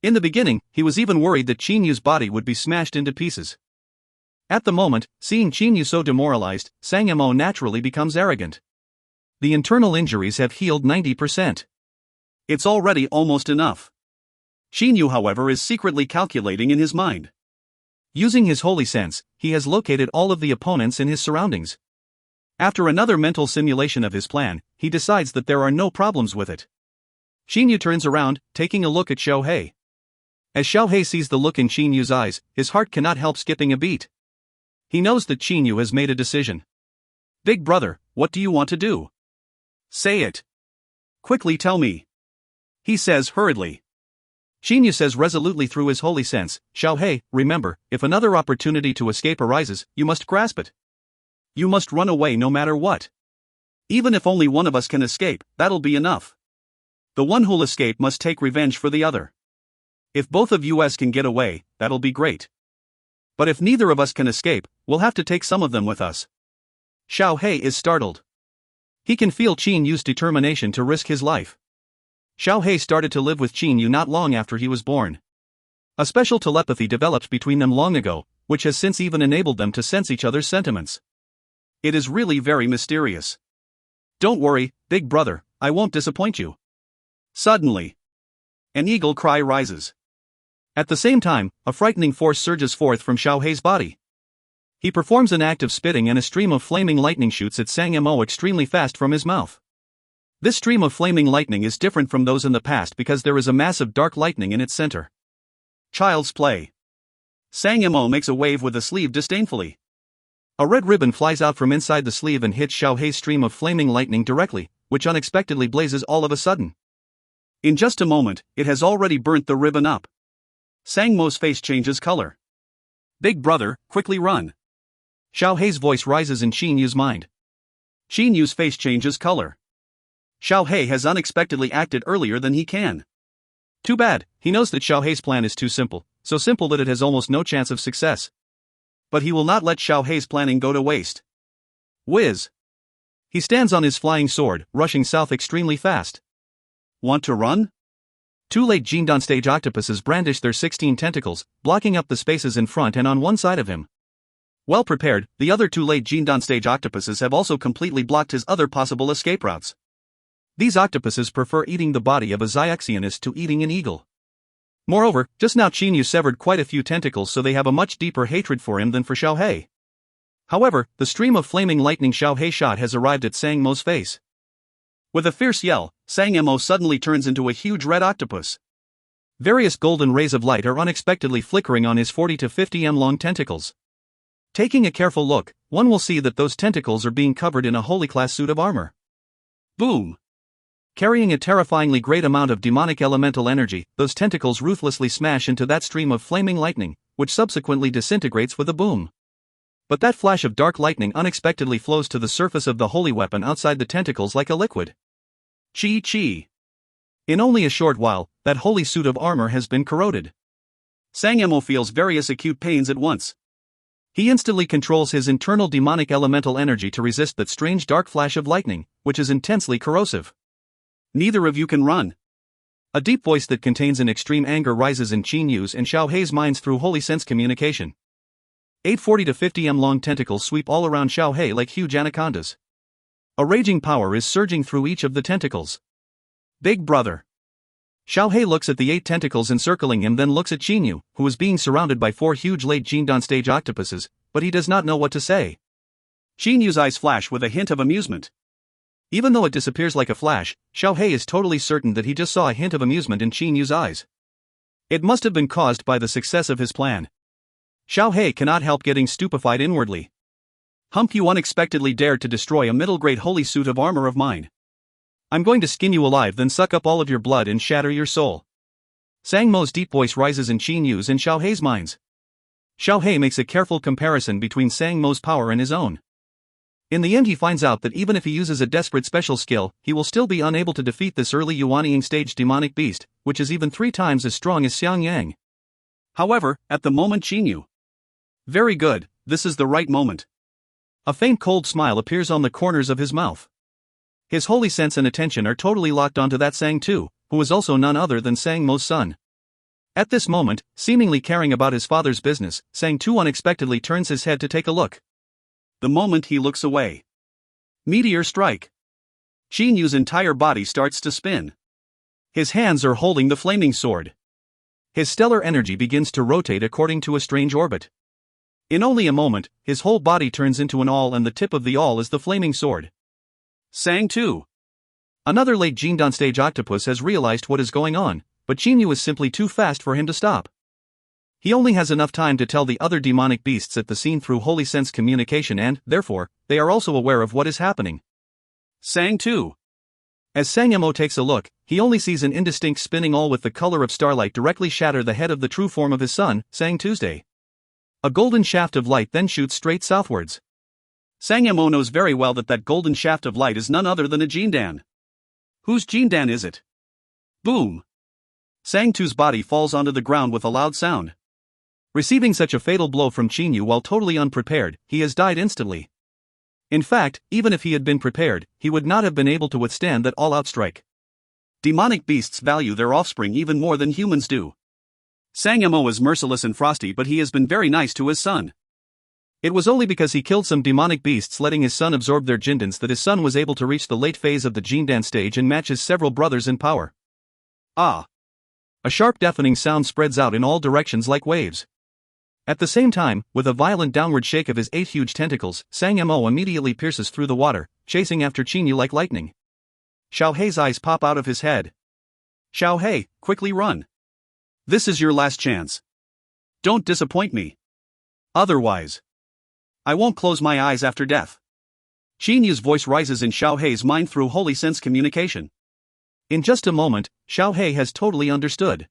In the beginning, he was even worried that Chinyu's body would be smashed into pieces. At the moment, seeing Chinyu so demoralized, Sangamo naturally becomes arrogant. The internal injuries have healed 90%. It's already almost enough. Chinyu, however, is secretly calculating in his mind. Using his holy sense, he has located all of the opponents in his surroundings. After another mental simulation of his plan, he decides that there are no problems with it. Xinyu turns around, taking a look at Xiaohei. As Xiaohei sees the look in Xinyu's eyes, his heart cannot help skipping a beat. He knows that Xinyu has made a decision. Big brother, what do you want to do? Say it. Quickly tell me. He says hurriedly. Xinyu says resolutely through his holy sense, Xiaohei, remember, if another opportunity to escape arises, you must grasp it. You must run away no matter what. Even if only one of us can escape, that'll be enough. The one who'll escape must take revenge for the other. If both of us can get away, that'll be great. But if neither of us can escape, we'll have to take some of them with us. Xiaohei is startled. He can feel Qinyu's determination to risk his life. Xiaohei started to live with Qinyu not long after he was born. A special telepathy developed between them long ago, which has since even enabled them to sense each other's sentiments. It is really very mysterious. Don't worry, big brother, I won't disappoint you. Suddenly, an eagle cry rises. At the same time, a frightening force surges forth from Xiaohei's body. He performs an act of spitting and a stream of flaming lightning shoots at Sang Mo extremely fast from his mouth. This stream of flaming lightning is different from those in the past because there is a mass of dark lightning in its center. Child's play. Sang Mo makes a wave with the sleeve disdainfully. A red ribbon flies out from inside the sleeve and hits Xiaohei's stream of flaming lightning directly, which unexpectedly blazes all of a sudden. In just a moment, it has already burnt the ribbon up. Sang Mo's face changes color. Big brother, quickly run. Xiaohei's voice rises in Qinyu's mind. Qinyu's face changes color. Xiaohei has unexpectedly acted earlier than he can. Too bad, he knows that Xiaohei's plan is too simple, so simple that it has almost no chance of success. But he will not let Xiaohei's planning go to waste. Whiz! He stands on his flying sword, rushing south extremely fast. Want to run? Two late Jindan stage octopuses brandish their 16 tentacles, blocking up the spaces in front and on one side of him. Well prepared, the other two late Jindan stage octopuses have also completely blocked his other possible escape routes. These octopuses prefer eating the body of a Xiaxionist to eating an eagle. Moreover, just now Qinyu severed quite a few tentacles, so they have a much deeper hatred for him than for Xiaohei. However, the stream of flaming lightning Xiaohei shot has arrived at Sang Mo's face. With a fierce yell, Sang Mo suddenly turns into a huge red octopus. Various golden rays of light are unexpectedly flickering on his 40 to 50 m long tentacles. Taking a careful look, one will see that those tentacles are being covered in a holy class suit of armor. Boom! Carrying a terrifyingly great amount of demonic elemental energy, those tentacles ruthlessly smash into that stream of flaming lightning, which subsequently disintegrates with a boom. But that flash of dark lightning unexpectedly flows to the surface of the holy weapon outside the tentacles like a liquid. Chi. In only a short while, that holy suit of armor has been corroded. Sang Mo feels various acute pains at once. He instantly controls his internal demonic elemental energy to resist that strange dark flash of lightning, which is intensely corrosive. Neither of you can run. A deep voice that contains an extreme anger rises in Qinyu's and Xiaohei's minds through holy sense communication. 840 to 50 m long tentacles sweep all around Xiaohei like huge anacondas. A raging power is surging through each of the tentacles. Big brother. Xiaohei looks at the 8 tentacles encircling him, then looks at Qinyu, who is being surrounded by 4 huge late Jindan stage octopuses, but he does not know what to say. Qinyu's eyes flash with a hint of amusement. Even though it disappears like a flash, Xiaohei is totally certain that he just saw a hint of amusement in Qinyu's eyes. It must have been caused by the success of his plan. Xiaohei cannot help getting stupefied inwardly. You unexpectedly dared to destroy a middle-grade holy suit of armor of mine. I'm going to skin you alive, then suck up all of your blood and shatter your soul. Sang Mo's deep voice rises in Qinyu's and Xiaohei's minds. Xiaohei makes a careful comparison between Sang Mo's power and his own. In the end, he finds out that even if he uses a desperate special skill, he will still be unable to defeat this early Yuanying stage demonic beast, which is even 3 times as strong as Xiang Yang. However, at the moment Qinyu. Very good, this is the right moment. A faint cold smile appears on the corners of his mouth. His holy sense and attention are totally locked onto that Sang Tu, who is also none other than Sang Mo's son. At this moment, seemingly caring about his father's business, Sang Tu unexpectedly turns his head to take a look. The moment he looks away, meteor strike. Qinyu's entire body starts to spin. His hands are holding the flaming sword. His stellar energy begins to rotate according to a strange orbit. In only a moment, his whole body turns into an awl, and the tip of the awl is the flaming sword. Sang Tu. Another late gened on stage octopus has realized what is going on, but Chinyu is simply too fast for him to stop. He only has enough time to tell the other demonic beasts at the scene through holy sense communication and, therefore, they are also aware of what is happening. Sang 2. As Sangamo takes a look, he only sees an indistinct spinning all with the color of starlight directly shatter the head of the true form of his son, Sang Tuesday. A golden shaft of light then shoots straight southwards. Sangamo knows very well that golden shaft of light is none other than a Jindan. Whose Jindan is it? Boom! Sang 2's body falls onto the ground with a loud sound. Receiving such a fatal blow from Chinyu while totally unprepared, he has died instantly. In fact, even if he had been prepared, he would not have been able to withstand that all-out strike. Demonic beasts value their offspring even more than humans do. Sangamo is merciless and frosty, but he has been very nice to his son. It was only because he killed some demonic beasts letting his son absorb their Jindans that his son was able to reach the late phase of the Jindan stage and match his several brothers in power. Ah! A sharp deafening sound spreads out in all directions like waves. At the same time, with a violent downward shake of his 8 huge tentacles, Sangamo immediately pierces through the water, chasing after Chinyu like lightning. Xiao Hei's eyes pop out of his head. Xiao Hei, quickly run. This is your last chance. Don't disappoint me. Otherwise, I won't close my eyes after death. Chinyu's voice rises in Xiao Hei's mind through holy sense communication. In just a moment, Xiao Hei has totally understood.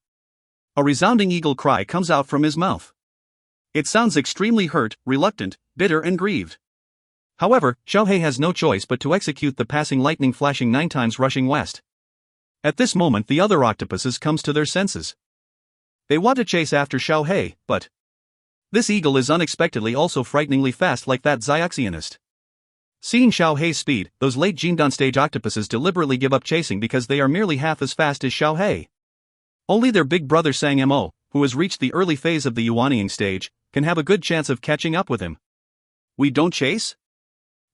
A resounding eagle cry comes out from his mouth. It sounds extremely hurt, reluctant, bitter and grieved. However, Xiao Hei has no choice but to execute the passing lightning flashing 9 times rushing west. At this moment the other octopuses comes to their senses. They want to chase after Xiao Hei, but this eagle is unexpectedly also frighteningly fast like that Xiaoxianist. Seeing Xiao Hei's speed, those late Jindan stage octopuses deliberately give up chasing because they are merely half as fast as Xiao Hei. Only their big brother Sangamo, who has reached the early phase of the Yuanying stage, can have a good chance of catching up with him. We don't chase?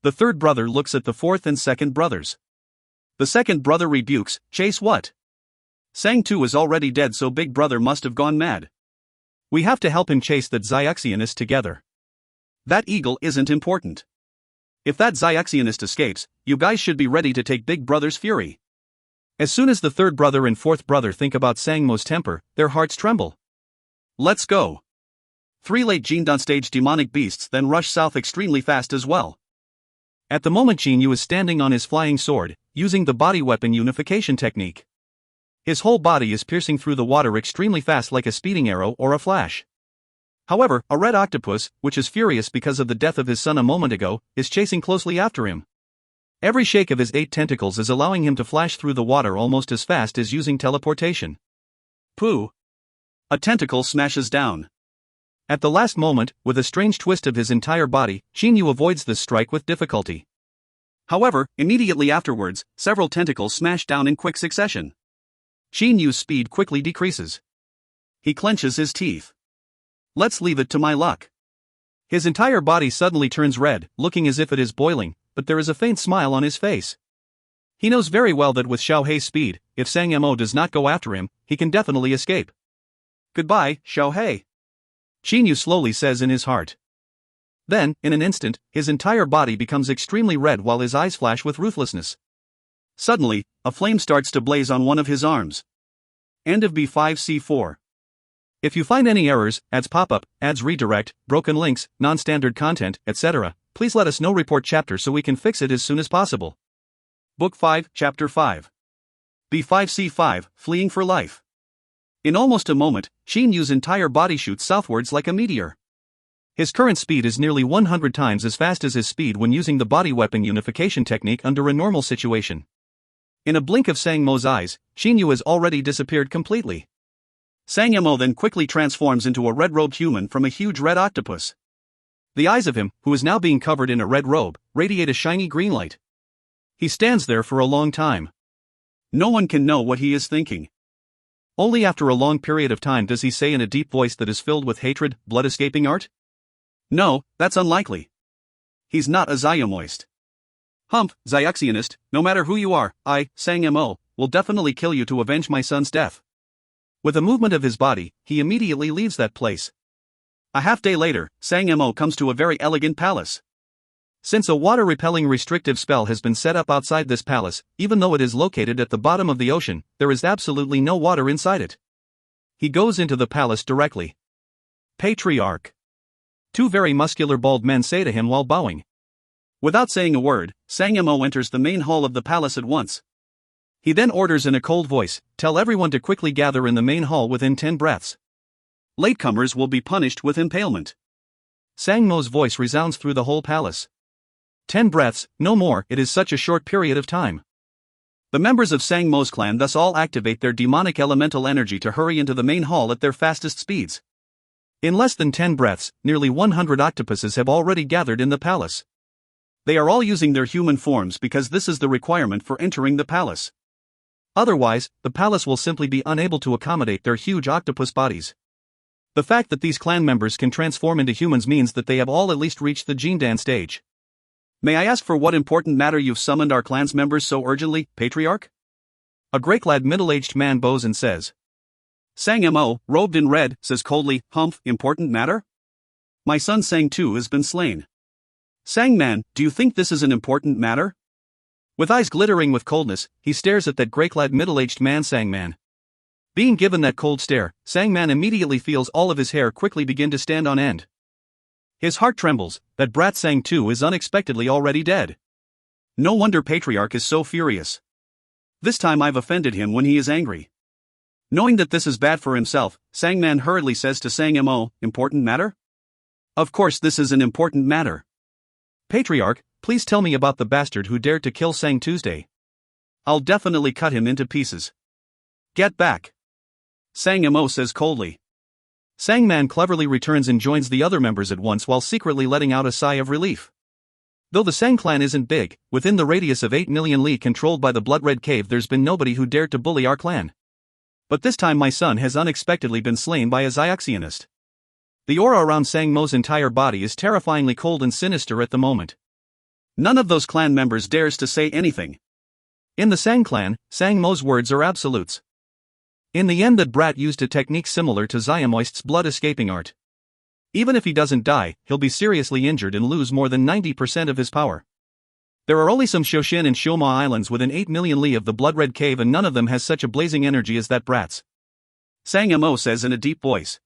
The third brother looks at the fourth and second brothers. The second brother rebukes, chase what? Sang 2 is already dead, so big brother must have gone mad. We have to help him chase that Xiaoxianist together. That eagle isn't important. If that Xiaoxianist escapes, you guys should be ready to take big brother's fury. As soon as the third brother and fourth brother think about Sangmo's temper, their hearts tremble. Let's go. 3 late Jindan stage demonic beasts then rush south extremely fast as well. At the moment Chinyu is standing on his flying sword, using the body weapon unification technique. His whole body is piercing through the water extremely fast like a speeding arrow or a flash. However, a red octopus, which is furious because of the death of his son a moment ago, is chasing closely after him. Every shake of his 8 tentacles is allowing him to flash through the water almost as fast as using teleportation. Pooh! A tentacle smashes down. At the last moment, with a strange twist of his entire body, Chinyu avoids this strike with difficulty. However, immediately afterwards, several tentacles smash down in quick succession. Chinyu's speed quickly decreases. He clenches his teeth. Let's leave it to my luck. His entire body suddenly turns red, looking as if it is boiling, but there is a faint smile on his face. He knows very well that with Xiao Hei's speed, if Sangamo does not go after him, he can definitely escape. Goodbye, Xiao Hei. Chinyu slowly says in his heart. Then, in an instant, his entire body becomes extremely red while his eyes flash with ruthlessness. Suddenly, a flame starts to blaze on one of his arms. End of B5C4. If you find any errors, ads pop-up, ads redirect, broken links, non-standard content, etc., please let us know. Report chapter so we can fix it as soon as possible. Book 5, Chapter 5. B5C5, Fleeing for Life. In almost a moment, Chinyu's entire body shoots southwards like a meteor. His current speed is nearly 100 times as fast as his speed when using the body weapon unification technique under a normal situation. In a blink of Sangmo's eyes, Chinyu has already disappeared completely. Sangamo then quickly transforms into a red-robed human from a huge red octopus. The eyes of him, who is now being covered in a red robe, radiate a shiny green light. He stands there for a long time. No one can know what he is thinking. Only after a long period of time does he say in a deep voice that is filled with hatred, blood-escaping art? No, that's unlikely. He's not a Xiaomoist. Humph, Xiaoxianist, no matter who you are, I, Sangamo, will definitely kill you to avenge my son's death. With a movement of his body, he immediately leaves that place. A half day later, Sangamo comes to a very elegant palace. Since a water-repelling restrictive spell has been set up outside this palace, even though it is located at the bottom of the ocean, there is absolutely no water inside it. He goes into the palace directly. Patriarch. Two very muscular bald men say to him while bowing. Without saying a word, Sang Mo enters the main hall of the palace at once. He then orders in a cold voice, "Tell everyone to quickly gather in the main hall within 10 breaths. Latecomers will be punished with impalement." Sang Mo's voice resounds through the whole palace. 10 breaths, no more, it is such a short period of time. The members of Sang Mo's clan thus all activate their demonic elemental energy to hurry into the main hall at their fastest speeds. In less than 10 breaths, nearly 100 octopuses have already gathered in the palace. They are all using their human forms because this is the requirement for entering the palace. Otherwise, the palace will simply be unable to accommodate their huge octopus bodies. The fact that these clan members can transform into humans means that they have all at least reached the Jindan stage. "May I ask for what important matter you've summoned our clan's members so urgently, Patriarch?" A grey-clad middle-aged man bows and says. Sang Mo, robed in red, says coldly, "Humph, important matter? My son Sang too has been slain." "Sang man, do you think this is an important matter?" With eyes glittering with coldness, he stares at that grey-clad middle-aged man Sang man. Being given that cold stare, Sang man immediately feels all of his hair quickly begin to stand on end. His heart trembles, that brat Sang too is unexpectedly already dead. No wonder Patriarch is so furious. This time I've offended him when he is angry. Knowing that this is bad for himself, Sang man hurriedly says to Sang Mo, "Important matter?" "Of course this is an important matter. Patriarch, please tell me about the bastard who dared to kill Sang Tuesday. I'll definitely cut him into pieces." "Get back," Sang Mo says coldly. Sang man cleverly returns and joins the other members at once while secretly letting out a sigh of relief. Though the Sang clan isn't big, within the radius of 8 million li controlled by the Blood Red Cave there's been nobody who dared to bully our clan. But this time my son has unexpectedly been slain by a Xiaoxianist. The aura around Sang Mo's entire body is terrifyingly cold and sinister at the moment. None of those clan members dares to say anything. In the Sang clan, Sang Mo's words are absolutes. In the end that brat used a technique similar to Xiaomoist's blood escaping art. Even if he doesn't die, he'll be seriously injured and lose more than 90% of his power. There are only some Shoshin and Shoma islands within 8 million li of the Blood Red Cave and none of them has such a blazing energy as that brat's. Sang Mo says in a deep voice.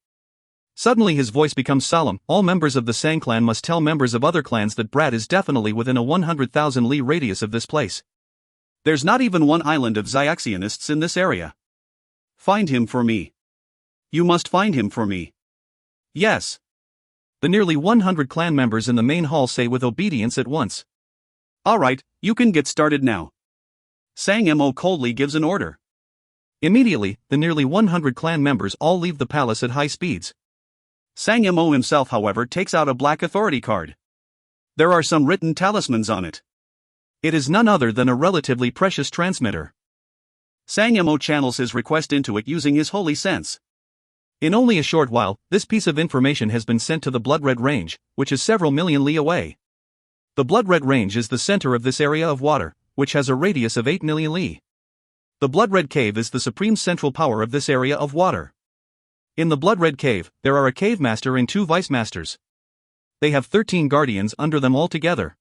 Suddenly his voice becomes solemn, all members of the Sang clan must tell members of other clans that brat is definitely within a 100,000 li radius of this place. There's not even one island of Xiaoxianists in this area. Find him for me. You must find him for me. Yes. The nearly 100 clan members in the main hall say with obedience at once. Alright, you can get started now. Sang Mo coldly gives an order. Immediately, the nearly 100 clan members all leave the palace at high speeds. Sang Mo himself however takes out a black authority card. There are some written talismans on it. It is none other than a relatively precious transmitter. Sang Mo channels his request into it using his holy sense. In only a short while, this piece of information has been sent to the Blood Red Range, which is several million li away. The Blood Red Range is the center of this area of water, which has a radius of 8 million li. The Blood Red Cave is the supreme central power of this area of water. In the Blood Red Cave, there are a cave master and 2 vice masters. They have 13 guardians under them altogether.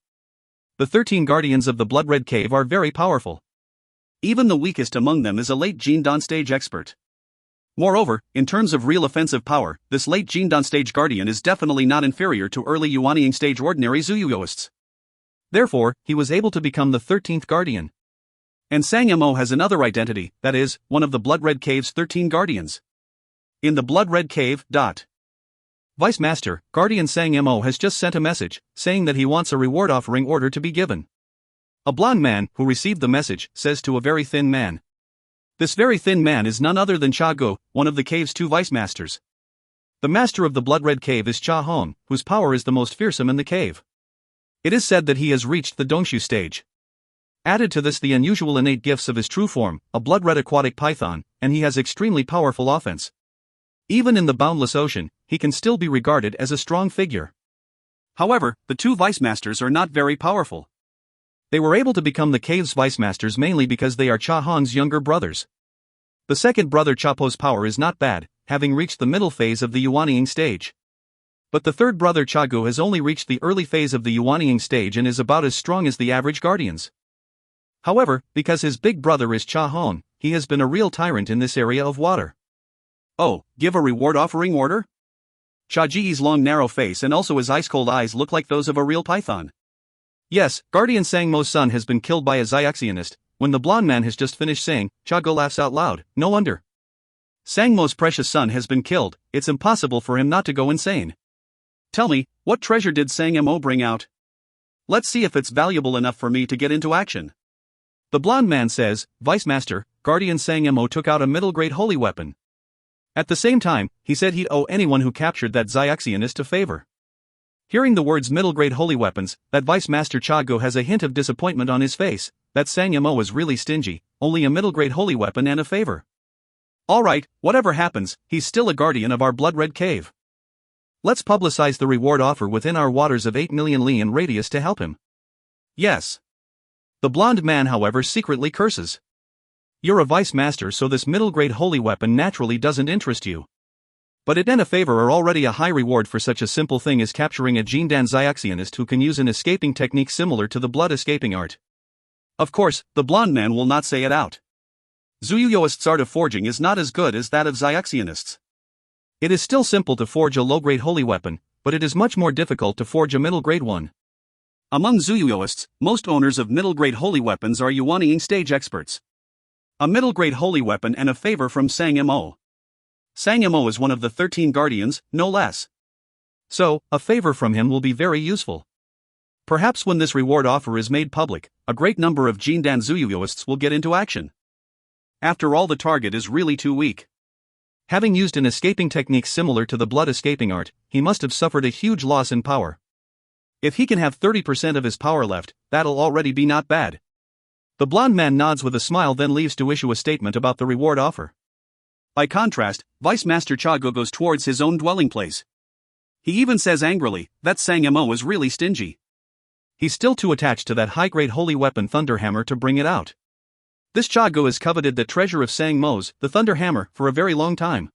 The 13 guardians of the Blood Red Cave are very powerful. Even the weakest among them is a late Jindan stage expert. Moreover, in terms of real offensive power, this late Jindan stage guardian is definitely not inferior to early Yuanying stage ordinary Zuyuyoists. Therefore, he was able to become the 13th guardian. And Sang Mo has another identity, that is, one of the Blood Red Cave's 13 guardians. In the Blood Red Cave. Vice Master, Guardian Sang Mo has just sent a message, saying that he wants a reward offering order to be given. A blond man, who received the message, says to a very thin man. This very thin man is none other than Cha Go, one of the cave's 2 vice masters. The master of the Blood Red Cave is Cha Hong, whose power is the most fearsome in the cave. It is said that he has reached the Dongshu stage. Added to this the unusual innate gifts of his true form, a blood red aquatic python, and he has extremely powerful offense. Even in the boundless ocean, he can still be regarded as a strong figure. However, the 2 vice masters are not very powerful. They were able to become the cave's vice masters mainly because they are Cha Hong's younger brothers. The second brother Chapo's power is not bad, having reached the middle phase of the Yuanying stage. But the third brother Chago has only reached the early phase of the Yuanying stage and is about as strong as the average guardians. However, because his big brother is Cha Hong, he has been a real tyrant in this area of water. Oh, give a reward offering order? Cha Ji's long narrow face and also his ice-cold eyes look like those of a real python. Yes, Guardian Sangmo's son has been killed by a Xiaxionist. When the blonde man has just finished saying, Chago laughs out loud. No wonder. Sangmo's precious son has been killed, it's impossible for him not to go insane. Tell me, what treasure did Sangmo bring out? Let's see if it's valuable enough for me to get into action. The blonde man says, Vice Master, Guardian Sangmo took out a middle-grade holy weapon. At the same time, he said he'd owe anyone who captured that Xiaxionist a favor. Hearing the words middle-grade holy weapons, that Vice Master Chago has a hint of disappointment on his face. That Sangmo is really stingy, only a middle-grade holy weapon and a favor. Alright, whatever happens, he's still a guardian of our blood-red cave. Let's publicize the reward offer within our waters of 8 million li in radius to help him. Yes. The blonde man, however, secretly curses. You're a vice master, so this middle-grade holy weapon naturally doesn't interest you. But it and a favor are already a high reward for such a simple thing as capturing a Jindan Xiaxionist who can use an escaping technique similar to the blood escaping art. Of course, the blonde man will not say it out. Zuyuyoist's art of forging is not as good as that of Xiaxionists. It is still simple to forge a low-grade holy weapon, but it is much more difficult to forge a middle-grade one. Among Zuyuyoists, most owners of middle-grade holy weapons are Yuanying stage experts. A middle-grade holy weapon and a favor from Sangmo. Sangmo is one of the 13 guardians, no less. So, a favor from him will be very useful. Perhaps when this reward offer is made public, a great number of Jindan Zuyuyoists will get into action. After all, the target is really too weak. Having used an escaping technique similar to the blood escaping art, he must have suffered a huge loss in power. If he can have 30% of his power left, that'll already be not bad. The blonde man nods with a smile, then leaves to issue a statement about the reward offer. By contrast, Vice Master Chago goes towards his own dwelling place. He even says angrily, that Sangmo is really stingy. He's still too attached to that high-grade holy weapon Thunderhammer to bring it out. This Chago has coveted the treasure of Sangmo's, the Thunderhammer, for a very long time.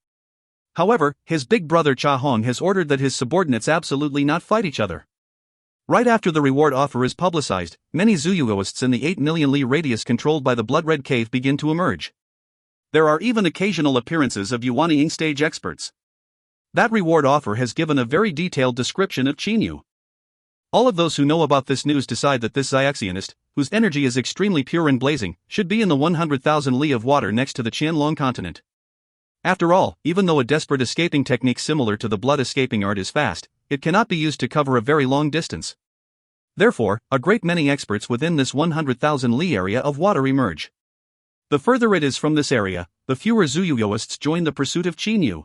However, his big brother Cha Hong has ordered that his subordinates absolutely not fight each other. Right after the reward offer is publicized, many Zuyuyoists in the 8 million li radius controlled by the Blood-Red Cave begin to emerge. There are even occasional appearances of Yuanying stage experts. That reward offer has given a very detailed description of Qinyu. All of those who know about this news decide that this Xiaxionist, whose energy is extremely pure and blazing, should be in the 100,000 li of water next to the Qianlong continent. After all, even though a desperate escaping technique similar to the blood escaping art is fast, it cannot be used to cover a very long distance. Therefore, a great many experts within this 100,000 li area of water emerge. The further it is from this area, the fewer Zuyuyoists join the pursuit of Qinyu.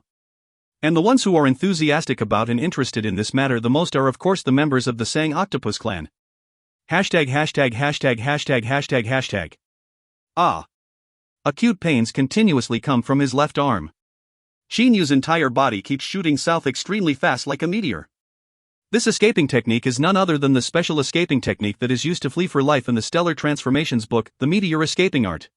And the ones who are enthusiastic about and interested in this matter the most are of course the members of the Sang Octopus clan. ########. Ah. Acute pains continuously come from his left arm. Qinyu's entire body keeps shooting south extremely fast like a meteor. This escaping technique is none other than the special escaping technique that is used to flee for life in the Stellar Transformations book, The Meteor Escaping Art.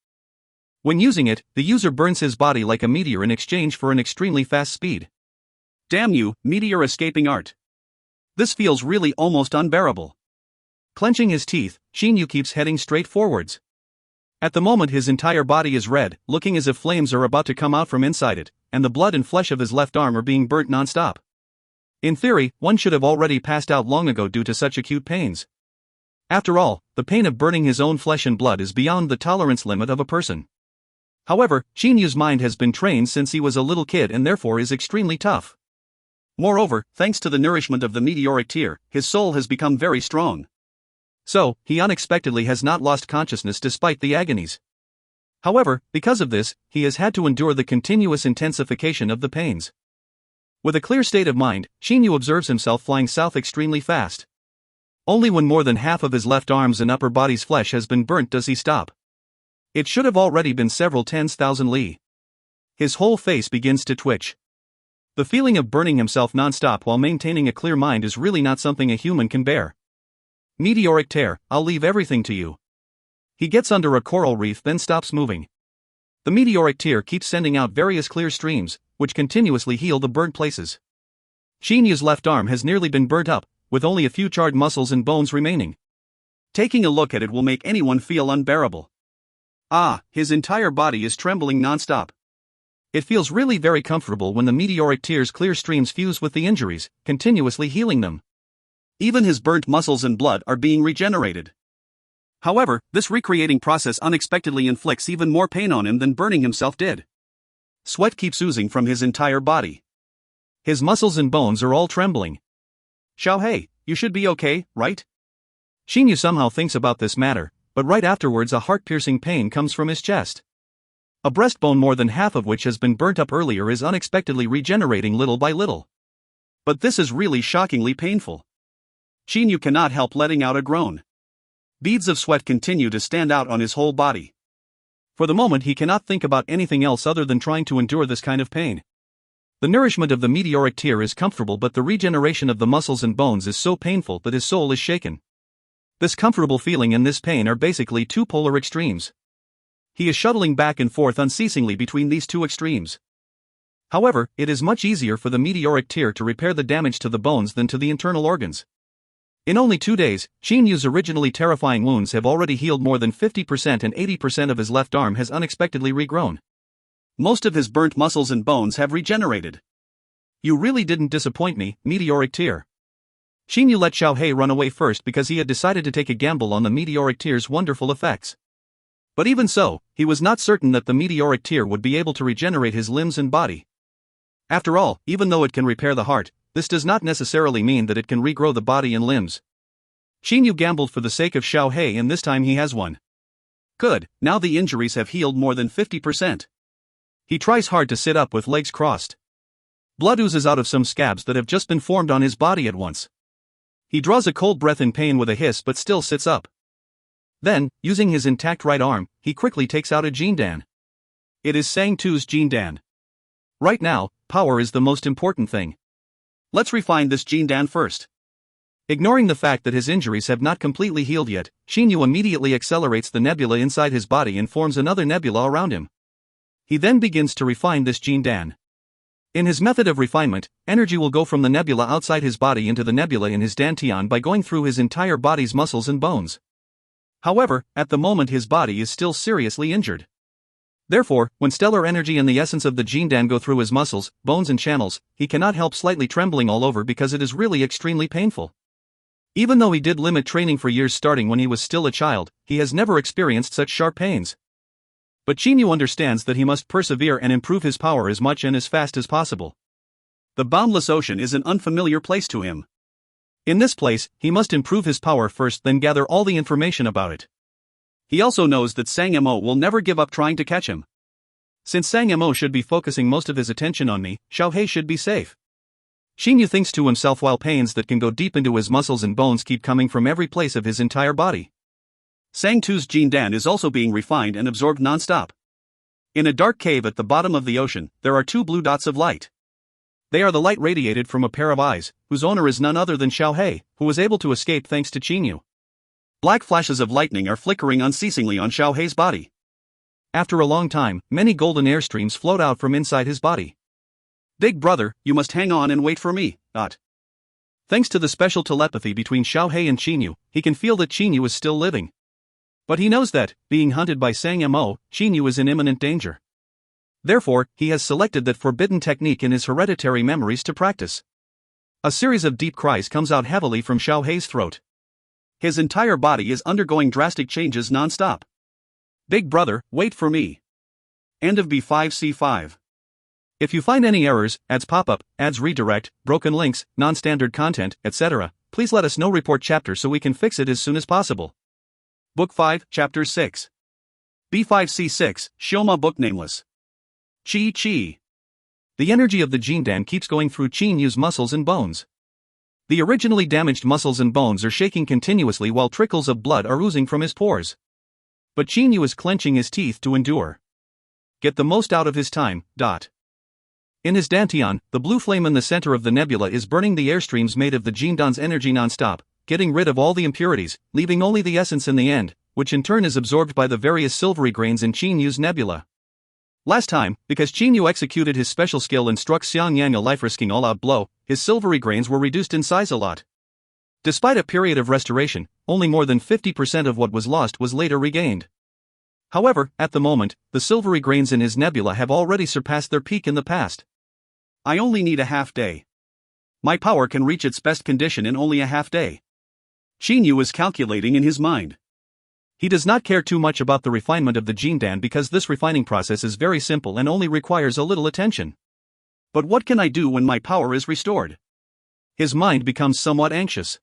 When using it, the user burns his body like a meteor in exchange for an extremely fast speed. Damn you, meteor escaping art. This feels really almost unbearable. Clenching his teeth, Qinyu keeps heading straight forwards. At the moment his entire body is red, looking as if flames are about to come out from inside it, and the blood and flesh of his left arm are being burnt non-stop. In theory, one should have already passed out long ago due to such acute pains. After all, the pain of burning his own flesh and blood is beyond the tolerance limit of a person. However, Qinyu's mind has been trained since he was a little kid and therefore is extremely tough. Moreover, thanks to the nourishment of the meteoric tear, his soul has become very strong. So, he unexpectedly has not lost consciousness despite the agonies. However, because of this, he has had to endure the continuous intensification of the pains. With a clear state of mind, Qinyu observes himself flying south extremely fast. Only when more than half of his left arm's and upper body's flesh has been burnt does he stop. It should have already been several tens thousand li. His whole face begins to twitch. The feeling of burning himself non-stop while maintaining a clear mind is really not something a human can bear. Meteoric tear, I'll leave everything to you. He gets under a coral reef then stops moving. The meteoric tear keeps sending out various clear streams, which continuously heal the burnt places. Xinyu's left arm has nearly been burnt up, with only a few charred muscles and bones remaining. Taking a look at it will make anyone feel unbearable. His entire body is trembling non-stop. It feels really very comfortable when the meteoric tear's clear streams fuse with the injuries, continuously healing them. Even his burnt muscles and blood are being regenerated. However, this recreating process unexpectedly inflicts even more pain on him than burning himself did. Sweat keeps oozing from his entire body. His muscles and bones are all trembling. Xiaohei, you should be okay, right? Xinyu somehow thinks about this matter, but right afterwards a heart-piercing pain comes from his chest. A breastbone more than half of which has been burnt up earlier is unexpectedly regenerating little by little. But this is really shockingly painful. Xinyu cannot help letting out a groan. Beads of sweat continue to stand out on his whole body. For the moment he cannot think about anything else other than trying to endure this kind of pain. The nourishment of the meteoric tear is comfortable, but the regeneration of the muscles and bones is so painful that his soul is shaken. This comfortable feeling and this pain are basically two polar extremes. He is shuttling back and forth unceasingly between these two extremes. However, it is much easier for the meteoric tear to repair the damage to the bones than to the internal organs. In only 2 days, Xinyu's originally terrifying wounds have already healed more than 50%, and 80% of his left arm has unexpectedly regrown. Most of his burnt muscles and bones have regenerated. You really didn't disappoint me, meteoric tear. Xinyu let Xiaohei run away first because he had decided to take a gamble on the meteoric tear's wonderful effects. But even so, he was not certain that the meteoric tear would be able to regenerate his limbs and body. After all, even though it can repair the heart, this does not necessarily mean that it can regrow the body and limbs. Xinyu gambled for the sake of Xiaohei, and this time he has won. Good, now the injuries have healed more than 50%. He tries hard to sit up with legs crossed. Blood oozes out of some scabs that have just been formed on his body at once. He draws a cold breath in pain with a hiss but still sits up. Then, using his intact right arm, he quickly takes out a Jindan. It is Sang Tu's Jindan. Right now, power is the most important thing. Let's refine this Jindan first. Ignoring the fact that his injuries have not completely healed yet, Xinyu immediately accelerates the nebula inside his body and forms another nebula around him. He then begins to refine this Jindan. In his method of refinement, energy will go from the nebula outside his body into the nebula in his dantian by going through his entire body's muscles and bones. However, at the moment his body is still seriously injured. Therefore, when stellar energy and the essence of the Jindan go through his muscles, bones and channels, he cannot help slightly trembling all over because it is really extremely painful. Even though he did limit training for years starting when he was still a child, he has never experienced such sharp pains. But Xinyu understands that he must persevere and improve his power as much and as fast as possible. The boundless ocean is an unfamiliar place to him. In this place, he must improve his power first, then gather all the information about it. He also knows that Sang Mo will never give up trying to catch him. Since Sang Mo should be focusing most of his attention on me, Xiaohei should be safe. Xinyu thinks to himself while pains that can go deep into his muscles and bones keep coming from every place of his entire body. Sang Tu's Jindan is also being refined and absorbed non-stop. In a dark cave at the bottom of the ocean, there are 2 blue dots of light. They are the light radiated from a pair of eyes, whose owner is none other than Xiaohei, who was able to escape thanks to Xinyu. Black flashes of lightning are flickering unceasingly on Xiaohei's body. After a long time, many golden air streams float out from inside his body. Big brother, you must hang on and wait for me. Thanks to the special telepathy between Xiaohei and Xinyu, he can feel that Xinyu is still living. But he knows that, being hunted by Sang Mo, Xinyu is in imminent danger. Therefore, he has selected that forbidden technique in his hereditary memories to practice. A series of deep cries comes out heavily from Xiaohei's throat. His entire body is undergoing drastic changes non-stop. Big brother, wait for me. End of B5C5. If you find any errors, ads pop-up, ads redirect, broken links, non-standard content, etc., please let us know. Report chapter so we can fix it as soon as possible. Book 5, Chapter 6. B5C6, Shioma Book Nameless. Chi. The energy of the Jindan keeps going through Xinyu's muscles and bones. The originally damaged muscles and bones are shaking continuously while trickles of blood are oozing from his pores. But Xinyu is clenching his teeth to endure. Get the most out of his time. In his dantian, the blue flame in the center of the nebula is burning the airstreams made of the Jindan's energy non-stop, getting rid of all the impurities, leaving only the essence in the end, which in turn is absorbed by the various silvery grains in Xinyu's nebula. Last time, because Qin executed his special skill and struck Xiang Yang a life-risking all-out blow, his silvery grains were reduced in size a lot. Despite a period of restoration, only more than 50% of what was lost was later regained. However, at the moment, the silvery grains in his nebula have already surpassed their peak in the past. I only need a half day. My power can reach its best condition in only a half day. Qin Yu is calculating in his mind. He does not care too much about the refinement of the Jindan because this refining process is very simple and only requires a little attention. But what can I do when my power is restored? His mind becomes somewhat anxious.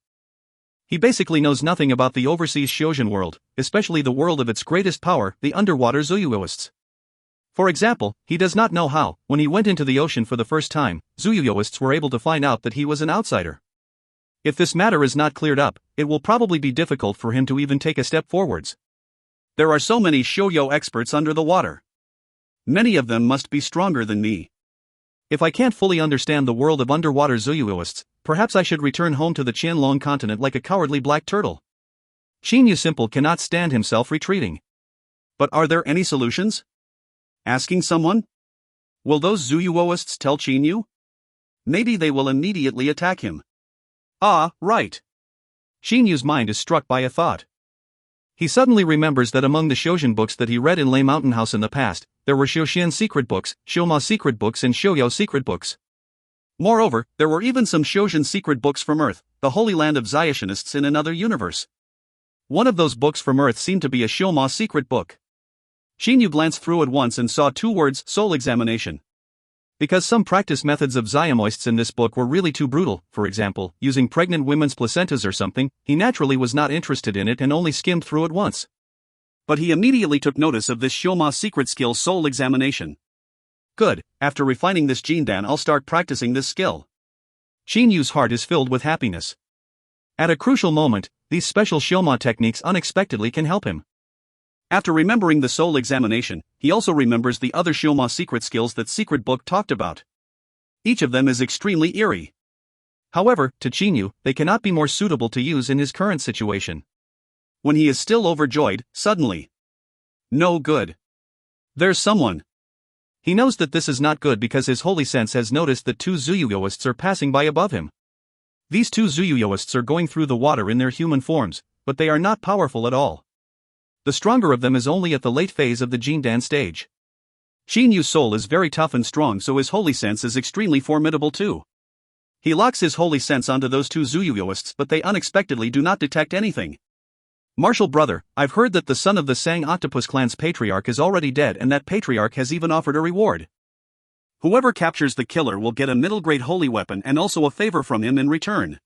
He basically knows nothing about the overseas Shojin world, especially the world of its greatest power, the underwater Zuyuyoists. For example, he does not know how, when he went into the ocean for the first time, Zuyuyoists were able to find out that he was an outsider. If this matter is not cleared up, it will probably be difficult for him to even take a step forwards. There are so many Shoujo experts under the water. Many of them must be stronger than me. If I can't fully understand the world of underwater Zuyuyoists, perhaps I should return home to the Qianlong continent like a cowardly black turtle. Qin Yu Simple cannot stand himself retreating. But are there any solutions? Asking someone? Will those Zuyuoists tell Qin Yu? Maybe they will immediately attack him. Ah, right. Qin Yu's mind is struck by a thought. He suddenly remembers that among the Shojin books that he read in Lei Mountain House in the past, there were Shoshin secret books, Shoma secret books and Shoyo secret books. Moreover, there were even some Shojin secret books from Earth, the holy land of Zayashinists in another universe. One of those books from Earth seemed to be a Shoma secret book. Qin Yu glanced through it once and saw two words, soul examination. Because some practice methods of Zayamoists in this book were really too brutal, for example, using pregnant women's placentas or something, he naturally was not interested in it and only skimmed through it once. But he immediately took notice of this Shoma secret skill soul examination. Good, after refining this Jindan I'll start practicing this skill. Qin Yu's heart is filled with happiness. At a crucial moment, these special Shoma techniques unexpectedly can help him. After remembering the soul examination, he also remembers the other Shoma secret skills that secret book talked about. Each of them is extremely eerie. However, to Qin Yu, they cannot be more suitable to use in his current situation. When he is still overjoyed, suddenly. No good. There's someone. He knows that this is not good because his holy sense has noticed that two Zuyuyoists are passing by above him. These two Zuyuyoists are going through the water in their human forms, but they are not powerful at all. The stronger of them is only at the late phase of the Jindan stage. Qin Yu's soul is very tough and strong, so his holy sense is extremely formidable too. He locks his holy sense onto those two Zuyuyoists, but they unexpectedly do not detect anything. Martial brother, I've heard that the son of the Sang Octopus clan's patriarch is already dead and that patriarch has even offered a reward. Whoever captures the killer will get a middle-grade holy weapon and also a favor from him in return.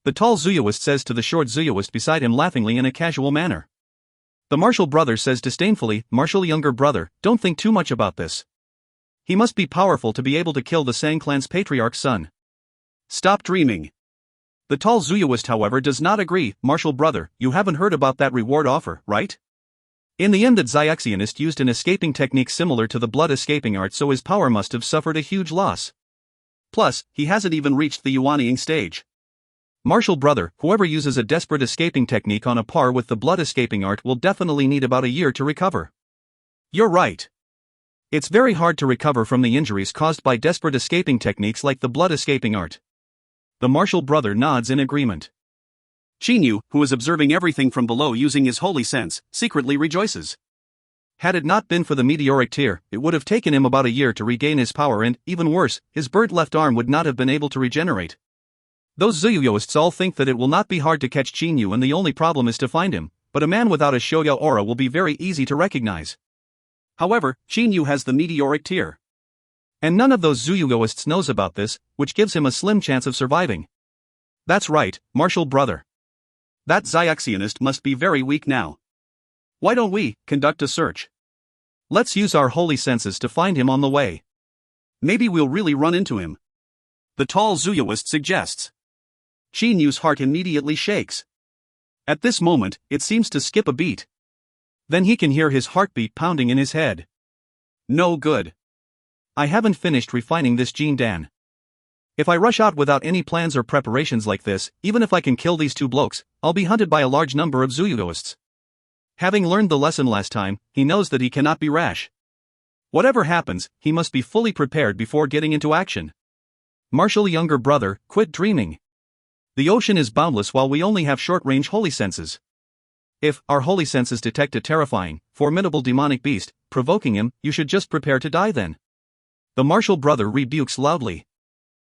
The tall Zuyuist says to the short Zuyuist beside him laughingly in a casual manner. The martial brother says disdainfully, martial younger brother, don't think too much about this. He must be powerful to be able to kill the Sang clan's patriarch's son. Stop dreaming. The tall Zuyuist however does not agree, martial brother, you haven't heard about that reward offer, right? In the end that Zyuxianist used an escaping technique similar to the blood escaping art, so his power must have suffered a huge loss. Plus, he hasn't even reached the Yuanying stage. Martial brother, whoever uses a desperate escaping technique on a par with the blood escaping art will definitely need about a year to recover. You're right. It's very hard to recover from the injuries caused by desperate escaping techniques like the blood escaping art. The martial brother nods in agreement. Qin Yu, who is observing everything from below using his holy sense, secretly rejoices. Had it not been for the meteoric tear, it would have taken him about a year to regain his power and, even worse, his burnt left arm would not have been able to regenerate. Those Zuyuyoists all think that it will not be hard to catch Qin Yu and the only problem is to find him, but a man without a Shoyo aura will be very easy to recognize. However, Qin Yu has the meteoric tear. And none of those Zuyuyoists knows about this, which gives him a slim chance of surviving. That's right, martial brother. That Zyuxianist must be very weak now. Why don't we conduct a search? Let's use our holy senses to find him on the way. Maybe we'll really run into him. The tall Zuyuist suggests. Qin Yu's heart immediately shakes. At this moment, it seems to skip a beat. Then he can hear his heartbeat pounding in his head. No good. I haven't finished refining this Jindan. If I rush out without any plans or preparations like this, even if I can kill these two blokes, I'll be hunted by a large number of Zuyuyoists. Having learned the lesson last time, he knows that he cannot be rash. Whatever happens, he must be fully prepared before getting into action. Marshall, younger brother, quit dreaming. The ocean is boundless while we only have short-range holy senses. If our holy senses detect a terrifying, formidable demonic beast, provoking him, you should just prepare to die then. The Marshall brother rebukes loudly.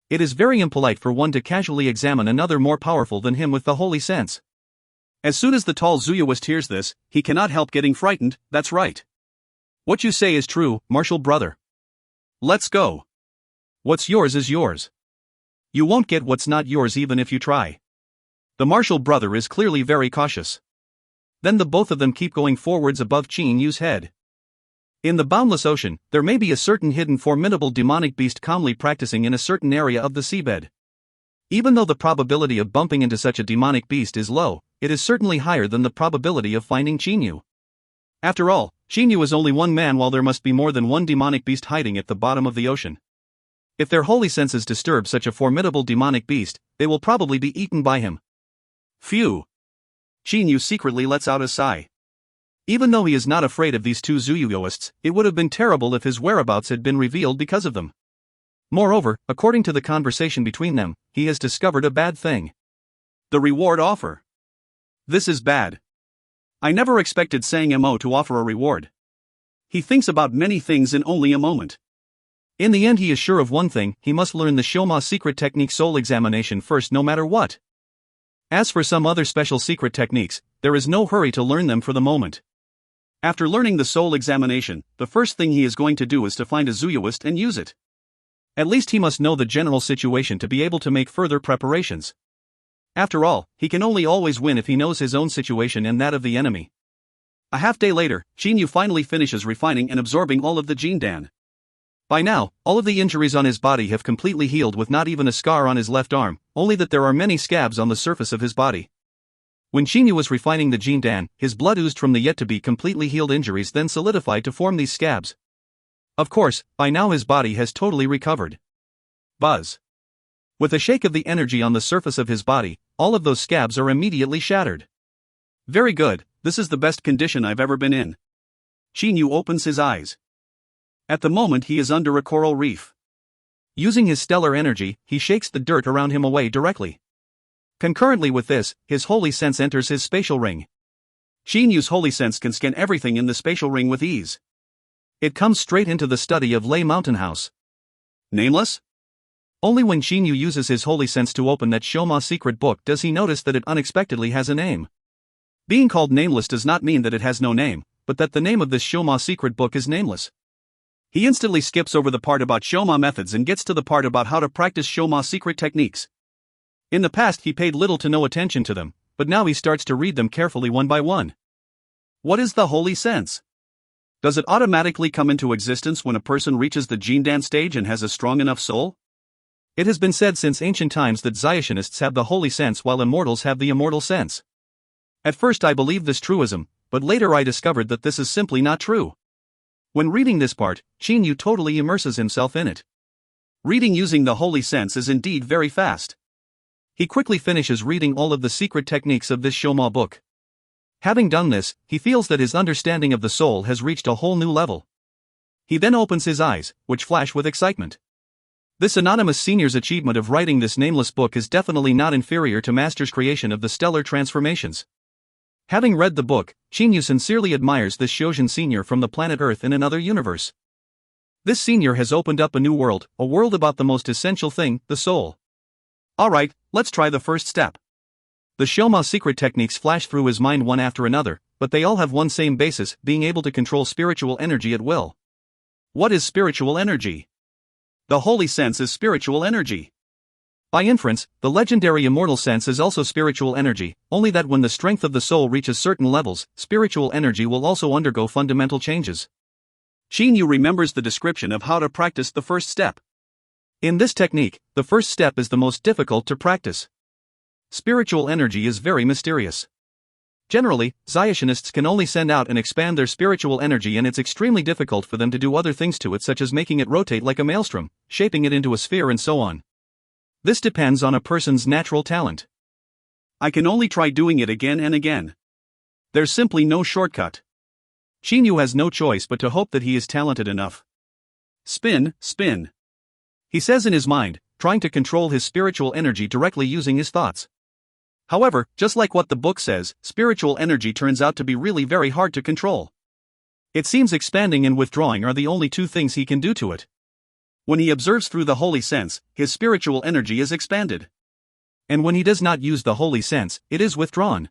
It is very impolite for one to casually examine another more powerful than him with the holy sense. As soon as the tall Zuyuist hears this, he cannot help getting frightened. That's right. What you say is true, Marshall brother. Let's go. What's yours is yours. You won't get what's not yours even if you try. The Marshall brother is clearly very cautious. Then the both of them keep going forwards above Qin Yu's head. In the boundless ocean, there may be a certain hidden formidable demonic beast calmly practicing in a certain area of the seabed. Even though the probability of bumping into such a demonic beast is low, it is certainly higher than the probability of finding Qin Yu. After all, Qin Yu is only one man while there must be more than one demonic beast hiding at the bottom of the ocean. If their holy senses disturb such a formidable demonic beast, they will probably be eaten by him. Phew! Qin Yu secretly lets out a sigh. Even though he is not afraid of these two Zuyuists, it would have been terrible if his whereabouts had been revealed because of them. Moreover, according to the conversation between them, he has discovered a bad thing. The reward offer. This is bad. I never expected Sang Mo to offer a reward. He thinks about many things in only a moment. In the end he is sure of one thing, he must learn the Shoma secret technique soul examination first no matter what. As for some other special secret techniques, there is no hurry to learn them for the moment. After learning the soul examination, the first thing he is going to do is to find a Zuyuist and use it. At least he must know the general situation to be able to make further preparations. After all, he can only always win if he knows his own situation and that of the enemy. A half day later, Qin Yu finally finishes refining and absorbing all of the Jindan. By now, all of the injuries on his body have completely healed with not even a scar on his left arm, only that there are many scabs on the surface of his body. When Qin Yu was refining the Jindan, his blood oozed from the yet-to-be completely healed injuries then solidified to form these scabs. Of course, by now his body has totally recovered. Buzz. With a shake of the energy on the surface of his body, all of those scabs are immediately shattered. Very good, this is the best condition I've ever been in. Qin Yu opens his eyes. At the moment he is under a coral reef. Using his stellar energy, he shakes the dirt around him away directly. Concurrently with this, his holy sense enters his spatial ring. Qin Yu's holy sense can scan everything in the spatial ring with ease. It comes straight into the study of Lei Mountain House. Nameless? Only when Qin Yu uses his holy sense to open that Shoma secret book does he notice that it unexpectedly has a name. Being called nameless does not mean that it has no name, but that the name of this Shoma secret book is nameless. He instantly skips over the part about Shoma methods and gets to the part about how to practice Shoma secret techniques. In the past he paid little to no attention to them, but now he starts to read them carefully one by one. What is the holy sense? Does it automatically come into existence when a person reaches the Jindan stage and has a strong enough soul? It has been said since ancient times that Zayationists have the holy sense while immortals have the immortal sense. At first I believed this truism, but later I discovered that this is simply not true. When reading this part, Qin Yu totally immerses himself in it. Reading using the holy sense is indeed very fast. He quickly finishes reading all of the secret techniques of this Shoma book. Having done this, he feels that his understanding of the soul has reached a whole new level. He then opens his eyes, which flash with excitement. This anonymous senior's achievement of writing this nameless book is definitely not inferior to Master's creation of the stellar transformations. Having read the book, Qin Yu sincerely admires this Shojin senior from the planet Earth in another universe. This senior has opened up a new world, a world about the most essential thing, the soul. Alright, let's try the first step. The Shoma secret techniques flash through his mind one after another, but they all have one same basis, being able to control spiritual energy at will. What is spiritual energy? The holy sense is spiritual energy. By inference, the legendary immortal sense is also spiritual energy, only that when the strength of the soul reaches certain levels, spiritual energy will also undergo fundamental changes. Qin Yu remembers the description of how to practice the first step. In this technique, the first step is the most difficult to practice. Spiritual energy is very mysterious. Generally, Zayationists can only send out and expand their spiritual energy, and it's extremely difficult for them to do other things to it, such as making it rotate like a maelstrom, shaping it into a sphere and so on. This depends on a person's natural talent. I can only try doing it again and again. There's simply no shortcut. Qin Yu has no choice but to hope that he is talented enough. spin, spin. He says in his mind, trying to control his spiritual energy directly using his thoughts. However, just like what the book says, spiritual energy turns out to be really very hard to control. It seems expanding and withdrawing are the only two things he can do to it. When he observes through the holy sense, his spiritual energy is expanded. And when he does not use the holy sense, it is withdrawn.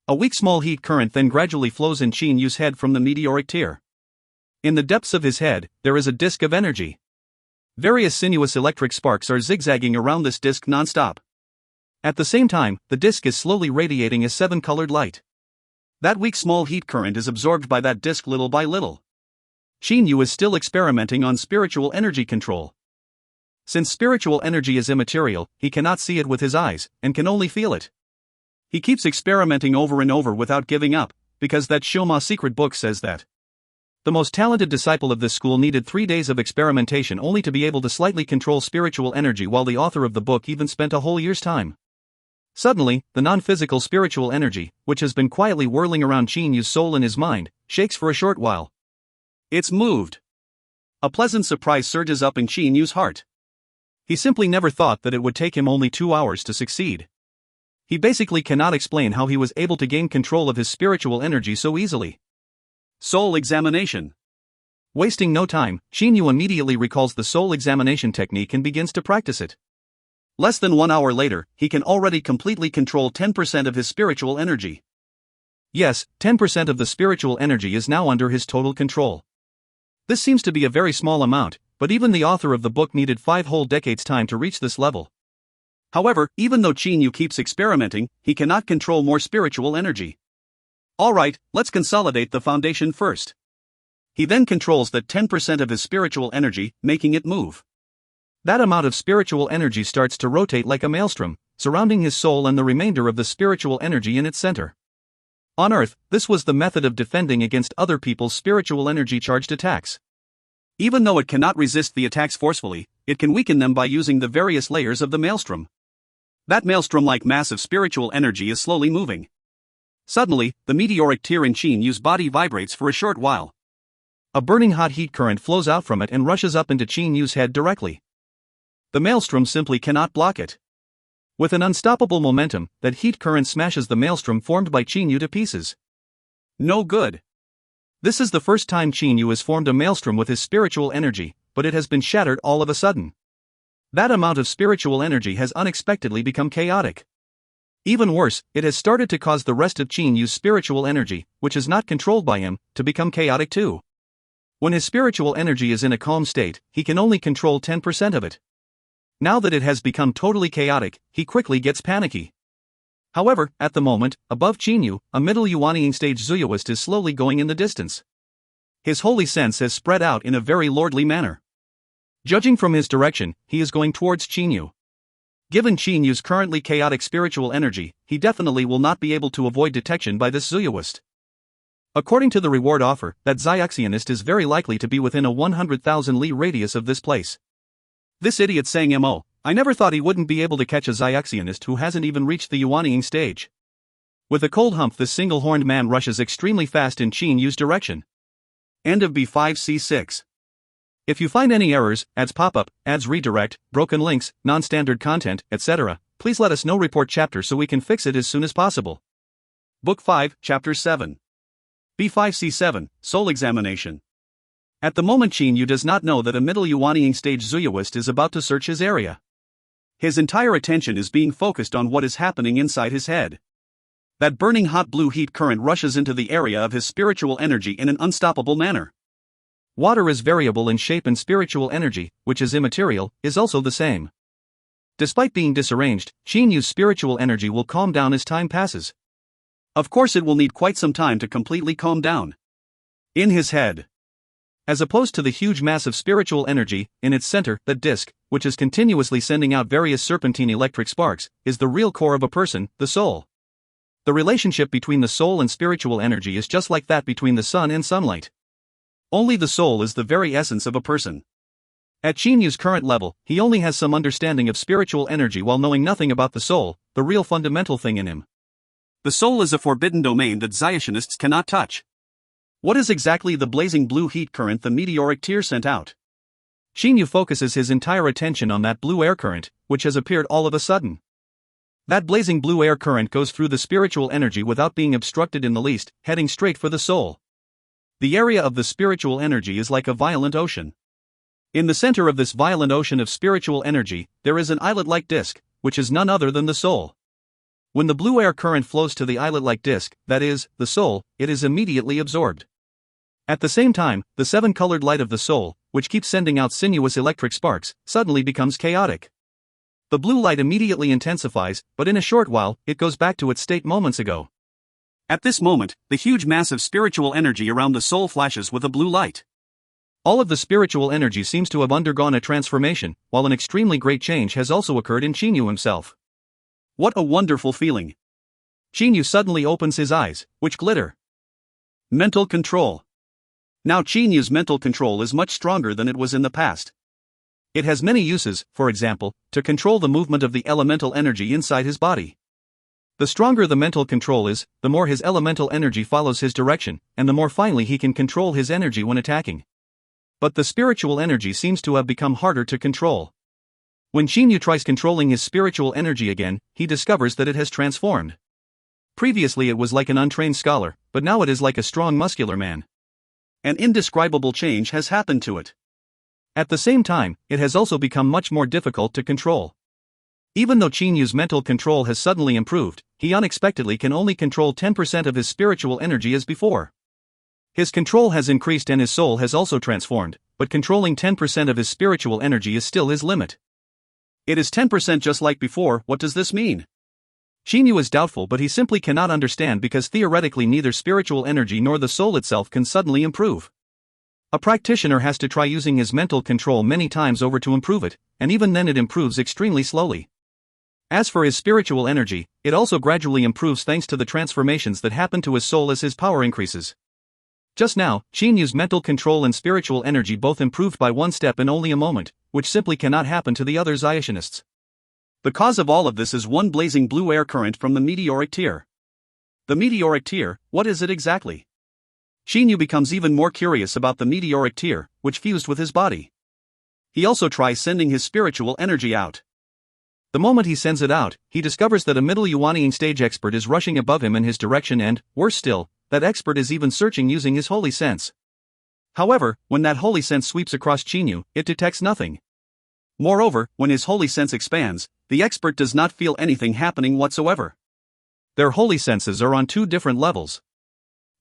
A weak small heat current then gradually flows in Qin Yu's head from the meteoric tear. In the depths of his head, there is a disk of energy. Various sinuous electric sparks are zigzagging around this disk non-stop. At the same time, the disk is slowly radiating a seven-colored light. That weak small heat current is absorbed by that disk little by little. Qin Yu is still experimenting on spiritual energy control. Since spiritual energy is immaterial, he cannot see it with his eyes, and can only feel it. He keeps experimenting over and over without giving up, because that Shoma secret book says that. The most talented disciple of this school needed 3 days of experimentation only to be able to slightly control spiritual energy, while the author of the book even spent a whole year's time. Suddenly, the non-physical spiritual energy, which has been quietly whirling around Qin Yu's soul and his mind, shakes for a short while. It's moved. A pleasant surprise surges up in Qin Yu's heart. He simply never thought that it would take him only 2 hours to succeed. He basically cannot explain how he was able to gain control of his spiritual energy so easily. Soul examination. Wasting no time, Qin Yu immediately recalls the soul examination technique and begins to practice it. Less than 1 hour later, he can already completely control 10% of his spiritual energy. Yes, 10% of the spiritual energy is now under his total control. This seems to be a very small amount, but even the author of the book needed 5 whole decades' time to reach this level. However, even though Qin Yu keeps experimenting, he cannot control more spiritual energy. Alright, let's consolidate the foundation first. He then controls that 10% of his spiritual energy, making it move. That amount of spiritual energy starts to rotate like a maelstrom, surrounding his soul and the remainder of the spiritual energy in its center. On Earth, this was the method of defending against other people's spiritual energy-charged attacks. Even though it cannot resist the attacks forcefully, it can weaken them by using the various layers of the maelstrom. That maelstrom-like mass of spiritual energy is slowly moving. Suddenly, the meteoric tear in Qin Yu's body vibrates for a short while. A burning hot heat current flows out from it and rushes up into Qin Yu's head directly. The maelstrom simply cannot block it. With an unstoppable momentum, that heat current smashes the maelstrom formed by Qin Yu to pieces. No good. This is the first time Qin Yu has formed a maelstrom with his spiritual energy, but it has been shattered all of a sudden. That amount of spiritual energy has unexpectedly become chaotic. Even worse, it has started to cause the rest of Qin Yu's spiritual energy, which is not controlled by him, to become chaotic too. When his spiritual energy is in a calm state, he can only control 10% of it. Now that it has become totally chaotic, he quickly gets panicky. However, at the moment, above Qin Yu, a middle Yuanying stage Zuyuist is slowly going in the distance. His holy sense has spread out in a very lordly manner. Judging from his direction, he is going towards Qin Yu. Given Qin Yu's currently chaotic spiritual energy, he definitely will not be able to avoid detection by this Zuyuist. According to the reward offer, that Xiaxionist is very likely to be within a 100,000 li radius of this place. This idiot saying I never thought he wouldn't be able to catch a Xiaxionist who hasn't even reached the Yuanying stage. With a cold hump, this single-horned man rushes extremely fast in Qin Yu's direction. End of B5C6. If you find any errors, ads pop-up, ads redirect, broken links, non-standard content, etc., please let us know. Report chapter so we can fix it as soon as possible. Book 5, Chapter 7. B5C7, Soul Examination. At the moment Qin Yu does not know that a middle Yuanying stage Zuyuist is about to search his area. His entire attention is being focused on what is happening inside his head. That burning hot blue heat current rushes into the area of his spiritual energy in an unstoppable manner. Water is variable in shape and spiritual energy, which is immaterial, is also the same. Despite being disarranged, Qin Yu's spiritual energy will calm down as time passes. Of course it will need quite some time to completely calm down. In his head. As opposed to the huge mass of spiritual energy, in its center, the disk, which is continuously sending out various serpentine electric sparks, is the real core of a person, the soul. The relationship between the soul and spiritual energy is just like that between the sun and sunlight. Only the soul is the very essence of a person. At Qin Yu's current level, he only has some understanding of spiritual energy while knowing nothing about the soul, the real fundamental thing in him. The soul is a forbidden domain that Xiaxionists cannot touch. What is exactly the blazing blue heat current the meteoric tear sent out? Xinyu focuses his entire attention on that blue air current, which has appeared all of a sudden. That blazing blue air current goes through the spiritual energy without being obstructed in the least, heading straight for the soul. The area of the spiritual energy is like a violent ocean. In the center of this violent ocean of spiritual energy, there is an islet-like disc, which is none other than the soul. When the blue air current flows to the islet-like disc, that is, the soul, it is immediately absorbed. At the same time, the seven-colored light of the soul, which keeps sending out sinuous electric sparks, suddenly becomes chaotic. The blue light immediately intensifies, but in a short while, it goes back to its state moments ago. At this moment, the huge mass of spiritual energy around the soul flashes with a blue light. All of the spiritual energy seems to have undergone a transformation, while an extremely great change has also occurred in Xinyu himself. What a wonderful feeling! Xinyu suddenly opens his eyes, which glitter. Mental control. Now Xinyu's mental control is much stronger than it was in the past. It has many uses, for example, to control the movement of the elemental energy inside his body. The stronger the mental control is, the more his elemental energy follows his direction, and the more finely he can control his energy when attacking. But the spiritual energy seems to have become harder to control. When Xinyu tries controlling his spiritual energy again, he discovers that it has transformed. Previously it was like an untrained scholar, but now it is like a strong muscular man. An indescribable change has happened to it. At the same time, it has also become much more difficult to control. Even though Xinyu's mental control has suddenly improved, he unexpectedly can only control 10% of his spiritual energy as before. His control has increased and his soul has also transformed, but controlling 10% of his spiritual energy is still his limit. It is 10% just like before. What does this mean? Xinyu is doubtful, but he simply cannot understand because theoretically neither spiritual energy nor the soul itself can suddenly improve. A practitioner has to try using his mental control many times over to improve it, and even then it improves extremely slowly. As for his spiritual energy, it also gradually improves thanks to the transformations that happen to his soul as his power increases. Just now, Xinyu's mental control and spiritual energy both improved by one step in only a moment, which simply cannot happen to the other Zayashinists. The cause of all of this is one blazing blue air current from the meteoric tear. The meteoric tear, what is it exactly? Xinyu becomes even more curious about the meteoric tear, which fused with his body. He also tries sending his spiritual energy out. The moment he sends it out, he discovers that a middle Yuanying stage expert is rushing above him in his direction and, worse still, that expert is even searching using his holy sense. However, when that holy sense sweeps across Xinyu, it detects nothing. Moreover, when his holy sense expands, the expert does not feel anything happening whatsoever. Their holy senses are on two different levels.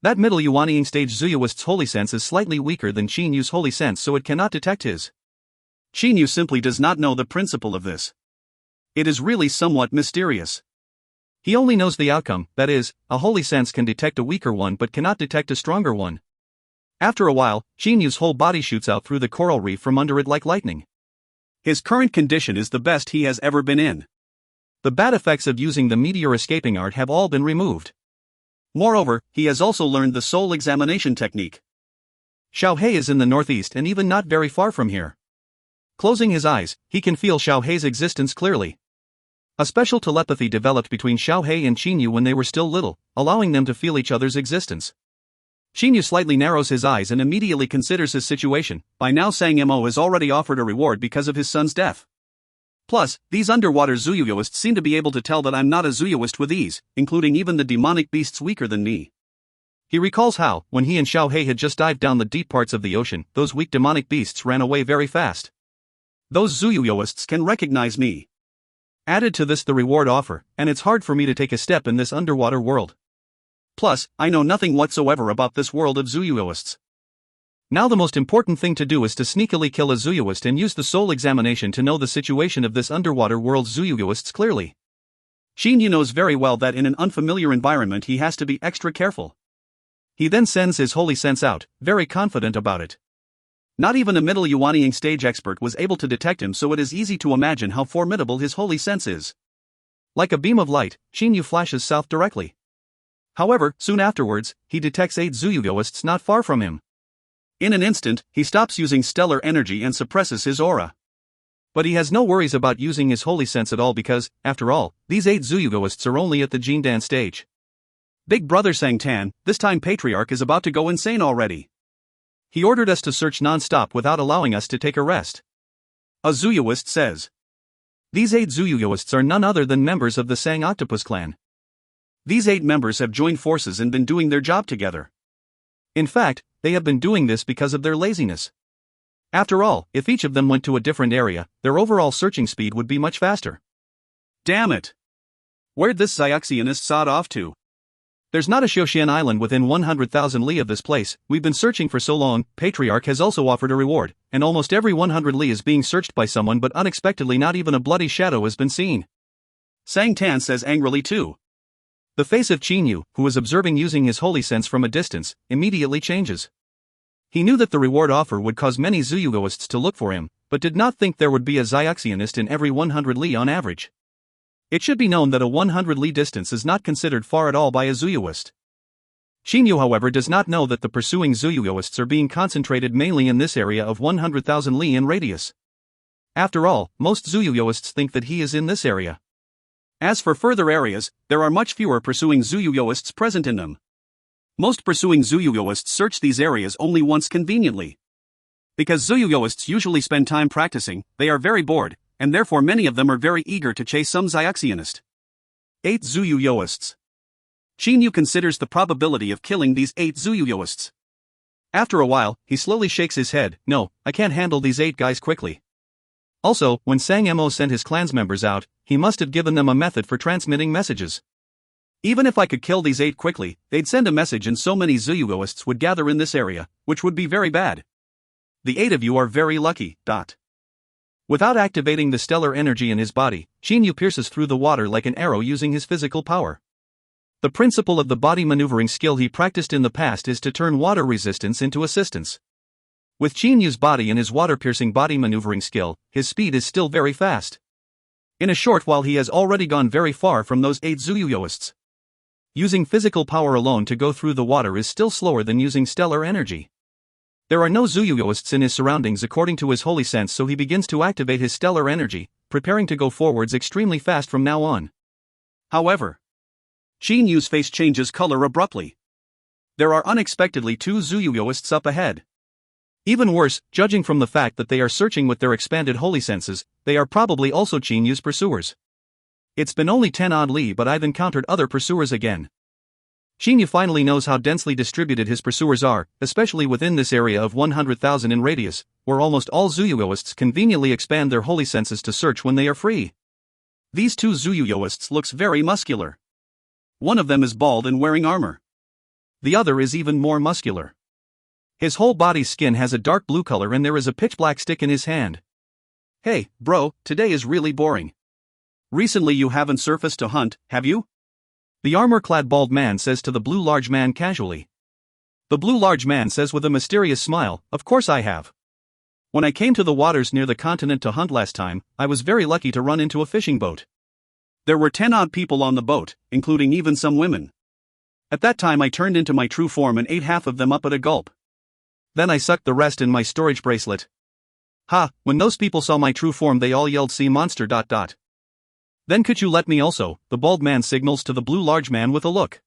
That middle Yuanying stage Zuyuist's holy sense is slightly weaker than Xinyu's holy sense, so it cannot detect his. Xinyu simply does not know the principle of this. It is really somewhat mysterious. He only knows the outcome, that is, a holy sense can detect a weaker one but cannot detect a stronger one. After a while, Xinyu's whole body shoots out through the coral reef from under it like lightning. His current condition is the best he has ever been in. The bad effects of using the meteor escaping art have all been removed. Moreover, he has also learned the soul examination technique. Xiaohei is in the northeast and even not very far from here. Closing his eyes, he can feel Xiaohei's existence clearly. A special telepathy developed between Xiaohei and Xinyu when they were still little, allowing them to feel each other's existence. Xinyu slightly narrows his eyes and immediately considers his situation. By now Sang Mo has already offered a reward because of his son's death. Plus, these underwater Zuyuyoists seem to be able to tell that I'm not a Zuyuist with ease, including even the demonic beasts weaker than me. He recalls how, when he and Xiaohei had just dived down the deep parts of the ocean, those weak demonic beasts ran away very fast. Those Zuyuyoists can recognize me. Added to this the reward offer, and it's hard for me to take a step in this underwater world. Plus, I know nothing whatsoever about this world of Zuyuyoists. Now the most important thing to do is to sneakily kill a Zuyuist and use the soul examination to know the situation of this underwater world's Zuyuyoists clearly. Xinyu knows very well that in an unfamiliar environment he has to be extra careful. He then sends his holy sense out, very confident about it. Not even a middle Yuanying stage expert was able to detect him, so it is easy to imagine how formidable his holy sense is. Like a beam of light, Xinyu flashes south directly. However, soon afterwards, he detects 8 Zuyuyoists not far from him. In an instant, he stops using stellar energy and suppresses his aura. But he has no worries about using his holy sense at all because, after all, these 8 Zuyuyoists are only at the Jindan stage. Big brother Sang Tan, this time Patriarch is about to go insane already. He ordered us to search non-stop without allowing us to take a rest. A Zuyuist says. These 8 Zuyuists are none other than members of the Sang Octopus clan. These 8 members have joined forces and been doing their job together. In fact, they have been doing this because of their laziness. After all, if each of them went to a different area, their overall searching speed would be much faster. Damn it! Where'd this Xiaxianist sod off to? There's not a Xiaoxian island within 100,000 li of this place. We've been searching for so long. Patriarch has also offered a reward, and almost every 100 li is being searched by someone, but unexpectedly not even a bloody shadow has been seen. Sang Tan says angrily too. The face of Qin Yu, who was observing using his holy sense from a distance, immediately changes. He knew that the reward offer would cause many Zuyugoists to look for him, but did not think there would be a Xiaxianist in every 100 li on average. It should be known that a 100 li distance is not considered far at all by a Zuyuist. Qin Yu, however, does not know that the pursuing Zuyuists are being concentrated mainly in this area of 100,000 li in radius. After all, most Zuyuists think that he is in this area. As for further areas, there are much fewer pursuing Zuyuists present in them. Most pursuing Zuyuists search these areas only once conveniently. Because Zuyuists usually spend time practicing, they are very bored, and therefore many of them are very eager to chase some Xiaxianist. 8 Zuyuists. Qin Yu considers the probability of killing these 8 Zuyuists. After a while, he slowly shakes his head. No, I can't handle these 8 guys quickly. Also, when Sang Mo sent his clan's members out, he must have given them a method for transmitting messages. Even if I could kill these 8 quickly, they'd send a message and so many Zuyuists would gather in this area, which would be very bad. The 8 of you are very lucky. Without activating the stellar energy in his body, Qin Yu pierces through the water like an arrow using his physical power. The principle of the body maneuvering skill he practiced in the past is to turn water resistance into assistance. With Qin Yu's body and his water-piercing body maneuvering skill, his speed is still very fast. In a short while he has already gone very far from those 8 Zuyuists. Using physical power alone to go through the water is still slower than using stellar energy. There are no Zuyuists in his surroundings according to his holy sense, so he begins to activate his stellar energy, preparing to go forwards extremely fast from now on. However, Qin Yu's face changes color abruptly. There are unexpectedly 2 Zuyuists up ahead. Even worse, judging from the fact that they are searching with their expanded holy senses, they are probably also Qin Yu's pursuers. It's been only 10 odd li, but I've encountered other pursuers again. Qin Yu finally knows how densely distributed his pursuers are, especially within this area of 100,000 in radius, where almost all Zuyuists conveniently expand their holy senses to search when they are free. These 2 Zuyuists looks very muscular. One of them is bald and wearing armor. The other is even more muscular. His whole body's skin has a dark blue color and there is a pitch black stick in his hand. Hey, bro, today is really boring. Recently you haven't surfaced to hunt, have you? The armor-clad bald man says to the blue large man casually. The blue large man says with a mysterious smile, of course I have. When I came to the waters near the continent to hunt last time, I was very lucky to run into a fishing boat. There were 10 odd people on the boat, including even some women. At that time I turned into my true form and ate half of them up at a gulp. Then I sucked the rest in my storage bracelet. Ha, when those people saw my true form they all yelled sea monster ... Then could you let me also, the bald man signals to the blue large man with a look.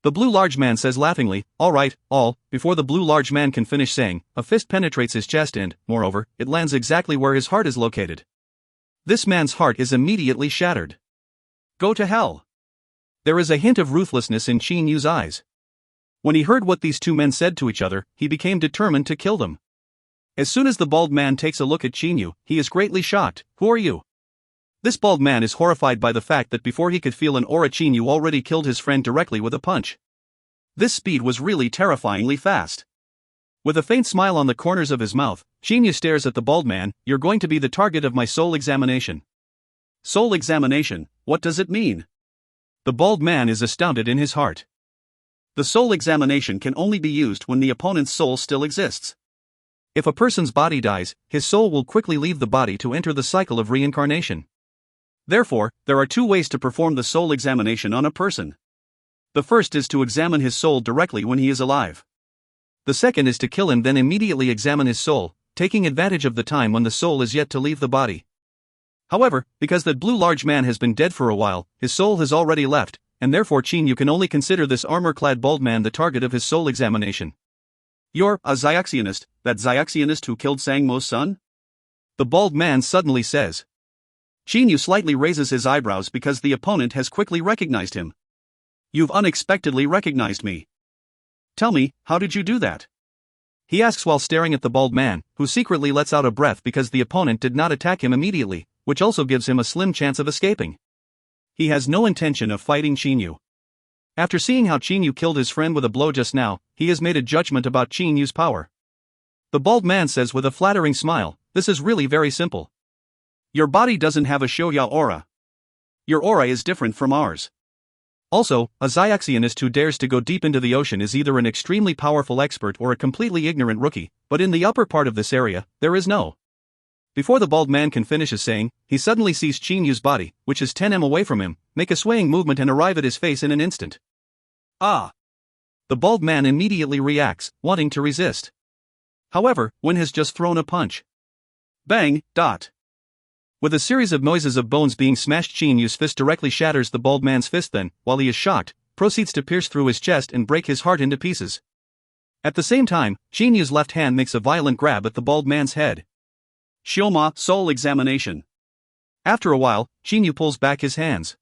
The blue large man says laughingly, all right, all, before the blue large man can finish saying, a fist penetrates his chest and, moreover, it lands exactly where his heart is located. This man's heart is immediately shattered. Go to hell. There is a hint of ruthlessness in Qin Yu's eyes. When he heard what these 2 men said to each other, he became determined to kill them. As soon as the bald man takes a look at Qin Yu, he is greatly shocked. Who are you? This bald man is horrified by the fact that before he could feel an aura, Qin Yu already killed his friend directly with a punch. This speed was really terrifyingly fast. With a faint smile on the corners of his mouth, Qin Yu stares at the bald man. You're going to be the target of my soul examination. Soul examination, what does it mean? The bald man is astounded in his heart. The soul examination can only be used when the opponent's soul still exists. If a person's body dies, his soul will quickly leave the body to enter the cycle of reincarnation. Therefore, there are 2 ways to perform the soul examination on a person. The first is to examine his soul directly when he is alive. The second is to kill him, then immediately examine his soul, taking advantage of the time when the soul is yet to leave the body. However, because that blue large man has been dead for a while, his soul has already left, and therefore Qin Yu can only consider this armor-clad bald man the target of his soul examination. You're a Xiaxianist, that Xiaxianist who killed Sang Mo's son? The bald man suddenly says. Chinyu slightly raises his eyebrows because the opponent has quickly recognized him. You've unexpectedly recognized me. Tell me, how did you do that? He asks while staring at the bald man, who secretly lets out a breath because the opponent did not attack him immediately, which also gives him a slim chance of escaping. He has no intention of fighting Chinyu. After seeing how Chinyu killed his friend with a blow just now, he has made a judgment about Chinyu's power. The bald man says with a flattering smile, this is really very simple. Your body doesn't have a Shoya aura. Your aura is different from ours. Also, a Xiaxianist who dares to go deep into the ocean is either an extremely powerful expert or a completely ignorant rookie, but in the upper part of this area, there is no. Before the bald man can finish his saying, he suddenly sees Chinyu's body, which is 10 m away from him, make a swaying movement and arrive at his face in an instant. Ah! The bald man immediately reacts, wanting to resist. However, Wen has just thrown a punch. Bang, dot. With a series of noises of bones being smashed, Chinyu's fist directly shatters the bald man's fist, then, while he is shocked, proceeds to pierce through his chest and break his heart into pieces. At the same time, Chinyu's left hand makes a violent grab at the bald man's head. Shioma, soul examination. After a while, Chinyu pulls back his hands.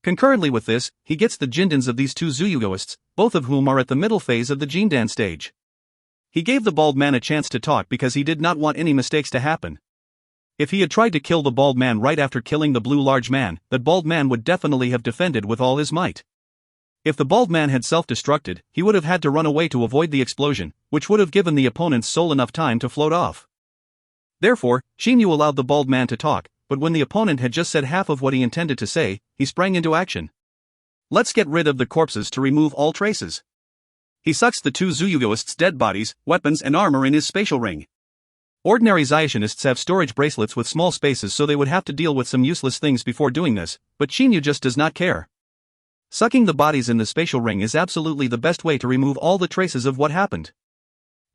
Concurrently with this, he gets the jindans of these two Zuyugoists, both of whom are at the middle phase of the jindan stage. He gave the bald man a chance to talk because he did not want any mistakes to happen. If he had tried to kill the bald man right after killing the blue large man, that bald man would definitely have defended with all his might. If the bald man had self-destructed, he would have had to run away to avoid the explosion, which would have given the opponent's soul enough time to float off. Therefore, Chinyu allowed the bald man to talk, but when the opponent had just said half of what he intended to say, he sprang into action. Let's get rid of the corpses to remove all traces. He sucks the two Zuyugoists' dead bodies, weapons and armor in his spatial ring. Ordinary Xiaxianists have storage bracelets with small spaces, so they would have to deal with some useless things before doing this, but Chinyu just does not care. Sucking the bodies in the spatial ring is absolutely the best way to remove all the traces of what happened.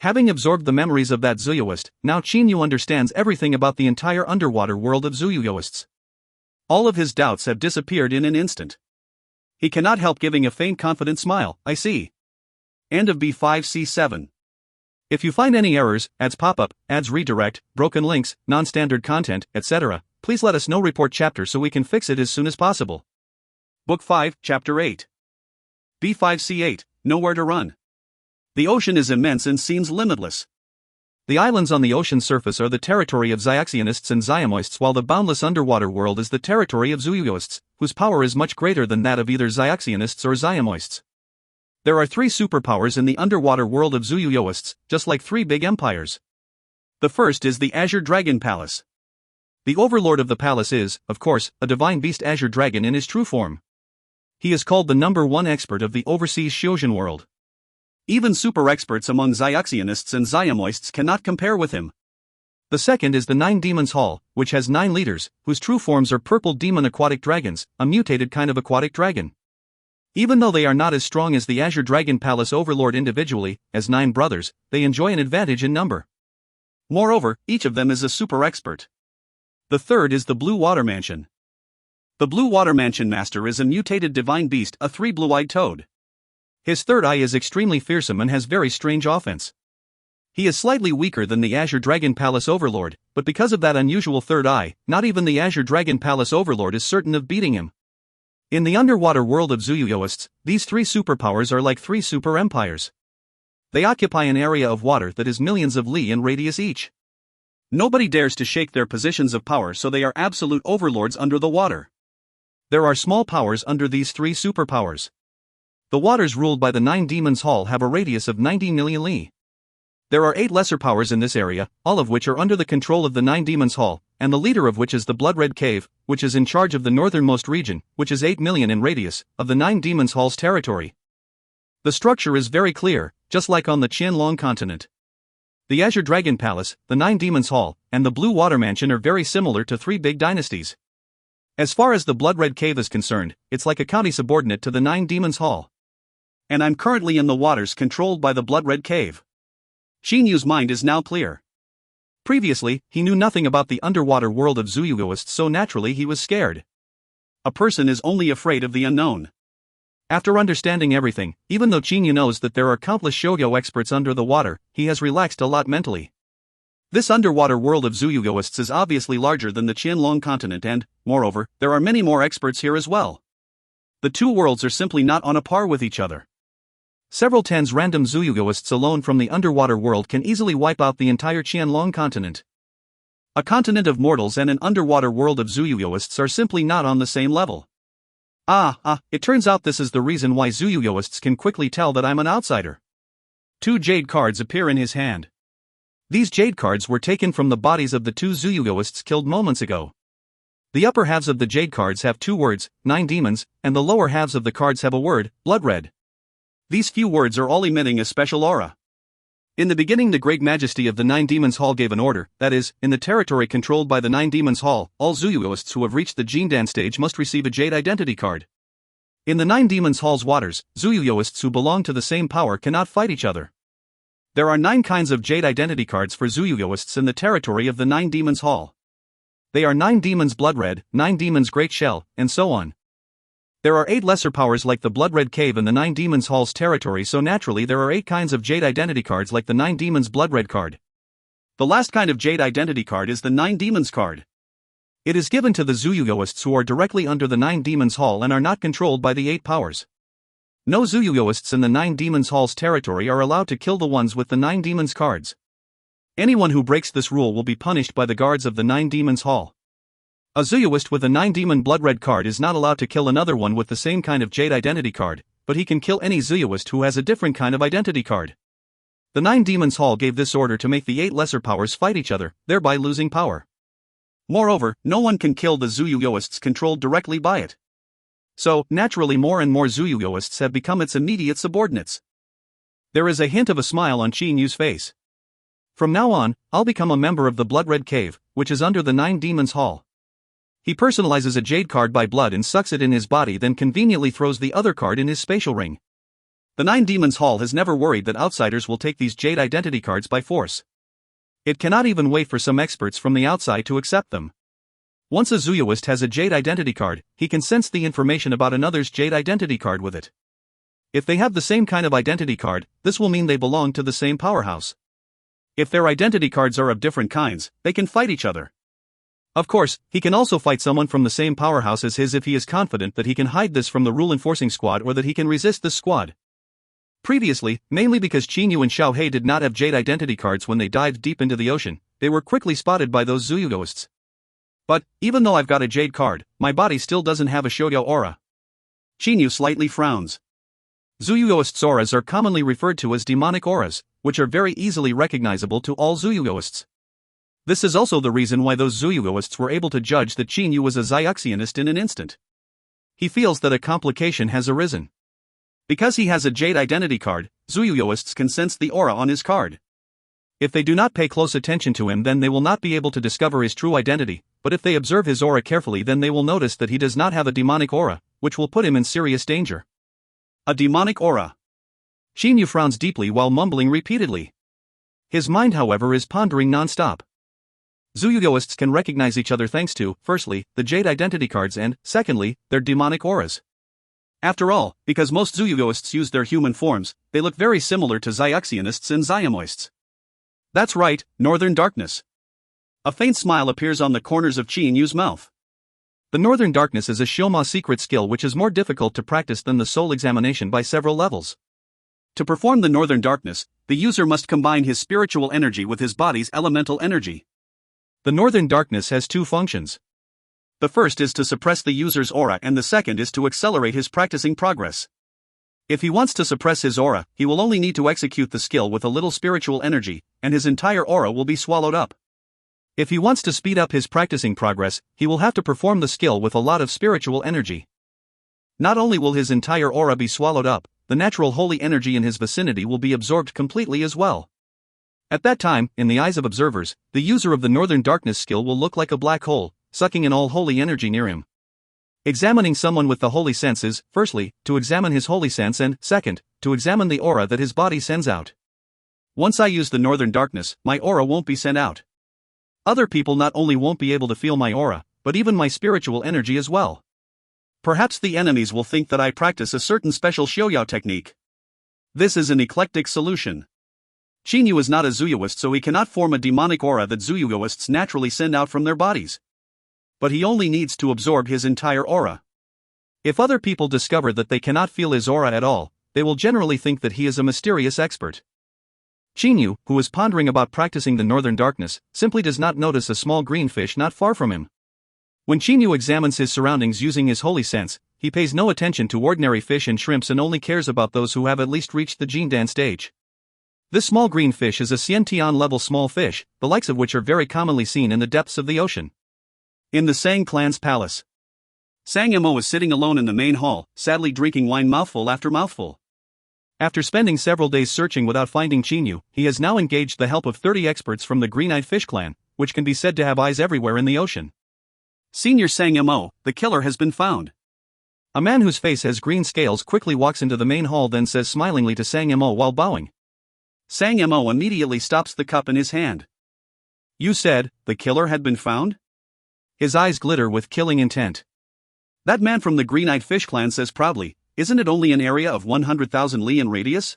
Having absorbed the memories of that Zuyuist, now Chinyu understands everything about the entire underwater world of Zuyuists. All of his doubts have disappeared in an instant. He cannot help giving a faint confident smile. I see. End of B5C7. If you find any errors, ads pop up, ads redirect, broken links, non-standard content, etc., please let us know. Report chapter so we can fix it as soon as possible. Book 5, Chapter 8. B5C8, Nowhere to Run. The ocean is immense and seems limitless. The islands on the ocean surface are the territory of Xiaxianists and Xiamoists, while the boundless underwater world is the territory of Zuyugoists, whose power is much greater than that of either Xiaxianists or Xiamoists. There are 3 superpowers in the underwater world of Zuyugoists, just like 3 big empires. The first is the Azure Dragon Palace. The overlord of the palace is, of course, a divine beast Azure Dragon in his true form. He is called the #1 expert of the overseas Shojin world. Even super experts among Xiaxianists and Xiamoists cannot compare with him. The second is the 9 Demons Hall, which has 9 leaders, whose true forms are purple demon aquatic dragons, a mutated kind of aquatic dragon. Even though they are not as strong as the Azure Dragon Palace overlord individually, as 9 brothers, they enjoy an advantage in number. Moreover, each of them is a super expert. The third is the Blue Water Mansion. The Blue Water Mansion Master is a mutated divine beast, a 3 blue-eyed toad. His third eye is extremely fearsome and has very strange offense. He is slightly weaker than the Azure Dragon Palace overlord, but because of that unusual third eye, not even the Azure Dragon Palace overlord is certain of beating him. In the underwater world of Zuyugoists, these 3 superpowers are like 3 super empires. They occupy an area of water that is millions of li in radius each. Nobody dares to shake their positions of power, so they are absolute overlords under the water. There are small powers under these 3 superpowers. The waters ruled by the 9 Demons Hall have a radius of 90 million li. There are 8 lesser powers in this area, all of which are under the control of the 9 Demons Hall, and the leader of which is the Blood Red Cave, which is in charge of the northernmost region, which is 8 million in radius, of the 9 Demons Hall's territory. The structure is very clear, just like on the Qianlong continent. The Azure Dragon Palace, the 9 Demons Hall, and the Blue Water Mansion are very similar to 3 big dynasties. As far as the Blood Red Cave is concerned, it's like a county subordinate to the 9 Demons Hall. And I'm currently in the waters controlled by the Blood Red Cave. Shinyu's mind is now clear. Previously, he knew nothing about the underwater world of Zuyugoists, so naturally he was scared. A person is only afraid of the unknown. After understanding everything, even though Chinyu knows that there are countless Shogyo experts under the water, he has relaxed a lot mentally. This underwater world of Zuyugoists is obviously larger than the Qianlong continent and, moreover, there are many more experts here as well. The two worlds are simply not on a par with each other. Several tens random Zuyugoists alone from the underwater world can easily wipe out the entire Qianlong continent. A continent of mortals and an underwater world of Zuyugoists are simply not on the same level. It turns out this is the reason why Zuyugoists can quickly tell that I'm an outsider. 2 jade cards appear in his hand. These jade cards were taken from the bodies of the 2 Zuyugoists killed moments ago. The upper halves of the jade cards have 2 words, 9 demons, and the lower halves of the cards have a word, blood red. These few words are all emitting a special aura. In the beginning, the Great Majesty of the 9 Demons Hall gave an order, that is, in the territory controlled by the 9 Demons Hall, all Zuyugoists who have reached the Jindan stage must receive a jade identity card. In the 9 Demons Hall's waters, Zuyugoists who belong to the same power cannot fight each other. There are 9 kinds of jade identity cards for Zuyugoists in the territory of the 9 Demons Hall. They are 9 Demons Blood Red, 9 Demons Great Shell, and so on. There are 8 lesser powers like the Blood Red Cave in the 9 Demons Hall's territory, so naturally there are 8 kinds of jade identity cards like the 9 Demons Blood Red card. The last kind of jade identity card is the 9 Demons card. It is given to the Zuyugoists who are directly under the 9 Demons Hall and are not controlled by the 8 powers. No Zuyugoists in the 9 Demons Hall's territory are allowed to kill the ones with the 9 Demons cards. Anyone who breaks this rule will be punished by the guards of the 9 Demons Hall. A Zuyuist with a 9 Demon Blood Red card is not allowed to kill another one with the same kind of jade identity card, but he can kill any Zuyuist who has a different kind of identity card. The 9 Demons Hall gave this order to make the 8 lesser powers fight each other, thereby losing power. Moreover, no one can kill the Zuyugoists controlled directly by it. So, naturally more and more Zuyugoists have become its immediate subordinates. There is a hint of a smile on Qin Yu's face. From now on, I'll become a member of the Blood Red Cave, which is under the 9 Demons Hall. He personalizes a jade card by blood and sucks it in his body, then conveniently throws the other card in his spatial ring. The 9 Demons Hall has never worried that outsiders will take these jade identity cards by force. It cannot even wait for some experts from the outside to accept them. Once a Zuyuist has a jade identity card, he can sense the information about another's jade identity card with it. If they have the same kind of identity card, this will mean they belong to the same powerhouse. If their identity cards are of different kinds, they can fight each other. Of course, he can also fight someone from the same powerhouse as his if he is confident that he can hide this from the rule enforcing squad or that he can resist this squad. Previously, mainly because Qin Yu and Xiao Hei did not have jade identity cards when they dived deep into the ocean, they were quickly spotted by those Zuyugoists. But, even though I've got a jade card, my body still doesn't have a Shoyo aura. Qin Yu slightly frowns. Zuyugoists' auras are commonly referred to as demonic auras, which are very easily recognizable to all Zuyugoists. This is also the reason why those Zuyugoists were able to judge that Qin Yu was a Xiuxianist in an instant. He feels that a complication has arisen. Because he has a jade identity card, Zuyugoists can sense the aura on his card. If they do not pay close attention to him, then they will not be able to discover his true identity, but if they observe his aura carefully, then they will notice that he does not have a demonic aura, which will put him in serious danger. A demonic aura. Qin Yu frowns deeply while mumbling repeatedly. His mind, however, is pondering non-stop. Zuyugoists can recognize each other thanks to, firstly, the jade identity cards and, secondly, their demonic auras. After all, because most Zuyugoists use their human forms, they look very similar to Xiuxianists and Xiamoists. That's right, Northern Darkness. A faint smile appears on the corners of Qin Yu's mouth. The Northern Darkness is a Shoma secret skill which is more difficult to practice than the soul examination by several levels. To perform the Northern Darkness, the user must combine his spiritual energy with his body's elemental energy. The Northern Darkness has 2 functions. The first is to suppress the user's aura and the second is to accelerate his practicing progress. If he wants to suppress his aura, he will only need to execute the skill with a little spiritual energy, and his entire aura will be swallowed up. If he wants to speed up his practicing progress, he will have to perform the skill with a lot of spiritual energy. Not only will his entire aura be swallowed up, the natural holy energy in his vicinity will be absorbed completely as well. At that time, in the eyes of observers, the user of the Northern Darkness skill will look like a black hole, sucking in all holy energy near him. Examining someone with the holy sense is, firstly, to examine his holy sense and, second, to examine the aura that his body sends out. Once I use the Northern Darkness, my aura won't be sent out. Other people not only won't be able to feel my aura, but even my spiritual energy as well. Perhaps the enemies will think that I practice a certain special Shoyo technique. This is an eclectic solution. Chinyu is not a Zuyuist, so he cannot form a demonic aura that Zuyuists naturally send out from their bodies. But he only needs to absorb his entire aura. If other people discover that they cannot feel his aura at all, they will generally think that he is a mysterious expert. Chinyu, who is pondering about practicing the northern darkness, simply does not notice a small green fish not far from him. When Chinyu examines his surroundings using his holy sense, he pays no attention to ordinary fish and shrimps and only cares about those who have at least reached the Jindan stage. This small green fish is a Xiantian level small fish, the likes of which are very commonly seen in the depths of the ocean. In the Sang clan's palace, Sang Mo is sitting alone in the main hall, sadly drinking wine mouthful after mouthful. After spending several days searching without finding Chinyu, he has now engaged the help of 30 experts from the Green-Eyed Fish clan, which can be said to have eyes everywhere in the ocean. Senior Sang Mo, the killer has been found. A man whose face has green scales quickly walks into the main hall, then says smilingly to Sang Mo while bowing. Sang Mo immediately stops the cup in his hand. You said, the killer had been found? His eyes glitter with killing intent. That man from the Green-Eyed Fish clan says proudly, isn't it only an area of 100,000 li in radius?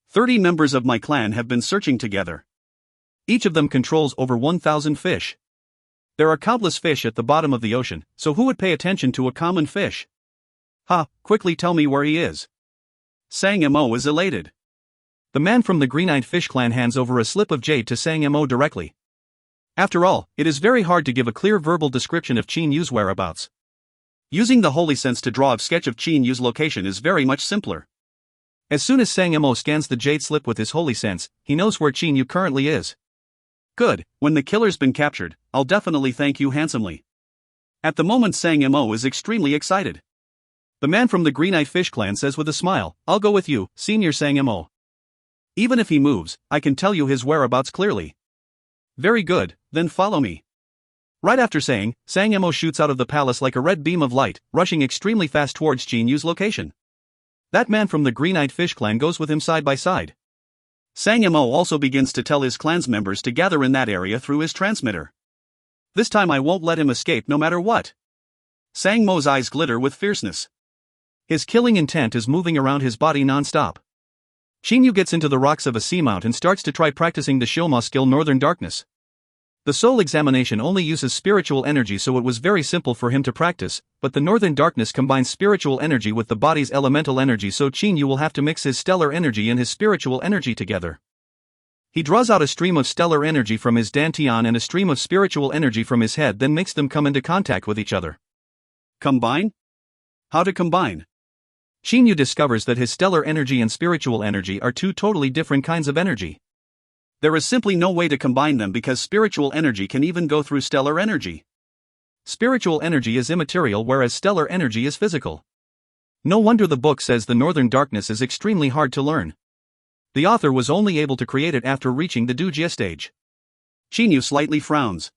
30 members of my clan have been searching together. Each of them controls over 1,000 fish. There are countless fish at the bottom of the ocean, so who would pay attention to a common fish? Ha, quickly tell me where he is. Sang Mo is elated. The man from the Green-Eyed Fish clan hands over a slip of jade to Sang Mo directly. After all, it is very hard to give a clear verbal description of Chinyu's whereabouts. Using the holy sense to draw a sketch of Chinyu's location is very much simpler. As soon as Sang Mo scans the jade slip with his holy sense, he knows where Chinyu currently is. Good, when the killer's been captured, I'll definitely thank you handsomely. At the moment Sang Mo is extremely excited. The man from the Green-Eyed Fish clan says with a smile, I'll go with you, Senior Sang Mo. Even if he moves, I can tell you his whereabouts clearly. Very good, then follow me. Right after saying, Sang Mo shoots out of the palace like a red beam of light, rushing extremely fast towards Chinyu's location. That man from the Green-Eyed Fish clan goes with him side by side. Sang Mo also begins to tell his clan's members to gather in that area through his transmitter. This time I won't let him escape no matter what. Sang Mo's eyes glitter with fierceness. His killing intent is moving around his body non-stop. Chinyu gets into the rocks of a seamount and starts to try practicing the Shilma skill Northern Darkness. The soul examination only uses spiritual energy, so it was very simple for him to practice, but the Northern Darkness combines spiritual energy with the body's elemental energy, so Chinyu will have to mix his stellar energy and his spiritual energy together. He draws out a stream of stellar energy from his dantian and a stream of spiritual energy from his head, then makes them come into contact with each other. Combine? How to combine? Chinyu discovers that his stellar energy and spiritual energy are two totally different kinds of energy. There is simply no way to combine them because spiritual energy can even go through stellar energy. Spiritual energy is immaterial whereas stellar energy is physical. No wonder the book says the Northern Darkness is extremely hard to learn. The author was only able to create it after reaching the Dujia stage. Chinyu slightly frowns.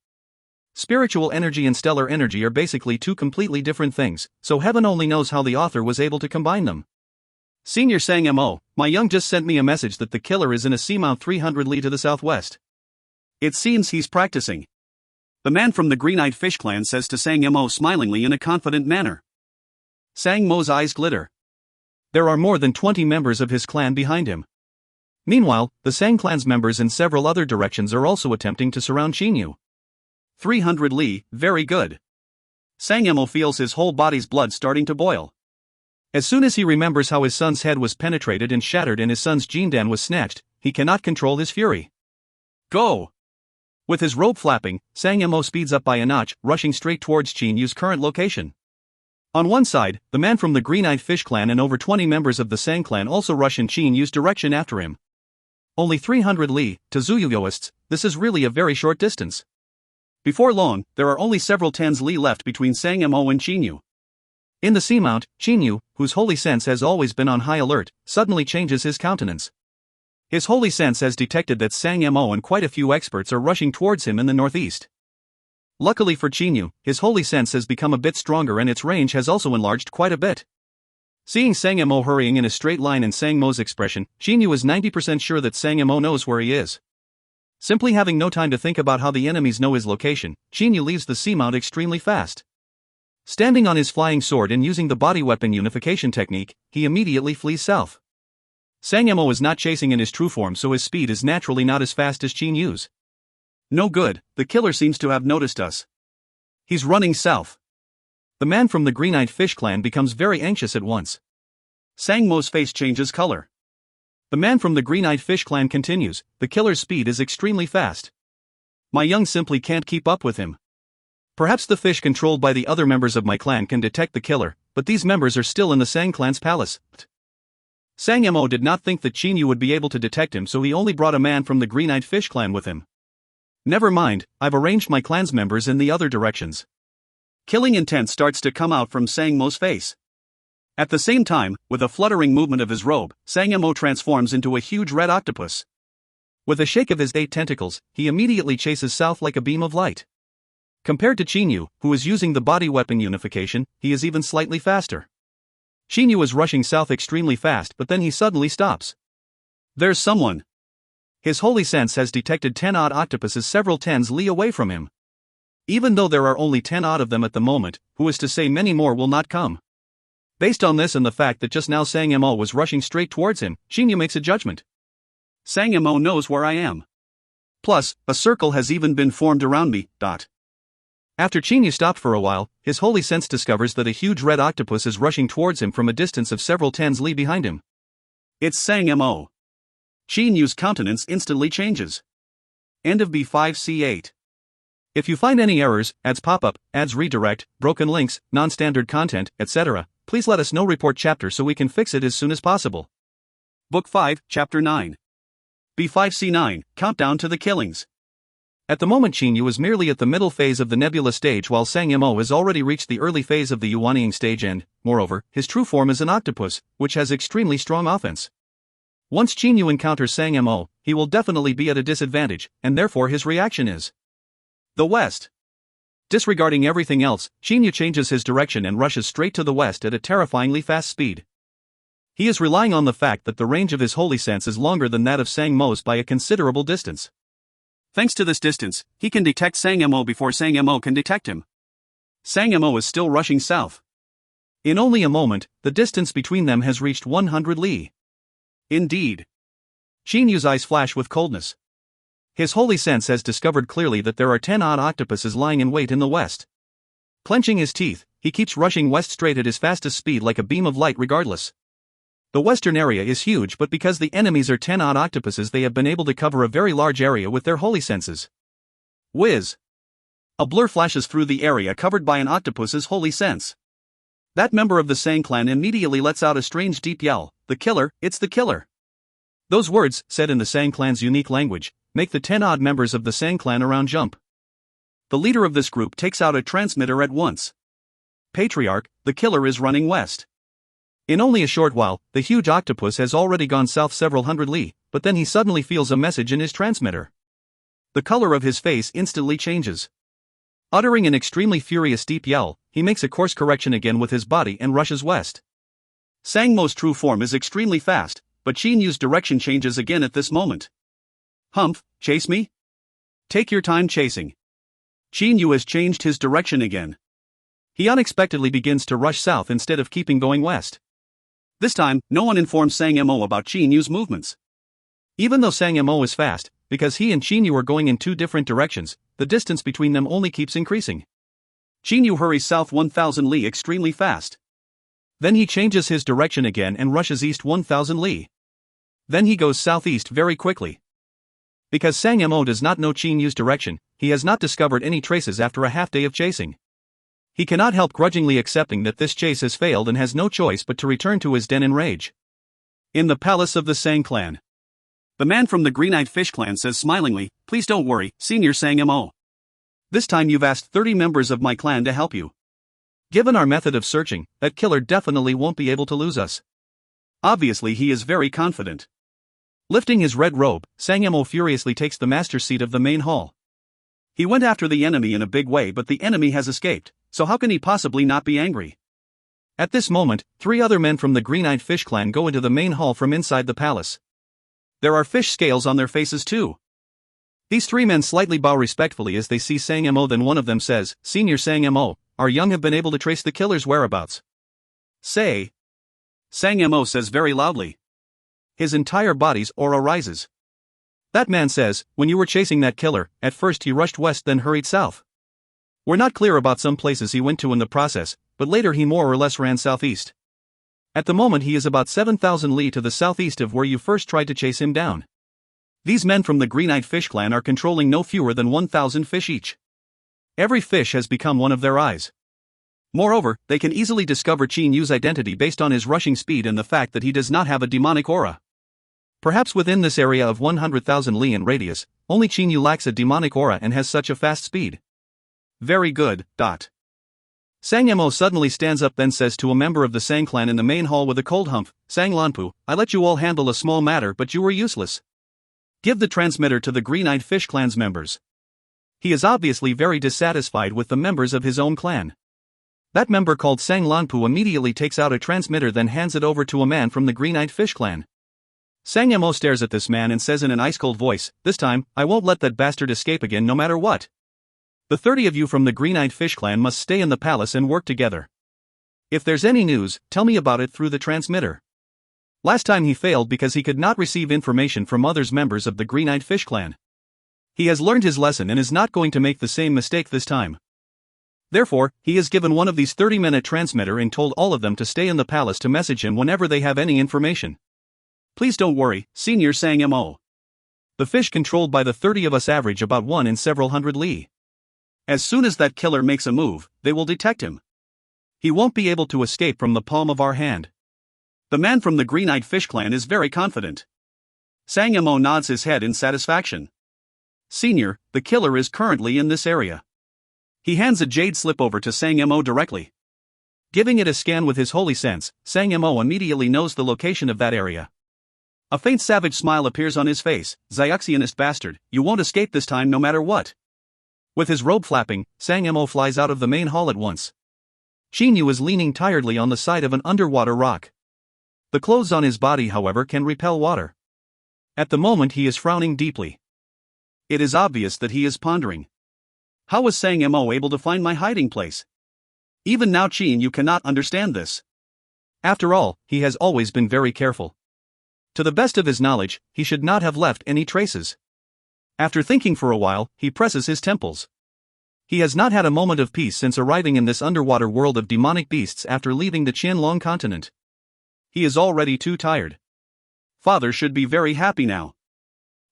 Spiritual energy and stellar energy are basically two completely different things, so heaven only knows how the author was able to combine them. Senior Sang Mo, my young just sent me a message that the killer is in a seamount 300 li to the southwest. It seems he's practicing. The man from the Green-Eyed Fish clan says to Sang Mo smilingly in a confident manner. Sang Mo's eyes glitter. There are more than 20 members of his clan behind him. Meanwhile, the Sang clan's members in several other directions are also attempting to surround Chinyu. 300 li, very good. Sang Mo feels his whole body's blood starting to boil. As soon as he remembers how his son's head was penetrated and shattered and his son's Jindan was snatched, he cannot control his fury. Go! With his robe flapping, Sang Mo speeds up by a notch, rushing straight towards Chinyu's current location. On one side, the man from the Green-Eyed Fish clan and over 20 members of the Sang clan also rush in Chinyu's direction after him. Only 300 li, to Zuyuyoists, this is really a very short distance. Before long, there are only several tens li left between Sang Mo and Chinyu. In the seamount, Chinyu, whose holy sense has always been on high alert, suddenly changes his countenance. His holy sense has detected that Sang Mo and quite a few experts are rushing towards him in the northeast. Luckily for Chinyu, his holy sense has become a bit stronger and its range has also enlarged quite a bit. Seeing Sang Mo hurrying in a straight line and Sang Mo's expression, Chinyu is 90% sure that Sang Mo knows where he is. Simply having no time to think about how the enemies know his location, Chinyu leaves the seamount extremely fast. Standing on his flying sword and using the body weapon unification technique, he immediately flees south. Sang Mo is not chasing in his true form, so his speed is naturally not as fast as Qin Yu's. No good, the killer seems to have noticed us. He's running south. The man from the green-eyed fish clan becomes very anxious at once. Sang Mo's face changes color. The man from the green-eyed fish clan continues, the killer's speed is extremely fast. My young simply can't keep up with him. Perhaps the fish controlled by the other members of my clan can detect the killer, but these members are still in the Sang clan's palace. Sang Mo did not think that Qin Yu would be able to detect him, so he only brought a man from the green-eyed fish clan with him. Never mind, I've arranged my clan's members in the other directions. Killing intent starts to come out from Sang Mo's face. At the same time, with a fluttering movement of his robe, Sang Mo transforms into a huge red octopus. With a shake of his 8 tentacles, he immediately chases south like a beam of light. Compared to Qin Yu, who is using the body weapon unification, he is even slightly faster. Qin Yu is rushing south extremely fast, but then he suddenly stops. There's someone. His holy sense has detected 10-odd octopuses several tens li away from him. Even though there are only 10-odd of them at the moment, who is to say many more will not come? Based on this and the fact that just now Sang Mo was rushing straight towards him, Qin Yu makes a judgment. Sang Mo knows where I am. Plus, a circle has even been formed around me. After Qin Yu stopped for a while, his holy sense discovers that a huge red octopus is rushing towards him from a distance of several tens li behind him. It's Sang Mo. Qin Yu's countenance instantly changes. End of B5C8. If you find any errors, ads pop-up, ads redirect, broken links, non-standard content, etc., please let us know. Report chapter so we can fix it as soon as possible. Book 5, Chapter 9. B5C9, Countdown to the Killings. At the moment Qin Yu is merely at the middle phase of the nebula stage, while Sang Mo has already reached the early phase of the Yuanying stage, and, moreover, his true form is an octopus, which has extremely strong offense. Once Qin Yu encounters Sang Mo, he will definitely be at a disadvantage, and therefore his reaction is the west. Disregarding everything else, Qin Yu changes his direction and rushes straight to the west at a terrifyingly fast speed. He is relying on the fact that the range of his holy sense is longer than that of Sang Mo's by a considerable distance. Thanks to this distance, he can detect Sang Mo before Sang Mo can detect him. Sang Mo is still rushing south. In only a moment, the distance between them has reached 100 li. Indeed. Qin Yu's eyes flash with coldness. His holy sense has discovered clearly that there are 10-odd octopuses lying in wait in the west. Clenching his teeth, he keeps rushing west straight at his fastest speed like a beam of light regardless. The western area is huge, but because the enemies are 10-odd octopuses, they have been able to cover a very large area with their holy senses. Whiz! A blur flashes through the area covered by an octopus's holy sense. That member of the Sang clan immediately lets out a strange deep yell, "The killer, it's the killer!" Those words, said in the Sang clan's unique language, make the 10-odd members of the Sang clan around jump. The leader of this group takes out a transmitter at once. Patriarch, the killer is running west. In only a short while, the huge octopus has already gone south several hundred li, but then he suddenly feels a message in his transmitter. The color of his face instantly changes. Uttering an extremely furious deep yell, he makes a course correction again with his body and rushes west. Sang Mo's true form is extremely fast, but Qin Yu's direction changes again at this moment. Humph, chase me? Take your time chasing. Qin Yu has changed his direction again. He unexpectedly begins to rush south instead of keeping going west. This time, no one informs Sang Mo about Qin Yu's movements. Even though Sang Mo is fast, because he and Qin Yu are going in two different directions, the distance between them only keeps increasing. Qin Yu hurries south 1,000 li extremely fast. Then he changes his direction again and rushes east 1,000 li. Then he goes southeast very quickly. Because Sang Mo does not know Qin Yu's direction, he has not discovered any traces after a half day of chasing. He cannot help grudgingly accepting that this chase has failed and has no choice but to return to his den in rage. In the palace of the Sang clan. The man from the green-eyed fish clan says smilingly, "Please don't worry, Senior Sang Mo. This time you've asked 30 members of my clan to help you. Given our method of searching, that killer definitely won't be able to lose us." Obviously he is very confident. Lifting his red robe, Sang Mo furiously takes the master seat of the main hall. He went after the enemy in a big way, but the enemy has escaped, so how can he possibly not be angry? At this moment, 3 other men from the green-eyed fish clan go into the main hall from inside the palace. There are fish scales on their faces too. These 3 men slightly bow respectfully as they see Sang Mo. Then one of them says, "Senior Sang Mo, our young have been able to trace the killer's whereabouts." Say. Sang Mo says very loudly. His entire body's aura rises. That man says, when you were chasing that killer, at first he rushed west then hurried south. We're not clear about some places he went to in the process, but later he more or less ran southeast. At the moment he is about 7,000 li to the southeast of where you first tried to chase him down. These men from the Green-Eyed Fish clan are controlling no fewer than 1,000 fish each. Every fish has become one of their eyes. Moreover, they can easily discover Qin Yu's identity based on his rushing speed and the fact that he does not have a demonic aura. Perhaps within this area of 100,000 li in radius, only Qin Yu lacks a demonic aura and has such a fast speed. Very good. Sang Mo suddenly stands up then says to a member of the Sang clan in the main hall with a cold hump, Sang Lanpu, I let you all handle a small matter but you were useless. Give the transmitter to the Green-Eyed Fish clan's members. He is obviously very dissatisfied with the members of his own clan. That member called Sang Lanpu immediately takes out a transmitter then hands it over to a man from the Green-Eyed Fish clan. Sang Mo stares at this man and says in an ice-cold voice, this time, I won't let that bastard escape again no matter what. The 30 of you from the Green-Eyed Fish clan must stay in the palace and work together. If there's any news, tell me about it through the transmitter. Last time he failed because he could not receive information from other members of the Green-Eyed Fish clan. He has learned his lesson and is not going to make the same mistake this time. Therefore, he has given one of these 30-men a transmitter and told all of them to stay in the palace to message him whenever they have any information. Please don't worry, Senior Sang Mo. The fish controlled by the 30 of us average about 1 in several hundred li. As soon as that killer makes a move, they will detect him. He won't be able to escape from the palm of our hand. The man from the Green-Eyed Fish clan is very confident. Sang Mo nods his head in satisfaction. Senior, the killer is currently in this area. He hands a jade slip over to Sang Mo directly. Giving it a scan with his holy sense, Sang Mo immediately knows the location of that area. A faint savage smile appears on his face, Xiaoxianist bastard, you won't escape this time no matter what. With his robe flapping, Sang Mo flies out of the main hall at once. Qin Yu is leaning tiredly on the side of an underwater rock. The clothes on his body, however, can repel water. At the moment he is frowning deeply. It is obvious that he is pondering. How was Sang Mo able to find my hiding place? Even now Qin Yu cannot understand this. After all, he has always been very careful. To the best of his knowledge, he should not have left any traces. After thinking for a while, he presses his temples. He has not had a moment of peace since arriving in this underwater world of demonic beasts after leaving the Qianlong continent. He is already too tired. Father should be very happy now.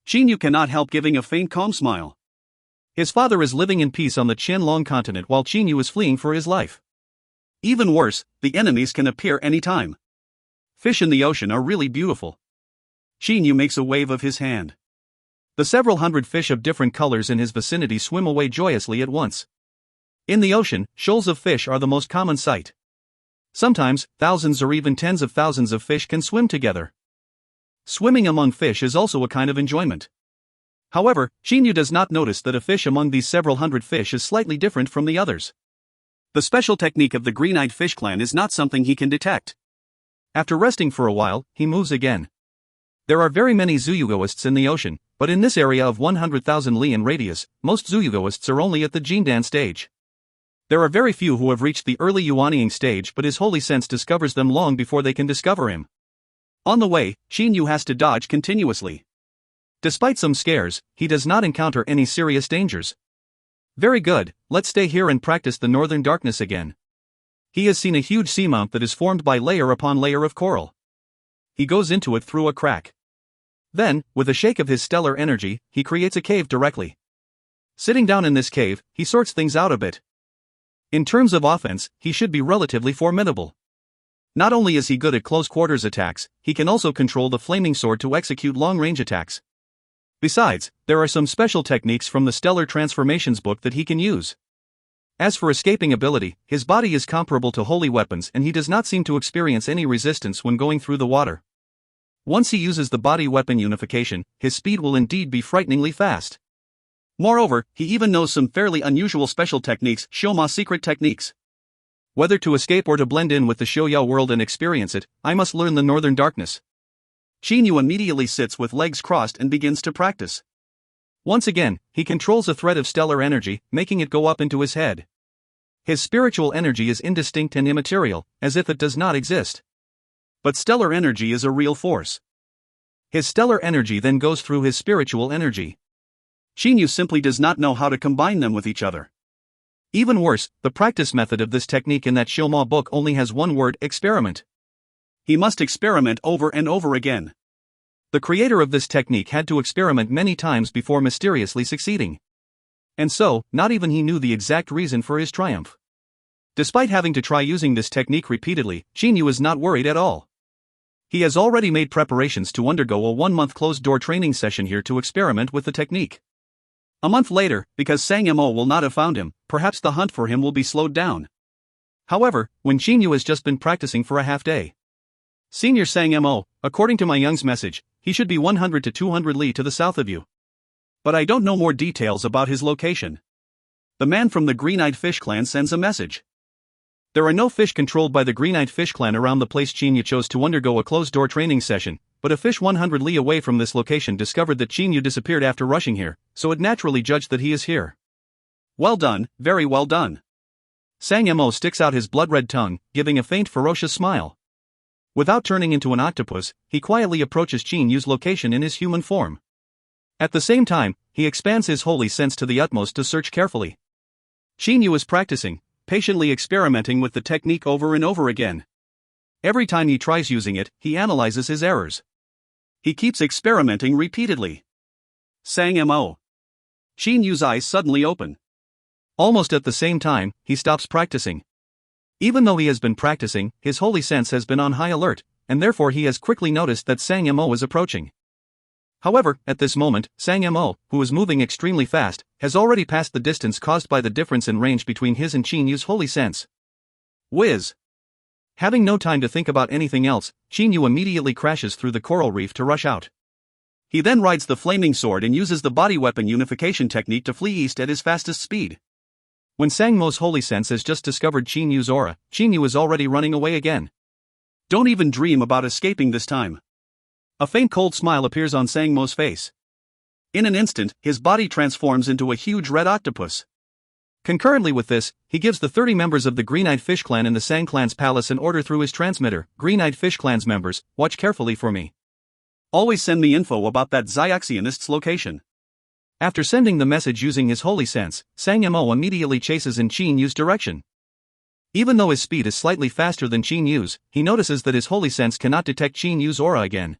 Qin Yu cannot help giving a faint calm smile. His father is living in peace on the Qianlong continent while Qin Yu is fleeing for his life. Even worse, the enemies can appear anytime. Fish in the ocean are really beautiful. Qin Yu makes a wave of his hand. The several hundred fish of different colors in his vicinity swim away joyously at once. In the ocean, shoals of fish are the most common sight. Sometimes, thousands or even tens of thousands of fish can swim together. Swimming among fish is also a kind of enjoyment. However, Qin Yu does not notice that a fish among these several hundred fish is slightly different from the others. The special technique of the Green-Eyed Fish clan is not something he can detect. After resting for a while, he moves again. There are very many Zuyugoists in the ocean, but in this area of 100,000 li in radius, most Zuyugoists are only at the Jindan stage. There are very few who have reached the early Yuanying stage, but his holy sense discovers them long before they can discover him. On the way, Qin Yu has to dodge continuously. Despite some scares, he does not encounter any serious dangers. Very good, let's stay here and practice the northern darkness again. He has seen a huge seamount that is formed by layer upon layer of coral. He goes into it through a crack. Then, with a shake of his stellar energy, he creates a cave directly. Sitting down in this cave, he sorts things out a bit. In terms of offense, he should be relatively formidable. Not only is he good at close quarters attacks, he can also control the flaming sword to execute long-range attacks. Besides, there are some special techniques from the Stellar Transformations book that he can use. As for escaping ability, his body is comparable to holy weapons and he does not seem to experience any resistance when going through the water. Once he uses the body weapon unification, his speed will indeed be frighteningly fast. Moreover, he even knows some fairly unusual special techniques, Shouma secret techniques. Whether to escape or to blend in with the Shoya world and experience it, I must learn the northern darkness. Qin Yu immediately sits with legs crossed and begins to practice. Once again, he controls a thread of stellar energy, making it go up into his head. His spiritual energy is indistinct and immaterial, as if it does not exist. But stellar energy is a real force. His stellar energy then goes through his spiritual energy. Xinyu simply does not know how to combine them with each other. Even worse, the practice method of this technique in that Shilma book only has one word: experiment. He must experiment over and over again. The creator of this technique had to experiment many times before mysteriously succeeding. And so, not even he knew the exact reason for his triumph. Despite having to try using this technique repeatedly, Xinyu is not worried at all. He has already made preparations to undergo a 1-month closed-door training session here to experiment with the technique. A month later, because Sang Mo will not have found him, perhaps the hunt for him will be slowed down. However, when Xinyu has just been practicing for a half day. Senior Sang Mo, according to my Young's message, he should be 100 to 200 li to the south of you. But I don't know more details about his location. The man from the Green-Eyed Fish Clan sends a message. There are no fish controlled by the Green-Eyed Fish Clan around the place Xinyu chose to undergo a closed-door training session, but a fish 100 li away from this location discovered that Xinyu disappeared after rushing here, so it naturally judged that he is here. Well done, very well done. Sang Mo sticks out his blood-red tongue, giving a faint ferocious smile. Without turning into an octopus, he quietly approaches Xinyu's location in his human form. At the same time, he expands his holy sense to the utmost to search carefully. Xinyu is practicing, patiently experimenting with the technique over and over again. Every time he tries using it, he analyzes his errors. He keeps experimenting repeatedly. Sang Mo. Xinyu's eyes suddenly open. Almost at the same time, he stops practicing. Even though he has been practicing, his holy sense has been on high alert, and therefore he has quickly noticed that Sang Mo is approaching. However, at this moment, Sang Mo, who is moving extremely fast, has already passed the distance caused by the difference in range between his and Xinyu's holy sense. Whiz! Having no time to think about anything else, Xinyu immediately crashes through the coral reef to rush out. He then rides the flaming sword and uses the body weapon unification technique to flee east at his fastest speed. When Sang Mo's holy sense has just discovered Xinyu's aura, Xinyu is already running away again. Don't even dream about escaping this time. A faint cold smile appears on Sang Mo's face. In an instant, his body transforms into a huge red octopus. Concurrently with this, he gives the 30 members of the Green-Eyed Fish Clan in the Sang Clan's palace an order through his transmitter: Green-Eyed Fish Clan's members, watch carefully for me. Always send me info about that Xiaxianist's location. After sending the message using his holy sense, Sang Mo immediately chases in Xinyu's direction. Even though his speed is slightly faster than Xinyu's, he notices that his holy sense cannot detect Xinyu's aura again.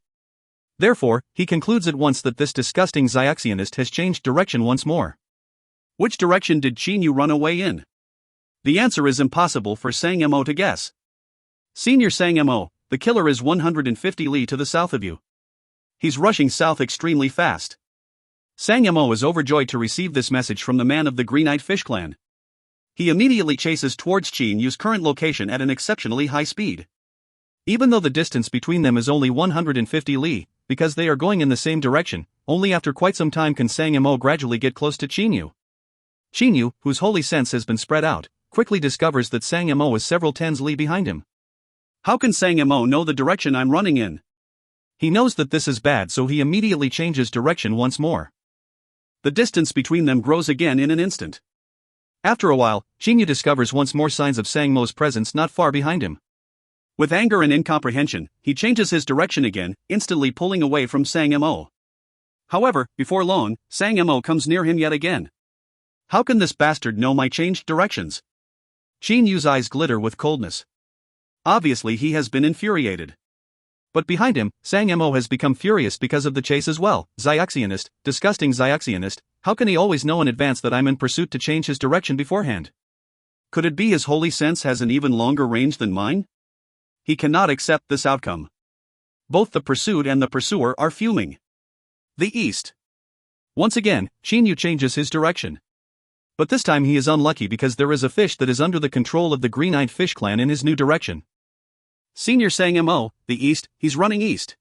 Therefore, he concludes at once that this disgusting Xiaxianist has changed direction once more. Which direction did Xinyu run away in? The answer is impossible for Sang Mo to guess. Senior Sang Mo, the killer is 150 li to the south of you. He's rushing south extremely fast. Sang Mo is overjoyed to receive this message from the man of the Green-Eyed Fish Clan. He immediately chases towards Xinyu's current location at an exceptionally high speed. Even though the distance between them is only 150 li, because they are going in the same direction, only after quite some time can Sang Mo gradually get close to Xinyu. Xinyu, whose holy sense has been spread out, quickly discovers that Sang Mo is several tens li behind him. How can Sang Mo know the direction I'm running in? He knows that this is bad, so he immediately changes direction once more. The distance between them grows again in an instant. After a while, Xinyu discovers once more signs of Sang Mo's presence not far behind him. With anger and incomprehension, he changes his direction again, instantly pulling away from Sang Mo. However, before long, Sang Mo comes near him yet again. How can this bastard know my changed directions? Xinyu's eyes glitter with coldness. Obviously he has been infuriated. But behind him, Sang Mo has become furious because of the chase as well. Xiaxianist, disgusting Xiaxianist, how can he always know in advance that I'm in pursuit to change his direction beforehand? Could it be his holy sense has an even longer range than mine? He cannot accept this outcome. Both the pursued and the pursuer are fuming. The east. Once again, Xinyu changes his direction. But this time he is unlucky because there is a fish that is under the control of the Green-Eyed Fish Clan in his new direction. Senior Sang Mo, the east, he's running east.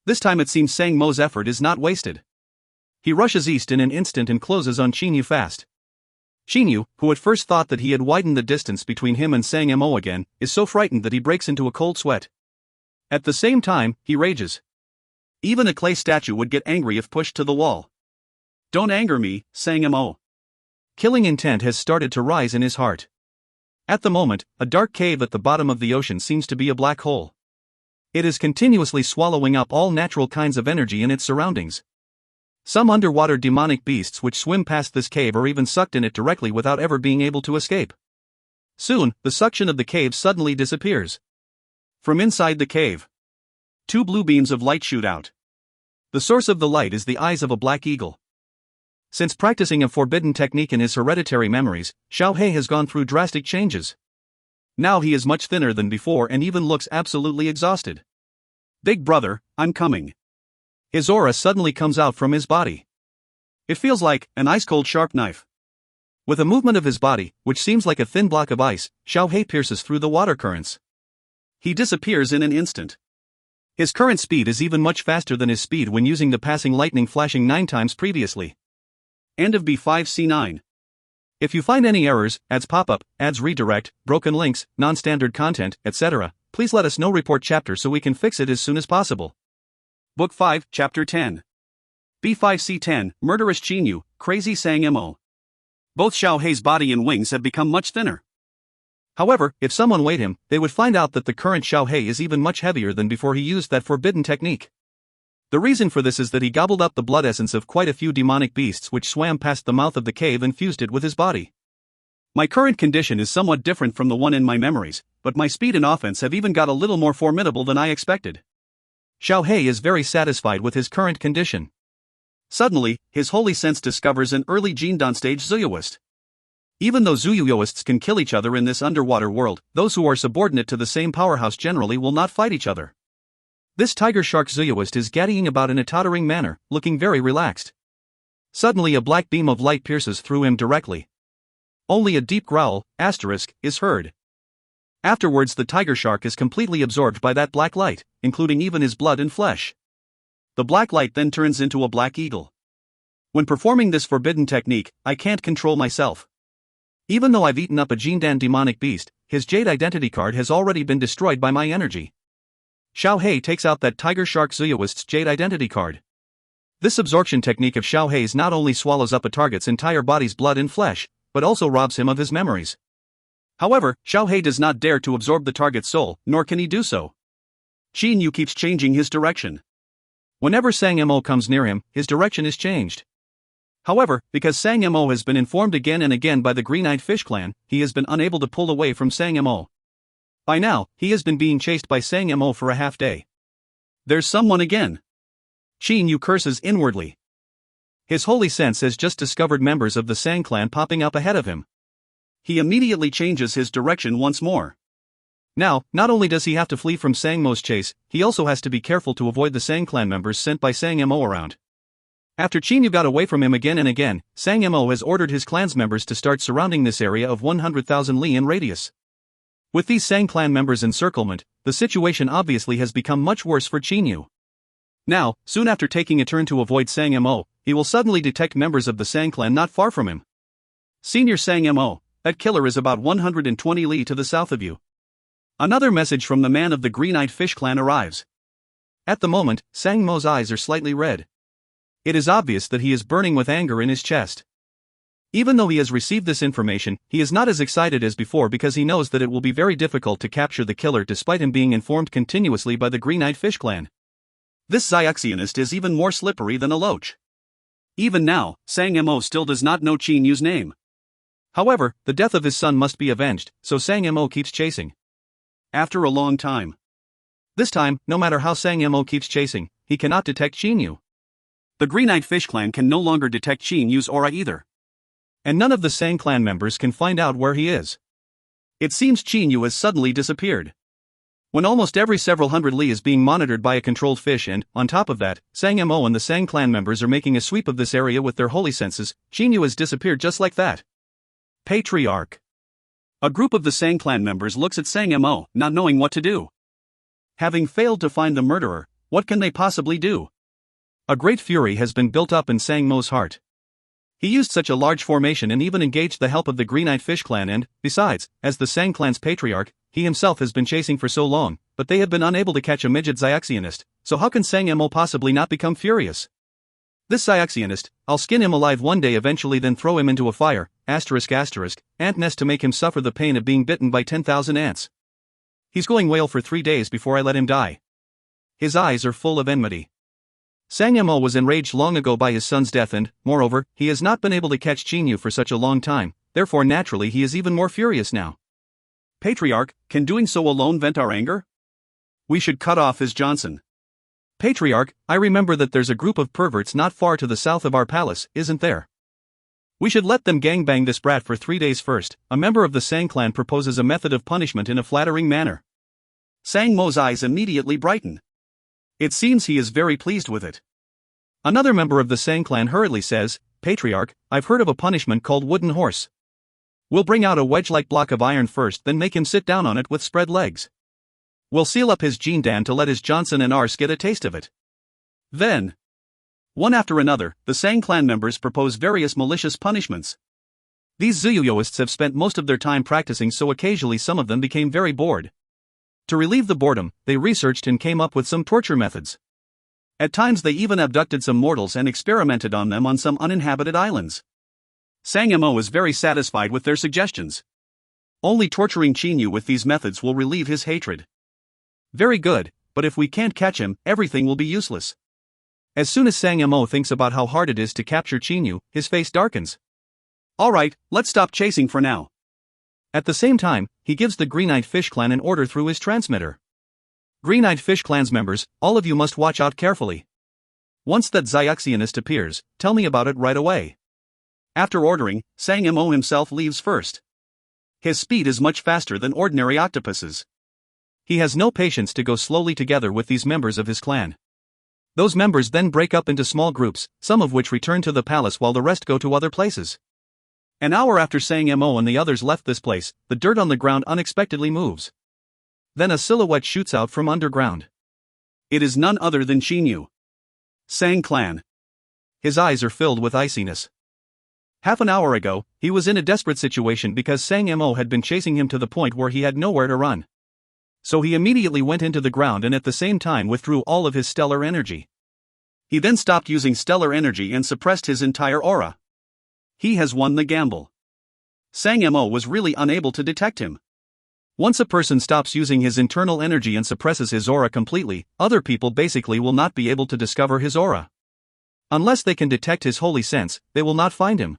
This time it seems Sang Mo's effort is not wasted. He rushes east in an instant and closes on Xinyu fast. Xinyu, who at first thought that he had widened the distance between him and Sang Mo again, is so frightened that he breaks into a cold sweat. At the same time, he rages. Even a clay statue would get angry if pushed to the wall. Don't anger me, Sang Mo. Killing intent has started to rise in his heart. At the moment, a dark cave at the bottom of the ocean seems to be a black hole. It is continuously swallowing up all natural kinds of energy in its surroundings. Some underwater demonic beasts which swim past this cave are even sucked in it directly without ever being able to escape. Soon, the suction of the cave suddenly disappears. From inside the cave, two blue beams of light shoot out. The source of the light is the eyes of a black eagle. Since practicing a forbidden technique in his hereditary memories, Xiao He has gone through drastic changes. Now he is much thinner than before and even looks absolutely exhausted. "Big brother, I'm coming." His aura suddenly comes out from his body. It feels like an ice-cold sharp knife. With a movement of his body, which seems like a thin block of ice, Xiao He pierces through the water currents. He disappears in an instant. His current speed is even much faster than his speed when using the passing lightning flashing 9 times previously. End of B5C9. If you find any errors, ads pop up, ads redirect, broken links, non-standard content, etc., please let us know. Report chapter so we can fix it as soon as possible. Book 5, Chapter 10. B5C10, Murderous Chinyu, Crazy Sang Mo. Both Xiao He's body and wings have become much thinner. However, if someone weighed him, they would find out that the current Xiao He is even much heavier than before he used that forbidden technique. The reason for this is that he gobbled up the blood essence of quite a few demonic beasts which swam past the mouth of the cave and fused it with his body. My current condition is somewhat different from the one in my memories, but my speed and offense have even got a little more formidable than I expected. Xiao He is very satisfied with his current condition. Suddenly, his holy sense discovers an early Jindan stage Zuyuist. Even though Zuyuists can kill each other in this underwater world, those who are subordinate to the same powerhouse generally will not fight each other. This tiger shark Zuyuist is gaddying about in a tottering manner, looking very relaxed. Suddenly a black beam of light pierces through him directly. Only a deep growl, asterisk, is heard. Afterwards the tiger shark is completely absorbed by that black light, including even his blood and flesh. The black light then turns into a black eagle. When performing this forbidden technique, I can't control myself. Even though I've eaten up a Jindan demonic beast, his jade identity card has already been destroyed by my energy. Xiao He takes out that tiger shark Zuyuist's jade identity card. This absorption technique of Xiao He's not only swallows up a target's entire body's blood and flesh, but also robs him of his memories. However, Xiao He does not dare to absorb the target's soul, nor can he do so. Chinyu keeps changing his direction. Whenever Sang Mo comes near him, his direction is changed. However, because Sang Mo has been informed again and again by the Green-Eyed Fish Clan, he has been unable to pull away from Sang Mo. By now, he has been being chased by Sang Mo for a half day. There's someone again. Chinyu curses inwardly. His holy sense has just discovered members of the Sang clan popping up ahead of him. He immediately changes his direction once more. Now, not only does he have to flee from Sang Mo's chase, he also has to be careful to avoid the Sang clan members sent by Sang Mo around. After Chinyu got away from him again and again, Sang Mo has ordered his clan's members to start surrounding this area of 100,000 li in radius. With these Sang clan members' encirclement, the situation obviously has become much worse for Chinyu. Now, soon after taking a turn to avoid Sang Mo, he will suddenly detect members of the Sang clan not far from him. Senior Sang Mo, that killer is about 120 li to the south of you. Another message from the man of the Green-Eyed Fish Clan arrives. At the moment, Sang Mo's eyes are slightly red. It is obvious that he is burning with anger in his chest. Even though he has received this information, he is not as excited as before because he knows that it will be very difficult to capture the killer despite him being informed continuously by the Green-Eyed Fish Clan. This Xiaxionist is even more slippery than a loach. Even now, Sang Mo still does not know Chinyu's name. However, the death of his son must be avenged, so Sang Mo keeps chasing. After a long time. This time, no matter how Sang Mo keeps chasing, he cannot detect Chinyu. The Green-Eyed Fish Clan can no longer detect Chinyu's aura either. And none of the Sang clan members can find out where he is. It seems Chinyu has suddenly disappeared. When almost every several hundred li is being monitored by a controlled fish and, on top of that, Sang Mo and the Sang clan members are making a sweep of this area with their holy senses, Chinyu has disappeared just like that. Patriarch. A group of the Sang clan members looks at Sang Mo, not knowing what to do. Having failed to find the murderer, what can they possibly do? A great fury has been built up in Sang Mo's heart. He used such a large formation and even engaged the help of the Green-Eyed Fish Clan and, besides, as the Sang clan's patriarch, he himself has been chasing for so long, but they have been unable to catch a midget Xiaxionist, so how can Sang Mo possibly not become furious? This Xiaxionist, I'll skin him alive one day eventually then throw him into a fire, ant nest to make him suffer the pain of being bitten by 10,000 ants. He's going whale for 3 days before I let him die. His eyes are full of enmity. Sang Mo was enraged long ago by his son's death and, moreover, he has not been able to catch Jinyu for such a long time, therefore naturally he is even more furious now. Patriarch, can doing so alone vent our anger? We should cut off his Johnson. Patriarch, I remember that there's a group of perverts not far to the south of our palace, isn't there? We should let them gangbang this brat for 3 days first. A member of the Sang clan proposes a method of punishment in a flattering manner. Sang Mo's eyes immediately brighten. It seems he is very pleased with it. Another member of the Sang clan hurriedly says, Patriarch, I've heard of a punishment called wooden horse. We'll bring out a wedge-like block of iron first, then make him sit down on it with spread legs. We'll seal up his Jindan to let his Johnson and ours get a taste of it. Then, one after another, the Sang clan members propose various malicious punishments. These Zuyuyoists have spent most of their time practicing, so occasionally some of them became very bored. To relieve the boredom, they researched and came up with some torture methods. At times they even abducted some mortals and experimented on them on some uninhabited islands. Sang Mo is very satisfied with their suggestions. Only torturing Jinyu with these methods will relieve his hatred. Very good, but if we can't catch him, everything will be useless. As soon as Sang Mo thinks about how hard it is to capture Jinyu, his face darkens. Alright, let's stop chasing for now. At the same time, he gives the Green-Eyed Fish Clan an order through his transmitter. Green-Eyed Fish Clan's members, all of you must watch out carefully. Once that Zyuxianist appears, tell me about it right away. After ordering, Sang Mo himself leaves first. His speed is much faster than ordinary octopuses. He has no patience to go slowly together with these members of his clan. Those members then break up into small groups, some of which return to the palace while the rest go to other places. An hour after Sang Mo and the others left this place, the dirt on the ground unexpectedly moves. Then a silhouette shoots out from underground. It is none other than Jinyu. Sang clan. His eyes are filled with iciness. Half an hour ago, he was in a desperate situation because Sang Mo had been chasing him to the point where he had nowhere to run. So he immediately went into the ground and at the same time withdrew all of his stellar energy. He then stopped using stellar energy and suppressed his entire aura. He has won the gamble. Sang Mo was really unable to detect him. Once a person stops using his internal energy and suppresses his aura completely, other people basically will not be able to discover his aura. Unless they can detect his holy sense, they will not find him.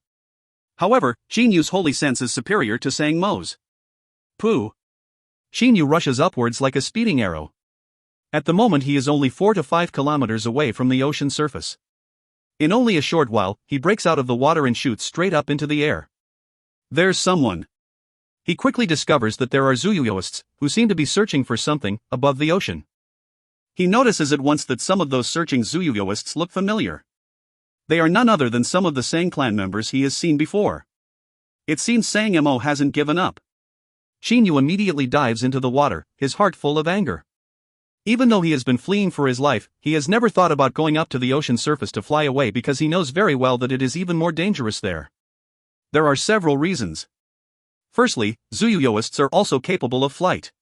However, Jinyu's holy sense is superior to Sang Mo's. Pooh! Jinyu rushes upwards like a speeding arrow. At the moment he is only 4 to 5 kilometers away from the ocean surface. In only a short while, he breaks out of the water and shoots straight up into the air. There's someone. He quickly discovers that there are Zuyuyoists, who seem to be searching for something, above the ocean. He notices at once that some of those searching Zuyuyoists look familiar. They are none other than some of the Sang clan members he has seen before. It seems Sang Mo hasn't given up. Jinyu immediately dives into the water, his heart full of anger. Even though he has been fleeing for his life, he has never thought about going up to the ocean surface to fly away because he knows very well that it is even more dangerous there. There are several reasons. Firstly, Zuyuyoists are also capable of flight.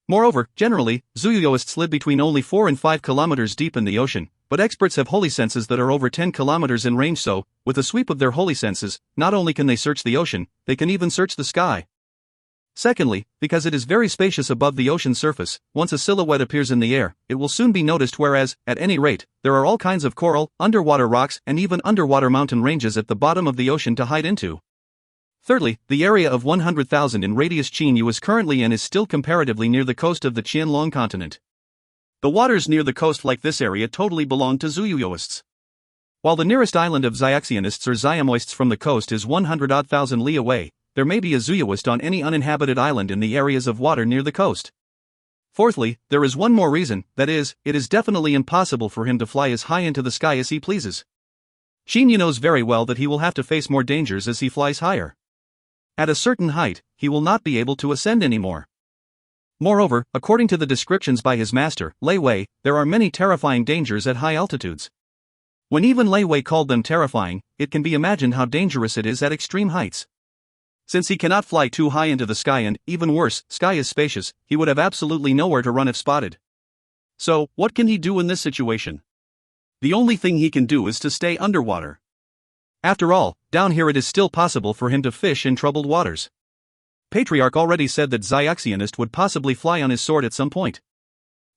Moreover, generally, Zuyuyoists live between only 4 and 5 kilometers deep in the ocean, but experts have holy senses that are over 10 kilometers in range, so, with a sweep of their holy senses, not only can they search the ocean, they can even search the sky. Secondly, because it is very spacious above the ocean surface, once a silhouette appears in the air, it will soon be noticed, whereas, at any rate, there are all kinds of coral, underwater rocks and even underwater mountain ranges at the bottom of the ocean to hide into. Thirdly, the area of 100,000 in radius Jinyu is currently in is still comparatively near the coast of the Qianlong continent. The waters near the coast like this area totally belong to Zuyuyoists. While the nearest island of Zyuxianists or Zyumoists from the coast is 100,000 li away, there may be a Zuyuist on any uninhabited island in the areas of water near the coast. Fourthly, there is one more reason, that is, it is definitely impossible for him to fly as high into the sky as he pleases. Jinyu knows very well that he will have to face more dangers as he flies higher. At a certain height, he will not be able to ascend anymore. Moreover, according to the descriptions by his master, Lei Wei, there are many terrifying dangers at high altitudes. When even Lei Wei called them terrifying, it can be imagined how dangerous it is at extreme heights. Since he cannot fly too high into the sky and, even worse, sky is spacious, he would have absolutely nowhere to run if spotted. So, what can he do in this situation? The only thing he can do is to stay underwater. After all, down here it is still possible for him to fish in troubled waters. Patriarch already said that Zyuxianist would possibly fly on his sword at some point.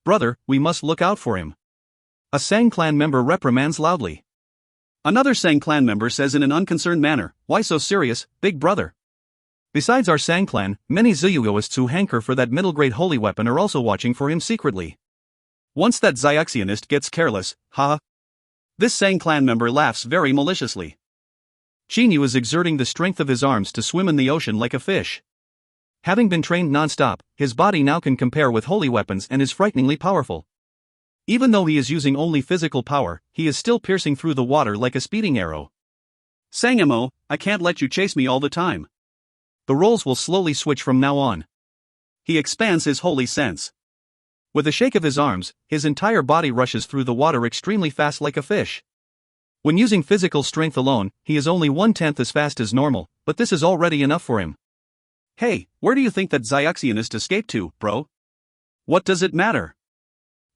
"Brother, we must look out for him." A Sang clan member reprimands loudly. Another Sang clan member says in an unconcerned manner, "Why so serious, big brother?" Besides our Sang clan, many Zuyuoists who hanker for that middle-grade holy weapon are also watching for him secretly. Once that Xiaoxianist gets careless, ha! This Sang clan member laughs very maliciously. Qinyu is exerting the strength of his arms to swim in the ocean like a fish. Having been trained non-stop, his body now can compare with holy weapons and is frighteningly powerful. Even though he is using only physical power, he is still piercing through the water like a speeding arrow. "Sangamo, I can't let you chase me all the time." The roles will slowly switch from now on. He expands his holy sense. With a shake of his arms, his entire body rushes through the water extremely fast like a fish. When using physical strength alone, he is only 1/10 as fast as normal, but this is already enough for him. "Hey, where do you think that Xiaoxianist escaped to, bro? What does it matter?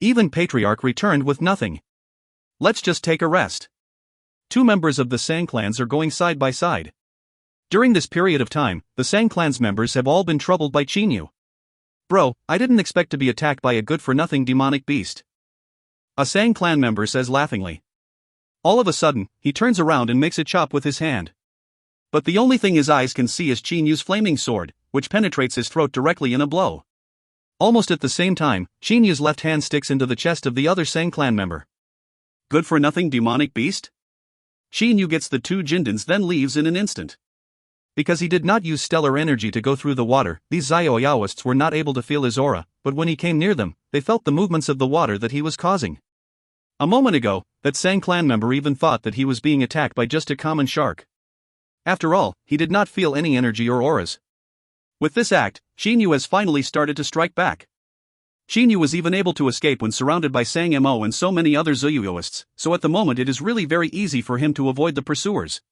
Even Patriarch returned with nothing. Let's just take a rest." Two members of the Sang clans are going side by side. During this period of time, the Sang clan's members have all been troubled by Qinyu. "Bro, I didn't expect to be attacked by a good-for-nothing demonic beast," a Sang clan member says laughingly. All of a sudden, he turns around and makes a chop with his hand. But the only thing his eyes can see is Qinyu's flaming sword, which penetrates his throat directly in a blow. Almost at the same time, Qinyu's left hand sticks into the chest of the other Sang clan member. Good-for-nothing demonic beast? Qinyu gets the two Jindans then leaves in an instant. Because he did not use stellar energy to go through the water, these Zioyaoists were not able to feel his aura, but when he came near them, they felt the movements of the water that he was causing. A moment ago, that Sang clan member even thought that he was being attacked by just a common shark. After all, he did not feel any energy or auras. With this act, Qinyu has finally started to strike back. Qinyu was even able to escape when surrounded by Sang Mo and so many other Zuyuoists, so at the moment it is really very easy for him to avoid the pursuers.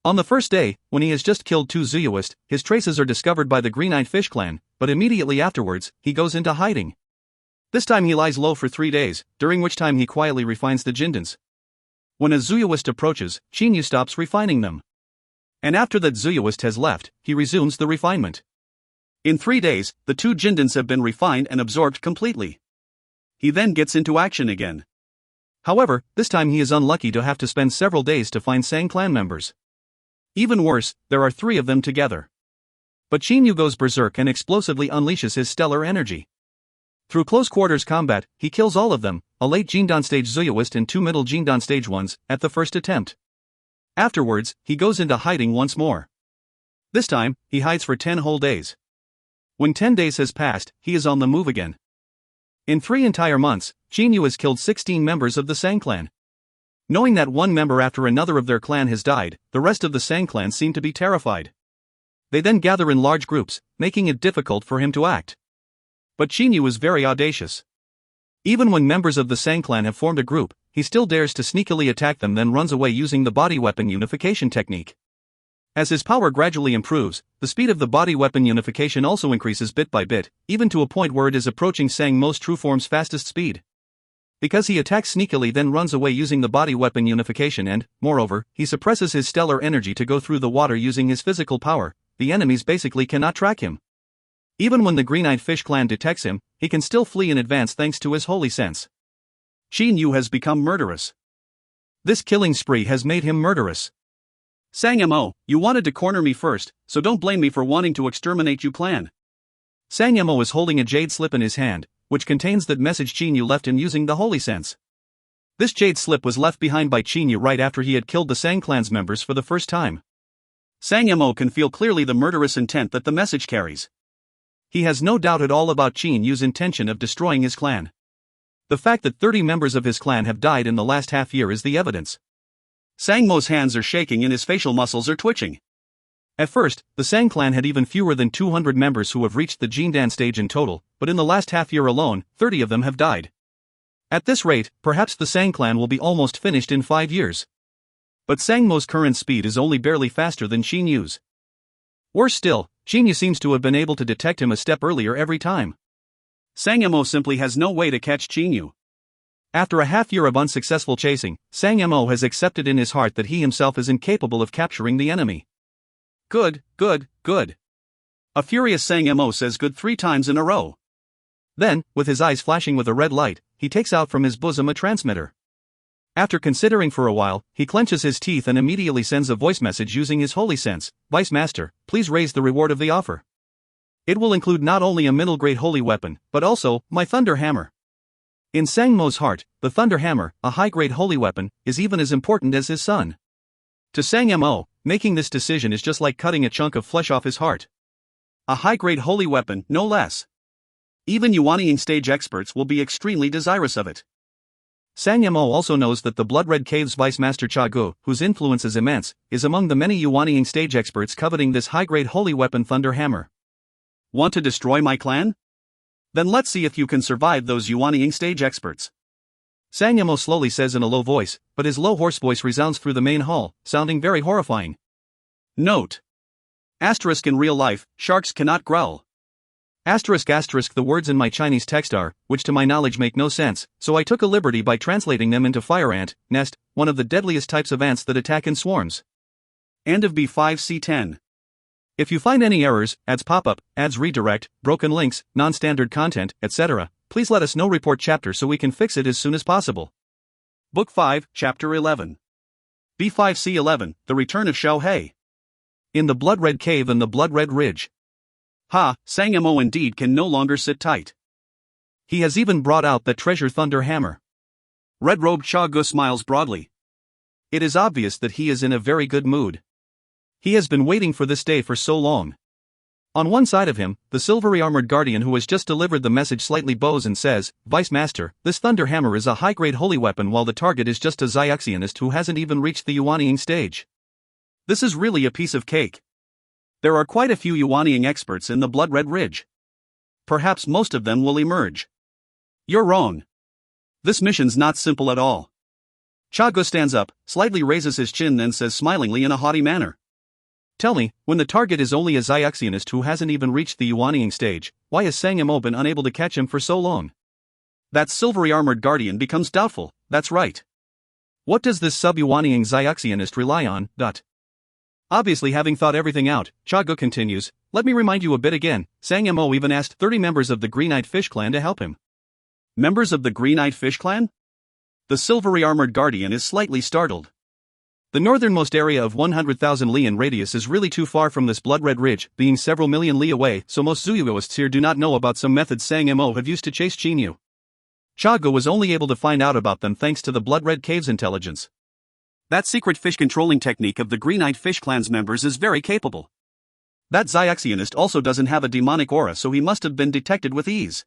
On the first day, when he has just killed two Zuyuoists, his traces are discovered by the Green-Eyed Fish clan, but immediately afterwards, he goes into hiding. This time he lies low for 3 days, during which time he quietly refines the Jindans. When a Zuyuoist approaches, Qinyu stops refining them. And after that Zuyuoist has left, he resumes the refinement. In 3 days, the two Jindans have been refined and absorbed completely. He then gets into action again. However, this time he is unlucky to have to spend several days to find Sang clan members. Even worse, there are 3 of them together. But Qinyu goes berserk and explosively unleashes his stellar energy. Through close-quarters combat, he kills all of them, a late Jindan stage Zuyuoist and 2 middle Jindan stage ones, at the first attempt. Afterwards, he goes into hiding once more. This time, he hides for 10 whole days. When 10 days has passed, he is on the move again. In 3 entire months, Qinyu has killed 16 members of the Sang clan. Knowing that one member after another of their clan has died, the rest of the Sang clan seem to be terrified. They then gather in large groups, making it difficult for him to act. But Qinyu is very audacious. Even when members of the Sang clan have formed a group, he still dares to sneakily attack them, then runs away using the body weapon unification technique. As his power gradually improves, the speed of the body weapon unification also increases bit by bit, even to a point where it is approaching Sang Mo's true form's fastest speed. Because he attacks sneakily then runs away using the body weapon unification and, moreover, he suppresses his stellar energy to go through the water using his physical power, the enemies basically cannot track him. Even when the Green-Eyed Fish clan detects him, he can still flee in advance thanks to his holy sense. Qinyu has become murderous. This killing spree has made him murderous. "Sang Mo, you wanted to corner me first, so don't blame me for wanting to exterminate you clan." Sang Mo is holding a jade slip in his hand, which contains that message Qinyu left him using the holy sense. This jade slip was left behind by Qinyu right after he had killed the Sang clan's members for the first time. Sang Mo can feel clearly the murderous intent that the message carries. He has no doubt at all about Qinyu's intention of destroying his clan. The fact that 30 members of his clan have died in the last half year is the evidence. Sang Mo's hands are shaking and his facial muscles are twitching. At first, the Sang clan had even fewer than 200 members who have reached the Jindan stage in total, but in the last half year alone, 30 of them have died. At this rate, perhaps the Sang clan will be almost finished in 5 years. But Sang Mo's current speed is only barely faster than Qinyu's. Worse still, Qinyu seems to have been able to detect him a step earlier every time. Sang Mo simply has no way to catch Qinyu. After a half year of unsuccessful chasing, Sang Mo has accepted in his heart that he himself is incapable of capturing the enemy. Good, good, good. A furious Sang Mo says good 3 times in a row. Then, with his eyes flashing with a red light, he takes out from his bosom a transmitter. After considering for a while, he clenches his teeth and immediately sends a voice message using his holy sense. Vice Master, please raise the reward of the offer. It will include not only a middle-grade holy weapon, but also my thunder hammer. In Sang Mo's heart, the thunder hammer, a high-grade holy weapon, is even as important as his son. To Sang Mo, making this decision is just like cutting a chunk of flesh off his heart. A high-grade holy weapon, no less. Even Yuanying stage experts will be extremely desirous of it. Sang Mo also knows that the Blood Red Cave's Vice Master Cha Gu, whose influence is immense, is among the many Yuanying stage experts coveting this high-grade holy weapon thunder hammer. Want to destroy my clan? Then let's see if you can survive those Yuanying stage experts. Sang Mo slowly says in a low voice, but his low hoarse voice resounds through the main hall, sounding very horrifying. Note. Asterisk in real life, sharks cannot growl. Asterisk asterisk the words in my Chinese text are, which to my knowledge make no sense, so I took a liberty by translating them into fire ant, nest, one of the deadliest types of ants that attack in swarms. End of B5C10. If you find any errors, ads pop-up, ads redirect, broken links, non-standard content, etc., please let us know. Report chapter so we can fix it as soon as possible. Book 5, Chapter 11. B5C11, The Return of Xiao He. In the Blood Red Cave and the Blood Red Ridge. Ha, Sang Mo indeed can no longer sit tight. He has even brought out that treasure thunder hammer. Red-robed Cha Gu smiles broadly. It is obvious that he is in a very good mood. He has been waiting for this day for so long. On one side of him, the silvery armored guardian who has just delivered the message slightly bows and says, Vice Master, this thunder hammer is a high-grade holy weapon while the target is just a Xiaxianist who hasn't even reached the Yuanying stage. This is really a piece of cake. There are quite a few Yuanying experts in the Blood Red Ridge. Perhaps most of them will emerge. You're wrong. This mission's not simple at all. Cha Gu stands up, slightly raises his chin and says smilingly in a haughty manner. Tell me, when the target is only a Xiaxianist who hasn't even reached the Yuanying stage, why has Sang Mo been unable to catch him for so long? That silvery armored guardian becomes doubtful, that's right. What does this sub-Yuanying Xiaxianist rely on? Obviously having thought everything out, Cha Gu continues, let me remind you a bit again, Sang Mo even asked 30 members of the Green-Eyed Fish Clan to help him. Members of the Green-Eyed Fish Clan? The silvery armored guardian is slightly startled. The northernmost area of 100,000 li in radius is really too far from this Blood Red Ridge, being several million li away, so most Zuyuoists here do not know about some methods Sang Mo have used to chase Qinyu. Cha Gu was only able to find out about them thanks to the Blood Red Cave's intelligence. That secret fish controlling technique of the Green-Eyed Fish Clan's members is very capable. That Xiaxianist also doesn't have a demonic aura, so he must have been detected with ease.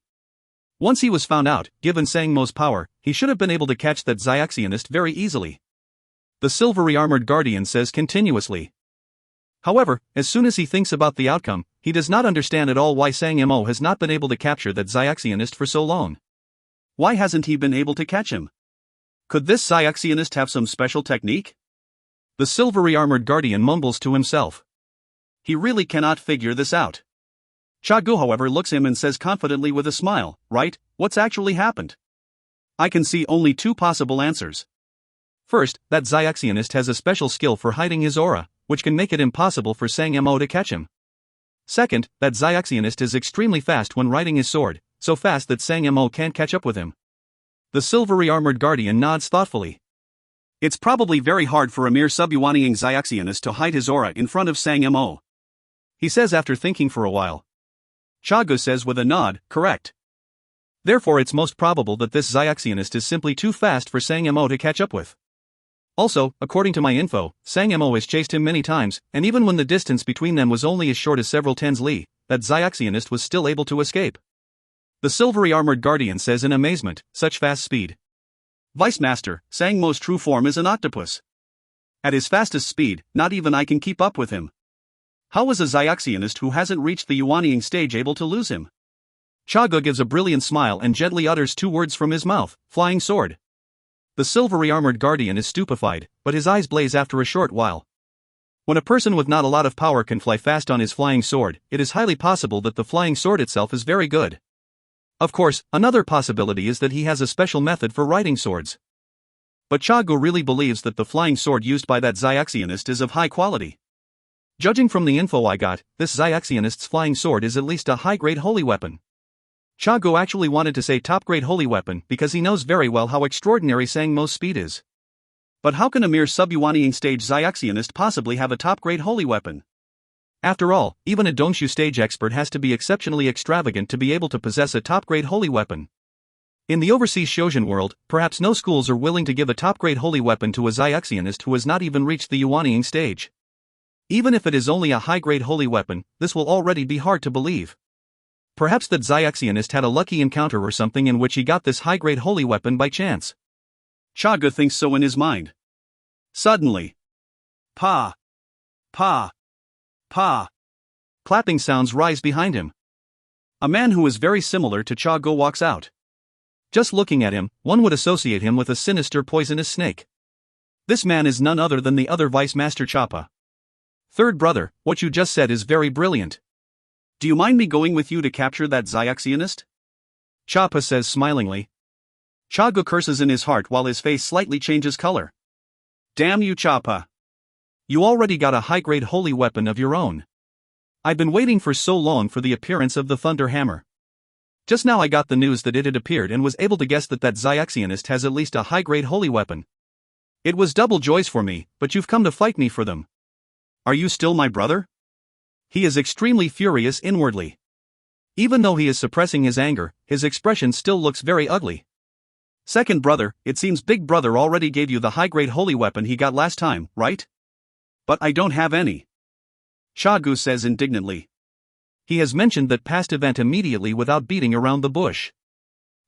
Once he was found out, given Sang Mo's power, he should have been able to catch that Xiaxianist very easily. The silvery armored guardian says continuously. However, as soon as he thinks about the outcome, he does not understand at all why Sang Mo has not been able to capture that Xiaxianist for so long. Why hasn't he been able to catch him? Could this Xiaxianist have some special technique? The silvery armored guardian mumbles to himself. He really cannot figure this out. Cha Gu however looks him and says confidently with a smile, right, what's actually happened? I can see only two possible answers. First, that Xiaxianist has a special skill for hiding his aura, which can make it impossible for Sang Mo to catch him. Second, that Xiaxianist is extremely fast when riding his sword, so fast that Sang Mo can't catch up with him. The silvery armored guardian nods thoughtfully. It's probably very hard for a mere sub-Yuanying Xiaxianist to hide his aura in front of Sang Mo. He says after thinking for a while. Cha Gu says with a nod, correct. Therefore it's most probable that this Xiaxianist is simply too fast for Sang Mo to catch up with. Also, according to my info, Sang Mo has chased him many times, and even when the distance between them was only as short as several tens li, that Xiaxianist was still able to escape. The silvery armored guardian says in amazement, such fast speed. Vice Master, Sang Mo's true form is an octopus. At his fastest speed, not even I can keep up with him. How is a Xiaxianist who hasn't reached the Yuanying stage able to lose him? Cha Gu gives a brilliant smile and gently utters two words from his mouth, flying sword. The silvery armored guardian is stupefied, but his eyes blaze after a short while. When a person with not a lot of power can fly fast on his flying sword, it is highly possible that the flying sword itself is very good. Of course, another possibility is that he has a special method for riding swords. But Cha Gu really believes that the flying sword used by that Xiaxianist is of high quality. Judging from the info I got, this Xiaxianist's flying sword is at least a high-grade holy weapon. Chago actually wanted to say top-grade holy weapon because he knows very well how extraordinary Sang Mo's speed is. But how can a mere sub-Yuanying stage Xiaxionist possibly have a top-grade holy weapon? After all, even a Dongshu stage expert has to be exceptionally extravagant to be able to possess a top-grade holy weapon. In the overseas Shojin world, perhaps no schools are willing to give a top-grade holy weapon to a Xiaxionist who has not even reached the Yuanying stage. Even if it is only a high-grade holy weapon, this will already be hard to believe. Perhaps that Xiaxionist had a lucky encounter or something in which he got this high-grade holy weapon by chance. Chaga thinks so in his mind. Suddenly, pa, pa, pa, clapping sounds rise behind him. A man who is very similar to Chago walks out. Just looking at him, one would associate him with a sinister poisonous snake. This man is none other than the other Vice Master Chapa. Third brother, what you just said is very brilliant. Do you mind me going with you to capture that Xiaxionist? Chapa says smilingly. Chago curses in his heart while his face slightly changes color. Damn you, Chapa. You already got a high-grade holy weapon of your own. I've been waiting for so long for the appearance of the Thunder Hammer. Just now I got the news that it had appeared and was able to guess that Xiaxionist has at least a high-grade holy weapon. It was double joys for me, but you've come to fight me for them. Are you still my brother? He is extremely furious inwardly. Even though he is suppressing his anger, his expression still looks very ugly. Second brother, it seems Big Brother already gave you the high-grade holy weapon he got last time, right? But I don't have any. Chagu says indignantly. He has mentioned that past event immediately without beating around the bush.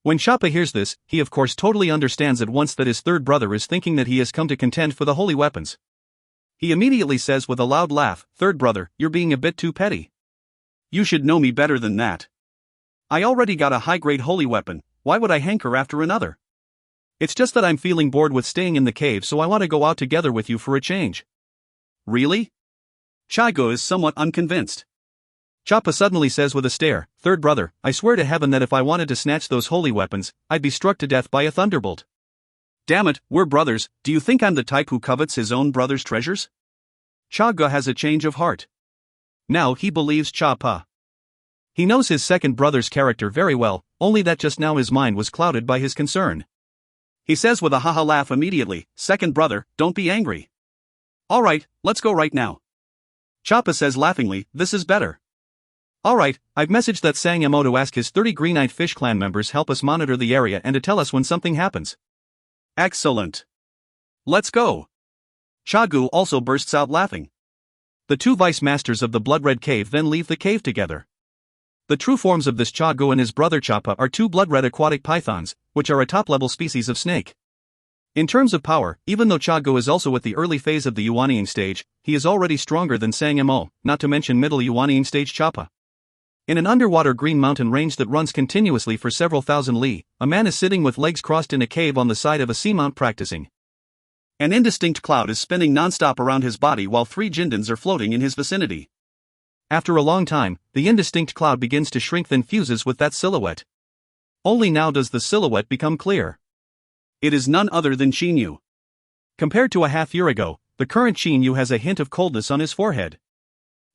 When Chapa hears this, he of course totally understands at once that his third brother is thinking that he has come to contend for the holy weapons. He immediately says with a loud laugh, "Third brother, you're being a bit too petty. You should know me better than that. I already got a high-grade holy weapon, why would I hanker after another? It's just that I'm feeling bored with staying in the cave, so I want to go out together with you for a change." Really? Chago is somewhat unconvinced. Chapa suddenly says with a stare, "Third brother, I swear to heaven that if I wanted to snatch those holy weapons, I'd be struck to death by a thunderbolt. Damn it, we're brothers, do you think I'm the type who covets his own brother's treasures?" Chaga has a change of heart. Now he believes Chapa. He knows his second brother's character very well, only that just now his mind was clouded by his concern. He says with a haha laugh immediately, "Second brother, don't be angry. Alright, let's go right now." Chapa says laughingly, "This is better. Alright, I've messaged that Sang Mo to ask his 30 Green-Eyed Fish clan members help us monitor the area and to tell us when something happens." Excellent. Let's go. Chagu also bursts out laughing. The two vice masters of the Blood Red Cave then leave the cave together. The true forms of this Chagu and his brother Chapa are two blood red aquatic pythons, which are a top-level species of snake. In terms of power, even though Chagu is also at the early phase of the Yuanying stage, he is already stronger than Sang Mo, not to mention middle Yuanying stage Chapa. In an underwater green mountain range that runs continuously for several thousand li, a man is sitting with legs crossed in a cave on the side of a seamount practicing. An indistinct cloud is spinning non-stop around his body while 3 Jindans are floating in his vicinity. After a long time, the indistinct cloud begins to shrink then fuses with that silhouette. Only now does the silhouette become clear. It is none other than Xinyu. Compared to a half year ago, the current Xinyu has a hint of coldness on his forehead.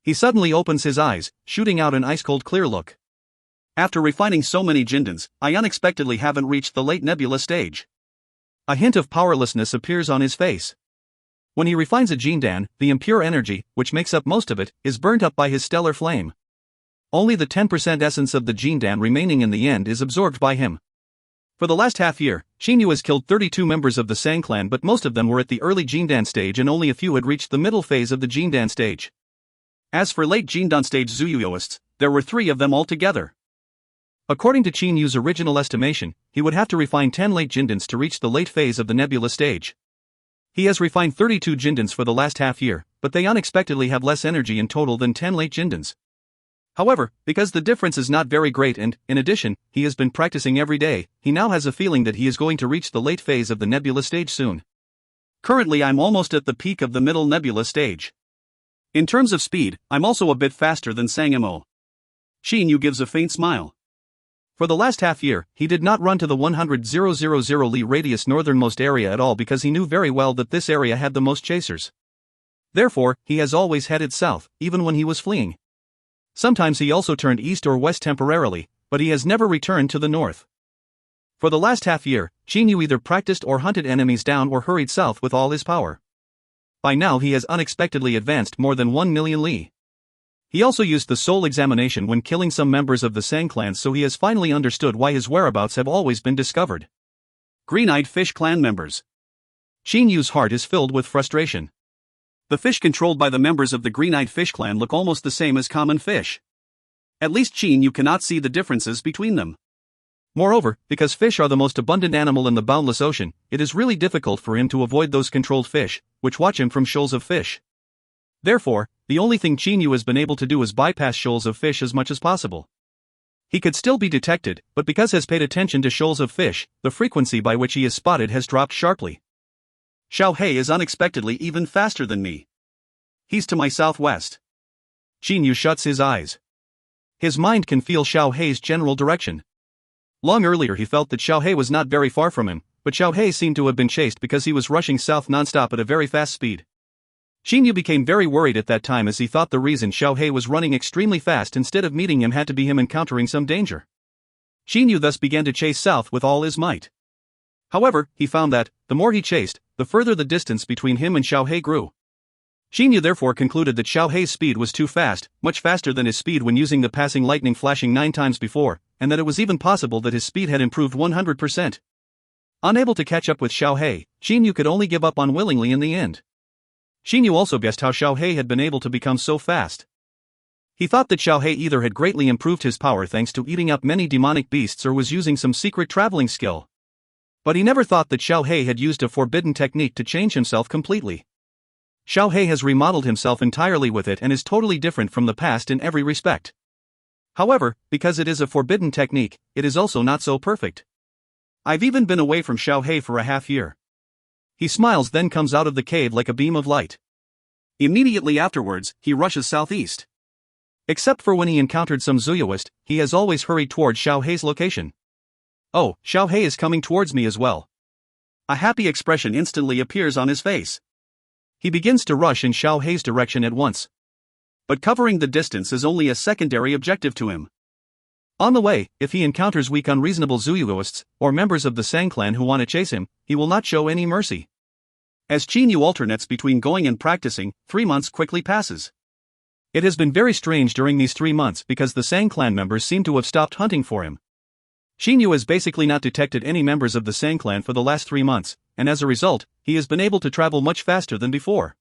He suddenly opens his eyes, shooting out an ice-cold clear look. After refining so many Jindans, I unexpectedly haven't reached the late nebula stage. A hint of powerlessness appears on his face. When he refines a Jindan, the impure energy, which makes up most of it, is burnt up by his stellar flame. Only the 10% essence of the Jindan remaining in the end is absorbed by him. For the last half year, Xinyu has killed 32 members of the Sang clan, but most of them were at the early Jindan stage and only a few had reached the middle phase of the Jindan stage. As for late Jindan stage Zuyuyoists, there were 3 of them altogether. According to Qinyu's original estimation, he would have to refine 10 late Jindans to reach the late phase of the nebula stage. He has refined 32 Jindans for the last half year, but they unexpectedly have less energy in total than 10 late Jindans. However, because the difference is not very great and, in addition, he has been practicing every day, he now has a feeling that he is going to reach the late phase of the nebula stage soon. Currently I'm almost at the peak of the middle nebula stage. In terms of speed, I'm also a bit faster than Sang Mo. Xinyu gives a faint smile. For the last half year, he did not run to the 100,000 li radius northernmost area at all because he knew very well that this area had the most chasers. Therefore, he has always headed south, even when he was fleeing. Sometimes he also turned east or west temporarily, but he has never returned to the north. For the last half year, Qin either practiced or hunted enemies down or hurried south with all his power. By now he has unexpectedly advanced more than 1 million li. He also used the soul examination when killing some members of the Sang clan, so he has finally understood why his whereabouts have always been discovered. Green-eyed fish clan members. Qin Yu's heart is filled with frustration. The fish controlled by the members of the green-eyed fish clan look almost the same as common fish. At least Qin Yu cannot see the differences between them. Moreover, because fish are the most abundant animal in the boundless ocean, it is really difficult for him to avoid those controlled fish, which watch him from shoals of fish. Therefore, the only thing Qin Yu has been able to do is bypass shoals of fish as much as possible. He could still be detected, but because he has paid attention to shoals of fish, the frequency by which he is spotted has dropped sharply. Xiao He is unexpectedly even faster than me. He's to my southwest. Qin Yu shuts his eyes. His mind can feel Xiao He's general direction. Long earlier he felt that Xiao He was not very far from him, but Xiao He seemed to have been chased because he was rushing south non-stop at a very fast speed. Qin Yu became very worried at that time, as he thought the reason Xiao He was running extremely fast instead of meeting him had to be him encountering some danger. Qin Yu thus began to chase south with all his might. However, he found that, the more he chased, the further the distance between him and Xiao He grew. Qin Yu therefore concluded that Xiao He's speed was too fast, much faster than his speed when using the passing lightning flashing 9 times before, and that it was even possible that his speed had improved 100%. Unable to catch up with Xiao He, Qin Yu could only give up unwillingly in the end. Qin Yu also guessed how Xiao He had been able to become so fast. He thought that Xiao He either had greatly improved his power thanks to eating up many demonic beasts or was using some secret traveling skill. But he never thought that Xiao He had used a forbidden technique to change himself completely. Xiao He has remodeled himself entirely with it and is totally different from the past in every respect. However, because it is a forbidden technique, it is also not so perfect. I've even been away from Xiao He for a half year. He smiles, then comes out of the cave like a beam of light. Immediately afterwards, he rushes southeast. Except for when he encountered some Zuyuist, he has always hurried towards Xiao He's location. Oh, Xiao He is coming towards me as well. A happy expression instantly appears on his face. He begins to rush in Xiao He's direction at once. But covering the distance is only a secondary objective to him. On the way, if he encounters weak unreasonable Zuyuists, or members of the Sang clan who want to chase him, he will not show any mercy. As Qin Yu alternates between going and practicing, 3 months quickly passes. It has been very strange during these 3 months because the Sang clan members seem to have stopped hunting for him. Qin Yu has basically not detected any members of the Sang clan for the last 3 months, and as a result, he has been able to travel much faster than before.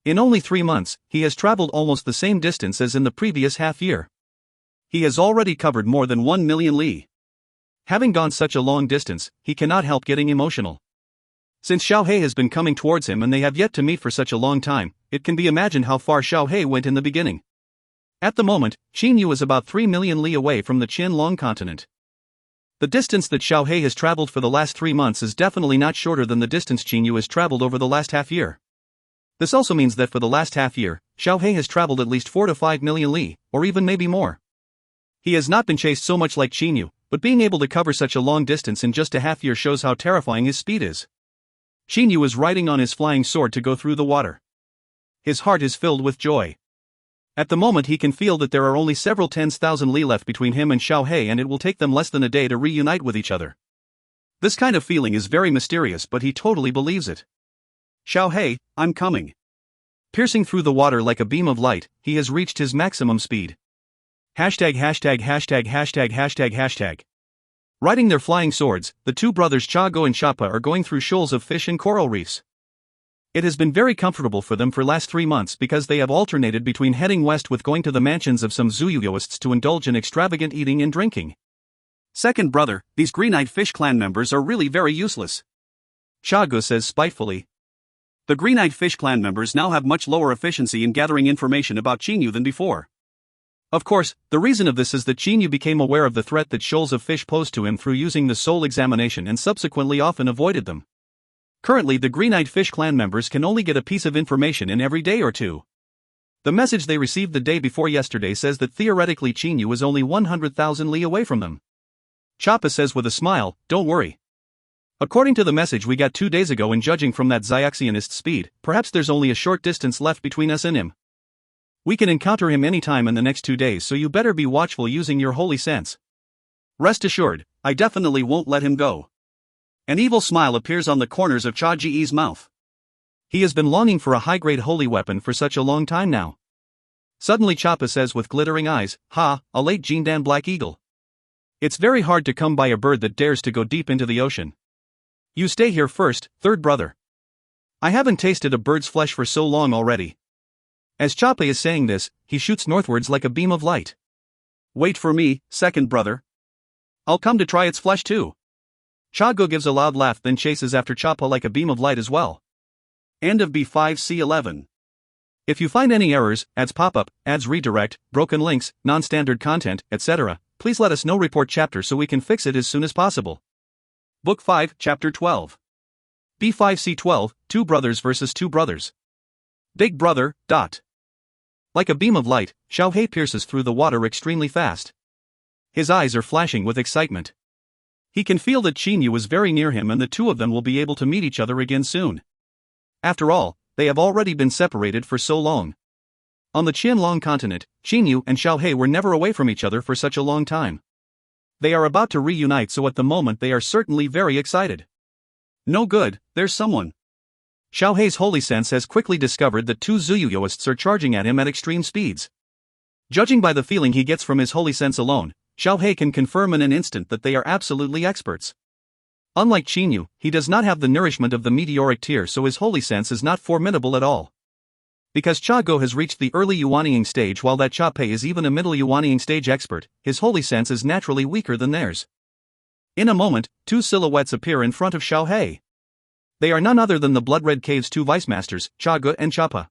In only 3 months, he has traveled almost the same distance as in the previous half year. He has already covered more than 1 million li. Having gone such a long distance, he cannot help getting emotional. Since Xiao He has been coming towards him and they have yet to meet for such a long time, it can be imagined how far Xiao He went in the beginning. At the moment, Qin Yu is about 3 million li away from the Qin-Long continent. The distance that Xiao He has traveled for the last 3 months is definitely not shorter than the distance Qin Yu has traveled over the last half year. This also means that for the last half year, Xiao He has traveled at least 4 to 5 million li, or even maybe more. He has not been chased so much like Qin Yu, but being able to cover such a long distance in just a half year shows how terrifying his speed is. Qin Yu is riding on his flying sword to go through the water. His heart is filled with joy. At the moment he can feel that there are only several tens thousand li left between him and Xiao He, and it will take them less than a day to reunite with each other. This kind of feeling is very mysterious, but he totally believes it. Xiao He, I'm coming. Piercing through the water like a beam of light, he has reached his maximum speed. Hashtag. Riding their flying swords, the two brothers Chago and Chapa are going through shoals of fish and coral reefs. It has been very comfortable for them for last 3 months because they have alternated between heading west with going to the mansions of some Zuyuists to indulge in extravagant eating and drinking. Second brother, these green-eyed fish clan members are really very useless. Chago says spitefully. The green-eyed fish clan members now have much lower efficiency in gathering information about Qin Yu than before. Of course, the reason of this is that Qin Yu became aware of the threat that shoals of fish posed to him through using the soul examination and subsequently often avoided them. Currently the green-eyed fish clan members can only get a piece of information in every day or two. The message they received the day before yesterday says that theoretically Qin Yu is only 100,000 li away from them. Chapa says with a smile, don't worry. According to the message we got 2 days ago and judging from that Xiaxianist speed, perhaps there's only a short distance left between us and him. We can encounter him anytime in the next 2 days, so you better be watchful using your holy sense. Rest assured, I definitely won't let him go. An evil smile appears on the corners of Cha Ji's mouth. He has been longing for a high-grade holy weapon for such a long time now. Suddenly Choppa says with glittering eyes, "Ha, a late Jindan Black Eagle. It's very hard to come by a bird that dares to go deep into the ocean. You stay here first, third brother. I haven't tasted a bird's flesh for so long already." As Choppa is saying this, he shoots northwards like a beam of light. "Wait for me, second brother. I'll come to try its flesh too." Chago gives a loud laugh, then chases after Choppa like a beam of light as well. End of B5C11. If you find any errors, ads pop up, ads redirect, broken links, non-standard content, etc., please let us know. Report chapter so we can fix it as soon as possible. Book 5, Chapter 12. B5C12, Two Brothers versus Two Brothers. Big Brother, dot. Like a beam of light, Xiaohei pierces through the water extremely fast. His eyes are flashing with excitement. He can feel that Qinyu is very near him and the two of them will be able to meet each other again soon. After all, they have already been separated for so long. On the Qianlong continent, Qinyu and Xiaohei were never away from each other for such a long time. They are about to reunite, so at the moment they are certainly very excited. No good, there's someone. Xiaohei's holy sense has quickly discovered that two Zuyuyoists are charging at him at extreme speeds. Judging by the feeling he gets from his holy sense alone, Xiaohei can confirm in an instant that they are absolutely experts. Unlike Qinyu, he does not have the nourishment of the meteoric tear, so his holy sense is not formidable at all. Because Chago has reached the early Yuanying stage while that Chopei is even a middle Yuanying stage expert, his holy sense is naturally weaker than theirs. In a moment, two silhouettes appear in front of Xiaohei. They are none other than the Blood Red Cave's two vice masters, Chago and Choppa.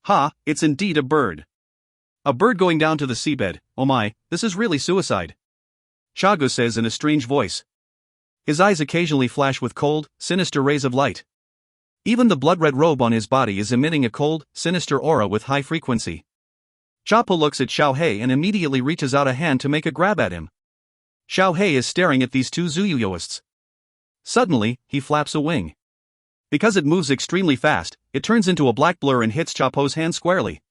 Ha, it's indeed a bird. A bird going down to the seabed. Oh my, this is really suicide. Chago says in a strange voice. His eyes occasionally flash with cold, sinister rays of light. Even the blood-red robe on his body is emitting a cold, sinister aura with high frequency. Choppa looks at Xiaohei and immediately reaches out a hand to make a grab at him. Xiaohei is staring at these two Zuyuyoists. Suddenly, he flaps a wing. Because it moves extremely fast, it turns into a black blur and hits Choppo's hand squarely.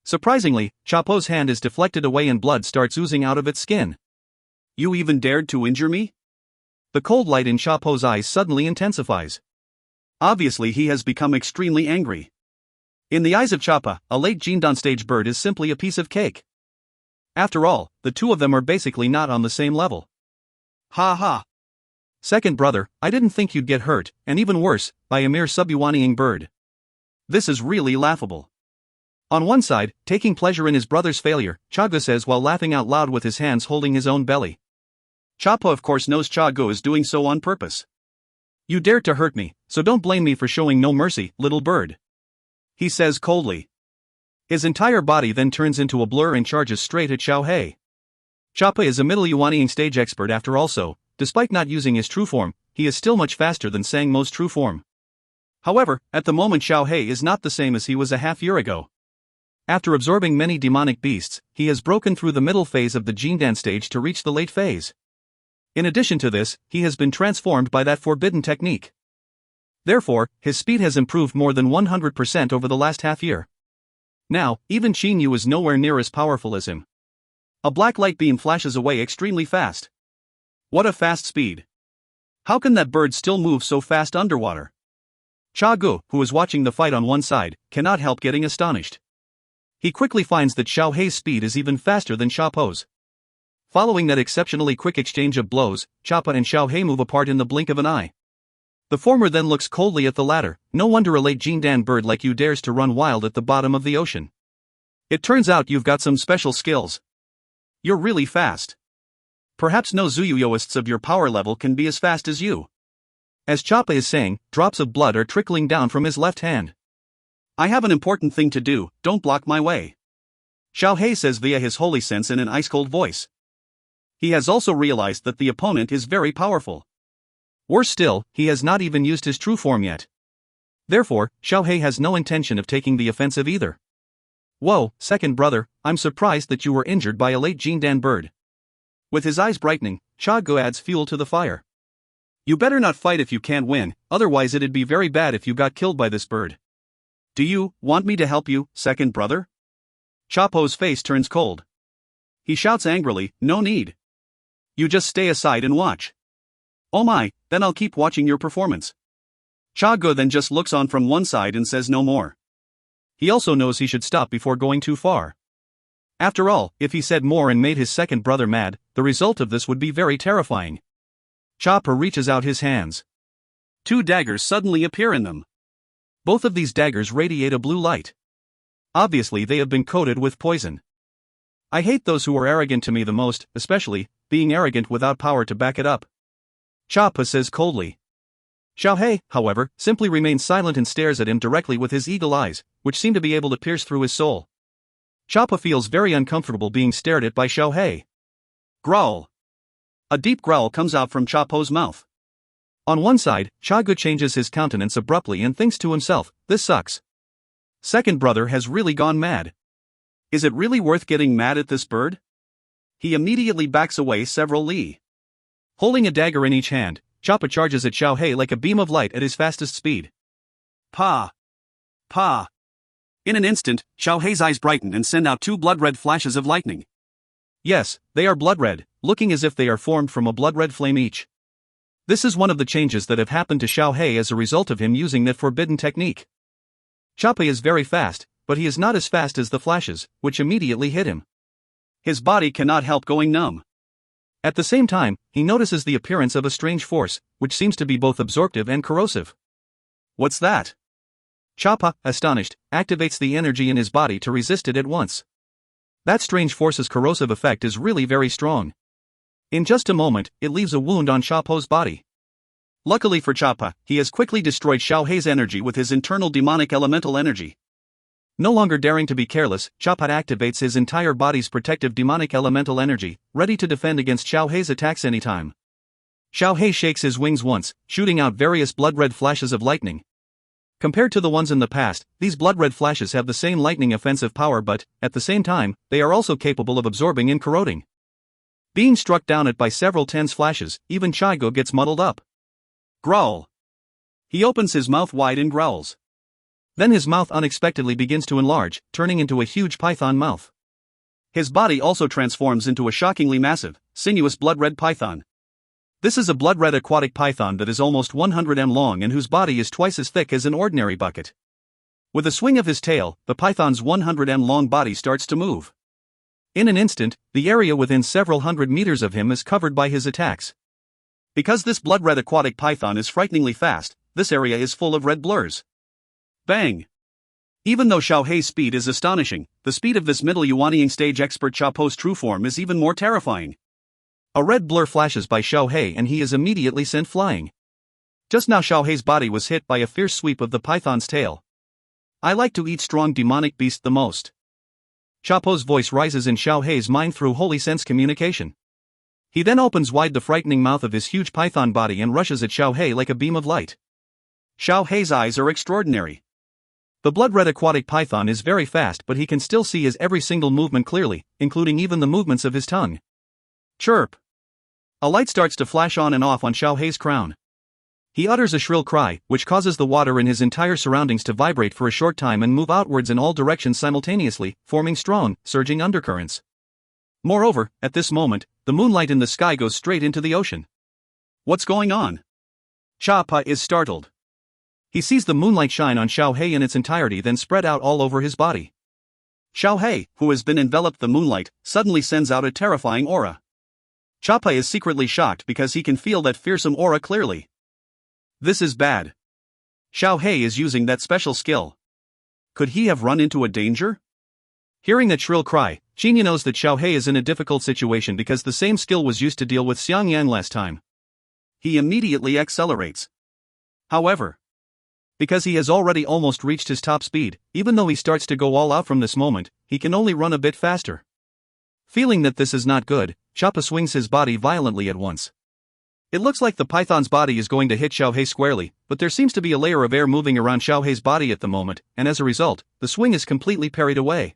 Surprisingly, Choppo's hand is deflected away and blood starts oozing out of its skin. You even dared to injure me? The cold light in Choppo's eyes suddenly intensifies. Obviously he has become extremely angry. In the eyes of Choppa, a late Jindan stage bird is simply a piece of cake. After all, the two of them are basically not on the same level. Ha ha. Second brother, I didn't think you'd get hurt, and even worse, by a mere sub-Yuanying bird. This is really laughable. On one side, taking pleasure in his brother's failure, Chago says while laughing out loud with his hands holding his own belly. Choppa of course knows Chago is doing so on purpose. You dared to hurt me, so don't blame me for showing no mercy, little bird. He says coldly. His entire body then turns into a blur and charges straight at Xiaohei. Choppa is a middle Yuanying stage expert after all, so, despite not using his true form, he is still much faster than Sangmo's true form. However, at the moment Xiaohei is not the same as he was a half-year ago. After absorbing many demonic beasts, he has broken through the middle phase of the Jindan stage to reach the late phase. In addition to this, he has been transformed by that forbidden technique. Therefore, his speed has improved more than 100% over the last half-year. Now, even Qinyu is nowhere near as powerful as him. A black light beam flashes away extremely fast. What a fast speed. How can that bird still move so fast underwater? Chagu, who is watching the fight on one side, cannot help getting astonished. He quickly finds that Xiaohei's speed is even faster than Choppo's. Following that exceptionally quick exchange of blows, Choppa and Xiaohei move apart in the blink of an eye. The former then looks coldly at the latter. No wonder a late Jindan bird like you dares to run wild at the bottom of the ocean. It turns out you've got some special skills. You're really fast. Perhaps no Zuyuyoists of your power level can be as fast as you. As Choppa is saying, drops of blood are trickling down from his left hand. I have an important thing to do, don't block my way. Xiaohei says via his holy sense in an ice-cold voice. He has also realized that the opponent is very powerful. Worse still, he has not even used his true form yet. Therefore, Xiaohei has no intention of taking the offensive either. Whoa, second brother, I'm surprised that you were injured by a late Jindan bird. With his eyes brightening, Chago adds fuel to the fire. You better not fight if you can't win, otherwise it'd be very bad if you got killed by this bird. Do you want me to help you, second brother? Choppo's face turns cold. He shouts angrily, no need. You just stay aside and watch. Oh my, then I'll keep watching your performance. Chago then just looks on from one side and says no more. He also knows he should stop before going too far. After all, if he said more and made his second brother mad, the result of this would be very terrifying. Chopper reaches out his hands. Two daggers suddenly appear in them. Both of these daggers radiate a blue light. Obviously they have been coated with poison. I hate those who are arrogant to me the most, especially, being arrogant without power to back it up. Chopper says coldly. Xiaohei, however, simply remains silent and stares at him directly with his eagle eyes, which seem to be able to pierce through his soul. Chopper feels very uncomfortable being stared at by Xiaohei. Growl. A deep growl comes out from Chapo's mouth. On one side, Chago changes his countenance abruptly and thinks to himself, this sucks. Second brother has really gone mad. Is it really worth getting mad at this bird? He immediately backs away several li. Holding a dagger in each hand, Chopper charges at Xiaohei like a beam of light at his fastest speed. Pa! Pa! In an instant, Xiaohei's eyes brighten and send out two blood-red flashes of lightning. Yes, they are blood-red, looking as if they are formed from a blood-red flame each. This is one of the changes that have happened to Xiaohei as a result of him using that forbidden technique. Chopper is very fast, but he is not as fast as the flashes, which immediately hit him. His body cannot help going numb. At the same time, he notices the appearance of a strange force, which seems to be both absorptive and corrosive. What's that? Chopper, astonished, activates the energy in his body to resist it at once. That strange force's corrosive effect is really very strong. In just a moment, it leaves a wound on Chapo's body. Luckily for Chopper, he has quickly destroyed Xiaohei's energy with his internal demonic elemental energy. No longer daring to be careless, Chopper activates his entire body's protective demonic elemental energy, ready to defend against Xiaohei's attacks anytime. Xiaohei shakes his wings once, shooting out various blood-red flashes of lightning. Compared to the ones in the past, these blood-red flashes have the same lightning offensive power but, at the same time, they are also capable of absorbing and corroding. Being struck down at by several tense flashes, even Chigo gets muddled up. Growl. He opens his mouth wide and growls. Then his mouth unexpectedly begins to enlarge, turning into a huge python mouth. His body also transforms into a shockingly massive, sinuous blood-red python. This is a blood-red aquatic python that is almost 100 m long and whose body is twice as thick as an ordinary bucket. With a swing of his tail, the python's 100 m long body starts to move. In an instant, the area within several hundred meters of him is covered by his attacks. Because this blood-red aquatic python is frighteningly fast, this area is full of red blurs. Bang! Even though Xiaohei's speed is astonishing, the speed of this middle Yuanying stage expert Chapo's true form is even more terrifying. A red blur flashes by Xiaohei and he is immediately sent flying. Just now Xiaohei's body was hit by a fierce sweep of the python's tail. I like to eat strong demonic beast the most. Chapo's voice rises in Xiaohei's mind through holy sense communication. He then opens wide the frightening mouth of his huge python body and rushes at Xiaohei like a beam of light. Xiaohei's eyes are extraordinary. The blood-red aquatic python is very fast but he can still see his every single movement clearly, including even the movements of his tongue. Chirp! A light starts to flash on and off on Xiaohei's crown. He utters a shrill cry, which causes the water in his entire surroundings to vibrate for a short time and move outwards in all directions simultaneously, forming strong, surging undercurrents. Moreover, at this moment, the moonlight in the sky goes straight into the ocean. What's going on? Chapa is startled. He sees the moonlight shine on Xiaohei in its entirety then spread out all over his body. Xiaohei, who has been enveloped the moonlight, suddenly sends out a terrifying aura. Chapa is secretly shocked because he can feel that fearsome aura clearly. This is bad. Xiaohei is using that special skill. Could he have run into a danger? Hearing that shrill cry, Xinya knows that Xiaohei is in a difficult situation because the same skill was used to deal with Xiangyang last time. He immediately accelerates. However, because he has already almost reached his top speed, even though he starts to go all out from this moment, he can only run a bit faster. Feeling that this is not good, Chapa swings his body violently at once. It looks like the python's body is going to hit Xiaohei squarely, but there seems to be a layer of air moving around Xiaohei's body at the moment, and as a result, the swing is completely parried away.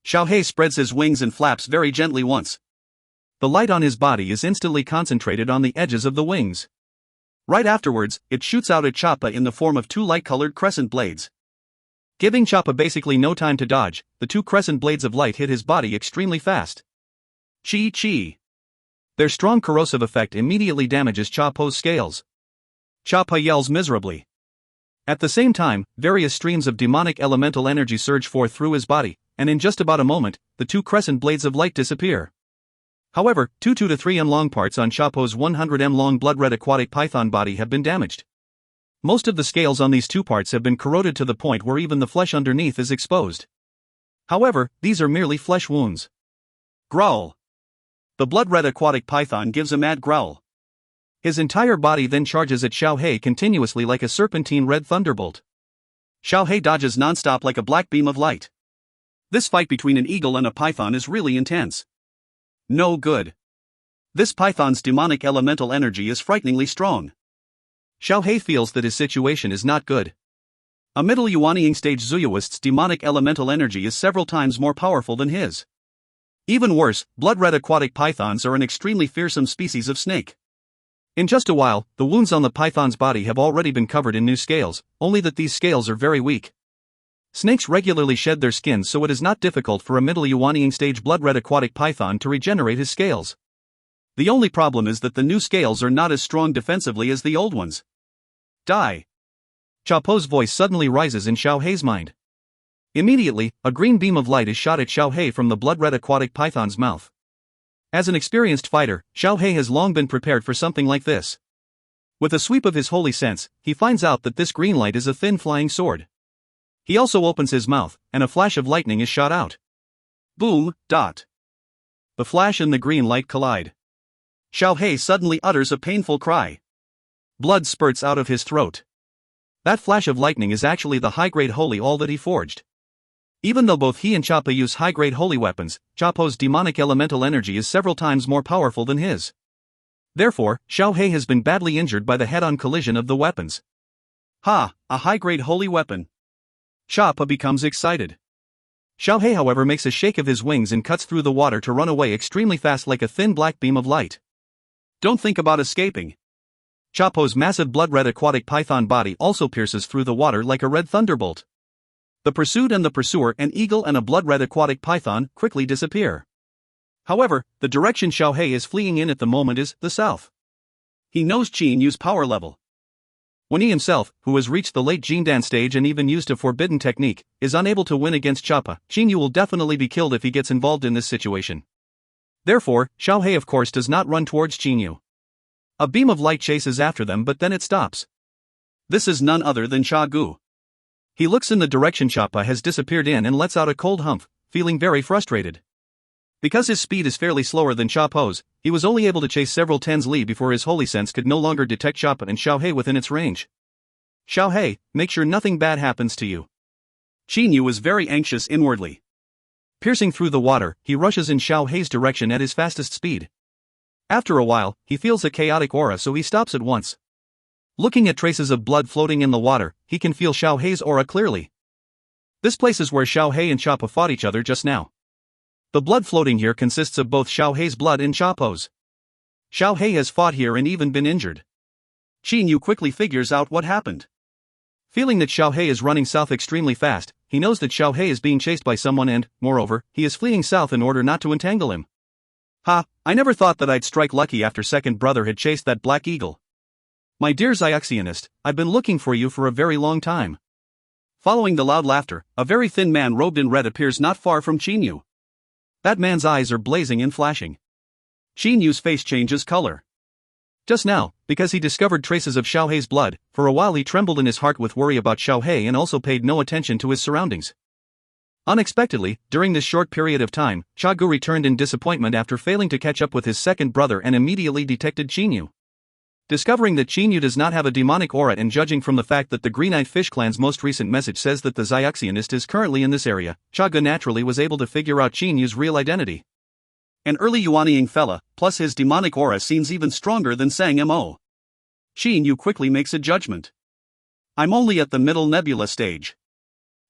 Xiaohei spreads his wings and flaps very gently once. The light on his body is instantly concentrated on the edges of the wings. Right afterwards, it shoots out at Chapa in the form of two light-colored crescent blades. Giving Chapa basically no time to dodge, the two crescent blades of light hit his body extremely fast. Chi-chi. Their strong corrosive effect immediately damages Cha Po's scales. Cha Po yells miserably. At the same time, various streams of demonic elemental energy surge forth through his body, and in just about a moment, the two crescent blades of light disappear. However, 2 to 3 m long parts on Cha Po's 100 m long blood-red aquatic python body have been damaged. Most of the scales on these two parts have been corroded to the point where even the flesh underneath is exposed. However, these are merely flesh wounds. Growl. The blood-red aquatic python gives a mad growl. His entire body then charges at Xiao He continuously like a serpentine red thunderbolt. Xiao He dodges non-stop like a black beam of light. This fight between an eagle and a python is really intense. No good. This python's demonic elemental energy is frighteningly strong. Xiao He feels that his situation is not good. A middle Yuanying stage Zuyuist's demonic elemental energy is several times more powerful than his. Even worse, blood-red aquatic pythons are an extremely fearsome species of snake. In just a while, the wounds on the python's body have already been covered in new scales, only that these scales are very weak. Snakes regularly shed their skins, so it is not difficult for a middle Yuanying stage blood-red aquatic python to regenerate his scales. The only problem is that the new scales are not as strong defensively as the old ones. Die. Cha Po's voice suddenly rises in Xiao He's mind. Immediately, a green beam of light is shot at Xiao He from the blood-red aquatic python's mouth. As an experienced fighter, Xiao He has long been prepared for something like this. With a sweep of his holy sense, he finds out that this green light is a thin flying sword. He also opens his mouth, and a flash of lightning is shot out. Boom, dot. The flash and the green light collide. Xiao He suddenly utters a painful cry. Blood spurts out of his throat. That flash of lightning is actually the high-grade holy all that he forged. Even though both he and Cha Po use high-grade holy weapons, Cha Po's demonic elemental energy is several times more powerful than his. Therefore, Xiao He has been badly injured by the head-on collision of the weapons. Ha, a high-grade holy weapon. Cha Po becomes excited. Xiao He, however, makes a shake of his wings and cuts through the water to run away extremely fast like a thin black beam of light. Don't think about escaping. Cha Po's massive blood-red aquatic python body also pierces through the water like a red thunderbolt. The pursued and the pursuer, an eagle and a blood-red aquatic python, quickly disappear. However, the direction Xiao He is fleeing in at the moment is the south. He knows Qin Yu's power level. When he himself, who has reached the late Jindan stage and even used a forbidden technique, is unable to win against Cha Po, Qin Yu will definitely be killed if he gets involved in this situation. Therefore, Xiao He of course does not run towards Qin Yu. A beam of light chases after them, but then it stops. This is none other than Cha Gu. He looks in the direction Cha Po has disappeared in and lets out a cold humph, feeling very frustrated. Because his speed is fairly slower than Cha Po's, he was only able to chase several tens li before his holy sense could no longer detect Cha Po and Xiao He within its range. Xiao He, make sure nothing bad happens to you. Qin Yu is very anxious inwardly. Piercing through the water, he rushes in Xiao He's direction at his fastest speed. After a while, he feels a chaotic aura, so he stops at once. Looking at traces of blood floating in the water, he can feel Xiao He's aura clearly. This place is where Xiao He and Cha Po fought each other just now. The blood floating here consists of both Xiao He's blood and Cha Po's. Xiao He has fought here and even been injured. Qin Yu quickly figures out what happened. Feeling that Xiao He is running south extremely fast, he knows that Xiao He is being chased by someone and, moreover, he is fleeing south in order not to entangle him. Ha, I never thought that I'd strike lucky after second brother had chased that black eagle. My dear Xiaoxionist, I've been looking for you for a very long time. Following the loud laughter, a very thin man robed in red appears not far from Qin Yu. That man's eyes are blazing and flashing. Qin Yu's face changes color. Just now, because he discovered traces of Xiao He's blood, for a while he trembled in his heart with worry about Xiao He and also paid no attention to his surroundings. Unexpectedly, during this short period of time, Cha Gu returned in disappointment after failing to catch up with his second brother and immediately detected Qin Yu. Discovering that Qin Yu does not have a demonic aura and judging from the fact that the Green-Eyed Fish Clan's most recent message says that the Xiaoxionist is currently in this area, Cha Gu naturally was able to figure out Qin Yu's real identity. An early Yuanying fella, plus his demonic aura seems even stronger than Sang Mo. Qin Yu quickly makes a judgment. I'm only at the middle nebula stage.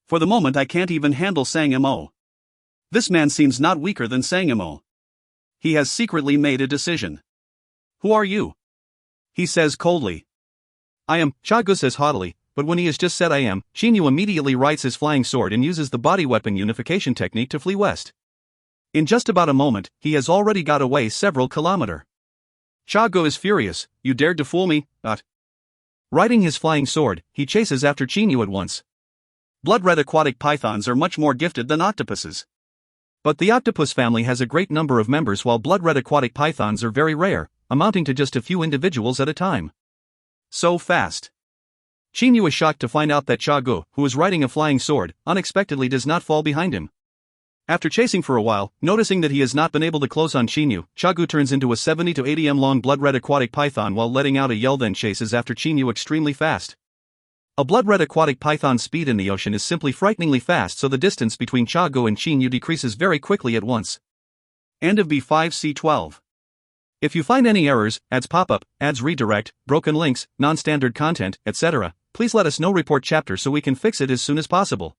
For the moment I can't even handle Sang Mo. This man seems not weaker than Sang Mo. He has secretly made a decision. Who are you? He says coldly. I am, Cha Gu says haughtily, but when he has just said I am, Qin Yu immediately rights his flying sword and uses the body weapon unification technique to flee west. In just about a moment, he has already got away several kilometers. Chago is furious. You dared to fool me, Riding his flying sword, he chases after Chinyu at once. Blood-red aquatic pythons are much more gifted than octopuses. But the octopus family has a great number of members while blood-red aquatic pythons are very rare, amounting to just a few individuals at a time. So fast. Chinyu is shocked to find out that Chago, who is riding a flying sword, unexpectedly does not fall behind him. After chasing for a while, noticing that he has not been able to close on Chinyu, Chago turns into a 70 to 80 m long blood-red aquatic python while letting out a yell, then chases after Chinyu extremely fast. A blood-red aquatic python's speed in the ocean is simply frighteningly fast, so the distance between Chago and Chinyu decreases very quickly at once. End of B5C12. If you find any errors, ads pop-up, ads redirect, broken links, non-standard content, etc., please let us know. Report chapter so we can fix it as soon as possible.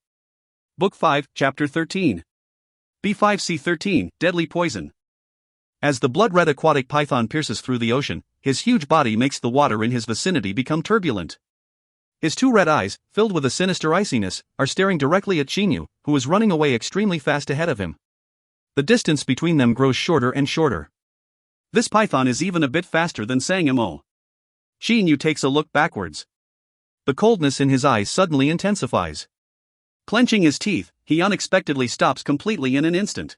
Book 5, Chapter 13. B5C13, Deadly Poison. As the blood-red aquatic python pierces through the ocean, his huge body makes the water in his vicinity become turbulent. His two red eyes, filled with a sinister iciness, are staring directly at Chinyu, who is running away extremely fast ahead of him. The distance between them grows shorter and shorter. This python is even a bit faster than Sangamo. Chinyu takes a look backwards. The coldness in his eyes suddenly intensifies. Clenching his teeth, he unexpectedly stops completely in an instant.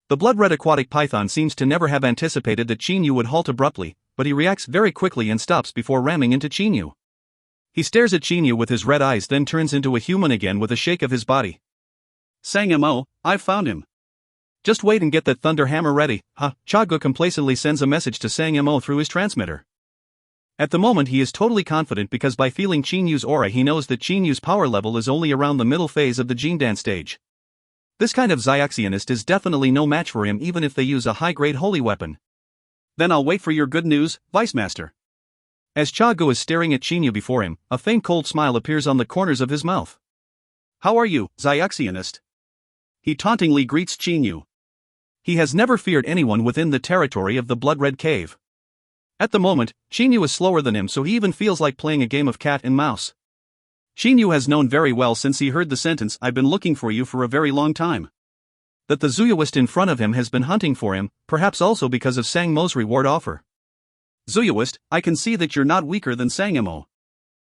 The blood-red aquatic python seems to never have anticipated that Chinyu would halt abruptly, but he reacts very quickly and stops before ramming into Chinyu. He stares at Chinyu with his red eyes, then turns into a human again with a shake of his body. Sangamo, I've found him. Just wait and get that thunder hammer ready, Chago complacently sends a message to Sangamo through his transmitter. At the moment he is totally confident because by feeling Chinyu's aura he knows that Chinyu's power level is only around the middle phase of the Jindan stage. This kind of Xiaxionist is definitely no match for him even if they use a high-grade holy weapon. Then I'll wait for your good news, Vice Master. As Chago is staring at Chinyu before him, a faint cold smile appears on the corners of his mouth. How are you, Xiaxionist? He tauntingly greets Chinyu. He has never feared anyone within the territory of the blood-red cave. At the moment, Chinyu is slower than him, so he even feels like playing a game of cat and mouse. Chinyu has known very well since he heard the sentence, "I've been looking for you for a very long time." That the Zuyoist in front of him has been hunting for him, perhaps also because of Sangmo's reward offer. Zuyoist, I can see that you're not weaker than Sangamo.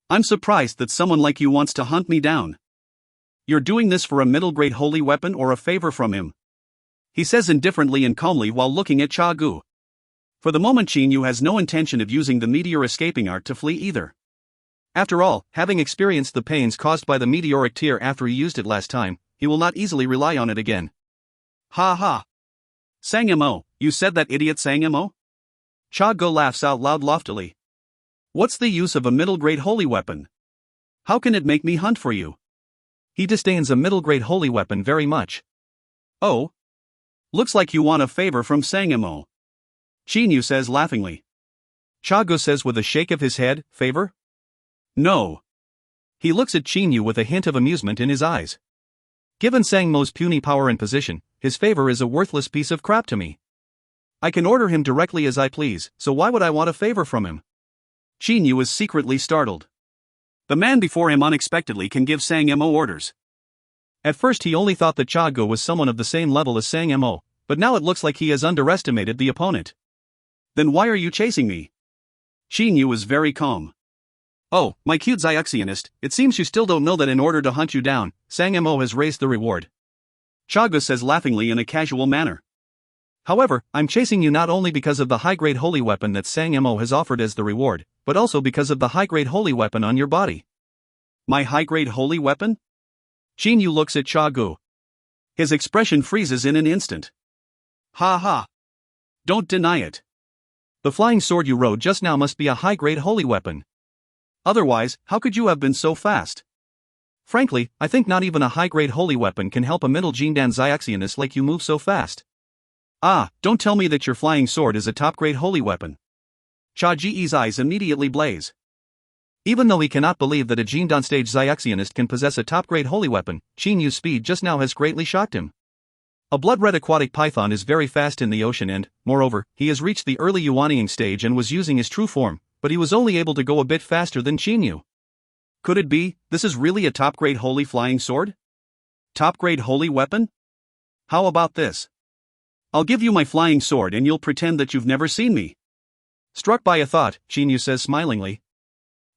I'm surprised that someone like you wants to hunt me down. You're doing this for a middle-grade holy weapon or a favor from him? He says indifferently and calmly while looking at Chago. For the moment Chinyu has no intention of using the meteor escaping art to flee either. After all, having experienced the pains caused by the meteoric tear after he used it last time, he will not easily rely on it again. Ha ha! Sangamo, you said that, idiot Sangamo? Chago laughs out loud loftily. What's the use of a middle-grade holy weapon? How can it make me hunt for you? He disdains a middle-grade holy weapon very much. Oh? Looks like you want a favor from Sangamo. Chinyu says laughingly. Chago says with a shake of his head, favor? No. He looks at Chinyu with a hint of amusement in his eyes. Given Sangmo's puny power and position, his favor is a worthless piece of crap to me. I can order him directly as I please, so why would I want a favor from him? Chinyu is secretly startled. The man before him unexpectedly can give Sangamo orders. At first he only thought that Chago was someone of the same level as Sangamo, but now it looks like he has underestimated the opponent. Then why are you chasing me? Chinyu is very calm. Oh, my cute Xiaxionist, it seems you still don't know that in order to hunt you down, Sangamo has raised the reward. Chago says laughingly in a casual manner. However, I'm chasing you not only because of the high-grade holy weapon that Sangamo has offered as the reward, but also because of the high-grade holy weapon on your body. My high-grade holy weapon? Chinyu looks at Chago. His expression freezes in an instant. Ha ha! Don't deny it. The flying sword you rode just now must be a high-grade holy weapon. Otherwise, how could you have been so fast? Frankly, I think not even a high-grade holy weapon can help a middle Jindan Xiaxionist like you move so fast. Ah, don't tell me that your flying sword is a top-grade holy weapon. Chaji's eyes immediately blaze. Even though he cannot believe that a Jindan stage Xiaxionist can possess a top-grade holy weapon, Chinyu's speed just now has greatly shocked him. A blood-red aquatic python is very fast in the ocean and, moreover, he has reached the early Yuaniing stage and was using his true form, but he was only able to go a bit faster than Chinyu. Could it be, this is really a top-grade holy flying sword? Top-grade holy weapon? How about this? I'll give you my flying sword and you'll pretend that you've never seen me. Struck by a thought, Shinyu says smilingly.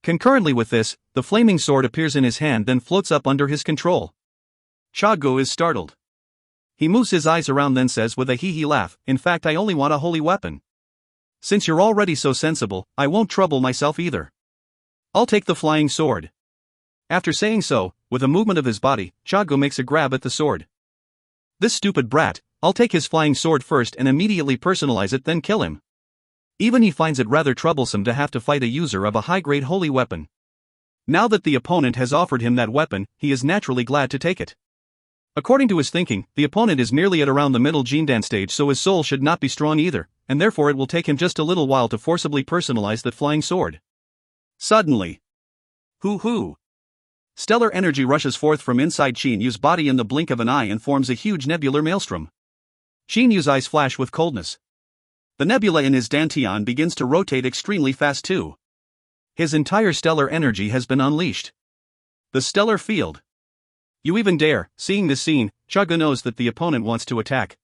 Concurrently with this, the flaming sword appears in his hand then floats up under his control. Chago is startled. He moves his eyes around then says with a hee-hee laugh, in fact I only want a holy weapon. Since you're already so sensible, I won't trouble myself either. I'll take the flying sword. After saying so, with a movement of his body, Chago makes a grab at the sword. This stupid brat, I'll take his flying sword first and immediately personalize it then kill him. Even he finds it rather troublesome to have to fight a user of a high-grade holy weapon. Now that the opponent has offered him that weapon, he is naturally glad to take it. According to his thinking, the opponent is merely at around the middle Jindan stage, so his soul should not be strong either, and therefore it will take him just a little while to forcibly personalize that flying sword. Suddenly, hoo-hoo! Stellar energy rushes forth from inside Shinyu's body in the blink of an eye and forms a huge nebular maelstrom. Shinyu's eyes flash with coldness. The nebula in his dantian begins to rotate extremely fast too. His entire stellar energy has been unleashed. The stellar field. You even dare. Seeing this scene, Chago knows that the opponent wants to attack.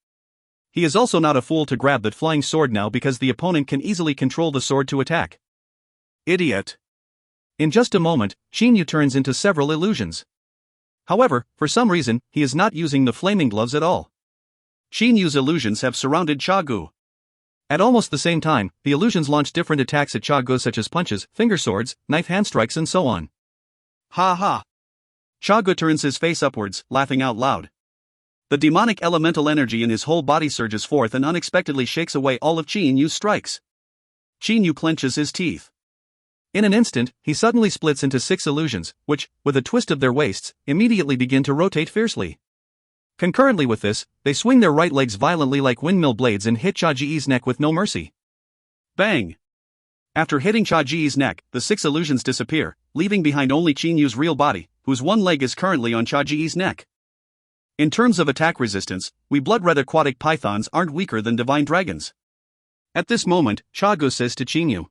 He is also not a fool to grab that flying sword now because the opponent can easily control the sword to attack. Idiot. In just a moment, Shinyu turns into several illusions. However, for some reason, he is not using the flaming gloves at all. Shinyu's illusions have surrounded Chago. At almost the same time, the illusions launch different attacks at Chago such as punches, finger swords, knife hand strikes and so on. Ha ha! Chago turns his face upwards, laughing out loud. The demonic elemental energy in his whole body surges forth and unexpectedly shakes away all of Shinyu's strikes. Shinyu clenches his teeth. In an instant, he suddenly splits into 6 illusions, which, with a twist of their waists, immediately begin to rotate fiercely. Concurrently with this, they swing their right legs violently like windmill blades and hit Chaji's neck with no mercy. Bang! After hitting Chaji's neck, the 6 illusions disappear, leaving behind only Shinyu's real body, whose one leg is currently on Chaji's neck. In terms of attack resistance, we blood-red aquatic pythons aren't weaker than divine dragons. At this moment, Chago says to Shinyu.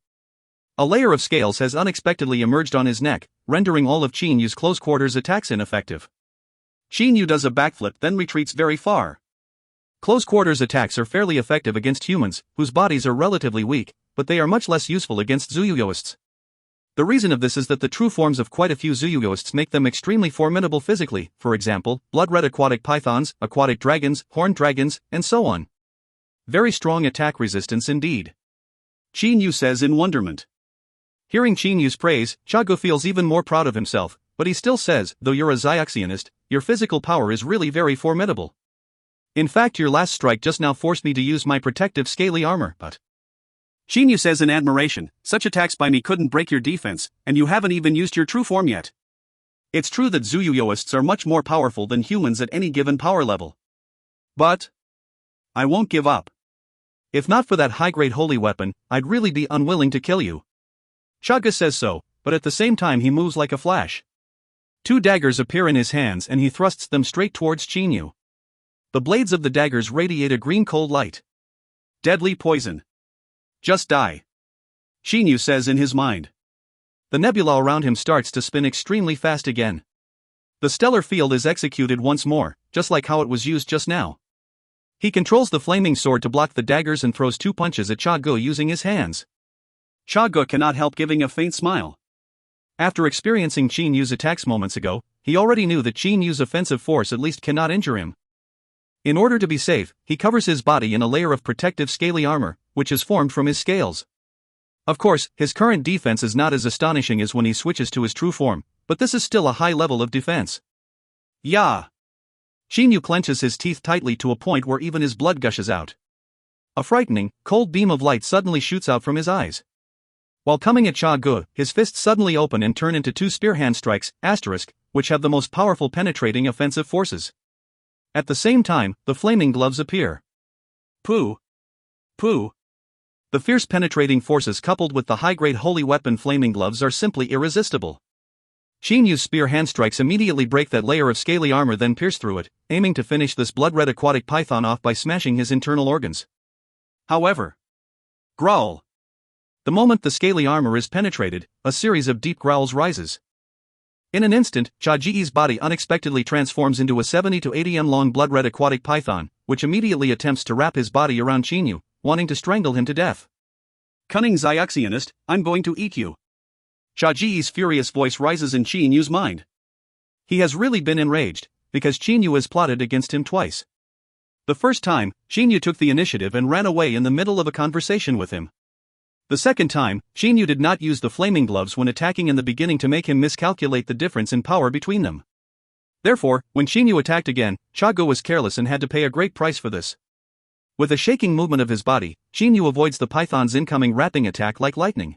A layer of scales has unexpectedly emerged on his neck, rendering all of Shinyu's close-quarters attacks ineffective. Shinyu does a backflip then retreats very far. Close-quarters attacks are fairly effective against humans, whose bodies are relatively weak, but they are much less useful against Zuyuyoists. The reason of this is that the true forms of quite a few Zuyuyoists make them extremely formidable physically, for example, blood-red aquatic pythons, aquatic dragons, horned dragons, and so on. Very strong attack resistance indeed. Shinyu says in wonderment. Hearing Shinyu's praise, Chago feels even more proud of himself, but he still says, though you're a Zyuxianist, your physical power is really very formidable. In fact, your last strike just now forced me to use my protective scaly armor, but... Shinyu says in admiration, such attacks by me couldn't break your defense, and you haven't even used your true form yet. It's true that Zuyuyoists are much more powerful than humans at any given power level. But... I won't give up. If not for that high-grade holy weapon, I'd really be unwilling to kill you. Chaga says so, but at the same time he moves like a flash. 2 daggers appear in his hands and he thrusts them straight towards Shinyu. The blades of the daggers radiate a green cold light. Deadly poison. Just die. Shinyu says in his mind. The nebula around him starts to spin extremely fast again. The stellar field is executed once more, just like how it was used just now. He controls the flaming sword to block the daggers and throws 2 punches at Chago using his hands. Chago cannot help giving a faint smile. After experiencing Shinyu's attacks moments ago, he already knew that Shinyu's offensive force at least cannot injure him. In order to be safe, he covers his body in a layer of protective scaly armor, which is formed from his scales. Of course, his current defense is not as astonishing as when he switches to his true form, but this is still a high level of defense. Yeah! Shinyu clenches his teeth tightly to a point where even his blood gushes out. A frightening, cold beam of light suddenly shoots out from his eyes. While coming at Chago, his fists suddenly open and turn into 2 spear hand strikes, which have the most powerful penetrating offensive forces. At the same time, the flaming gloves appear. Pooh! Pooh! The fierce penetrating forces coupled with the high-grade holy weapon flaming gloves are simply irresistible. Shinyu's spear hand strikes immediately break that layer of scaly armor then pierce through it, aiming to finish this blood-red aquatic python off by smashing his internal organs. However, growl! The moment the scaly armor is penetrated, a series of deep growls rises. In an instant, Chaji's body unexpectedly transforms into a 70 to 80 m long blood-red aquatic python, which immediately attempts to wrap his body around Shinyu, wanting to strangle him to death. Cunning Xiaxionist, I'm going to eat you. Shaji's furious voice rises in Qin Yu's mind. He has really been enraged, because Qin Yu has plotted against him twice. The first time, Qin Yu took the initiative and ran away in the middle of a conversation with him. The second time, Qin Yu did not use the flaming gloves when attacking in the beginning to make him miscalculate the difference in power between them. Therefore, when Qin Yu attacked again, Chago was careless and had to pay a great price for this. With a shaking movement of his body, Qin Yu avoids the python's incoming rapping attack like lightning.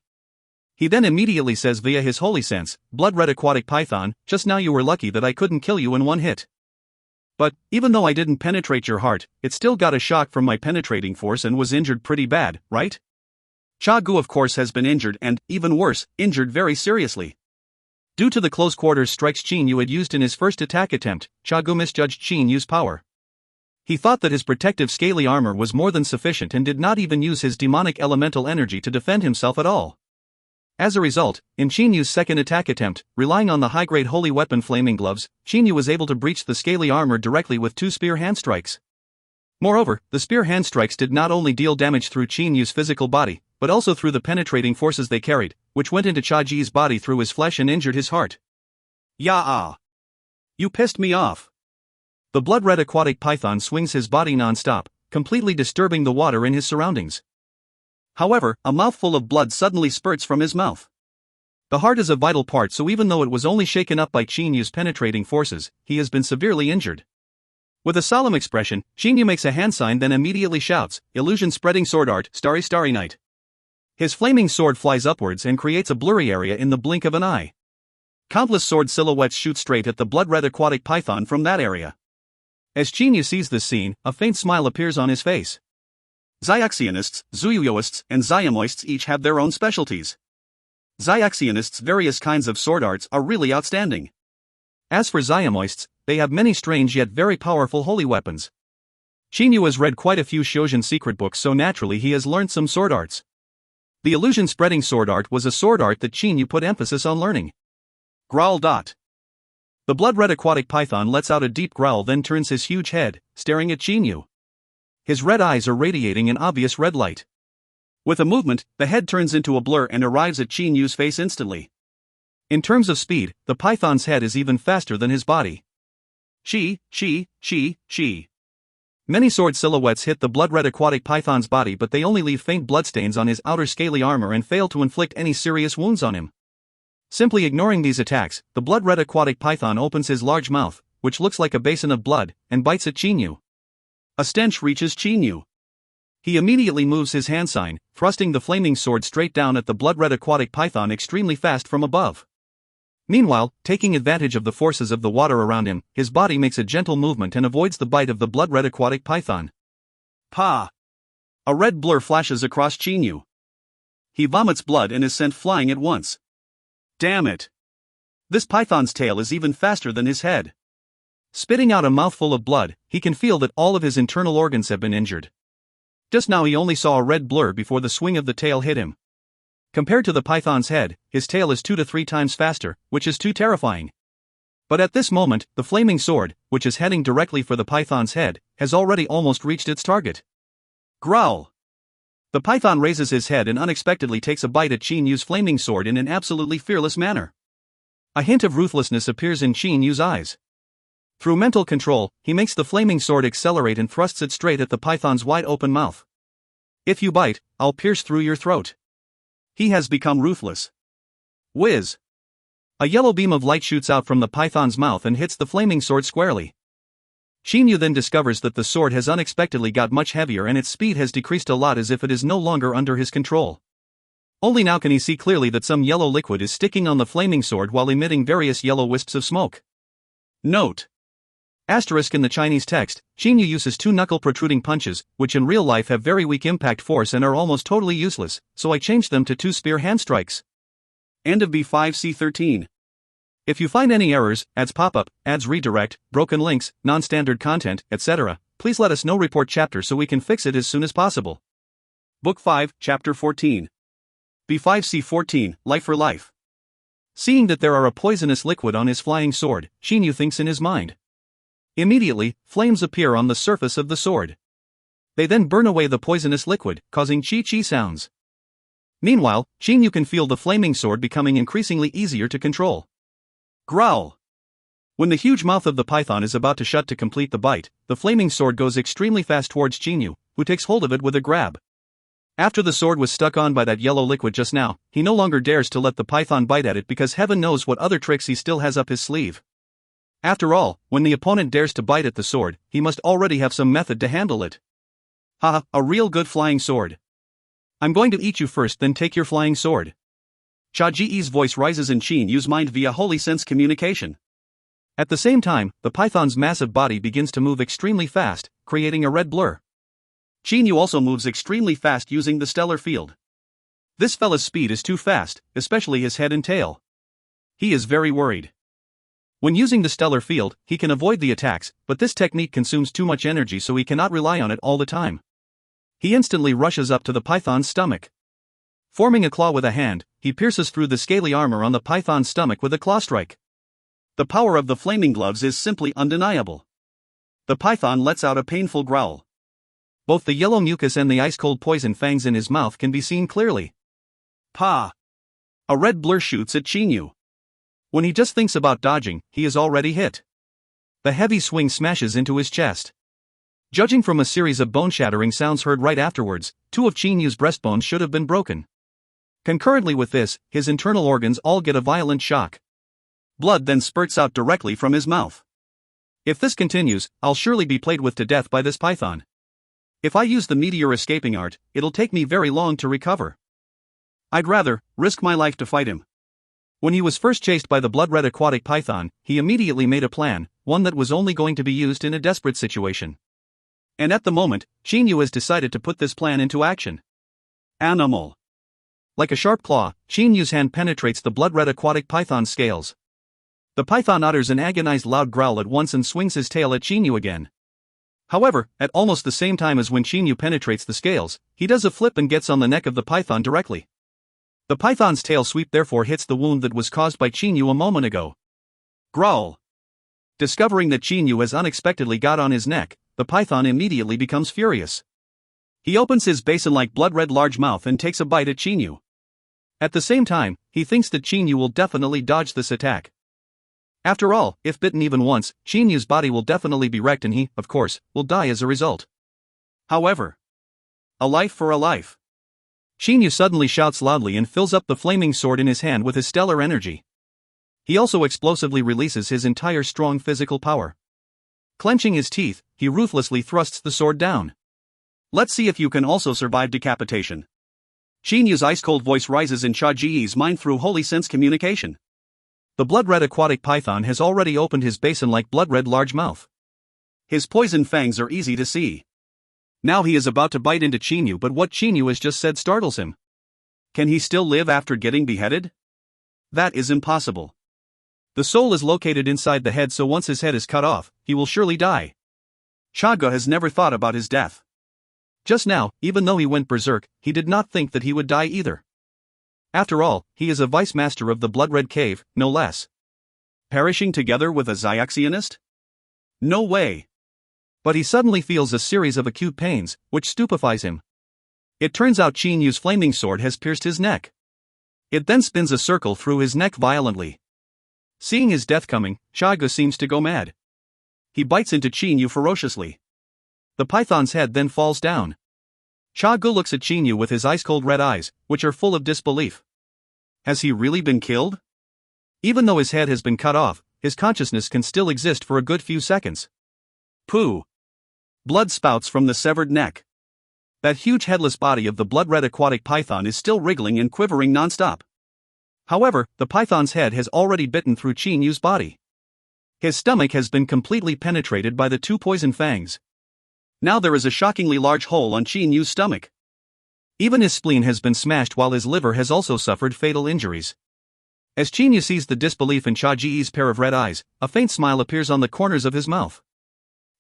He then immediately says via his holy sense, "Blood-red aquatic python, just now you were lucky that I couldn't kill you in one hit. But, even though I didn't penetrate your heart, it still got a shock from my penetrating force and was injured pretty bad, right?" Chagu of course has been injured and, even worse, injured very seriously. Due to the close quarters strikes Qin Yu had used in his first attack attempt, Chagu misjudged Qin Yu's power. He thought that his protective scaly armor was more than sufficient and did not even use his demonic elemental energy to defend himself at all. As a result, in Qin Yu's second attack attempt, relying on the high-grade holy weapon flaming gloves, Qin Yu was able to breach the scaly armor directly with 2 spear hand strikes. Moreover, the spear hand strikes did not only deal damage through Qin Yu's physical body, but also through the penetrating forces they carried, which went into Chaji's body through his flesh and injured his heart. "Ya! You pissed me off." The blood-red aquatic python swings his body non-stop, completely disturbing the water in his surroundings. However, a mouthful of blood suddenly spurts from his mouth. The heart is a vital part, so even though it was only shaken up by Qin Yu's penetrating forces, he has been severely injured. With a solemn expression, Qin Yu makes a hand sign, then immediately shouts, "Illusion-spreading sword art, starry starry night." His flaming sword flies upwards and creates a blurry area in the blink of an eye. Countless sword silhouettes shoot straight at the blood-red aquatic python from that area. As Qin Yu sees this scene, a faint smile appears on his face. Xiaxionists, Zuyuyoists, and Xiamoists each have their own specialties. Xiaxionists' various kinds of sword arts are really outstanding. As for Xiamoists, they have many strange yet very powerful holy weapons. Qin Yu has read quite a few Shojin secret books, so naturally he has learned some sword arts. The illusion-spreading sword art was a sword art that Qin Yu put emphasis on learning. Growl. The blood-red aquatic python lets out a deep growl, then turns his huge head, staring at Qin Yu. His red eyes are radiating an obvious red light. With a movement, the head turns into a blur and arrives at Qin Yu's face instantly. In terms of speed, the python's head is even faster than his body. Chi. Many sword silhouettes hit the blood-red aquatic python's body, but they only leave faint bloodstains on his outer scaly armor and fail to inflict any serious wounds on him. Simply ignoring these attacks, the blood-red aquatic python opens his large mouth, which looks like a basin of blood, and bites at Qin Yu. A stench reaches Qin Yu. He immediately moves his hand sign, thrusting the flaming sword straight down at the blood-red aquatic python extremely fast from above. Meanwhile, taking advantage of the forces of the water around him, his body makes a gentle movement and avoids the bite of the blood-red aquatic python. Pa! A red blur flashes across Qin Yu. He vomits blood and is sent flying at once. Damn it! This python's tail is even faster than his head. Spitting out a mouthful of blood, he can feel that all of his internal organs have been injured. Just now he only saw a red blur before the swing of the tail hit him. Compared to the python's head, his tail is 2 to 3 times faster, which is too terrifying. But at this moment, the flaming sword, which is heading directly for the python's head, has already almost reached its target. Growl! The python raises his head and unexpectedly takes a bite at Qin Yu's flaming sword in an absolutely fearless manner. A hint of ruthlessness appears in Qin Yu's eyes. Through mental control, he makes the flaming sword accelerate and thrusts it straight at the python's wide-open mouth. "If you bite, I'll pierce through your throat." He has become ruthless. Whiz! A yellow beam of light shoots out from the python's mouth and hits the flaming sword squarely. Qin Yu then discovers that the sword has unexpectedly got much heavier and its speed has decreased a lot, as if it is no longer under his control. Only now can he see clearly that some yellow liquid is sticking on the flaming sword while emitting various yellow wisps of smoke. Note: Asterisk in the Chinese text, Qin Yu uses 2 knuckle protruding punches, which in real life have very weak impact force and are almost totally useless, so I changed them to 2 spear hand strikes. End of B5C13. If you find any errors, ads pop-up, ads redirect, broken links, non-standard content, etc., please let us know. Report chapter so we can fix it as soon as possible. Book 5, Chapter 14. B5C14, Life for Life. Seeing that there are a poisonous liquid on his flying sword, Qin Yu thinks in his mind. Immediately, flames appear on the surface of the sword. They then burn away the poisonous liquid, causing chi-chi sounds. Meanwhile, Chinyu can feel the flaming sword becoming increasingly easier to control. Growl! When the huge mouth of the python is about to shut to complete the bite, the flaming sword goes extremely fast towards Chinyu, who takes hold of it with a grab. After the sword was stuck on by that yellow liquid just now, he no longer dares to let the python bite at it because heaven knows what other tricks he still has up his sleeve. After all, when the opponent dares to bite at the sword, he must already have some method to handle it. Haha, a real good flying sword. I'm going to eat you first, then take your flying sword. Chaji's voice rises in Chinyu's mind via holy sense communication. At the same time, the python's massive body begins to move extremely fast, creating a red blur. Chinyu also moves extremely fast using the stellar field. This fella's speed is too fast, especially his head and tail. He is very worried. When using the stellar field, he can avoid the attacks, but this technique consumes too much energy, so he cannot rely on it all the time. He instantly rushes up to the python's stomach. Forming a claw with a hand, he pierces through the scaly armor on the python's stomach with a claw strike. The power of the flaming gloves is simply undeniable. The python lets out a painful growl. Both the yellow mucus and the ice-cold poison fangs in his mouth can be seen clearly. Pa! A red blur shoots at Chinyu. When he just thinks about dodging, he is already hit. The heavy swing smashes into his chest. Judging from a series of bone-shattering sounds heard right afterwards, 2 of Chinyu's breastbones should have been broken. Concurrently with this, his internal organs all get a violent shock. Blood then spurts out directly from his mouth. If this continues, I'll surely be played with to death by this python. If I use the meteor escaping art, it'll take me very long to recover. I'd rather risk my life to fight him. When he was first chased by the blood-red aquatic python, he immediately made a plan, one that was only going to be used in a desperate situation. And at the moment, Chinyu has decided to put this plan into action. Animal. Like a sharp claw, Chinyu's hand penetrates the blood-red aquatic python's scales. The python utters an agonized loud growl at once and swings his tail at Chinyu again. However, at almost the same time as when Chinyu penetrates the scales, he does a flip and gets on the neck of the python directly. The python's tail sweep therefore hits the wound that was caused by Chinyu a moment ago. Growl. Discovering that Chinyu has unexpectedly got on his neck, the python immediately becomes furious. He opens his basin-like blood-red large mouth and takes a bite at Chinyu. At the same time, he thinks that Chinyu will definitely dodge this attack. After all, if bitten even once, Chinyu's body will definitely be wrecked and he, of course, will die as a result. However, a life for a life. Chinyu suddenly shouts loudly and fills up the flaming sword in his hand with his stellar energy. He also explosively releases his entire strong physical power. Clenching his teeth, he ruthlessly thrusts the sword down. Let's see if you can also survive decapitation. Chinyu's ice-cold voice rises in Chaji's mind through holy sense communication. The blood-red aquatic python has already opened his basin-like blood-red large mouth. His poison fangs are easy to see. Now he is about to bite into Chinyu, but what Chinyu has just said startles him. Can he still live after getting beheaded? That is impossible. The soul is located inside the head, so once his head is cut off, he will surely die. Chaga has never thought about his death. Just now, even though he went berserk, he did not think that he would die either. After all, he is a vice-master of the blood-red cave, no less. Perishing together with a Xiaxianist? No way. But he suddenly feels a series of acute pains, which stupefies him. It turns out Chinyu's flaming sword has pierced his neck. It then spins a circle through his neck violently. Seeing his death coming, Chaga seems to go mad. He bites into Chinyu ferociously. The python's head then falls down. Chaga looks at Chinyu with his ice-cold red eyes, which are full of disbelief. Has he really been killed? Even though his head has been cut off, his consciousness can still exist for a good few seconds. Pooh! Blood spouts from the severed neck. That huge headless body of the blood-red aquatic python is still wriggling and quivering non-stop. However, the python's head has already bitten through Chinyu's body. His stomach has been completely penetrated by the 2 poison fangs. Now there is a shockingly large hole on Chinyu's stomach. Even his spleen has been smashed, while his liver has also suffered fatal injuries. As Chinyu sees the disbelief in Chaji's pair of red eyes, a faint smile appears on the corners of his mouth.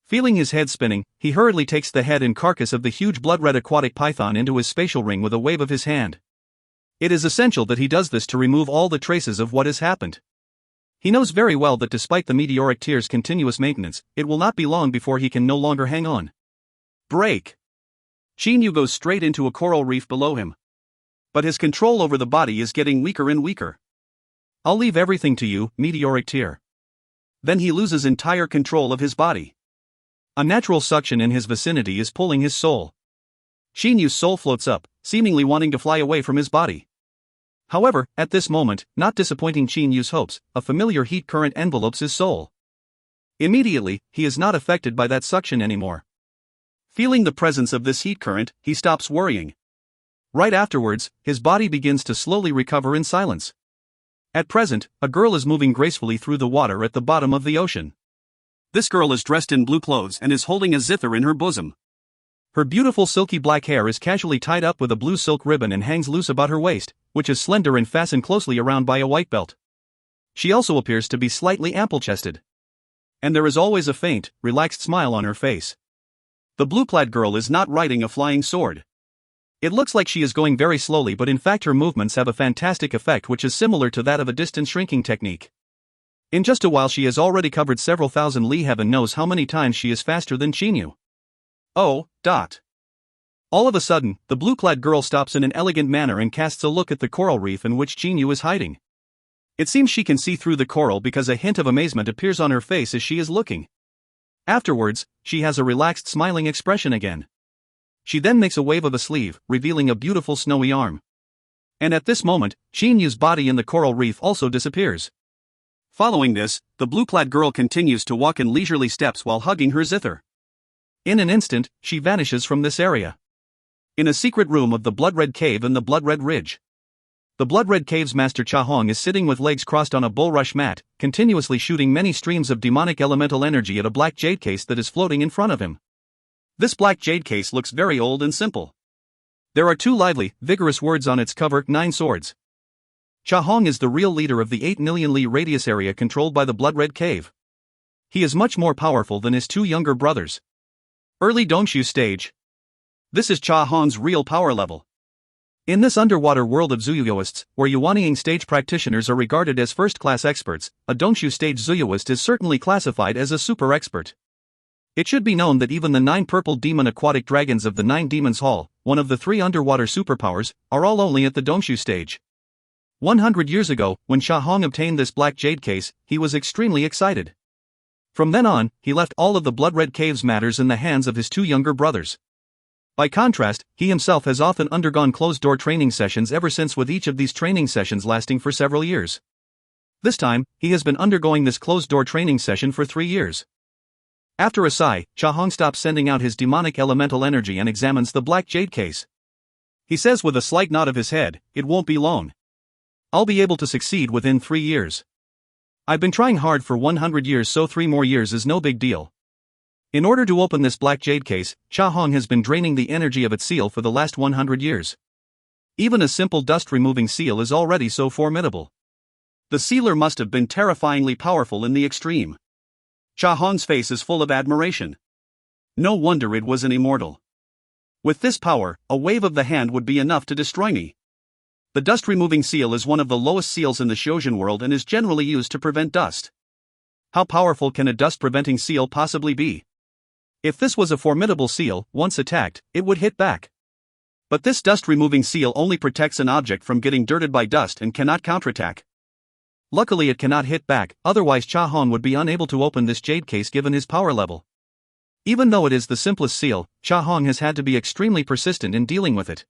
Feeling his head spinning, he hurriedly takes the head and carcass of the huge blood-red aquatic python into his spatial ring with a wave of his hand. It is essential that he does this to remove all the traces of what has happened. He knows very well that despite the meteoric tear's continuous maintenance, it will not be long before he can no longer hang on. Break! Chinyu goes straight into a coral reef below him. but his control over the body is getting weaker and weaker. "I'll leave everything to you, meteoric tear." Then he loses entire control of his body. A natural suction in his vicinity is pulling his soul. Shin Yu's soul floats up, seemingly wanting to fly away from his body. However, at this moment, not disappointing Shin Yu's hopes, a familiar heat current envelopes his soul. Immediately, he is not affected by that suction anymore. Feeling the presence of this heat current, he stops worrying. Right afterwards, his body begins to slowly recover in silence. At present, a girl is moving gracefully through the water at the bottom of the ocean. This girl is dressed in blue clothes and is holding a zither in her bosom. Her beautiful silky black hair is casually tied up with a blue silk ribbon and hangs loose about her waist, which is slender and fastened closely around by a white belt. She also appears to be slightly ample-chested. And there is always a faint, relaxed smile on her face. The blue-clad girl is not riding a flying sword. It looks like she is going very slowly, but in fact her movements have a fantastic effect which is similar to that of a distance shrinking technique. In just a while she has already covered several thousand li. Heaven knows how many times she is faster than Shin Yu. Oh. All of a sudden, the blue-clad girl stops in an elegant manner and casts a look at the coral reef in which Shin Yu is hiding. It seems she can see through the coral because a hint of amazement appears on her face as she is looking. Afterwards, she has a relaxed smiling expression again. She then makes a wave of a sleeve, revealing a beautiful snowy arm. And at this moment, Shin Yu's body in the coral reef also disappears. Following this, the blue-clad girl continues to walk in leisurely steps while hugging her zither. In an instant, she vanishes from this area. In a secret room of the Blood-Red Cave and the Blood-Red Ridge. The Blood-Red Cave's master Cha Hong is sitting with legs crossed on a bulrush mat, continuously shooting many streams of demonic elemental energy at a black jade case that is floating in front of him. This black jade case looks very old and simple. There are two lively, vigorous words on its cover: 9 swords. Cha Hong is the real leader of the 8 million li radius area controlled by the Blood-Red Cave. He is much more powerful than his 2 younger brothers. Early Dongxu stage. This is Cha Hong's real power level. In this underwater world of Zuyuyoists, where Yuanying stage practitioners are regarded as first-class experts, a Dongxu stage Zuyuist is certainly classified as a super expert. It should be known that even the 9 purple demon aquatic dragons of the 9 Demons Hall, one of the 3 underwater superpowers, are all only at the Dongxu stage. 100 years ago, when Cha Hong obtained this black jade case, he was extremely excited. From then on, he left all of the Blood-Red Cave's matters in the hands of his 2 younger brothers. By contrast, he himself has often undergone closed-door training sessions ever since, with each of these training sessions lasting for several years. This time, he has been undergoing this closed-door training session for 3 years. After a sigh, Cha Hong stops sending out his demonic elemental energy and examines the black jade case. He says with a slight nod of his head, "It won't be long. I'll be able to succeed within 3 years. I've been trying hard for 100 years, so 3 more years is no big deal." In order to open this black jade case, Cha Hong has been draining the energy of its seal for the last 100 years. Even a simple dust-removing seal is already so formidable. The sealer must have been terrifyingly powerful in the extreme. Cha Hong's face is full of admiration. No wonder it was an immortal. With this power, a wave of the hand would be enough to destroy me. The dust-removing seal is one of the lowest seals in the Shojin world and is generally used to prevent dust. How powerful can a dust-preventing seal possibly be? If this was a formidable seal, once attacked, it would hit back. But this dust-removing seal only protects an object from getting dirted by dust and cannot counterattack. Luckily it cannot hit back, otherwise Cha Hong would be unable to open this jade case given his power level. Even though it is the simplest seal, Cha Hong has had to be extremely persistent in dealing with it.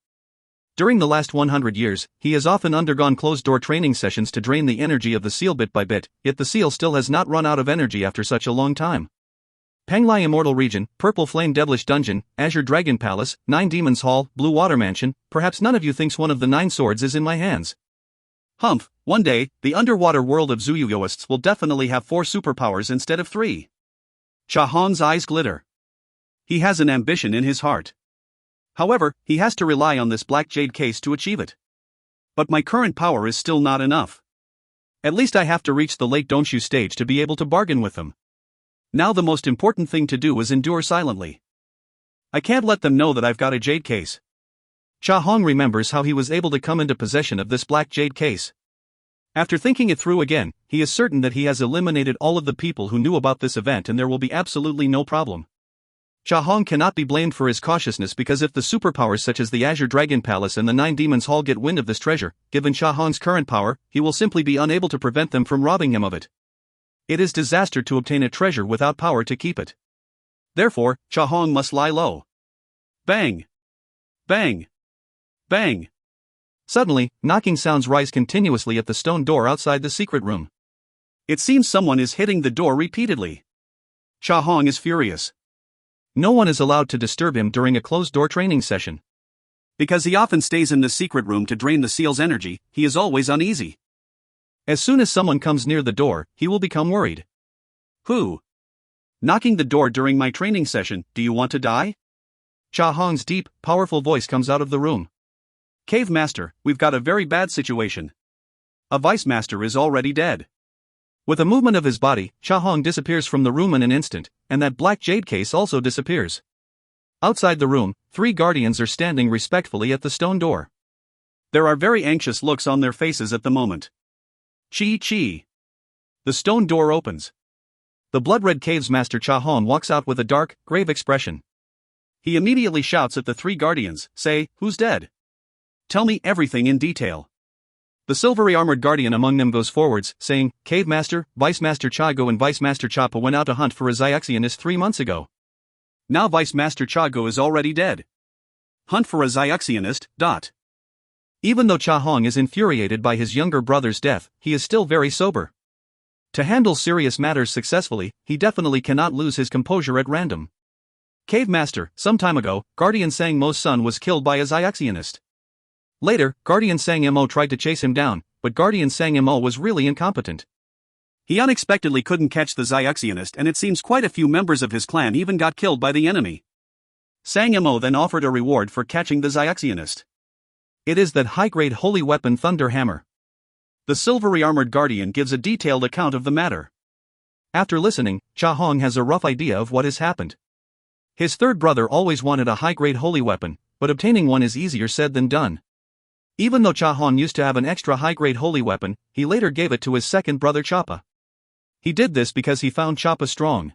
During the last 100 years, he has often undergone closed-door training sessions to drain the energy of the seal bit by bit, yet the seal still has not run out of energy after such a long time. Penglai Immortal Region, Purple Flame Devilish Dungeon, Azure Dragon Palace, 9 Demons Hall, Blue Water Mansion. Perhaps none of you thinks one of the 9 swords is in my hands. Humph, one day, the underwater world of Zuyuyoists will definitely have 4 superpowers instead of 3. Cha Hong's eyes glitter. He has an ambition in his heart. However, he has to rely on this black jade case to achieve it. But my current power is still not enough. At least I have to reach the late Dongxu stage to be able to bargain with them. Now the most important thing to do is endure silently. I can't let them know that I've got a jade case. Cha Hong remembers how he was able to come into possession of this black jade case. After thinking it through again, he is certain that he has eliminated all of the people who knew about this event and there will be absolutely no problem. Cha Hong cannot be blamed for his cautiousness because if the superpowers such as the Azure Dragon Palace and the Nine Demons Hall get wind of this treasure, given Cha Hong's current power, he will simply be unable to prevent them from robbing him of it. It is disaster to obtain a treasure without power to keep it. Therefore, Cha Hong must lie low. Bang! Bang! Bang! Suddenly, knocking sounds rise continuously at the stone door outside the secret room. It seems someone is hitting the door repeatedly. Cha Hong is furious. No one is allowed to disturb him during a closed-door training session. Because he often stays in the secret room to drain the seal's energy, he is always uneasy. As soon as someone comes near the door, he will become worried. Who? Knocking the door during my training session, do you want to die? Cha Hong's deep, powerful voice comes out of the room. Cave Master, we've got a very bad situation. A Vice Master is already dead. With a movement of his body, Cha Hong disappears from the room in an instant, and that black jade case also disappears. Outside the room, 3 guardians are standing respectfully at the stone door. There are very anxious looks on their faces at the moment. Chi. The stone door opens. The blood-red cave's master Cha Hong walks out with a dark, grave expression. He immediately shouts at the 3 guardians, "Say, who's dead? Tell me everything in detail." The silvery armored guardian among them goes forwards, saying, "Cave Master, Vice Master Chago and Vice Master Chapa went out to hunt for a Zyuxionist 3 months ago. Now Vice Master Chago is already dead. Hunt for a Zyuxionist, ... Even though Cha Hong is infuriated by his younger brother's death, he is still very sober. To handle serious matters successfully, he definitely cannot lose his composure at random. Cave Master, some time ago, Guardian Sang Mo's son was killed by a Zyuxionist. Later, Guardian Sang Mo tried to chase him down, but Guardian Sang Mo was really incompetent. He unexpectedly couldn't catch the Zyuxionist, and it seems quite a few members of his clan even got killed by the enemy. Sang Mo then offered a reward for catching the Zyuxionist. It is that high-grade holy weapon Thunder Hammer. The silvery armored guardian gives a detailed account of the matter. After listening, Cha Hong has a rough idea of what has happened. His third brother always wanted a high-grade holy weapon, but obtaining one is easier said than done. Even though Cha Hong used to have an extra high-grade holy weapon, he later gave it to his second brother Chapa. He did this because he found Chapa strong.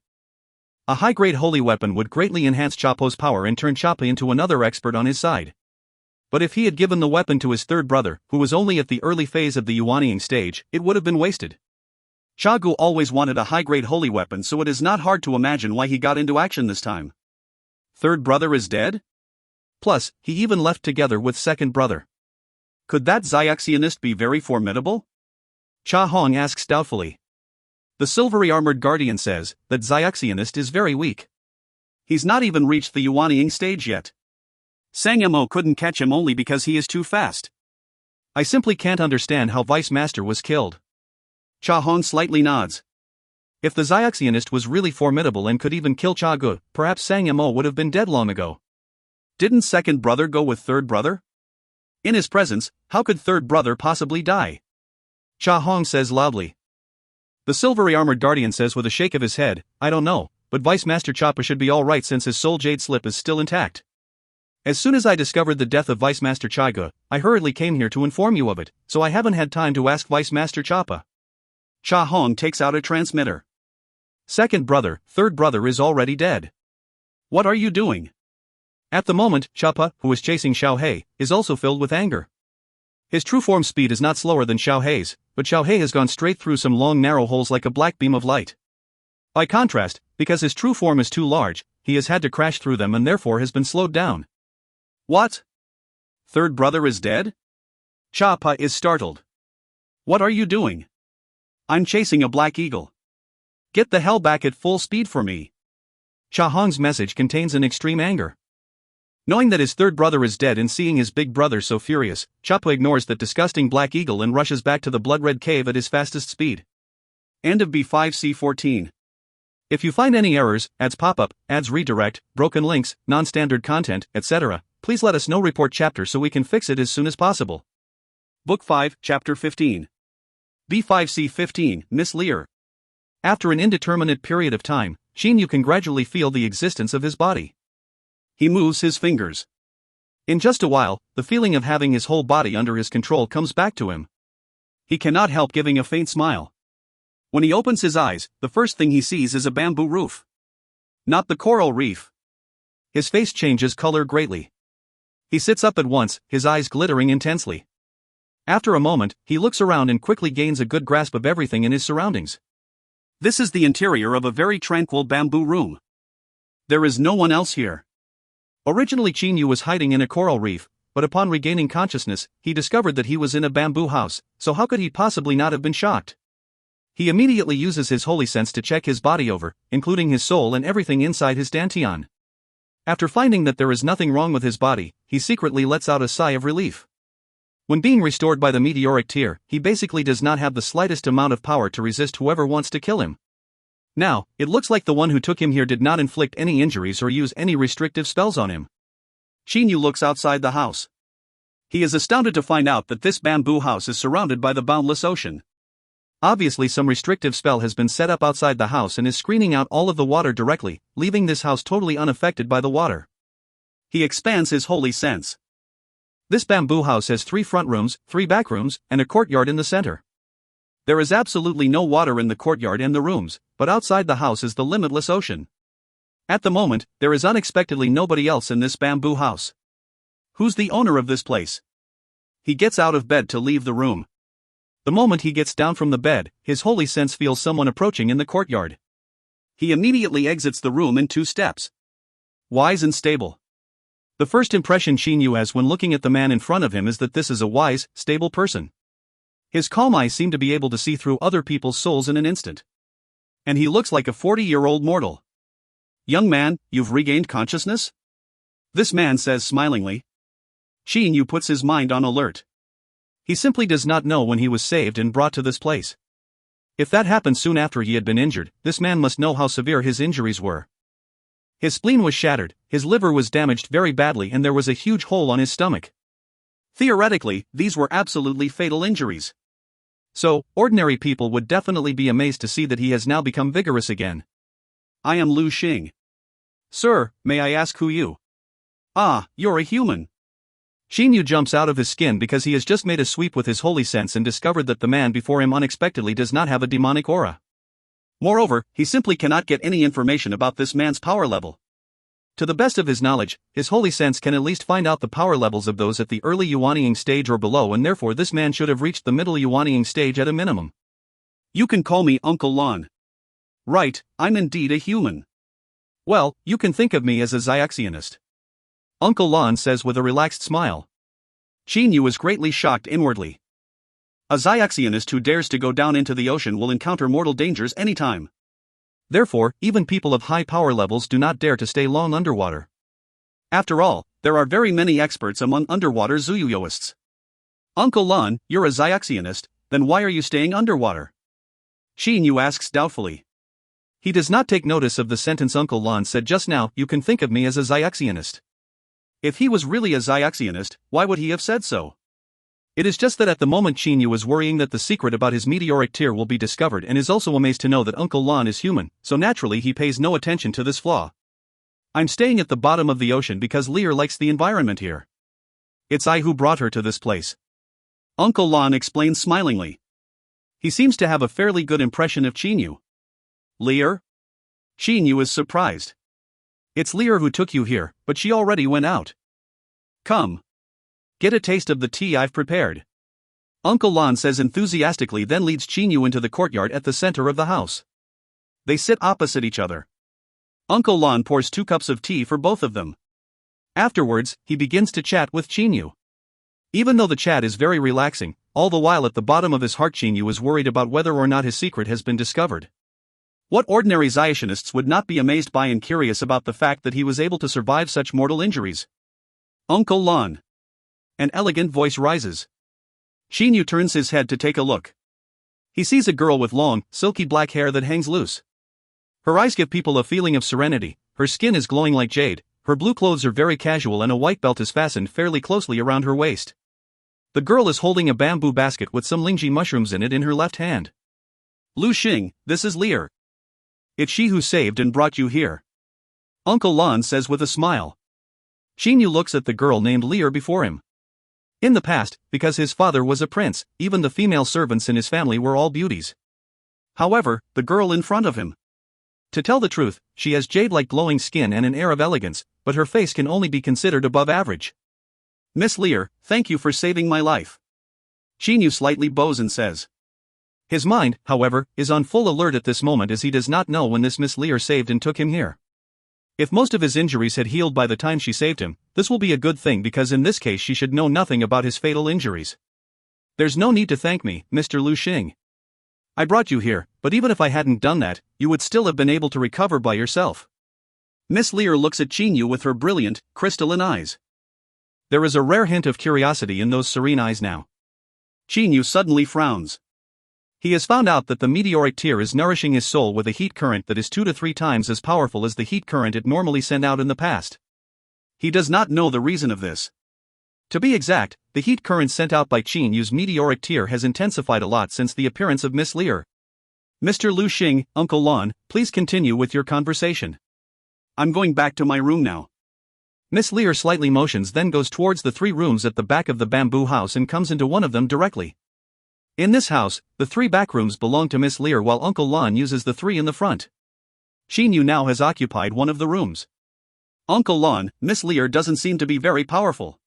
A high-grade holy weapon would greatly enhance Chapo's power and turn Chapa into another expert on his side. But if he had given the weapon to his third brother, who was only at the early phase of the Yuaniing stage, it would have been wasted. Chagu always wanted a high-grade holy weapon, so it is not hard to imagine why he got into action this time. Third brother is dead? Plus, he even left together with second brother. Could that Zyuxionist be very formidable? Cha Hong asks doubtfully. The silvery armored guardian says that Zyuxionist is very weak. He's not even reached the Yuaniing stage yet. Sang Mo couldn't catch him only because he is too fast. I simply can't understand how Vice Master was killed. Cha Hong slightly nods. If the Zyuxionist was really formidable and could even kill Cha Gu, perhaps Sang Mo would have been dead long ago. Didn't second brother go with third brother? In his presence, how could third brother possibly die? Cha Hong says loudly. The silvery armored guardian says with a shake of his head, I don't know, but Vice Master Chapa should be alright since his soul jade slip is still intact. As soon as I discovered the death of Vice Master Chaiga, I hurriedly came here to inform you of it, so I haven't had time to ask Vice Master Chapa. Cha Hong takes out a transmitter. Second brother, third brother is already dead. What are you doing? At the moment, Chapa, who is chasing Xiao He, is also filled with anger. His true form speed is not slower than Xiao He's, but Xiao He has gone straight through some long narrow holes like a black beam of light. By contrast, because his true form is too large, he has had to crash through them and therefore has been slowed down. What? Third brother is dead? Chapa is startled. What are you doing? I'm chasing a black eagle. Get the hell back at full speed for me. Cha Hong's message contains an extreme anger. Knowing that his third brother is dead and seeing his big brother so furious, Chapa ignores that disgusting black eagle and rushes back to the blood-red cave at his fastest speed. End of B5C14. If you find any errors, ads pop-up, ads redirect, broken links, non-standard content, etc., please let us know. Report chapter so we can fix it as soon as possible. Book 5, Chapter 15. B5C15, Miss Lear. After an indeterminate period of time, Shin Yu can gradually feel the existence of his body. He moves his fingers. In just a while, the feeling of having his whole body under his control comes back to him. He cannot help giving a faint smile. When he opens his eyes, the first thing he sees is a bamboo roof. Not the coral reef. His face changes color greatly. He sits up at once, his eyes glittering intensely. After a moment, he looks around and quickly gains a good grasp of everything in his surroundings. This is the interior of a very tranquil bamboo room. There is no one else here. Originally Chinyu was hiding in a coral reef, but upon regaining consciousness, he discovered that he was in a bamboo house, so how could he possibly not have been shocked? He immediately uses his holy sense to check his body over, including his soul and everything inside his dantian. After finding that there is nothing wrong with his body, he secretly lets out a sigh of relief. When being restored by the meteoric tear, he basically does not have the slightest amount of power to resist whoever wants to kill him. Now, it looks like the one who took him here did not inflict any injuries or use any restrictive spells on him. Chinyu looks outside the house. He is astounded to find out that this bamboo house is surrounded by the boundless ocean. Obviously some restrictive spell has been set up outside the house and is screening out all of the water directly, leaving this house totally unaffected by the water. He expands his holy sense. This bamboo house has 3 front rooms, 3 back rooms, and a courtyard in the center. There is absolutely no water in the courtyard and the rooms, but outside the house is the limitless ocean. At the moment, there is unexpectedly nobody else in this bamboo house. Who's the owner of this place? He gets out of bed to leave the room. The moment he gets down from the bed, his holy sense feels someone approaching in the courtyard. He immediately exits the room in 2 steps. Wise and stable. The first impression Chinyu has when looking at the man in front of him is that this is a wise, stable person. His calm eyes seem to be able to see through other people's souls in an instant. And he looks like a 40-year-old mortal. Young man, you've regained consciousness? This man says smilingly. Chinyu puts his mind on alert. He simply does not know when he was saved and brought to this place. If that happened soon after he had been injured, this man must know how severe his injuries were. His spleen was shattered, his liver was damaged very badly, and there was a huge hole on his stomach. Theoretically, these were absolutely fatal injuries. So, ordinary people would definitely be amazed to see that he has now become vigorous again. I am Lu Xing. Sir, may I ask who you? Ah, you're a human. Chinyu jumps out of his skin because he has just made a sweep with his holy sense and discovered that the man before him unexpectedly does not have a demonic aura. Moreover, he simply cannot get any information about this man's power level. To the best of his knowledge, his holy sense can at least find out the power levels of those at the early Yuanying stage or below, and therefore this man should have reached the middle Yuanying stage at a minimum. You can call me Uncle Lon. Right, I'm indeed a human. Well, you can think of me as a Xiaxianist. Uncle Lon says with a relaxed smile. Chinyu is greatly shocked inwardly. A Xiaxianist who dares to go down into the ocean will encounter mortal dangers anytime. Therefore, even people of high power levels do not dare to stay long underwater. After all, there are very many experts among underwater Zuyuyoists. Uncle Lon, you're a Xiaxianist, then why are you staying underwater? Chinyu asks doubtfully. He does not take notice of the sentence Uncle Lon said just now, you can think of me as a Xiaxianist. If he was really a Xiaxianist, why would he have said so? It is just that at the moment Chinyu is worrying that the secret about his meteoric tear will be discovered and is also amazed to know that Uncle Lon is human, so naturally he pays no attention to this flaw. I'm staying at the bottom of the ocean because Lear likes the environment here. It's I who brought her to this place. Uncle Lon explains smilingly. He seems to have a fairly good impression of Chinyu. Lear? Chinyu is surprised. It's Lear who took you here, but she already went out. Come. Get a taste of the tea I've prepared. Uncle Lon says enthusiastically, then leads Chinyu into the courtyard at the center of the house. They sit opposite each other. Uncle Lon pours 2 cups of tea for both of them. Afterwards, he begins to chat with Chinyu. Even though the chat is very relaxing, all the while at the bottom of his heart Chinyu is worried about whether or not his secret has been discovered. What ordinary Xiaxianists would not be amazed by and curious about the fact that he was able to survive such mortal injuries? Uncle Lon. An elegant voice rises. Chinyu turns his head to take a look. He sees a girl with long, silky black hair that hangs loose. Her eyes give people a feeling of serenity, her skin is glowing like jade, her blue clothes are very casual and a white belt is fastened fairly closely around her waist. The girl is holding a bamboo basket with some lingji mushrooms in it in her left hand. Lu Xing, this is Lear. It's she who saved and brought you here. Uncle Lon says with a smile. Chinyu looks at the girl named Lear before him. In the past, because his father was a prince, even the female servants in his family were all beauties. However, the girl in front of him. To tell the truth, she has jade-like glowing skin and an air of elegance, but her face can only be considered above average. Miss Lear, thank you for saving my life. Chinyu slightly bows and says. His mind, however, is on full alert at this moment as he does not know when this Miss Lear saved and took him here. If most of his injuries had healed by the time she saved him, this will be a good thing because in this case she should know nothing about his fatal injuries. There's no need to thank me, Mr. Lu Xing. I brought you here, but even if I hadn't done that, you would still have been able to recover by yourself. Miss Lear looks at Chinyu with her brilliant, crystalline eyes. There is a rare hint of curiosity in those serene eyes now. Chinyu suddenly frowns. He has found out that the meteoric tear is nourishing his soul with a heat current that is 2 to 3 times as powerful as the heat current it normally sent out in the past. He does not know the reason of this. To be exact, the heat current sent out by Chinyu's meteoric tear has intensified a lot since the appearance of Miss Lear. Mr. Lu Xing, Uncle Lon, please continue with your conversation. I'm going back to my room now. Miss Lear slightly motions, then goes towards the 3 rooms at the back of the bamboo house and comes into one of them directly. In this house, the 3 back rooms belong to Miss Lear while Uncle Lon uses the 3 in the front. Chinyu now has occupied one of the rooms. Uncle Lon, Miss Lear doesn't seem to be very powerful.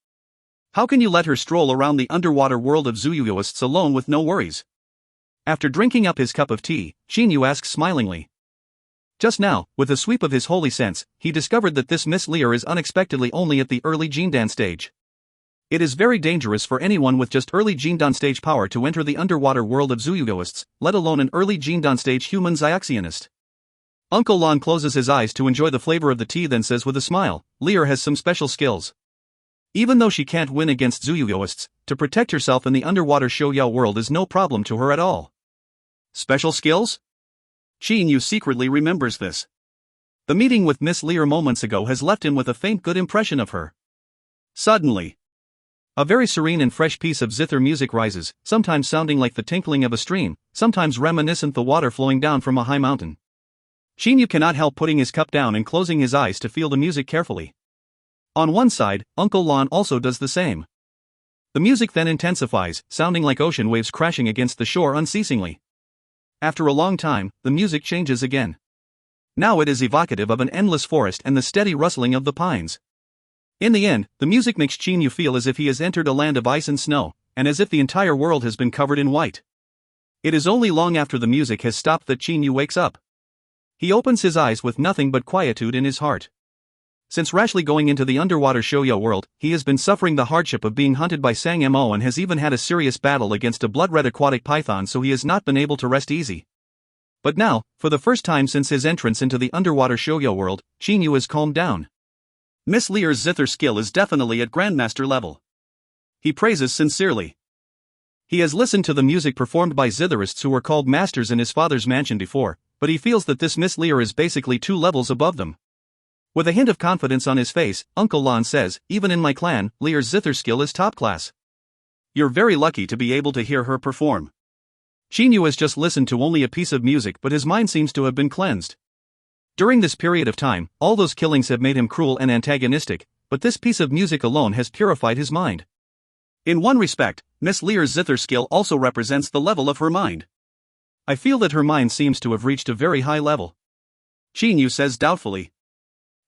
How can you let her stroll around the underwater world of Zuyuyoists alone with no worries? After drinking up his cup of tea, Chinyu asks smilingly. Just now, with a sweep of his holy sense, he discovered that this Miss Lear is unexpectedly only at the early Jindan stage. It is very dangerous for anyone with just early Jindan stage power to enter the underwater world of Zuyuyoists, let alone an early Jindan stage human Xiaxionist. Uncle Lon closes his eyes to enjoy the flavor of the tea, then says with a smile, Lear has some special skills. Even though she can't win against Zuyuyoists, to protect herself in the underwater Shouyao world is no problem to her at all. Special skills? Chinyu secretly remembers this. The meeting with Miss Lear moments ago has left him with a faint good impression of her. Suddenly, a very serene and fresh piece of zither music rises, sometimes sounding like the tinkling of a stream, sometimes reminiscent the water flowing down from a high mountain. Chinyu cannot help putting his cup down and closing his eyes to feel the music carefully. On one side, Uncle Lon also does the same. The music then intensifies, sounding like ocean waves crashing against the shore unceasingly. After a long time, the music changes again. Now it is evocative of an endless forest and the steady rustling of the pines. In the end, the music makes Chinyu feel as if he has entered a land of ice and snow, and as if the entire world has been covered in white. It is only long after the music has stopped that Chinyu wakes up. He opens his eyes with nothing but quietude in his heart. Since rashly going into the underwater Shoyo world, he has been suffering the hardship of being hunted by Sang Mo and has even had a serious battle against a blood-red aquatic python, so he has not been able to rest easy. But now, for the first time since his entrance into the underwater Shoyo world, Chinyu has calmed down. Miss Lear's zither skill is definitely at Grandmaster level. He praises sincerely. He has listened to the music performed by zitherists who were called masters in his father's mansion before, but he feels that this Miss Lear is basically 2 levels above them. With a hint of confidence on his face, Uncle Lon says, even in my clan, Lear's zither skill is top class. You're very lucky to be able to hear her perform. Chinyu has just listened to only a piece of music, but his mind seems to have been cleansed. During this period of time, all those killings have made him cruel and antagonistic, but this piece of music alone has purified his mind. In one respect, Miss Lear's zither skill also represents the level of her mind. I feel that her mind seems to have reached a very high level. Chinyu says doubtfully.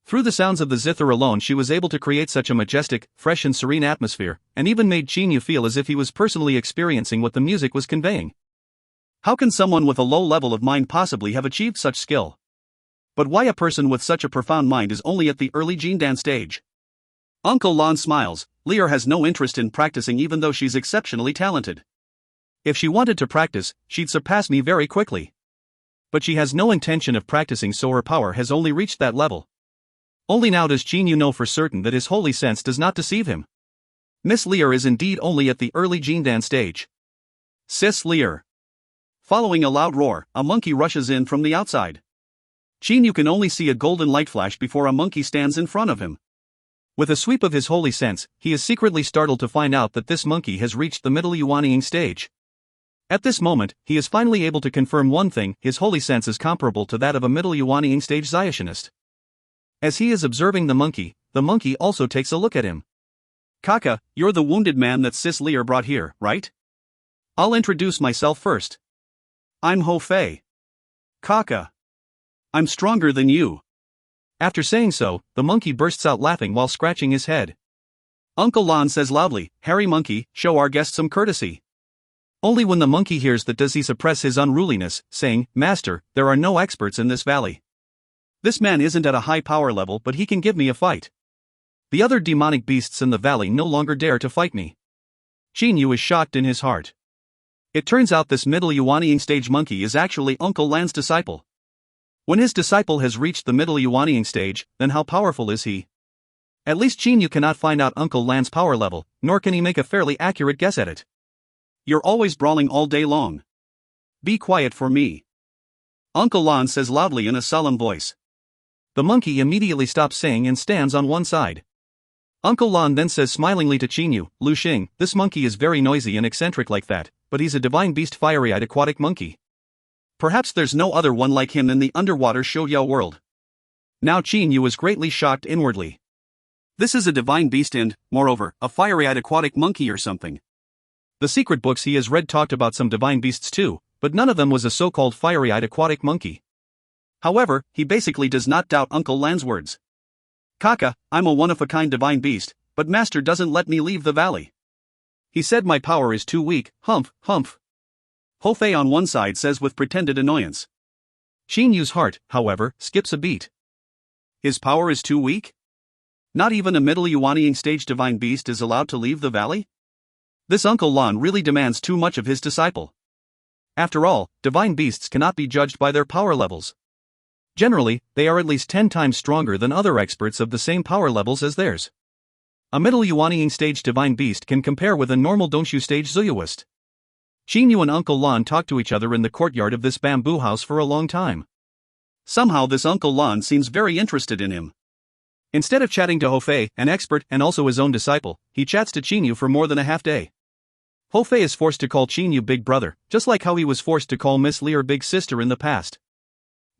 Through the sounds of the zither alone she was able to create such a majestic, fresh and serene atmosphere, and even made Chinyu feel as if he was personally experiencing what the music was conveying. How can someone with a low level of mind possibly have achieved such skill? But why a person with such a profound mind is only at the early Jindan stage? Uncle Lon smiles. Lear has no interest in practicing even though she's exceptionally talented. If she wanted to practice, she'd surpass me very quickly. But she has no intention of practicing, so her power has only reached that level. Only now does Chinyu know for certain that his holy sense does not deceive him. Miss Lear is indeed only at the early Jindan stage. Sis Lear. Following a loud roar, a monkey rushes in from the outside. Chinyu can only see a golden light flash before a monkey stands in front of him. With a sweep of his holy sense, he is secretly startled to find out that this monkey has reached the middle Yuanying stage. At this moment, he is finally able to confirm one thing: his holy sense is comparable to that of a middle Yuanying stage Xiaxionist. As he is observing the monkey also takes a look at him. Kaka, you're the wounded man that Sis Lear brought here, right? I'll introduce myself first. I'm Ho Fei. Kaka. I'm stronger than you. After saying so, the monkey bursts out laughing while scratching his head. Uncle Lon says loudly, "Hairy monkey, show our guest some courtesy." Only when the monkey hears that does he suppress his unruliness, saying, "Master, there are no experts in this valley. This man isn't at a high power level, but he can give me a fight. The other demonic beasts in the valley no longer dare to fight me." Qin Yu is shocked in his heart. It turns out this middle Yuanying stage monkey is actually Uncle Lan's disciple. When his disciple has reached the middle Yuanying stage, then how powerful is he? At least Qin Yu cannot find out Uncle Lan's power level, nor can he make a fairly accurate guess at it. "You're always brawling all day long. Be quiet for me," Uncle Lan says loudly in a solemn voice. The monkey immediately stops saying and stands on one side. Uncle Lan then says smilingly to Qin Yu, "Lu Xing, this monkey is very noisy and eccentric like that, but he's a divine beast, fiery-eyed aquatic monkey. Perhaps there's no other one like him in the underwater Shouyao world." Now Qin Yu is greatly shocked inwardly. This is a divine beast and, moreover, a fiery-eyed aquatic monkey or something. The secret books he has read talked about some divine beasts too, but none of them was a so-called fiery-eyed aquatic monkey. However, he basically does not doubt Uncle Lan's words. "Kaka, I'm a one-of-a-kind divine beast, but Master doesn't let me leave the valley. He said my power is too weak, humph, humph." Ho Fei on one side says with pretended annoyance. Qin Yu's heart, however, skips a beat. His power is too weak? Not even a middle Yuanying stage divine beast is allowed to leave the valley? This Uncle Lan really demands too much of his disciple. After all, divine beasts cannot be judged by their power levels. Generally, they are at least 10 times stronger than other experts of the same power levels as theirs. A middle Yuanying stage divine beast can compare with a normal Dongxu stage Zuyuist. Qin Yu and Uncle Lan talk to each other in the courtyard of this bamboo house for a long time. Somehow this Uncle Lan seems very interested in him. Instead of chatting to Ho Fei, an expert and also his own disciple, he chats to Qin Yu for more than a half day. Ho Fei is forced to call Qin Yu big brother, just like how he was forced to call Miss Lear big sister in the past.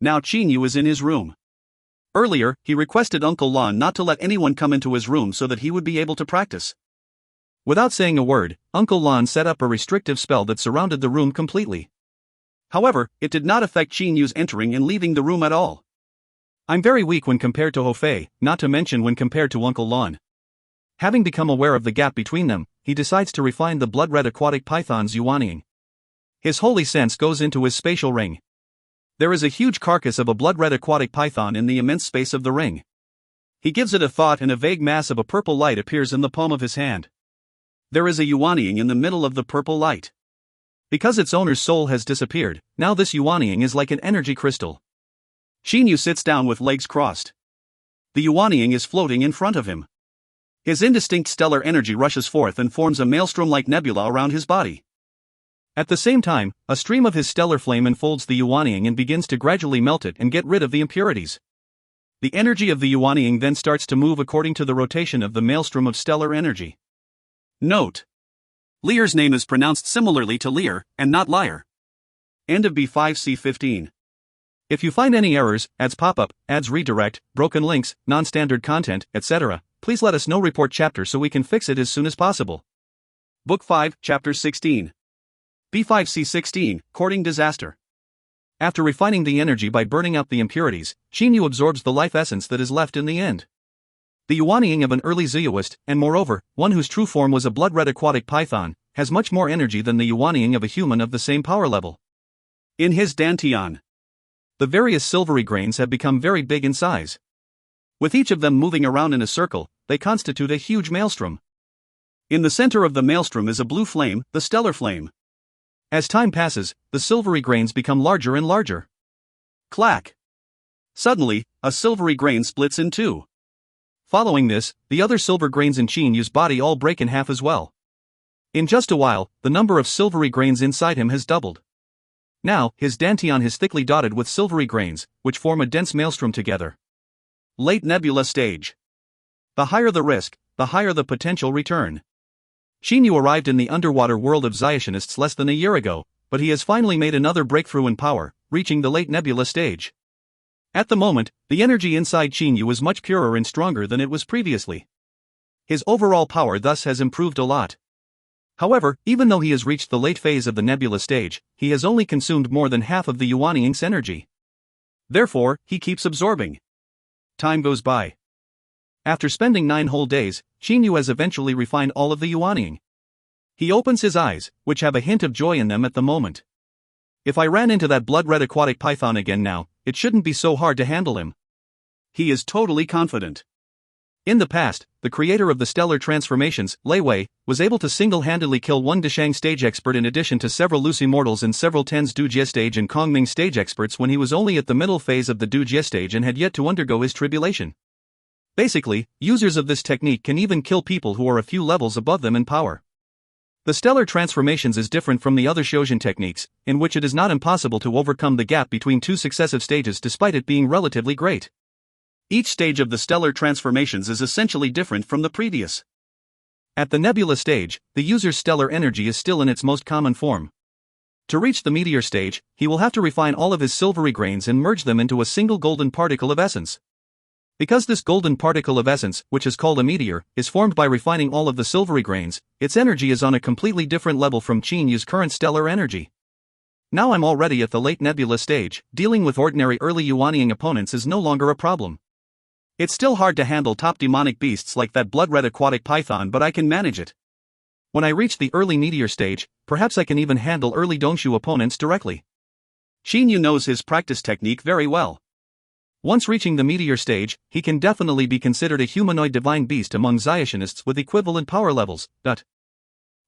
Now Qin Yu is in his room. Earlier, he requested Uncle Lan not to let anyone come into his room so that he would be able to practice. Without saying a word, Uncle Lan set up a restrictive spell that surrounded the room completely. However, it did not affect Qin Yu's entering and leaving the room at all. I'm very weak when compared to Ho Fei, not to mention when compared to Uncle Lan. Having become aware of the gap between them, he decides to refine the blood-red aquatic python's Yuanying. His holy sense goes into his spatial ring. There is a huge carcass of a blood-red aquatic python in the immense space of the ring. He gives it a thought and a vague mass of a purple light appears in the palm of his hand. There is a Yuanying in the middle of the purple light. Because its owner's soul has disappeared, now this Yuanying is like an energy crystal. Qin Yu sits down with legs crossed. The Yuanying is floating in front of him. His indistinct stellar energy rushes forth and forms a maelstrom-like nebula around his body. At the same time, a stream of his stellar flame enfolds the Yuanying and begins to gradually melt it and get rid of the impurities. The energy of the Yuanying then starts to move according to the rotation of the maelstrom of stellar energy. Note: Lear's name is pronounced similarly to Lear, and not Liar. End of B5C15. If you find any errors, ads pop up, ads redirect, broken links, non-standard content, etc., please let us know. Report chapter so we can fix it as soon as possible. Book 5, Chapter 16. B5C16, Courting Disaster. After refining the energy by burning out the impurities, Qin Yu absorbs the life essence that is left in the end. The Yuanying of an early Zuyuist, and moreover, one whose true form was a blood-red aquatic python, has much more energy than the Yuanying of a human of the same power level. In his dantian, the various silvery grains have become very big in size. With each of them moving around in a circle, they constitute a huge maelstrom. In the center of the maelstrom is a blue flame, the stellar flame. As time passes, the silvery grains become larger and larger. Clack! Suddenly, a silvery grain splits in two. Following this, the other silver grains in Qin Yu's body all break in half as well. In just a while, the number of silvery grains inside him has doubled. Now, his dantian is thickly dotted with silvery grains, which form a dense maelstrom together. Late nebula stage. The higher the risk, the higher the potential return. Qin Yu arrived in the underwater world of Xiationists less than a year ago, but he has finally made another breakthrough in power, reaching the late nebula stage. At the moment, the energy inside Qin Yu is much purer and stronger than it was previously. His overall power thus has improved a lot. However, even though he has reached the late phase of the nebula stage, he has only consumed more than half of the Yuanying's energy. Therefore, he keeps absorbing. Time goes by. After spending 9 whole days, Xinyu has eventually refined all of the yuanying. He opens his eyes, which have a hint of joy in them at the moment. If I ran into that blood-red aquatic python again now, it shouldn't be so hard to handle him. He is totally confident. In the past, the creator of the stellar transformations, Lei Wei, was able to single-handedly kill one Deshang stage expert in addition to several loose immortals and several Tens Dujie stage and Kongming stage experts when he was only at the middle phase of the Dujie stage and had yet to undergo his tribulation. Basically, users of this technique can even kill people who are a few levels above them in power. The stellar transformations is different from the other Shojin techniques, in which it is not impossible to overcome the gap between two successive stages despite it being relatively great. Each stage of the stellar transformations is essentially different from the previous. At the nebula stage, the user's stellar energy is still in its most common form. To reach the meteor stage, he will have to refine all of his silvery grains and merge them into a single golden particle of essence. Because this golden particle of essence, which is called a meteor, is formed by refining all of the silvery grains, its energy is on a completely different level from Qinyu's current stellar energy. Now I'm already at the late nebula stage, dealing with ordinary early yuanying opponents is no longer a problem. It's still hard to handle top demonic beasts like that blood-red aquatic python, but I can manage it. When I reach the early meteor stage, perhaps I can even handle early Dongshu opponents directly. Xinyu knows his practice technique very well. Once reaching the meteor stage, he can definitely be considered a humanoid divine beast among Xiaotianists with equivalent power levels.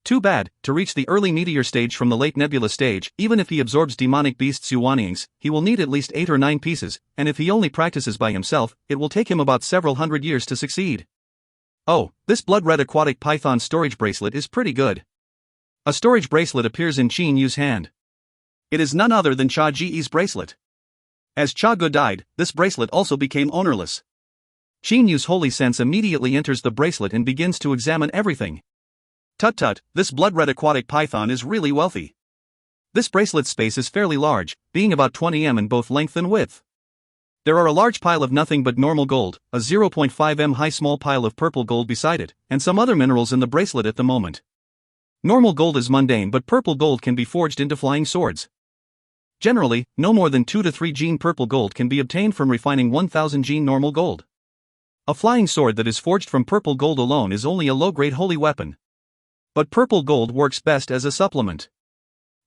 Too bad, to reach the early meteor stage from the late nebula stage, even if he absorbs demonic beasts yuanyings, he will need at least 8 or 9 pieces, and if he only practices by himself, it will take him about several hundred years to succeed. Oh, this blood-red aquatic python storage bracelet is pretty good. A storage bracelet appears in Qin Yu's hand. It is none other than Cha Ji's bracelet. As Cha Gu died, this bracelet also became ownerless. Qin Yu's holy sense immediately enters the bracelet and begins to examine everything. Tut, this blood-red aquatic python is really wealthy. This bracelet's space is fairly large, being about 20 m in both length and width. There are a large pile of nothing but normal gold, a 0.5 m high small pile of purple gold beside it, and some other minerals in the bracelet at the moment. Normal gold is mundane, but purple gold can be forged into flying swords. Generally, no more than 2 to 3 gene purple gold can be obtained from refining 1000 gene normal gold. A flying sword that is forged from purple gold alone is only a low-grade holy weapon. But purple gold works best as a supplement.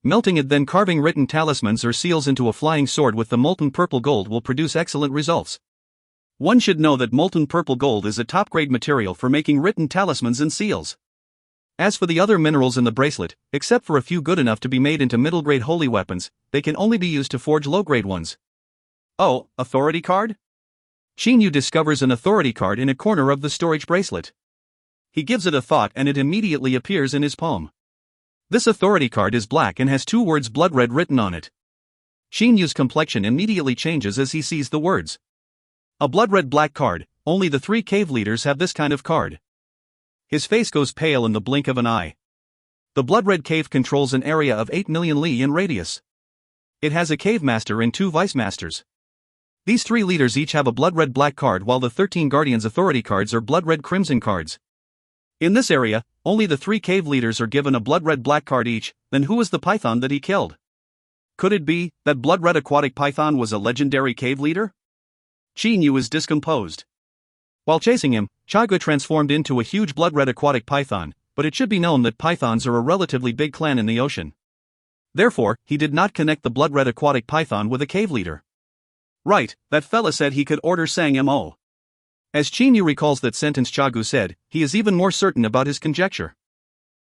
Melting it then carving written talismans or seals into a flying sword with the molten purple gold will produce excellent results. One should know that molten purple gold is a top-grade material for making written talismans and seals. As for the other minerals in the bracelet, except for a few good enough to be made into middle-grade holy weapons, they can only be used to forge low-grade ones. Oh, authority card? Xinyu discovers an authority card in a corner of the storage bracelet. He gives it a thought and it immediately appears in his palm. This authority card is black and has 2 words blood red written on it. Xinyu's complexion immediately changes as he sees the words. A blood red black card, only the 3 cave leaders have this kind of card. His face goes pale in the blink of an eye. The blood red cave controls an area of 8 million li in radius. It has a cave master and 2 vice masters. These 3 leaders each have a blood red black card while the 13 guardians authority cards are blood red crimson cards. In this area, only the 3 cave leaders are given a blood-red black card each. Then who was the python that he killed? Could it be that blood-red aquatic python was a legendary cave leader? Xinyu is discomposed. While chasing him, Cha Gu transformed into a huge blood-red aquatic python, but it should be known that pythons are a relatively big clan in the ocean. Therefore, he did not connect the blood-red aquatic python with a cave leader. Right, that fella said he could order Sang Mo. As Xinyu recalls that sentence Cha Gu said, he is even more certain about his conjecture.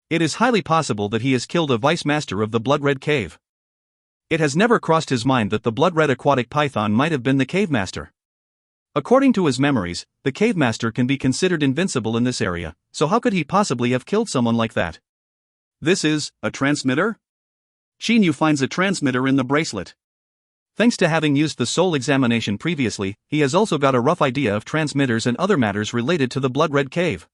It is highly possible that he has killed a vice master of the blood-red cave. It has never crossed his mind that the blood-red aquatic python might have been the cave master. According to his memories, the cave master can be considered invincible in this area, so how could he possibly have killed someone like that? This is a transmitter? Xinyu finds a transmitter in the bracelet. Thanks to having used the soul examination previously, he has also got a rough idea of transmitters and other matters related to the blood-red cave.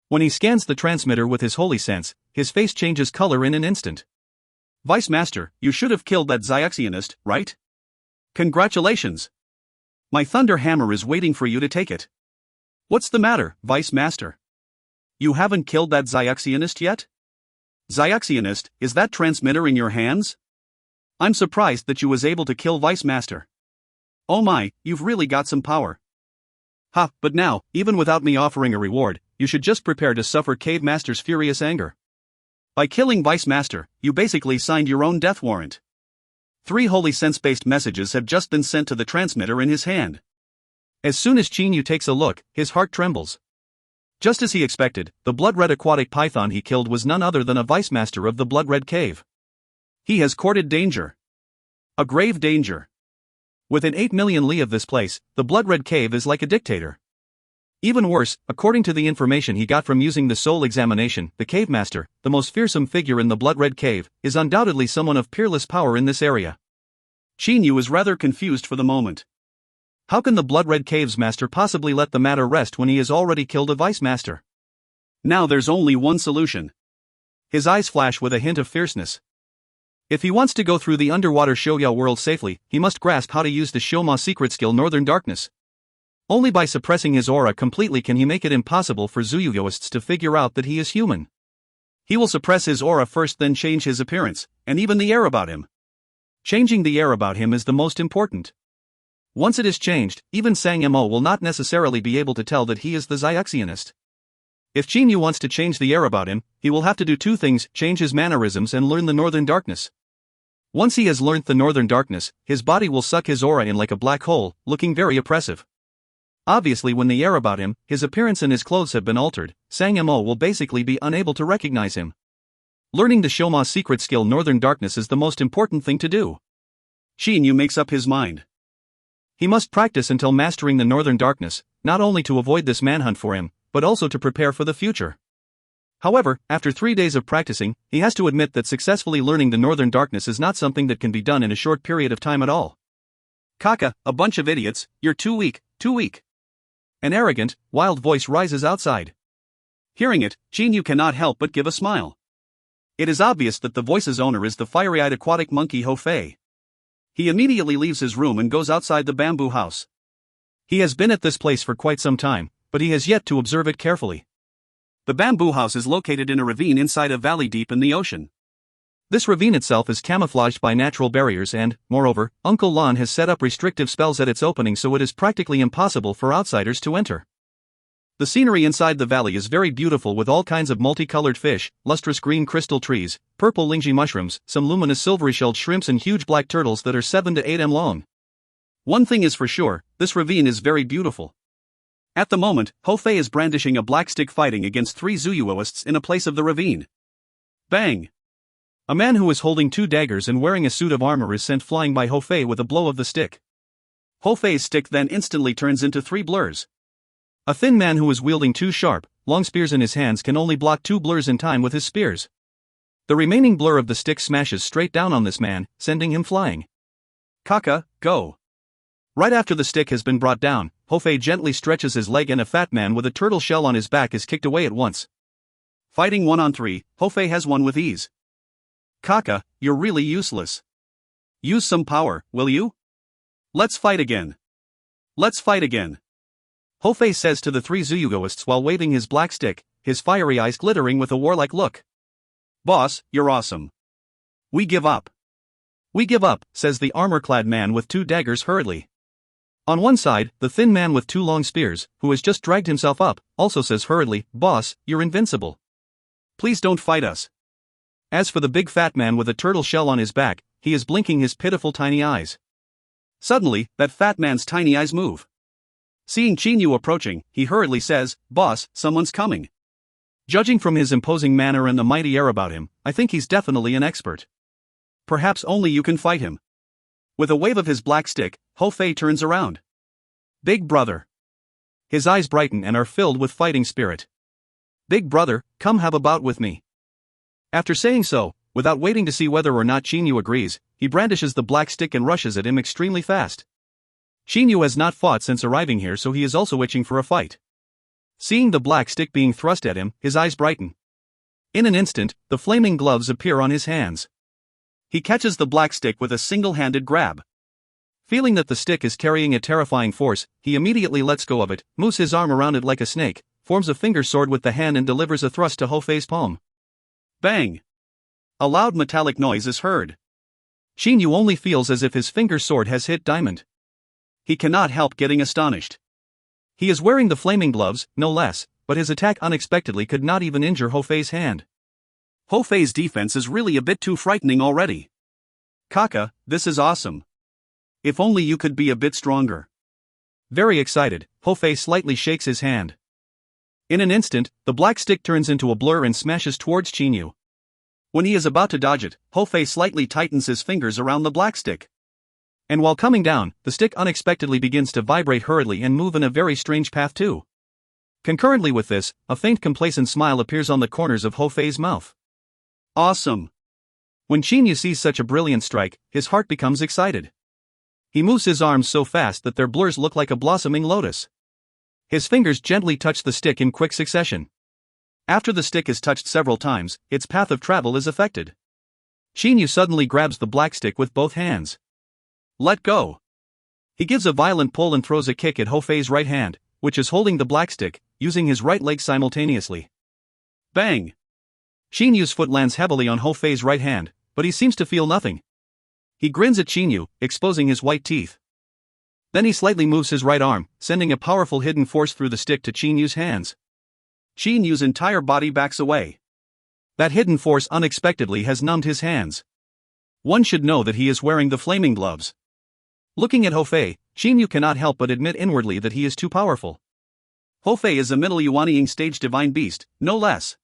When he scans the transmitter with his holy sense, his face changes color in an instant. Vice Master, you should have killed that Xiaotianist, right? Congratulations! My thunder hammer is waiting for you to take it. What's the matter, Vice Master? You haven't killed that Xiaotianist yet? Xiaotianist, is that transmitter in your hands? I'm surprised that you was able to kill Vice Master. Oh my, you've really got some power. Ha, but now, even without me offering a reward, you should just prepare to suffer Cave Master's furious anger. By killing Vice Master, you basically signed your own death warrant. 3 holy sense-based messages have just been sent to the transmitter in his hand. As soon as Chinyu takes a look, his heart trembles. Just as he expected, the blood-red aquatic python he killed was none other than a Vice Master of the Blood-Red Cave. He has courted danger. A grave danger. Within 8 million li of this place, the Blood-Red Cave is like a dictator. Even worse, according to the information he got from using the soul examination, the Cave Master, the most fearsome figure in the Blood-Red Cave, is undoubtedly someone of peerless power in this area. Chinyu is rather confused for the moment. How can the Blood-Red Cave's master possibly let the matter rest when he has already killed a Vice Master? Now there's only one solution. His eyes flash with a hint of fierceness. If he wants to go through the underwater Shouyao world safely, he must grasp how to use the Shouma secret skill Northern Darkness. Only by suppressing his aura completely can he make it impossible for Zuyuyoists to figure out that he is human. He will suppress his aura first, then change his appearance, and even the air about him. Changing the air about him is the most important. Once it is changed, even Sang Mo will not necessarily be able to tell that he is the Xiaoxianist. If Chinyu wants to change the air about him, he will have to do 2 things: change his mannerisms and learn the Northern Darkness. Once he has learnt the Northern Darkness, his body will suck his aura in like a black hole, looking very oppressive. Obviously, when the air about him, his appearance and his clothes have been altered, Sang Mo will basically be unable to recognize him. Learning the Shouma secret skill Northern Darkness is the most important thing to do. Chinyu makes up his mind. He must practice until mastering the Northern Darkness, not only to avoid this manhunt for him, but also to prepare for the future. However, after 3 days of practicing, he has to admit that successfully learning the Northern Darkness is not something that can be done in a short period of time at all. Kaka, a bunch of idiots, you're too weak, too weak. An arrogant, wild voice rises outside. Hearing it, Chinyu cannot help but give a smile. It is obvious that the voice's owner is the fiery-eyed aquatic monkey Ho Fei. He immediately leaves his room and goes outside the bamboo house. He has been at this place for quite some time, but he has yet to observe it carefully. The bamboo house is located in a ravine inside a valley deep in the ocean. This ravine itself is camouflaged by natural barriers and, moreover, Uncle Lon has set up restrictive spells at its opening, so it is practically impossible for outsiders to enter. The scenery inside the valley is very beautiful, with all kinds of multicolored fish, lustrous green crystal trees, purple lingji mushrooms, some luminous silvery-shelled shrimps and huge black turtles that are 7 to 8 m long. One thing is for sure, this ravine is very beautiful. At the moment, Ho Fei is brandishing a black stick fighting against 3 Zuyuoists in a place of the ravine. Bang! A man who is holding 2 daggers and wearing a suit of armor is sent flying by Ho Fei with a blow of the stick. Ho Fei's stick then instantly turns into 3 blurs. A thin man who is wielding 2 sharp, long spears in his hands can only block 2 blurs in time with his spears. The remaining blur of the stick smashes straight down on this man, sending him flying. Kaka, go! Right after the stick has been brought down, Ho Fei gently stretches his leg and a fat man with a turtle shell on his back is kicked away at once. Fighting 1 on 3, Ho Fei has won with ease. Kaka, you're really useless. Use some power, will you? Let's fight again. Let's fight again. Ho Fei says to the 3 Zuyugoists while waving his black stick, his fiery eyes glittering with a warlike look. Boss, you're awesome. We give up. We give up, says the armor-clad man with 2 daggers hurriedly. On one side, the thin man with 2 long spears, who has just dragged himself up, also says hurriedly, Boss, you're invincible. Please don't fight us. As for the big fat man with a turtle shell on his back, he is blinking his pitiful tiny eyes. Suddenly, that fat man's tiny eyes move. Seeing Chinyu approaching, he hurriedly says, Boss, someone's coming. Judging from his imposing manner and the mighty air about him, I think he's definitely an expert. Perhaps only you can fight him. With a wave of his black stick, Ho Fei turns around. Big brother. His eyes brighten and are filled with fighting spirit. Big brother, come have a bout with me. After saying so, without waiting to see whether or not Chinyu agrees, he brandishes the black stick and rushes at him extremely fast. Chinyu has not fought since arriving here, so he is also itching for a fight. Seeing the black stick being thrust at him, his eyes brighten. In an instant, the flaming gloves appear on his hands. He catches the black stick with a single-handed grab. Feeling that the stick is carrying a terrifying force, he immediately lets go of it, moves his arm around it like a snake, forms a finger sword with the hand and delivers a thrust to Ho Fei's palm. Bang! A loud metallic noise is heard. Chinyu only feels as if his finger sword has hit diamond. he cannot help getting astonished. He is wearing the flaming gloves, no less, but his attack unexpectedly could not even injure Ho Fei's hand. Ho Fei's defense is really a bit too frightening already. Kaka, this is awesome. If only you could be a bit stronger. Very excited, Ho Fei slightly shakes his hand. In an instant, the black stick turns into a blur and smashes towards Qinyu. When he is about to dodge it, Ho Fei slightly tightens his fingers around the black stick. And while coming down, the stick unexpectedly begins to vibrate hurriedly and move in a very strange path too. Concurrently with this, a faint complacent smile appears on the corners of Ho Fei's mouth. Awesome! When Qinyu sees such a brilliant strike, his heart becomes excited. He moves his arms so fast that their blurs look like a blossoming lotus. His fingers gently touch the stick in quick succession. After the stick is touched several times, its path of travel is affected. Qinyu suddenly grabs the black stick with both hands. Let go! He gives a violent pull and throws a kick at Ho Fei's right hand, which is holding the black stick, using his right leg simultaneously. Bang! Qinyu's foot lands heavily on Ho Fei's right hand, but he seems to feel nothing. He grins at Qinyu, exposing his white teeth. Then he slightly moves his right arm, sending a powerful hidden force through the stick to Qinyu's hands. Qinyu's entire body backs away. That hidden force unexpectedly has numbed his hands. One should know that he is wearing the flaming gloves. Looking at Ho Fei, Qinyu cannot help but admit inwardly that he is too powerful. Ho Fei is a middle Yuanying stage divine beast, no less.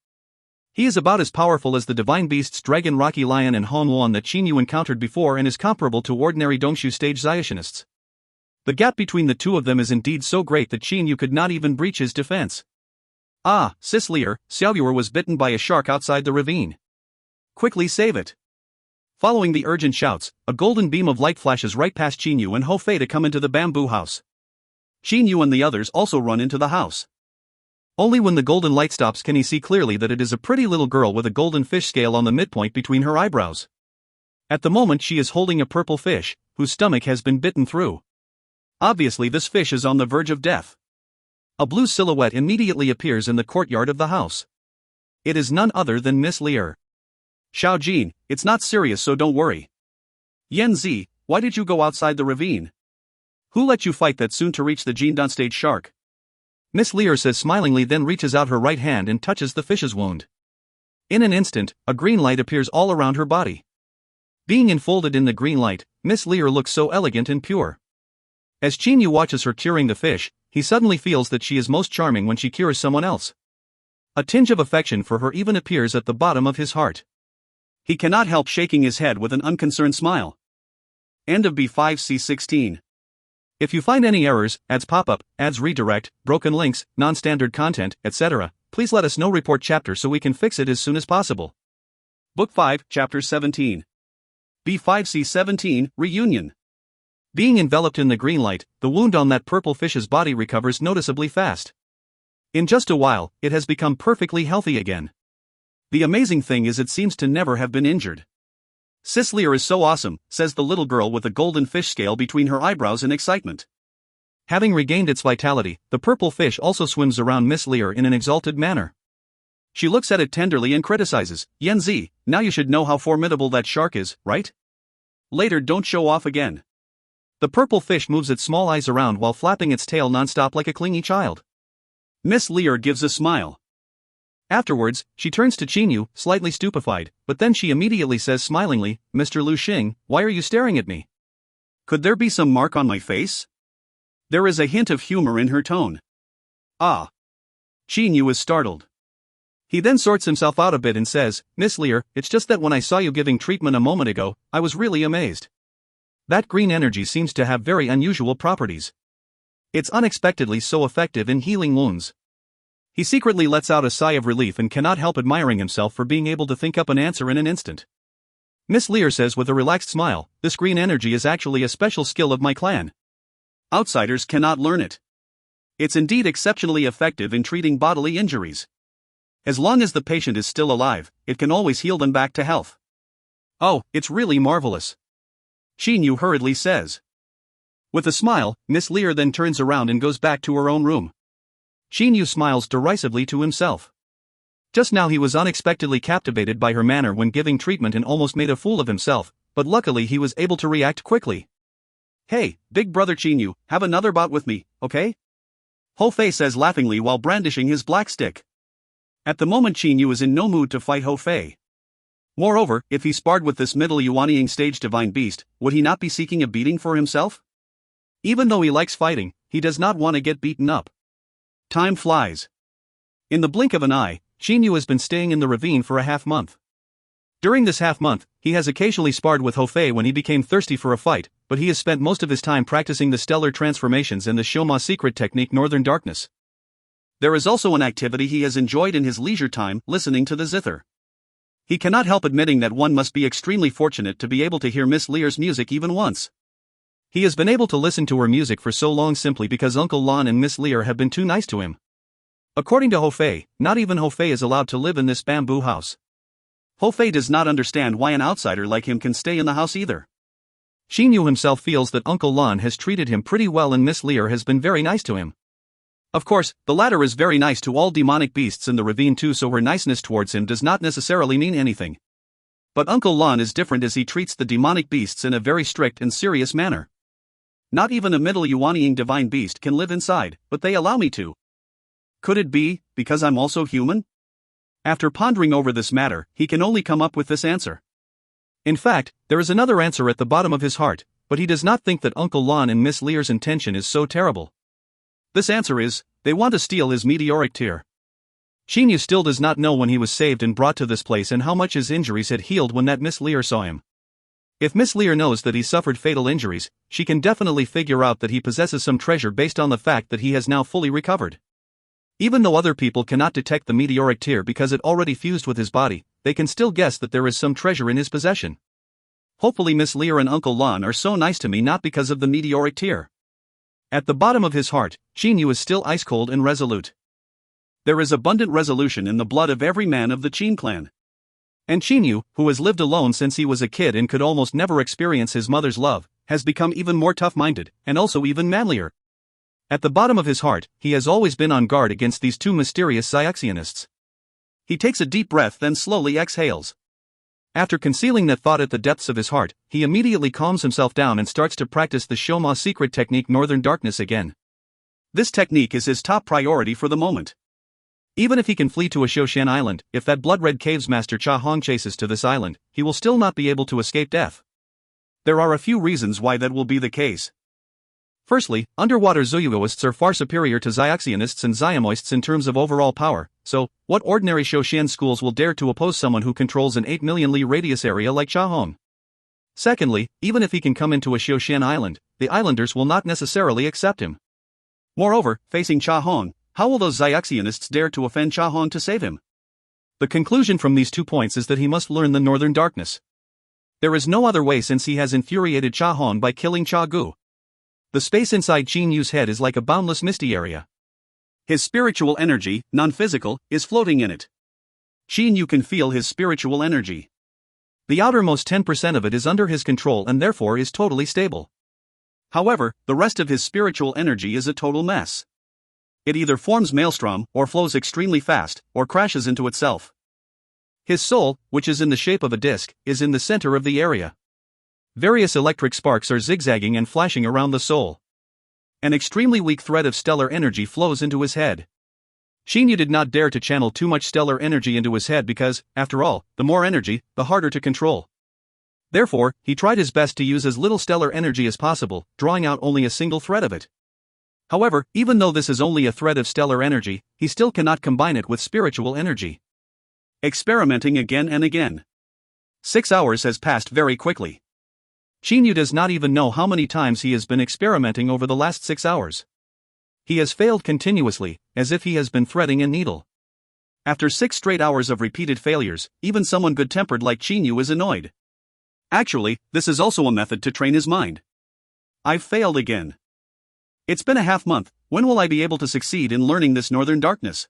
He is about as powerful as the divine beasts Dragon Rocky Lion and Hon Luan that Qinyu encountered before and is comparable to ordinary Dongshu stage Xiationists. The gap between the two of them is indeed so great that Qinyu could not even breach his defense. Ah, Sis Lear, Xiaoyuer was bitten by a shark outside the ravine. Quickly save it. Following the urgent shouts, a golden beam of light flashes right past Qinyu and Ho Fei to come into the bamboo house. Qinyu and the others also run into the house. Only when the golden light stops can he see clearly that it is a pretty little girl with a golden fish scale on the midpoint between her eyebrows. At the moment she is holding a purple fish, whose stomach has been bitten through. Obviously this fish is on the verge of death. A blue silhouette immediately appears in the courtyard of the house. It is none other than Miss Lear. Xiao Jin, it's not serious so don't worry. Yan Zi, why did you go outside the ravine? Who let you fight that soon-to-reach the Jindan stage shark? Miss Lear says smilingly, then reaches out her right hand and touches the fish's wound. In an instant, a green light appears all around her body. Being enfolded in the green light, Miss Lear looks so elegant and pure. As Qinyu watches her curing the fish, he suddenly feels that she is most charming when she cures someone else. A tinge of affection for her even appears at the bottom of his heart. He cannot help shaking his head with an unconcerned smile. End of B5C16. If you find any errors, ads pop up, ads redirect, broken links, non-standard content, etc., please let us know. Report chapter so we can fix it as soon as possible. Book 5, Chapter 17. B5C17, Reunion. Being enveloped in the green light, the wound on that purple fish's body recovers noticeably fast. In just a while, it has become perfectly healthy again. The amazing thing is it seems to never have been injured. Sis Lear is so awesome, says the little girl with the golden fish scale between her eyebrows in excitement. Having regained its vitality, the purple fish also swims around Miss Lear in an exalted manner. She looks at it tenderly and criticizes, Yan Zi, now you should know how formidable that shark is, right? Later don't show off again. The purple fish moves its small eyes around while flapping its tail nonstop like a clingy child. Miss Lear gives a smile. Afterwards, she turns to Qinyu, slightly stupefied, but then she immediately says smilingly, Mr. Lu Xing, why are you staring at me? Could there be some mark on my face? There is a hint of humor in her tone. Ah. Qinyu is startled. He then sorts himself out a bit and says, Miss Lear, it's just that when I saw you giving treatment a moment ago, I was really amazed. That green energy seems to have very unusual properties. It's unexpectedly so effective in healing wounds. He secretly lets out a sigh of relief and cannot help admiring himself for being able to think up an answer in an instant. Miss Lear says with a relaxed smile, this green energy is actually a special skill of my clan. Outsiders cannot learn it. It's indeed exceptionally effective in treating bodily injuries. As long as the patient is still alive, it can always heal them back to health. Oh, it's really marvelous. Qinyu hurriedly says. With a smile, Miss Lear then turns around and goes back to her own room. Qinyu smiles derisively to himself. Just now he was unexpectedly captivated by her manner when giving treatment and almost made a fool of himself, but luckily he was able to react quickly. Hey, big brother Chinyu, have another bout with me, okay? Ho Fei says laughingly while brandishing his black stick. At the moment Chinyu is in no mood to fight Ho Fei. Moreover, if he sparred with this middle Yuanying stage divine beast, would he not be seeking a beating for himself? Even though he likes fighting, he does not want to get beaten up. Time flies. In the blink of an eye, Chinyu has been staying in the ravine for a half-month. During this half-month, he has occasionally sparred with Ho Fei when he became thirsty for a fight, but he has spent most of his time practicing the stellar transformations and the Shoma secret technique Northern Darkness. There is also an activity he has enjoyed in his leisure time, listening to the zither. He cannot help admitting that one must be extremely fortunate to be able to hear Miss Lear's music even once. He has been able to listen to her music for so long simply because Uncle Lon and Miss Lear have been too nice to him. According to Ho Fei, not even Ho Fei is allowed to live in this bamboo house. Ho Fei does not understand why an outsider like him can stay in the house either. Chinyu himself feels that Uncle Lon has treated him pretty well and Miss Lear has been very nice to him. Of course, the latter is very nice to all demonic beasts in the ravine too, so her niceness towards him does not necessarily mean anything. But Uncle Lon is different as he treats the demonic beasts in a very strict and serious manner. Not even a middle Yuanying divine beast can live inside, but they allow me to. Could it be, because I'm also human? After pondering over this matter, he can only come up with this answer. In fact, there is another answer at the bottom of his heart, but he does not think that Uncle Lon and Miss Lear's intention is so terrible. This answer is, they want to steal his meteoric tear. Chinyu still does not know when he was saved and brought to this place and how much his injuries had healed when that Miss Lear saw him. If Miss Lear knows that he suffered fatal injuries, she can definitely figure out that he possesses some treasure based on the fact that he has now fully recovered. Even though other people cannot detect the meteoric tear because it already fused with his body, they can still guess that there is some treasure in his possession. Hopefully Miss Lear and Uncle Lon are so nice to me not because of the meteoric tear. At the bottom of his heart, Chinyu is still ice-cold and resolute. There is abundant resolution in the blood of every man of the Qin clan. And Chinyu, who has lived alone since he was a kid and could almost never experience his mother's love, has become even more tough-minded, and also even manlier. At the bottom of his heart, he has always been on guard against these two mysterious Xiaxianists. He takes a deep breath then slowly exhales. After concealing that thought at the depths of his heart, he immediately calms himself down and starts to practice the Shoma secret technique Northern Darkness again. This technique is his top priority for the moment. Even if he can flee to a Shoshan island, if that blood-red caves master Cha Hong chases to this island, he will still not be able to escape death. There are a few reasons why that will be the case. Firstly, underwater Zuyugoists are far superior to Xiaxianists and Xiamoists in terms of overall power, so, what ordinary Shoshan schools will dare to oppose someone who controls an 8 million li radius area like Cha Hong? Secondly, even if he can come into a Shoshan island, the islanders will not necessarily accept him. Moreover, facing Cha Hong, how will those Xiaxianists dare to offend Cha Hong to save him? The conclusion from these 2 points is that he must learn the Northern Darkness. There is no other way since he has infuriated Cha Hong by killing Cha Gu. The space inside Chinyu's head is like a boundless misty area. His spiritual energy, non-physical, is floating in it. Chinyu can feel his spiritual energy. The outermost 10% of it is under his control and therefore is totally stable. However, the rest of his spiritual energy is a total mess. It either forms maelstrom, or flows extremely fast, or crashes into itself. His soul, which is in the shape of a disc, is in the center of the area. Various electric sparks are zigzagging and flashing around the soul. An extremely weak thread of stellar energy flows into his head. Chinyu did not dare to channel too much stellar energy into his head because, after all, the more energy, the harder to control. Therefore, he tried his best to use as little stellar energy as possible, drawing out only a single thread of it. However, even though this is only a thread of stellar energy, he still cannot combine it with spiritual energy. Experimenting again and again. 6 hours has passed very quickly. Chinyu does not even know how many times he has been experimenting over the last 6 hours. He has failed continuously, as if he has been threading a needle. After 6 straight hours of repeated failures, even someone good-tempered like Chinyu is annoyed. Actually, this is also a method to train his mind. I've failed again. It's been a half-month, when will I be able to succeed in learning this Northern Darkness?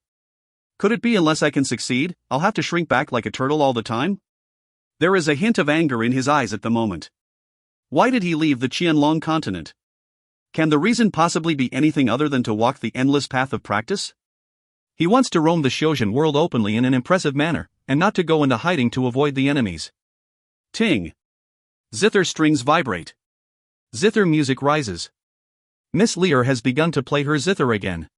Could it be unless I can succeed, I'll have to shrink back like a turtle all the time? There is a hint of anger in his eyes at the moment. Why did he leave the Qianlong continent? Can the reason possibly be anything other than to walk the endless path of practice? He wants to roam the Shoshan world openly in an impressive manner, and not to go into hiding to avoid the enemies. Ting. Zither strings vibrate. Zither music rises. Miss Lear has begun to play her zither again.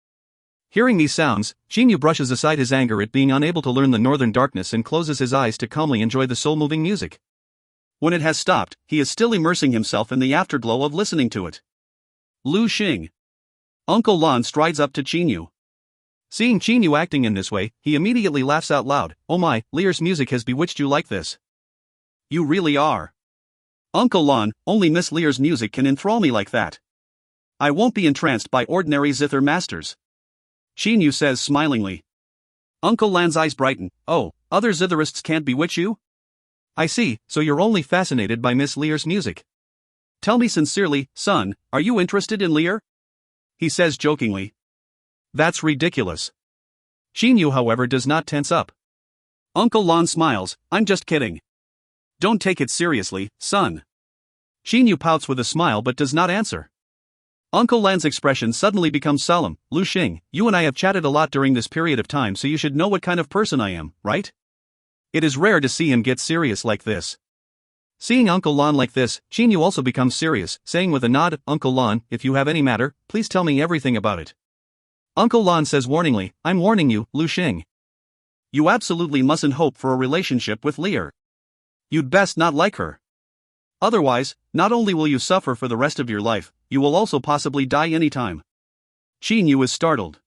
Hearing these sounds, Jinyu brushes aside his anger at being unable to learn the northern darkness and closes his eyes to calmly enjoy the soul-moving music. When it has stopped, he is still immersing himself in the afterglow of listening to it. Lu Xing. Uncle Lan strides up to Jinyu. Seeing Jinyu acting in this way, he immediately laughs out loud. Oh my, Lear's music has bewitched you like this. You really are. Uncle Lan, only Miss Lear's music can enthrall me like that. I won't be entranced by ordinary zither masters. Jinyu says smilingly. Uncle Lan's eyes brighten. Oh, other zitherists can't bewitch you? I see, so you're only fascinated by Miss Lear's music. Tell me sincerely, son, are you interested in Lear? He says jokingly. That's ridiculous. Jinyu, however, does not tense up. Uncle Lan smiles. I'm just kidding. Don't take it seriously, son. Jinyu pouts with a smile but does not answer. Uncle Lan's expression suddenly becomes solemn. Lu Xing, you and I have chatted a lot during this period of time, so you should know what kind of person I am, right? It is rare to see him get serious like this. Seeing Uncle Lan like this, Jinyu also becomes serious, saying with a nod, Uncle Lan, if you have any matter, please tell me everything about it. Uncle Lan says warningly, I'm warning you, Lu Xing. You absolutely mustn't hope for a relationship with Lear. You'd best not like her. Otherwise, not only will you suffer for the rest of your life, you will also possibly die anytime. Jinyu is startled.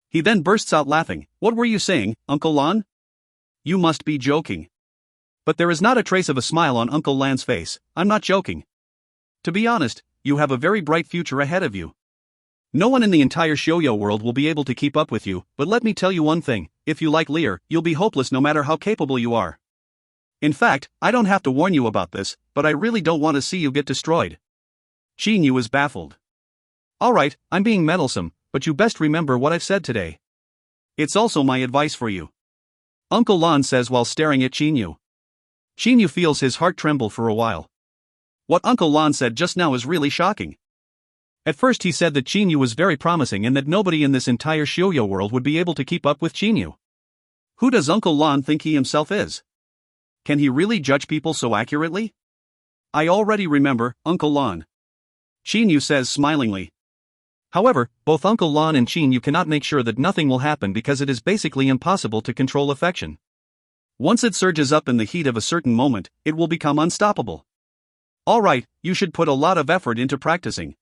He then bursts out laughing. What were you saying, Uncle Lan? You must be joking. But there is not a trace of a smile on Uncle Lan's face. I'm not joking. To be honest, you have a very bright future ahead of you. No one in the entire shoujo world will be able to keep up with you, but let me tell you one thing, if you like Lear, you'll be hopeless no matter how capable you are. In fact, I don't have to warn you about this, but I really don't want to see you get destroyed. Jinyu is baffled. Alright, I'm being meddlesome, but you best remember what I've said today. It's also my advice for you. Uncle Lan says while staring at Jinyu. Jinyu feels his heart tremble for a while. What Uncle Lan said just now is really shocking. At first he said that Jinyu was very promising and that nobody in this entire shoujo world would be able to keep up with Jinyu. Who does Uncle Lan think he himself is? Can he really judge people so accurately? I already remember, Uncle Lan. Jinyu says smilingly. However, both Uncle Lan and Jinyu cannot make sure that nothing will happen because it is basically impossible to control affection. Once it surges up in the heat of a certain moment, it will become unstoppable. Alright, you should put a lot of effort into practicing.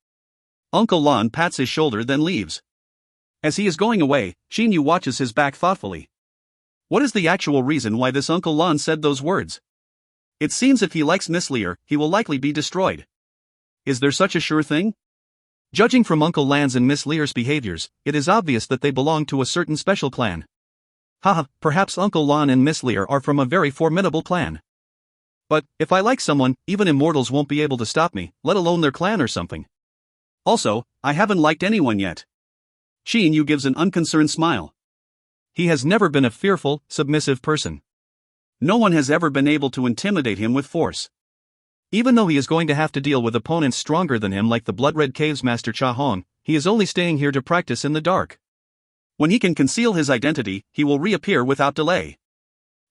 Uncle Lan pats his shoulder then leaves. As he is going away, Jinyu watches his back thoughtfully. What is the actual reason why this Uncle Lan said those words? It seems if he likes Miss Lear, he will likely be destroyed. Is there such a sure thing? Judging from Uncle Lan's and Miss Lear's behaviors, it is obvious that they belong to a certain special clan. Haha, perhaps Uncle Lan and Miss Lear are from a very formidable clan. But, if I like someone, even immortals won't be able to stop me, let alone their clan or something. Also, I haven't liked anyone yet. Jinyu gives an unconcerned smile. He has never been a fearful, submissive person. No one has ever been able to intimidate him with force. Even though he is going to have to deal with opponents stronger than him like the Blood Red Caves Master Cha Hong, he is only staying here to practice in the dark. When he can conceal his identity, he will reappear without delay.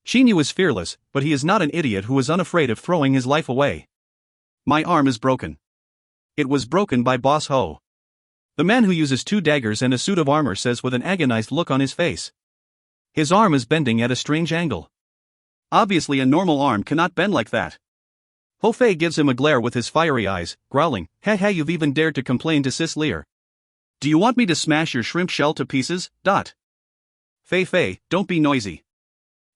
Jinyu is fearless, but he is not an idiot who is unafraid of throwing his life away. My arm is broken. It was broken by Boss Ho. The man who uses 2 daggers and a suit of armor says with an agonized look on his face. His arm is bending at a strange angle. Obviously a normal arm cannot bend like that. Ho Fei gives him a glare with his fiery eyes, growling, Hey you've even dared to complain to Sis Lear. Do you want me to smash your shrimp shell to pieces? Fei, don't be noisy.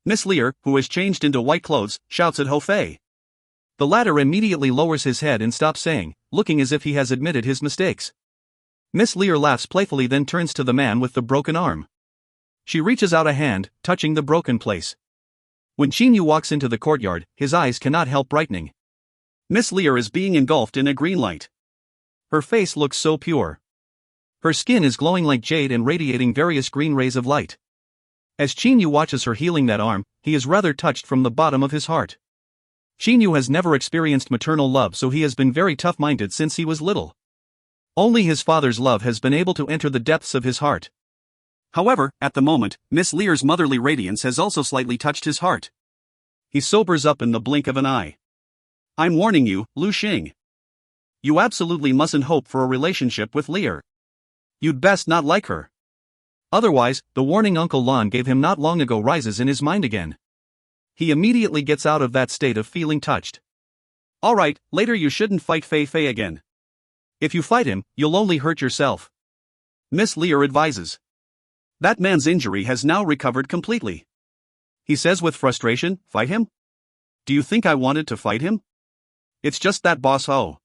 Miss Lear, who has changed into white clothes, shouts at Ho Fei. The latter immediately lowers his head and stops saying, looking as if he has admitted his mistakes. Miss Lear laughs playfully then turns to the man with the broken arm. She reaches out a hand, touching the broken place. When Jinyu walks into the courtyard, his eyes cannot help brightening. Miss Lear is being engulfed in a green light. Her face looks so pure. Her skin is glowing like jade and radiating various green rays of light. As Jinyu watches her healing that arm, he is rather touched from the bottom of his heart. Jinyu has never experienced maternal love, so he has been very tough-minded since he was little. Only his father's love has been able to enter the depths of his heart. However, at the moment, Miss Lear's motherly radiance has also slightly touched his heart. He sobers up in the blink of an eye. I'm warning you, Lu Xing. You absolutely mustn't hope for a relationship with Lear. You'd best not like her. Otherwise, the warning Uncle Lon gave him not long ago rises in his mind again. He immediately gets out of that state of feeling touched. Alright, later you shouldn't fight Fei Fei again. If you fight him, you'll only hurt yourself. Miss Lear advises. That man's injury has now recovered completely. He says with frustration, fight him? Do you think I wanted to fight him? It's just that Boss Ho.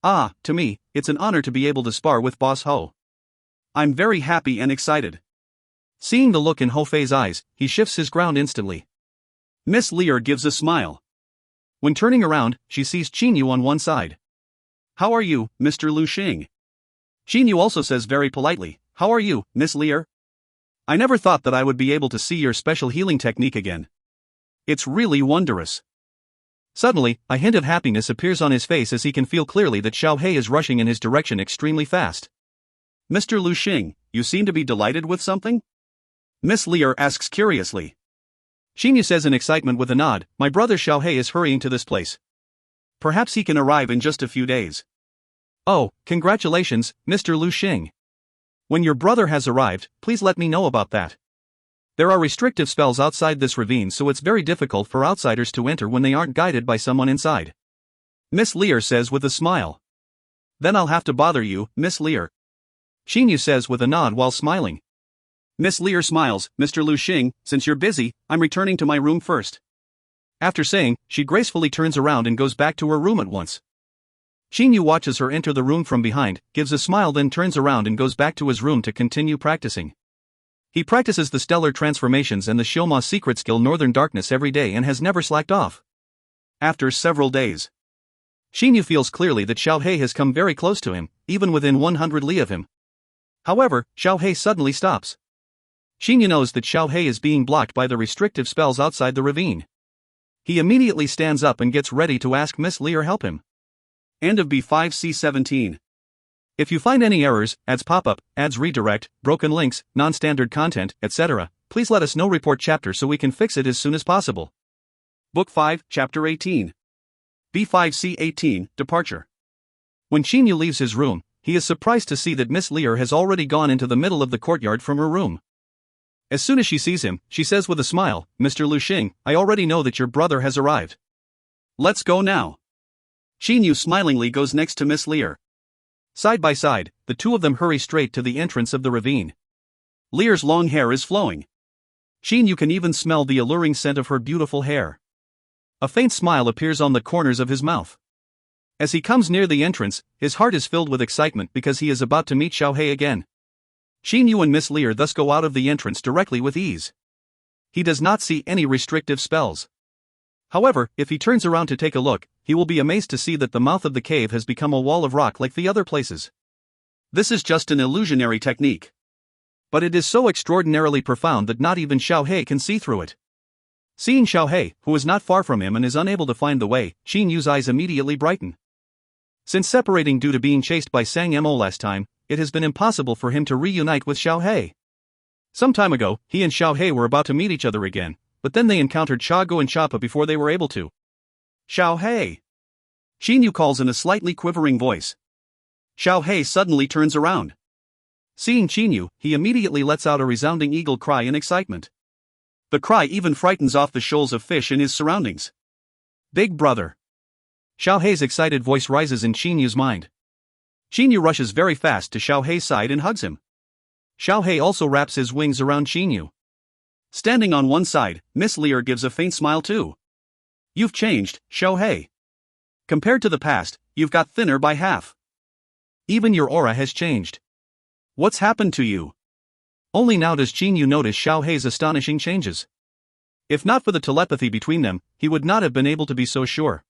Ah, to me, it's an honor to be able to spar with Boss Ho. I'm very happy and excited. Seeing the look in Ho Fei's eyes, he shifts his ground instantly. Miss Lear gives a smile. When turning around, she sees Qin Yu on one side. How are you, Mr. Lu Xing? Qin Yu also says very politely, how are you, Miss Lear? I never thought that I would be able to see your special healing technique again. It's really wondrous. Suddenly, a hint of happiness appears on his face as he can feel clearly that Xiao Hei is rushing in his direction extremely fast. Mr. Lu Xing, you seem to be delighted with something? Miss Lear asks curiously. Qin Yu says in excitement with a nod, my brother Xiao Hei is hurrying to this place. Perhaps he can arrive in just a few days. Oh, congratulations, Mr. Lu Xing. When your brother has arrived, please let me know about that. There are restrictive spells outside this ravine, so it's very difficult for outsiders to enter when they aren't guided by someone inside. Miss Lear says with a smile. Then I'll have to bother you, Miss Lear. Qin Yu says with a nod while smiling. Miss Lear smiles, Mr. Lu Xing, since you're busy, I'm returning to my room first. After saying, she gracefully turns around and goes back to her room at once. Qin Yu watches her enter the room from behind, gives a smile, then turns around and goes back to his room to continue practicing. He practices the stellar transformations and the Shilma secret skill Northern Darkness every day and has never slacked off. After several days, Qin Yu feels clearly that Xiao Hei has come very close to him, even within 100 li of him. However, Xiao Hei suddenly stops. Qin Yu knows that Xiao Hei is being blocked by the restrictive spells outside the ravine. He immediately stands up and gets ready to ask Miss Lear help him. End of B5C17. If you find any errors, ads pop up, ads redirect, broken links, non-standard content, etc., please let us know. Report chapter so we can fix it as soon as possible. Book 5, Chapter 18. B5C18, Departure. When Qin Yu leaves his room, he is surprised to see that Miss Lear has already gone into the middle of the courtyard from her room. As soon as she sees him, she says with a smile, Mr. Lu Xing, I already know that your brother has arrived. Let's go now. Qin Yu smilingly goes next to Miss Lear. Side by side, the two of them hurry straight to the entrance of the ravine. Lear's long hair is flowing. Qin Yu can even smell the alluring scent of her beautiful hair. A faint smile appears on the corners of his mouth. As he comes near the entrance, his heart is filled with excitement because he is about to meet Xiao Hei again. Qin Yu and Miss Lear thus go out of the entrance directly with ease. He does not see any restrictive spells. However, if he turns around to take a look, he will be amazed to see that the mouth of the cave has become a wall of rock like the other places. This is just an illusionary technique. But it is so extraordinarily profound that not even Xiao Hei can see through it. Seeing Xiao Hei, who is not far from him and is unable to find the way, Qin Yu's eyes immediately brighten. Since separating due to being chased by Sang Mo last time, it has been impossible for him to reunite with Xiao Hei. Some time ago, he and Xiao Hei were about to meet each other again, but then they encountered Cha Go and Chapa before they were able to. Xiao Hei! Qin Yu calls in a slightly quivering voice. Xiao Hei suddenly turns around. Seeing Qin Yu, he immediately lets out a resounding eagle cry in excitement. The cry even frightens off the shoals of fish in his surroundings. Big brother! Xiao Hei's excited voice rises in Qin Yu's mind. Qin Yu rushes very fast to Xiao Hei's side and hugs him. Xiao Hei also wraps his wings around Qin Yu. Standing on one side, Miss Lear gives a faint smile too. You've changed, Xiao Hei. Compared to the past, you've got thinner by half. Even your aura has changed. What's happened to you? Only now does Qin Yu notice Xiao Hei's astonishing changes. If not for the telepathy between them, he would not have been able to be so sure.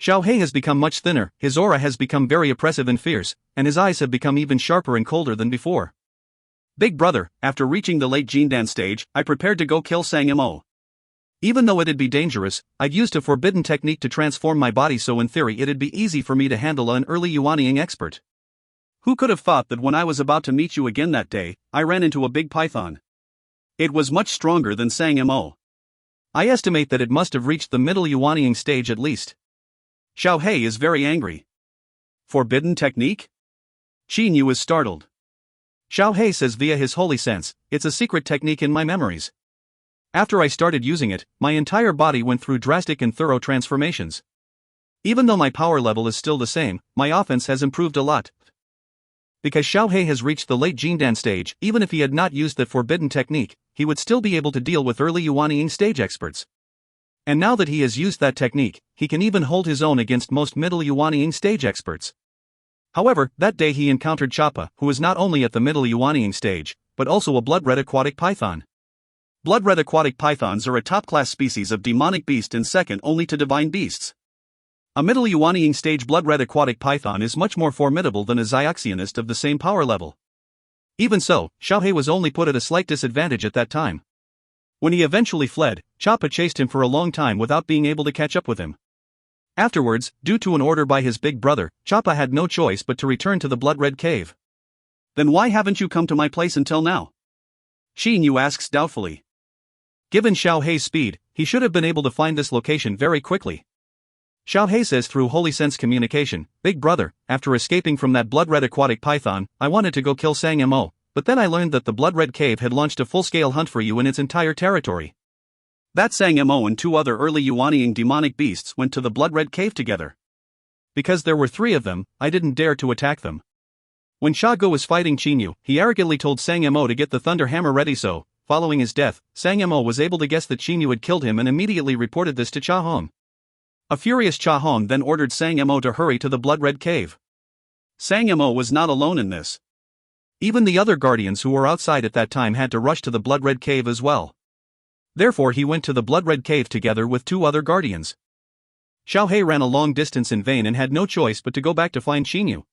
Xiao Hei has become much thinner, his aura has become very oppressive and fierce, and his eyes have become even sharper and colder than before. Big brother, after reaching the late Jindan stage, I prepared to go kill Sang Mo. Even though it'd be dangerous, I'd used a forbidden technique to transform my body, so in theory it'd be easy for me to handle an early Yuaniing expert. Who could have thought that when I was about to meet you again that day, I ran into a big python. It was much stronger than Sang Mo. I estimate that it must have reached the middle Yuaniing stage at least. Xiao Hei is very angry. Forbidden technique? Qin Yu is startled. Xiao He says via his holy sense, it's a secret technique in my memories. After I started using it, my entire body went through drastic and thorough transformations. Even though my power level is still the same, my offense has improved a lot. Because Xiao He has reached the late Jindan stage, even if he had not used the forbidden technique, he would still be able to deal with early Yuanying stage experts. And now that he has used that technique, he can even hold his own against most middle Yuanying stage experts. However, that day he encountered Choppa, who is not only at the middle Yuanying stage, but also a blood-red aquatic python. Blood-red aquatic pythons are a top-class species of demonic beast and second only to divine beasts. A middle Yuanying stage blood-red aquatic python is much more formidable than a Xiaoxianist of the same power level. Even so, Xiao He was only put at a slight disadvantage at that time. When he eventually fled, Choppa chased him for a long time without being able to catch up with him. Afterwards, due to an order by his big brother, Choppa had no choice but to return to the blood-red cave. Then why haven't you come to my place until now? Qin Yu asks doubtfully. Given Xiao He's speed, he should have been able to find this location very quickly. Xiao He says through holy sense communication, Big brother, after escaping from that blood-red aquatic python, I wanted to go kill Sang Mo, but then I learned that the blood-red cave had launched a full-scale hunt for you in its entire territory. That Sang Mo and 2 other early Yuanying demonic beasts went to the blood-red cave together. Because there were 3 of them, I didn't dare to attack them. When Sha Ge was fighting Qin Yu, he arrogantly told Sang Mo to get the thunder hammer ready so, following his death, Sang Mo was able to guess that Qin Yu had killed him and immediately reported this to Cha Hong. A furious Cha Hong then ordered Sang Mo to hurry to the blood-red cave. Sang Mo was not alone in this. Even the other guardians who were outside at that time had to rush to the blood-red cave as well. Therefore he went to the blood-red cave together with 2 other guardians. Xiao He ran a long distance in vain and had no choice but to go back to find Qin Yu.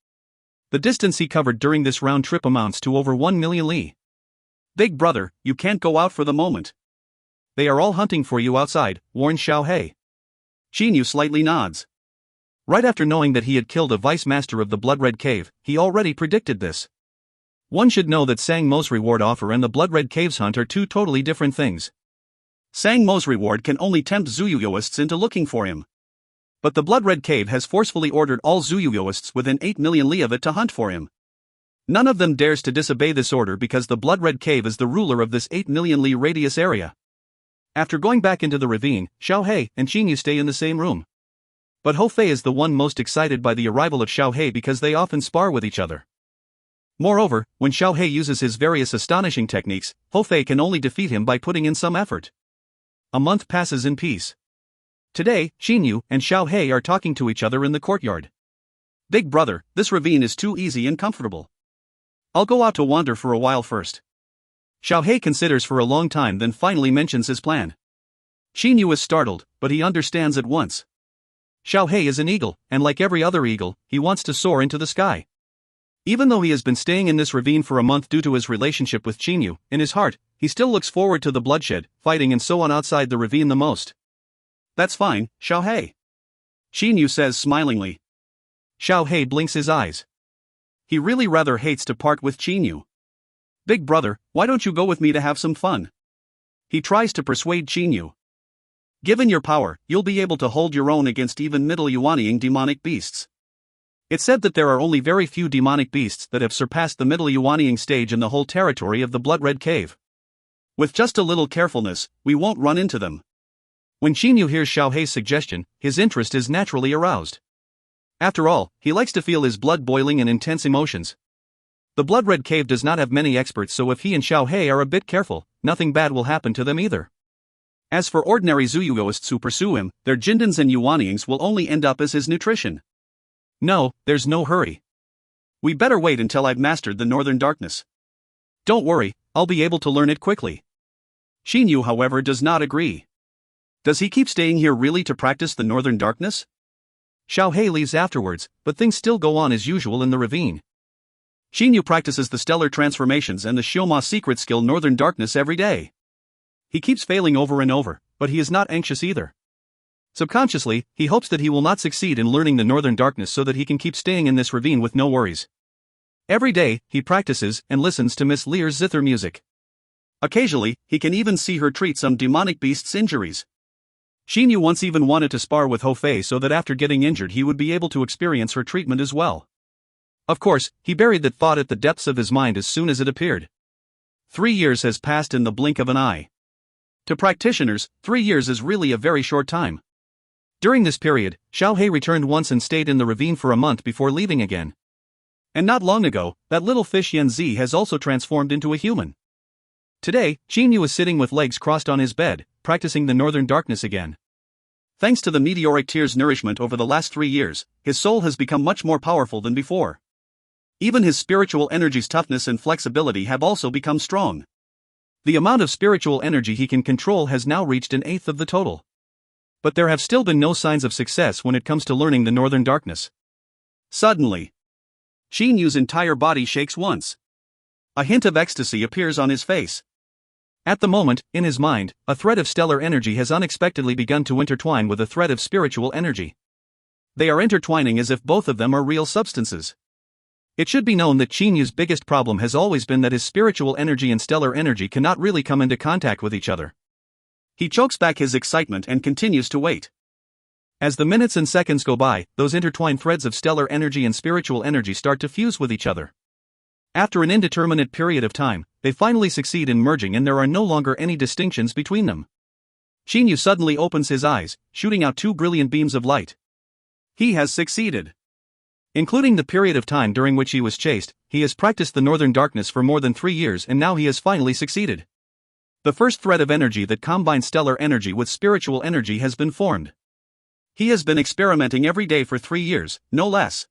The distance he covered during this round trip amounts to over 1 million li. Big brother, you can't go out for the moment. They are all hunting for you outside, warned Xiao He. Qin Yu slightly nods. Right after knowing that he had killed a vice-master of the blood-red cave, he already predicted this. One should know that Sang Mo's reward offer and the blood-red cave's hunt are 2 totally different things. Sang Mo's reward can only tempt Zuyuyoists into looking for him. But the blood-red cave has forcefully ordered all Zuyuyoists within 8 million li of it to hunt for him. None of them dares to disobey this order because the blood-red cave is the ruler of this 8 million li radius area. After going back into the ravine, Xiao He and Qin Yu stay in the same room. But Hou Fei is the one most excited by the arrival of Xiao He because they often spar with each other. Moreover, when Xiao He uses his various astonishing techniques, Hou Fei can only defeat him by putting in some effort. A month passes in peace. Today, Qin Yu and Xiao He are talking to each other in the courtyard. Big brother, this ravine is too easy and comfortable. I'll go out to wander for a while first. Xiao He considers for a long time then finally mentions his plan. Qin Yu is startled, but he understands at once. Xiao He is an eagle, and like every other eagle, he wants to soar into the sky. Even though he has been staying in this ravine for a month due to his relationship with Qin Yu, in his heart, he still looks forward to the bloodshed, fighting and so on outside the ravine the most. That's fine, Xiao He. Qin Yu says smilingly. Xiao He blinks his eyes. He really rather hates to part with Qin Yu. Big brother, why don't you go with me to have some fun? He tries to persuade Qin Yu. Given your power, you'll be able to hold your own against even middle Yuanying demonic beasts. It's said that there are only very few demonic beasts that have surpassed the middle Yuanying stage in the whole territory of the blood-red cave. With just a little carefulness, we won't run into them. When Qin Yu hears Xiao He's suggestion, his interest is naturally aroused. After all, he likes to feel his blood boiling and intense emotions. The blood-red cave does not have many experts, so if he and Xiao He are a bit careful, nothing bad will happen to them either. As for ordinary Zuyugoists who pursue him, their Jindans and Yuanyings will only end up as his nutrition. No, there's no hurry. We better wait until I've mastered the Northern Darkness. Don't worry, I'll be able to learn it quickly. Qin Yu, however, does not agree. Does he keep staying here really to practice the Northern Darkness? Xiao He leaves afterwards, but things still go on as usual in the ravine. Qin Yu practices the stellar transformations and the Xioma secret skill Northern Darkness every day. He keeps failing over and over, but he is not anxious either. Subconsciously, he hopes that he will not succeed in learning the Northern Darkness so that he can keep staying in this ravine with no worries. Every day, he practices and listens to Miss Lear's zither music. Occasionally, he can even see her treat some demonic beast's injuries. Xinyu once even wanted to spar with Ho Fei so that after getting injured he would be able to experience her treatment as well. Of course, he buried that thought at the depths of his mind as soon as it appeared. 3 years has passed in the blink of an eye. To practitioners, 3 years is really a very short time. During this period, Xiao He returned once and stayed in the ravine for a month before leaving again. And not long ago, that little fish Yanzi has also transformed into a human. Today, Xinyu is sitting with legs crossed on his bed, practicing the northern darkness again. Thanks to the meteoric tear's nourishment over the last 3 years, his soul has become much more powerful than before. Even his spiritual energy's toughness and flexibility have also become strong. The amount of spiritual energy he can control has now reached an eighth of the total. But there have still been no signs of success when it comes to learning the northern darkness. Suddenly, Xinyu's entire body shakes once. A hint of ecstasy appears on his face. At the moment, in his mind, a thread of stellar energy has unexpectedly begun to intertwine with a thread of spiritual energy. They are intertwining as if both of them are real substances. It should be known that Xinyu's biggest problem has always been that his spiritual energy and stellar energy cannot really come into contact with each other. He chokes back his excitement and continues to wait. As the minutes and seconds go by, those intertwined threads of stellar energy and spiritual energy start to fuse with each other. After an indeterminate period of time, they finally succeed in merging and there are no longer any distinctions between them. Xinyu suddenly opens his eyes, shooting out 2 brilliant beams of light. He has succeeded. Including the period of time during which he was chased, he has practiced the northern darkness for more than 3 years and now he has finally succeeded. The first thread of energy that combines stellar energy with spiritual energy has been formed. He has been experimenting every day for 3 years, no less.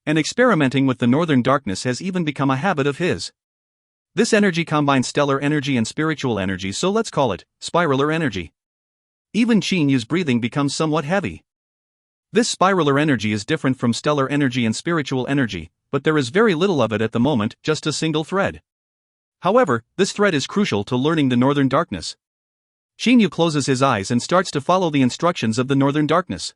And experimenting with the northern darkness has even become a habit of his. This energy combines stellar energy and spiritual energy, so let's call it spiraler energy. Even Xinyu's breathing becomes somewhat heavy. This spiraler energy is different from stellar energy and spiritual energy, but there is very little of it at the moment, just a single thread. However, this thread is crucial to learning the northern darkness. Xinyu closes his eyes and starts to follow the instructions of the northern darkness.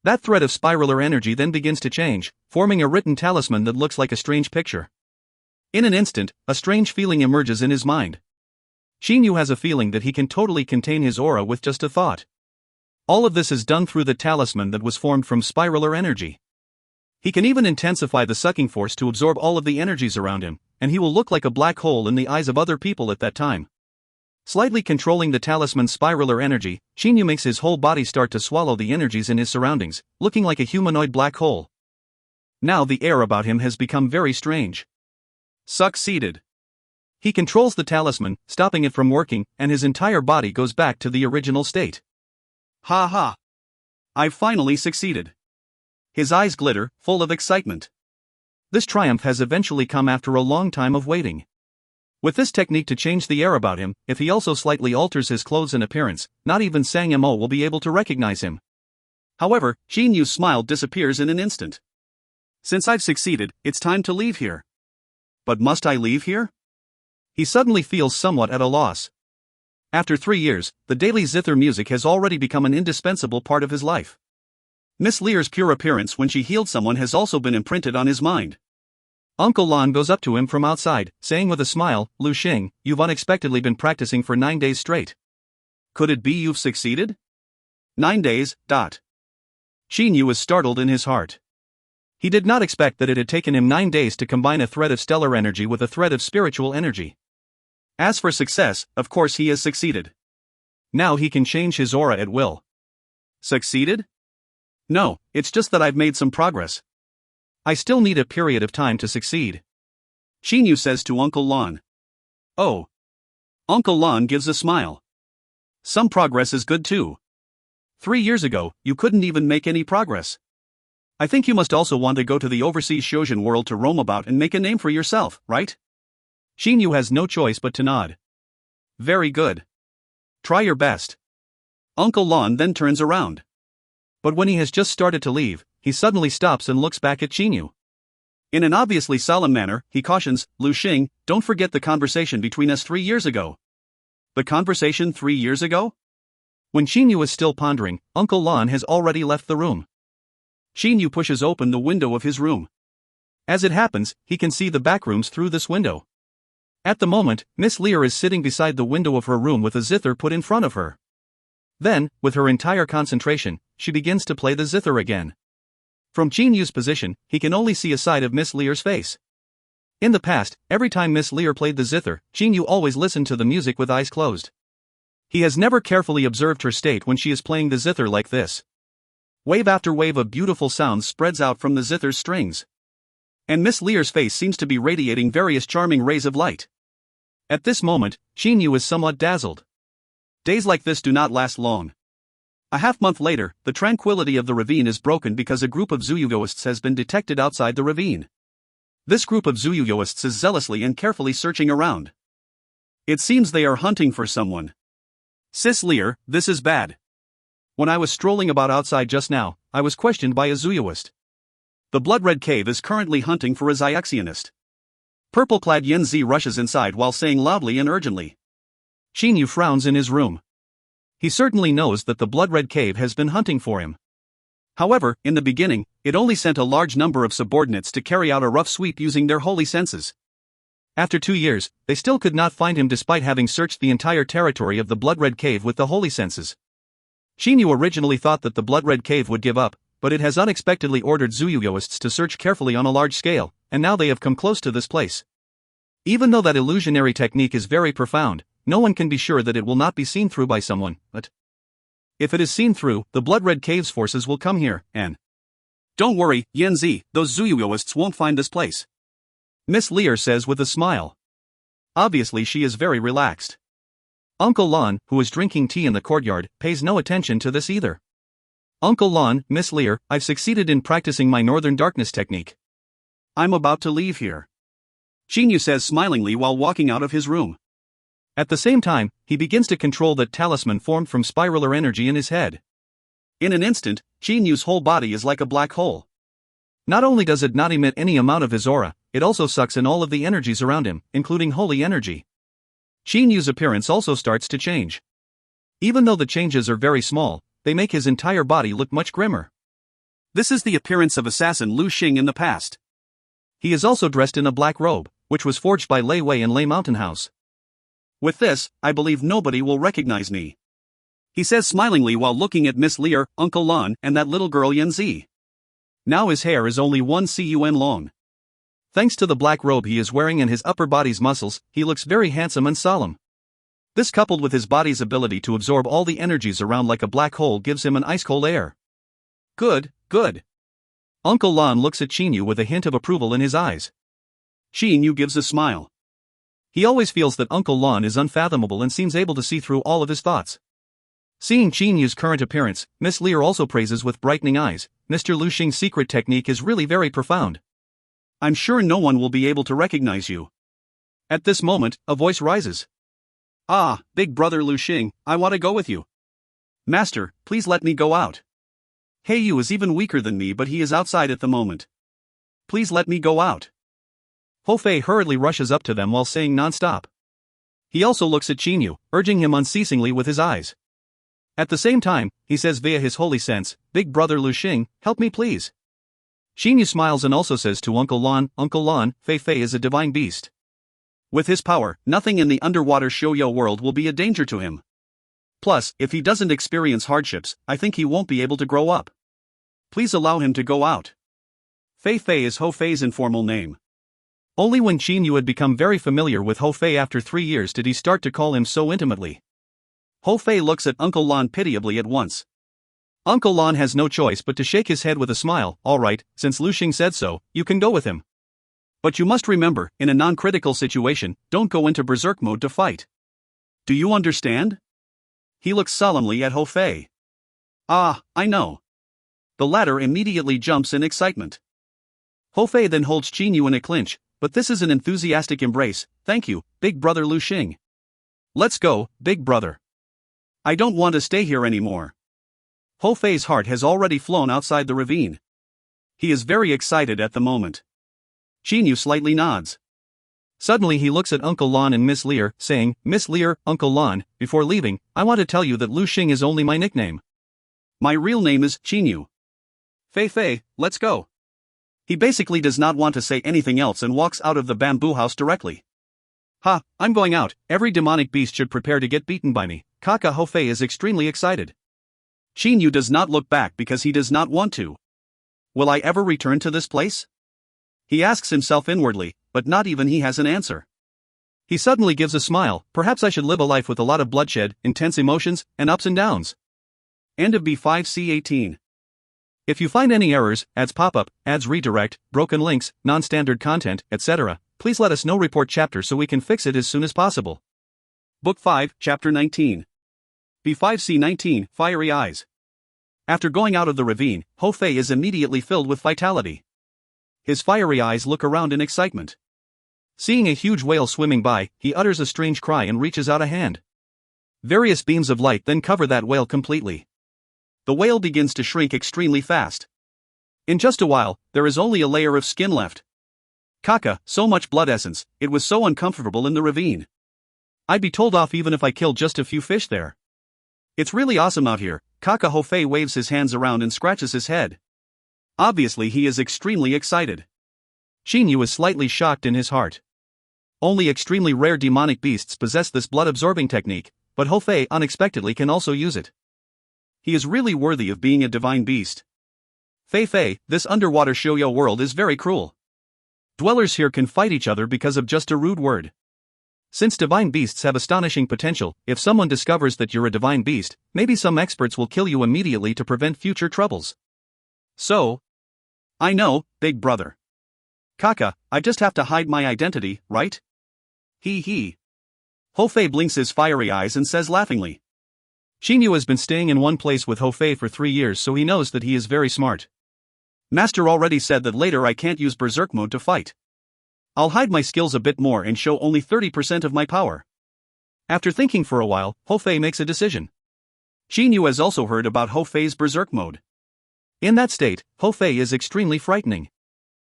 That thread of spiraler energy then begins to change, forming a written talisman that looks like a strange picture. In an instant, a strange feeling emerges in his mind. Xinyu has a feeling that he can totally contain his aura with just a thought. All of this is done through the talisman that was formed from spiraler energy. He can even intensify the sucking force to absorb all of the energies around him, and he will look like a black hole in the eyes of other people at that time. Slightly controlling the talisman's spiraler energy, Xinyu makes his whole body start to swallow the energies in his surroundings, looking like a humanoid black hole. Now the air about him has become very strange. Succeeded. He controls the talisman, stopping it from working, and his entire body goes back to the original state. Ha ha! I've finally succeeded. His eyes glitter, full of excitement. This triumph has eventually come after a long time of waiting. With this technique to change the air about him, if he also slightly alters his clothes and appearance, not even Sang Mo will be able to recognize him. However, Xinyu's smile disappears in an instant. Since I've succeeded, it's time to leave here. But must I leave here? He suddenly feels somewhat at a loss. After 3 years, the daily zither music has already become an indispensable part of his life. Miss Lear's pure appearance when she healed someone has also been imprinted on his mind. Uncle Lan goes up to him from outside, saying with a smile, "Lu Xing, you've unexpectedly been practicing for 9 days straight. Could it be you've succeeded?" 9 days, Xinyu was startled in his heart. He did not expect that it had taken him 9 days to combine a thread of stellar energy with a thread of spiritual energy. As for success, of course he has succeeded. Now he can change his aura at will. Succeeded? No, it's just that I've made some progress. I still need a period of time to succeed. Xinyu says to Uncle Lan. Oh. Uncle Lan gives a smile. Some progress is good too. 3 years ago, you couldn't even make any progress. I think you must also want to go to the overseas Shojin world to roam about and make a name for yourself, right? Xinyu has no choice but to nod. Very good. Try your best. Uncle Lan then turns around. But when he has just started to leave, he suddenly stops and looks back at Xinyu. In an obviously solemn manner, he cautions, "Lu Xing, don't forget the conversation between us 3 years ago." The conversation 3 years ago? When Xinyu is still pondering, Uncle Lan has already left the room. Xinyu pushes open the window of his room. As it happens, he can see the back rooms through this window. At the moment, Miss Lear is sitting beside the window of her room with a zither put in front of her. Then, with her entire concentration, she begins to play the zither again. From Qin Yu's position, he can only see a side of Miss Lear's face. In the past, every time Miss Lear played the zither, Qin Yu always listened to the music with eyes closed. He has never carefully observed her state when she is playing the zither like this. Wave after wave of beautiful sounds spreads out from the zither's strings. And Miss Lear's face seems to be radiating various charming rays of light. At this moment, Qin Yu is somewhat dazzled. Days like this do not last long. A half-month later, the tranquility of the ravine is broken because a group of Zuyugoists has been detected outside the ravine. This group of Zuyugoists is zealously and carefully searching around. It seems they are hunting for someone. Sis Lear, this is bad. When I was strolling about outside just now, I was questioned by a Zuyuist. The Blood-Red Cave is currently hunting for a Xiaxionist. Purple-clad Yen Zi rushes inside while saying loudly and urgently. Qin Yu frowns in his room. He certainly knows that the Blood-Red Cave has been hunting for him. However, in the beginning, it only sent a large number of subordinates to carry out a rough sweep using their holy senses. After 2 years, they still could not find him despite having searched the entire territory of the Blood-Red Cave with the holy senses. Qin Yu originally thought that the Blood-Red Cave would give up, but it has unexpectedly ordered Zuyugoists to search carefully on a large scale, and now they have come close to this place. Even though that illusionary technique is very profound, no one can be sure that it will not be seen through by someone, but if it is seen through, the Blood-Red Cave's forces will come here, and don't worry, Yen Zi, those Zuyugoists won't find this place. Miss Lear says with a smile. Obviously she is very relaxed. Uncle Lon, who is drinking tea in the courtyard, pays no attention to this either. Uncle Lon, Miss Lear, I've succeeded in practicing my Northern Darkness technique. I'm about to leave here. Qin Yu says smilingly while walking out of his room. At the same time, he begins to control that talisman formed from spiralar energy in his head. In an instant, Qin Yu's whole body is like a black hole. Not only does it not emit any amount of his aura, it also sucks in all of the energies around him, including holy energy. Qin Yu's appearance also starts to change. Even though the changes are very small, they make his entire body look much grimmer. This is the appearance of assassin Lu Xing in the past. He is also dressed in a black robe, which was forged by Lei Wei in Lei Mountain House. With this, I believe nobody will recognize me. He says smilingly while looking at Miss Lear, Uncle Lon, and that little girl Yen Zi. Now his hair is only 1 cun long. Thanks to the black robe he is wearing and his upper body's muscles, he looks very handsome and solemn. This coupled with his body's ability to absorb all the energies around like a black hole gives him an ice-cold air. Good, good. Uncle Lon looks at Qin Yu with a hint of approval in his eyes. Qin Yu gives a smile. He always feels that Uncle Lon is unfathomable and seems able to see through all of his thoughts. Seeing Qin Yu's current appearance, Miss Lear also praises with brightening eyes, Mr. Lu Xing's secret technique is really very profound. I'm sure no one will be able to recognize you. At this moment, a voice rises. Ah, big brother Lu Xing, I want to go with you. Master, please let me go out. Hey Yu is even weaker than me but he is outside at the moment. Please let me go out. Ho Fei hurriedly rushes up to them while saying non-stop. He also looks at Qin Yu, urging him unceasingly with his eyes. At the same time, he says via his holy sense, Big brother Lu Xing, help me please. Qin Yu smiles and also says to Uncle Lon, Fei Fei is a divine beast. With his power, nothing in the underwater Shouyo world will be a danger to him. Plus, if he doesn't experience hardships, I think he won't be able to grow up. Please allow him to go out. Fei Fei is Ho Fei's informal name. Only when Qin Yu had become very familiar with Ho Fei after 3 years did he start to call him so intimately. Ho Fei looks at Uncle Lon pitiably at once. Uncle Lon has no choice but to shake his head with a smile. Alright, since Lu Xing said so, you can go with him. But you must remember, in a non-critical situation, don't go into berserk mode to fight. Do you understand? He looks solemnly at Ho Fei. Ah, I know. The latter immediately jumps in excitement. Ho Fei then holds Qin Yu in a clinch, but this is an enthusiastic embrace. Thank you, big brother Lu Xing. Let's go, big brother. I don't want to stay here anymore. Ho Fei's heart has already flown outside the ravine. He is very excited at the moment. Qin Yu slightly nods. Suddenly he looks at Uncle Lon and Miss Lear, saying, Miss Lear, Uncle Lon, before leaving, I want to tell you that Lu Xing is only my nickname. My real name is Qin Yu. Fei Fei, let's go. He basically does not want to say anything else and walks out of the bamboo house directly. Ha, I'm going out. Every demonic beast should prepare to get beaten by me. Kaka Hofei is extremely excited. Shinyu does not look back because he does not want to. Will I ever return to this place? He asks himself inwardly, but not even he has an answer. He suddenly gives a smile. Perhaps I should live a life with a lot of bloodshed, intense emotions, and ups and downs. End of B5C18. If you find any errors, ads pop up, ads redirect, broken links, non-standard content, etc., please let us know. Report chapter so we can fix it as soon as possible. Book 5, Chapter 19. B5C19, Fiery Eyes. After going out of the ravine, Hofei is immediately filled with vitality. His fiery eyes look around in excitement. Seeing a huge whale swimming by, he utters a strange cry and reaches out a hand. Various beams of light then cover that whale completely. The whale begins to shrink extremely fast. In just a while, there is only a layer of skin left. Kaka, so much blood essence, it was so uncomfortable in the ravine. I'd be told off even if I killed just a few fish there. It's really awesome out here. Kaka Hofei waves his hands around and scratches his head. Obviously he is extremely excited. Shinyu is slightly shocked in his heart. Only extremely rare demonic beasts possess this blood-absorbing technique, but Hofei unexpectedly can also use it. He is really worthy of being a divine beast. Fei, this underwater shoujo world is very cruel. Dwellers here can fight each other because of just a rude word. Since divine beasts have astonishing potential, if someone discovers that you're a divine beast, maybe some experts will kill you immediately to prevent future troubles. So? I know, big brother. Kaka, I just have to hide my identity, right? He. Hofei blinks his fiery eyes and says laughingly. Shinyu has been staying in one place with Hofei for 3 years, so he knows that he is very smart. Master already said that later I can't use berserk mode to fight. I'll hide my skills a bit more and show only 30% of my power. After thinking for a while, Hofei makes a decision. Shinyu has also heard about Hofei's berserk mode. In that state, Hofei is extremely frightening.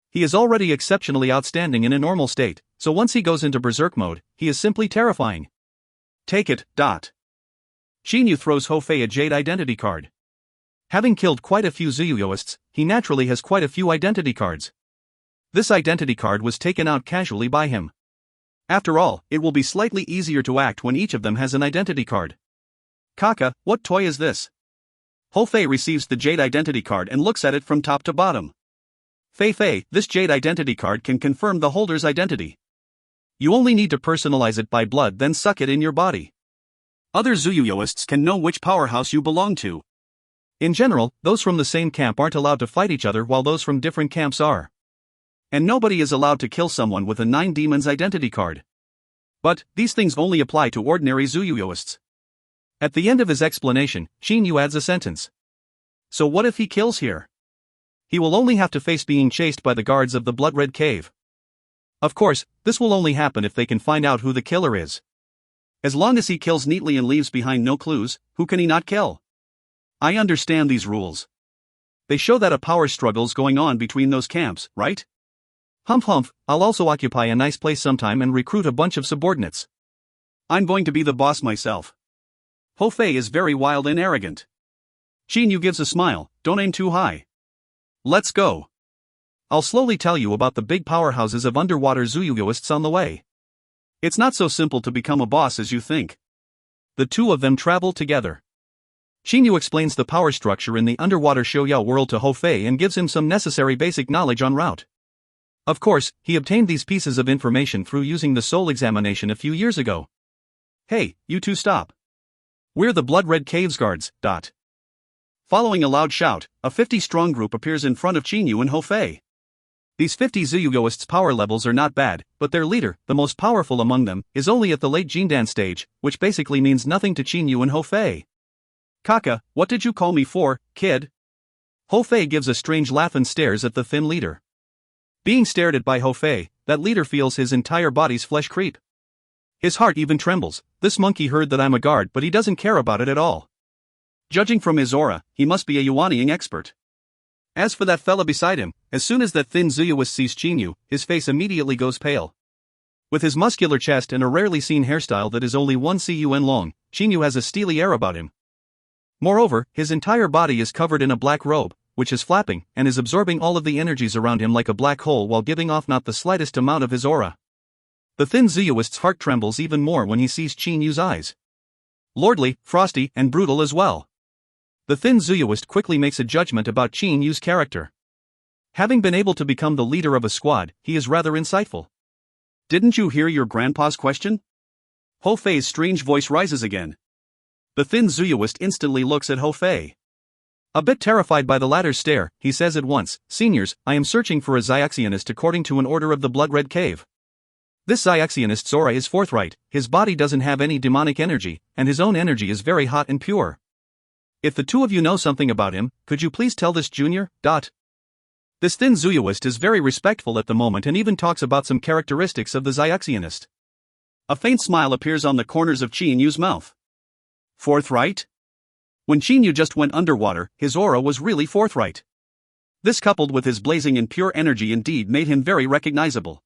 He is already exceptionally outstanding in a normal state, so once he goes into berserk mode, he is simply terrifying. Take it. Shinyu throws Hofei a jade identity card. Having killed quite a few Zuyuyoists, he naturally has quite a few identity cards. This identity card was taken out casually by him. After all, it will be slightly easier to act when each of them has an identity card. Kaka, what toy is this? Hofei receives the jade identity card and looks at it from top to bottom. Fei, this jade identity card can confirm the holder's identity. You only need to personalize it by blood, then suck it in your body. Other Zuyuyoists can know which powerhouse you belong to. In general, those from the same camp aren't allowed to fight each other while those from different camps are. And nobody is allowed to kill someone with a 9 Demons identity card. But, these things only apply to ordinary Zuyuyoists. At the end of his explanation, Shinyu adds a sentence. So what if he kills here? He will only have to face being chased by the guards of the Blood Red Cave. Of course, this will only happen if they can find out who the killer is. As long as he kills neatly and leaves behind no clues, who can he not kill? I understand these rules. They show that a power struggle's going on between those camps, right? Humph, I'll also occupy a nice place sometime and recruit a bunch of subordinates. I'm going to be the boss myself. Hofei is very wild and arrogant. Shinyu gives a smile. Don't aim too high. Let's go. I'll slowly tell you about the big powerhouses of underwater Zuyuyoists on the way. It's not so simple to become a boss as you think. The two of them travel together. Shinyu explains the power structure in the underwater shoujo world to Hofei and gives him some necessary basic knowledge en route. Of course, he obtained these pieces of information through using the soul examination a few years ago. Hey, you two stop. We're the Blood Red Caves guards. Following a loud shout, a 50-strong group appears in front of Shinyu and Hofei. These 50 Zuyuyoists' power levels are not bad, but their leader, the most powerful among them, is only at the late Jindan stage, which basically means nothing to Shinyu and Hofei. Kaka, what did you call me for, kid? Hofei gives a strange laugh and stares at the thin leader. Being stared at by Hofei, that leader feels his entire body's flesh creep. His heart even trembles. This monkey heard that I'm a guard, but he doesn't care about it at all. Judging from his aura, he must be a Yuaniing expert. As for that fella beside him, as soon as that thin Zuyuist sees Shinyu, his face immediately goes pale. With his muscular chest and a rarely seen hairstyle that is only 1 cun long, Shinyu has a steely air about him. Moreover, his entire body is covered in a black robe, which is flapping and is absorbing all of the energies around him like a black hole while giving off not the slightest amount of his aura. The thin Zooyoist's heart trembles even more when he sees Qin Yu's eyes. Lordly, frosty, and brutal as well. The thin Zooyoist quickly makes a judgment about Qin Yu's character. Having been able to become the leader of a squad, he is rather insightful. Didn't you hear your grandpa's question? Ho Fei's strange voice rises again. The thin Zooyoist instantly looks at Ho Fei. A bit terrified by the latter's stare, he says at once, "Seniors, I am searching for a Xiaxionist according to an order of the Blood-Red Cave. This Xiaxionist's aura is forthright, his body doesn't have any demonic energy, and his own energy is very hot and pure. If the two of you know something about him, could you please tell this junior? This thin Zooyoist is very respectful at the moment and even talks about some characteristics of the Xiaxionist. A faint smile appears on the corners of Qin Yu's mouth. Forthright? When Qin Yu just went underwater, his aura was really forthright. This coupled with his blazing and pure energy indeed made him very recognizable.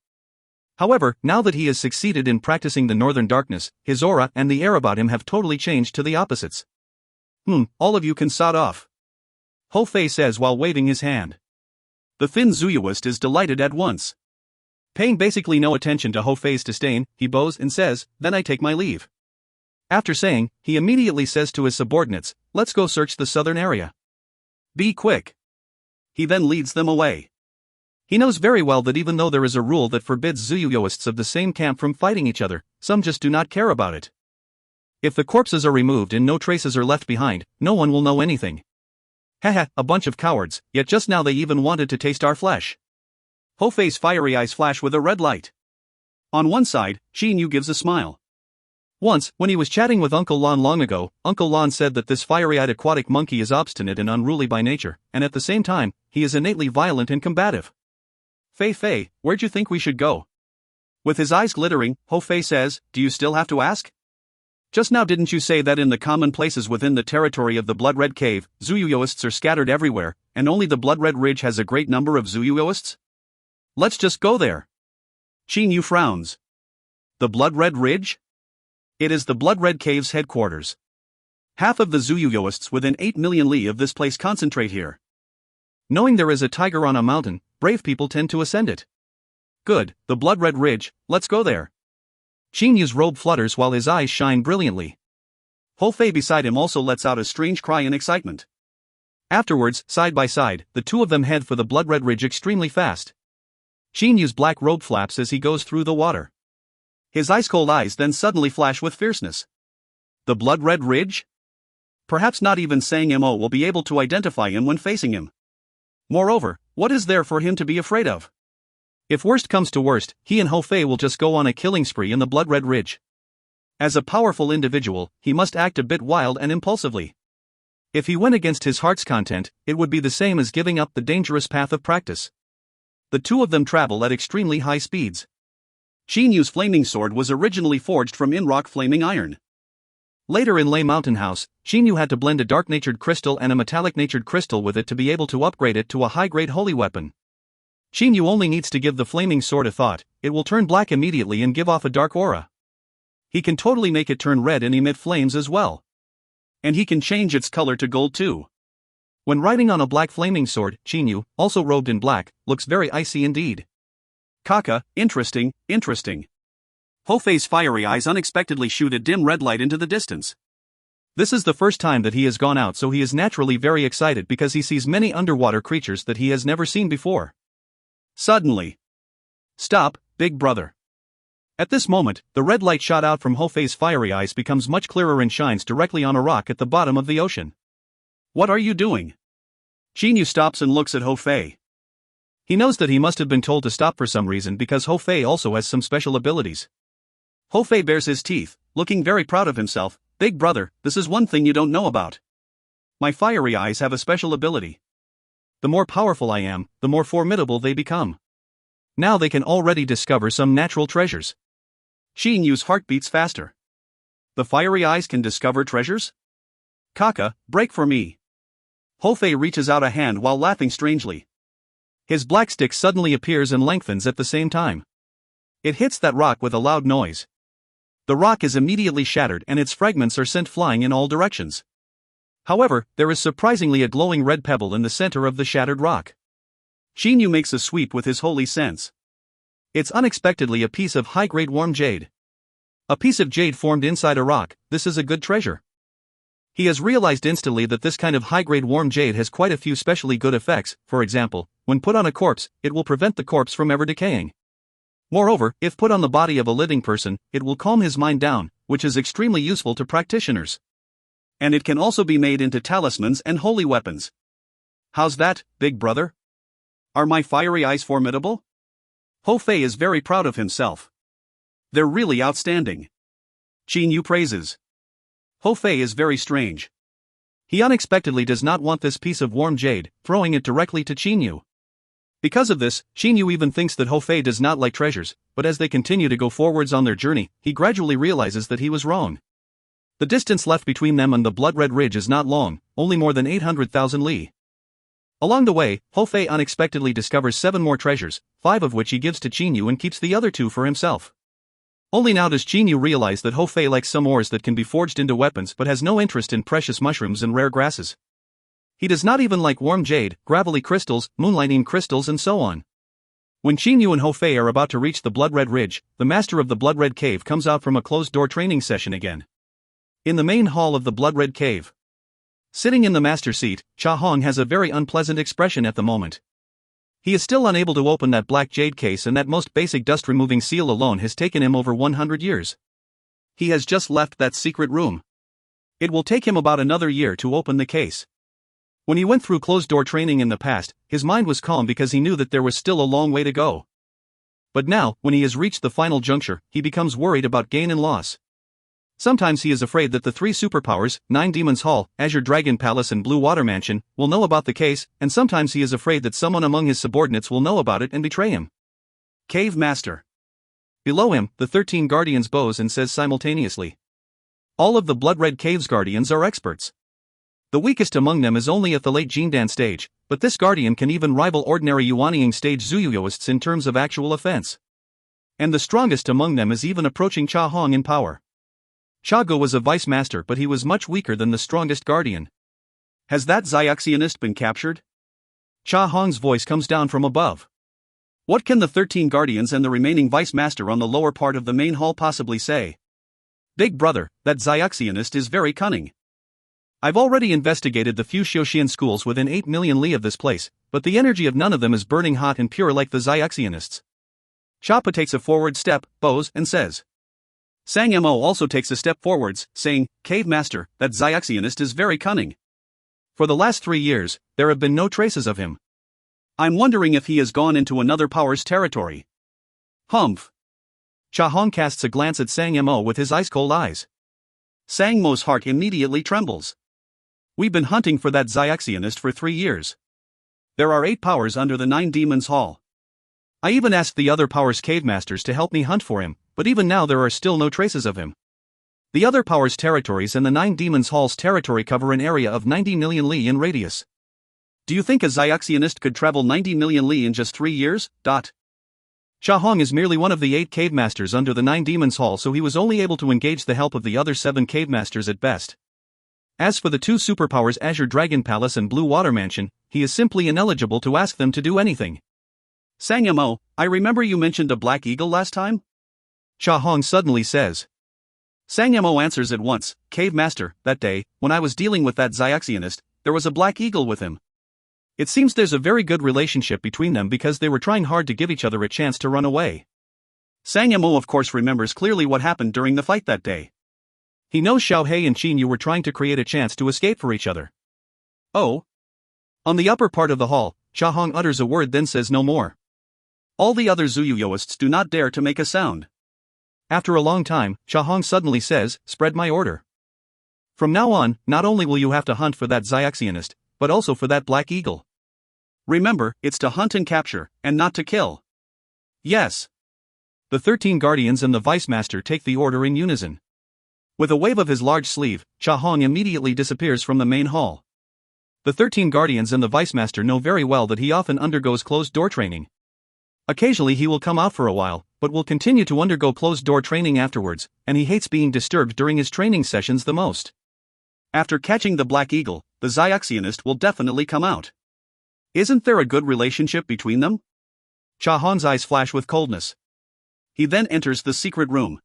However, now that he has succeeded in practicing the Northern Darkness, his aura and the air about him have totally changed to the opposites. All of you can sod off. Ho Fei says while waving his hand. The thin Zooyoist is delighted at once. Paying basically no attention to Ho Fei's disdain, he bows and says, "Then I take my leave." After saying, he immediately says to his subordinates, "Let's go search the southern area. Be quick." He then leads them away. He knows very well that even though there is a rule that forbids Zooyoists of the same camp from fighting each other, some just do not care about it. If the corpses are removed and no traces are left behind, no one will know anything. Haha, a bunch of cowards, yet just now they even wanted to taste our flesh. Ho Fei's fiery eyes flash with a red light. On one side, Qin Yu gives a smile. Once, when he was chatting with Uncle Lon long ago, Uncle Lon said that this fiery-eyed aquatic monkey is obstinate and unruly by nature, and at the same time, he is innately violent and combative. Fei, where'd you think we should go? With his eyes glittering, Ho Fei says, "Do you still have to ask? Just now didn't you say that in the common places within the territory of the Blood-Red Cave, Zooyoists are scattered everywhere, and only the Blood-Red Ridge has a great number of Zooyoists? Let's just go there." Qin Yu frowns. The Blood-Red Ridge? It is the Blood-Red Cave's headquarters. Half of the Zooyoists within 8 million li of this place concentrate here. Knowing there is a tiger on a mountain, brave people tend to ascend it. Good, the Blood-Red Ridge, let's go there. Qin Yu's robe flutters while his eyes shine brilliantly. Ho Fei beside him also lets out a strange cry in excitement. Afterwards, side by side, the two of them head for the Blood-Red Ridge extremely fast. Qin Yu's black robe flaps as he goes through the water. His ice-cold eyes then suddenly flash with fierceness. The Blood-Red Ridge? Perhaps not even Sang Mo will be able to identify him when facing him. Moreover, what is there for him to be afraid of? If worst comes to worst, he and Ho Fei will just go on a killing spree in the Blood-Red Ridge. As a powerful individual, he must act a bit wild and impulsively. If he went against his heart's content, it would be the same as giving up the dangerous path of practice. The two of them travel at extremely high speeds. Qin Yu's flaming sword was originally forged from in-rock flaming iron. Later in Lei Mountain House, Qin Yu had to blend a dark-natured crystal and a metallic-natured crystal with it to be able to upgrade it to a high-grade holy weapon. Qin Yu only needs to give the flaming sword a thought, it will turn black immediately and give off a dark aura. He can totally make it turn red and emit flames as well. And he can change its color to gold too. When riding on a black flaming sword, Qin Yu, also robed in black, looks very icy indeed. Kaka, interesting. Ho Fei's fiery eyes unexpectedly shoot a dim red light into the distance. This is the first time that he has gone out, so he is naturally very excited because he sees many underwater creatures that he has never seen before. Suddenly. Stop, big brother. At this moment, the red light shot out from Ho Fei's fiery eyes becomes much clearer and shines directly on a rock at the bottom of the ocean. What are you doing? Qin Yu stops and looks at Ho Fei. He knows that he must have been told to stop for some reason because Ho Fei also has some special abilities. Ho Fei bares his teeth, looking very proud of himself. Big brother, this is one thing you don't know about. My fiery eyes have a special ability. The more powerful I am, the more formidable they become. Now they can already discover some natural treasures. Qin Yu's heart beats faster. The fiery eyes can discover treasures? Kaka, break for me. Ho Fei reaches out a hand while laughing strangely. His black stick suddenly appears and lengthens at the same time. It hits that rock with a loud noise. The rock is immediately shattered and its fragments are sent flying in all directions. However, there is surprisingly a glowing red pebble in the center of the shattered rock. Qin Yu makes a sweep with his holy sense. It's unexpectedly a piece of high-grade warm jade. A piece of jade formed inside a rock. This is a good treasure. He has realized instantly that this kind of high-grade warm jade has quite a few specially good effects. For example, when put on a corpse, it will prevent the corpse from ever decaying. Moreover, if put on the body of a living person, it will calm his mind down, which is extremely useful to practitioners. And it can also be made into talismans and holy weapons. How's that, big brother? Are my fiery eyes formidable? Ho Fei is very proud of himself. They're really outstanding. Qin Yu praises. Ho Fei is very strange. He unexpectedly does not want this piece of warm jade, throwing it directly to Qin Yu. Because of this, Qin Yu even thinks that Ho Fei does not like treasures, but as they continue to go forwards on their journey, he gradually realizes that he was wrong. The distance left between them and the blood-red ridge is not long, only more than 800,000 li. Along the way, Ho Fei unexpectedly discovers 7 more treasures, 5 of which he gives to Qin Yu and keeps the other 2 for himself. Only now does Qin Yu realize that Ho Fei likes some ores that can be forged into weapons but has no interest in precious mushrooms and rare grasses. He does not even like warm jade, gravelly crystals, moonlighting crystals and so on. When Qin Yu and Ho Fei are about to reach the blood-red ridge, the master of the blood-red cave comes out from a closed-door training session again. In the main hall of the blood-red cave. Sitting in the master seat, Cha Hong has a very unpleasant expression at the moment. He is still unable to open that black jade case, and that most basic dust-removing seal alone has taken him over 100 years. He has just left that secret room. It will take him about another year to open the case. When he went through closed-door training in the past, his mind was calm because he knew that there was still a long way to go. But now, when he has reached the final juncture, he becomes worried about gain and loss. Sometimes he is afraid that the 3 superpowers, 9 Demons Hall, Azure Dragon Palace and Blue Water Mansion, will know about the case, and sometimes he is afraid that someone among his subordinates will know about it and betray him. Cave Master. Below him, the 13 Guardians bows and says simultaneously. All of the Blood-Red Cave's Guardians are experts. The weakest among them is only at the late Jindan stage, but this Guardian can even rival ordinary Yuanying stage Zuyuyoists in terms of actual offense. And the strongest among them is even approaching Cha Hong in power. Cha Ge was a vice master, but he was much weaker than the strongest guardian. Has that Xiaoxianist been captured? Cha Hong's voice comes down from above. What can the 13 guardians and the remaining vice master on the lower part of the main hall possibly say? Big brother, that Xiaoxianist is very cunning. I've already investigated the few Xiuxian schools within 8 million li of this place, but the energy of none of them is burning hot and pure like the Xiaoxianists. Chapa takes a forward step, bows, and says. Sang Mo also takes a step forwards, saying, Cave Master, that Xiaoxianist is very cunning. For the last 3 years, there have been no traces of him. I'm wondering if he has gone into another power's territory. Humph. Cha Hong casts a glance at Sang Mo with his ice-cold eyes. Sang Mo's heart immediately trembles. We've been hunting for that Xiaoxianist for 3 years. There are 8 powers under the 9 Demons Hall. I even asked the other powers' cave masters to help me hunt for him, but even now there are still no traces of him. The other powers' territories and the 9 Demons Hall's territory cover an area of 90 million li in radius. Do you think a Xiaoxianist could travel 90 million li in just 3 years? Cha Hong is merely one of the 8 cave masters under the 9 Demons Hall, so he was only able to engage the help of the other 7 cave masters at best. As for the 2 superpowers Azure Dragon Palace and Blue Water Mansion, he is simply ineligible to ask them to do anything. Sang Mo, I remember you mentioned a black eagle last time? Cha Hong suddenly says. Sang Mo answers at once, Cave Master, that day, when I was dealing with that Xiaoxianist, there was a black eagle with him. It seems there's a very good relationship between them because they were trying hard to give each other a chance to run away. Sang Mo of course remembers clearly what happened during the fight that day. He knows Xiao Hei and Qin Yu were trying to create a chance to escape for each other. Oh. On the upper part of the hall, Cha Hong utters a word then says no more. All the other Zuyuyoists do not dare to make a sound. After a long time, Cha Hong suddenly says, spread my order. From now on, not only will you have to hunt for that Xiaoxianist, but also for that black eagle. Remember, it's to hunt and capture, and not to kill. Yes. The 13 guardians and the vice master take the order in unison. With a wave of his large sleeve, Cha Hong immediately disappears from the main hall. The 13 guardians and the vice master know very well that he often undergoes closed-door training. Occasionally he will come out for a while, but will continue to undergo closed-door training afterwards, and he hates being disturbed during his training sessions the most. After catching the black eagle, the Xiaoxianist will definitely come out. Isn't there a good relationship between them? Cha Hong's eyes flash with coldness. He then enters the secret room.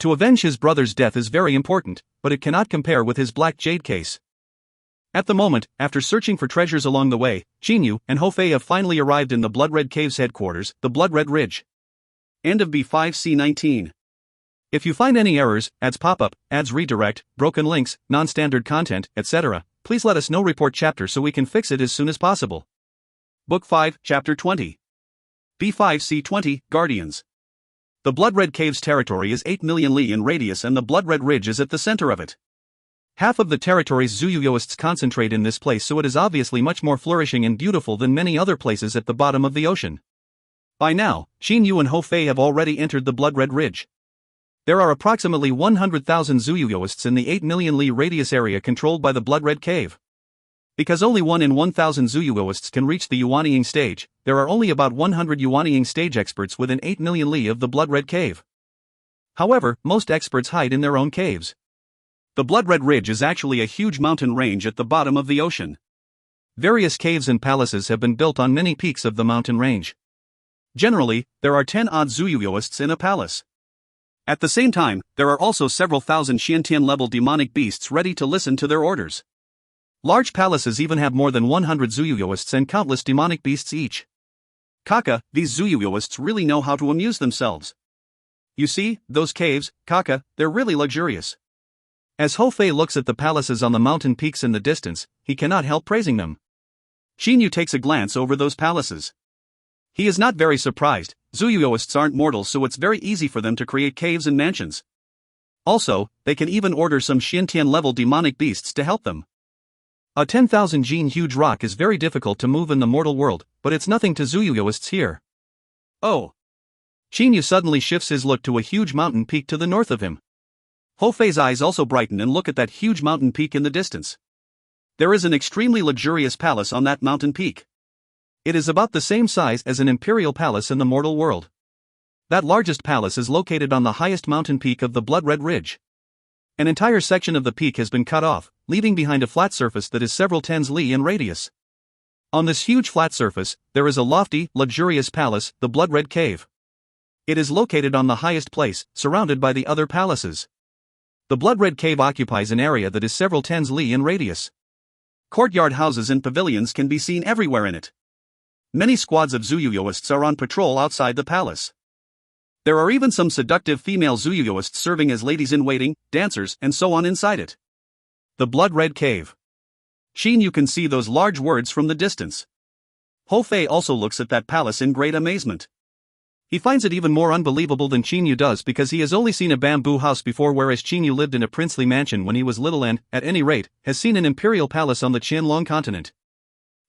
To avenge his brother's death is very important, but it cannot compare with his black jade case. At the moment, after searching for treasures along the way, Jinyu and Hofei have finally arrived in the Blood Red Cave's headquarters, the Blood Red Ridge. End of B5C19. If you find any errors, ads pop-up, ads redirect, broken links, non-standard content, etc., please let us know. Report chapter so we can fix it as soon as possible. Book 5, Chapter 20. B5C20, Guardians. The Blood Red Cave's territory is 8 million li in radius and the Blood Red Ridge is at the center of it. Half of the territory's Zuyuyoists concentrate in this place, so it is obviously much more flourishing and beautiful than many other places at the bottom of the ocean. By now, Jinyu and Hofei have already entered the Blood Red Ridge. There are approximately 100,000 Zuyuyoists in the 8 million li radius area controlled by the Blood Red Cave. Because only 1 in 1,000 Zuyuyoists can reach the Yuanying stage, there are only about 100 Yuanying stage experts within 8 million li of the Blood Red Cave. However, most experts hide in their own caves. The Blood Red Ridge is actually a huge mountain range at the bottom of the ocean. Various caves and palaces have been built on many peaks of the mountain range. Generally, there are 10-odd Zuyuyoists in a palace. At the same time, there are also several thousand Xiantian-level demonic beasts ready to listen to their orders. Large palaces even have more than 100 Zuyuyoists and countless demonic beasts each. Kaka, these Zuyuyoists really know how to amuse themselves. You see, those caves, Kaka, they're really luxurious. As Hofei looks at the palaces on the mountain peaks in the distance, he cannot help praising them. Jinyu takes a glance over those palaces. He is not very surprised. Zuyuyoists aren't mortal, so it's very easy for them to create caves and mansions. Also, they can even order some Xiantian-level demonic beasts to help them. A 10,000 gene huge rock is very difficult to move in the mortal world, but it's nothing to Zuyuyoists here. Oh! Jinyu suddenly shifts his look to a huge mountain peak to the north of him. Hofei's eyes also brighten and look at that huge mountain peak in the distance. There is an extremely luxurious palace on that mountain peak. It is about the same size as an imperial palace in the mortal world. That largest palace is located on the highest mountain peak of the Blood Red Ridge. An entire section of the peak has been cut off, leaving behind a flat surface that is several tens li in radius. On this huge flat surface, there is a lofty, luxurious palace, the Blood Red Cave. It is located on the highest place, surrounded by the other palaces. The Blood Red Cave occupies an area that is several tens li in radius. Courtyard houses and pavilions can be seen everywhere in it. Many squads of Zuyuyoists are on patrol outside the palace. There are even some seductive female Zuyuyoists serving as ladies-in-waiting, dancers, and so on inside it. The Blood Red Cave. Jinyu can see those large words from the distance. Hofei also looks at that palace in great amazement. He finds it even more unbelievable than Jinyu does because he has only seen a bamboo house before, whereas Jinyu lived in a princely mansion when he was little and, at any rate, has seen an imperial palace on the Qianlong continent.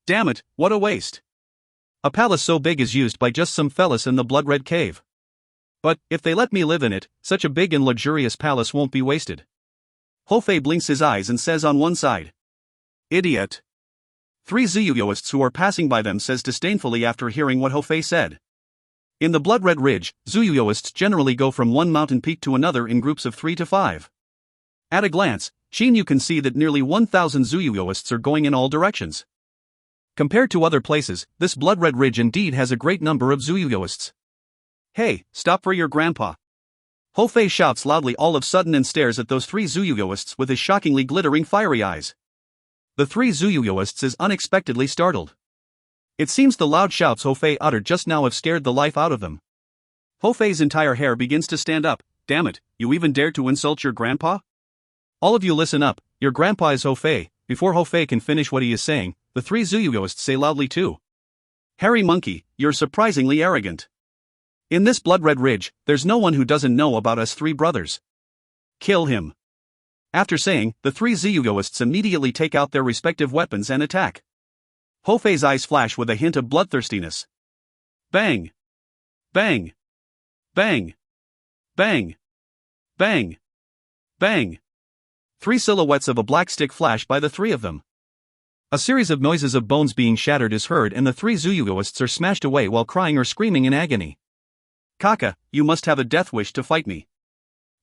Damn it, what a waste! A palace so big is used by just some fellas in the Blood Red Cave. But, if they let me live in it, such a big and luxurious palace won't be wasted. Hofei blinks his eyes and says on one side. Idiot. 3 Zuyuyoists who are passing by them says disdainfully after hearing what Hofei said. In the Blood Red Ridge, Zuyuyoists generally go from one mountain peak to another in groups of 3 to 5. At a glance, Jinyu can see that nearly 1,000 Zuyuyoists are going in all directions. Compared to other places, this Blood Red Ridge indeed has a great number of Zuyuyoists. Hey, stop for your grandpa. Hofei shouts loudly all of a sudden and stares at those 3 Zuyuyoists with his shockingly glittering fiery eyes. The 3 Zuyuyoists is unexpectedly startled. It seems the loud shouts Hofei uttered just now have scared the life out of them. Hofei's entire hair begins to stand up. Damn it, you even dared to insult your grandpa? All of you listen up, your grandpa is Hofei. Before Hofei can finish what he is saying, the 3 Zuyuyoists say loudly too. Hairy monkey, you're surprisingly arrogant. In this Blood Red Ridge, there's no one who doesn't know about us 3 brothers. Kill him. After saying, the 3 Zuyuyoists immediately take out their respective weapons and attack. Hofei's eyes flash with a hint of bloodthirstiness. Bang! Bang! Bang! Bang! Bang! Bang! 3 silhouettes of a black stick flash by the 3 of them. A series of noises of bones being shattered is heard and the 3 Zuyuyoists are smashed away while crying or screaming in agony. Kaka, you must have a death wish to fight me.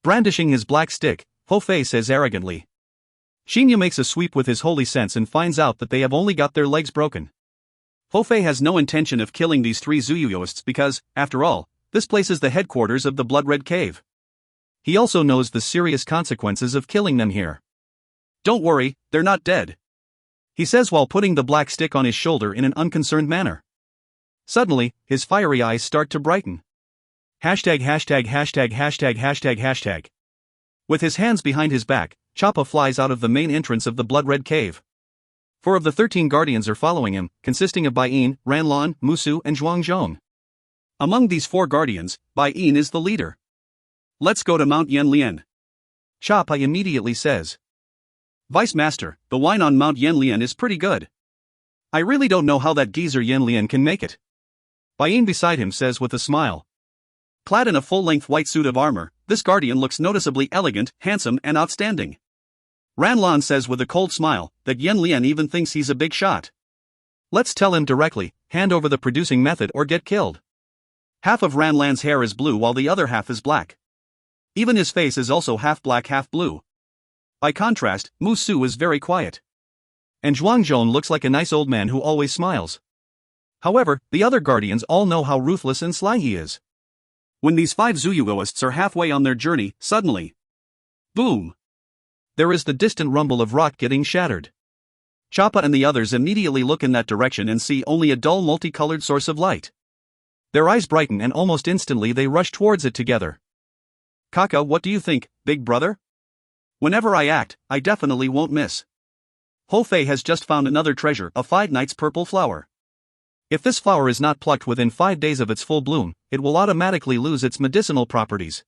Brandishing his black stick, Hofei says arrogantly. Jinyu makes a sweep with his holy sense and finds out that they have only got their legs broken. Hofei has no intention of killing these 3 Zuyuyoists because, after all, this place is the headquarters of the Blood Red Cave. He also knows the serious consequences of killing them here. Don't worry, they're not dead, he says while putting the black stick on his shoulder in an unconcerned manner. Suddenly, his fiery eyes start to brighten. Hashtag hashtag hashtag hashtag hashtag hashtag. With his hands behind his back, Choppa flies out of the main entrance of the Blood Red Cave. 4 of the 13 guardians are following him, consisting of Bai Yin, Ranlan, Musu, and Zhuangzhong. Among these 4 guardians, Bai Yin is the leader. Let's go to Mount Yanlian, Choppa immediately says. Vice Master, the wine on Mount Yanlian is pretty good. I really don't know how that geezer Yanlian can make it, Bai Yin beside him says with a smile. Clad in a full-length white suit of armor, this guardian looks noticeably elegant, handsome, and outstanding. Ranlan says with a cold smile that Yanlian even thinks he's a big shot. Let's tell him directly, hand over the producing method or get killed. Half of Ranlan's hair is blue while the other half is black. Even his face is also half black half blue. By contrast, Musu is very quiet. And Zhuangzhong looks like a nice old man who always smiles. However, the other guardians all know how ruthless and sly he is. When these 5 Zuyugoists are halfway on their journey, suddenly, boom! There is the distant rumble of rock getting shattered. Choppa and the others immediately look in that direction and see only a dull multicolored source of light. Their eyes brighten and almost instantly they rush towards it together. Kaka, what do you think, big brother? Whenever I act, I definitely won't miss. Ho Fei has just found another treasure, a 5 nights purple flower. If this flower is not plucked within 5 days of its full bloom, it will automatically lose its medicinal properties.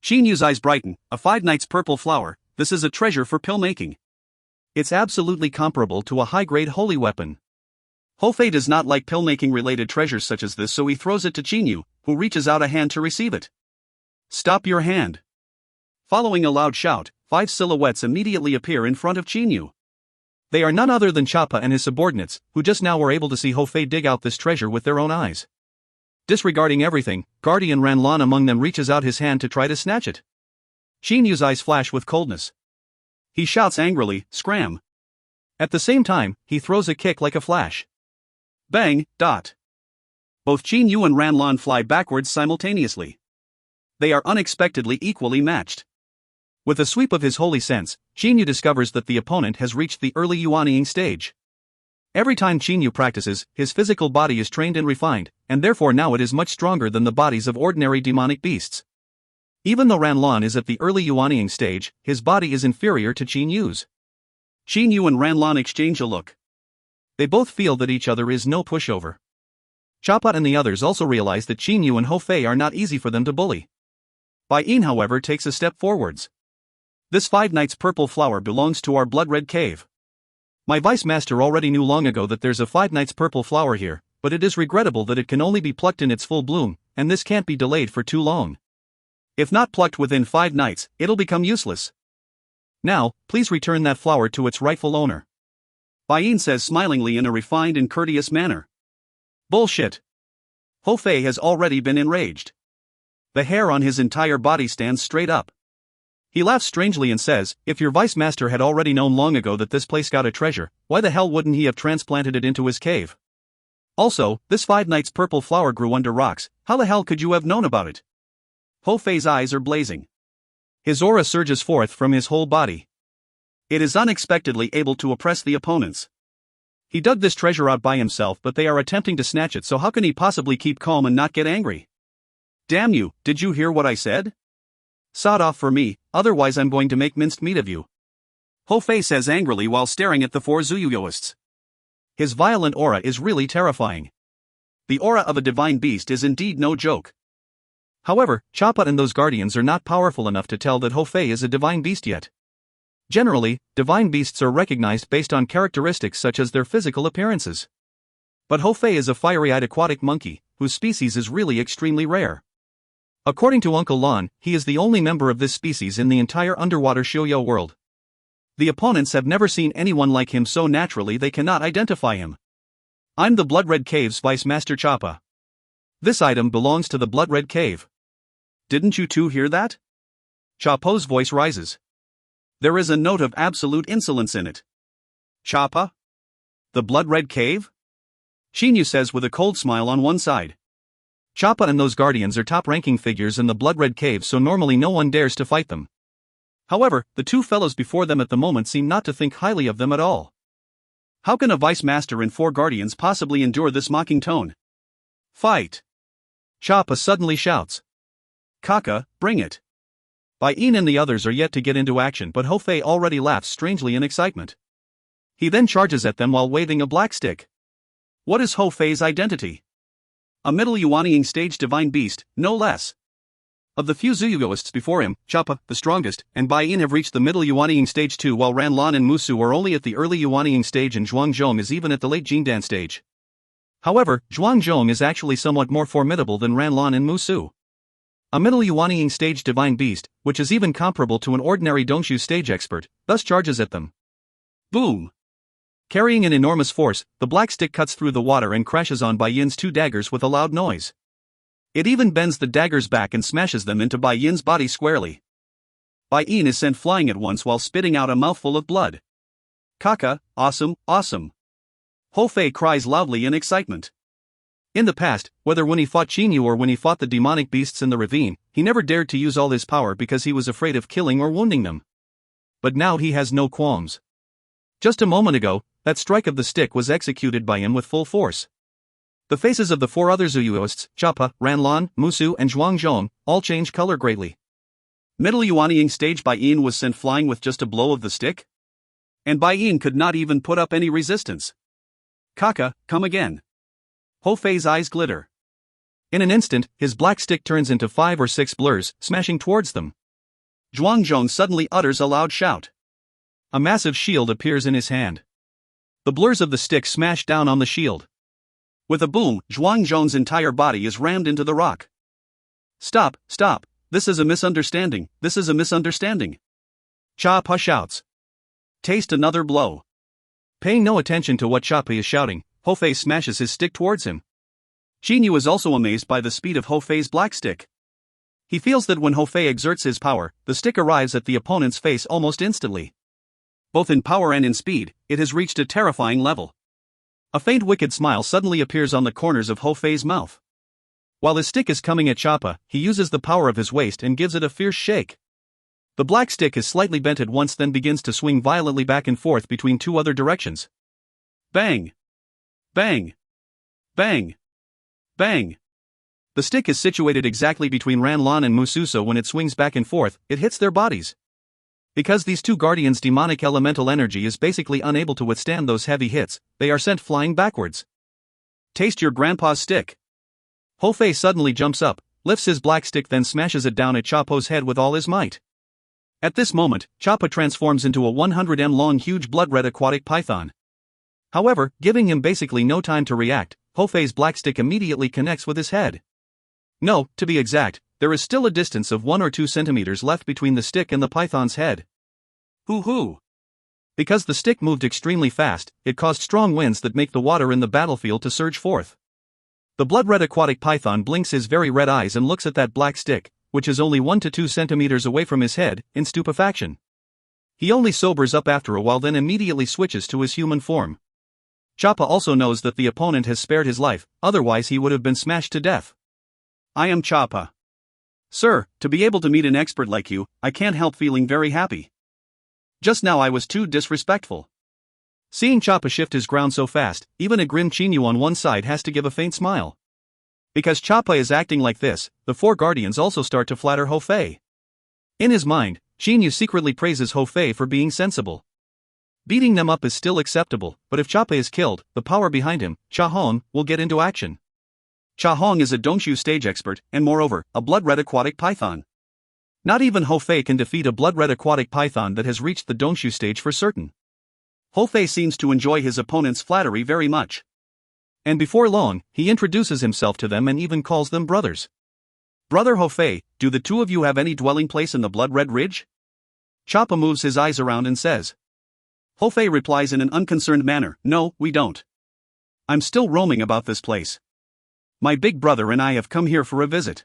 Xin Yu's eyes brighten, a 5 nights purple flower, this is a treasure for pill making. It's absolutely comparable to a high-grade holy weapon. Ho Fei does not like pill making related treasures such as this, so he throws it to Xin Yu, who reaches out a hand to receive it. Stop your hand. Following a loud shout, 5 silhouettes immediately appear in front of Xin Yu. They are none other than Choppa and his subordinates, who just now were able to see Ho Fei dig out this treasure with their own eyes. Disregarding everything, Guardian Ranlan among them reaches out his hand to try to snatch it. Xin Yu's eyes flash with coldness. He shouts angrily, "Scram!" At the same time, he throws a kick like a flash. Bang, dot. Both Xin Yu and Ranlan fly backwards simultaneously. They are unexpectedly equally matched. With a sweep of his holy sense, Xin Yu discovers that the opponent has reached the early Yuaniying stage. Every time Xin Yu practices, his physical body is trained and refined, and therefore now it is much stronger than the bodies of ordinary demonic beasts. Even though Ranlan is at the early Yuaniying stage, his body is inferior to Xin Yu's. Xin Yu and Ranlan exchange a look. They both feel that each other is no pushover. Choppa and the others also realize that Xin Yu and Ho Fei are not easy for them to bully. Bai Yin, however, takes a step forwards. This 5 nights purple flower belongs to our Blood Red Cave. My vice master already knew long ago that there's a 5 nights purple flower here, but it is regrettable that it can only be plucked in its full bloom, and this can't be delayed for too long. If not plucked within 5 nights, it'll become useless. Now, please return that flower to its rightful owner. Bai Yin says smilingly in a refined and courteous manner. Bullshit. Ho Fei has already been enraged. The hair on his entire body stands straight up. He laughs strangely and says, if your vice master had already known long ago that this place got a treasure, why the hell wouldn't he have transplanted it into his cave? Also, this 5 nights purple flower grew under rocks, how the hell could you have known about it? Ho Fei's eyes are blazing. His aura surges forth from his whole body. It is unexpectedly able to oppress the opponents. He dug this treasure out by himself, but they are attempting to snatch it, so how can he possibly keep calm and not get angry? Damn you, did you hear what I said? Sod off for me, otherwise I'm going to make minced meat of you. Ho Fei says angrily while staring at the 4 Zuyuyoists. His violent aura is really terrifying. The aura of a divine beast is indeed no joke. However, Choppa and those guardians are not powerful enough to tell that Ho Fei is a divine beast yet. Generally, divine beasts are recognized based on characteristics such as their physical appearances. But Ho Fei is a fiery-eyed aquatic monkey, whose species is really extremely rare. According to Uncle Lon, he is the only member of this species in the entire underwater Shouyo world. The opponents have never seen anyone like him, so naturally they cannot identify him. I'm the Blood Red Cave's Vice Master Choppa. This item belongs to the Blood Red Cave. Didn't you two hear that? Choppa's voice rises. There is a note of absolute insolence in it. Choppa? The Blood Red Cave? Xin Yu says with a cold smile on one side. Choppa and those guardians are top-ranking figures in the blood-red cave, so normally no one dares to fight them. However, the two fellows before them at the moment seem not to think highly of them at all. How can a vice master and 4 guardians possibly endure this mocking tone? Fight! Choppa suddenly shouts. Kaka, bring it! Bai Yin and the others are yet to get into action, but Ho Fei already laughs strangely in excitement. He then charges at them while waving a black stick. What is Ho Fei's identity? A middle Yuanying stage divine beast, no less. Of the few Zuyugoists before him, Choppa, the strongest, and Bai Yin have reached the middle Yuanying stage 2, while Ranlan and Musu are only at the early Yuanying stage and Zhuangzhong is even at the late Jingdan stage. However, Zhuangzhong is actually somewhat more formidable than Ranlan and Musu. A middle Yuanying stage divine beast, which is even comparable to an ordinary Dongshu stage expert, thus charges at them. Boom! Carrying an enormous force, the black stick cuts through the water and crashes on Bai Yin's 2 daggers with a loud noise. It even bends the daggers back and smashes them into Bai Yin's body squarely. Bai Yin is sent flying at once while spitting out a mouthful of blood. Kaka, awesome, awesome! Ho Fei cries loudly in excitement. In the past, whether when he fought Qinyu or when he fought the demonic beasts in the ravine, he never dared to use all his power because he was afraid of killing or wounding them. But now he has no qualms. Just a moment ago, that strike of the stick was executed by him with full force. The faces of the 4 other Zuyuists, Choppa, Ranlan, Musu and Zhuangzhong, all change color greatly. Middle Yuanying stage Bai Yin was sent flying with just a blow of the stick? And Bai Yin could not even put up any resistance. Kaka, come again. Ho Fei's eyes glitter. In an instant, his black stick turns into 5 or 6 blurs, smashing towards them. Zhuangzhong suddenly utters a loud shout. A massive shield appears in his hand. The blurs of the stick smash down on the shield. With a boom, Zhuangzhong's entire body is rammed into the rock. Stop, stop, this is a misunderstanding, this is a misunderstanding. Choppa shouts. Taste another blow. Paying no attention to what Choppa is shouting, Ho Fei smashes his stick towards him. Qinyu is also amazed by the speed of Ho Fei's black stick. He feels that when Ho Fei exerts his power, the stick arrives at the opponent's face almost instantly. Both in power and in speed, it has reached a terrifying level. A faint wicked smile suddenly appears on the corners of Ho Fei's mouth. While his stick is coming at Choppa, he uses the power of his waist and gives it a fierce shake. The black stick is slightly bent at once, then begins to swing violently back and forth between 2 other directions. Bang! Bang! Bang! Bang! The stick is situated exactly between Ranlan and Musu, so when it swings back and forth, it hits their bodies. Because these 2 guardians' demonic elemental energy is basically unable to withstand those heavy hits, they are sent flying backwards. Taste your grandpa's stick. Ho Fei suddenly jumps up, lifts his black stick, then smashes it down at Choppa's head with all his might. At this moment, Choppa transforms into a 100m long huge blood-red aquatic python. However, giving him basically no time to react, Ho Fei's black stick immediately connects with his head. No, to be exact, there is still a distance of 1 or 2 centimeters left between the stick and the python's head. Hoo-hoo! Because the stick moved extremely fast, it caused strong winds that make the water in the battlefield to surge forth. The blood-red aquatic python blinks his very red eyes and looks at that black stick, which is only 1 to 2 centimeters away from his head, in stupefaction. He only sobers up after a while, then immediately switches to his human form. Choppa also knows that the opponent has spared his life, otherwise he would have been smashed to death. I am Choppa. Sir, to be able to meet an expert like you, I can't help feeling very happy. Just now I was too disrespectful. Seeing Choppa shift his ground so fast, even a grim Qinyu on one side has to give a faint smile. Because Choppa is acting like this, the 4 guardians also start to flatter Ho Fei. In his mind, Qinyu secretly praises Ho Fei for being sensible. Beating them up is still acceptable, but if Choppa is killed, the power behind him, Cha Hong, will get into action. Cha Hong is a Dongshu stage expert, and moreover, a blood-red aquatic python. Not even Ho Fei can defeat a blood-red aquatic python that has reached the Dongshu stage for certain. Ho Fei seems to enjoy his opponent's flattery very much. And before long, he introduces himself to them and even calls them brothers. Brother Ho Fei, do the 2 of you have any dwelling place in the blood-red ridge? Choppa moves his eyes around and says. Ho Fei replies in an unconcerned manner, no, we don't. I'm still roaming about this place. My big brother and I have come here for a visit.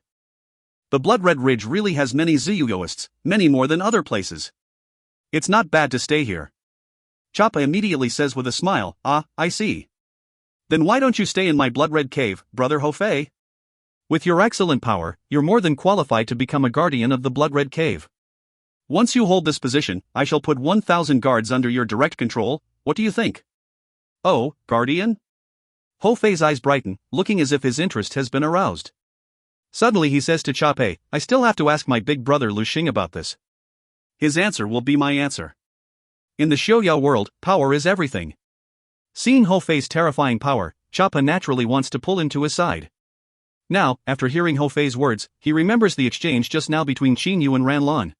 The blood-red ridge really has many Zuyugoists, many more than other places. It's not bad to stay here. Choppa immediately says with a smile, ah, I see. Then why don't you stay in my blood-red cave, brother Ho Fei? With your excellent power, you're more than qualified to become a guardian of the Blood-Red Cave. Once you hold this position, I shall put 1,000 guards under your direct control. What do you think? Oh, guardian? Ho Fei's eyes brighten, looking as if his interest has been aroused. Suddenly he says to Cha Pei, I still have to ask my big brother Lu Xing about this. His answer will be my answer. In the Xiaoyao world, power is everything. Seeing Ho Fei's terrifying power, Cha Pei naturally wants to pull him to his side. Now, after hearing Ho Fei's words, he remembers the exchange just now between Qin Yu and Ran Lan.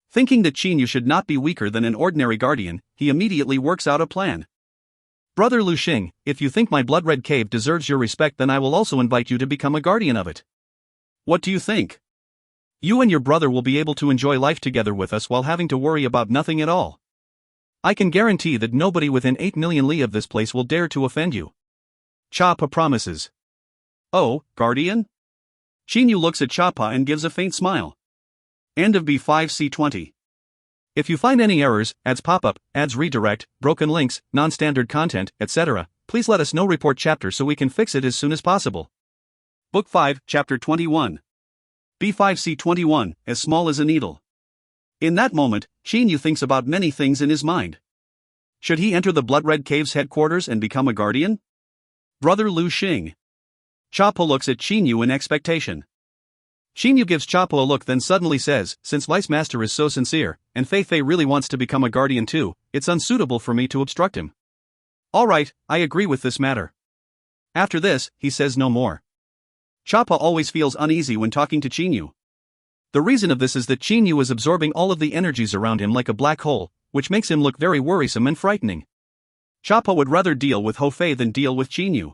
Thinking that Qin Yu should not be weaker than an ordinary guardian, he immediately works out a plan. Brother Lu Xing, if you think my Blood-Red Cave deserves your respect, then I will also invite you to become a guardian of it. What do you think? You and your brother will be able to enjoy life together with us while having to worry about nothing at all. I can guarantee that nobody within 8 million li of this place will dare to offend you. Cha Pei promises. Oh, guardian? Qin Yu looks at Cha Pei and gives a faint smile. End of B5C20. If you find any errors, ads pop-up, ads redirect, broken links, non-standard content, etc., please let us know. Report chapter so we can fix it as soon as possible. Book 5, Chapter 21. B5C21, as small as a needle. In that moment, Qin Yu thinks about many things in his mind. Should he enter the Blood-Red Cave's headquarters and become a guardian? Brother Lu Xing. Cha Pei looks at Qin Yu in expectation. Qin Yu gives Cha Pei a look, then suddenly says, since Vice Master is so sincere, and Fei Fei really wants to become a guardian too, it's unsuitable for me to obstruct him. Alright, I agree with this matter. After this, he says no more. Cha Pei always feels uneasy when talking to Qin Yu. The reason of this is that Qin Yu is absorbing all of the energies around him like a black hole, which makes him look very worrisome and frightening. Cha Pei would rather deal with Ho Fei than deal with Qin Yu.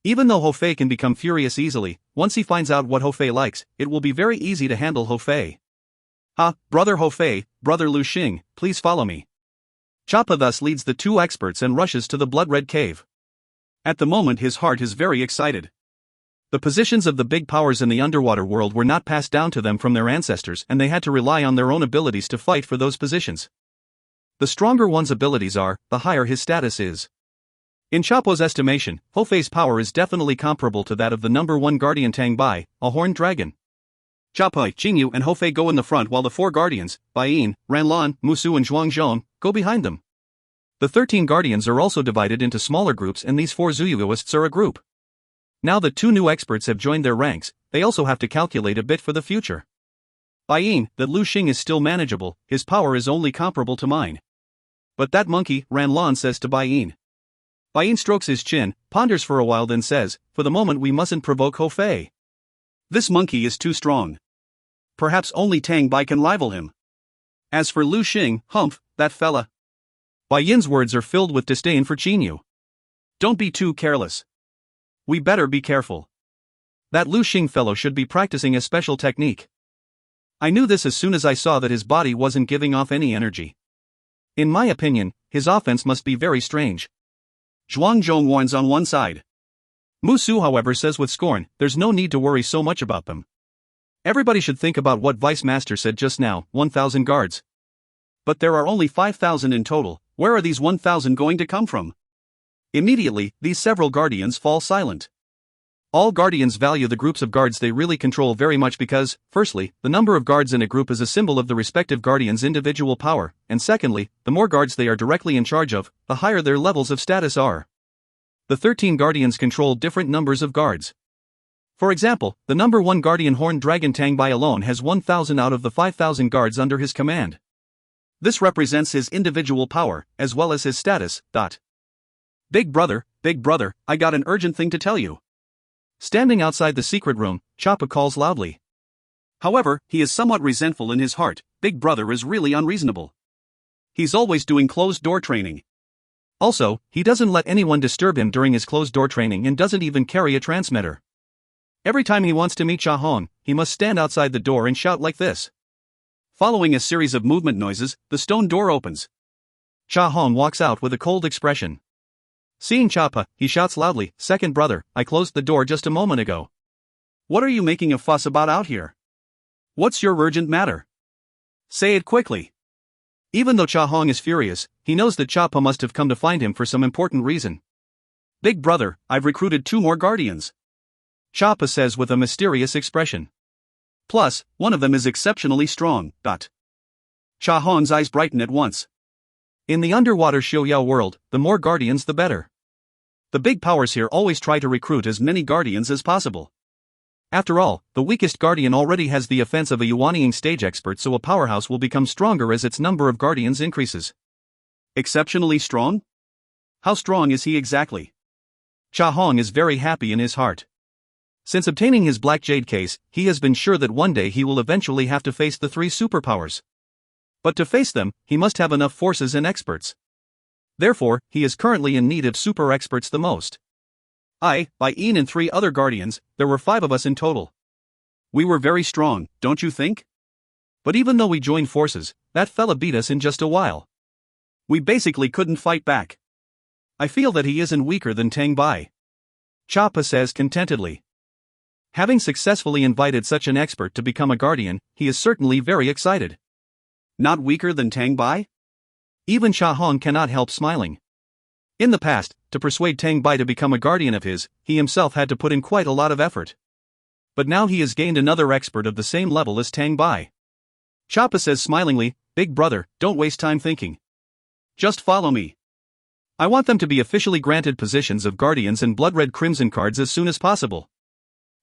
Even though Ho Fei can become furious easily, once he finds out what Ho Fei likes, it will be very easy to handle Ho Fei. Brother Ho Fei, Brother Lu Xing, please follow me. Cha Pei thus leads the two experts and rushes to the Blood-Red Cave. At the moment his heart is very excited. The positions of the big powers in the underwater world were not passed down to them from their ancestors, and they had to rely on their own abilities to fight for those positions. The stronger one's abilities are, the higher his status is. In Cha Pei's estimation, Ho Fei's power is definitely comparable to that of the number 1 guardian Tang Bai, a horned dragon. Cha Pei, Qin Yu and Ho Fei go in the front while the 4 guardians, Bai Yin, Ran Lan, Musu and Zhuang Zhong, go behind them. The 13 guardians are also divided into smaller groups, and these 4 Zuyuists are a group. Now that 2 new experts have joined their ranks, they also have to calculate a bit for the future. Bai Yin, that Lu Xing is still manageable, his power is only comparable to mine. But that monkey, Ran Lan, says to Bai Yin. Bai Yin strokes his chin, ponders for a while, then says, for the moment we mustn't provoke Ho Fei. This monkey is too strong. Perhaps only Tang Bai can rival him. As for Lu Xing, humph, that fella. Bai Yin's words are filled with disdain for Qin Yu. Don't be too careless. We better be careful. That Lu Xing fellow should be practicing a special technique. I knew this as soon as I saw that his body wasn't giving off any energy. In my opinion, his offense must be very strange. Zhuang Zhong warns on one side. Musu, however, says with scorn, there's no need to worry so much about them. Everybody should think about what Vice Master said just now, 1,000 guards. But there are only 5,000 in total, where are these 1,000 going to come from? Immediately, these several guardians fall silent. All guardians value the groups of guards they really control very much because, firstly, the number of guards in a group is a symbol of the respective guardian's individual power, and secondly, the more guards they are directly in charge of, the higher their levels of status are. The 13 guardians control different numbers of guards. For example, the number 1 guardian horned dragon Tang Bai alone has 1,000 out of the 5,000 guards under his command. This represents his individual power, as well as his status. Big brother, I got an urgent thing to tell you. Standing outside the secret room, Cha Pei calls loudly. However, he is somewhat resentful in his heart. Big brother is really unreasonable. He's always doing closed-door training. Also, he doesn't let anyone disturb him during his closed-door training and doesn't even carry a transmitter. Every time he wants to meet Cha Hong, he must stand outside the door and shout like this. Following a series of movement noises, the stone door opens. Cha Hong walks out with a cold expression. Seeing Cha Pei, he shouts loudly, "Second brother, I closed the door just a moment ago. What are you making a fuss about out here? What's your urgent matter? Say it quickly." Even though Cha Hong is furious, he knows that Cha Pei must have come to find him for some important reason. "Big brother, I've recruited 2 more guardians." Choppa says with a mysterious expression. Plus, one of them is exceptionally strong. Cha Hong's eyes brighten at once. In the underwater Xiaoyao world, the more guardians the better. The big powers here always try to recruit as many guardians as possible. After all, the weakest guardian already has the offense of a Yuanying stage expert, so a powerhouse will become stronger as its number of guardians increases. Exceptionally strong? How strong is he exactly? Cha Hong is very happy in his heart. Since obtaining his black jade case, he has been sure that one day he will eventually have to face the three superpowers. But to face them, he must have enough forces and experts. Therefore, he is currently in need of super experts the most. By Ian and 3 other guardians, there were 5 of us in total. We were very strong, don't you think? But even though we joined forces, that fella beat us in just a while. We basically couldn't fight back. I feel that he isn't weaker than Tang Bai. Choppa says contentedly. Having successfully invited such an expert to become a guardian, he is certainly very excited. Not weaker than Tang Bai? Even Cha Hong cannot help smiling. In the past, to persuade Tang Bai to become a guardian of his, he himself had to put in quite a lot of effort. But now he has gained another expert of the same level as Tang Bai. Choppa says smilingly, "Big brother, don't waste time thinking. Just follow me. I want them to be officially granted positions of guardians and blood-red crimson cards as soon as possible.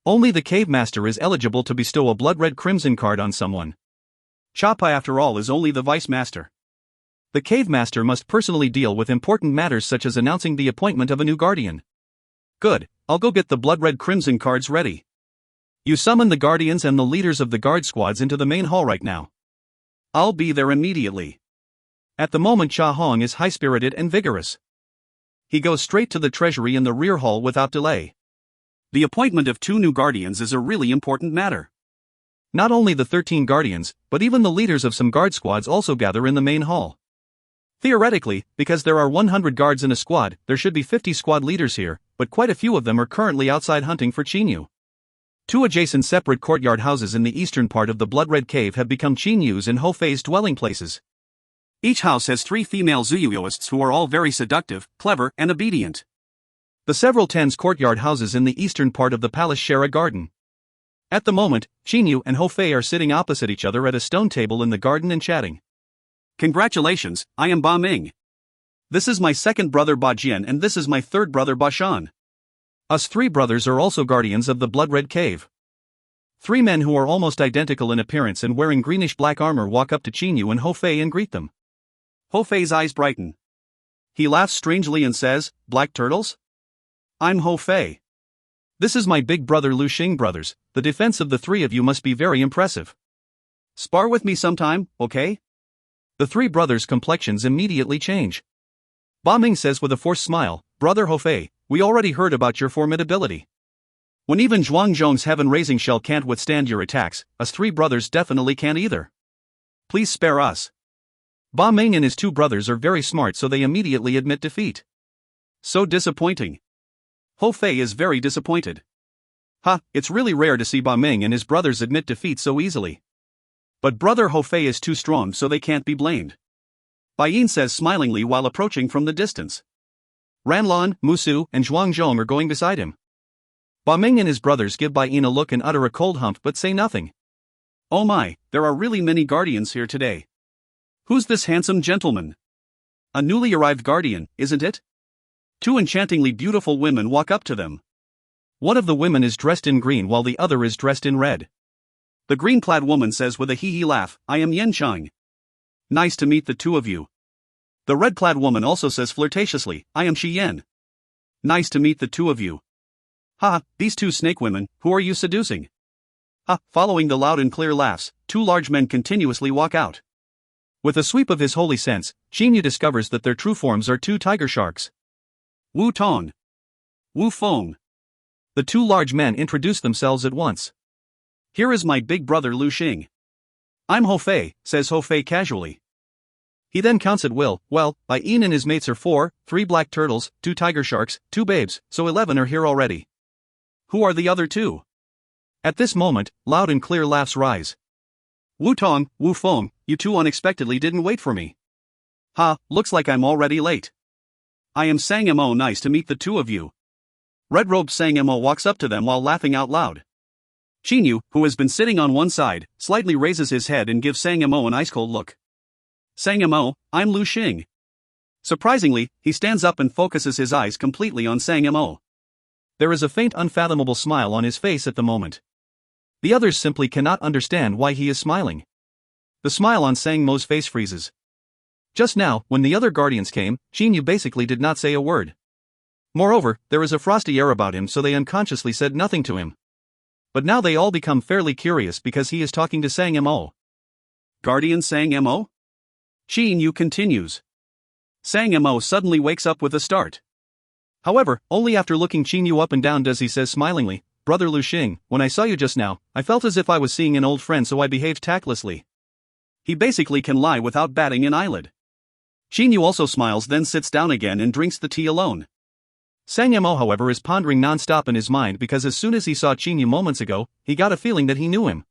Only the cave master is eligible to bestow a blood-red crimson card on someone. Choppa after all is only the vice master. The cave master must personally deal with important matters such as announcing the appointment of a new guardian. Good, I'll go get the blood-red crimson cards ready. You summon the guardians and the leaders of the guard squads into the main hall right now. I'll be there immediately." At the moment Cha Hong is high-spirited and vigorous. He goes straight to the treasury in the rear hall without delay. The appointment of 2 new guardians is a really important matter. Not only the 13 guardians, but even the leaders of some guard squads also gather in the main hall. Theoretically, because there are 100 guards in a squad, there should be 50 squad leaders here, but quite a few of them are currently outside hunting for Qinyu. 2 adjacent separate courtyard houses in the eastern part of the Blood-Red Cave have become Qinyu's and Ho Fei's dwelling places. Each house has 3 female Zuyuyoists who are all very seductive, clever, and obedient. The several tens courtyard houses in the eastern part of the palace share a garden. At the moment, Qinyu and Ho Fei are sitting opposite each other at a stone table in the garden and chatting. "Congratulations, I am Ba Ming. This is my second brother Ba Jian and this is my third brother Ba Shan. Us 3 brothers are also guardians of the Blood-Red Cave." 3 men who are almost identical in appearance and wearing greenish-black armor walk up to Qinyu and Ho Fei and greet them. Ho Fei's eyes brighten. He laughs strangely and says, "Black turtles? I'm Ho Fei. This is my big brother Lu Xing brothers. The defense of the 3 of you must be very impressive. Spar with me sometime, okay?" The 3 brothers' complexions immediately change. Ba Ming says with a forced smile, "Brother Ho Fei, we already heard about your formidability. When even Zhuangzhong's heaven-raising shell can't withstand your attacks, us 3 brothers definitely can't either. Please spare us." Ba Ming and his 2 brothers are very smart, so they immediately admit defeat. So disappointing. Ho Fei is very disappointed. It's really rare to see Ba Ming and his brothers admit defeat so easily. But brother Ho Fei is too strong, so they can't be blamed. Bai Yin says smilingly while approaching from the distance. Ranlan, Musu, and Zhuangzhong are going beside him. Ba Ming and his brothers give Bai Yin a look and utter a cold hump but say nothing. "Oh my, there are really many guardians here today. Who's this handsome gentleman? A newly arrived guardian, isn't it?" 2 enchantingly beautiful women walk up to them. One of the women is dressed in green while the other is dressed in red. The green-clad woman says with a hee-hee laugh, "I am Yen Chang. Nice to meet the 2 of you." The red-clad woman also says flirtatiously, "I am Shi Yen. Nice to meet the 2 of you." These 2 snake women, who are you seducing? Following the loud and clear laughs, 2 large men continuously walk out. With a sweep of his holy sense, Qinyu discovers that their true forms are 2 tiger sharks. Wu Tong. Wu Feng. The 2 large men introduce themselves at once. "Here is my big brother Lu Xing. I'm Ho Fei," says Ho Fei casually. He then counts at will. Bai Yin and his mates are 4, 3 black turtles, 2 tiger sharks, 2 babes, so 11 are here already. Who are the other 2? At this moment, loud and clear laughs rise. "Wu Tong, Wu Feng, you 2 unexpectedly didn't wait for me. Looks like I'm already late. I am Sang Mo, nice to meet the 2 of you. Red-robed Sang Mo walks up to them while laughing out loud. Chinyu, who has been sitting on one side, slightly raises his head and gives Sang Mo an ice-cold look. Sang Mo, I'm Lu Xing. Surprisingly, he stands up and focuses his eyes completely on Sang Mo. There is a faint unfathomable smile on his face at the moment. The others simply cannot understand why he is smiling. The smile on Sang Mo's face freezes. Just now, when the other guardians came, Chinyu basically did not say a word. Moreover, there is a frosty air about him, so they unconsciously said nothing to him. But now they all become fairly curious because he is talking to Sang Mo. Guardian Sang Mo? Chinyu continues. Sang Mo suddenly wakes up with a start. However, only after looking Chinyu up and down does he say smilingly, Brother Lu Xing, when I saw you just now, I felt as if I was seeing an old friend, so I behaved tactlessly. He basically can lie without batting an eyelid. Chinyu also smiles, then sits down again and drinks the tea alone. Sang Mo, however, is pondering non-stop in his mind because as soon as he saw Chinyu moments ago, he got a feeling that he knew him.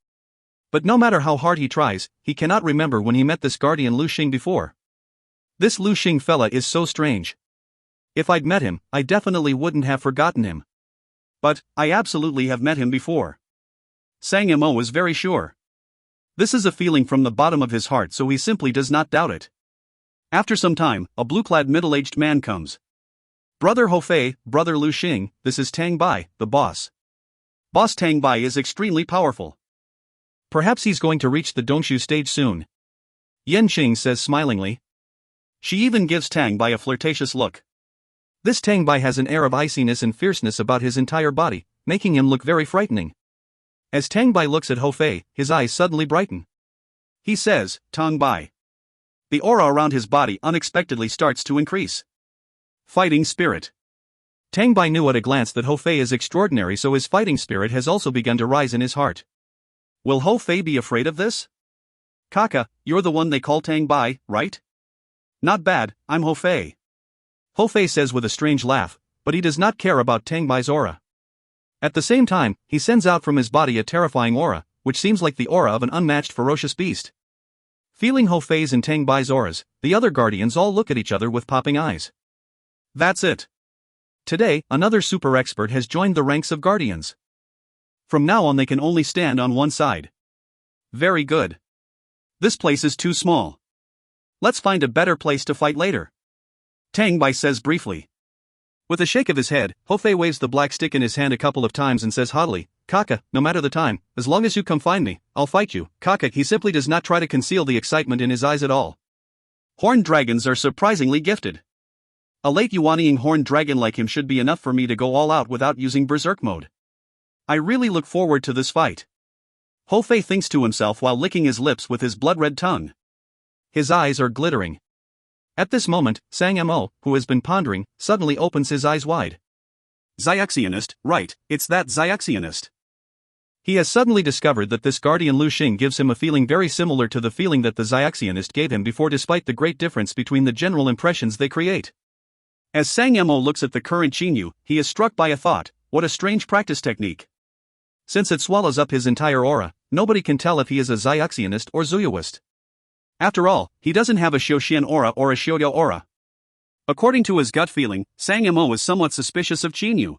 But no matter how hard he tries, he cannot remember when he met this guardian Lu Xing before. This Lu Xing fella is so strange. If I'd met him, I definitely wouldn't have forgotten him. But, I absolutely have met him before. Sang Mo is very sure. This is a feeling from the bottom of his heart, so he simply does not doubt it. After some time, a blue-clad middle-aged man comes. Brother Ho Fei, Brother Lu Xing, this is Tang Bai, the boss. Boss Tang Bai is extremely powerful. Perhaps he's going to reach the Dongshu stage soon. Yan Qing says smilingly. She even gives Tang Bai a flirtatious look. This Tang Bai has an air of iciness and fierceness about his entire body, making him look very frightening. As Tang Bai looks at Ho Fei, his eyes suddenly brighten. He says, Tang Bai. The aura around his body unexpectedly starts to increase. Fighting spirit. Tang Bai knew at a glance that Ho Fei is extraordinary, so his fighting spirit has also begun to rise in his heart. Will Ho Fei be afraid of this? Kaka, you're the one they call Tang Bai, right? Not bad, I'm Ho Fei. Ho Fei says with a strange laugh, but he does not care about Tang Bai's aura. At the same time, he sends out from his body a terrifying aura, which seems like the aura of an unmatched ferocious beast. Feeling Ho Fei's and Tang Bai's auras, the other guardians all look at each other with popping eyes. That's it. Today, another super expert has joined the ranks of guardians. From now on they can only stand on one side. Very good. This place is too small. Let's find a better place to fight later. Tang Bai says briefly. With a shake of his head, Ho Fei waves the black stick in his hand a couple of times and says haughtily, Kaka, no matter the time, as long as you come find me, I'll fight you. Kaka, he simply does not try to conceal the excitement in his eyes at all. Horned dragons are surprisingly gifted. A late Yuaniing horned dragon like him should be enough for me to go all out without using berserk mode. I really look forward to this fight. Ho Fei thinks to himself while licking his lips with his blood-red tongue. His eyes are glittering. At this moment, Sang Mo, who has been pondering, suddenly opens his eyes wide. Zyuxianist, right, it's that Zyuxianist. He has suddenly discovered that this guardian Lu Xing gives him a feeling very similar to the feeling that the Zyuxianist gave him before, despite the great difference between the general impressions they create. As Sang Mo looks at the current Chinyu, he is struck by a thought, what a strange practice technique. Since it swallows up his entire aura, nobody can tell if he is a Zyuxianist or Zuyuist. After all, he doesn't have a Shouxian aura or a Xiuyou aura. According to his gut feeling, Sang Mo is somewhat suspicious of Chinyu.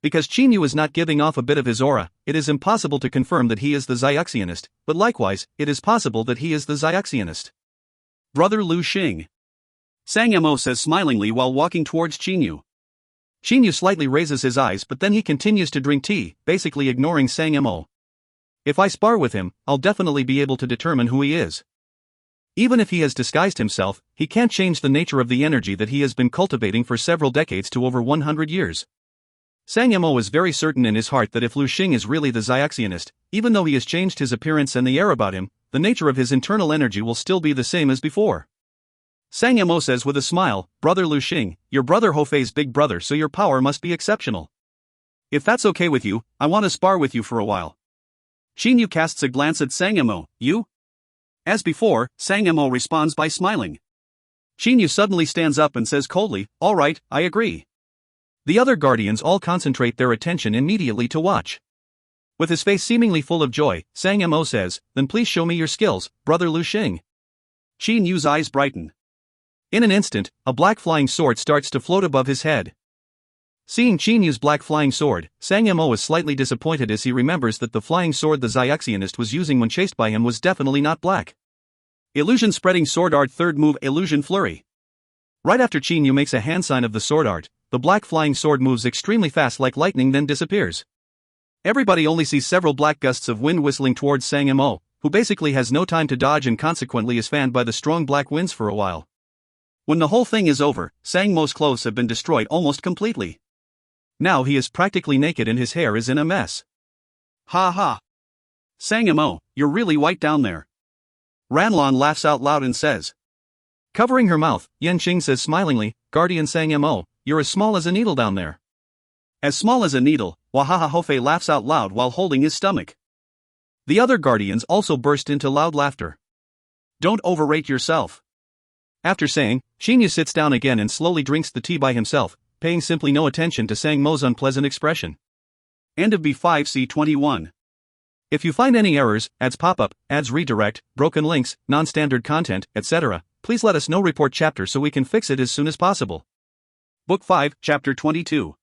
Because Chinyu is not giving off a bit of his aura, it is impossible to confirm that he is the Zyuxianist, but likewise, it is possible that he is the Zyuxianist. Brother Lu Xing. Sang Mo says smilingly while walking towards Chinyu. Chinyu slightly raises his eyes, but then he continues to drink tea, basically ignoring Sang Mo. If I spar with him, I'll definitely be able to determine who he is. Even if he has disguised himself, he can't change the nature of the energy that he has been cultivating for several decades to over 100 years. Sang Mo is very certain in his heart that if Lu Xing is really the Zyuxianist, even though he has changed his appearance and the air about him, the nature of his internal energy will still be the same as before. Sang Mo says with a smile, Brother Lu Xing, your brother Ho Fei's big brother, so your power must be exceptional. If that's okay with you, I want to spar with you for a while. Chinyu casts a glance at Sang Mo, you? As before, Sang Mo responds by smiling. Chinyu suddenly stands up and says coldly, all right, I agree. The other guardians all concentrate their attention immediately to watch. With his face seemingly full of joy, Sang Mo says, then please show me your skills, Brother Lu Xing. Chinyu's eyes brighten. In an instant, a black flying sword starts to float above his head. Seeing Chinyu's black flying sword, Sang Mo is slightly disappointed as he remembers that the flying sword the Zyuxianist was using when chased by him was definitely not black. Illusion Spreading Sword Art. Third move, Illusion Flurry. Right after Chinyu makes a hand sign of the sword art, the black flying sword moves extremely fast like lightning then disappears. Everybody only sees several black gusts of wind whistling towards Sang Mo, who basically has no time to dodge and consequently is fanned by the strong black winds for a while. When the whole thing is over, Sang Mo's clothes have been destroyed almost completely. Now he is practically naked and his hair is in a mess. Ha ha! Sang Mo, you're really white down there. Ranlon laughs out loud and says. Covering her mouth, Yanqing says smilingly, Guardian Sang Mo, you're as small as a needle down there. As small as a needle, Wahaha Hofei laughs out loud while holding his stomach. The other guardians also burst into loud laughter. Don't overrate yourself. After saying, Chinyu sits down again and slowly drinks the tea by himself, paying simply no attention to Sang Mo's unpleasant expression. End of B5C21. If you find any errors, ads pop up, ads redirect, broken links, non-standard content, etc., please let us know. Report chapter so we can fix it as soon as possible. Book 5, Chapter 22.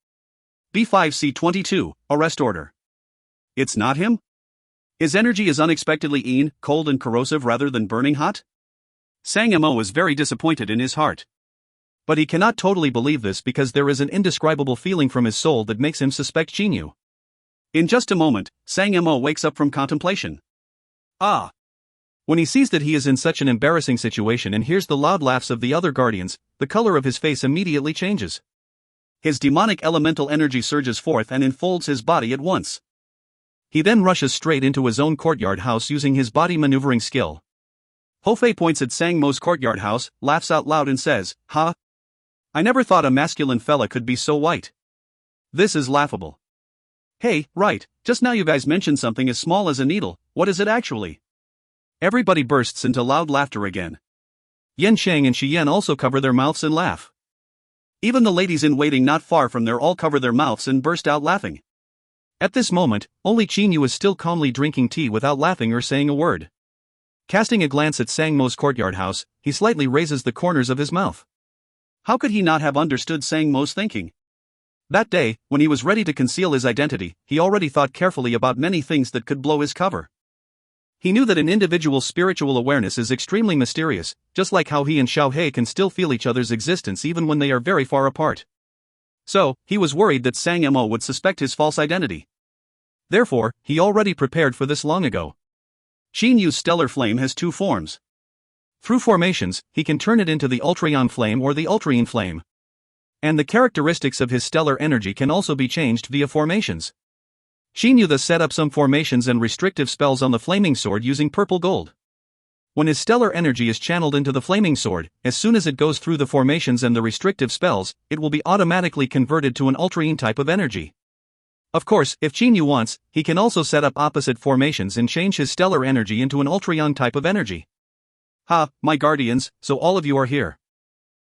B5C22, Arrest Order. It's not him? His energy is unexpectedly cold and corrosive rather than burning hot? Sang Mo is very disappointed in his heart. But he cannot totally believe this because there is an indescribable feeling from his soul that makes him suspect Chinyu. In just a moment, Sang Mo wakes up from contemplation. Ah! When he sees that he is in such an embarrassing situation and hears the loud laughs of the other guardians, the color of his face immediately changes. His demonic elemental energy surges forth and enfolds his body at once. He then rushes straight into his own courtyard house using his body maneuvering skill. Hofei points at Sang Mo's courtyard house, laughs out loud and says, "Ha! I never thought a masculine fella could be so white. This is laughable. Hey, right, just now you guys mentioned something as small as a needle, what is it actually?" Everybody bursts into loud laughter again. Yan Sheng and Shi Yan also cover their mouths and laugh. Even the ladies in waiting not far from there all cover their mouths and burst out laughing. At this moment, only Chinyu is still calmly drinking tea without laughing or saying a word. Casting a glance at Sang Mo's courtyard house, he slightly raises the corners of his mouth. How could he not have understood Sang Mo's thinking? That day, when he was ready to conceal his identity, he already thought carefully about many things that could blow his cover. He knew that an individual's spiritual awareness is extremely mysterious, just like how he and Xiao He can still feel each other's existence even when they are very far apart. So, he was worried that Sang Mo would suspect his false identity. Therefore, he already prepared for this long ago. Xinyu's stellar flame has two forms. Through formations, he can turn it into the Ultraeon flame or the Ultraeon flame. And the characteristics of his stellar energy can also be changed via formations. Xinyu thus set up some formations and restrictive spells on the flaming sword using purple gold. When his stellar energy is channeled into the flaming sword, as soon as it goes through the formations and the restrictive spells, it will be automatically converted to an Ultraeon type of energy. Of course, if Xinyu wants, he can also set up opposite formations and change his stellar energy into an Ultraeon type of energy. Ha, my guardians, so all of you are here.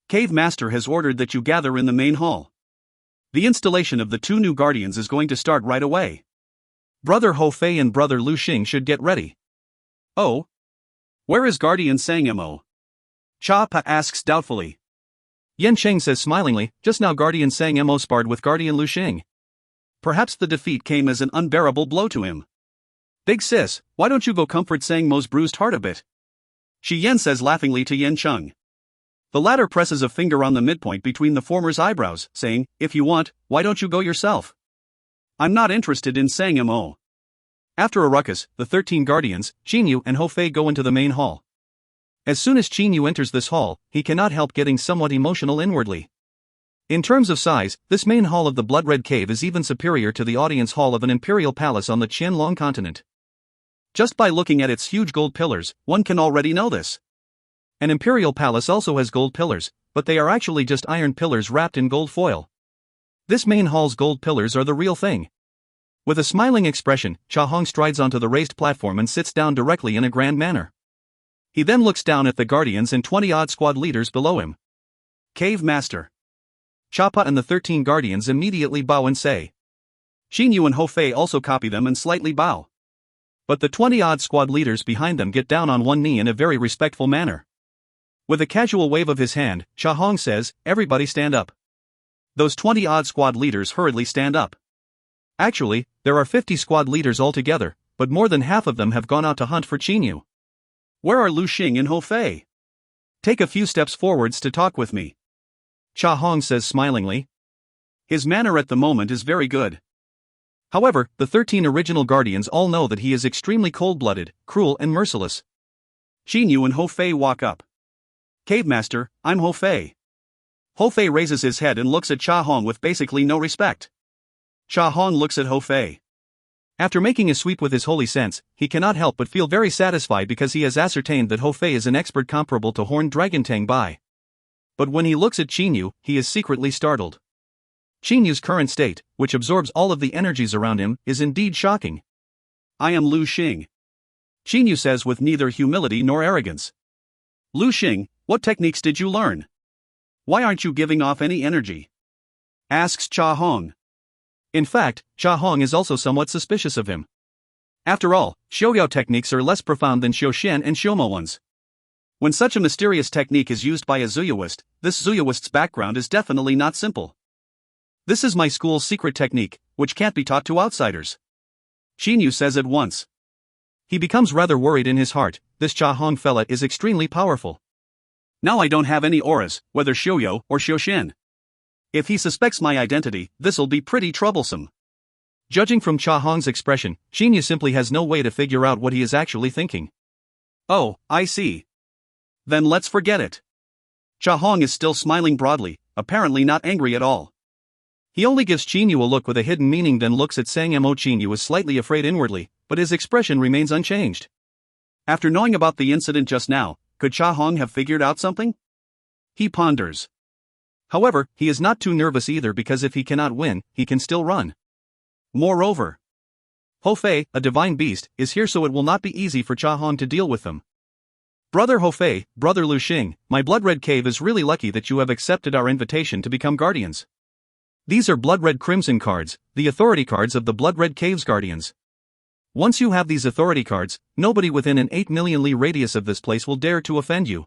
Cave Master has ordered that you gather in the main hall. The installation of the two new guardians is going to start right away. Brother Ho Fei and Brother Lu Xing should get ready. Oh? Where is Guardian Sang Mo? Cha Pa asks doubtfully. Yan Sheng says smilingly, just now Guardian Sang Mo sparred with Guardian Lu Xing. Perhaps the defeat came as an unbearable blow to him. Big sis, why don't you go comfort Sang Mo's bruised heart a bit? Shi Yan says laughingly to Yan Cheng. The latter presses a finger on the midpoint between the former's eyebrows, saying, if you want, why don't you go yourself? I'm not interested in Sang Mo. After a ruckus, the 13 guardians, Chinyu and Ho Fei go into the main hall. As soon as Chinyu enters this hall, he cannot help getting somewhat emotional inwardly. In terms of size, this main hall of the Blood Red Cave is even superior to the audience hall of an imperial palace on the Qianlong continent. Just by looking at its huge gold pillars, one can already know this. An imperial palace also has gold pillars, but they are actually just iron pillars wrapped in gold foil. This main hall's gold pillars are the real thing. With a smiling expression, Cha Hong strides onto the raised platform and sits down directly in a grand manner. He then looks down at the guardians and 20-odd squad leaders below him. Cave Master. Cha Pa and the 13 guardians immediately bow and say. Xinyu and Ho Fei also copy them and slightly bow. But the 20-odd squad leaders behind them get down on one knee in a very respectful manner. With a casual wave of his hand, Cha Hong says, everybody stand up. Those 20-odd squad leaders hurriedly stand up. Actually, there are 50 squad leaders altogether, but more than half of them have gone out to hunt for Qinyu. Where are Lu Xing and Hou Fei? Take a few steps forwards to talk with me. Cha Hong says smilingly. His manner at the moment is very good. However, the 13 original guardians all know that he is extremely cold-blooded, cruel and merciless. Qinyu and Hou Fei walk up. Cave Master, I'm Hou Fei. Hou Fei raises his head and looks at Cha Hong with basically no respect. Cha Hong looks at Hou Fei. After making a sweep with his holy sense, he cannot help but feel very satisfied because he has ascertained that Hou Fei is an expert comparable to Horned Dragon Tang Bai. But when he looks at Qinyu, he is secretly startled. Qinyu's current state, which absorbs all of the energies around him, is indeed shocking. I am Lu Xing. Qinyu says with neither humility nor arrogance. Lu Xing, what techniques did you learn? Why aren't you giving off any energy? Asks Cha Hong. In fact, Cha Hong is also somewhat suspicious of him. After all, Xiaoyao techniques are less profound than Xiaoshen and Xiaomo ones. When such a mysterious technique is used by a Zuyoist, this Zuyoist's background is definitely not simple. This is my school's secret technique, which can't be taught to outsiders. Qinyu says at once. He becomes rather worried in his heart. This Cha Hong fella is extremely powerful. Now I don't have any auras, whether Xiaoyao or Xiaoshen. If he suspects my identity, this'll be pretty troublesome. Judging from Cha Hong's expression, Qinyu simply has no way to figure out what he is actually thinking. Oh, I see. Then let's forget it. Cha Hong is still smiling broadly, apparently not angry at all. He only gives Qinyu a look with a hidden meaning, then looks at Sang Mo. Qinyu is slightly afraid inwardly, but his expression remains unchanged. After knowing about the incident just now, could Cha Hong have figured out something? He ponders. However, he is not too nervous either because if he cannot win, he can still run. Moreover, Hou Fei, a divine beast, is here, so it will not be easy for Cha Hong to deal with them. Brother Hou Fei, Brother Lu Xing, my Blood Red Cave is really lucky that you have accepted our invitation to become guardians. These are Blood Red Crimson cards, the authority cards of the Blood Red Cave's guardians. Once you have these authority cards, nobody within an 8 million li radius of this place will dare to offend you.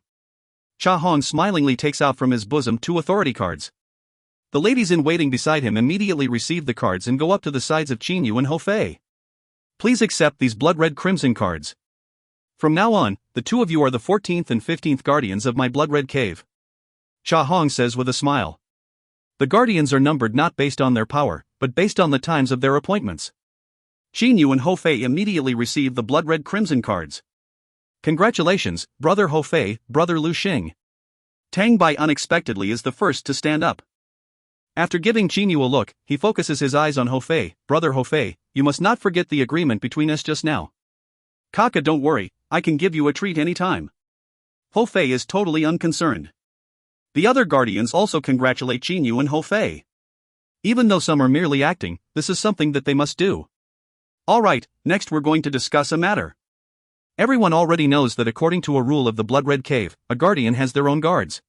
Cha Hong smilingly takes out from his bosom 2 authority cards. The ladies in waiting beside him immediately receive the cards and go up to the sides of Qinyu and Hou Fei. Please accept these Blood Red Crimson cards. From now on, the 2 of you are the 14th and 15th guardians of my Blood Red Cave. Cha Hong says with a smile. The guardians are numbered not based on their power, but based on the times of their appointments. Qinyu and Hou Fei immediately receive the Blood Red Crimson cards. Congratulations, Brother Hou Fei, Brother Lu Xing. Tang Bai unexpectedly is the first to stand up. After giving Qinyu a look, he focuses his eyes on Hou Fei. Brother Hou Fei, you must not forget the agreement between us just now. Kaka, don't worry, I can give you a treat anytime. Hou Fei is totally unconcerned. The other guardians also congratulate Qinyu and Hou Fei. Even though some are merely acting, this is something that they must do. Alright, next we're going to discuss a matter. Everyone already knows that according to a rule of the Blood Red Cave, a guardian has their own guards.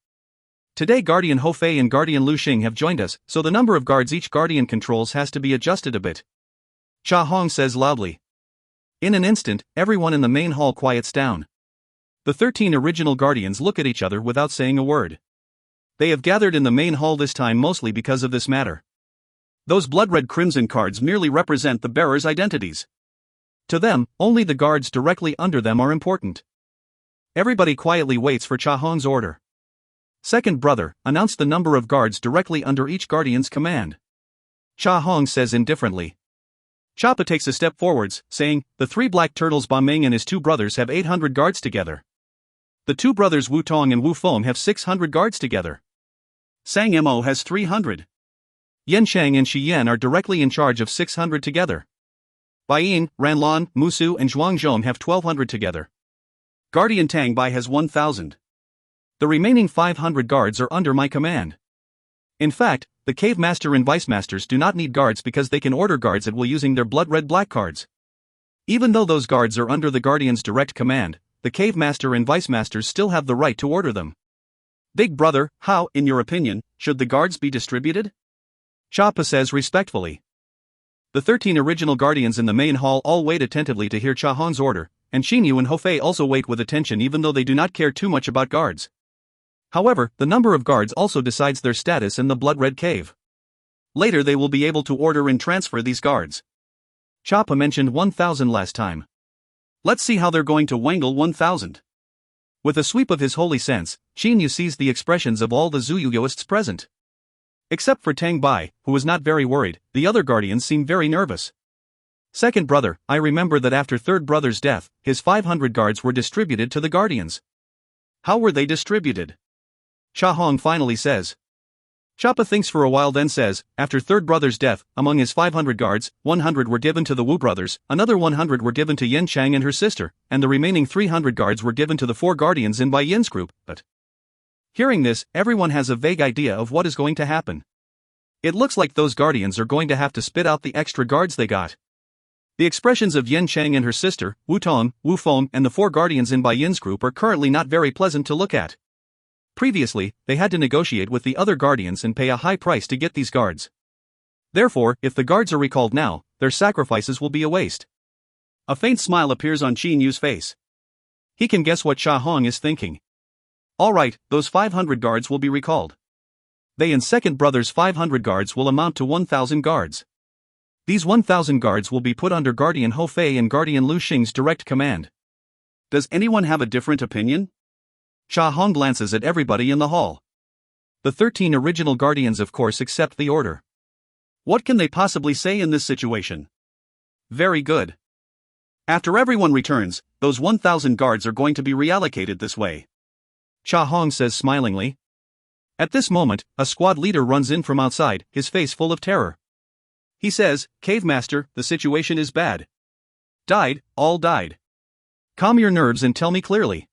Today Guardian Hou Fei and Guardian Lu Xing have joined us, so the number of guards each guardian controls has to be adjusted a bit. Cha Hong says loudly. In an instant, everyone in the main hall quiets down. The 13 original guardians look at each other without saying a word. They have gathered in the main hall this time mostly because of this matter. Those Blood Red Crimson cards merely represent the bearers' identities. To them, only the guards directly under them are important. Everybody quietly waits for Cha Hong's order. Second brother, announce the number of guards directly under each guardian's command. Cha Hong says indifferently. Chapa takes a step forwards, saying, the 3 black turtles Ba Ming and his 2 brothers have 800 guards together. The 2 brothers Wu Tong and Wu Feng have 600 guards together. Sang Mo has 300. Yan Shang and Shi Yan are directly in charge of 600 together. Bai Yin, Ran Lan, Musu and Zhuang Zhong have 1200 together. Guardian Tang Bai has 1000. The remaining 500 guards are under my command. In fact, the Cave Master and Vice Masters do not need guards because they can order guards at will using their Blood Red Black cards. Even though those guards are under the Guardian's direct command, the Cave Master and Vice Masters still have the right to order them. Big brother, how, in your opinion, should the guards be distributed? Chapa says respectfully. The 13 original guardians in the main hall all wait attentively to hear Cha Hong's order, and Qinyu and Hou Fei also wait with attention even though they do not care too much about guards. However, the number of guards also decides their status in the Blood Red Cave. Later they will be able to order and transfer these guards. Choppa mentioned 1,000 last time. Let's see how they're going to wangle 1,000. With a sweep of his holy sense, Xinyu sees the expressions of all the Zuyuyoists present. Except for Tang Bai, who was not very worried, the other guardians seem very nervous. Second brother, I remember that after third brother's death, his 500 guards were distributed to the guardians. How were they distributed? Cha Hong finally says. Choppa thinks for a while then says, after third brother's death, among his 500 guards, 100 were given to the Wu brothers, another 100 were given to Yin Chang and her sister, and the remaining 300 guards were given to the 4 guardians in Bai Yin's group, but... Hearing this, everyone has a vague idea of what is going to happen. It looks like those guardians are going to have to spit out the extra guards they got. The expressions of Yin Chang and her sister, Wu Tong, Wu Feng, and the 4 guardians in Bai Yin's group are currently not very pleasant to look at. Previously, they had to negotiate with the other guardians and pay a high price to get these guards. Therefore, if the guards are recalled now, their sacrifices will be a waste. A faint smile appears on Qin Yu's face. He can guess what Cha Hong is thinking. Alright, those 500 guards will be recalled. They and second brother's 500 guards will amount to 1,000 guards. These 1,000 guards will be put under Guardian Ho Fei and Guardian Lu Xing's direct command. Does anyone have a different opinion? Cha Hong glances at everybody in the hall. The 13 original guardians of course accept the order. What can they possibly say in this situation? Very good. After everyone returns, those 1,000 guards are going to be reallocated this way. Cha Hong says smilingly. At this moment, a squad leader runs in from outside, his face full of terror. He says, Cave Master, the situation is bad. Died, all died. Calm your nerves and tell me clearly.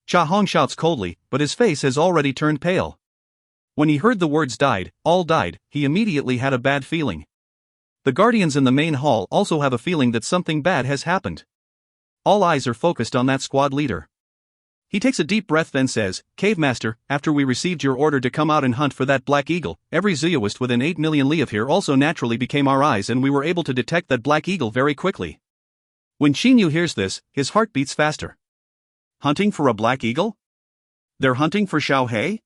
Cha Hong shouts coldly, but his face has already turned pale. When he heard the words died, all died, he immediately had a bad feeling. The guardians in the main hall also have a feeling that something bad has happened. All eyes are focused on that squad leader. He takes a deep breath then says, Cave Master, after we received your order to come out and hunt for that black eagle, every Zuyuist within 8 million li of here also naturally became our eyes and we were able to detect that black eagle very quickly. When Xinyu hears this, his heart beats faster. Hunting for a black eagle? They're hunting for Xiao He?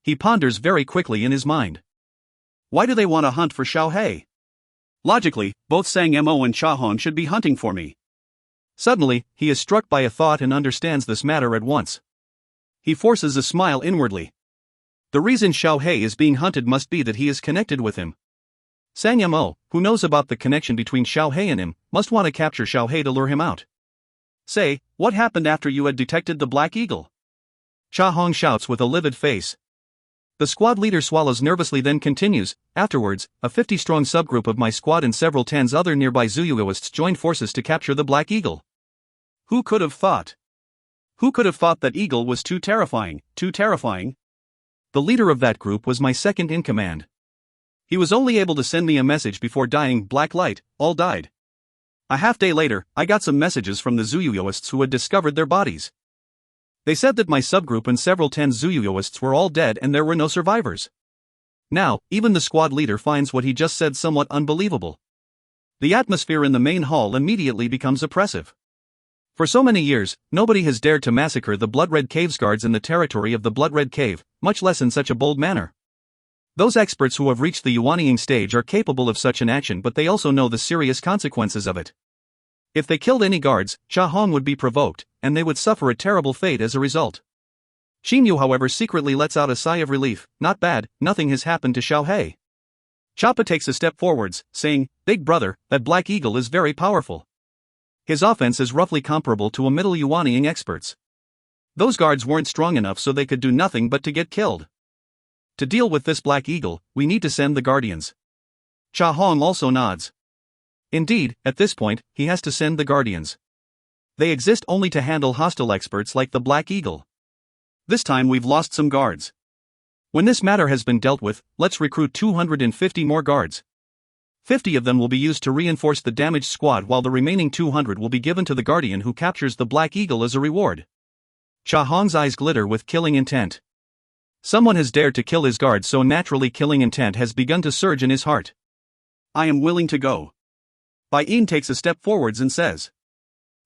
He ponders very quickly in his mind. Why do they want to hunt for Xiao He? Logically, both Sang Mo and Cha Hong should be hunting for me. Suddenly, he is struck by a thought and understands this matter at once. He forces a smile inwardly. The reason Xiao He is being hunted must be that he is connected with him. Sang Mo, who knows about the connection between Xiao He and him, must want to capture Xiao He to lure him out. Say, what happened after you had detected the black eagle? Cha Hong shouts with a livid face. The squad leader swallows nervously then continues, afterwards, a 50-strong subgroup of my squad and several tens other nearby Zuyuists joined forces to capture the black eagle. Who could have thought? Who could have thought that eagle was too terrifying, too terrifying? The leader of that group was my second in command. He was only able to send me a message before dying, black light, all died. A half day later, I got some messages from the Zuyuyoists who had discovered their bodies. They said that my subgroup and several tens Zuyuyoists were all dead and there were no survivors. Now, even the squad leader finds what he just said somewhat unbelievable. The atmosphere in the main hall immediately becomes oppressive. For so many years, nobody has dared to massacre the Blood Red Cave's guards in the territory of the Blood Red Cave, much less in such a bold manner. Those experts who have reached the Yuanying stage are capable of such an action, but they also know the serious consequences of it. If they killed any guards, Cha Hong would be provoked, and they would suffer a terrible fate as a result. Xinyu however secretly lets out a sigh of relief. Not bad, nothing has happened to Xiao He. Choppa takes a step forwards, saying, Big brother, that black eagle is very powerful. His offense is roughly comparable to a middle Yuanying experts. Those guards weren't strong enough so they could do nothing but to get killed. To deal with this black eagle, we need to send the guardians. Cha Hong also nods. Indeed, at this point, he has to send the guardians. They exist only to handle hostile experts like the black eagle. This time we've lost some guards. When this matter has been dealt with, let's recruit 250 more guards. 50 of them will be used to reinforce the damaged squad while the remaining 200 will be given to the guardian who captures the black eagle as a reward. Cha Hong's eyes glitter with killing intent. Someone has dared to kill his guard, so naturally killing intent has begun to surge in his heart. I am willing to go. Bai Yin takes a step forwards and says.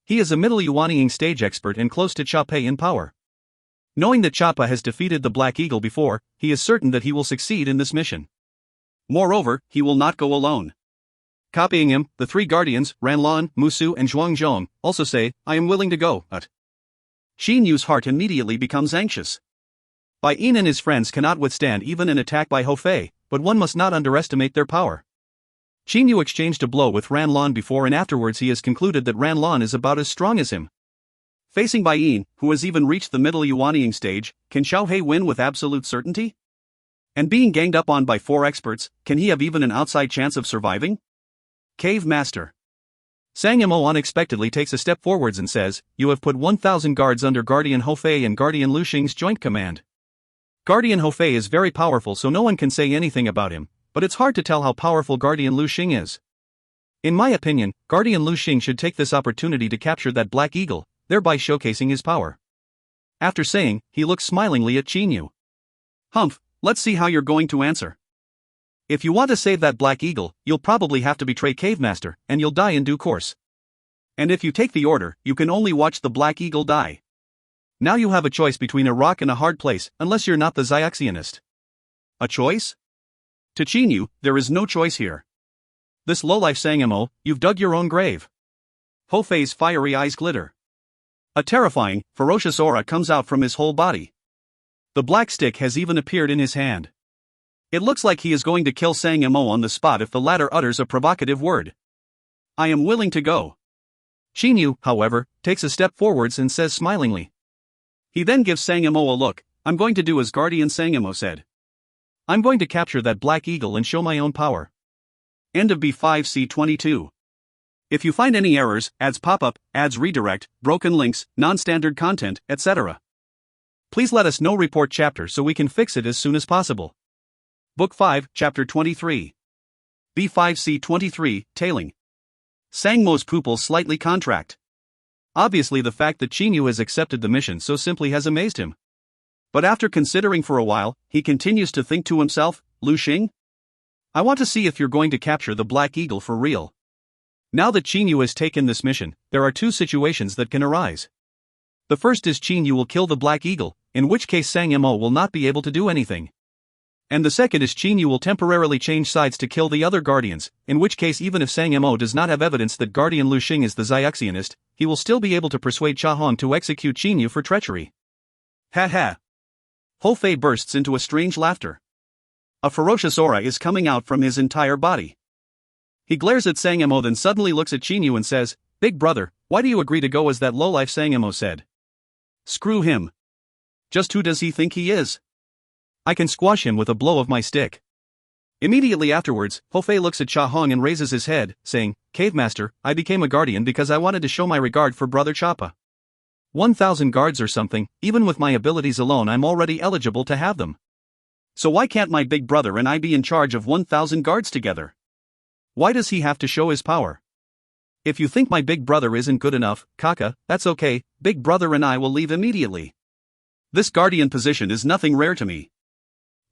He is a middle Yuanying stage expert and close to Choppa in power. Knowing that Choppa has defeated the Black Eagle before, he is certain that he will succeed in this mission. Moreover, he will not go alone. Copying him, the three guardians, Ranlan, Musu and Zhuangzhong, also say, I am willing to go, but Qin Yu's heart immediately becomes anxious. Bai Yin and his friends cannot withstand even an attack by Hou Fei, but one must not underestimate their power. Qin Yu exchanged a blow with Ranlan before and afterwards he has concluded that Ranlan is about as strong as him. Facing Bai Yin, who has even reached the middle Yuanying stage, can Xiao He win with absolute certainty? And being ganged up on by 4 experts, can he have even an outside chance of surviving? Cave Master. Sang Yimou unexpectedly takes a step forwards and says, You have put 1,000 guards under Guardian Hou Fei and Guardian Lu Xing's joint command. Guardian Hou Fei is very powerful so no one can say anything about him, but it's hard to tell how powerful Guardian Lu Xing is. In my opinion, Guardian Lu Xing should take this opportunity to capture that Black Eagle, thereby showcasing his power. After saying, he looks smilingly at Qin Yu. Humph, let's see how you're going to answer. If you want to save that Black Eagle, you'll probably have to betray Cave Master, and you'll die in due course. And if you take the order, you can only watch the Black Eagle die. Now you have a choice between a rock and a hard place, unless you're not the Xiaoxianist. A choice? To Qin Yu, there is no choice here. This lowlife Sang Yimou, you've dug your own grave. Hou Fei's fiery eyes glitter. A terrifying, ferocious aura comes out from his whole body. The black stick has even appeared in his hand. It looks like he is going to kill Sang Yimou on the spot if the latter utters a provocative word. I am willing to go. Qin Yu, however, takes a step forwards and says smilingly. He then gives Sang Yimou a look. I'm going to do as Guardian Sang Yimou said. I'm going to capture that Black Eagle and show my own power. End of B5C22. If you find any errors, ads pop up, ads redirect, broken links, non-standard content, etc., please let us know. Report chapter so we can fix it as soon as possible. Book 5, Chapter 23. B5C23, Tailing. Sang Mo's pupils slightly contract. Obviously the fact that Qin Yu has accepted the mission so simply has amazed him. But after considering for a while, he continues to think to himself, Lu Xing? I want to see if you're going to capture the Black Eagle for real. Now that Qin Yu has taken this mission, there are 2 situations that can arise. The first is Qin Yu will kill the Black Eagle, in which case Sang Yimou will not be able to do anything. And the second is Qin Yu will temporarily change sides to kill the other guardians, in which case even if Sang Yimou does not have evidence that Guardian Lu Xing is the Xiaoxianist, he will still be able to persuade Cha Hong to execute Qin Yu for treachery. Ha ha. Hou Fei bursts into a strange laughter. A ferocious aura is coming out from his entire body. He glares at Sang Yimou then suddenly looks at Qin Yu and says, Big brother, why do you agree to go as that lowlife Sang Yimou said? Screw him. Just who does he think he is? I can squash him with a blow of my stick. Immediately afterwards, Hou Fei looks at Cha Hong and raises his head, saying, Cave Master, I became a guardian because I wanted to show my regard for Brother Chappa. 1,000 guards or something, even with my abilities alone I'm already eligible to have them. So why can't my big brother and I be in charge of 1,000 guards together? Why does he have to show his power? If you think my big brother isn't good enough, Kaka, that's okay, big brother and I will leave immediately. This guardian position is nothing rare to me.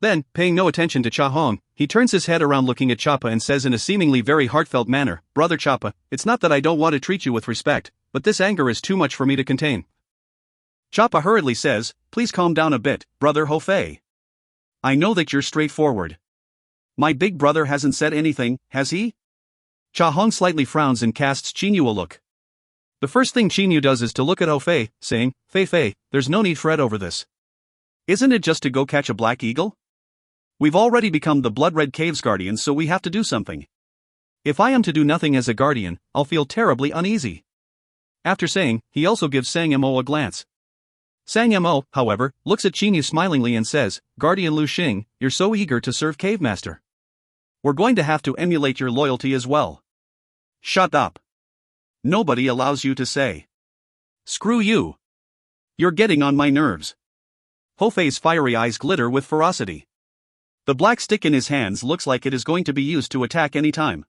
Then, paying no attention to Cha Hong, he turns his head around looking at Chappa and says in a seemingly very heartfelt manner, Brother Chappa, it's not that I don't want to treat you with respect, but this anger is too much for me to contain. Chappa hurriedly says, Please calm down a bit, Brother Hou Fei. I know that you're straightforward. My big brother hasn't said anything, has he? Cha Hong slightly frowns and casts Qin Yu a look. The first thing Qin Yu does is to look at Hou Fei, saying, Fei, there's no need fret over this. Isn't it just to go catch a Black Eagle? We've already become the Blood Red Caves guardians so we have to do something. If I am to do nothing as a guardian, I'll feel terribly uneasy. After saying, he also gives Sang Yimou a glance. Sang Yimou, however, looks at Qin Yu smilingly and says, Guardian Lu Xing, you're so eager to serve Cave Master. We're going to have to emulate your loyalty as well. Shut up. Nobody allows you to say. Screw you. You're getting on my nerves. Hou Fei's fiery eyes glitter with ferocity. The black stick in his hands looks like it is going to be used to attack any time.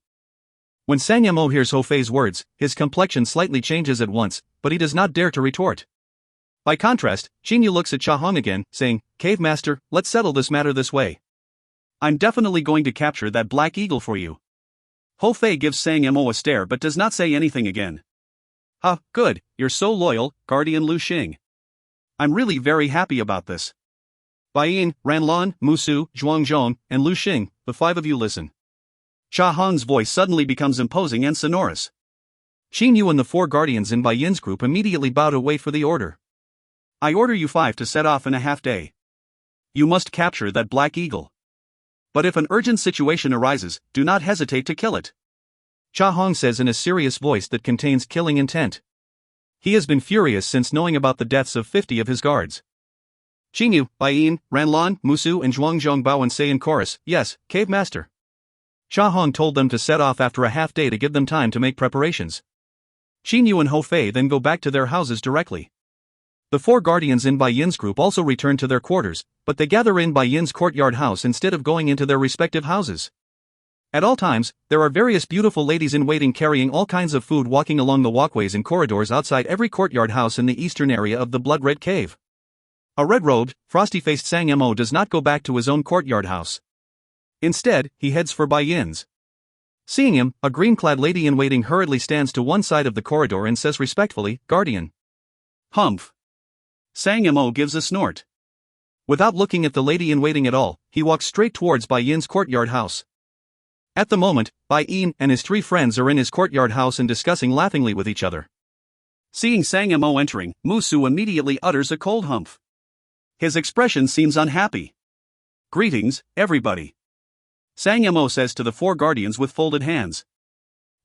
When Sang Yimou hears Hou Fei's words, his complexion slightly changes at once, but he does not dare to retort. By contrast, Qin Yu looks at Cha Hong again, saying, Cave Master, let's settle this matter this way. I'm definitely going to capture that Black Eagle for you. Hou Fei gives Sang Yimou a stare but does not say anything again. Good, you're so loyal, Guardian Lu Xing. I'm really very happy about this. Bai Ranlan, Musu, Zhuangzhong, and Lu Xing, the 5 of you listen. Cha Hong's voice suddenly becomes imposing and sonorous. Qin Yu and the 4 guardians in Bai Yin's group immediately bow to wait for the order. I order you 5 to set off in a half day. You must capture that black eagle. But if an urgent situation arises, do not hesitate to kill it. Cha Hong says in a serious voice that contains killing intent. He has been furious since knowing about the deaths of 50 of his guards. Qin Yu, Bai Yin, Ranlan, Musu and Zhuangzhong bow and say in chorus, yes, Cave Master. Cha Hong told them to set off after a half day to give them time to make preparations. Qin Yu and Ho Fei then go back to their houses directly. The 4 guardians in Bai Yin's group also return to their quarters, but they gather in Bai Yin's courtyard house instead of going into their respective houses. At all times, there are various beautiful ladies in waiting carrying all kinds of food walking along the walkways and corridors outside every courtyard house in the eastern area of the Blood Red Cave. A red-robed, frosty-faced Sang Mo does not go back to his own courtyard house. Instead, he heads for Bai Yin's. Seeing him, a green-clad lady-in-waiting hurriedly stands to one side of the corridor and says respectfully, Guardian. Humph. Sang Mo gives a snort. Without looking at the lady-in-waiting at all, he walks straight towards Bai Yin's courtyard house. At the moment, Bai Yin and his 3 friends are in his courtyard house and discussing laughingly with each other. Seeing Sang Mo entering, Musu immediately utters a cold humph. His expression seems unhappy. Greetings, everybody. Sang Mo says to the 4 guardians with folded hands.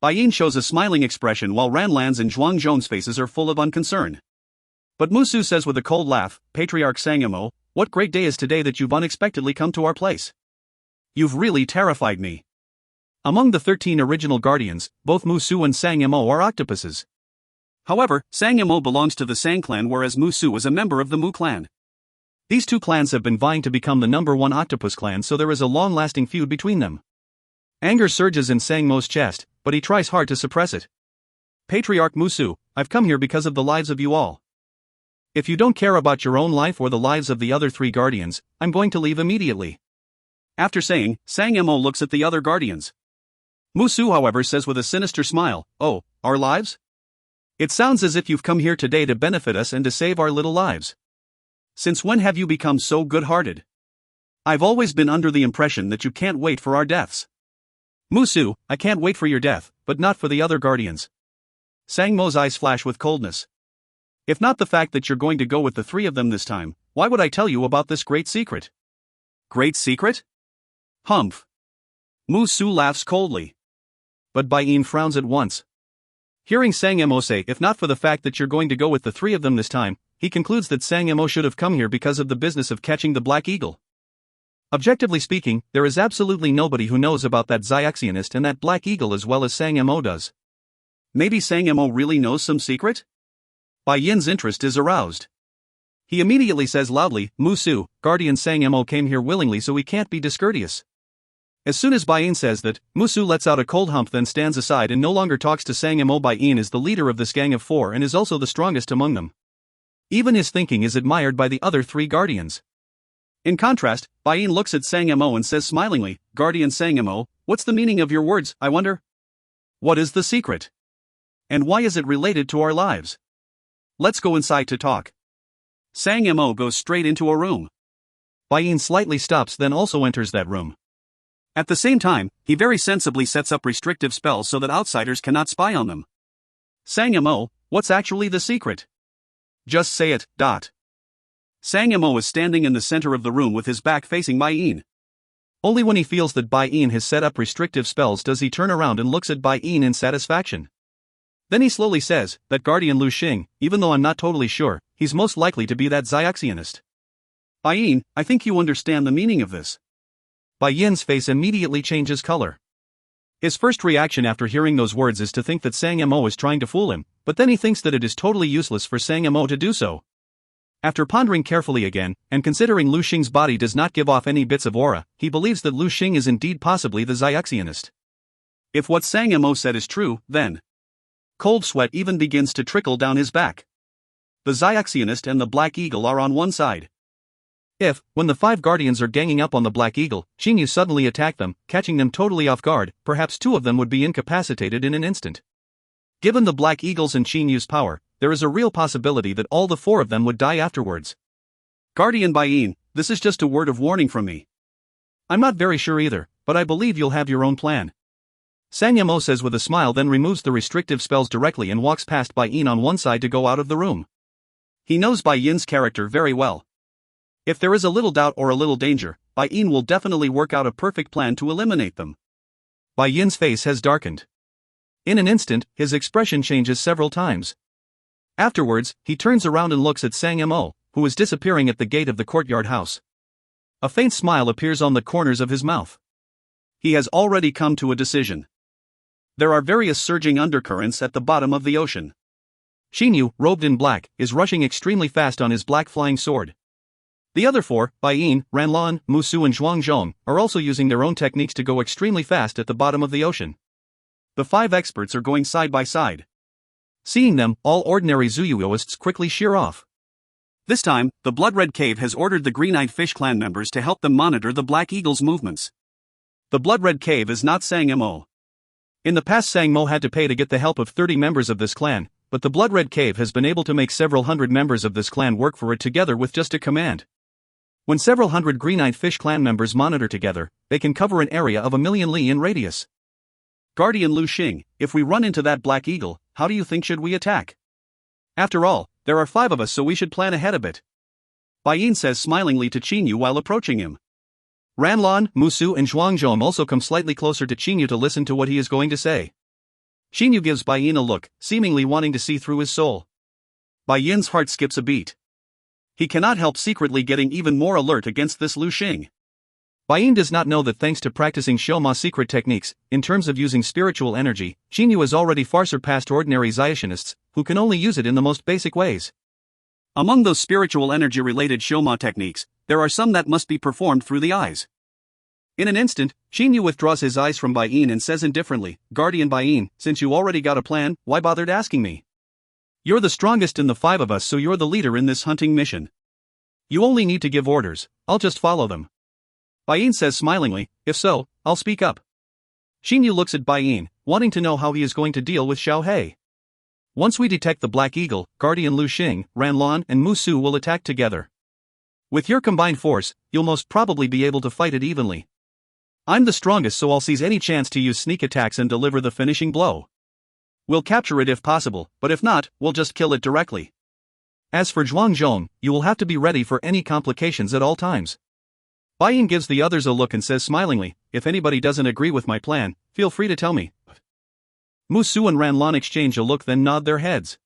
Bai Yin shows a smiling expression while Ranlan's and Zhuangzhong's faces are full of unconcern. But Musu says with a cold laugh, Patriarch Sang Mo, what great day is today that you've unexpectedly come to our place. You've really terrified me. Among the 13 original guardians, both Musu and Sang Mo are octopuses. However, Sang Mo belongs to the Sang clan whereas Musu is a member of the Mu clan. These 2 clans have been vying to become the #1 octopus clan, so there is a long-lasting feud between them. Anger surges in Sang Mo's chest, but he tries hard to suppress it. Patriarch Musu, I've come here because of the lives of you all. If you don't care about your own life or the lives of the other 3 guardians, I'm going to leave immediately. After saying, Sang Mo looks at the other guardians. Musu however says with a sinister smile, oh, our lives? It sounds as if you've come here today to benefit us and to save our little lives. Since when have you become so good-hearted? I've always been under the impression that you can't wait for our deaths. Musu, I can't wait for your death, but not for the other guardians. Sang Mo's eyes flash with coldness. If not the fact that you're going to go with the 3 of them this time, why would I tell you about this great secret? Great secret? Humph. Musu laughs coldly. But Bai Yin frowns at once. Hearing Sang Mo say if not for the fact that you're going to go with the 3 of them this time, he concludes that Sang Mo should have come here because of the business of catching the black eagle. Objectively speaking, there is absolutely nobody who knows about that Xiaxionist and that black eagle as well as Sang Mo does. Maybe Sang Mo really knows some secret? Bai Yin's interest is aroused. He immediately says loudly, Musu, Guardian Sang Mo came here willingly so he can't be discourteous. As soon as Bai Yin says that, Musu lets out a cold humph then stands aside and no longer talks to Sang Mo. Bai Yin is the leader of this gang of 4 and is also the strongest among them. Even his thinking is admired by the other 3 guardians. In contrast, Bai Yin looks at Sang Mo and says smilingly, Guardian Sang Mo, what's the meaning of your words, I wonder? What is the secret? And why is it related to our lives? Let's go inside to talk. Sang Mo goes straight into a room. Bai Yin slightly stops then also enters that room. At the same time, he very sensibly sets up restrictive spells so that outsiders cannot spy on them. Sang Mo, what's actually the secret? Just say it, dot. Sang Mo is standing in the center of the room with his back facing Bai Yin. Only when he feels that Bai Yin has set up restrictive spells does he turn around and looks at Bai Yin in satisfaction. Then he slowly says, that Guardian Lu Xing, even though I'm not totally sure, he's most likely to be that Xiaxionist. Bai Yin, I think you understand the meaning of this. Bai Yin's face immediately changes color. His first reaction after hearing those words is to think that Sang Mo is trying to fool him, but then he thinks that it is totally useless for Sang Mo to do so. After pondering carefully again, and considering Lu Xing's body does not give off any bits of aura, he believes that Lu Xing is indeed possibly the Xiaxionist. If what Sang Mo said is true, then cold sweat even begins to trickle down his back. The Xiaxionist and the Black Eagle are on one side. If, when the 5 guardians are ganging up on the Black Eagle, Qin Yu suddenly attack them, catching them totally off guard, perhaps 2 of them would be incapacitated in an instant. Given the Black Eagle's and Qin Yu's power, there is a real possibility that all the 4 of them would die afterwards. Guardian Bai Yin, this is just a word of warning from me. I'm not very sure either, but I believe you'll have your own plan. Sang Yamo says with a smile, then removes the restrictive spells directly and walks past Bai Yin on one side to go out of the room. He knows Bai Yin's character very well. If there is a little doubt or a little danger, Bai Yin will definitely work out a perfect plan to eliminate them. Bai Yin's face has darkened. In an instant, his expression changes several times. Afterwards, he turns around and looks at Sang Yamo, who is disappearing at the gate of the courtyard house. A faint smile appears on the corners of his mouth. He has already come to a decision. There are various surging undercurrents at the bottom of the ocean. Xinyu, robed in black, is rushing extremely fast on his black flying sword. The other four, Bai Yin, Ranlan, Musu and Zhuangzhong, are also using their own techniques to go extremely fast at the bottom of the ocean. The 5 experts are going side by side. Seeing them, all ordinary Zuyuoists quickly sheer off. This time, the Blood Red Cave has ordered the Green-Eyed Fish clan members to help them monitor the Black Eagle's movements. The Blood Red Cave is not Sang Mo. In the past, Sang Mo had to pay to get the help of 30 members of this clan, but the Blood Red Cave has been able to make several hundred members of this clan work for it together with just a command. When several hundred Green-Eyed Fish clan members monitor together, they can cover an area of 1,000,000 li in radius. Guardian Lu Xing, if we run into that Black Eagle, how do you think should we attack? After all, there are 5 of us, so we should plan ahead a bit. Bai Yin says smilingly to Qinyu while approaching him. Ranlan, Musu and Zhuangzhong also come slightly closer to Qinyu to listen to what he is going to say. Qinyu gives Bai Yin a look, seemingly wanting to see through his soul. Bai Yin's heart skips a beat. He cannot help secretly getting even more alert against this Lu Xing. Bai Yin does not know that thanks to practicing Shoma secret techniques, in terms of using spiritual energy, Qinyu has already far surpassed ordinary Zayashinists, who can only use it in the most basic ways. Among those spiritual energy-related Shoma techniques, there are some that must be performed through the eyes. In an instant, Qinyu withdraws his eyes from Bai Yin and says indifferently, Guardian Bai Yin, since you already got a plan, why bothered asking me? You're the strongest in the 5 of us, so you're the leader in this hunting mission. You only need to give orders, I'll just follow them. Bai Yin says smilingly, if so, I'll speak up. Xinyu looks at Bai Yin, wanting to know how he is going to deal with Xiao He. Once we detect the Black Eagle, Guardian Lu Xing, Ranlan and Musu will attack together. With your combined force, you'll most probably be able to fight it evenly. I'm the strongest, so I'll seize any chance to use sneak attacks and deliver the finishing blow. We'll capture it if possible, but if not, we'll just kill it directly. As for Zhuangzhong, you will have to be ready for any complications at all times. Bai Yin gives the others a look and says smilingly, if anybody doesn't agree with my plan, feel free to tell me. Musu and Ranlan exchange a look, then nod their heads.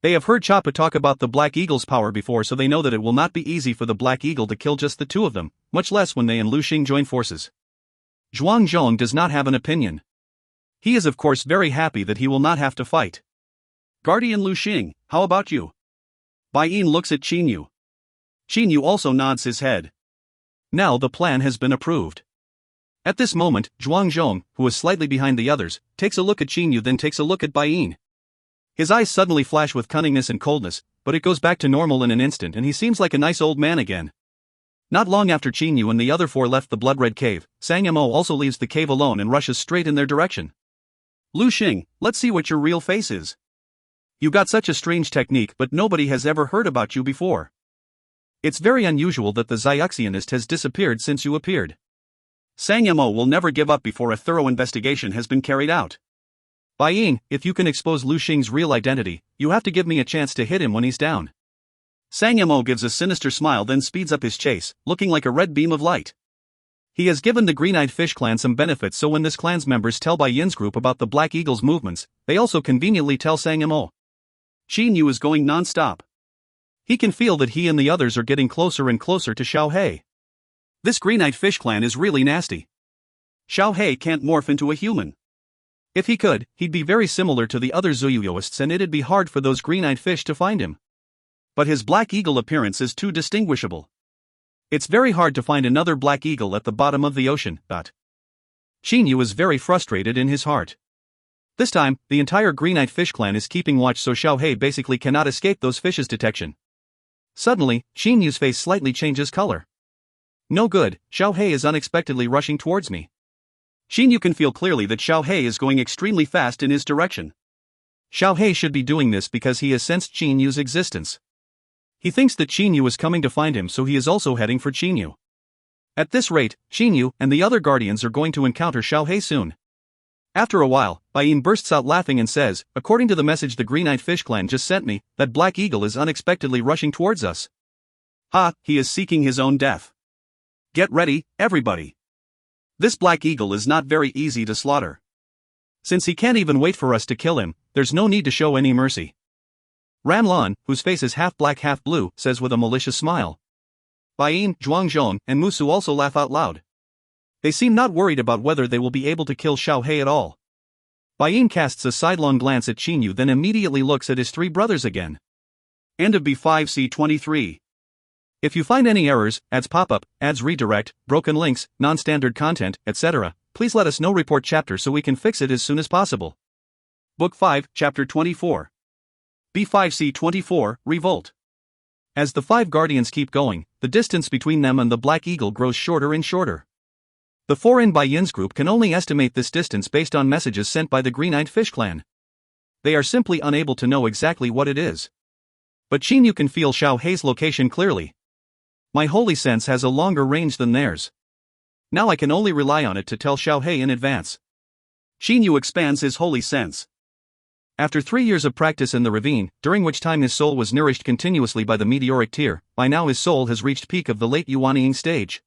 They have heard Choppa talk about the Black Eagle's power before, so they know that it will not be easy for the Black Eagle to kill just the 2 of them, much less when they and Lu Xing join forces. Zhuangzhong does not have an opinion. He is of course very happy that he will not have to fight. Guardian Lu Xing, how about you? Bai Yin looks at Qinyu. Qinyu also nods his head. Now the plan has been approved. At this moment, Zhuangzhong, who is slightly behind the others, takes a look at Qinyu, then takes a look at Bai Yin. His eyes suddenly flash with cunningness and coldness, but it goes back to normal in an instant and he seems like a nice old man again. Not long after Qinyu and the other 4 left the Blood Red Cave, Sang Mo also leaves the cave alone and rushes straight in their direction. Lu Xing, let's see what your real face is. You got such a strange technique, but nobody has ever heard about you before. It's very unusual that the Zyuxianist has disappeared since you appeared. Sang Mo will never give up before a thorough investigation has been carried out. Bai Yin, if you can expose Lu Xing's real identity, you have to give me a chance to hit him when he's down. Sang Mo gives a sinister smile, then speeds up his chase, looking like a red beam of light. He has given the Green-Eyed Fish clan some benefits, so when this clan's members tell Bai Yin's group about the Black Eagle's movements, they also conveniently tell Sang Mo. Xinyu is going non-stop. He can feel that he and the others are getting closer and closer to Xiao He. This Green-Eyed Fish clan is really nasty. Xiao He can't morph into a human. If he could, he'd be very similar to the other Zuyuyoists and it'd be hard for those Green-Eyed Fish to find him. But his Black Eagle appearance is too distinguishable. It's very hard to find another Black Eagle at the bottom of the ocean, but Xinyu is very frustrated in his heart. This time, the entire Green-Eyed Fish clan is keeping watch, so Xiao He basically cannot escape those fishes' detection. Suddenly, Xinyu's face slightly changes color. No good, Xiao He is unexpectedly rushing towards me. Xinyu can feel clearly that Xiao He is going extremely fast in his direction. Xiao He should be doing this because he has sensed Xinyu's existence. He thinks that Qinyu is coming to find him, so he is also heading for Qinyu. At this rate, Qinyu and the other guardians are going to encounter Xiaohei soon. After a while, Baiyin bursts out laughing and says, according to the message the Green-Eyed Fish Clan just sent me, that Black Eagle is unexpectedly rushing towards us. Ha, he is seeking his own death. Get ready, everybody. This Black Eagle is not very easy to slaughter. Since he can't even wait for us to kill him, there's no need to show any mercy. Ranlan, whose face is half black half blue, says with a malicious smile. Baiyin, Zhuangzhong, and Musu also laugh out loud. They seem not worried about whether they will be able to kill Xiaohei at all. Baiyin casts a sidelong glance at Qinyu, then immediately looks at his three brothers again. End of B5C23. If you find any errors, ads pop-up, ads redirect, broken links, non-standard content, etc., please let us know. Report chapter so we can fix it as soon as possible. Book 5, Chapter 24. B5C24, Revolt. As the five guardians keep going, the distance between them and the Black Eagle grows shorter and shorter. The four in Baiyin's group can only estimate this distance based on messages sent by the Green-Eyed Fish Clan. They are simply unable to know exactly what it is. But Qinyu can feel Xiaohei's location clearly. My holy sense has a longer range than theirs. Now I can only rely on it to tell Xiaohei in advance. Qinyu expands his holy sense. After 3 years of practice in the ravine, during which time his soul was nourished continuously by the meteoric tear, by now his soul has reached peak of the late yuanying stage.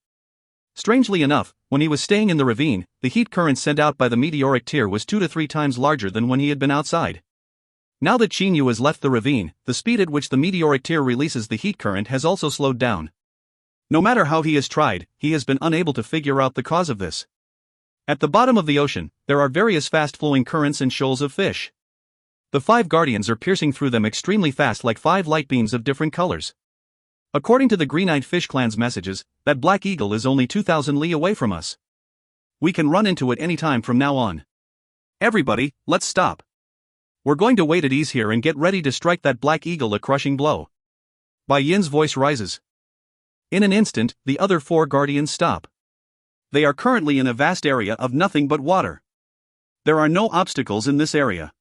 Strangely enough, when he was staying in the ravine, the heat current sent out by the meteoric tear was 2 to 3 times larger than when he had been outside. Now that Qinyu has left the ravine, the speed at which the meteoric tear releases the heat current has also slowed down. No matter how he has tried, he has been unable to figure out the cause of this. At the bottom of the ocean, there are various fast-flowing currents and shoals of fish. The five guardians are piercing through them extremely fast like 5 light beams of different colors. According to the Green-Eyed Fish Clan's messages, that Black Eagle is only 2,000 li away from us. We can run into it any time from now on. Everybody, let's stop. We're going to wait at ease here and get ready to strike that Black Eagle a crushing blow. Baiyin's voice rises. In an instant, the other four guardians stop. They are currently in a vast area of nothing but water. There are no obstacles in this area.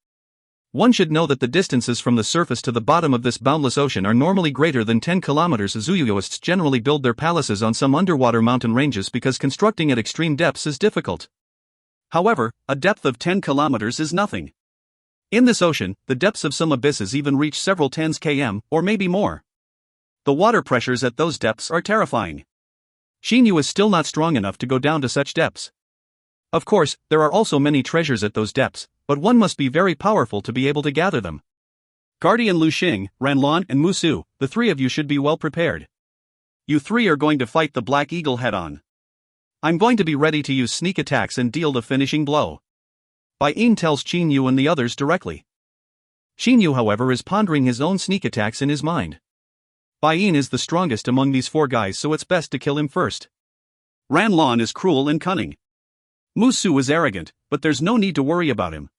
One should know that the distances from the surface to the bottom of this boundless ocean are normally greater than 10 kilometers. Zuyuyoists generally build their palaces on some underwater mountain ranges because constructing at extreme depths is difficult. However, a depth of 10 kilometers is nothing. In this ocean, the depths of some abysses even reach several tens km, or maybe more. The water pressures at those depths are terrifying. Qinyu is still not strong enough to go down to such depths. Of course, there are also many treasures at those depths, but one must be very powerful to be able to gather them. Guardian Lu Xing, Ranlan, and Musu, the three of you should be well prepared. You three are going to fight the Black Eagle head-on. I'm going to be ready to use sneak attacks and deal the finishing blow. Baiyin tells Qinyu and the others directly. Qinyu, however, is pondering his own sneak attacks in his mind. Baiyin is the strongest among these four guys, so it's best to kill him first. Ranlan is cruel and cunning. Musu is arrogant, but there's no need to worry about him.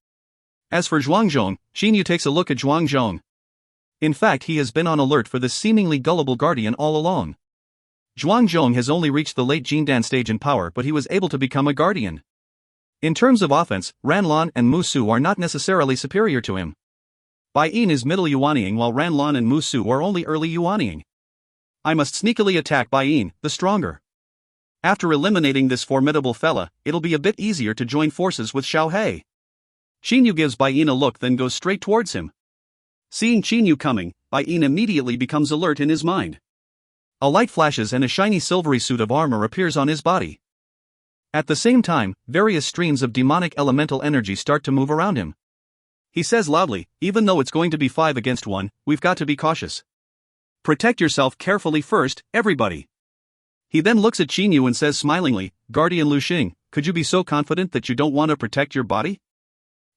As for Zhuangzhong, Qinyu takes a look at Zhuangzhong. In fact, he has been on alert for this seemingly gullible guardian all along. Zhuangzhong has only reached the late Jindan stage in power, but he was able to become a guardian. In terms of offense, Ranlan and Musu are not necessarily superior to him. Baiyin is middle yuanying while Ranlan and Musu are only early yuanying. I must sneakily attack Baiyin, the stronger. After eliminating this formidable fella, it'll be a bit easier to join forces with Xiaohei. Qinyu gives Baiyin a look, then goes straight towards him. Seeing Qinyu coming, Baiyin immediately becomes alert in his mind. A light flashes and a shiny silvery suit of armor appears on his body. At the same time, various streams of demonic elemental energy start to move around him. He says loudly, even though it's going to be 5 against 1, we've got to be cautious. Protect yourself carefully first, everybody. He then looks at Qinyu and says smilingly, Guardian Lu Xing, could you be so confident that you don't want to protect your body?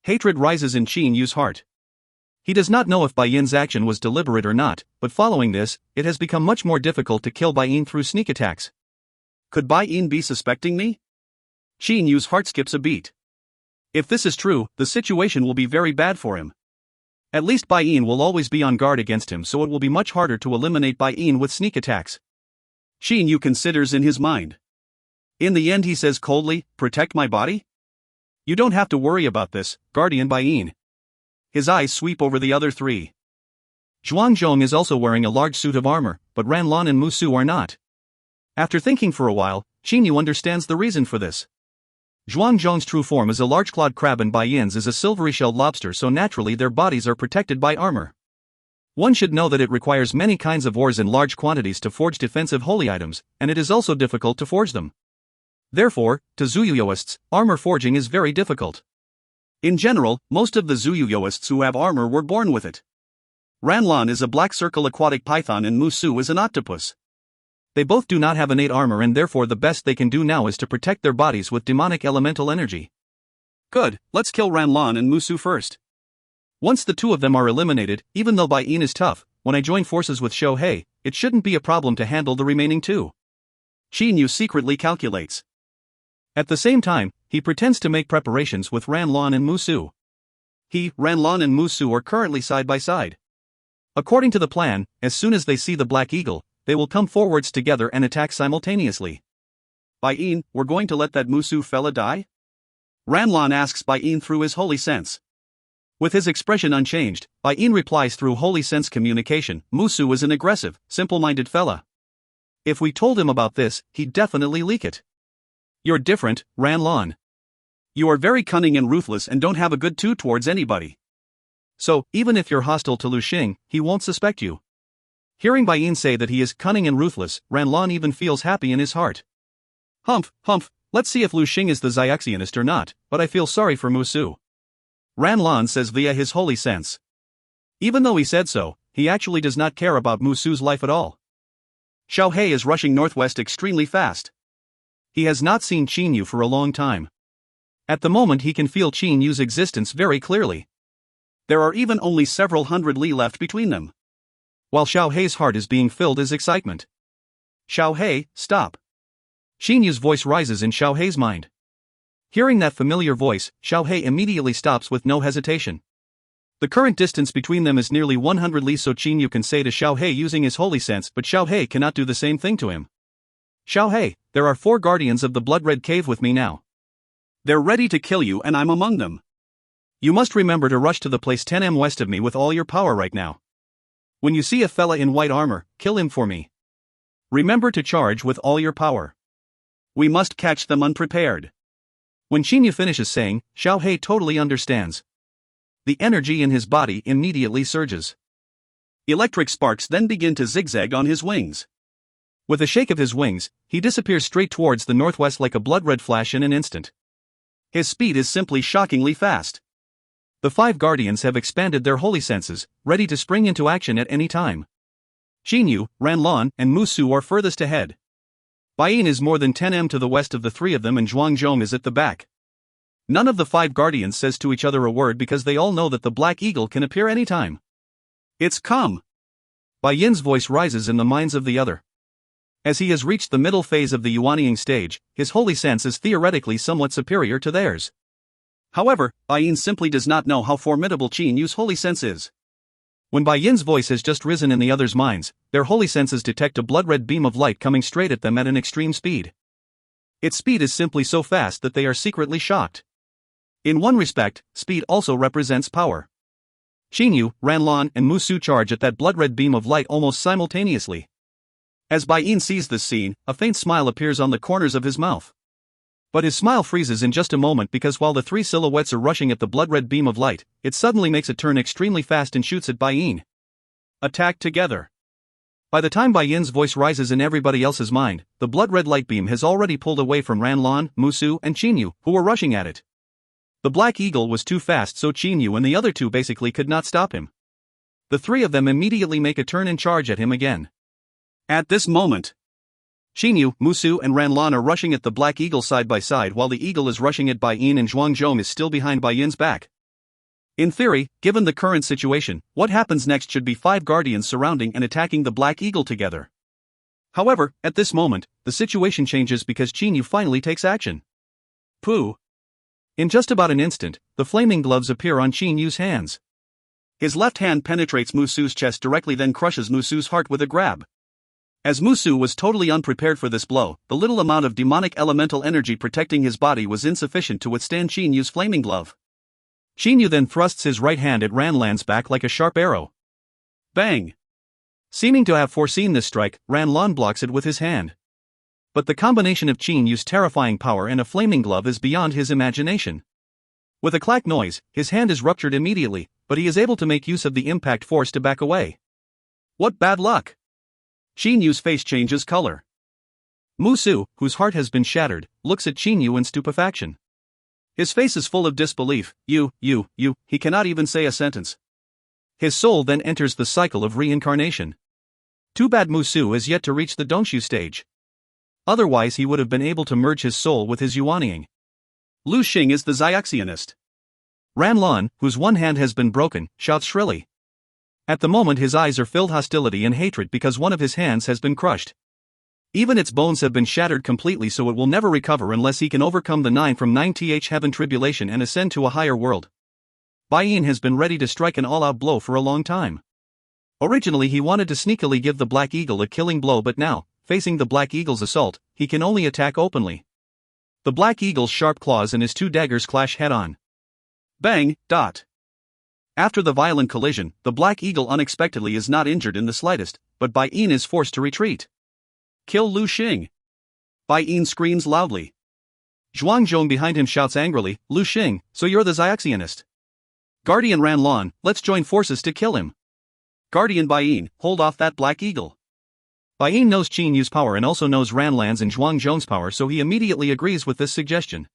Hatred rises in Qinyu's heart. He does not know if Baiyin's action was deliberate or not, but following this, it has become much more difficult to kill Baiyin through sneak attacks. Could Baiyin be suspecting me? Qinyu's heart skips a beat. If this is true, the situation will be very bad for him. At least Baiyin will always be on guard against him, so it will be much harder to eliminate Baiyin with sneak attacks. Qinyu considers in his mind. In the end he says coldly, protect my body? You don't have to worry about this, Guardian Baiyin. His eyes sweep over the other three. Zhuangzhong is also wearing a large suit of armor, but Ranlan and Musu are not. After thinking for a while, Qinyu understands the reason for this. Zhuangzhong's true form is a large-clawed crab and Bai Yin's is a silvery-shelled lobster, so naturally their bodies are protected by armor. One should know that it requires many kinds of ores in large quantities to forge defensive holy items, and it is also difficult to forge them. Therefore, to Zuyuyoists, armor forging is very difficult. In general, most of the Zuyuyoists who have armor were born with it. Ranlan is a black circle aquatic python and Musu is an octopus. They both do not have innate armor and therefore the best they can do now is to protect their bodies with demonic elemental energy. Good, let's kill Ranlan and Musu first. Once the two of them are eliminated, even though Bai Yin is tough, when I join forces with Shohei, it shouldn't be a problem to handle the remaining two. Qinyu secretly calculates. At the same time, he pretends to make preparations with Ranlan and Musu. Ranlan and Musu are currently side by side. According to the plan, as soon as they see the Black Eagle, they will come forwards together and attack simultaneously. Bai Yin, we're going to let that Musu fella die? Ranlan asks Bai Yin through his holy sense. With his expression unchanged, Bai Yin replies through holy sense communication, Musu is an aggressive, simple-minded fella. If we told him about this, he'd definitely leak it. You're different, Ranlan. You are very cunning and ruthless and don't have a good tone towards anybody. So, even if you're hostile to Lu Xing, he won't suspect you. Hearing Bai Yin say that he is cunning and ruthless, Ranlan even feels happy in his heart. Humph, let's see if Lu Xing is the Xiaxianist or not, but I feel sorry for Musu. Ranlan says via his holy sense. Even though he said so, he actually does not care about Musu's life at all. Xiaohei is rushing northwest extremely fast. He has not seen Qinyu for a long time. At the moment he can feel Qinyu's existence very clearly. There are even only several hundred li left between them. While Xiaohei's heart is being filled with excitement. Xiaohei, stop. Qinyu's voice rises in Xiaohei's mind. Hearing that familiar voice, Xiaohei immediately stops with no hesitation. The current distance between them is nearly 100 li, so Qinyu can say to Xiaohei using his holy sense, but Xiaohei cannot do the same thing to him. Xiaohei, there are 4 guardians of the Blood-Red Cave with me now. They're ready to kill you and I'm among them. You must remember to rush to the place 10m west of me with all your power right now. When you see a fella in white armor, kill him for me. Remember to charge with all your power. We must catch them unprepared. When Qinyu finishes saying, Xiaohei totally understands. The energy in his body immediately surges. Electric sparks then begin to zigzag on his wings. With a shake of his wings, he disappears straight towards the northwest like a blood-red flash in an instant. His speed is simply shockingly fast. The 5 guardians have expanded their holy senses, ready to spring into action at any time. Qinyu, Ranlan, and Musu are furthest ahead. Bai Yin is more than 10m to the west of the 3 of them and Zhuangzhong is at the back. None of the 5 guardians says to each other a word because they all know that the Black Eagle can appear anytime. It's come. Bai Yin's voice rises in the minds of the other. As he has reached the middle phase of the Yuanying stage, his holy sense is theoretically somewhat superior to theirs. However, Bai Yin simply does not know how formidable Qinyu's holy sense is. When Bai Yin's voice has just risen in the others' minds, their holy senses detect a blood-red beam of light coming straight at them at an extreme speed. Its speed is simply so fast that they are secretly shocked. In one respect, speed also represents power. Qinyu, Ranlan, and Musu charge at that blood-red beam of light almost simultaneously. As Bai Yin sees this scene, a faint smile appears on the corners of his mouth. But his smile freezes in just a moment because while the 3 silhouettes are rushing at the blood-red beam of light, it suddenly makes a turn extremely fast and shoots at Bai Yin. Attack together. By the time Bai Yin's voice rises in everybody else's mind, the blood-red light beam has already pulled away from Ranlan, Musu, and Qinyu, who were rushing at it. The Black Eagle was too fast, so Qinyu and the other 2 basically could not stop him. The 3 of them immediately make a turn and charge at him again. At this moment, Qinyu, Musu, and Ranlan are rushing at the Black Eagle side by side while the Eagle is rushing at Bai Yin and Zhuangzhong is still behind Bai Yin's back. In theory, given the current situation, what happens next should be 5 guardians surrounding and attacking the Black Eagle together. However, at this moment, the situation changes because Qinyu finally takes action. Pooh! In just about an instant, the flaming gloves appear on Qinyu's hands. His left hand penetrates Musu's chest directly, then crushes Musu's heart with a grab. As Musu was totally unprepared for this blow, the little amount of demonic elemental energy protecting his body was insufficient to withstand Qinyu's flaming glove. Qinyu then thrusts his right hand at Ranlan's back like a sharp arrow. Bang! Seeming to have foreseen this strike, Ranlan blocks it with his hand. But the combination of Qin Yu's terrifying power and a flaming glove is beyond his imagination. With a clack noise, his hand is ruptured immediately, but he is able to make use of the impact force to back away. What bad luck! Qin Yu's face changes color. Mu Su, whose heart has been shattered, looks at Qin Yu in stupefaction. His face is full of disbelief. He cannot even say a sentence. His soul then enters the cycle of reincarnation. Too bad Mu Su is yet to reach the Dongxu stage. Otherwise he would have been able to merge his soul with his Yuanying. Lu Xing is the Xiaxianist. Ranlan, whose one hand has been broken, shouts shrilly. At the moment his eyes are filled hostility and hatred because one of his hands has been crushed. Even its bones have been shattered completely, so it will never recover unless he can overcome the 9 from 9th heaven tribulation and ascend to a higher world. Bai Yin has been ready to strike an all-out blow for a long time. Originally he wanted to sneakily give the Black Eagle a killing blow, but now, facing the Black Eagle's assault, he can only attack openly. The Black Eagle's sharp claws and his two daggers clash head-on. Bang! After the violent collision, the Black Eagle unexpectedly is not injured in the slightest, but Bai Yin is forced to retreat. Kill Lu Xing! Bai Yin screams loudly. Zhuangzhong behind him shouts angrily, Lu Xing, so you're the Xiaxianist. Guardian Ranlan, let's join forces to kill him. Guardian Bai Yin, hold off that Black Eagle. Bai Yin knows Qin Yu's power and also knows Ranlan's and Zhuangzhong's power, so he immediately agrees with this suggestion.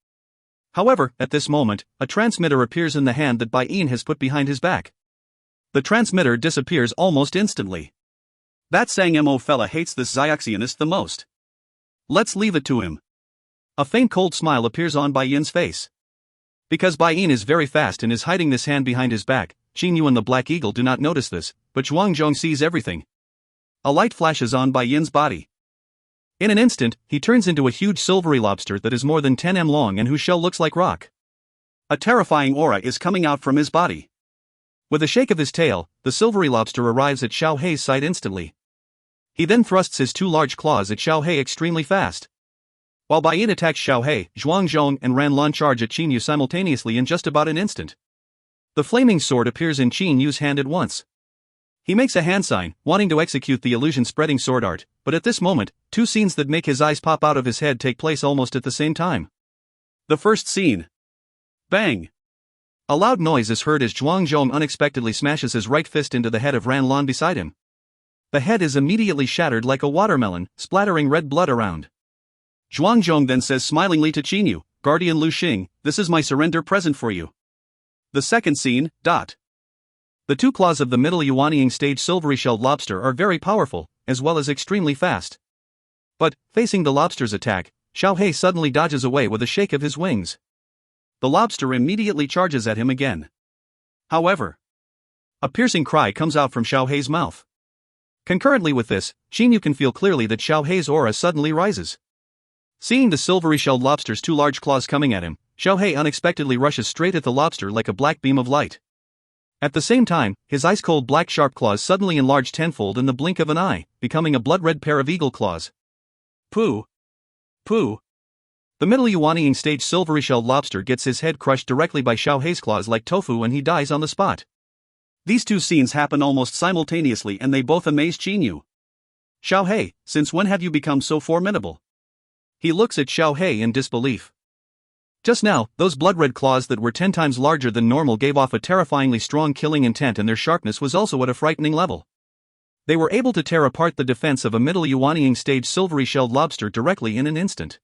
However, at this moment, a transmitter appears in the hand that Bai Yin has put behind his back. The transmitter disappears almost instantly. That Sang Mo fella hates this Xiaxianist the most. Let's leave it to him. A faint cold smile appears on Bai Yin's face. Because Bai Yin is very fast and is hiding this hand behind his back, Qin Yu and the Black Eagle do not notice this, but Zhuangzhong sees everything. A light flashes on Bai Yin's body. In an instant, he turns into a huge silvery lobster that is more than 10 m long and whose shell looks like rock. A terrifying aura is coming out from his body. With a shake of his tail, the silvery lobster arrives at Xiao Hei's side instantly. He then thrusts his two large claws at Xiao Hei extremely fast. While Bai Yin attacks Xiao Hei, Zhuangzhong and Ranlan charge at Qin Yu simultaneously in just about an instant. The flaming sword appears in Qin Yu's hand at once. He makes a hand sign, wanting to execute the illusion-spreading sword art, but at this moment, two scenes that make his eyes pop out of his head take place almost at the same time. The first scene. Bang! A loud noise is heard as Zhuangzhong unexpectedly smashes his right fist into the head of Ranlan beside him. The head is immediately shattered like a watermelon, splattering red blood around. Zhuangzhong then says smilingly to Qin Yu, Guardian Lu Xing, this is my surrender present for you. The second scene. The two claws of the middle Yuanying stage silvery-shelled lobster are very powerful, as well as extremely fast. But, facing the lobster's attack, Xiao Hei suddenly dodges away with a shake of his wings. The lobster immediately charges at him again. However, a piercing cry comes out from Xiao Hei's mouth. Concurrently with this, Qin Yu can feel clearly that Xiao Hei's aura suddenly rises. Seeing the silvery-shelled lobster's two large claws coming at him, Xiao Hei unexpectedly rushes straight at the lobster like a black beam of light. At the same time, his ice-cold black sharp claws suddenly enlarge tenfold in the blink of an eye, becoming a blood-red pair of eagle claws. Pooh! The middle Yuanying stage silvery-shelled lobster gets his head crushed directly by Xiao Hei's claws like tofu and he dies on the spot. These two scenes happen almost simultaneously and they both amaze Qin Yu. Xiao Hei, since when have you become so formidable? He looks at Xiao Hei in disbelief. Just now, those blood-red claws that were 10 times larger than normal gave off a terrifyingly strong killing intent and their sharpness was also at a frightening level. They were able to tear apart the defense of a middle Yuanying stage silvery-shelled lobster directly in an instant.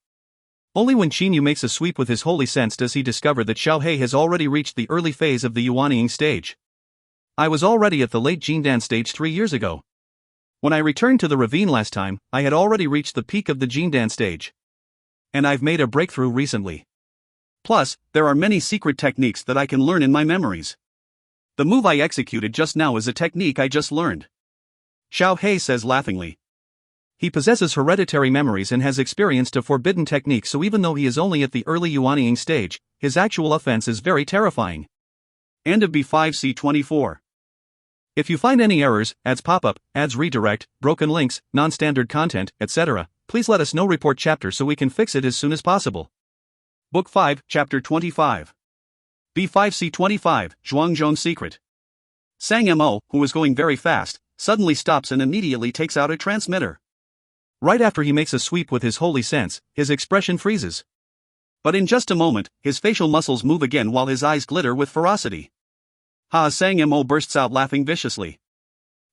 Only when Qin Yu makes a sweep with his holy sense does he discover that Xiao Hei has already reached the early phase of the Yuanying stage. I was already at the late Jindan stage 3 years ago. When I returned to the ravine last time, I had already reached the peak of the Jindan stage. And I've made a breakthrough recently. Plus, there are many secret techniques that I can learn in my memories. The move I executed just now is a technique I just learned. Xiao Hei says laughingly. He possesses hereditary memories and has experienced a forbidden technique, so even though he is only at the early Yuanying stage, his actual offense is very terrifying. End of B5C24. If you find any errors, ads pop-up, ads redirect, broken links, non-standard content, etc., please let us know. Report chapter so we can fix it as soon as possible. Book 5, Chapter 25. B5C25, Zhuangzhong's Secret. Sang Mo, who was going very fast, suddenly stops and immediately takes out a transmitter. Right after he makes a sweep with his holy sense, his expression freezes. But in just a moment, his facial muscles move again while his eyes glitter with ferocity. Ha! Sang Mo bursts out laughing viciously.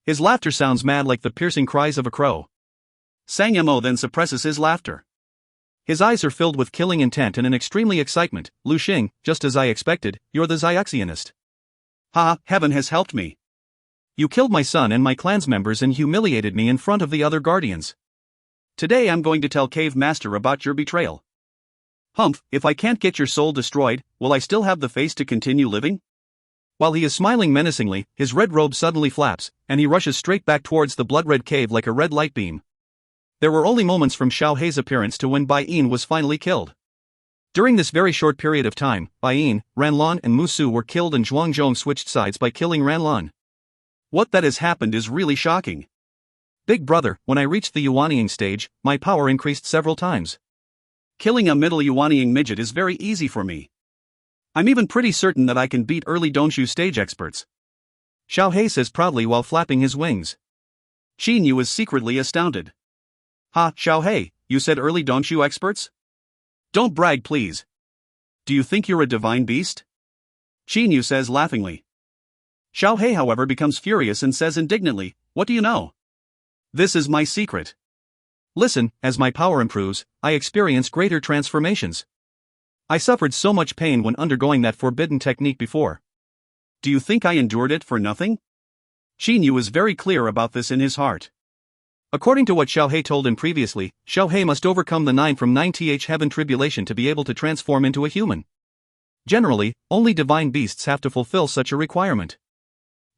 His laughter sounds mad like the piercing cries of a crow. Sang Mo then suppresses his laughter. His eyes are filled with killing intent and an extremely excitement. Lu Xing, just as I expected, you're the Xiaxionist. Ha! Heaven has helped me. You killed my son and my clan's members and humiliated me in front of the other guardians. Today I'm going to tell Cave Master about your betrayal. Humph, if I can't get your soul destroyed, will I still have the face to continue living? While he is smiling menacingly, his red robe suddenly flaps, and he rushes straight back towards the blood-red cave like a red light beam. There were only moments from Xiao Hei's appearance to when Bai Yin was finally killed. During this very short period of time, Bai Yin, Ranlan and Mu Su were killed and Zhuang Zhong switched sides by killing Ranlan. What that has happened is really shocking. Big brother, when I reached the Yuanying stage, my power increased several times. Killing a middle Yuanying midget is very easy for me. I'm even pretty certain that I can beat early Dongxu stage experts. Xiao Hei says proudly while flapping his wings. Qin Yu is secretly astounded. Ha, Xiao Hei, you said early Dongxu experts? Don't brag please. Do you think you're a divine beast? Qin Yu says laughingly. Xiao Hei however becomes furious and says indignantly, what do you know? This is my secret. Listen, as my power improves, I experience greater transformations. I suffered so much pain when undergoing that forbidden technique before. Do you think I endured it for nothing? Qin Yu is very clear about this in his heart. According to what Xiao Hei told him previously, Xiao Hei must overcome the 9 from 9th heaven tribulation to be able to transform into a human. Generally, only divine beasts have to fulfill such a requirement.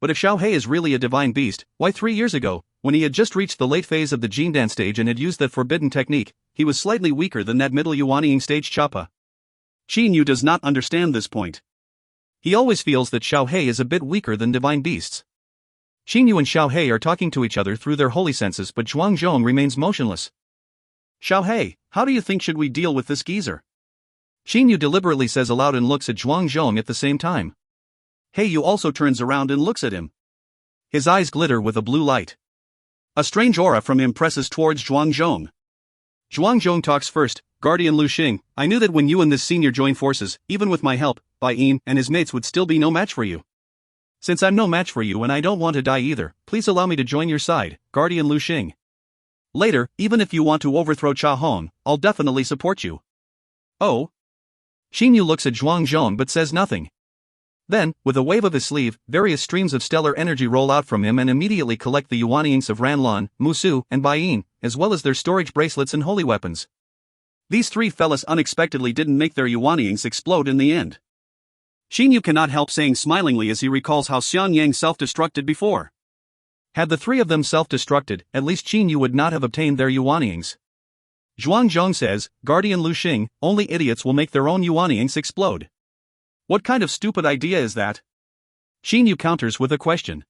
But if Xiao Hei is really a divine beast, why 3 years ago, when he had just reached the late phase of the Jindan stage and had used that forbidden technique, he was slightly weaker than that middle Yuanying stage Chapa? Qin Yu does not understand this point. He always feels that Xiao Hei is a bit weaker than divine beasts. Qin Yu and Xiao Hei are talking to each other through their holy senses, but Zhuang Zhong remains motionless. Xiao Hei, how do you think should we deal with this geezer? Qin Yu deliberately says aloud and looks at Zhuang Zhong at the same time. Hei Yu also turns around and looks at him. His eyes glitter with a blue light. A strange aura from him presses towards Zhuang Zhong. Zhuang Zhong talks first. Guardian Lu Xing, I knew that when you and this senior join forces, even with my help, Bai Yin and his mates would still be no match for you. Since I'm no match for you and I don't want to die either, please allow me to join your side, Guardian Lu Xing. Later, even if you want to overthrow Cha Hong, I'll definitely support you. Oh? Qin Yu looks at Zhuang Zhong but says nothing. Then, with a wave of his sleeve, various streams of stellar energy roll out from him and immediately collect the Yuanyings of Ranlan, Mu Su, and Bai Yin, as well as their storage bracelets and holy weapons. These 3 fellas unexpectedly didn't make their Yuanyings explode in the end. Qin Yu cannot help saying smilingly as he recalls how Xian Yang self-destructed before. Had the 3 of them self-destructed, at least Qin Yu would not have obtained their Yuanyings. Zhuang Zhong says, Guardian Lu Xing, only idiots will make their own Yuanyings explode. What kind of stupid idea is that? Qin Yu counters with a question.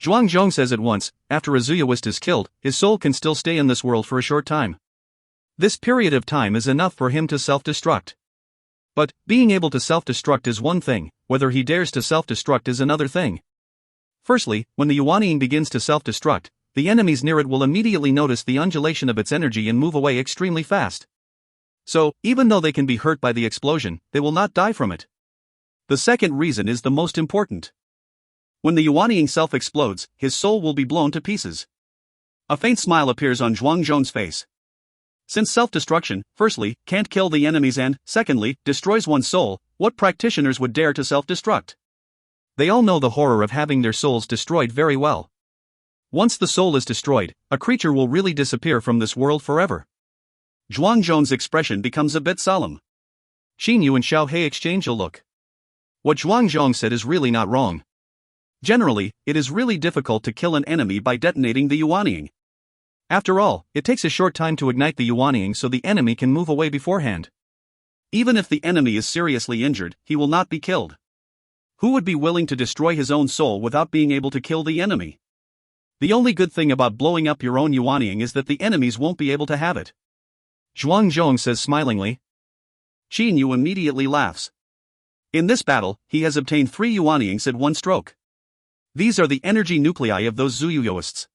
Zhuang Zhong says at once, after a Zuyawist is killed, his soul can still stay in this world for a short time. This period of time is enough for him to self-destruct. But, being able to self-destruct is one thing, whether he dares to self-destruct is another thing. Firstly, when the Yuanying begins to self-destruct, the enemies near it will immediately notice the undulation of its energy and move away extremely fast. So, even though they can be hurt by the explosion, they will not die from it. The second reason is the most important. When the Yuanying self-explodes, his soul will be blown to pieces. A faint smile appears on Zhuang Zhong's face. Since self-destruction, firstly, can't kill the enemies and, secondly, destroys one's soul, what practitioners would dare to self-destruct? They all know the horror of having their souls destroyed very well. Once the soul is destroyed, a creature will really disappear from this world forever. Zhuang Zhong's expression becomes a bit solemn. Qin Yu and Xiao Hei exchange a look. What Zhuang Zhong said is really not wrong. Generally, it is really difficult to kill an enemy by detonating the Yuanying. After all, it takes a short time to ignite the Yuanying so the enemy can move away beforehand. Even if the enemy is seriously injured, he will not be killed. Who would be willing to destroy his own soul without being able to kill the enemy? The only good thing about blowing up your own Yuanying is that the enemies won't be able to have it. Zhuang Zhong says smilingly. Qin Yu immediately laughs. In this battle, he has obtained 3 Yuanyings at one stroke. These are the energy nuclei of those Zuyuyoists.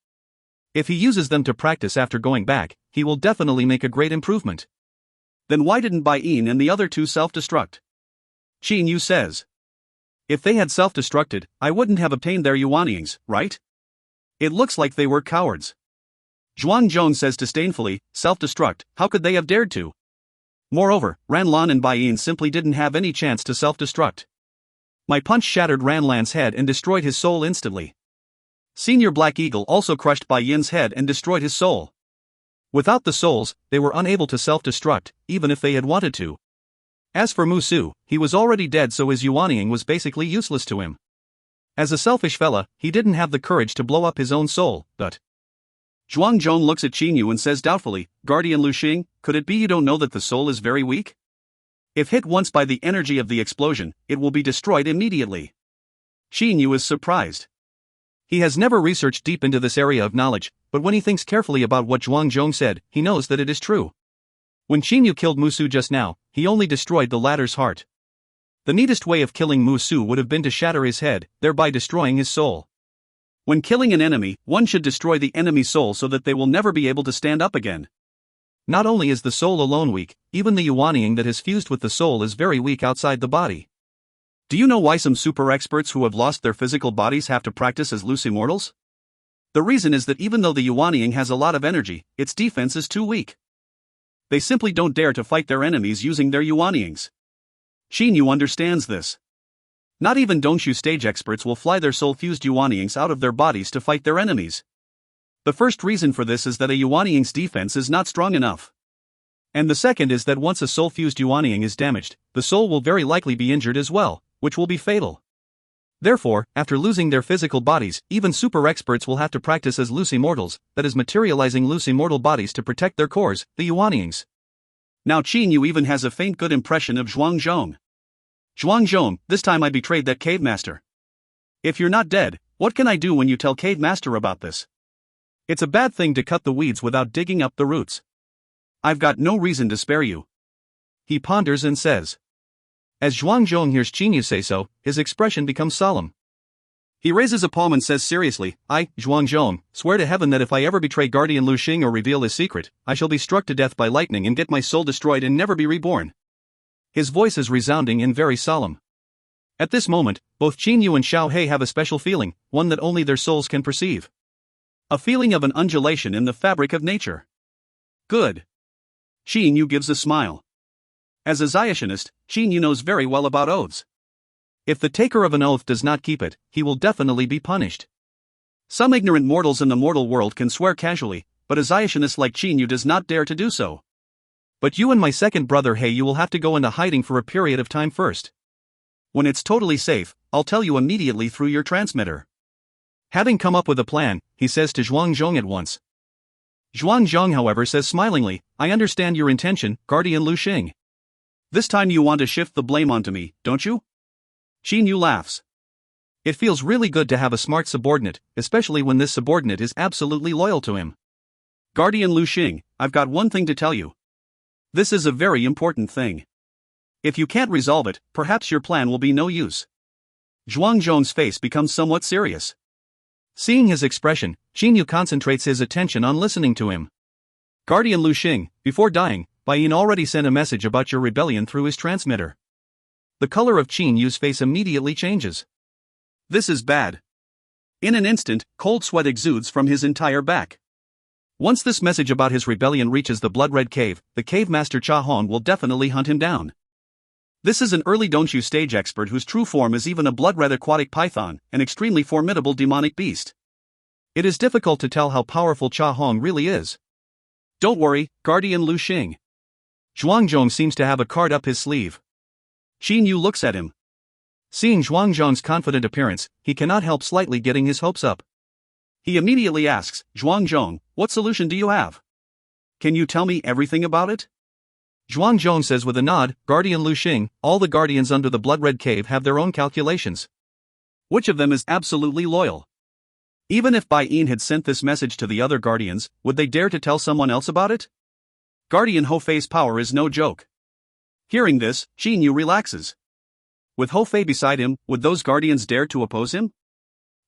If he uses them to practice after going back, he will definitely make a great improvement. Then why didn't Bai Yin and the other two self-destruct? Qin Yu says. If they had self-destructed, I wouldn't have obtained their Yuanyings, right? It looks like they were cowards. Zhuang Zhong says disdainfully, self-destruct, how could they have dared to? Moreover, Ranlan and Bai Yin simply didn't have any chance to self-destruct. My punch shattered Ranlan's head and destroyed his soul instantly. Senior Black Eagle also crushed Bai Yin's head and destroyed his soul. Without the souls, they were unable to self-destruct, even if they had wanted to. As for Musu, he was already dead, so his Yuanying was basically useless to him. As a selfish fella, he didn't have the courage to blow up his own soul, but... Zhuang Zhong looks at Qin Yu and says doubtfully, Guardian Lu Xing, could it be you don't know that the soul is very weak? If hit once by the energy of the explosion, it will be destroyed immediately. Qin Yu is surprised. He has never researched deep into this area of knowledge, but when he thinks carefully about what Zhuang Zhong said, he knows that it is true. When Qin Yu killed Musu just now, he only destroyed the latter's heart. The neatest way of killing Musu would have been to shatter his head, thereby destroying his soul. When killing an enemy, one should destroy the enemy's soul so that they will never be able to stand up again. Not only is the soul alone weak, even the Yuanying that has fused with the soul is very weak outside the body. Do you know why some super experts who have lost their physical bodies have to practice as loose immortals? The reason is that even though the Yuanying has a lot of energy, its defense is too weak. They simply don't dare to fight their enemies using their Yuanyings. Qin Yu understands this. Not even Dongshu stage experts will fly their soul-fused Yuanyings out of their bodies to fight their enemies. The first reason for this is that a Yuanying's defense is not strong enough. And the second is that once a soul-fused Yuanying is damaged, the soul will very likely be injured as well, which will be fatal. Therefore, after losing their physical bodies, even super experts will have to practice as loose immortals, that is materializing loose immortal bodies to protect their cores, the Yuanyings. Now Qin Yu even has a faint good impression of Zhuang Zhong. Zhuang Zhong, this time I betrayed that cave master. If you're not dead, what can I do when you tell cave master about this? It's a bad thing to cut the weeds without digging up the roots. I've got no reason to spare you. He ponders and says. As Zhuang Zhong hears Qin Yu say so, his expression becomes solemn. He raises a palm and says seriously, I, Zhuang Zhong, swear to heaven that if I ever betray Guardian Lu Xing or reveal his secret, I shall be struck to death by lightning and get my soul destroyed and never be reborn. His voice is resounding and very solemn. At this moment, both Qin Yu and Xiao He have a special feeling, one that only their souls can perceive. A feeling of an undulation in the fabric of nature. Good. Qin Yu gives a smile. As a Ziotionist, Qin Yu knows very well about oaths. If the taker of an oath does not keep it, he will definitely be punished. Some ignorant mortals in the mortal world can swear casually, but a Ziotionist like Qin Yu does not dare to do so. But you and my second brother He you will have to go into hiding for a period of time first. When it's totally safe, I'll tell you immediately through your transmitter. Having come up with a plan, he says to Zhuang Zhong at once. Zhuang Zhong however says smilingly, I understand your intention, Guardian Lu Xing. This time you want to shift the blame onto me, don't you? Qin Yu laughs. It feels really good to have a smart subordinate, especially when this subordinate is absolutely loyal to him. Guardian Lu Xing, I've got one thing to tell you. This is a very important thing. If you can't resolve it, perhaps your plan will be no use. Zhuang Zhong's face becomes somewhat serious. Seeing his expression, Qin Yu concentrates his attention on listening to him. Guardian Lu Xing, before dying, Bai Yin already sent a message about your rebellion through his transmitter. The color of Qin Yu's face immediately changes. This is bad. In an instant, cold sweat exudes from his entire back. Once this message about his rebellion reaches the Blood-Red Cave, the cave master Cha Hong will definitely hunt him down. This is an early Donshu stage expert whose true form is even a blood-red aquatic python, an extremely formidable demonic beast. It is difficult to tell how powerful Cha Hong really is. Don't worry, Guardian Lu Xing. Zhuang Zhong seems to have a card up his sleeve. Qin Yu looks at him. Seeing Zhuang Zhong's confident appearance, he cannot help slightly getting his hopes up. He immediately asks, Zhuang Zhong, what solution do you have? Can you tell me everything about it? Zhuang Zhong says with a nod, Guardian Lu Xing, all the guardians under the Blood-Red Cave have their own calculations. Which of them is absolutely loyal? Even if Bai Yin had sent this message to the other guardians, would they dare to tell someone else about it? Guardian Ho Fei's power is no joke. Hearing this, Qin Yu relaxes. With Ho Fei beside him, would those guardians dare to oppose him?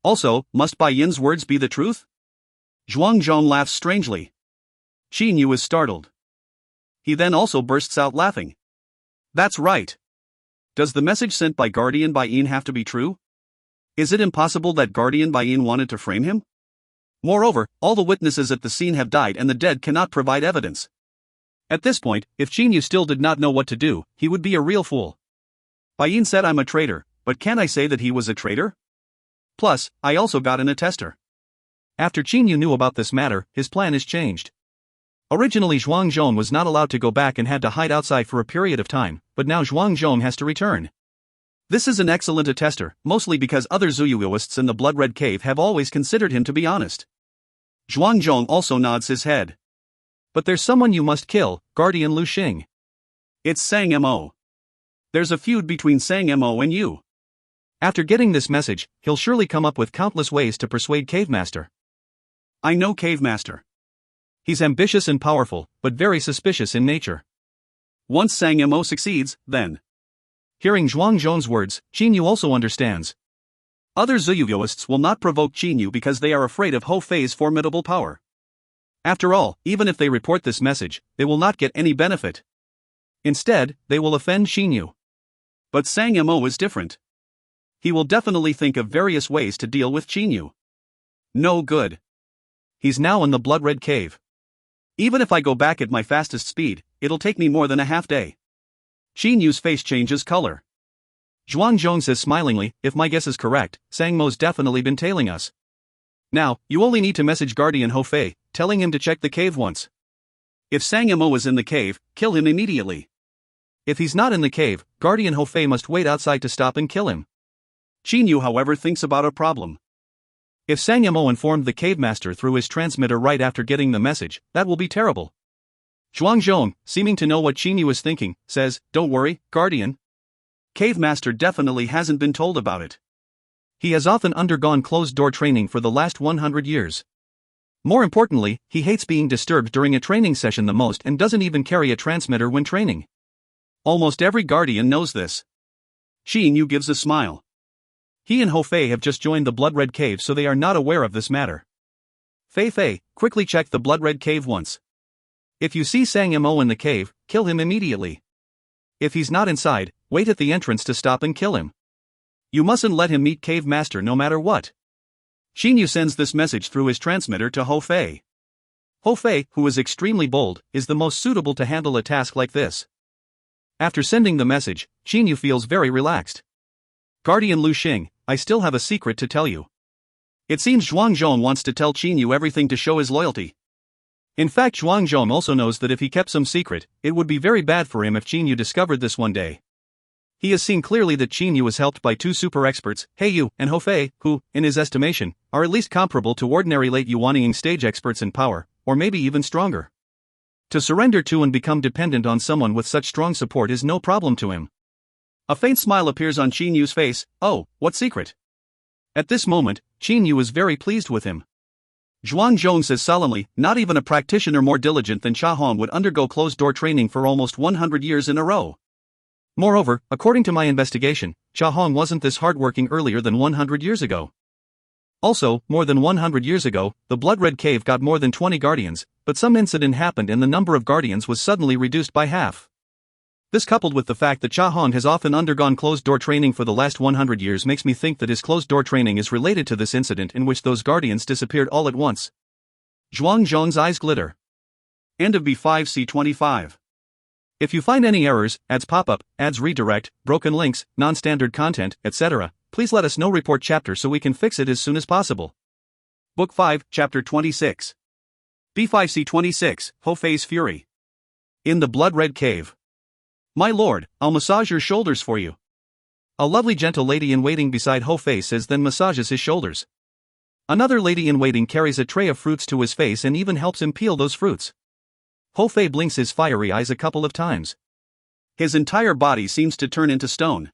Also, must Bai Yin's words be the truth? Zhuang Zhong laughs strangely. Qin Yu is startled. He then also bursts out laughing. That's right. Does the message sent by Guardian Bai Yin have to be true? Is it impossible that Guardian Bai Yin wanted to frame him? Moreover, all the witnesses at the scene have died and the dead cannot provide evidence. At this point, if Qin Yu still did not know what to do, he would be a real fool. Bai Yin said I'm a traitor, but can I say that he was a traitor? Plus, I also got an attester. After Qin Yu knew about this matter, his plan is changed. Originally Zhuang Zhong was not allowed to go back and had to hide outside for a period of time, but now Zhuang Zhong has to return. This is an excellent attester, mostly because other Zuyuoists in the Blood Red Cave have always considered him to be honest. Zhuang Zhong also nods his head. But there's someone you must kill, Guardian Lu Xing. It's Sang Mo. There's a feud between Sang Mo and you. After getting this message, he'll surely come up with countless ways to persuade Cave Master. I know Cave Master. He's ambitious and powerful, but very suspicious in nature. Once Sang Mo succeeds, then. Hearing Zhuang Zhong's words, Qin Yu also understands. Other Zuyuoists will not provoke Qin Yu because they are afraid of Hou Fei's formidable power. After all, even if they report this message, they will not get any benefit. Instead, they will offend Qin Yu. But Sang Mo is different. He will definitely think of various ways to deal with Qin Yu. No good. He's now in the Blood Red Cave. Even if I go back at my fastest speed, it'll take me more than a half day. Qin Yu's face changes color. Zhuang Zhong says smilingly, if my guess is correct, Sang Mo's definitely been tailing us. Now, you only need to message Guardian Hou Fei, telling him to check the cave once. If Sang Mo is in the cave, kill him immediately. If he's not in the cave, Guardian Hou Fei must wait outside to stop and kill him. Qin Yu however thinks about a problem. If Sang Mo informed the cave master through his transmitter right after getting the message, that will be terrible. Zhuang Zhong, seeming to know what Qin Yu is thinking, says, don't worry, Guardian. Cave master definitely hasn't been told about it. He has often undergone closed-door training for the last 100 years. More importantly, he hates being disturbed during a training session the most and doesn't even carry a transmitter when training. Almost every guardian knows this. Qin Yu gives a smile. He and Hou Fei have just joined the Blood Red Cave, so they are not aware of this matter. Fei, quickly check the Blood Red Cave once. If you see Sang Mo in the cave, kill him immediately. If he's not inside, wait at the entrance to stop and kill him. You mustn't let him meet Cave Master no matter what. Qin Yu sends this message through his transmitter to Hou Fei. Hou Fei, who is extremely bold, is the most suitable to handle a task like this. After sending the message, Qin Yu feels very relaxed. Guardian Lu Xing, I still have a secret to tell you. It seems Zhuang Zhong wants to tell Qin Yu everything to show his loyalty. In fact, Zhuang Zhong also knows that if he kept some secret, it would be very bad for him if Qin Yu discovered this one day. He has seen clearly that Qin Yu is helped by two super experts, He Yu and Hou Fei, who, in his estimation, are at least comparable to ordinary late Yuanying stage experts in power, or maybe even stronger. To surrender to and become dependent on someone with such strong support is no problem to him. A faint smile appears on Qin Yu's face. Oh, what secret? At this moment, Qin Yu is very pleased with him. Zhuang Zhong says solemnly, not even a practitioner more diligent than Cha Hong would undergo closed-door training for almost 100 years in a row. Moreover, according to my investigation, Cha Hong wasn't this hardworking earlier than 100 years ago. Also, more than 100 years ago, the Blood Red Cave got more than 20 guardians, but some incident happened and the number of guardians was suddenly reduced by half. This coupled with the fact that Cha Hong has often undergone closed-door training for the last 100 years makes me think that his closed-door training is related to this incident in which those guardians disappeared all at once. Zhuang Zhong's eyes glitter. End of B5C25. If you find any errors, ads pop up, ads redirect, broken links, non-standard content, etc., please let us know. Report chapter so we can fix it as soon as possible. Book 5, Chapter 26. B5C26, Hou Fei's Fury. In the Blood Red Cave. My lord, I'll massage your shoulders for you. A lovely gentle lady-in-waiting beside Hou Fei says, then massages his shoulders. Another lady-in-waiting carries a tray of fruits to his face and even helps him peel those fruits. Hou Fei blinks his fiery eyes a couple of times. His entire body seems to turn into stone.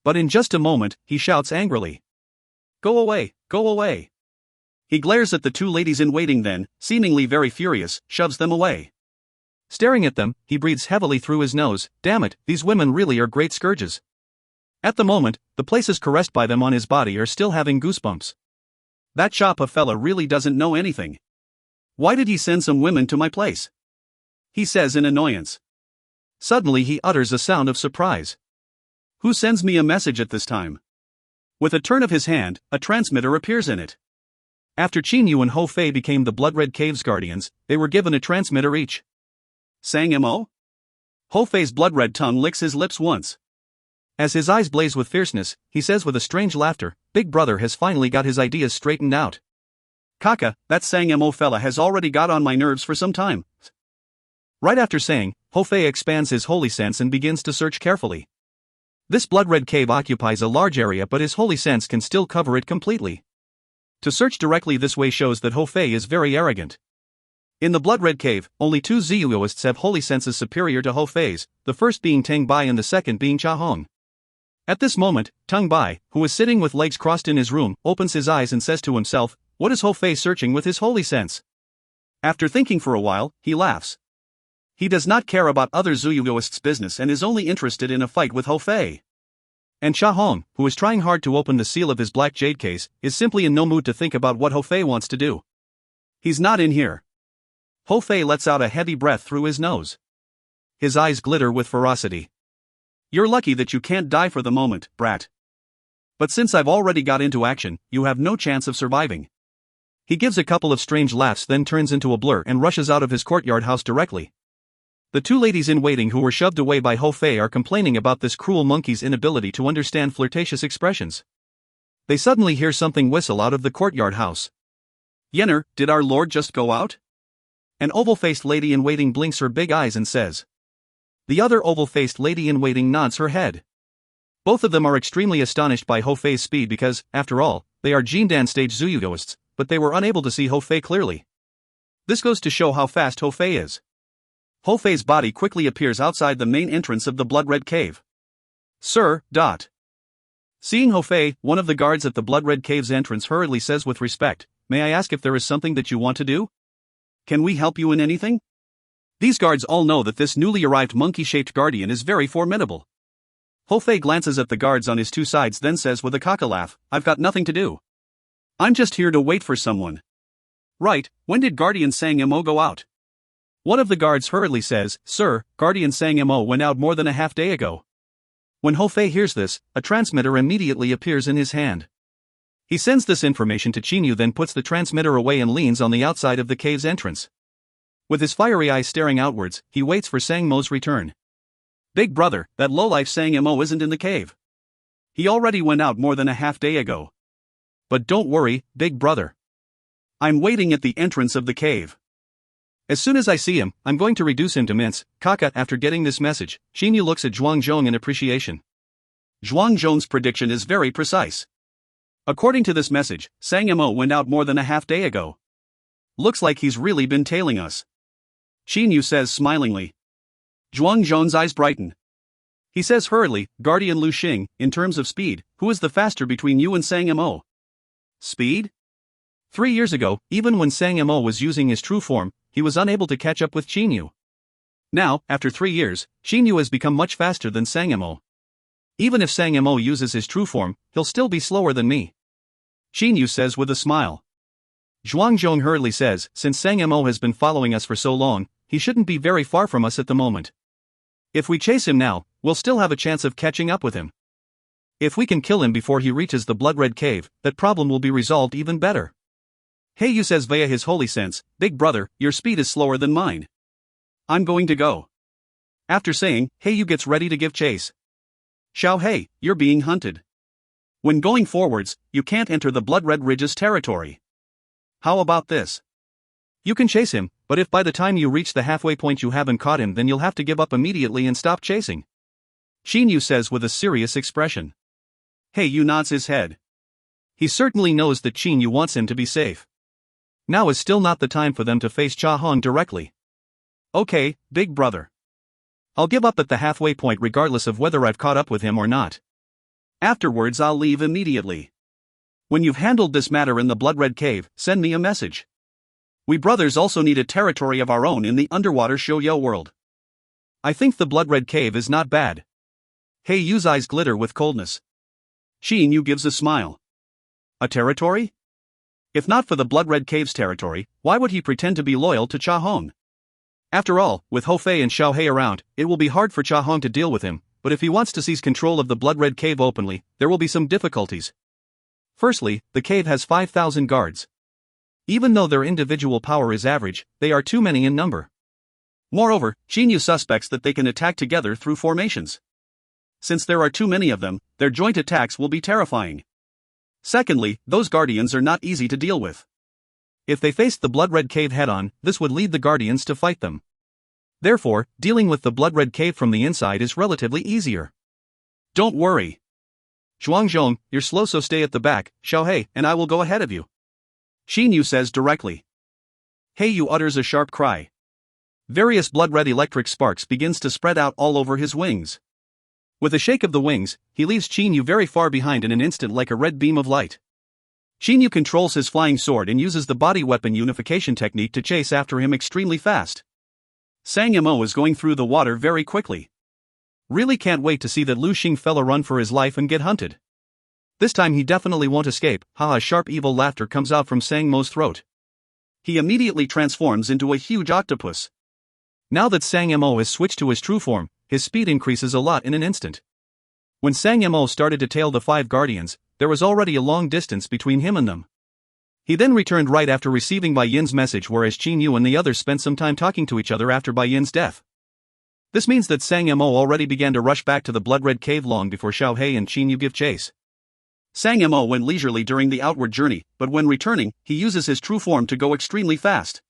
But in just a moment, he shouts angrily. Go away, go away. He glares at the two ladies-in-waiting then, seemingly very furious, shoves them away. Staring at them, he breathes heavily through his nose. Damn it, these women really are great scourges. At the moment, the places caressed by them on his body are still having goosebumps. That Chapa fella really doesn't know anything. Why did he send some women to my place? He says in annoyance. Suddenly he utters a sound of surprise. Who sends me a message at this time? With a turn of his hand, a transmitter appears in it. After Qin Yu and Ho Fei became the Blood Red Cave's guardians, they were given a transmitter each. Sang Mo? Ho Fei's blood-red tongue licks his lips once. As his eyes blaze with fierceness, he says with a strange laughter, Big Brother has finally got his ideas straightened out. Kaka, that Sang Mo fella has already got on my nerves for some time. Right after saying, Ho Fei expands his holy sense and begins to search carefully. This blood-red cave occupies a large area, but his holy sense can still cover it completely. To search directly this way shows that Ho Fei is very arrogant. In the Blood Red Cave, only two Ziyuoists have holy senses superior to Ho Fei's, the first being Tang Bai and the second being Cha Hong. At this moment, Tang Bai, who is sitting with legs crossed in his room, opens his eyes and says to himself, what is Ho Fei searching with his holy sense? After thinking for a while, he laughs. He does not care about other Ziyuoists' business and is only interested in a fight with Ho Fei. And Cha Hong, who is trying hard to open the seal of his black jade case, is simply in no mood to think about what Ho Fei wants to do. He's not in here. Ho Fei lets out a heavy breath through his nose. His eyes glitter with ferocity. You're lucky that you can't die for the moment, brat. But since I've already got into action, you have no chance of surviving. He gives a couple of strange laughs, then turns into a blur and rushes out of his courtyard house directly. The two ladies in waiting who were shoved away by Ho Fei are complaining about this cruel monkey's inability to understand flirtatious expressions. They suddenly hear something whistle out of the courtyard house. Yenner, did our lord just go out? An oval-faced lady-in-waiting blinks her big eyes and says. The other oval-faced lady-in-waiting nods her head. Both of them are extremely astonished by Ho Fei's speed because, after all, they are Jindan stage Ziyuoists, but they were unable to see Ho Fei clearly. This goes to show how fast Ho Fei is. Ho Fei's body quickly appears outside the main entrance of the Blood Red Cave. Sir, dot. Seeing Ho Fei, one of the guards at the Blood Red Cave's entrance hurriedly says with respect, may I ask if there is something that you want to do? Can we help you in anything? These guards all know that this newly arrived monkey-shaped guardian is very formidable. Ho Fei glances at the guards on his two sides, then says with a cock laugh, I've got nothing to do. I'm just here to wait for someone. Right, when did Guardian Sang Mo go out? One of the guards hurriedly says, Sir, Guardian Sang Mo went out more than a half day ago. When Ho Fei hears this, a transmitter immediately appears in his hand. He sends this information to Qin Yu, then puts the transmitter away and leans on the outside of the cave's entrance. With his fiery eyes staring outwards, he waits for Sang Mo's return. Big brother, that lowlife Sang Mo isn't in the cave. He already went out more than a half day ago. But don't worry, big brother. I'm waiting at the entrance of the cave. As soon as I see him, I'm going to reduce him to mince. Kaka. After getting this message, Qin Yu looks at Zhuang Zhong in appreciation. Zhuang Zhong's prediction is very precise. According to this message, Sang Mo went out more than a half day ago. Looks like he's really been tailing us. Qin Yu says smilingly. Zhuang Zhong's eyes brighten. He says hurriedly, Guardian Lu Xing, in terms of speed, who is the faster between you and Sang Mo? Speed? 3 years ago, even when Sang Mo was using his true form, he was unable to catch up with Qin Yu. Now, after 3 years, Qin Yu has become much faster than Sang Mo. Even if Sang Mo uses his true form, he'll still be slower than me. Qin Yu says with a smile. Zhuang Zhong hurriedly says, since Sang Mo has been following us for so long, he shouldn't be very far from us at the moment. If we chase him now, we'll still have a chance of catching up with him. If we can kill him before he reaches the Blood Red Cave, that problem will be resolved even better. Hey Yu says via his holy sense, Big brother, your speed is slower than mine. I'm going to go. After saying, Hey Yu gets ready to give chase. Xiao Hei, you're being hunted. When going forwards, you can't enter the Blood Red Ridge's territory. How about this? You can chase him, but if by the time you reach the halfway point you haven't caught him, then you'll have to give up immediately and stop chasing. Qin Yu says with a serious expression. Hey Yu nods his head. He certainly knows that Qin Yu wants him to be safe. Now is still not the time for them to face Cha Hong directly. Okay, big brother. I'll give up at the halfway point regardless of whether I've caught up with him or not. Afterwards I'll leave immediately. When you've handled this matter in the Blood Red Cave, send me a message. We brothers also need a territory of our own in the underwater Shouyo world. I think the Blood Red Cave is not bad. Hey Yu's eyes glitter with coldness. Qin Yu gives a smile. A territory? If not for the Blood Red Cave's territory, why would he pretend to be loyal to Cha Hong? After all, with Ho Fei and Xiao He around, it will be hard for Cha Hong to deal with him, but if he wants to seize control of the Blood Red Cave openly, there will be some difficulties. Firstly, the cave has 5,000 guards. Even though their individual power is average, they are too many in number. Moreover, Xinyu suspects that they can attack together through formations. Since there are too many of them, their joint attacks will be terrifying. Secondly, those guardians are not easy to deal with. If they faced the Blood Red Cave head-on, this would lead the guardians to fight them. Therefore, dealing with the Blood Red Cave from the inside is relatively easier. Don't worry. Zhuangzhong, you're slow, so stay at the back, Xiao He, and I will go ahead of you. Xinyu says directly. Heyu utters a sharp cry. Various blood-red electric sparks begins to spread out all over his wings. With a shake of the wings, he leaves Xinyu very far behind in an instant like a red beam of light. Xinyu controls his flying sword and uses the body weapon unification technique to chase after him extremely fast. Sang Mo is going through the water very quickly. Really can't wait to see that Lu Xing fella run for his life and get hunted. This time he definitely won't escape. Haha, sharp evil laughter comes out from Sang Mo's throat. He immediately transforms into a huge octopus. Now that Sang Mo has switched to his true form, his speed increases a lot in an instant. When Sang Mo started to tail the 5 guardians, there was already a long distance between him and them. He then returned right after receiving Bai Yin's message, whereas Qin Yu and the others spent some time talking to each other after Bai Yin's death. This means that Sang Mo already began to rush back to the Blood Red Cave long before Xiao He and Qin Yu give chase. Sang Mo went leisurely during the outward journey, but when returning, he uses his true form to go extremely fast.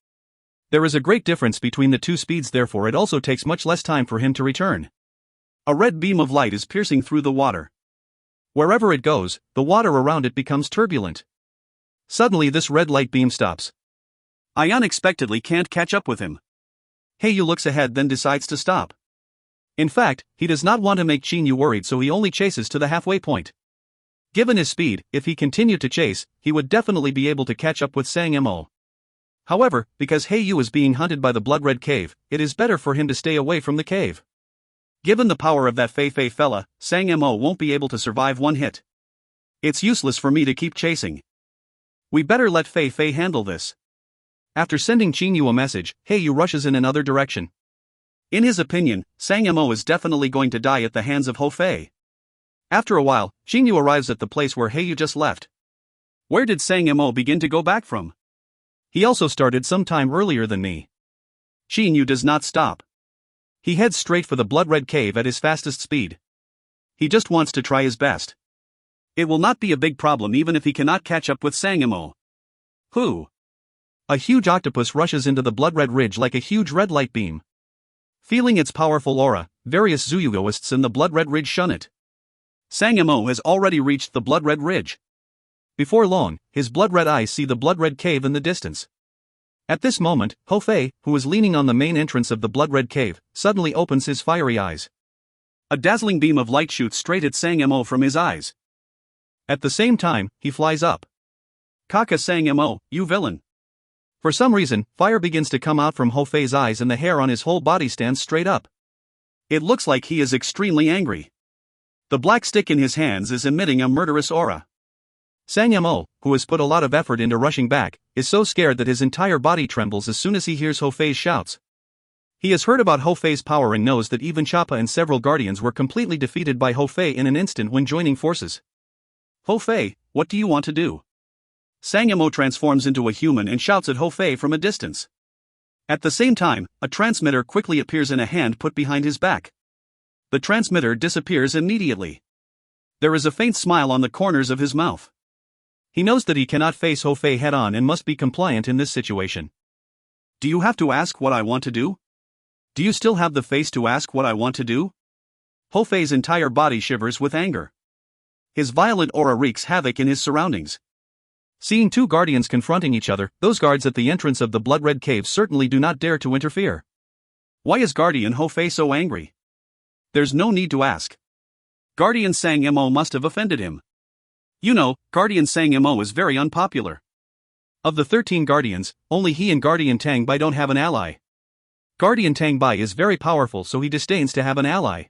There is a great difference between the two speeds, therefore it also takes much less time for him to return. A red beam of light is piercing through the water. Wherever it goes, the water around it becomes turbulent. Suddenly this red light beam stops. I unexpectedly can't catch up with him. Heyu looks ahead, then decides to stop. In fact, he does not want to make Qin Yu worried, so he only chases to the halfway point. Given his speed, if he continued to chase, he would definitely be able to catch up with Sang Mo. However, because Heyu is being hunted by the Blood Red Cave, it is better for him to stay away from the cave. Given the power of that Fei Fei fella, Sang Mo won't be able to survive one hit. It's useless for me to keep chasing. We better let Fei Fei handle this. After sending Qin Yu a message, Heyu rushes in another direction. In his opinion, Sang Mo is definitely going to die at the hands of Ho Fei. After a while, Qin Yu arrives at the place where Heyu just left. Where did Sang Mo begin to go back from? He also started some time earlier than me. Qin Yu does not stop. He heads straight for the Blood Red Cave at his fastest speed. He just wants to try his best. It will not be a big problem even if he cannot catch up with Sang Mo. Who? A huge octopus rushes into the Blood Red Ridge like a huge red light beam. Feeling its powerful aura, various Zuyugoists in the Blood Red Ridge shun it. Sang Mo has already reached the Blood Red Ridge. Before long, his blood red eyes see the Blood Red Cave in the distance. At this moment, Ho Fei, who is leaning on the main entrance of the Blood Red Cave, suddenly opens his fiery eyes. A dazzling beam of light shoots straight at Sang Mo from his eyes. At the same time, he flies up. Kaka Sang Mo, you villain. For some reason, fire begins to come out from Ho Fei's eyes and the hair on his whole body stands straight up. It looks like he is extremely angry. The black stick in his hands is emitting a murderous aura. Sang Mo, who has put a lot of effort into rushing back, is so scared that his entire body trembles as soon as he hears Ho Fei's shouts. He has heard about Ho Fei's power and knows that even Chappa and several guardians were completely defeated by Ho Fei in an instant when joining forces. Ho Fei, what do you want to do? Sang Mo transforms into a human and shouts at Ho Fei from a distance. At the same time, a transmitter quickly appears in a hand put behind his back. The transmitter disappears immediately. There is a faint smile on the corners of his mouth. He knows that he cannot face Ho Fei head-on and must be compliant in this situation. Do you have to ask what I want to do? Do you still have the face to ask what I want to do? Ho Fei's entire body shivers with anger. His violent aura wreaks havoc in his surroundings. Seeing two guardians confronting each other, those guards at the entrance of the Blood Red Cave certainly do not dare to interfere. Why is Guardian Ho Fei so angry? There's no need to ask. Guardian Sang Mo must have offended him. You know, Guardian Sang Mo is very unpopular. Of the 13 guardians, only he and Guardian Tang Bai don't have an ally. Guardian Tang Bai is very powerful, so he disdains to have an ally.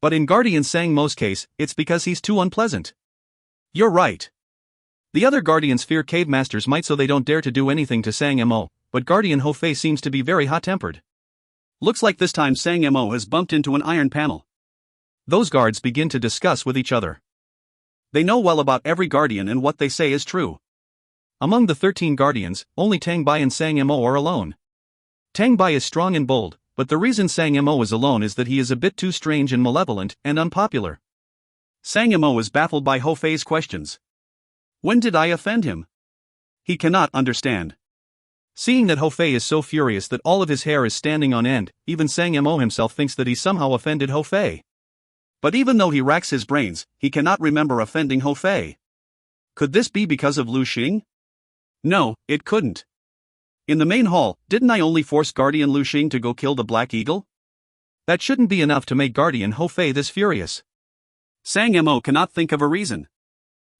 But in Guardian Sang Mo's case, it's because he's too unpleasant. You're right. The other guardians fear cave masters might, so they don't dare to do anything to Sang Mo, but Guardian Ho Fei seems to be very hot-tempered. Looks like this time Sang Mo has bumped into an iron panel. Those guards begin to discuss with each other. They know well about every guardian and what they say is true. Among the 13 guardians, only Tang Bai and Sang Mo are alone. Tang Bai is strong and bold, but the reason Sang Mo is alone is that he is a bit too strange and malevolent and unpopular. Sang Mo is baffled by Ho Fei's questions. When did I offend him? He cannot understand. Seeing that Ho Fei is so furious that all of his hair is standing on end, even Sang Mo himself thinks that he somehow offended Ho Fei. But even though he racks his brains, he cannot remember offending Ho Fei. Could this be because of Lu Xing? No, it couldn't. In the main hall, didn't I only force Guardian Lu Xing to go kill the Black Eagle? That shouldn't be enough to make Guardian Ho Fei this furious. Sang Mo cannot think of a reason.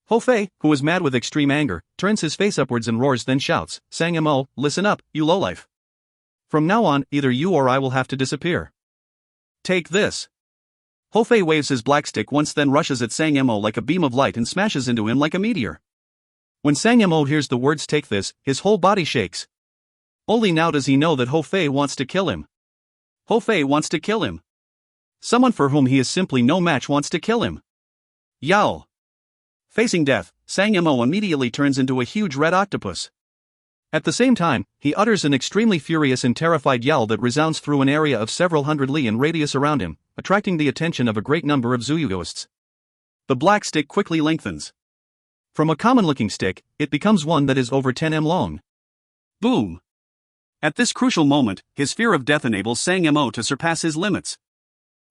Ho Fei, who is mad with extreme anger, turns his face upwards and roars, then shouts, Sang Mo, listen up, you lowlife. From now on, either you or I will have to disappear. Take this. Ho Fei waves his black stick once, then rushes at Sang Mo like a beam of light and smashes into him like a meteor. When Sang Mo hears the words take this, his whole body shakes. Only now does he know that Ho Fei wants to kill him. Ho Fei wants to kill him. Someone for whom he is simply no match wants to kill him. Yowl. Facing death, Sang Mo immediately turns into a huge red octopus. At the same time, he utters an extremely furious and terrified yowl that resounds through an area of several hundred li in radius around him, attracting the attention of a great number of Zuyugoists. The black stick quickly lengthens. From a common-looking stick, it becomes one that is over 10 m long. Boom! At this crucial moment, his fear of death enables Sang Mo to surpass his limits.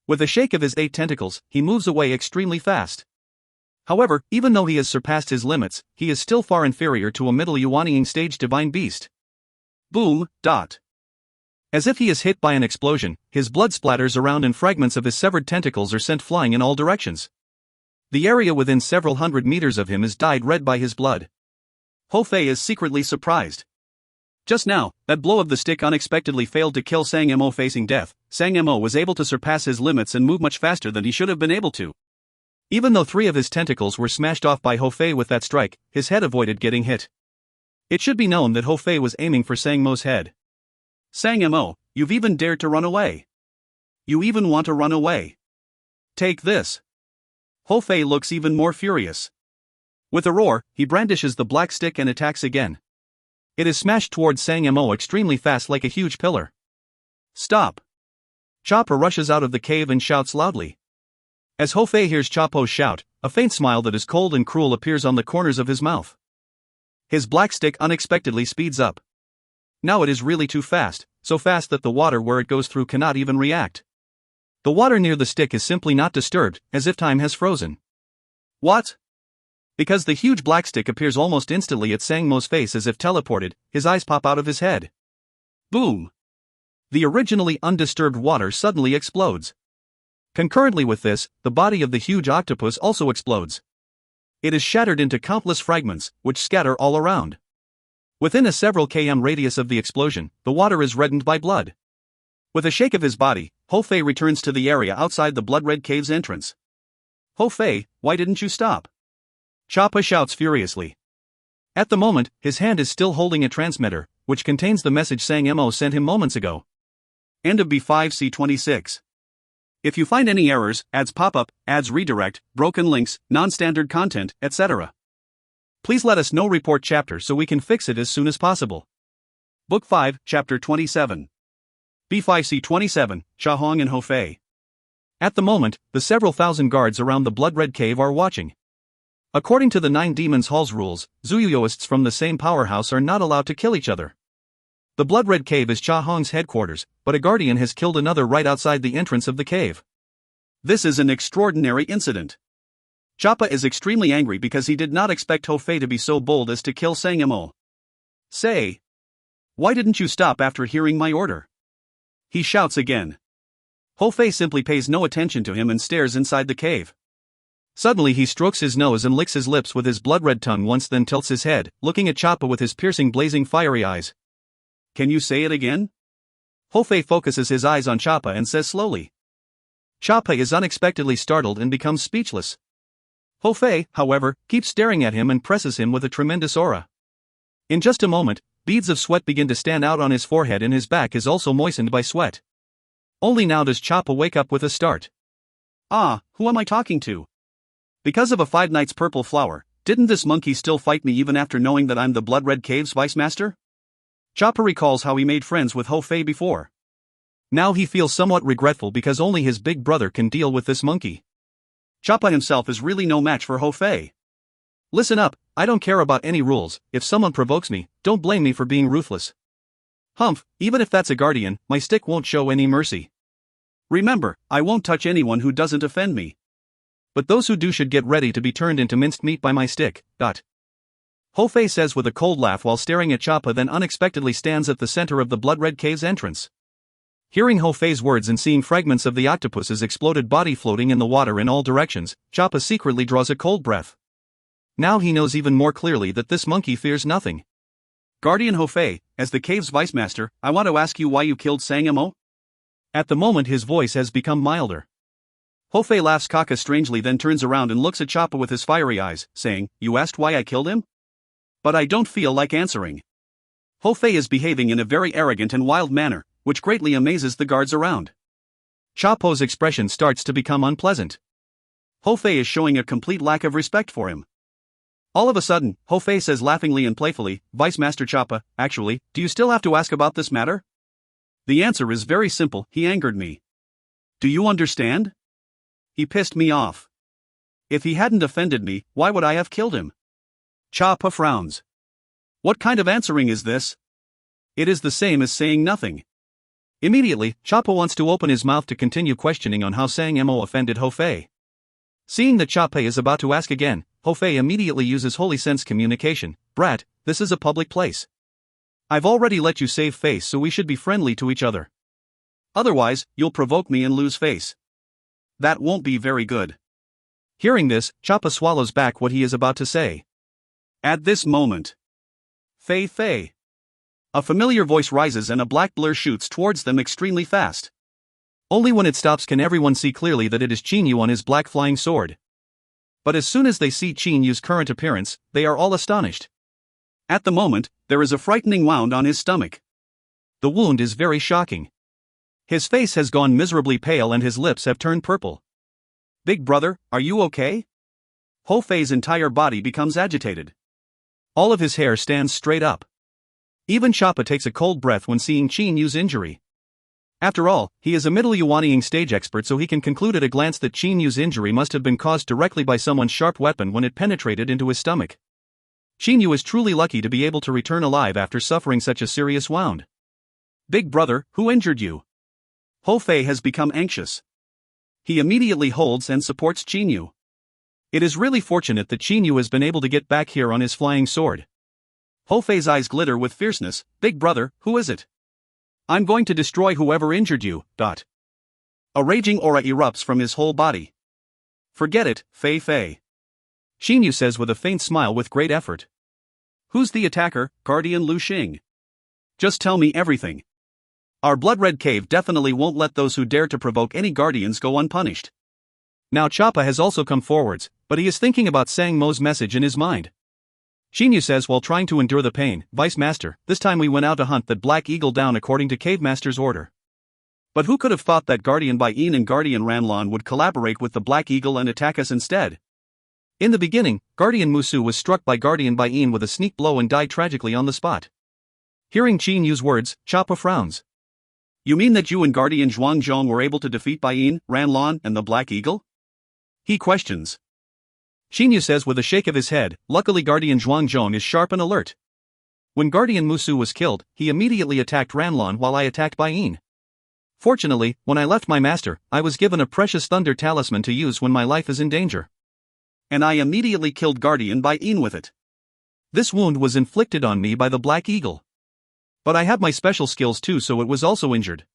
With a shake of his 8 tentacles, he moves away extremely fast. However, even though he has surpassed his limits, he is still far inferior to a middle Yuanying stage divine beast. Boom, dot. As if he is hit by an explosion, his blood splatters around and fragments of his severed tentacles are sent flying in all directions. The area within several hundred meters of him is dyed red by his blood. Ho Fei is secretly surprised. Just now, that blow of the stick unexpectedly failed to kill Sang Mo. Facing death, Sang Mo was able to surpass his limits and move much faster than he should have been able to. Even though 3 of his tentacles were smashed off by Ho Fei with that strike, his head avoided getting hit. It should be known that Ho Fei was aiming for Sang Mo's head. Sang Mo, you've even dared to run away. You even want to run away. Take this. Ho Fei looks even more furious. With a roar, he brandishes the black stick and attacks again. It is smashed towards Sang Mo extremely fast like a huge pillar. Stop. Chopper rushes out of the cave and shouts loudly. As Ho Fei hears Chapo's shout, a faint smile that is cold and cruel appears on the corners of his mouth. His black stick unexpectedly speeds up. Now it is really too fast, so fast that the water where it goes through cannot even react. The water near the stick is simply not disturbed, as if time has frozen. What? Because the huge black stick appears almost instantly at Sang Mo's face as if teleported, his eyes pop out of his head. Boom! The originally undisturbed water suddenly explodes. Concurrently with this, the body of the huge octopus also explodes. It is shattered into countless fragments, which scatter all around. Within a several km radius of the explosion, the water is reddened by blood. With a shake of his body, Ho Fei returns to the area outside the blood-red cave's entrance. Ho Fei, why didn't you stop? Choppa shouts furiously. At the moment, his hand is still holding a transmitter, which contains the message Sang Mo sent him moments ago. End of B5C26. If you find any errors, ads pop up, ads redirect, broken links, non-standard content, etc., please let us know. Report chapter so we can fix it as soon as possible. Book 5, Chapter 27. B5C27, Shahong and Ho Fei. At the moment, the several thousand guards around the blood-red cave are watching. According to the 9 Demons Hall's rules, Zuyuyoists from the same powerhouse are not allowed to kill each other. The blood-red cave is Cha Hong's headquarters, but a guardian has killed another right outside the entrance of the cave. This is an extraordinary incident. Choppa is extremely angry because he did not expect Ho Fei to be so bold as to kill Sang Mo. Say, why didn't you stop after hearing my order? He shouts again. Ho Fei simply pays no attention to him and stares inside the cave. Suddenly he strokes his nose and licks his lips with his blood-red tongue once, then tilts his head, looking at Choppa with his piercing, blazing, fiery eyes. Can you say it again? Ho Fei focuses his eyes on Choppa and says slowly. Choppa is unexpectedly startled and becomes speechless. Ho Fei, however, keeps staring at him and presses him with a tremendous aura. In just a moment, beads of sweat begin to stand out on his forehead and his back is also moistened by sweat. Only now does Choppa wake up with a start. Ah, who am I talking to? Because of a 5 nights purple flower, didn't this monkey still fight me even after knowing that I'm the Blood Red Cave's vice master? Choppa recalls how he made friends with Ho Fei before. Now he feels somewhat regretful because only his big brother can deal with this monkey. Choppa himself is really no match for Ho Fei. Listen up, I don't care about any rules. If someone provokes me, don't blame me for being ruthless. Humph, even if that's a guardian, my stick won't show any mercy. Remember, I won't touch anyone who doesn't offend me. But those who do should get ready to be turned into minced meat by my stick. Ho Fei says with a cold laugh while staring at Choppa, then unexpectedly stands at the center of the Blood Red Cave's entrance. Hearing Ho Fei's words and seeing fragments of the octopus's exploded body floating in the water in all directions, Choppa secretly draws a cold breath. Now he knows even more clearly that this monkey fears nothing. Guardian Ho Fei, as the cave's vice master, I want to ask you why you killed Sangamo? At the moment his voice has become milder. Ho Fei laughs caca strangely, then turns around and looks at Choppa with his fiery eyes, saying, "You asked why I killed him? But I don't feel like answering." Ho Fei is behaving in a very arrogant and wild manner, which greatly amazes the guards around. Choppa's expression starts to become unpleasant. Ho Fei is showing a complete lack of respect for him. All of a sudden, Ho Fei says laughingly and playfully, "Vice Master Choppa, actually, do you still have to ask about this matter?" The answer is very simple, he angered me. Do you understand? He pissed me off. If he hadn't offended me, why would I have killed him? Choppa frowns. What kind of answering is this? It is the same as saying nothing. Immediately, Choppa wants to open his mouth to continue questioning on how Sangamo offended Ho Fei. Seeing that Choppa is about to ask again, Ho Fei immediately uses holy sense communication. "Brat, this is a public place. I've already let you save face, so we should be friendly to each other. Otherwise, you'll provoke me and lose face. That won't be very good." Hearing this, Choppa swallows back what he is about to say. At this moment, Fei. A familiar voice rises and a black blur shoots towards them extremely fast. Only when it stops can everyone see clearly that it is Qin Yu on his black flying sword. But as soon as they see Qin Yu's current appearance, they are all astonished. At the moment, there is a frightening wound on his stomach. The wound is very shocking. His face has gone miserably pale and his lips have turned purple. "Big brother, are you okay?" Ho Fei's entire body becomes agitated. All of his hair stands straight up. Even Choppa takes a cold breath when seeing Qin Yu's injury. After all, he is a middle Yuanying stage expert, so he can conclude at a glance that Qin Yu's injury must have been caused directly by someone's sharp weapon when it penetrated into his stomach. Qin Yu is truly lucky to be able to return alive after suffering such a serious wound. "Big brother, who injured you?" Ho Fei has become anxious. He immediately holds and supports Qin Yu. It is really fortunate that Qin Yu has been able to get back here on his flying sword. Ho Fei's eyes glitter with fierceness. "Big brother, who is it? I'm going to destroy whoever injured you." A raging aura erupts from his whole body. "Forget it, Fei." Qin Yu says with a faint smile with great effort. "Who's the attacker, Guardian Lu Xing? Just tell me everything. Our Blood Red Cave definitely won't let those who dare to provoke any guardians go unpunished." Now Choppa has also come forwards, but he is thinking about Sang Mo's message in his mind. Qin Yu says while trying to endure the pain, "Vice Master, this time we went out to hunt that Black Eagle down according to Cave Master's order. But who could have thought that Guardian Bai Yin and Guardian Ranlan would collaborate with the Black Eagle and attack us instead?" In the beginning, Guardian Musu was struck by Guardian Bai Yin with a sneak blow and died tragically on the spot. Hearing Qin Yu's words, Choppa frowns. "You mean that you and Guardian Zhuangzhong were able to defeat Bai Yin, Ranlan, and the Black Eagle?" He questions. Qin Yu says with a shake of his head, "Luckily Guardian Zhuangzhong is sharp and alert. When Guardian Musu was killed, he immediately attacked Ranlan while I attacked Bai Yin. Fortunately, when I left my master, I was given a precious thunder talisman to use when my life is in danger. And I immediately killed Guardian Bai Yin with it. This wound was inflicted on me by the Black Eagle. But I have my special skills too, so it was also injured.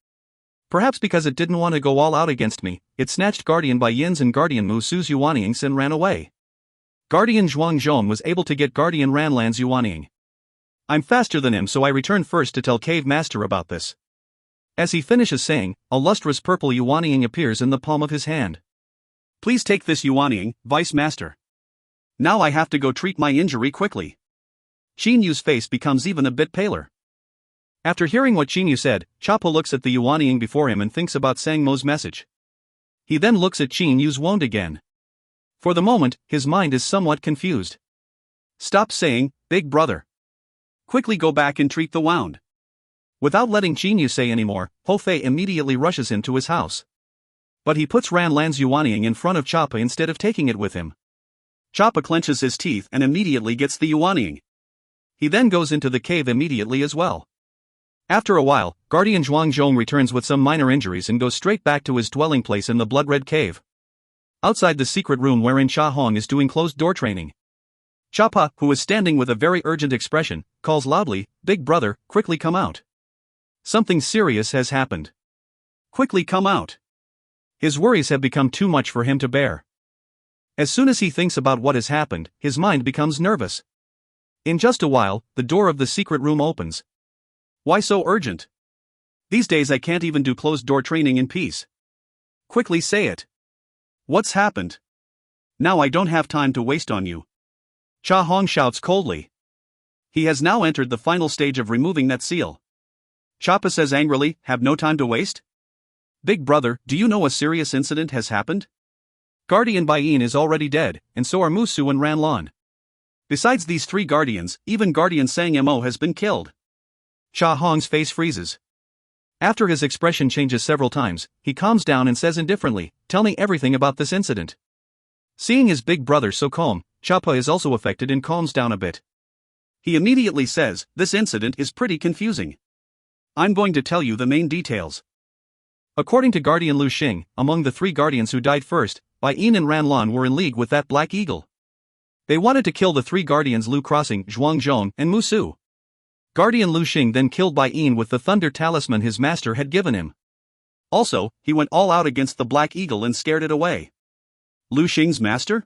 Perhaps because it didn't want to go all out against me, it snatched Guardian Bai Yin's and Guardian Musu's Yuanyings and ran away. Guardian Zhuangzhong was able to get Guardian Ranlan's Yuanying. I'm faster than him, so I returned first to tell Cave Master about this." As he finishes saying, a lustrous purple Yuanying appears in the palm of his hand. "Please take this Yuanying, Vice Master. Now I have to go treat my injury quickly. Qin Yu's face becomes even a bit paler. After hearing what Qin Yu said, Chapa looks at the Yuanying before him and thinks about Sang Mo's message. He then looks at Qin Yu's wound again. For the moment, his mind is somewhat confused. Stop saying, "Big brother." Quickly go back and treat the wound. Without letting Qin Yu say anymore, Ho Fei immediately rushes him to his house. But he puts Ran Lan's Yuanying in front of Chapa instead of taking it with him. Chapa clenches his teeth and immediately gets the Yuanying. He then goes into the cave immediately as well. After a while, Guardian Zhuangzhong returns with some minor injuries and goes straight back to his dwelling place in the blood-red cave. Outside the secret room wherein Cha Hong is doing closed-door training, Chapa, who is standing with a very urgent expression, calls loudly, "Big brother, quickly come out. Something serious has happened. Quickly come out." His worries have become too much for him to bear. As soon as he thinks about what has happened, his mind becomes nervous. In just a while, the door of the secret room opens. Why so urgent? These days I can't even do closed-door training in peace. Quickly say it. What's happened? Now I don't have time to waste on you. Cha Hong shouts coldly. He has now entered the final stage of removing that seal. Chapa says angrily, "Have no time to waste? Big brother, do you know a serious incident has happened? Guardian Baiyin is already dead, and so are Musu and Ran Lan. Besides these three guardians, even Guardian Sang Mo has been killed." Cha Hong's face freezes. After his expression changes several times, he calms down and says indifferently, "Tell me everything about this incident." Seeing his big brother so calm, Chapa is also affected and calms down a bit. He immediately says, "This incident is pretty confusing. I'm going to tell you the main details." According to Guardian Lu Xing, among the three guardians who died first, Bai Yin and Ran Lan were in league with that Black Eagle. They wanted to kill the three guardians Lu Crossing, Zhuangzhong, and Musu. Guardian Lu Xing then killed Bai Yin with the thunder talisman his master had given him. Also, he went all out against the Black Eagle and scared it away. Lu Xing's master?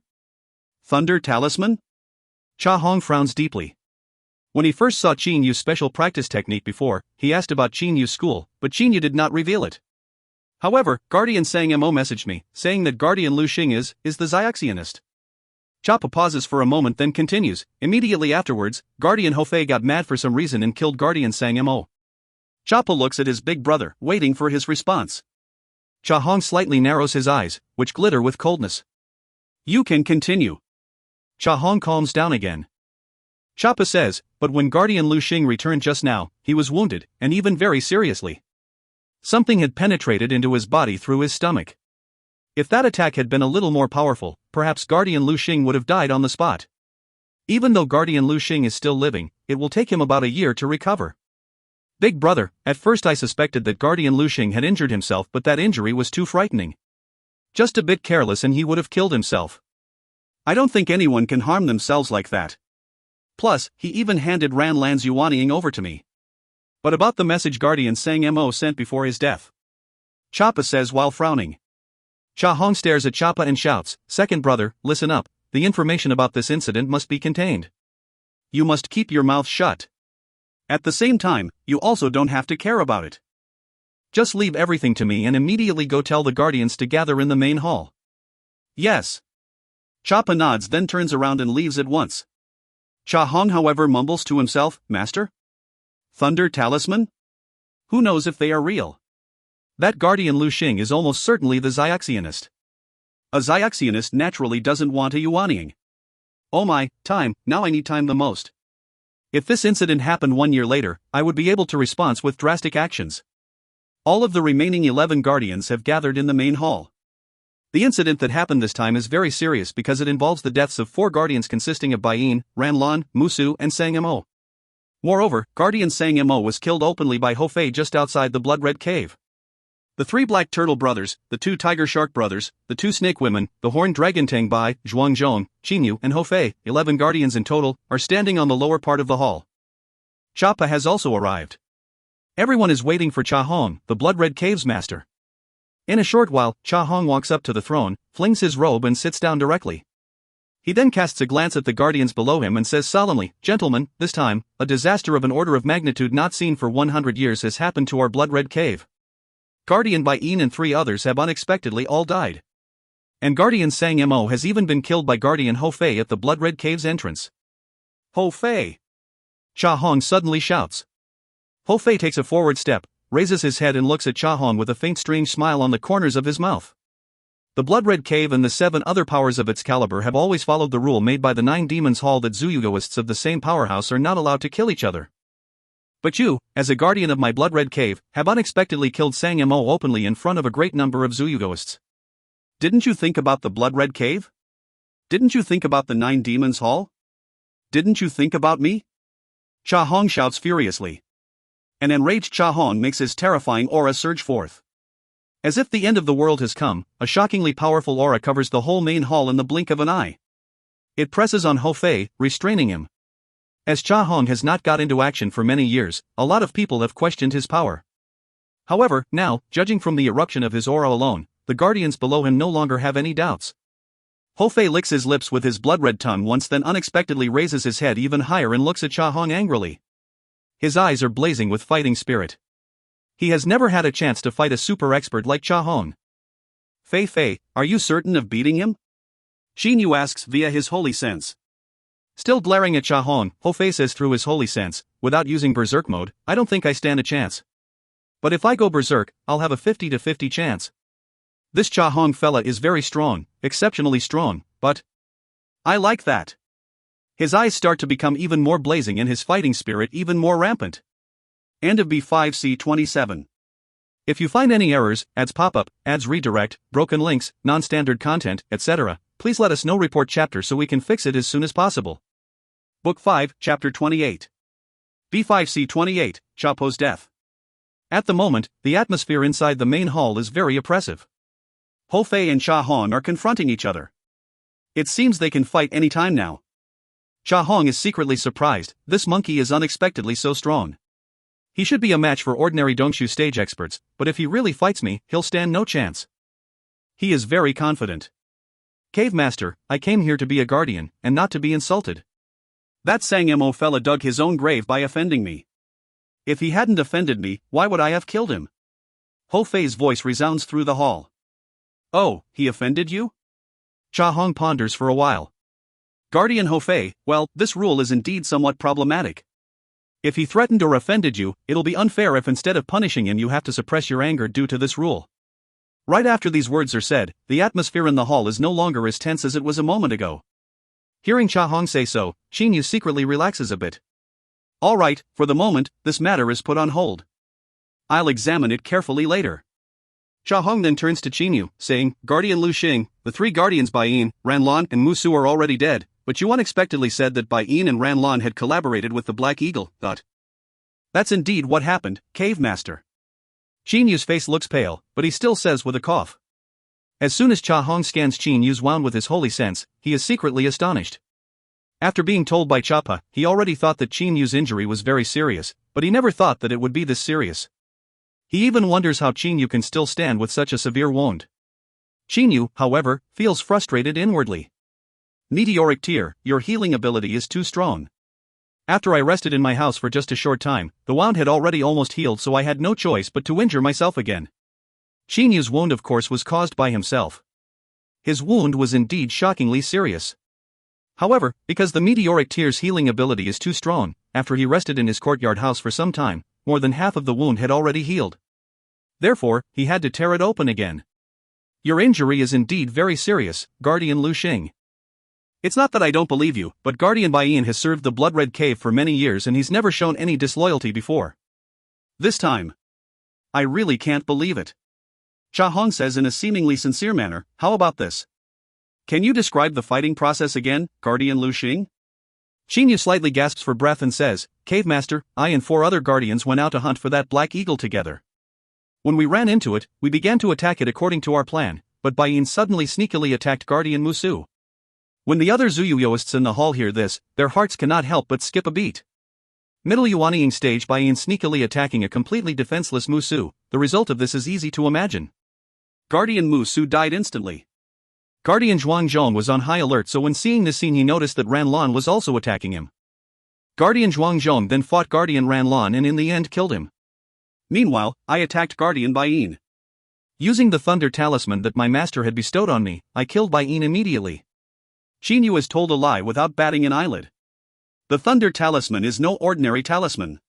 Thunder talisman? Cha Hong frowns deeply. When he first saw Qin Yu's special practice technique before, he asked about Qin Yu's school, but Qin Yu did not reveal it. However, Guardian Sang Mo messaged me, saying that Guardian Lu Xing is the Xiaxionist. Chapa pauses for a moment then continues, immediately afterwards, Guardian Ho Fei got mad for some reason and killed Guardian Sang Mo. Chapa looks at his big brother, waiting for his response. Cha Hong slightly narrows his eyes, which glitter with coldness. You can continue. Cha Hong calms down again. Chapa says, but when Guardian Lu Xing returned just now, he was wounded, and even very seriously. Something had penetrated into his body through his stomach. If that attack had been a little more powerful, perhaps Guardian Lu Xing would have died on the spot. Even though Guardian Lu Xing is still living, it will take him about a year to recover. Big brother, at first I suspected that Guardian Lu Xing had injured himself, but that injury was too frightening. Just a bit careless and he would have killed himself. I don't think anyone can harm themselves like that. Plus, he even handed Ran Lan's Yuanying over to me. But about the message Guardian Sang Mo sent before his death? Chapa says while frowning. Cha Hong stares at Chapa and shouts, "Second brother, listen up, the information about this incident must be contained. You must keep your mouth shut. At the same time, you also don't have to care about it. Just leave everything to me and immediately go tell the guardians to gather in the main hall." Yes. Chapa nods then turns around and leaves at once. Cha Hong however mumbles to himself, "Master? Thunder talisman? Who knows if they are real? That Guardian Lu Xing is almost certainly the Xiaxionist. A Xiaxionist naturally doesn't want a Yuanying. Oh my, time, now I need time the most. If this incident happened 1 year later, I would be able to respond with drastic actions." All of the remaining 11 guardians have gathered in the main hall. The incident that happened this time is very serious because it involves the deaths of 4 guardians consisting of Bai Yin, Ran Lan, Musu, and Sang Mo. Moreover, Guardian Sang Mo was killed openly by Ho Fei just outside the blood-red cave. The 3 Black Turtle brothers, the 2 Tiger Shark brothers, the 2 Snake women, the Horned Dragon Tang Bai, Zhuangzhong, Qin Yu, and Ho Fei, 11 guardians in total, are standing on the lower part of the hall. Chapa has also arrived. Everyone is waiting for Cha Hong, the blood-red cave's master. In a short while, Cha Hong walks up to the throne, flings his robe and sits down directly. He then casts a glance at the guardians below him and says solemnly, "Gentlemen, this time, a disaster of an order of magnitude not seen for 100 years has happened to our blood-red cave. Guardian Bai Yin and 3 others have unexpectedly all died. And Guardian Sang Mo has even been killed by Guardian Ho Fei at the Blood Red Cave's entrance. Ho Fei! Cha Hong suddenly shouts. Ho Fei takes a forward step, raises his head and looks at Cha Hong with a faint strange smile on the corners of his mouth. The Blood Red Cave and the 7 other powers of its caliber have always followed the rule made by the 9 Demons Hall that Zuyugoists of the same powerhouse are not allowed to kill each other. But you, as a guardian of my Blood Red Cave, have unexpectedly killed Sang Mo openly in front of a great number of Zuyugoists. Didn't you think about the Blood Red Cave? Didn't you think about the 9 Demons Hall? Didn't you think about me? Cha Hong shouts furiously. An enraged Cha Hong makes his terrifying aura surge forth. As if the end of the world has come, a shockingly powerful aura covers the whole main hall in the blink of an eye. It presses on Ho Fei, restraining him. As Cha Hong has not got into action for many years, a lot of people have questioned his power. However, now, judging from the eruption of his aura alone, the guardians below him no longer have any doubts. Ho Fei licks his lips with his blood-red tongue once, then unexpectedly raises his head even higher and looks at Cha Hong angrily. His eyes are blazing with fighting spirit. He has never had a chance to fight a super expert like Cha Hong. Fei, are you certain of beating him? Xin Yu asks via his holy sense. Still glaring at Cha Hong, Ho Fei says through his holy sense, without using berserk mode, I don't think I stand a chance. But if I go berserk, I'll have a 50-50 chance. This Cha Hong fella is very strong, exceptionally strong, but I like that. His eyes start to become even more blazing and his fighting spirit even more rampant. End of B5C27. If you find any errors, ads pop up, ads redirect, broken links, non-standard content, etc., please let us know. Report chapter so we can fix it as soon as possible. Book 5, Chapter 28. B5C28, Chapo's Death. At the moment, the atmosphere inside the main hall is very oppressive. Ho Fei and Cha Hong are confronting each other. It seems they can fight any time now. Cha Hong is secretly surprised, this monkey is unexpectedly so strong. He should be a match for ordinary Dongshu stage experts, but if he really fights me, he'll stand no chance. He is very confident. Cave Master, I came here to be a guardian, and not to be insulted. That Sang Mo fella dug his own grave by offending me. If he hadn't offended me, why would I have killed him? Ho Fei's voice resounds through the hall. Oh, he offended you? Cha Hong ponders for a while. Guardian Ho Fei, well, this rule is indeed somewhat problematic. If he threatened or offended you, it'll be unfair if instead of punishing him you have to suppress your anger due to this rule. Right after these words are said, the atmosphere in the hall is no longer as tense as it was a moment ago. Hearing Cha Hong say so, Xin Yu secretly relaxes a bit. All right, for the moment, this matter is put on hold. I'll examine it carefully later. Cha Hong then turns to Xin Yu, saying, Guardian Lu Xing, the 3 guardians Bai Yin, Ran Lan and Musu are already dead, but you unexpectedly said that Bai Yin and Ran Lan had collaborated with the Black Eagle. That's indeed what happened, Cave Master. Xin Yu's face looks pale, but he still says with a cough. As soon as Cha Hong scans Xin Yu's wound with his holy sense, he is secretly astonished. After being told by Chapa, he already thought that Xin Yu's injury was very serious, but he never thought that it would be this serious. He even wonders how Xin Yu can still stand with such a severe wound. Xin Yu, however, feels frustrated inwardly. Meteoric Tear, your healing ability is too strong. After I rested in my house for just a short time, the wound had already almost healed, so I had no choice but to injure myself again. Xin Yu's wound, of course, was caused by himself. His wound was indeed shockingly serious. However, because the Meteoric Tear's healing ability is too strong, after he rested in his courtyard house for some time, more than half of the wound had already healed. Therefore, he had to tear it open again. Your injury is indeed very serious, Guardian Lu Xing. It's not that I don't believe you, but Guardian Bai Yin has served the Blood Red Cave for many years and he's never shown any disloyalty before. This time, I really can't believe it. Cha Hong says in a seemingly sincere manner, how about this? Can you describe the fighting process again, Guardian Lu Xing? Xin Yu slightly gasps for breath and says, Cave Master, I and 4 other guardians went out to hunt for that Black Eagle together. When we ran into it, we began to attack it according to our plan, but Bai Yin suddenly sneakily attacked Guardian Musu. When the other Zuyuyoists in the hall hear this, their hearts cannot help but skip a beat. Middle Yuanying stage Bai Yin sneakily attacking a completely defenseless Musu, the result of this is easy to imagine. Guardian Musu died instantly. Guardian Zhuangzhong was on high alert, so when seeing this scene he noticed that Ran Lan was also attacking him. Guardian Zhuangzhong then fought Guardian Ran Lan and in the end killed him. Meanwhile, I attacked Guardian Bai Yin. Using the thunder talisman that my master had bestowed on me, I killed Bai Yin immediately. Qin Yu has told a lie without batting an eyelid. The thunder talisman is no ordinary talisman.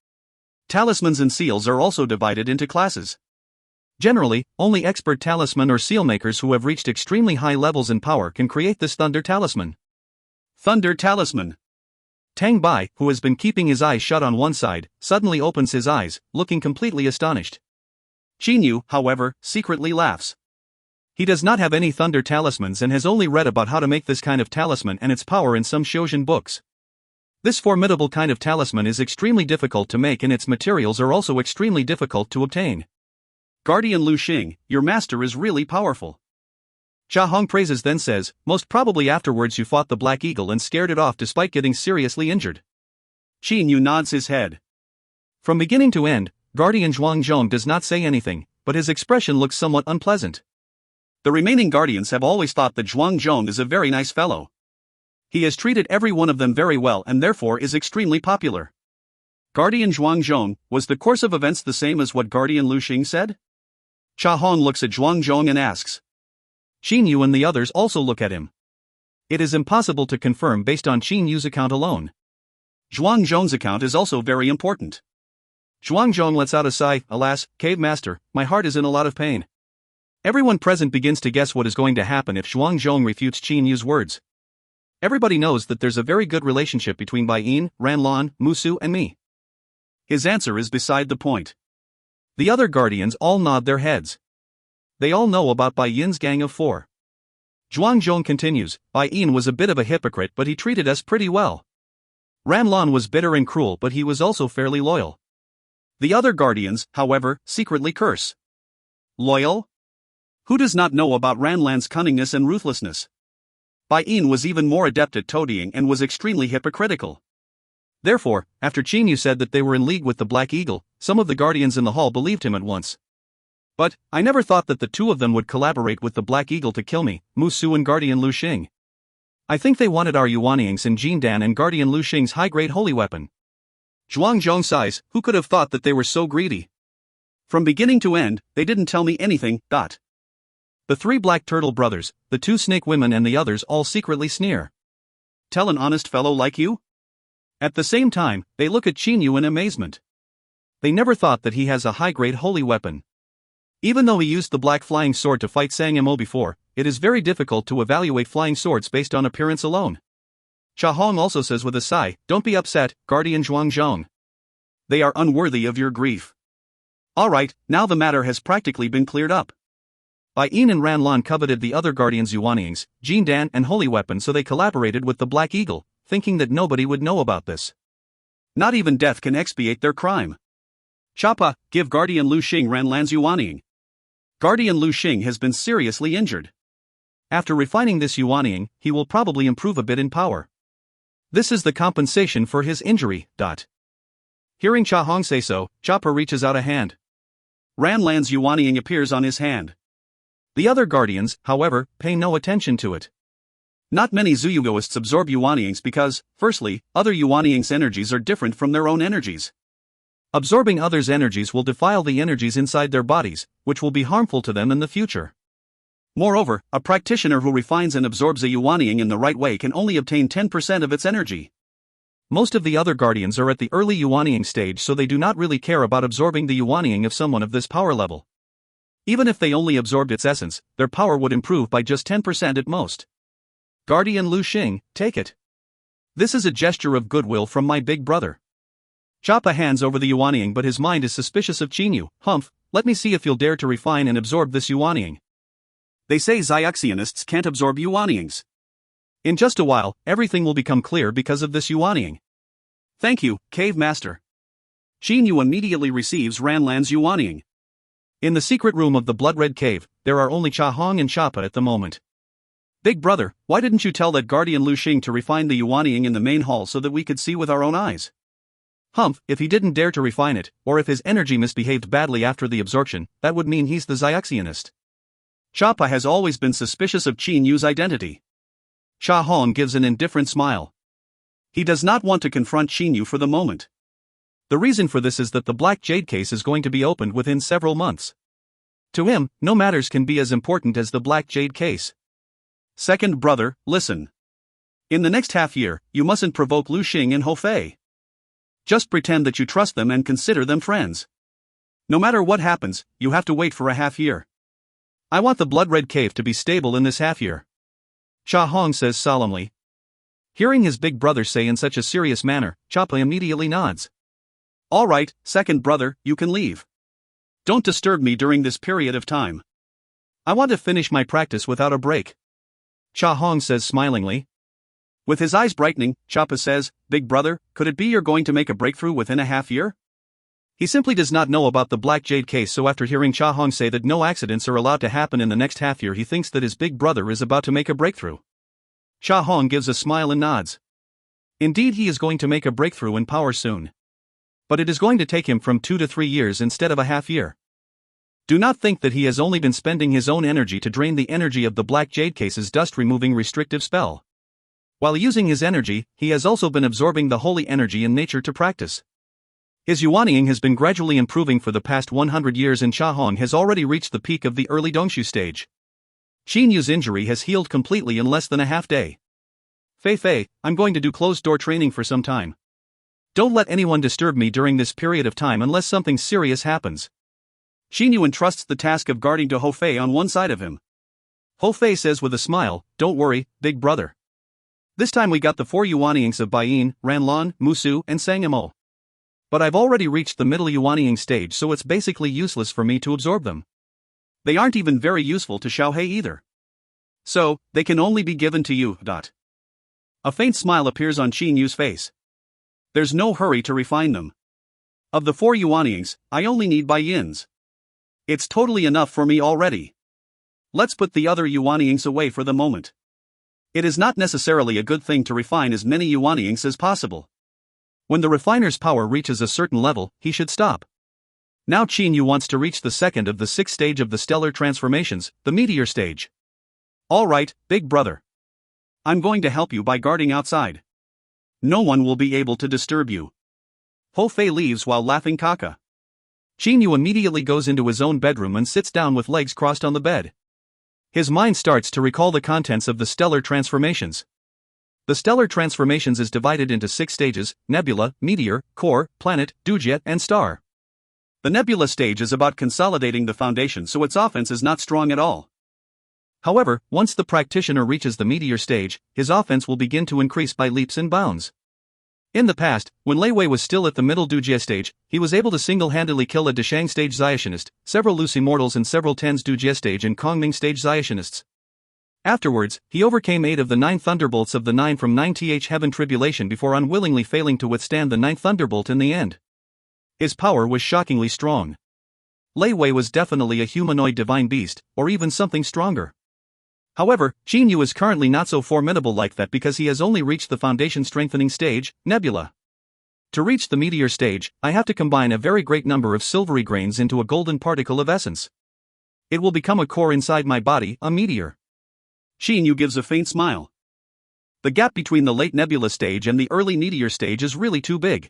Talismans and seals are also divided into classes. Generally, only expert talisman or seal makers who have reached extremely high levels in power can create this thunder talisman. Thunder talisman. Tang Bai, who has been keeping his eyes shut on one side, suddenly opens his eyes, looking completely astonished. Qin Yu, however, secretly laughs. He does not have any thunder talismans and has only read about how to make this kind of talisman and its power in some Shojin books. This formidable kind of talisman is extremely difficult to make and its materials are also extremely difficult to obtain. Guardian Lu Xing, your master is really powerful. Xia Hong praises then says, most probably afterwards you fought the Black Eagle and scared it off despite getting seriously injured. Qin Yu nods his head. From beginning to end, Guardian Zhuangzhong does not say anything, but his expression looks somewhat unpleasant. The remaining guardians have always thought that Zhuangzhong is a very nice fellow. He has treated every one of them very well and therefore is extremely popular. Guardian Zhuangzhong, was the course of events the same as what Guardian Lu Xing said? Xia Hong looks at Zhuangzhong and asks. Qin Yu and the others also look at him. It is impossible to confirm based on Qin Yu's account alone. Zhuangzhong's account is also very important. Zhuangzhong lets out a sigh, alas, cave master, my heart is in a lot of pain. Everyone present begins to guess what is going to happen if Zhuangzhong refutes Qin Yu's words. Everybody knows that there's a very good relationship between Bai Yin, Ranlan, Musu and me. His answer is beside the point. The other guardians all nod their heads. They all know about Bai Yin's gang of 4. Zhuangzhong continues, Bai Yin was a bit of a hypocrite but he treated us pretty well. Ranlan was bitter and cruel but he was also fairly loyal. The other guardians, however, secretly curse. Loyal? Who does not know about Ranlan's cunningness and ruthlessness? Bai Yin was even more adept at toadying and was extremely hypocritical. Therefore, after Qin Yu said that they were in league with the Black Eagle, some of the guardians in the hall believed him at once. But, I never thought that the two of them would collaborate with the Black Eagle to kill me, Musu and Guardian Lu Xing. I think they wanted our Yuanyings and Jindan and Guardian Lu Xing's high-grade holy weapon. Zhuangzhong sighs, who could have thought that they were so greedy? From beginning to end, they didn't tell me anything, The 3 Black Turtle brothers, the 2 snake women and the others all secretly sneer. Tell an honest fellow like you? At the same time, they look at Qin Yu in amazement. They never thought that he has a high-grade holy weapon. Even though he used the black flying sword to fight Sang Mo before, it is very difficult to evaluate flying swords based on appearance alone. Xia Hong also says with a sigh, don't be upset, Guardian Zhuangzhong. They are unworthy of your grief. Alright, now the matter has practically been cleared up. Bai Yin and Ranlan coveted the other guardians' Yuanyings, Jindan and holy weapon so they collaborated with the Black Eagle, thinking that nobody would know about this. Not even death can expiate their crime. Chapa, give Guardian Lu Xing Ranlan's Yuanying. Guardian Lu Xing has been seriously injured. After refining this Yuanying, he will probably improve a bit in power. This is the compensation for his injury. Hearing Xia Hong say so, Chapa reaches out a hand. Ranlan's Yuanying appears on his hand. The other guardians, however, pay no attention to it. Not many Zuyugoists absorb Yuanyings because, firstly, other Yuanyings' energies are different from their own energies. Absorbing others' energies will defile the energies inside their bodies, which will be harmful to them in the future. Moreover, a practitioner who refines and absorbs a Yuanying in the right way can only obtain 10% of its energy. Most of the other guardians are at the early Yuanying stage so they do not really care about absorbing the Yuanying of someone of this power level. Even if they only absorbed its essence, their power would improve by just 10% at most. Guardian Lu Xing, take it. This is a gesture of goodwill from my big brother. Chapa hands over the Yuanying but his mind is suspicious of Qin Yu. Humph, let me see if you'll dare to refine and absorb this Yuanying. They say Xiaxianists can't absorb Yuanyings. In just a while, everything will become clear because of this Yuanying. Thank you, Cave Master. Qin Yu immediately receives Ranlan's Yuanying. In the secret room of the Blood-Red Cave, there are only Xia Hong and Chapa at the moment. Big brother, why didn't you tell that Guardian Lu Xing to refine the Yuanying in the main hall so that we could see with our own eyes? Humph, if he didn't dare to refine it, or if his energy misbehaved badly after the absorption, that would mean he's the Xiaxianist. Chapa has always been suspicious of Qin Yu's identity. Xia Hong gives an indifferent smile. He does not want to confront Qin Yu for the moment. The reason for this is that the Black Jade case is going to be opened within several months. To him, no matters can be as important as the black jade case. Second brother, listen. In the next half year, you mustn't provoke Lu Xing and Ho Fei. Just pretend that you trust them and consider them friends. No matter what happens, you have to wait for a half year. I want the blood red cave to be stable in this half year. Cha Hong says solemnly. Hearing his big brother say in such a serious manner, Chapa immediately nods. All right, second brother, you can leave. Don't disturb me during this period of time. I want to finish my practice without a break. Cha Hong says smilingly. With his eyes brightening, Chapa says, Big brother, could it be you're going to make a breakthrough within a half year? He simply does not know about the black jade case, so after hearing Cha Hong say that no accidents are allowed to happen in the next half year, he thinks that his big brother is about to make a breakthrough. Cha Hong gives a smile and nods. Indeed, he is going to make a breakthrough in power soon. But it is going to take him from 2 to 3 years instead of a half year. Do not think that he has only been spending his own energy to drain the energy of the black jade case's dust-removing restrictive spell. While using his energy, he has also been absorbing the holy energy in nature to practice. His Yuanying has been gradually improving for the past 100 years, and Cha Hong has already reached the peak of the early Dongshu stage. Qin Yu's injury has healed completely in less than a half day. Fei Fei, I'm going to do closed-door training for some time. Don't let anyone disturb me during this period of time unless something serious happens. Qin Yu entrusts the task of guarding to Ho Fei on one side of him. Ho Fei says with a smile, Don't worry, big brother. This time we got the 4 Yuanyings of Baiyin, Ranlon, Musu, and Sangamo. But I've already reached the middle Yuanying stage, so it's basically useless for me to absorb them. They aren't even very useful to Xiaohei either. So, they can only be given to you. A faint smile appears on Qin Yu's face. There's no hurry to refine them. Of the 4 Yuanyings, I only need Baiyins. It's totally enough for me already. Let's put the other Yuanyings away for the moment. It is not necessarily a good thing to refine as many Yuanyings as possible. When the refiner's power reaches a certain level, he should stop. Now Qin Yu wants to reach the second of the 6th stage of the stellar transformations, the meteor stage. All right, big brother. I'm going to help you by guarding outside. No one will be able to disturb you. Ho Fei leaves while laughing caca. Qin Yu immediately goes into his own bedroom and sits down with legs crossed on the bed. His mind starts to recall the contents of the stellar transformations. The stellar transformations is divided into 6 stages: nebula, meteor, core, planet, dujiet, and star. The nebula stage is about consolidating the foundation, so its offense is not strong at all. However, once the practitioner reaches the meteor stage, his offense will begin to increase by leaps and bounds. In the past, when Lei Wei was still at the middle Dujie stage, he was able to single-handedly kill a Deshang stage Xiaoxinist, several Lucy Mortals and several Tens Dujie stage and Kongming stage Xiaoxinists. Afterwards, he overcame 8 of the 9 thunderbolts of the 9 from 9th Heaven Tribulation before unwillingly failing to withstand the 9th thunderbolt in the end. His power was shockingly strong. Lei Wei was definitely a humanoid divine beast, or even something stronger. However, Qin Yu is currently not so formidable like that because he has only reached the foundation strengthening stage, nebula. To reach the meteor stage, I have to combine a very great number of silvery grains into a golden particle of essence. It will become a core inside my body, a meteor. Qin Yu gives a faint smile. The gap between the late nebula stage and the early meteor stage is really too big.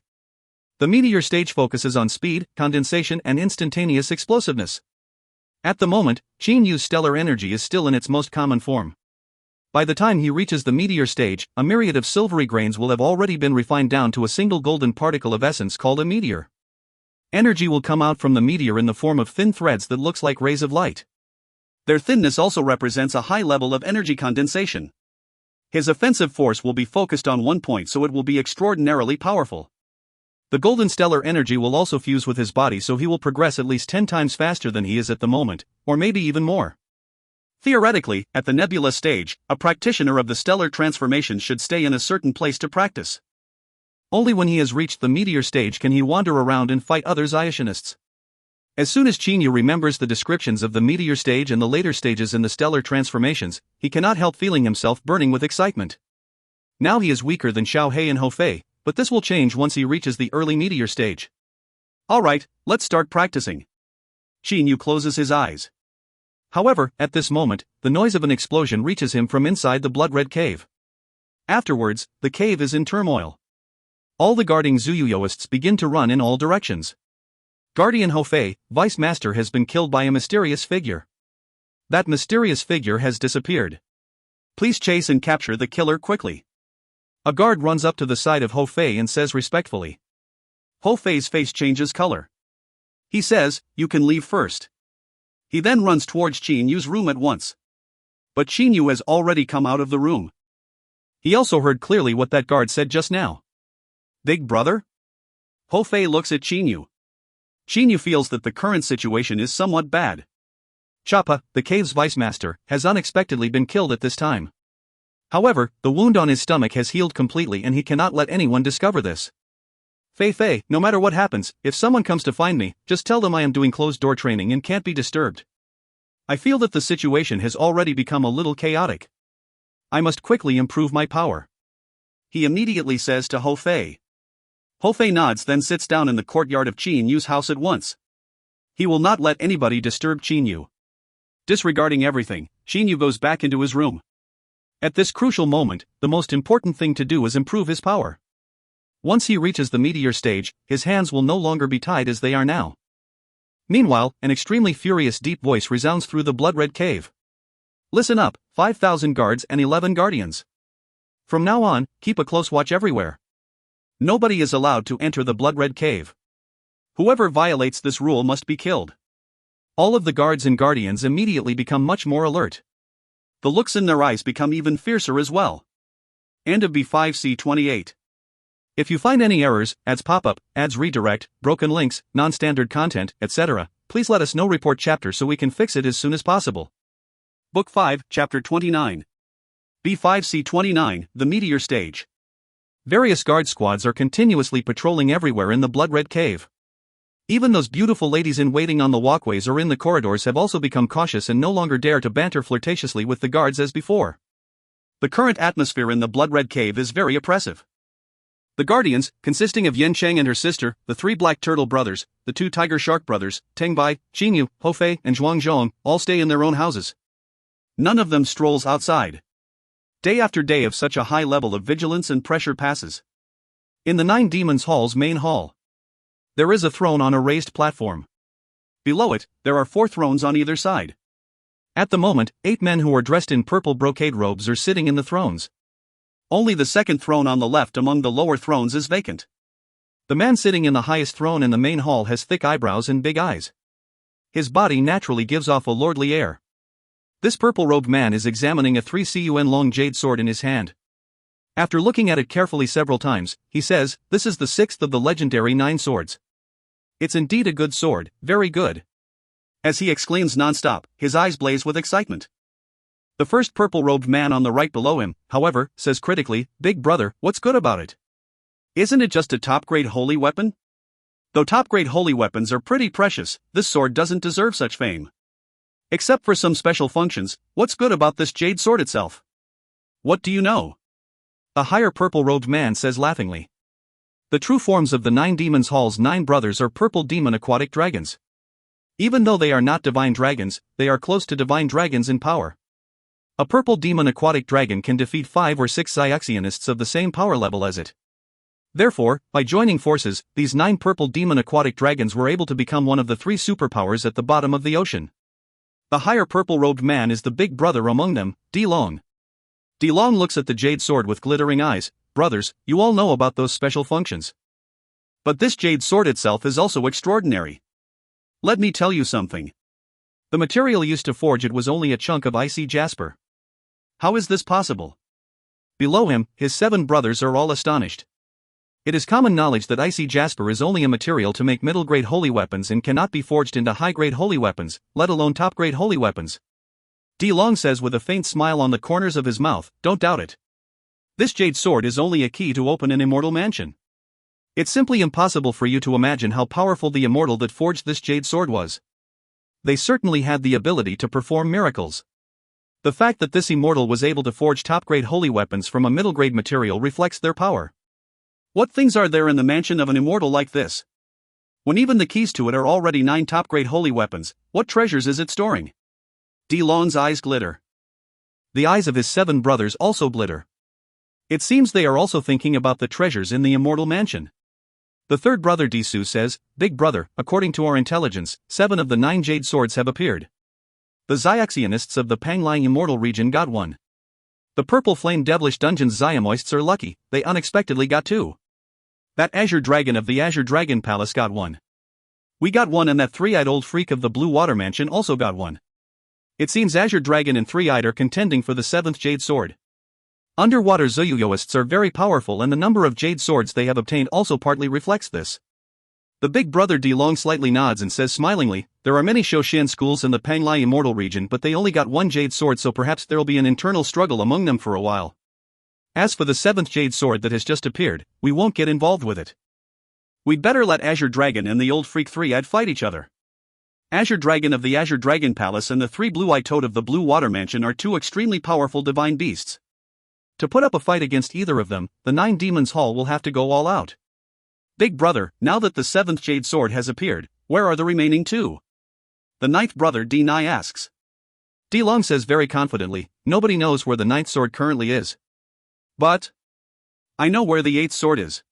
The meteor stage focuses on speed, condensation, and instantaneous explosiveness. At the moment, Qin Yu's stellar energy is still in its most common form. By the time he reaches the meteor stage, a myriad of silvery grains will have already been refined down to a single golden particle of essence called a meteor. Energy will come out from the meteor in the form of thin threads that looks like rays of light. Their thinness also represents a high level of energy condensation. His offensive force will be focused on one point, so it will be extraordinarily powerful. The golden stellar energy will also fuse with his body, so he will progress at least 10 times faster than he is at the moment, or maybe even more. Theoretically, at the nebula stage, a practitioner of the stellar transformation should stay in a certain place to practice. Only when he has reached the meteor stage can he wander around and fight other Xiaoxinists. As soon as Qin Yu remembers the descriptions of the meteor stage and the later stages in the stellar transformations, he cannot help feeling himself burning with excitement. Now he is weaker than Xiaohei and Ho Fei, but this will change once he reaches the early meteor stage. Alright, let's start practicing. Qin Yu closes his eyes. However, at this moment, the noise of an explosion reaches him from inside the blood-red cave. Afterwards, the cave is in turmoil. All the guarding Zuyuyoists begin to run in all directions. Guardian Ho Fei, Vice Master, has been killed by a mysterious figure. That mysterious figure has disappeared. Please chase and capture the killer quickly. A guard runs up to the side of Ho Fei and says respectfully. Ho Fei's face changes color. He says, "You can leave first." He then runs towards Qin Yu's room at once. But Qin Yu has already come out of the room. He also heard clearly what that guard said just now. Big brother? Ho Fei looks at Qin Yu. Qin Yu feels that the current situation is somewhat bad. Chappa, the cave's vice master, has unexpectedly been killed at this time. However, the wound on his stomach has healed completely and he cannot let anyone discover this. Fei, no matter what happens, if someone comes to find me, just tell them I am doing closed-door training and can't be disturbed. I feel that the situation has already become a little chaotic. I must quickly improve my power. He immediately says to Ho Fei. Ho Fei nods, then sits down in the courtyard of Qin Yu's house at once. He will not let anybody disturb Qin Yu. Disregarding everything, Qin Yu goes back into his room. At this crucial moment, the most important thing to do is improve his power. Once he reaches the meteor stage, his hands will no longer be tied as they are now. Meanwhile, an extremely furious deep voice resounds through the blood-red cave. Listen up, 5,000 guards and 11 guardians. From now on, keep a close watch everywhere. Nobody is allowed to enter the blood-red cave. Whoever violates this rule must be killed. All of the guards and guardians immediately become much more alert. The looks in their eyes become even fiercer as well. End of B5C28. If you find any errors, ads pop up, ads redirect, broken links, non-standard content, etc., please let us know. Report chapter so we can fix it as soon as possible. Book 5, Chapter 29. B5C29, The Meteor Stage. Various guard squads are continuously patrolling everywhere in the blood-red cave. Even those beautiful ladies in waiting on the walkways or in the corridors have also become cautious and no longer dare to banter flirtatiously with the guards as before. The current atmosphere in the blood-red cave is very oppressive. The guardians, consisting of Yen Cheng and her sister, the 3 black turtle brothers, the 2 tiger shark brothers, Teng Bai, Qin Yu, Ho Fei, and Zhuang Zhong, all stay in their own houses. None of them strolls outside. Day after day of such a high level of vigilance and pressure passes. In the 9 Demons Hall's main hall, there is a throne on a raised platform. Below it, there are 4 thrones on either side. At the moment, 8 men who are dressed in purple brocade robes are sitting in the thrones. Only the second throne on the left among the lower thrones is vacant. The man sitting in the highest throne in the main hall has thick eyebrows and big eyes. His body naturally gives off a lordly air. This purple-robed man is examining a 3 cun long jade sword in his hand. After looking at it carefully several times, he says, "This is the 6th of the legendary 9 swords. It's indeed a good sword, very good." As he exclaims non-stop, his eyes blaze with excitement. The first purple-robed man on the right below him, however, says critically, "Big brother, what's good about it? Isn't it just a top-grade holy weapon? Though top-grade holy weapons are pretty precious, this sword doesn't deserve such fame. Except for some special functions, what's good about this jade sword itself? What do you know?" A higher purple-robed man says laughingly. The true forms of the 9 Demons Hall's 9 brothers are purple demon aquatic dragons. Even though they are not divine dragons, they are close to divine dragons in power. A purple demon aquatic dragon can defeat 5 or 6 Xiaxianists of the same power level as it. Therefore, by joining forces, these 9 purple demon aquatic dragons were able to become one of the 3 superpowers at the bottom of the ocean. The higher purple-robed man is the big brother among them, Di Long. Di Long looks at the jade sword with glittering eyes. "Brothers, you all know about those special functions. But this jade sword itself is also extraordinary. Let me tell you something. The material used to forge it was only a chunk of icy jasper. How is this possible?" Below him, his 7 brothers are all astonished. It is common knowledge that icy jasper is only a material to make middle-grade holy weapons and cannot be forged into high-grade holy weapons, let alone top-grade holy weapons. Di Long says with a faint smile on the corners of his mouth, "Don't doubt it. This jade sword is only a key to open an immortal mansion. It's simply impossible for you to imagine how powerful the immortal that forged this jade sword was. They certainly had the ability to perform miracles. The fact that this immortal was able to forge top-grade holy weapons from a middle-grade material reflects their power. What things are there in the mansion of an immortal like this? When even the keys to it are already 9 top-grade holy weapons, what treasures is it storing?" Di Long's eyes glitter. The eyes of his 7 brothers also glitter. It seems they are also thinking about the treasures in the immortal mansion. The third brother Disu says, "Big brother, according to our intelligence, 7 of the 9 jade swords have appeared. The Xiaxianists of the Panglai Immortal region got one. The Purple Flame Devilish Dungeon's Xiamoists are lucky, they unexpectedly got 2. That Azure Dragon of the Azure Dragon Palace got one. We got one, and that 3-eyed old freak of the Blue Water Mansion also got one. It seems Azure Dragon and 3-eyed are contending for the 7th jade sword. Underwater Zuyuyoists are very powerful, and the number of jade swords they have obtained also partly reflects this." The big brother Dilong slightly nods and says smilingly, "There are many Shoshin schools in the Panglai Immortal region, but they only got 1 jade sword, so perhaps there'll be an internal struggle among them for a while. As for the 7th jade sword that has just appeared, we won't get involved with it. We'd better let Azure Dragon and the old freak 3-eyed fight each other. Azure Dragon of the Azure Dragon Palace and the 3 blue-eyed toad of the Blue Water Mansion are 2 extremely powerful divine beasts. To put up a fight against either of them, the 9 Demons Hall will have to go all out. Big brother, now that the 7th jade sword has appeared, where are the remaining 2? The 9th brother Denai asks. Dilong says very confidently, "Nobody knows where the 9th sword currently is. But I know where the 8th sword is.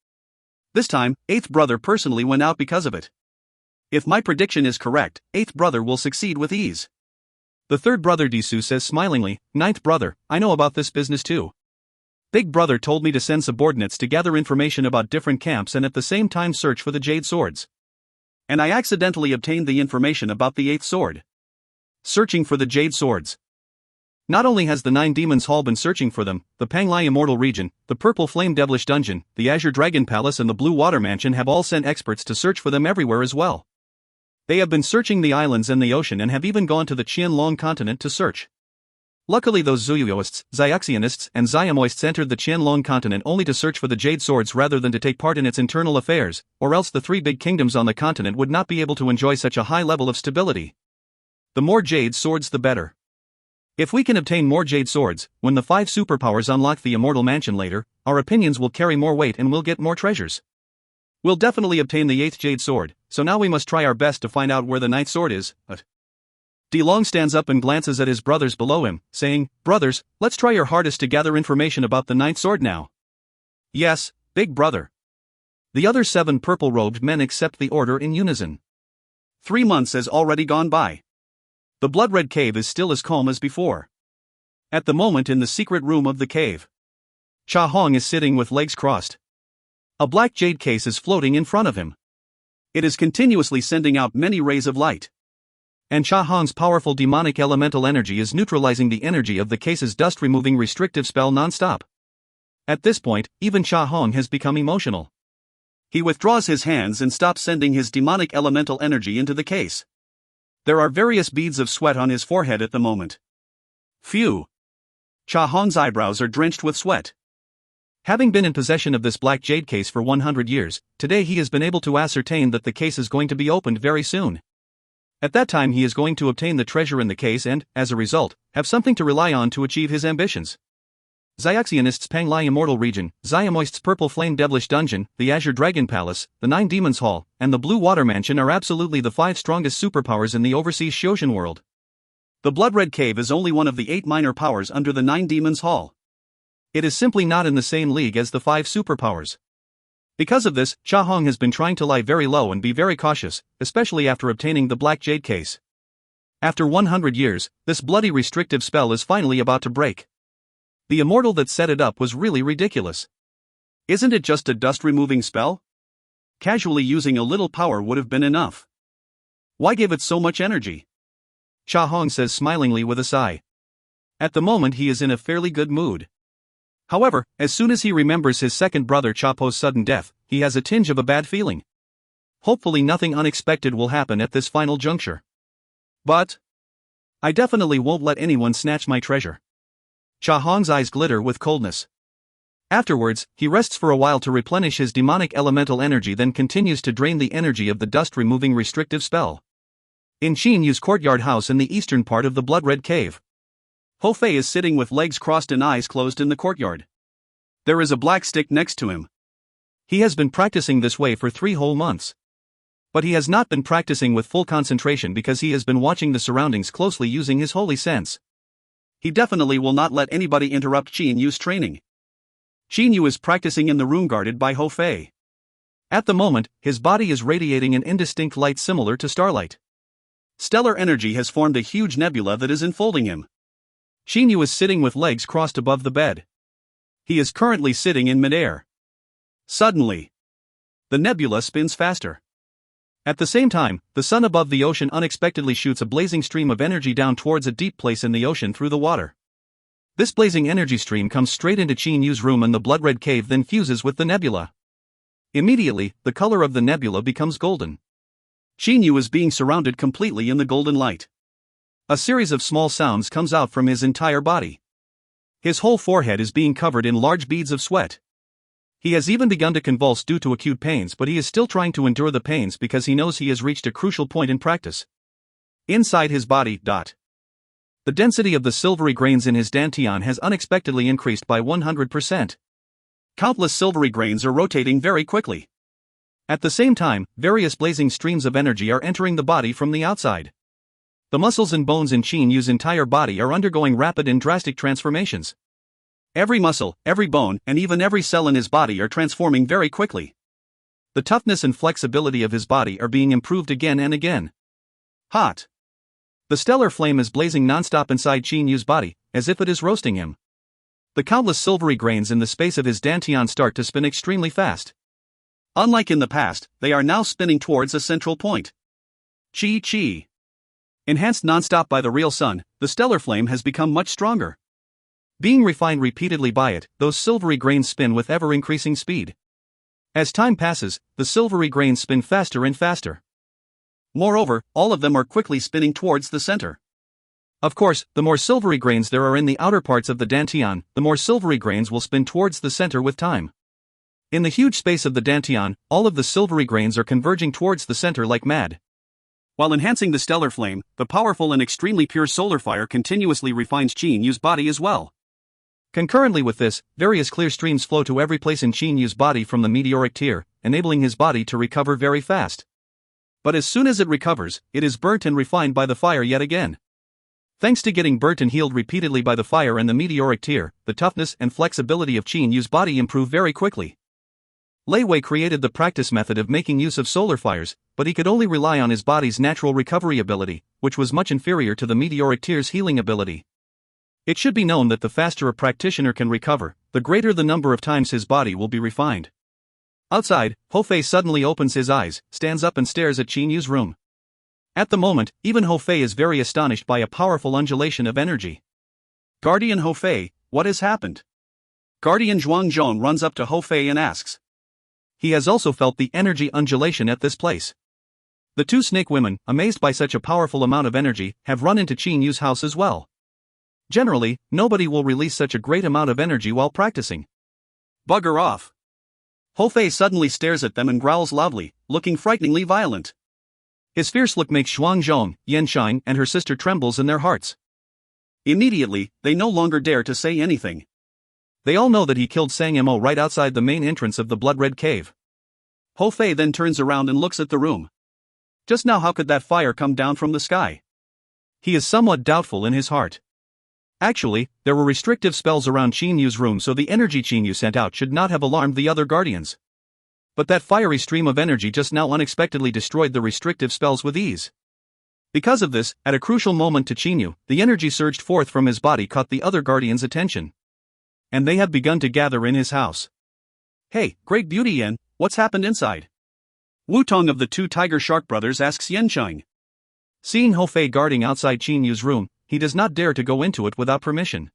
This time, 8th brother personally went out because of it. If my prediction is correct, 8th brother will succeed with ease." The third brother Disu says smilingly, "9th brother, I know about this business too. Big brother told me to send subordinates to gather information about different camps and at the same time search for the jade swords. And I accidentally obtained the information about the 8th sword. Searching for the jade swords. Not only has the 9 Demons Hall been searching for them, the Panglai Immortal region, the Purple Flame Devilish Dungeon, the Azure Dragon Palace and the Blue Water Mansion have all sent experts to search for them everywhere as well. They have been searching the islands and the ocean and have even gone to the Qianlong continent to search. Luckily those Zuyuyoists, Xiaxianists, and Xiamoists entered the Qianlong continent only to search for the jade swords rather than to take part in its internal affairs, or else the 3 big kingdoms on the continent would not be able to enjoy such a high level of stability. The more jade swords the better. If we can obtain more jade swords, when the 5 superpowers unlock the Immortal Mansion later, our opinions will carry more weight and we'll get more treasures. We'll definitely obtain the 8th jade sword, so now we must try our best to find out where the 9th sword is." Dilong stands up and glances at his brothers below him, saying, "Brothers, let's try your hardest to gather information about the 9th sword now." "Yes, big brother." The other 7 purple-robed men accept the order in unison. 3 months has already gone by. The blood-red cave is still as calm as before. At the moment in the secret room of the cave, Cha Hong is sitting with legs crossed. A black jade case is floating in front of him. It is continuously sending out many rays of light. And Cha Hong's powerful demonic elemental energy is neutralizing the energy of the case's dust-removing restrictive spell non-stop. At this point, even Cha Hong has become emotional. He withdraws his hands and stops sending his demonic elemental energy into the case. There are various beads of sweat on his forehead at the moment. Phew! Cha Hong's eyebrows are drenched with sweat. Having been in possession of this black jade case for 100 years, today he has been able to ascertain that the case is going to be opened very soon. At that time he is going to obtain the treasure in the case and, as a result, have something to rely on to achieve his ambitions. Xiaxianists Panglai Immortal Region, Xiamoists Purple Flame Devilish Dungeon, the Azure Dragon Palace, the 9 Demons Hall, and the Blue Water Mansion are absolutely the 5 strongest superpowers in the overseas Shoshin world. The Blood-Red Cave is only one of the 8 minor powers under the 9 Demons Hall. It is simply not in the same league as the 5 superpowers. Because of this, Cha Hong has been trying to lie very low and be very cautious, especially after obtaining the Black Jade case. After 100 years, this bloody restrictive spell is finally about to break. The immortal that set it up was really ridiculous. Isn't it just a dust-removing spell? Casually using a little power would have been enough. Why give it so much energy? Cha Hong says smilingly with a sigh. At the moment he is in a fairly good mood. However, as soon as he remembers his second brother Chapo's sudden death, he has a tinge of a bad feeling. Hopefully nothing unexpected will happen at this final juncture. But I definitely won't let anyone snatch my treasure. Cha Hong's eyes glitter with coldness. Afterwards, he rests for a while to replenish his demonic elemental energy, then continues to drain the energy of the dust-removing restrictive spell. In Qin Yu's courtyard house in the eastern part of the Blood-Red Cave, Ho Fei is sitting with legs crossed and eyes closed in the courtyard. There is a black stick next to him. He has been practicing this way for 3 whole months. But he has not been practicing with full concentration because he has been watching the surroundings closely using his holy sense. He definitely will not let anybody interrupt Qin Yu's training. Qin Yu is practicing in the room guarded by Ho Fei. At the moment, his body is radiating an indistinct light similar to starlight. Stellar energy has formed a huge nebula that is enfolding him. Xinyu is sitting with legs crossed above the bed. He is currently sitting in midair. Suddenly, the nebula spins faster. At the same time, the sun above the ocean unexpectedly shoots a blazing stream of energy down towards a deep place in the ocean through the water. This blazing energy stream comes straight into Qinyu's room, and the blood-red cave then fuses with the nebula. Immediately, the color of the nebula becomes golden. Qinyu is being surrounded completely in the golden light. A series of small sounds comes out from his entire body. His whole forehead is being covered in large beads of sweat. He has even begun to convulse due to acute pains, but he is still trying to endure the pains because he knows he has reached a crucial point in practice. Inside his body, the density of the silvery grains in his dantian has unexpectedly increased by 100%. Countless silvery grains are rotating very quickly. At the same time, various blazing streams of energy are entering the body from the outside. The muscles and bones in Qinyu's entire body are undergoing rapid and drastic transformations. Every muscle, every bone, and even every cell in his body are transforming very quickly. The toughness and flexibility of his body are being improved again and again. Hot. The stellar flame is blazing non-stop inside Qinyu's body, as if it is roasting him. The countless silvery grains in the space of his dantian start to spin extremely fast. Unlike in the past, they are now spinning towards a central point. Chi. Enhanced non-stop by the real sun, the stellar flame has become much stronger. Being refined repeatedly by it, those silvery grains spin with ever-increasing speed. As time passes, the silvery grains spin faster and faster. Moreover, all of them are quickly spinning towards the center. Of course, the more silvery grains there are in the outer parts of the dantian, the more silvery grains will spin towards the center with time. In the huge space of the dantian, all of the silvery grains are converging towards the center like mad. While enhancing the stellar flame, the powerful and extremely pure solar fire continuously refines Qinyu's body as well. Concurrently with this, various clear streams flow to every place in Qinyu's body from the meteoric tear, enabling his body to recover very fast. But as soon as it recovers, it is burnt and refined by the fire yet again. Thanks to getting burnt and healed repeatedly by the fire and the meteoric tear, the toughness and flexibility of Qinyu's body improve very quickly. Lei Wei created the practice method of making use of solar fires, but he could only rely on his body's natural recovery ability, which was much inferior to the meteoric tear's healing ability. It should be known that the faster a practitioner can recover, the greater the number of times his body will be refined. Outside, Ho Fei suddenly opens his eyes, stands up and stares at Qinyu's room. At the moment, even Ho Fei is very astonished by a powerful undulation of energy. Guardian Ho Fei, what has happened? Guardian Zhuangzhong runs up to Ho Fei and asks. He has also felt the energy undulation at this place. The two snake women, amazed by such a powerful amount of energy, have run into Qinyu's house as well. Generally, nobody will release such a great amount of energy while practicing. Bugger off. Ho Fei suddenly stares at them and growls loudly, looking frighteningly violent. His fierce look makes Zhuangzhong, Yansheng, and her sister trembles in their hearts. Immediately, they no longer dare to say anything. They all know that he killed Sang Mo right outside the main entrance of the blood-red cave. Ho Fei then turns around and looks at the room. Just now, how could that fire come down from the sky? He is somewhat doubtful in his heart. Actually, there were restrictive spells around Qinyu's room, so the energy Qinyu sent out should not have alarmed the other guardians. But that fiery stream of energy just now unexpectedly destroyed the restrictive spells with ease. Because of this, at a crucial moment to Qinyu, the energy surged forth from his body caught the other guardians' attention. And they have begun to gather in his house. Hey, great beauty Yan, what's happened inside? Wu Tong of the two tiger shark brothers asks Yansheng. Seeing Ho Fei guarding outside Qinyu's room, he does not dare to go into it without permission.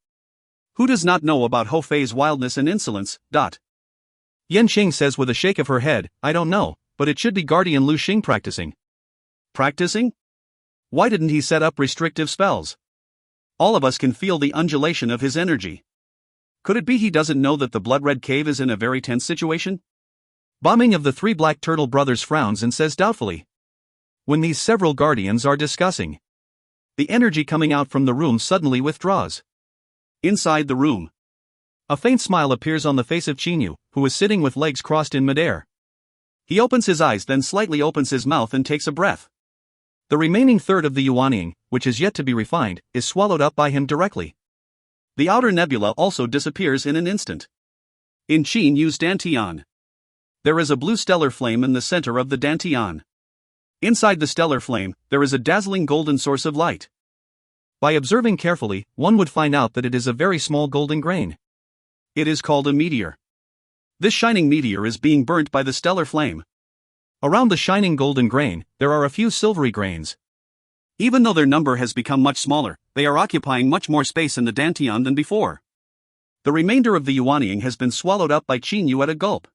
Who does not know about Ho Fei's wildness and insolence? Yansheng says with a shake of her head, I don't know, but it should be Guardian Lu Xing practicing. Practicing? Why didn't he set up restrictive spells? All of us can feel the undulation of his energy. Could it be he doesn't know that the blood-red cave is in a very tense situation? Bombing of the three black turtle brothers frowns and says doubtfully. When these several guardians are discussing, the energy coming out from the room suddenly withdraws. Inside the room, a faint smile appears on the face of Qinyu, who is sitting with legs crossed in midair. He opens his eyes, then slightly opens his mouth and takes a breath. The remaining third of the Yuanying, which is yet to be refined, is swallowed up by him directly. The outer nebula also disappears in an instant. In Qinyu's dantian, There is a blue stellar flame in the center of the dantian. Inside the stellar flame, there is a dazzling golden source of light. By observing carefully, one would find out that it is a very small golden grain. It is called a meteor. This shining meteor is being burnt by the stellar flame. Around the shining golden grain, there are a few silvery grains. Even though their number has become much smaller, they are occupying much more space in the dantian than before. The remainder of the yuanying has been swallowed up by Chinyu at a gulp.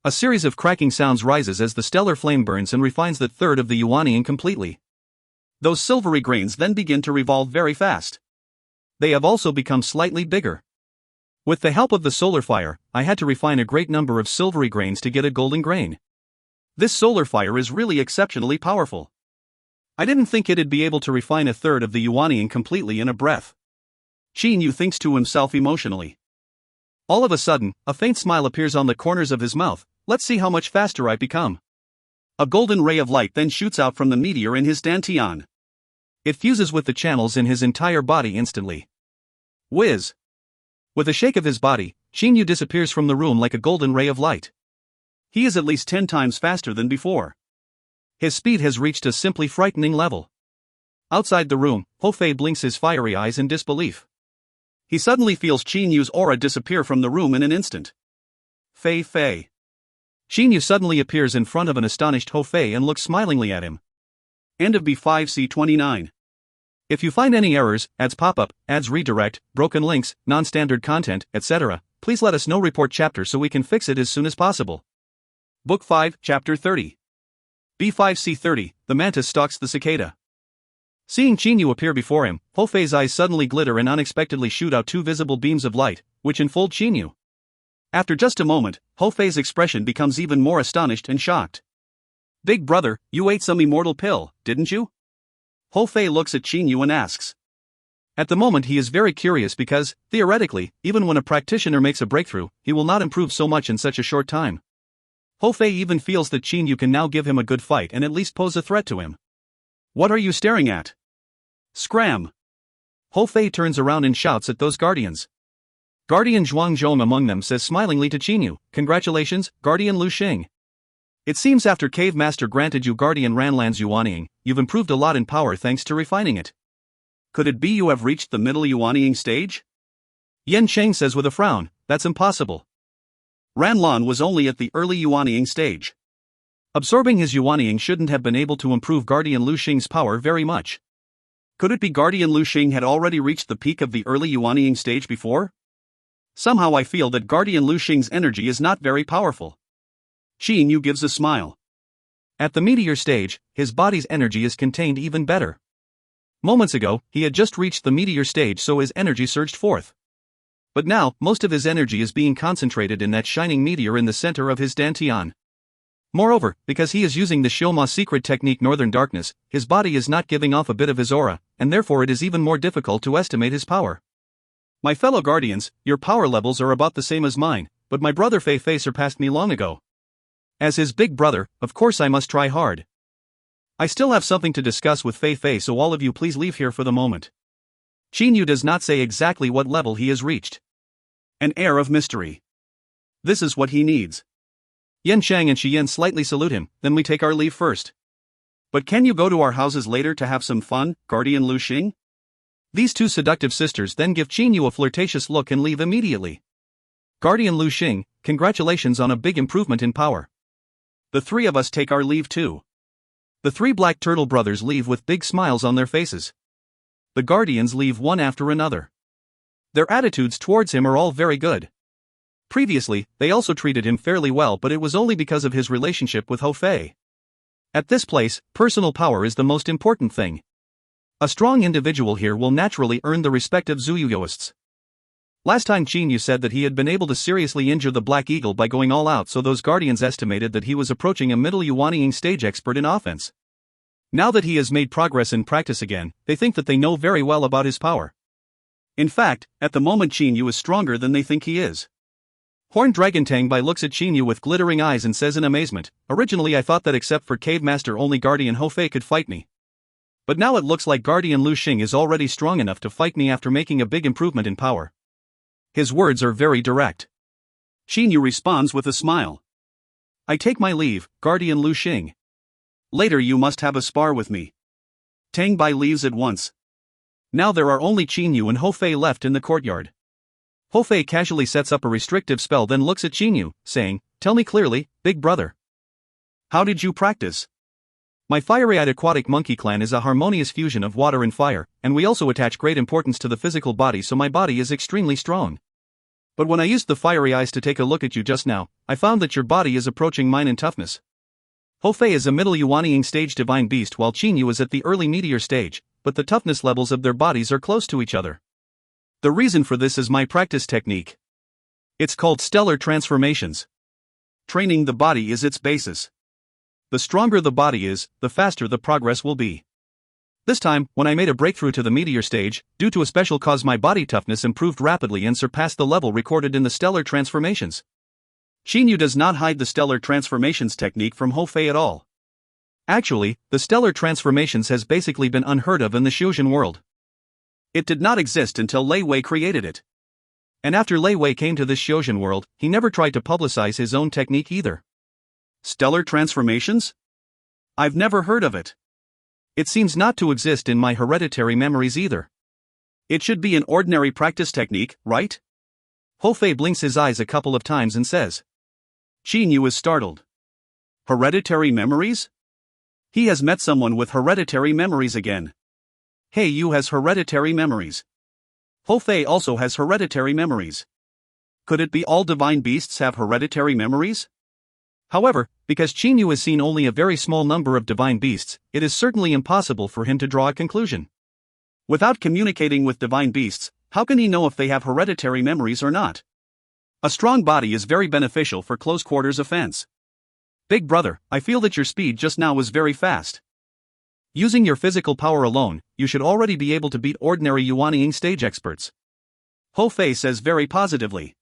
A series of cracking sounds rises as the stellar flame burns and refines that third of the yuanying completely. Those silvery grains then begin to revolve very fast. They have also become slightly bigger. With the help of the solar fire, I had to refine a great number of silvery grains to get a golden grain. This solar fire is really exceptionally powerful. I didn't think it'd be able to refine a third of the yuanying completely in a breath. Chinyu thinks to himself emotionally. All of a sudden, a faint smile appears on the corners of his mouth. Let's see how much faster I become. A golden ray of light then shoots out from the meteor in his dantian. It fuses with the channels in his entire body instantly. Whiz! With a shake of his body, Chinyu disappears from the room like a golden ray of light. He is at least 10 times faster than before. His speed has reached a simply frightening level. Outside the room, Hofei blinks his fiery eyes in disbelief. He suddenly feels Chinyu's aura disappear from the room in an instant. Fei. Chinyu suddenly appears in front of an astonished Hofei and looks smilingly at him. End of B5C29. If you find any errors, ads pop-up, ads redirect, broken links, non-standard content, etc., please let us know. Report chapter so we can fix it as soon as possible. Book 5, Chapter 30. B5C30, the mantis stalks the cicada. Seeing Chinyu appear before him, Hofei's eyes suddenly glitter and unexpectedly shoot out 2 visible beams of light, which enfold Chinyu. After just a moment, Hofei's expression becomes even more astonished and shocked. Big brother, you ate some immortal pill, didn't you? Hofei looks at Chinyu and asks. At the moment he is very curious because, theoretically, even when a practitioner makes a breakthrough, he will not improve so much in such a short time. Hofei even feels that Chinyu can now give him a good fight and at least pose a threat to him. What are you staring at? Scram! Hofei turns around and shouts at those guardians. Guardian Zhuangzhong among them says smilingly to Chinyu, "Congratulations, Guardian Lu Xing. It seems after Cave Master granted you Guardian Ranlan's yuanying, you've improved a lot in power thanks to refining it. Could it be you have reached the middle yuanying stage?" Yan Cheng says with a frown, "That's impossible. Ranlan was only at the early yuanying stage. Absorbing his yuanying shouldn't have been able to improve Guardian Lu Xing's power very much. Could it be Guardian Lu Xing had already reached the peak of the early yuanying stage before? Somehow I feel that Guardian Lu Xing's energy is not very powerful." Chinyu gives a smile. At the meteor stage, his body's energy is contained even better. Moments ago, he had just reached the meteor stage, so his energy surged forth. But now, most of his energy is being concentrated in that shining meteor in the center of his dantian. Moreover, because he is using the Shioma secret technique Northern Darkness, his body is not giving off a bit of his aura, and therefore it is even more difficult to estimate his power. My fellow guardians, your power levels are about the same as mine, but my brother Fei surpassed me long ago. As his big brother, of course I must try hard. I still have something to discuss with Fei, so all of you please leave here for the moment. Chinyu does not say exactly what level he has reached. An air of mystery. This is what he needs. Yan Shang and Shi Yan slightly salute him, then we take our leave first. But can you go to our houses later to have some fun, Guardian Lu Xing? These 2 seductive sisters then give Chinyu a flirtatious look and leave immediately. Guardian Lu Xing, congratulations on a big improvement in power. The 3 of us take our leave too. The 3 black turtle brothers leave with big smiles on their faces. The guardians leave one after another. Their attitudes towards him are all very good. Previously, they also treated him fairly well, but it was only because of his relationship with Hofei. At this place, personal power is the most important thing. A strong individual here will naturally earn the respect of Zuyuyoists. Last time Chinyu said that he had been able to seriously injure the Black Eagle by going all out, so those guardians estimated that he was approaching a middle yuanying stage expert in offense. Now that he has made progress in practice again, they think that they know very well about his power. In fact, at the moment Chinyu is stronger than they think he is. Horned Dragon Tangbai looks at Chinyu with glittering eyes and says in amazement, "Originally I thought that except for Cave Master only Guardian Hofei could fight me. But now it looks like Guardian Lu Xing is already strong enough to fight me after making a big improvement in power." His words are very direct. Chinyu responds with a smile. I take my leave, Guardian Lu Xing. Later you must have a spar with me. Tang Bai leaves at once. Now there are only Qin Yu and Ho Fei left in the courtyard. Ho Fei casually sets up a restrictive spell, then looks at Qin Yu, saying, "Tell me clearly, big brother. How did you practice?" My fiery-eyed aquatic monkey clan is a harmonious fusion of water and fire, and we also attach great importance to the physical body, so my body is extremely strong. But when I used the fiery eyes to take a look at you just now, I found that your body is approaching mine in toughness. Ho Fei is a middle Yuanying stage divine beast while Qin Yu is at the early meteor stage, but the toughness levels of their bodies are close to each other. The reason for this is my practice technique. It's called stellar transformations. Training the body is its basis. The stronger the body is, the faster the progress will be. This time, when I made a breakthrough to the meteor stage, due to a special cause my body toughness improved rapidly and surpassed the level recorded in the stellar transformations. Qin Yu does not hide the stellar transformations technique from Ho Fei at all. Actually, the stellar transformations has basically been unheard of in the Xiuzhen world. It did not exist until Lei Wei created it. And after Lei Wei came to this Xiuzhen world, he never tried to publicize his own technique either. Stellar transformations? I've never heard of it. It seems not to exist in my hereditary memories either. It should be an ordinary practice technique, right? Ho Fei blinks his eyes a couple of times and says. Qin Yu is startled. Hereditary memories? He has met someone with hereditary memories again. He Yu has hereditary memories. Ho Fei also has hereditary memories. Could it be all divine beasts have hereditary memories? However, because Qin Yu has seen only a very small number of divine beasts, it is certainly impossible for him to draw a conclusion. Without communicating with divine beasts, how can he know if they have hereditary memories or not? A strong body is very beneficial for close quarters offense. Big brother, I feel that your speed just now was very fast. Using your physical power alone, you should already be able to beat ordinary Yuanying stage experts. Ho Fei says very positively.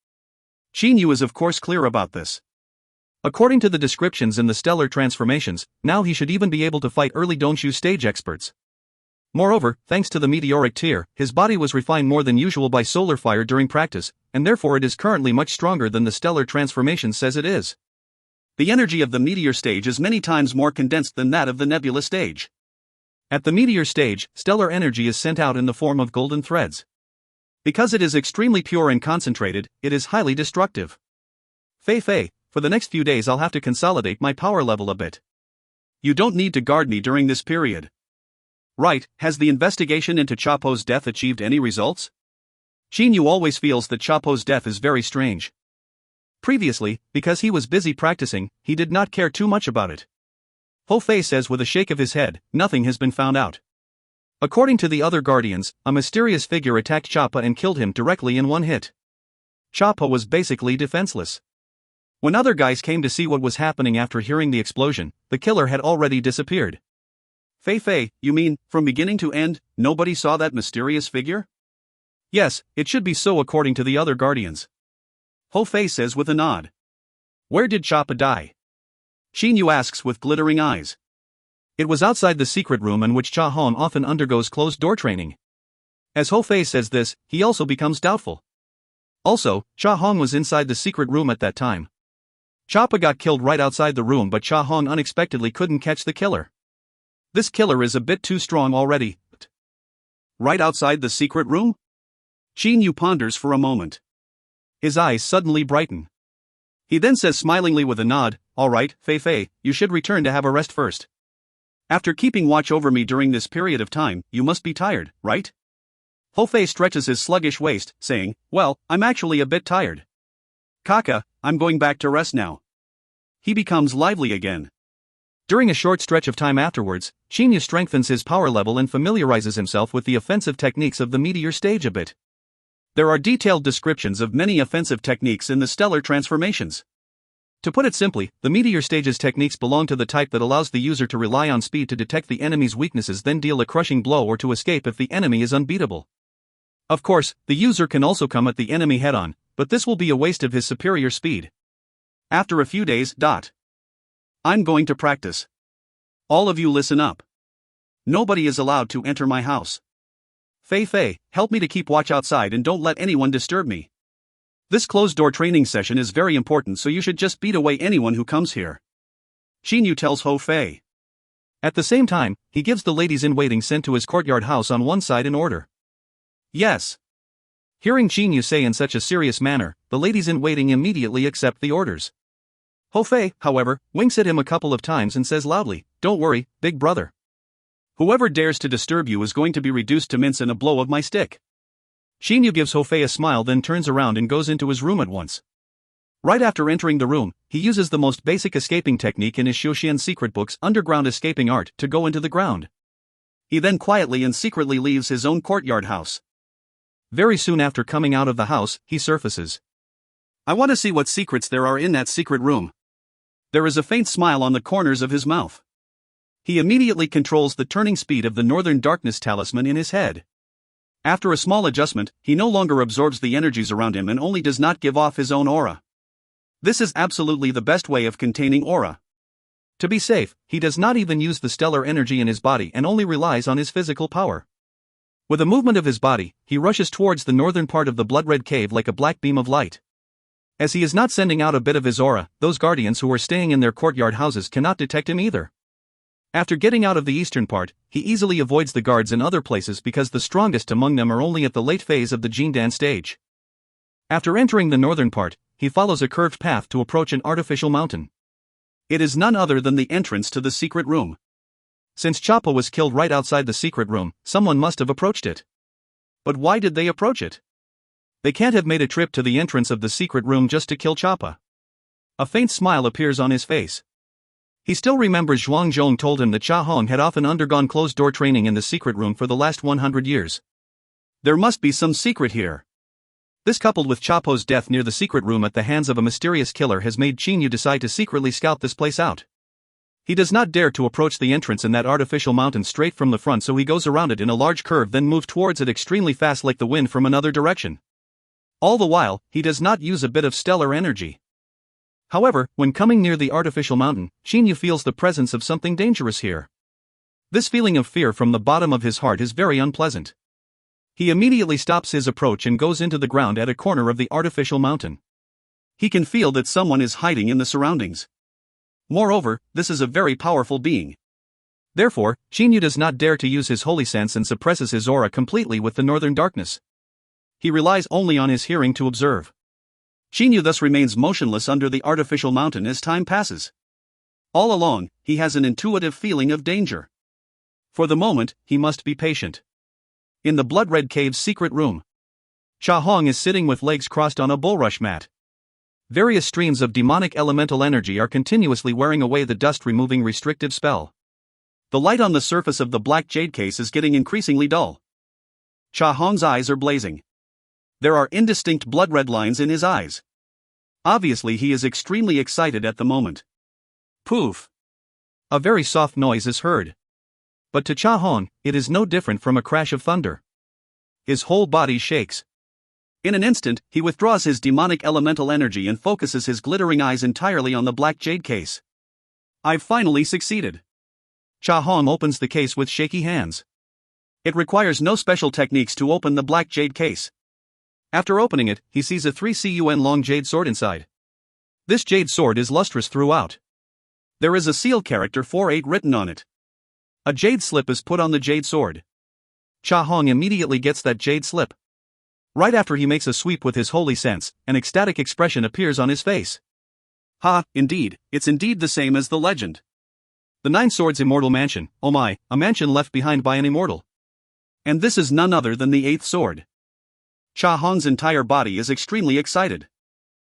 Qin Yu is of course clear about this. According to the descriptions in the stellar transformations, now he should even be able to fight early Dongxu stage experts. Moreover, thanks to the meteoric tear, his body was refined more than usual by solar fire during practice, and therefore it is currently much stronger than the stellar transformation says it is. The energy of the meteor stage is many times more condensed than that of the nebula stage. At the meteor stage, stellar energy is sent out in the form of golden threads. Because it is extremely pure and concentrated, it is highly destructive. Fei, for the next few days I'll have to consolidate my power level a bit. You don't need to guard me during this period. Right, has the investigation into Chapo's death achieved any results? Qin Yu always feels that Chapo's death is very strange. Previously, because he was busy practicing, he did not care too much about it. Ho Fei says with a shake of his head, nothing has been found out. According to the other guardians, a mysterious figure attacked Chapa and killed him directly in one hit. Chapa was basically defenseless. When other guys came to see what was happening after hearing the explosion, the killer had already disappeared. Fei, you mean, from beginning to end, nobody saw that mysterious figure? Yes, it should be so according to the other guardians. Ho Fei says with a nod. Where did Chapa die? Qin Yu asks with glittering eyes. It was outside the secret room in which Cha Hong often undergoes closed-door training. As Ho Fei says this, he also becomes doubtful. Also, Cha Hong was inside the secret room at that time. Chapa got killed right outside the room, but Cha Hong unexpectedly couldn't catch the killer. This killer is a bit too strong already. Right outside the secret room? Qin Yu ponders for a moment. His eyes suddenly brighten. He then says smilingly with a nod, all right, Fei, you should return to have a rest first. After keeping watch over me during this period of time, you must be tired, right? Ho Fei stretches his sluggish waist, saying, well, I'm actually a bit tired. Kaka, I'm going back to rest now. He becomes lively again. During a short stretch of time afterwards, Qin Yu strengthens his power level and familiarizes himself with the offensive techniques of the meteor stage a bit. There are detailed descriptions of many offensive techniques in the stellar transformations. To put it simply, the meteor stage's techniques belong to the type that allows the user to rely on speed to detect the enemy's weaknesses, then deal a crushing blow or to escape if the enemy is unbeatable. Of course, the user can also come at the enemy head-on, but this will be a waste of his superior speed. After a few days, I'm going to practice. All of you listen up. Nobody is allowed to enter my house. Fei, help me to keep watch outside and don't let anyone disturb me. This closed-door training session is very important, so you should just beat away anyone who comes here. Xinyu tells Ho Fei. At the same time, he gives the ladies-in-waiting sent to his courtyard house on one side an order. Yes. Hearing Xinyu say in such a serious manner, the ladies-in-waiting immediately accept the orders. Ho Fei, however, winks at him a couple of times and says loudly, "Don't worry, big brother. Whoever dares to disturb you is going to be reduced to mince in a blow of my stick." Xinyu gives Ho Fei a smile, then turns around and goes into his room at once. Right after entering the room, he uses the most basic escaping technique in his Shuxian secret book's underground escaping art to go into the ground. He then quietly and secretly leaves his own courtyard house. Very soon after coming out of the house, he surfaces. I want to see what secrets there are in that secret room. There is a faint smile on the corners of his mouth. He immediately controls the turning speed of the Northern Darkness talisman in his head. After a small adjustment, he no longer absorbs the energies around him and only does not give off his own aura. This is absolutely the best way of containing aura. To be safe, he does not even use the stellar energy in his body and only relies on his physical power. With a movement of his body, he rushes towards the northern part of the blood-red cave like a black beam of light. As he is not sending out a bit of his aura, those guardians who are staying in their courtyard houses cannot detect him either. After getting out of the eastern part, he easily avoids the guards in other places because the strongest among them are only at the late phase of the Jindan stage. After entering the northern part, he follows a curved path to approach an artificial mountain. It is none other than the entrance to the secret room. Since Choppa was killed right outside the secret room, someone must have approached it. But why did they approach it? They can't have made a trip to the entrance of the secret room just to kill Choppa. A faint smile appears on his face. He still remembers Zhuang Zhong told him that Cha Hong had often undergone closed-door training in the secret room for the last 100 years. There must be some secret here. This, coupled with Chapo's death near the secret room at the hands of a mysterious killer, has made Xinyu decide to secretly scout this place out. He does not dare to approach the entrance in that artificial mountain straight from the front, so he goes around it in a large curve, then moves towards it extremely fast like the wind from another direction. All the while, he does not use a bit of stellar energy. However, when coming near the artificial mountain, Xinyu feels the presence of something dangerous here. This feeling of fear from the bottom of his heart is very unpleasant. He immediately stops his approach and goes into the ground at a corner of the artificial mountain. He can feel that someone is hiding in the surroundings. Moreover, this is a very powerful being. Therefore, Xinyu does not dare to use his holy sense and suppresses his aura completely with the northern darkness. He relies only on his hearing to observe. Xinyu thus remains motionless under the artificial mountain as time passes. All along, he has an intuitive feeling of danger. For the moment, he must be patient. In the blood-red cave's secret room, Cha Hong is sitting with legs crossed on a bulrush mat. Various streams of demonic elemental energy are continuously wearing away the dust-removing restrictive spell. The light on the surface of the black jade case is getting increasingly dull. Cha Hong's eyes are blazing. There are indistinct blood-red lines in his eyes. Obviously, he is extremely excited at the moment. Poof! A very soft noise is heard. But to Cha Hong, it is no different from a crash of thunder. His whole body shakes. In an instant, he withdraws his demonic elemental energy and focuses his glittering eyes entirely on the black jade case. I've finally succeeded. Cha Hong opens the case with shaky hands. It requires no special techniques to open the black jade case. After opening it, he sees a 3 cun long jade sword inside. This jade sword is lustrous throughout. There is a seal character 48 written on it. A jade slip is put on the jade sword. Cha Hong immediately gets that jade slip. Right after he makes a sweep with his holy sense, an ecstatic expression appears on his face. Ha, indeed, it's indeed the same as the legend. The Nine Swords Immortal Mansion, oh my, a mansion left behind by an immortal. And this is none other than the 8th sword. Cha Hong's entire body is extremely excited.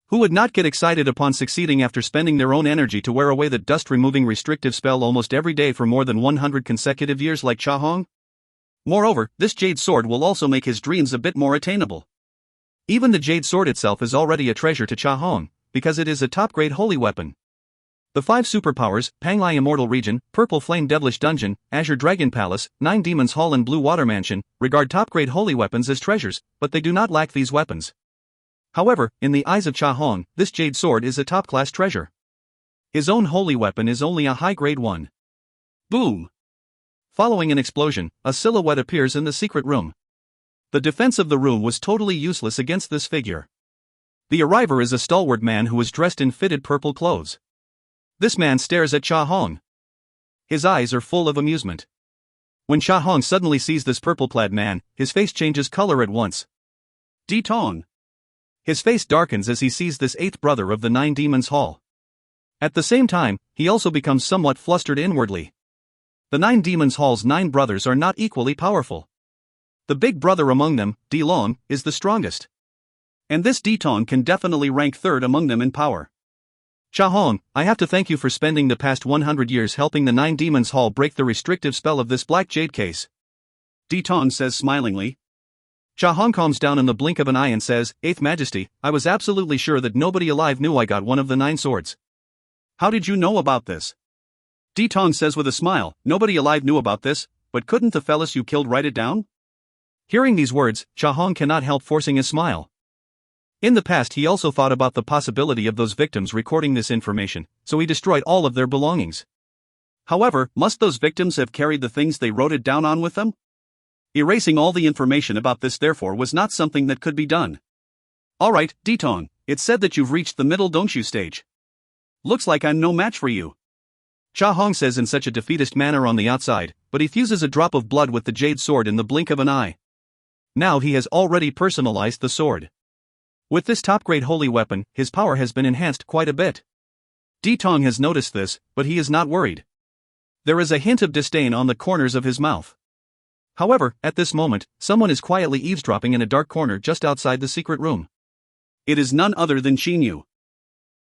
Who would not get excited upon succeeding after spending their own energy to wear away the dust-removing restrictive spell almost every day for more than 100 consecutive years like Cha Hong? Moreover, this jade sword will also make his dreams a bit more attainable. Even the jade sword itself is already a treasure to Cha Hong, because it is a top-grade holy weapon. The 5 superpowers, Panglai Immortal Region, Purple Flame Devilish Dungeon, Azure Dragon Palace, 9 Demons Hall and Blue Water Mansion, regard top-grade holy weapons as treasures, but they do not lack these weapons. However, in the eyes of Cha Hong, this jade sword is a top-class treasure. His own holy weapon is only a high-grade one. Boom! Following an explosion, a silhouette appears in the secret room. The defense of the room was totally useless against this figure. The arriver is a stalwart man who is dressed in fitted purple clothes. This man stares at Cha Hong. His eyes are full of amusement. When Cha Hong suddenly sees this purple-clad man, his face changes color at once. Di Tong. His face darkens as he sees this eighth brother of the Nine Demons' Hall. At the same time, he also becomes somewhat flustered inwardly. The Nine Demons' Hall's 9 brothers are not equally powerful. The big brother among them, Di Long, is the strongest. And this Di Tong can definitely rank third among them in power. Cha Hong, I have to thank you for spending the past 100 years helping the Nine Demons' Hall break the restrictive spell of this black jade case. Di Tong says smilingly. Cha Hong calms down in the blink of an eye and says, Eighth Majesty, I was absolutely sure that nobody alive knew I got one of the 9 swords. How did you know about this? Di Tong says with a smile, nobody alive knew about this, but couldn't the fellas you killed write it down? Hearing these words, Cha Hong cannot help forcing a smile. In the past he also thought about the possibility of those victims recording this information, so he destroyed all of their belongings. However, must those victims have carried the things they wrote it down on with them? Erasing all the information about this therefore was not something that could be done. Alright, Di Tong, it's said that you've reached the middle don't you stage. Looks like I'm no match for you. Cha Hong says in such a defeatist manner on the outside, but he fuses a drop of blood with the jade sword in the blink of an eye. Now he has already personalized the sword. With this top-grade holy weapon, his power has been enhanced quite a bit. Di Tong has noticed this, but he is not worried. There is a hint of disdain on the corners of his mouth. However, at this moment, someone is quietly eavesdropping in a dark corner just outside the secret room. It is none other than Xinyu.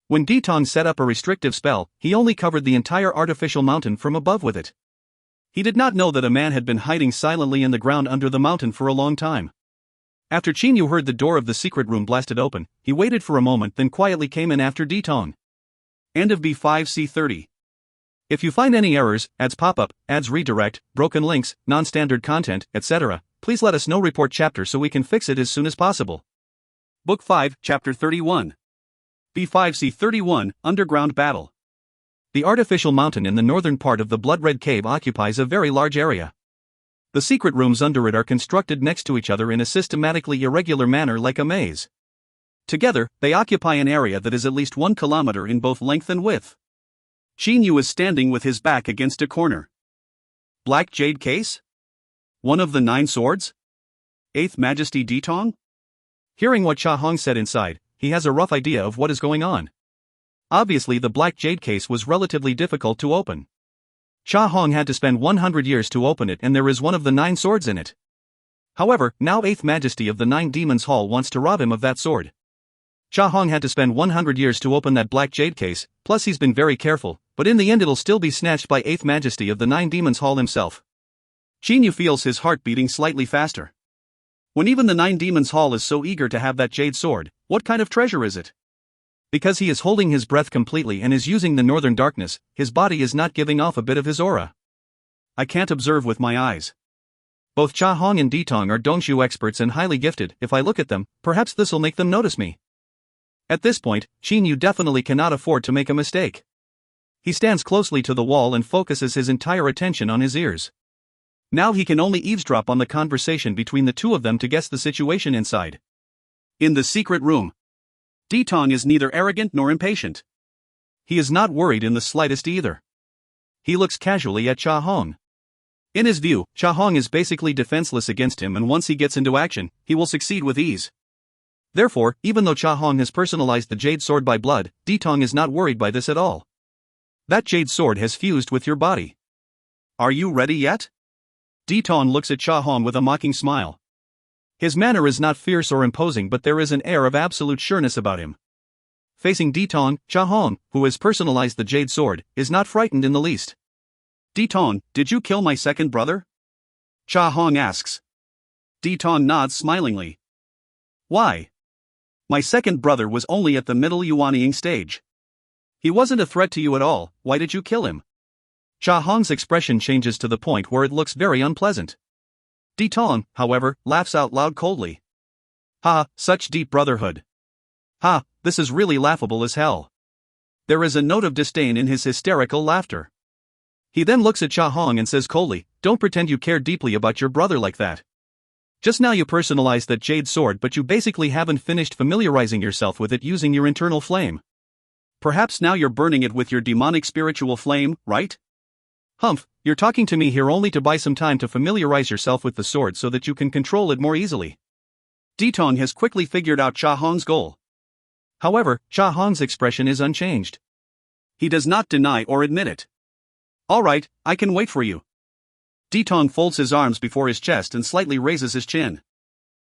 When Di Tong set up a restrictive spell, he only covered the entire artificial mountain from above with it. He did not know that a man had been hiding silently in the ground under the mountain for a long time. After Xinyu heard the door of the secret room blasted open, he waited for a moment then quietly came in after Di Tong. End of B5C30. If you find any errors, ads pop up, ads redirect, broken links, non-standard content, etc., please let us know. Report chapter so we can fix it as soon as possible. Book 5, Chapter 31. B5C31, Underground Battle. The artificial mountain in the northern part of the Blood-Red Cave occupies a very large area. The secret rooms under it are constructed next to each other in a systematically irregular manner like a maze. Together, they occupy an area that is at least 1 kilometer in both length and width. Xinyu is standing with his back against a corner. Black jade case? One of the 9 swords? Eighth Majesty Di Tong? Hearing what Cha Hong said inside, he has a rough idea of what is going on. Obviously the black jade case was relatively difficult to open. Cha Hong had to spend 100 years to open it and there is one of the 9 swords in it. However, now Eighth Majesty of the Nine Demons Hall wants to rob him of that sword. Cha Hong had to spend 100 years to open that black jade case, plus he's been very careful, but in the end it'll still be snatched by Eighth Majesty of the Nine Demons Hall himself. Xinyu feels his heart beating slightly faster. When even the Nine Demons Hall is so eager to have that jade sword, what kind of treasure is it? Because he is holding his breath completely and is using the northern darkness, his body is not giving off a bit of his aura. I can't observe with my eyes. Both Cha Hong and Di Tong are Dongshu experts and highly gifted. If I look at them, perhaps this'll make them notice me. At this point, Xinyu definitely cannot afford to make a mistake. He stands closely to the wall and focuses his entire attention on his ears. Now he can only eavesdrop on the conversation between the two of them to guess the situation inside. In the secret room, Di Tong is neither arrogant nor impatient. He is not worried in the slightest either. He looks casually at Cha Hong. In his view, Cha Hong is basically defenseless against him and once he gets into action, he will succeed with ease. Therefore, even though Cha Hong has personalized the jade sword by blood, Di Tong is not worried by this at all. That jade sword has fused with your body. Are you ready yet? Di Tong looks at Cha Hong with a mocking smile. His manner is not fierce or imposing but there is an air of absolute sureness about him. Facing Di Tong, Cha Hong, who has personalized the jade sword, is not frightened in the least. Di Tong, did you kill my second brother? Cha Hong asks. Di Tong nods smilingly. Why? My second brother was only at the middle Yuanying stage. He wasn't a threat to you at all, why did you kill him? Cha Hong's expression changes to the point where it looks very unpleasant. Di Tong, however, laughs out loud coldly. Ha, such deep brotherhood. Ha, this is really laughable as hell. There is a note of disdain in his hysterical laughter. He then looks at Cha Hong and says coldly, don't pretend you care deeply about your brother like that. Just now you personalized that jade sword, but you basically haven't finished familiarizing yourself with it using your internal flame. Perhaps now you're burning it with your demonic spiritual flame, right? Humph, you're talking to me here only to buy some time to familiarize yourself with the sword so that you can control it more easily. Ditong has quickly figured out Cha Hong's goal. However, Cha Hong's expression is unchanged. He does not deny or admit it. Alright, I can wait for you. Ditong folds his arms before his chest and slightly raises his chin.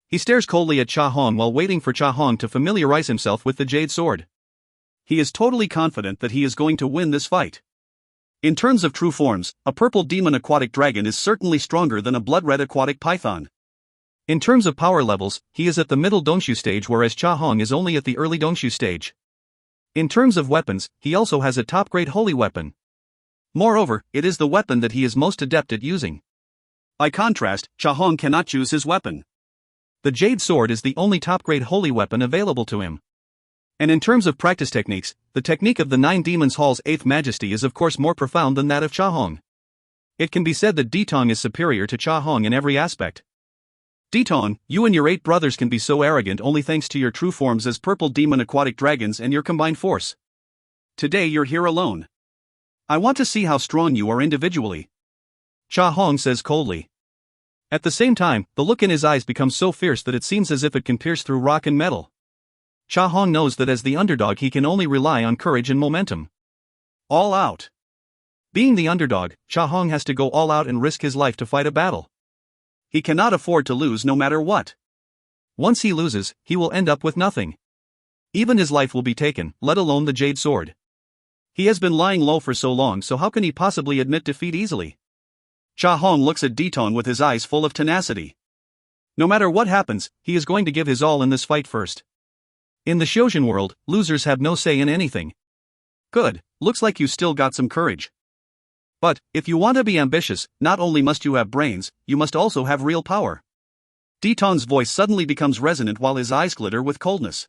He stares coldly at Cha Hong while waiting for Cha Hong to familiarize himself with the jade sword. He is totally confident that he is going to win this fight. In terms of true forms, a purple demon aquatic dragon is certainly stronger than a blood-red aquatic python. In terms of power levels, he is at the middle Dongshu stage, whereas Cha Hong is only at the early Dongshu stage. In terms of weapons, he also has a top-grade holy weapon. Moreover, it is the weapon that he is most adept at using. By contrast, Cha Hong cannot choose his weapon. The jade sword is the only top-grade holy weapon available to him. And in terms of practice techniques, the technique of the Nine Demons Hall's Eighth Majesty is of course more profound than that of Cha Hong. It can be said that Ditong is superior to Cha Hong in every aspect. Ditong, you and your 8 brothers can be so arrogant only thanks to your true forms as purple demon aquatic dragons and your combined force. Today you're here alone. I want to see how strong you are individually. Cha Hong says coldly. At the same time, the look in his eyes becomes so fierce that it seems as if it can pierce through rock and metal. Cha Hong knows that as the underdog he can only rely on courage and momentum. All out. Being the underdog, Cha Hong has to go all out and risk his life to fight a battle. He cannot afford to lose no matter what. Once he loses, he will end up with nothing. Even his life will be taken, let alone the jade sword. He has been lying low for so long, so how can he possibly admit defeat easily? Cha Hong looks at Ditong with his eyes full of tenacity. No matter what happens, he is going to give his all in this fight first. In the Shojin world, losers have no say in anything. Good, looks like you still got some courage. But, if you want to be ambitious, not only must you have brains, you must also have real power. Ditong's voice suddenly becomes resonant while his eyes glitter with coldness.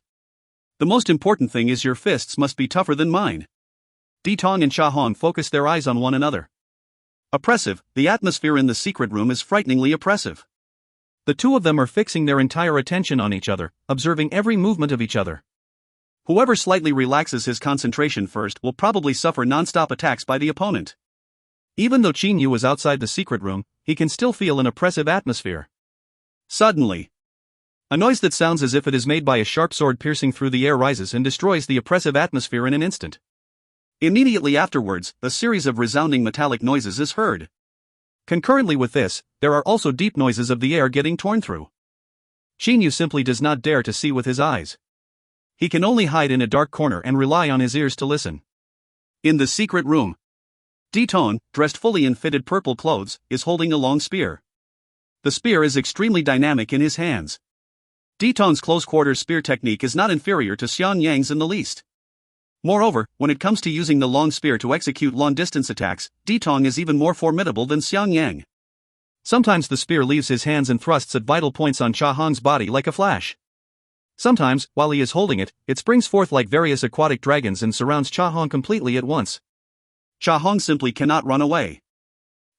The most important thing is your fists must be tougher than mine. Ditong and Cha Hong focus their eyes on one another. Oppressive, the atmosphere in the secret room is frighteningly oppressive. The two of them are fixing their entire attention on each other, observing every movement of each other. Whoever slightly relaxes his concentration first will probably suffer non-stop attacks by the opponent. Even though Qin Yu is outside the secret room, he can still feel an oppressive atmosphere. Suddenly, a noise that sounds as if it is made by a sharp sword piercing through the air rises and destroys the oppressive atmosphere in an instant. Immediately afterwards, a series of resounding metallic noises is heard. Concurrently with this, there are also deep noises of the air getting torn through. Qin Yu simply does not dare to see with his eyes. He can only hide in a dark corner and rely on his ears to listen. In the secret room, Ditong, dressed fully in fitted purple clothes, is holding a long spear. The spear is extremely dynamic in his hands. Ditong's close-quarters spear technique is not inferior to Xian Yang's in the least. Moreover, when it comes to using the long spear to execute long-distance attacks, Ditong is even more formidable than Xian Yang. Sometimes the spear leaves his hands and thrusts at vital points on Cha Hong's body like a flash. Sometimes, while he is holding it, it springs forth like various aquatic dragons and surrounds Cha Hong completely at once. Cha Hong simply cannot run away.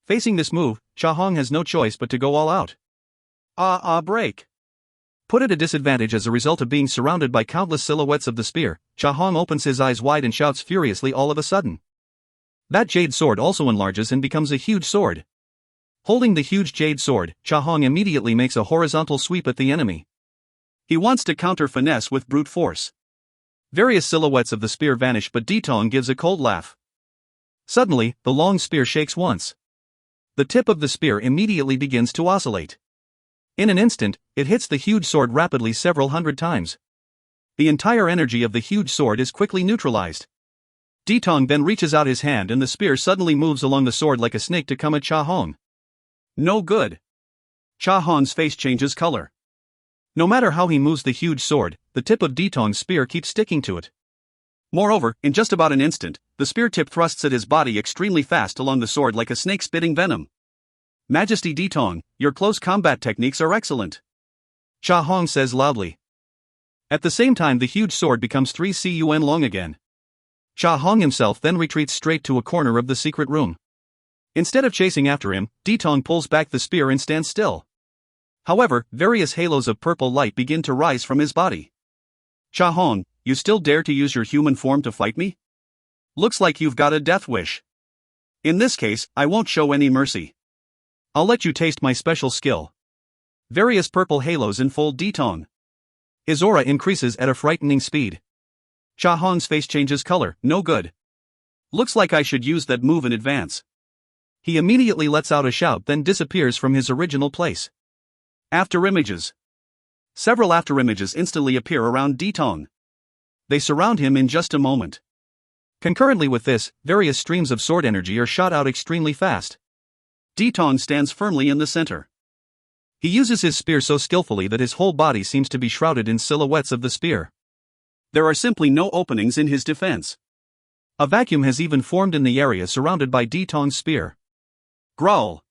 Facing this move, Cha Hong has no choice but to go all out. Break. Put at a disadvantage as a result of being surrounded by countless silhouettes of the spear, Cha Hong opens his eyes wide and shouts furiously all of a sudden. That jade sword also enlarges and becomes a huge sword. Holding the huge jade sword, Cha Hong immediately makes a horizontal sweep at the enemy. He wants to counter finesse with brute force. Various silhouettes of the spear vanish, but Ditong gives a cold laugh. Suddenly, the long spear shakes once. The tip of the spear immediately begins to oscillate. In an instant, it hits the huge sword rapidly several hundred times. The entire energy of the huge sword is quickly neutralized. Ditong then reaches out his hand and the spear suddenly moves along the sword like a snake to come at Cha Hong. No good. Cha Hong's face changes color. No matter how he moves the huge sword, the tip of Ditong's spear keeps sticking to it. Moreover, in just about an instant, the spear tip thrusts at his body extremely fast along the sword like a snake spitting venom. Majesty Ditong, your close combat techniques are excellent. Cha Hong says loudly. At the same time, the huge sword becomes 3 cun long again. Cha Hong himself then retreats straight to a corner of the secret room. Instead of chasing after him, Ditong pulls back the spear and stands still. However, various halos of purple light begin to rise from his body. Cha Hong, you still dare to use your human form to fight me? Looks like you've got a death wish. In this case, I won't show any mercy. I'll let you taste my special skill. Various purple halos enfold Ditong. His aura increases at a frightening speed. Cha Hong's face changes color, no good. Looks like I should use that move in advance. He immediately lets out a shout, then disappears from his original place. Afterimages. Several afterimages instantly appear around Ditong. They surround him in just a moment. Concurrently with this, various streams of sword energy are shot out extremely fast. Ditong stands firmly in the center. He uses his spear so skillfully that his whole body seems to be shrouded in silhouettes of the spear. There are simply no openings in his defense. A vacuum has even formed in the area surrounded by Ditong's spear. Growl.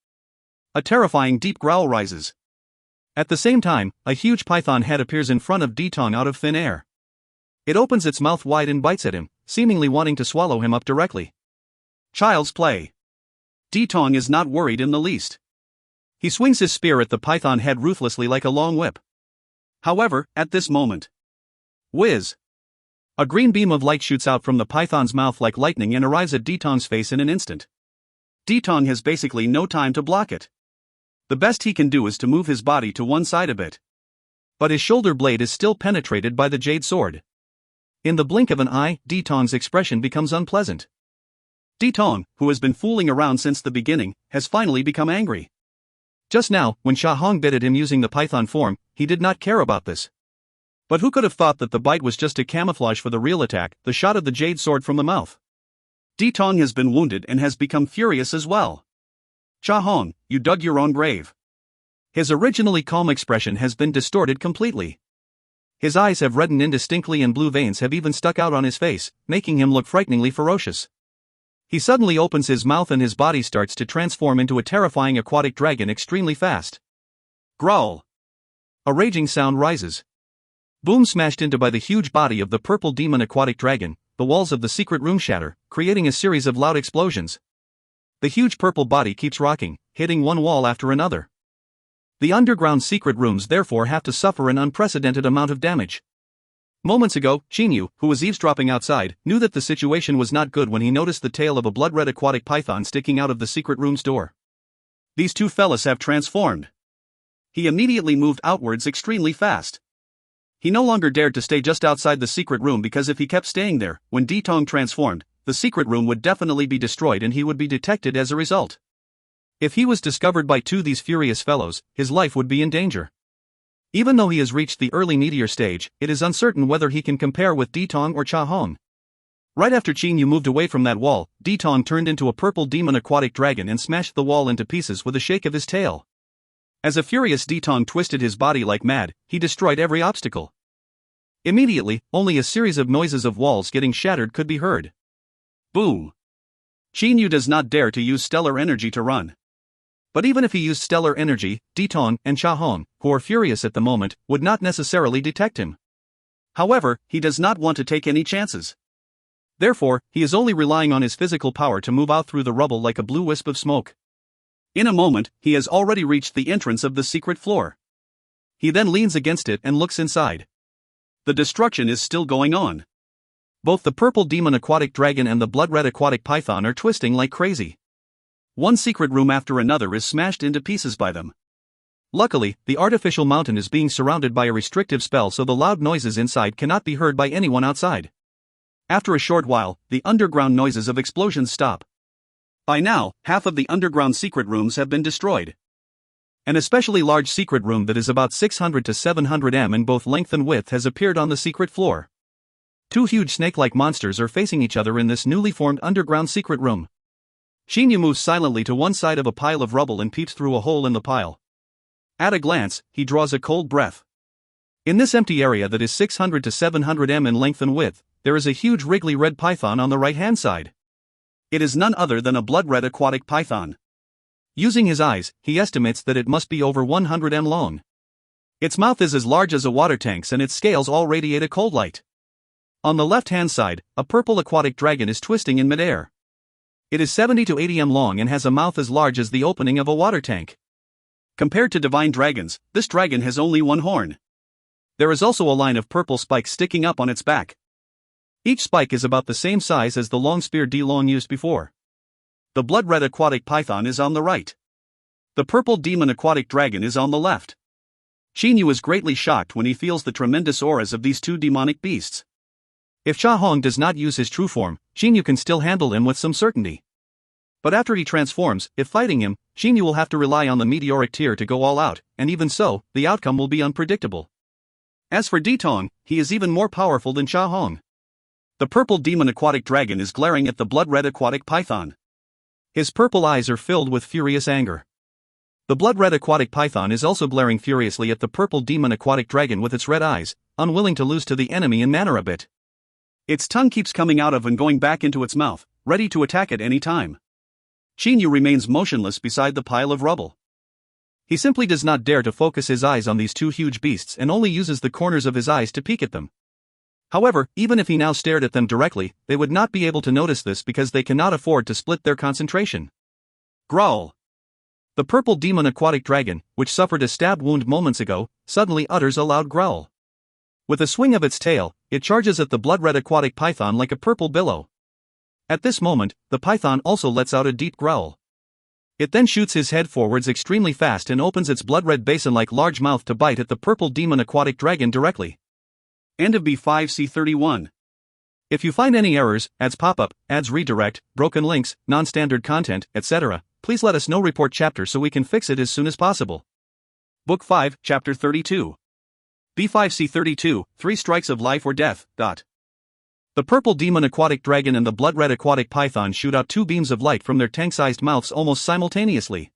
A terrifying deep growl rises. At the same time, a huge python head appears in front of Ditong out of thin air. It opens its mouth wide and bites at him, seemingly wanting to swallow him up directly. Child's play. Ditong is not worried in the least. He swings his spear at the python head ruthlessly like a long whip. However, at this moment, whiz! A green beam of light shoots out from the python's mouth like lightning and arrives at Ditong's face in an instant. Ditong has basically no time to block it. The best he can do is to move his body to one side a bit. But his shoulder blade is still penetrated by the jade sword. In the blink of an eye, Ditong's expression becomes unpleasant. Ditong, who has been fooling around since the beginning, has finally become angry. Just now, when Cha Hong bit at him using the python form, he did not care about this. But who could have thought that the bite was just a camouflage for the real attack, the shot of the jade sword from the mouth? Ditong has been wounded and has become furious as well. Cha Hong, you dug your own grave. His originally calm expression has been distorted completely. His eyes have reddened indistinctly and blue veins have even stuck out on his face, making him look frighteningly ferocious. He suddenly opens his mouth and his body starts to transform into a terrifying aquatic dragon extremely fast. Growl. A raging sound rises. Boom smashed into by the huge body of the purple demon aquatic dragon, the walls of the secret room shatter, creating a series of loud explosions. The huge purple body keeps rocking, hitting one wall after another. The underground secret rooms therefore have to suffer an unprecedented amount of damage. Moments ago, Xinyu, who was eavesdropping outside, knew that the situation was not good when he noticed the tail of a blood-red aquatic python sticking out of the secret room's door. These two fellas have transformed. He immediately moved outwards extremely fast. He no longer dared to stay just outside the secret room because if he kept staying there, when Ditong transformed, the secret room would definitely be destroyed and he would be detected as a result. If he was discovered by these furious fellows, his life would be in danger. Even though he has reached the early meteor stage, it is uncertain whether he can compare with Ditong or Cha Hong. Right after Xinyu moved away from that wall, Ditong turned into a purple demon aquatic dragon and smashed the wall into pieces with a shake of his tail. As a furious Ditong twisted his body like mad, he destroyed every obstacle. Immediately, only a series of noises of walls getting shattered could be heard. Boom! Xinyu does not dare to use stellar energy to run. But even if he used stellar energy, Ditong and Cha Hong, who are furious at the moment, would not necessarily detect him. However, he does not want to take any chances. Therefore, he is only relying on his physical power to move out through the rubble like a blue wisp of smoke. In a moment, he has already reached the entrance of the secret floor. He then leans against it and looks inside. The destruction is still going on. Both the purple demon aquatic dragon and the blood-red aquatic python are twisting like crazy. One secret room after another is smashed into pieces by them. Luckily, the artificial mountain is being surrounded by a restrictive spell so the loud noises inside cannot be heard by anyone outside. After a short while, the underground noises of explosions stop. By now, half of the underground secret rooms have been destroyed. An especially large secret room that is about 600 to 700 m in both length and width has appeared on the secret floor. Two huge snake-like monsters are facing each other in this newly formed underground secret room. Xinyu moves silently to one side of a pile of rubble and peeps through a hole in the pile. At a glance, he draws a cold breath. In this empty area that is 600 to 700 m in length and width, there is a huge wriggly red python on the right-hand side. It is none other than a blood-red aquatic python. Using his eyes, he estimates that it must be over 100 m long. Its mouth is as large as a water tank's and its scales all radiate a cold light. On the left-hand side, a purple aquatic dragon is twisting in midair. It is 70 to 80 m long and has a mouth as large as the opening of a water tank. Compared to divine dragons, this dragon has only one horn. There is also a line of purple spikes sticking up on its back. Each spike is about the same size as the long spear De Long used before. The blood-red aquatic python is on the right. The purple demon aquatic dragon is on the left. Qin is greatly shocked when he feels the tremendous auras of these two demonic beasts. If Cha Hong does not use his true form, Qin can still handle him with some certainty. But after he transforms, if fighting him, Qin will have to rely on the meteoric tear to go all out, and even so, the outcome will be unpredictable. As for De Tong, he is even more powerful than Cha Hong. The purple demon aquatic dragon is glaring at the blood-red aquatic python. His purple eyes are filled with furious anger. The blood-red aquatic python is also glaring furiously at the purple demon aquatic dragon with its red eyes, unwilling to lose to the enemy in manner a bit. Its tongue keeps coming out of and going back into its mouth, ready to attack at any time. Qin remains motionless beside the pile of rubble. He simply does not dare to focus his eyes on these two huge beasts and only uses the corners of his eyes to peek at them. However, even if he now stared at them directly, they would not be able to notice this because they cannot afford to split their concentration. Growl. The purple demon aquatic dragon, which suffered a stab wound moments ago, suddenly utters a loud growl. With a swing of its tail, it charges at the blood-red aquatic python like a purple billow. At this moment, the python also lets out a deep growl. It then shoots his head forwards extremely fast and opens its blood-red basin-like large mouth to bite at the purple demon aquatic dragon directly. End of B5C31. If you find any errors, ads pop up, ads redirect, broken links, non-standard content, etc., please let us know. Report chapter so we can fix it as soon as possible. Book 5, Chapter 32. B5C32, 3 Strikes of Life or Death. The purple demon aquatic dragon and the blood-red aquatic python shoot out 2 beams of light from their tank-sized mouths almost simultaneously.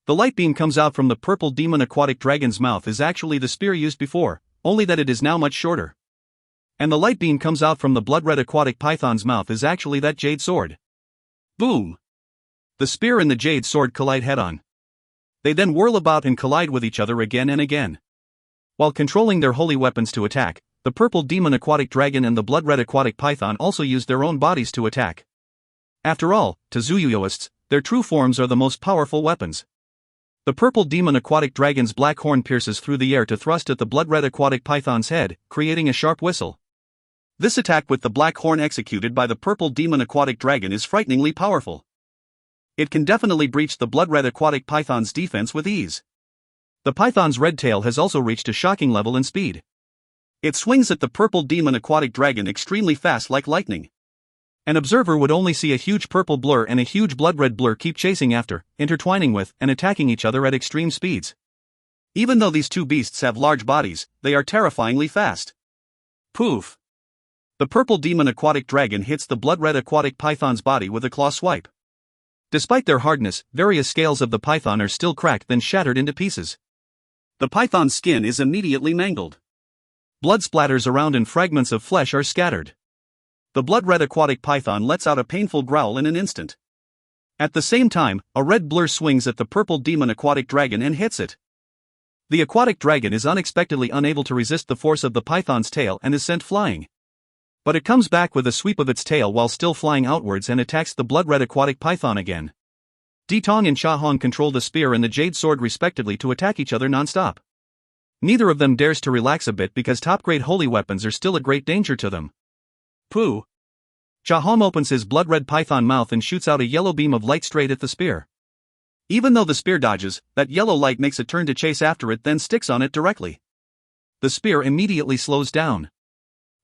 The light beam comes out from the purple demon aquatic dragon's mouth is actually the spear used before, only that it is now much shorter. And the light beam comes out from the blood-red aquatic python's mouth is actually that jade sword. Boom! The spear and the jade sword collide head-on. They then whirl about and collide with each other again and again. While controlling their holy weapons to attack, the purple demon aquatic dragon and the blood-red aquatic python also use their own bodies to attack. After all, to Zuyuyoists, their true forms are the most powerful weapons. The purple demon aquatic dragon's black horn pierces through the air to thrust at the blood-red aquatic python's head, creating a sharp whistle. This attack with the black horn executed by the purple demon aquatic dragon is frighteningly powerful. It can definitely breach the blood-red aquatic python's defense with ease. The python's red tail has also reached a shocking level in speed. It swings at the purple demon aquatic dragon extremely fast like lightning. An observer would only see a huge purple blur and a huge blood-red blur keep chasing after, intertwining with, and attacking each other at extreme speeds. Even though these two beasts have large bodies, they are terrifyingly fast. Poof! The purple demon aquatic dragon hits the blood-red aquatic python's body with a claw swipe. Despite their hardness, various scales of the python are still cracked then shattered into pieces. The python's skin is immediately mangled. Blood splatters around and fragments of flesh are scattered. The blood-red aquatic python lets out a painful growl in an instant. At the same time, a red blur swings at the purple demon aquatic dragon and hits it. The aquatic dragon is unexpectedly unable to resist the force of the python's tail and is sent flying. But it comes back with a sweep of its tail while still flying outwards and attacks the blood-red aquatic python again. De Tong and Cha Hong control the spear and the jade sword respectively to attack each other non-stop. Neither of them dares to relax a bit because top-grade holy weapons are still a great danger to them. Pooh! Cha Hong opens his blood-red python mouth and shoots out a yellow beam of light straight at the spear. Even though the spear dodges, that yellow light makes a turn to chase after it then sticks on it directly. The spear immediately slows down.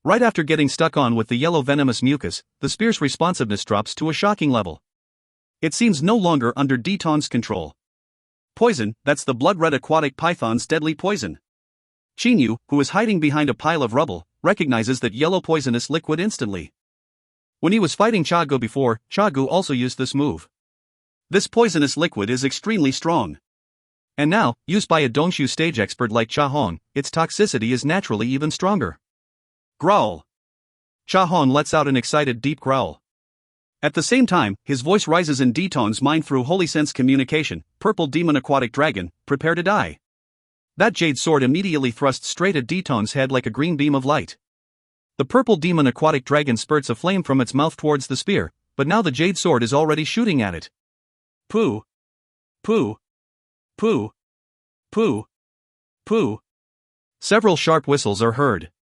Right after getting stuck on with the yellow venomous mucus, the spear's responsiveness drops to a shocking level. It seems no longer under De Tong's control. Poison, that's the blood-red aquatic python's deadly poison. Qin, who is hiding behind a pile of rubble, recognizes that yellow poisonous liquid instantly. When he was fighting Cha Gu before, Cha Gu also used this move. This poisonous liquid is extremely strong. And now, used by a Dongshu stage expert like Cha Hong, its toxicity is naturally even stronger. Growl! Cha Hong lets out an excited deep growl. At the same time, his voice rises in De Tong's mind through holy sense communication. Purple demon aquatic dragon, prepare to die. That jade sword immediately thrusts straight at De Tong's head like a green beam of light. The purple demon aquatic dragon spurts a flame from its mouth towards the spear, but now the jade sword is already shooting at it. Pooh! Pooh! Pooh! Pooh! Pooh! Several sharp whistles are heard.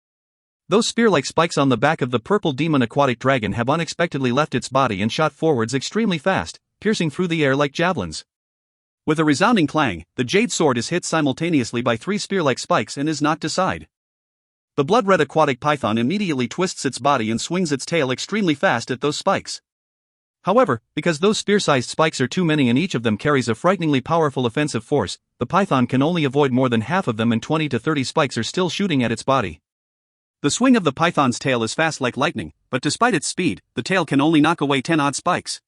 Those spear-like spikes on the back of the purple demon aquatic dragon have unexpectedly left its body and shot forwards extremely fast, piercing through the air like javelins. With a resounding clang, the jade sword is hit simultaneously by 3 spear-like spikes and is knocked aside. The blood-red aquatic python immediately twists its body and swings its tail extremely fast at those spikes. However, because those spear-sized spikes are too many and each of them carries a frighteningly powerful offensive force, the python can only avoid more than half of them and 20 to 30 spikes are still shooting at its body. The swing of the python's tail is fast like lightning, but despite its speed, the tail can only knock away 10 odd spikes.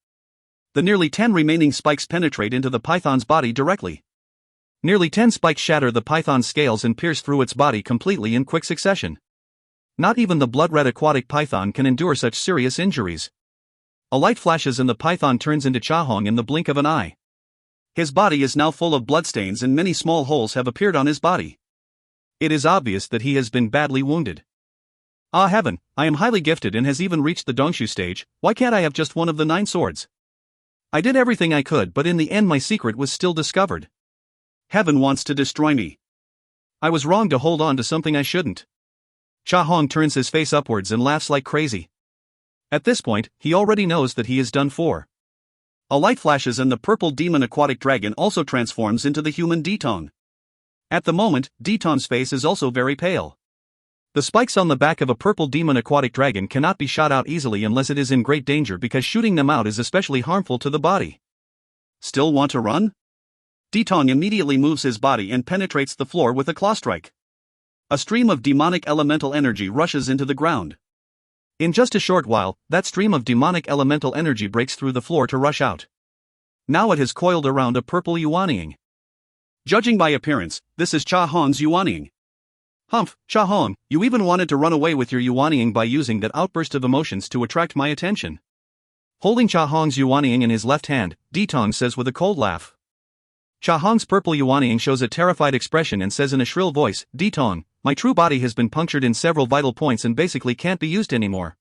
The nearly 10 remaining spikes penetrate into the python's body directly. Nearly 10 spikes shatter the python's scales and pierce through its body completely in quick succession. Not even the blood-red aquatic python can endure such serious injuries. A light flashes and the python turns into Cha-Hong in the blink of an eye. His body is now full of bloodstains and many small holes have appeared on his body. It is obvious that he has been badly wounded. Ah heaven, I am highly gifted and has even reached the Dongshu stage, why can't I have just one of the 9 swords? I did everything I could but in the end my secret was still discovered. Heaven wants to destroy me. I was wrong to hold on to something I shouldn't. Cha-Hong turns his face upwards and laughs like crazy. At this point, he already knows that he is done for. A light flashes and the purple demon aquatic dragon also transforms into the human Detong. At the moment, Detong's face is also very pale. The spikes on the back of a purple demon aquatic dragon cannot be shot out easily unless it is in great danger because shooting them out is especially harmful to the body. Still want to run? Detong immediately moves his body and penetrates the floor with a claw strike. A stream of demonic elemental energy rushes into the ground. In just a short while, that stream of demonic elemental energy breaks through the floor to rush out. Now it has coiled around a purple Yuanying. Judging by appearance, this is Cha-Hong's Yuanying. Humph, Cha-Hong, you even wanted to run away with your Yuanying by using that outburst of emotions to attract my attention. Holding Cha-Hong's Yuanying in his left hand, Detong says with a cold laugh. Cha-Hong's purple Yuanying shows a terrified expression and says in a shrill voice, Detong, my true body has been punctured in several vital points and basically can't be used anymore.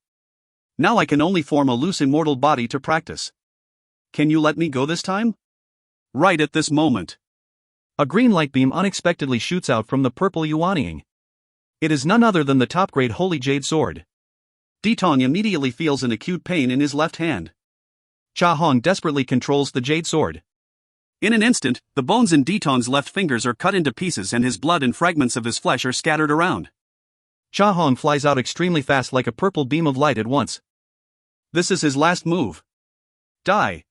Now I can only form a loose immortal body to practice. Can you let me go this time? Right at this moment. A green light beam unexpectedly shoots out from the purple Yuanying. It is none other than the top-grade holy jade sword. Detong immediately feels an acute pain in his left hand. Cha-Hong desperately controls the jade sword. In an instant, the bones in Detong's left fingers are cut into pieces and his blood and fragments of his flesh are scattered around. Cha-Hong flies out extremely fast like a purple beam of light at once. This is his last move. Die.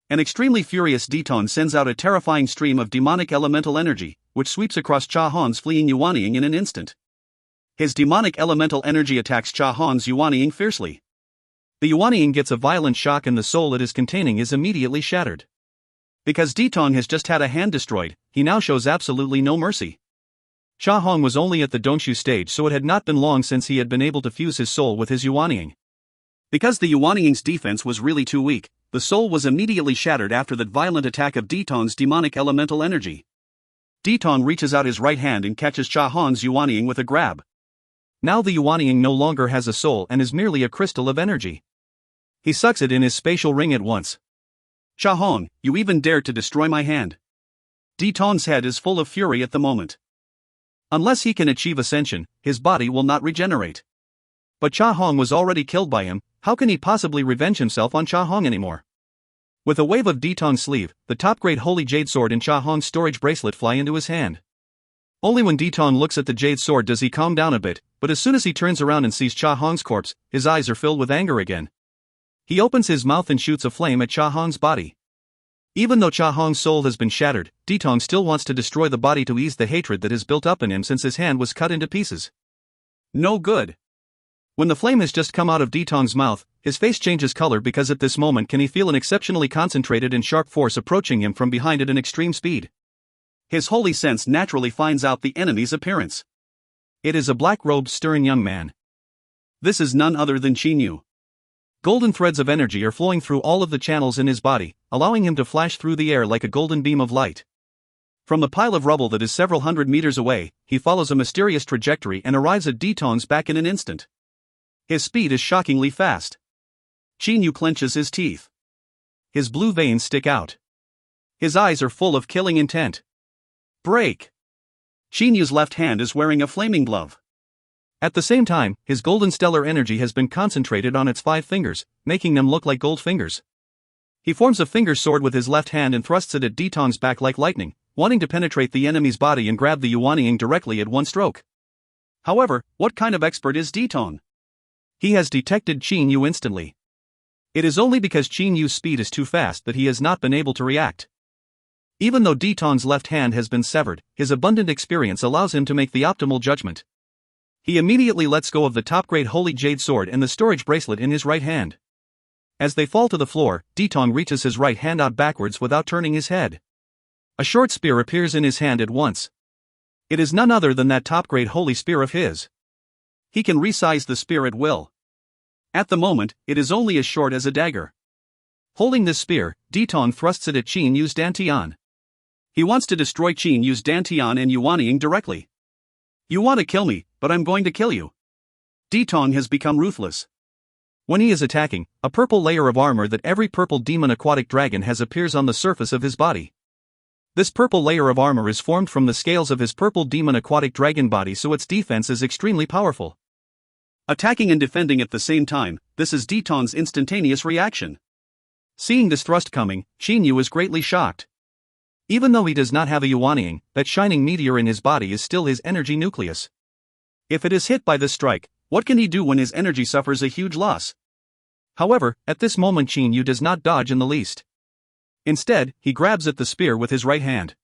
An extremely furious Detong sends out a terrifying stream of demonic elemental energy, which sweeps across Cha-Hong's fleeing Yuanying in an instant. His demonic elemental energy attacks Cha-Hong's Yuanying fiercely. The Yuanying gets a violent shock and the soul it is containing is immediately shattered. Because Detong has just had a hand destroyed, he now shows absolutely no mercy. Cha-Hong was only at the Dongshu stage, so it had not been long since he had been able to fuse his soul with his Yuanying. Because the Yuanying's defense was really too weak, the soul was immediately shattered after that violent attack of Detong's demonic elemental energy. Detong reaches out his right hand and catches Cha-Hong's Yuanying with a grab. Now the Yuanying no longer has a soul and is merely a crystal of energy. He sucks it in his spatial ring at once. Cha-Hong, you even dared to destroy my hand. Detong's head is full of fury at the moment. Unless he can achieve ascension, his body will not regenerate. But Cha-Hong was already killed by him, how can he possibly revenge himself on Cha-Hong anymore? With a wave of Detong's sleeve, the top-grade holy jade sword and Cha-Hong's storage bracelet fly into his hand. Only when Detong looks at the jade sword does he calm down a bit, but as soon as he turns around and sees Cha-Hong's corpse, his eyes are filled with anger again. He opens his mouth and shoots a flame at Cha-Hong's body. Even though Cha-Hong's soul has been shattered, Detong still wants to destroy the body to ease the hatred that has built up in him since his hand was cut into pieces. No good. When the flame has just come out of Detong's mouth, his face changes color because at this moment can he feel an exceptionally concentrated and sharp force approaching him from behind at an extreme speed. His holy sense naturally finds out the enemy's appearance. It is a black-robed stern young man. This is none other than Qinyu. Golden threads of energy are flowing through all of the channels in his body, allowing him to flash through the air like a golden beam of light. From the pile of rubble that is several hundred meters away, he follows a mysterious trajectory and arrives at Detong's back in an instant. His speed is shockingly fast. Qinyu clenches his teeth. His blue veins stick out. His eyes are full of killing intent. Break! Qin Yu's left hand is wearing a flaming glove. At the same time, his golden stellar energy has been concentrated on its 5 fingers, making them look like gold fingers. He forms a finger sword with his left hand and thrusts it at Ditong's back like lightning, wanting to penetrate the enemy's body and grab the Yuanying directly at one stroke. However, what kind of expert is Ditong? He has detected Qin Yu instantly. It is only because Qin Yu's speed is too fast that he has not been able to react. Even though Ditong's left hand has been severed, his abundant experience allows him to make the optimal judgment. He immediately lets go of the top-grade holy jade sword and the storage bracelet in his right hand. As they fall to the floor, Ditong reaches his right hand out backwards without turning his head. A short spear appears in his hand at once. It is none other than that top-grade holy spear of his. He can resize the spear at will. At the moment, it is only as short as a dagger. Holding this spear, Ditong thrusts it at Qin Yu's dantian. He wants to destroy Qin Yu's dantian and Yuanying directly. You want to kill me, but I'm going to kill you. Ditong has become ruthless. When he is attacking, a purple layer of armor that every purple demon aquatic dragon has appears on the surface of his body. This purple layer of armor is formed from the scales of his purple demon aquatic dragon body, so its defense is extremely powerful. Attacking and defending at the same time, this is Ditong's instantaneous reaction. Seeing this thrust coming, Qin Yu is greatly shocked. Even though he does not have a Yuanying, that shining meteor in his body is still his energy nucleus. If it is hit by this strike, what can he do when his energy suffers a huge loss? However, at this moment Qin Yu does not dodge in the least. Instead, he grabs at the spear with his right hand.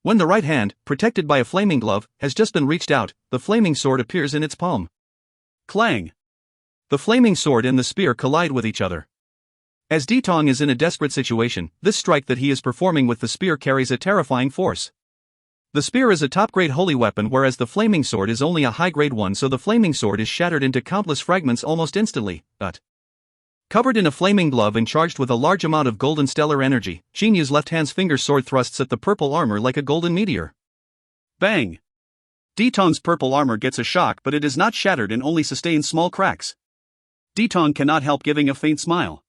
When the right hand, protected by a flaming glove, has just been reached out, the flaming sword appears in its palm. Clang! The flaming sword and the spear collide with each other. As Ditong is in a desperate situation, this strike that he is performing with the spear carries a terrifying force. The spear is a top-grade holy weapon, whereas the flaming sword is only a high-grade one, so the flaming sword is shattered into countless fragments almost instantly, but covered in a flaming glove and charged with a large amount of golden stellar energy, Qin Yu's left hand's finger sword thrusts at the purple armor like a golden meteor. Bang! Ditong's purple armor gets a shock, but it is not shattered and only sustains small cracks. Ditong cannot help giving a faint smile.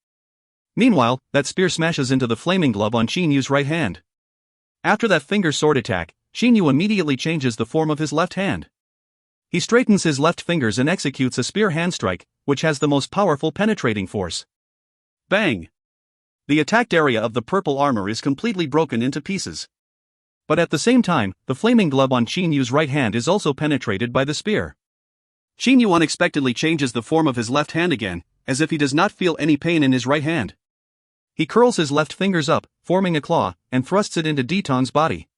Meanwhile, that spear smashes into the flaming glove on Qin Yu's right hand. After that finger sword attack, Qin Yu immediately changes the form of his left hand. He straightens his left fingers and executes a spear hand strike, which has the most powerful penetrating force. Bang! The attacked area of the purple armor is completely broken into pieces. But at the same time, the flaming glove on Qin Yu's right hand is also penetrated by the spear. Qin Yu unexpectedly changes the form of his left hand again, as if he does not feel any pain in his right hand. He curls his left fingers up, forming a claw, and thrusts it into Ditong's body.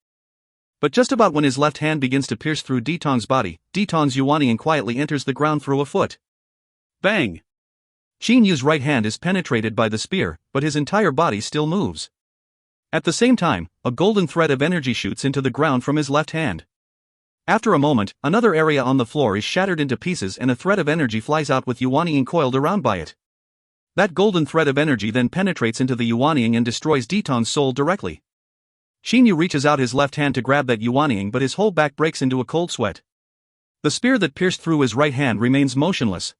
But just about when his left hand begins to pierce through Ditong's body, Ditong's Yuanying quietly enters the ground through a foot. Bang! Qin Yu's right hand is penetrated by the spear, but his entire body still moves. At the same time, a golden thread of energy shoots into the ground from his left hand. After a moment, another area on the floor is shattered into pieces and a thread of energy flies out with Yuanying coiled around by it. That golden thread of energy then penetrates into the Yuanying and destroys Ditong's soul directly. Qin Yu reaches out his left hand to grab that Yuanying, but his whole back breaks into a cold sweat. The spear that pierced through his right hand remains motionless.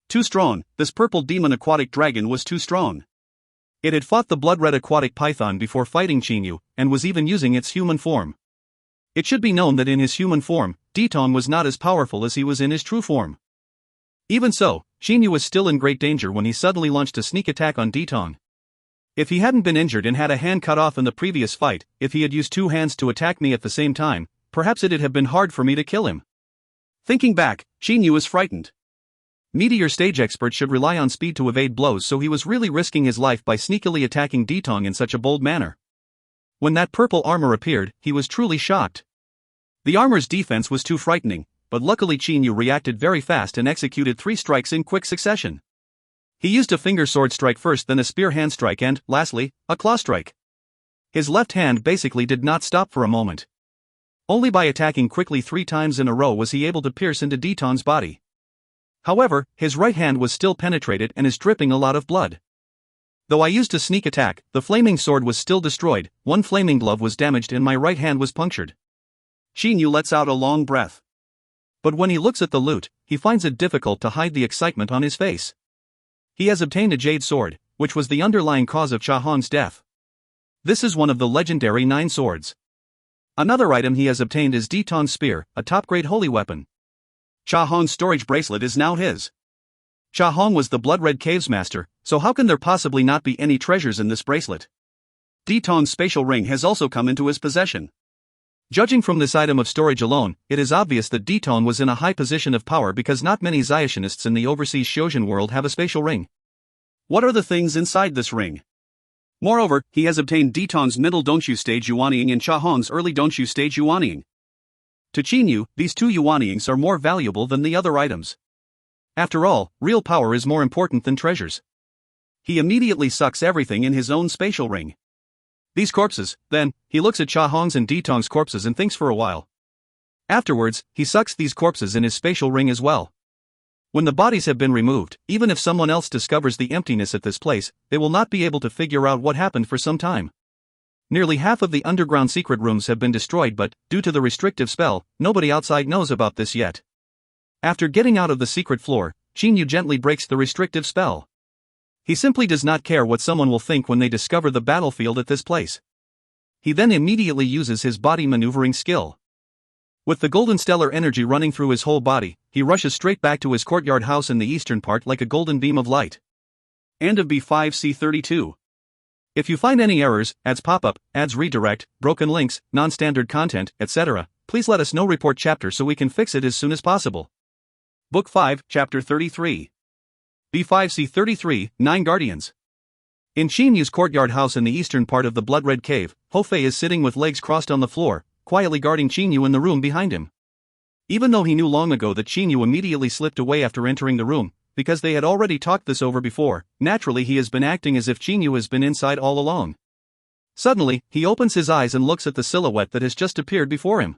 Too strong, this purple demon aquatic dragon was too strong. It had fought the blood-red aquatic python before fighting Qin Yu, and was even using its human form. It should be known that in his human form, Ditong was not as powerful as he was in his true form. Even so, Qin Yu was still in great danger when he suddenly launched a sneak attack on Ditong. If he hadn't been injured and had a hand cut off in the previous fight, if he had used 2 hands to attack me at the same time, perhaps it'd have been hard for me to kill him. Thinking back, Qin Yu is frightened. Meteor stage experts should rely on speed to evade blows, so he was really risking his life by sneakily attacking Ditong in such a bold manner. When that purple armor appeared, he was truly shocked. The armor's defense was too frightening, but luckily Qin Yu reacted very fast and executed 3 strikes in quick succession. He used a finger sword strike first, then a spear hand strike and, lastly, a claw strike. His left hand basically did not stop for a moment. Only by attacking quickly 3 times in a row was he able to pierce into Ditong's body. However, his right hand was still penetrated and is dripping a lot of blood. Though I used a sneak attack, the flaming sword was still destroyed, 1 flaming glove was damaged and my right hand was punctured. Qin Yu lets out a long breath. But when he looks at the loot, he finds it difficult to hide the excitement on his face. He has obtained a jade sword, which was the underlying cause of Cha Hong's death. This is one of the legendary 9 swords. Another item he has obtained is Diton's spear, a top-grade holy weapon. Cha Hong's storage bracelet is now his. Cha Hong was the Blood-Red Cave's master, so how can there possibly not be any treasures in this bracelet? Diton's spatial ring has also come into his possession. Judging from this item of storage alone, it is obvious that Diton was in a high position of power because not many Xiationists in the overseas Shojin world have a spatial ring. What are the things inside this ring? Moreover, he has obtained Diton's middle Dongxu stage Yuanying and Cha Hong's early Dongxu stage Yuanying. To Qinyu, these two Yuanyings are more valuable than the other items. After all, real power is more important than treasures. He immediately sucks everything in his own spatial ring. These corpses, then, he looks at Cha Hong's and Ditong's corpses and thinks for a while. Afterwards, he sucks these corpses in his spatial ring as well. When the bodies have been removed, even if someone else discovers the emptiness at this place, they will not be able to figure out what happened for some time. Nearly half of the underground secret rooms have been destroyed, but, due to the restrictive spell, nobody outside knows about this yet. After getting out of the secret floor, Qinyu gently breaks the restrictive spell. He simply does not care what someone will think when they discover the battlefield at this place. He then immediately uses his body maneuvering skill. With the golden stellar energy running through his whole body, he rushes straight back to his courtyard house in the eastern part like a golden beam of light. End of B5C32. If you find any errors, ads pop-up, ads redirect, broken links, non-standard content, etc., please let us know. Report chapter so we can fix it as soon as possible. Book 5, Chapter 33. B5C33, 9 Guardians. In Qinyu's courtyard house in the eastern part of the Blood-Red Cave, Ho Fei is sitting with legs crossed on the floor, quietly guarding Qinyu in the room behind him. Even though he knew long ago that Qinyu immediately slipped away after entering the room, because they had already talked this over before, naturally he has been acting as if Qinyu has been inside all along. Suddenly, he opens his eyes and looks at the silhouette that has just appeared before him.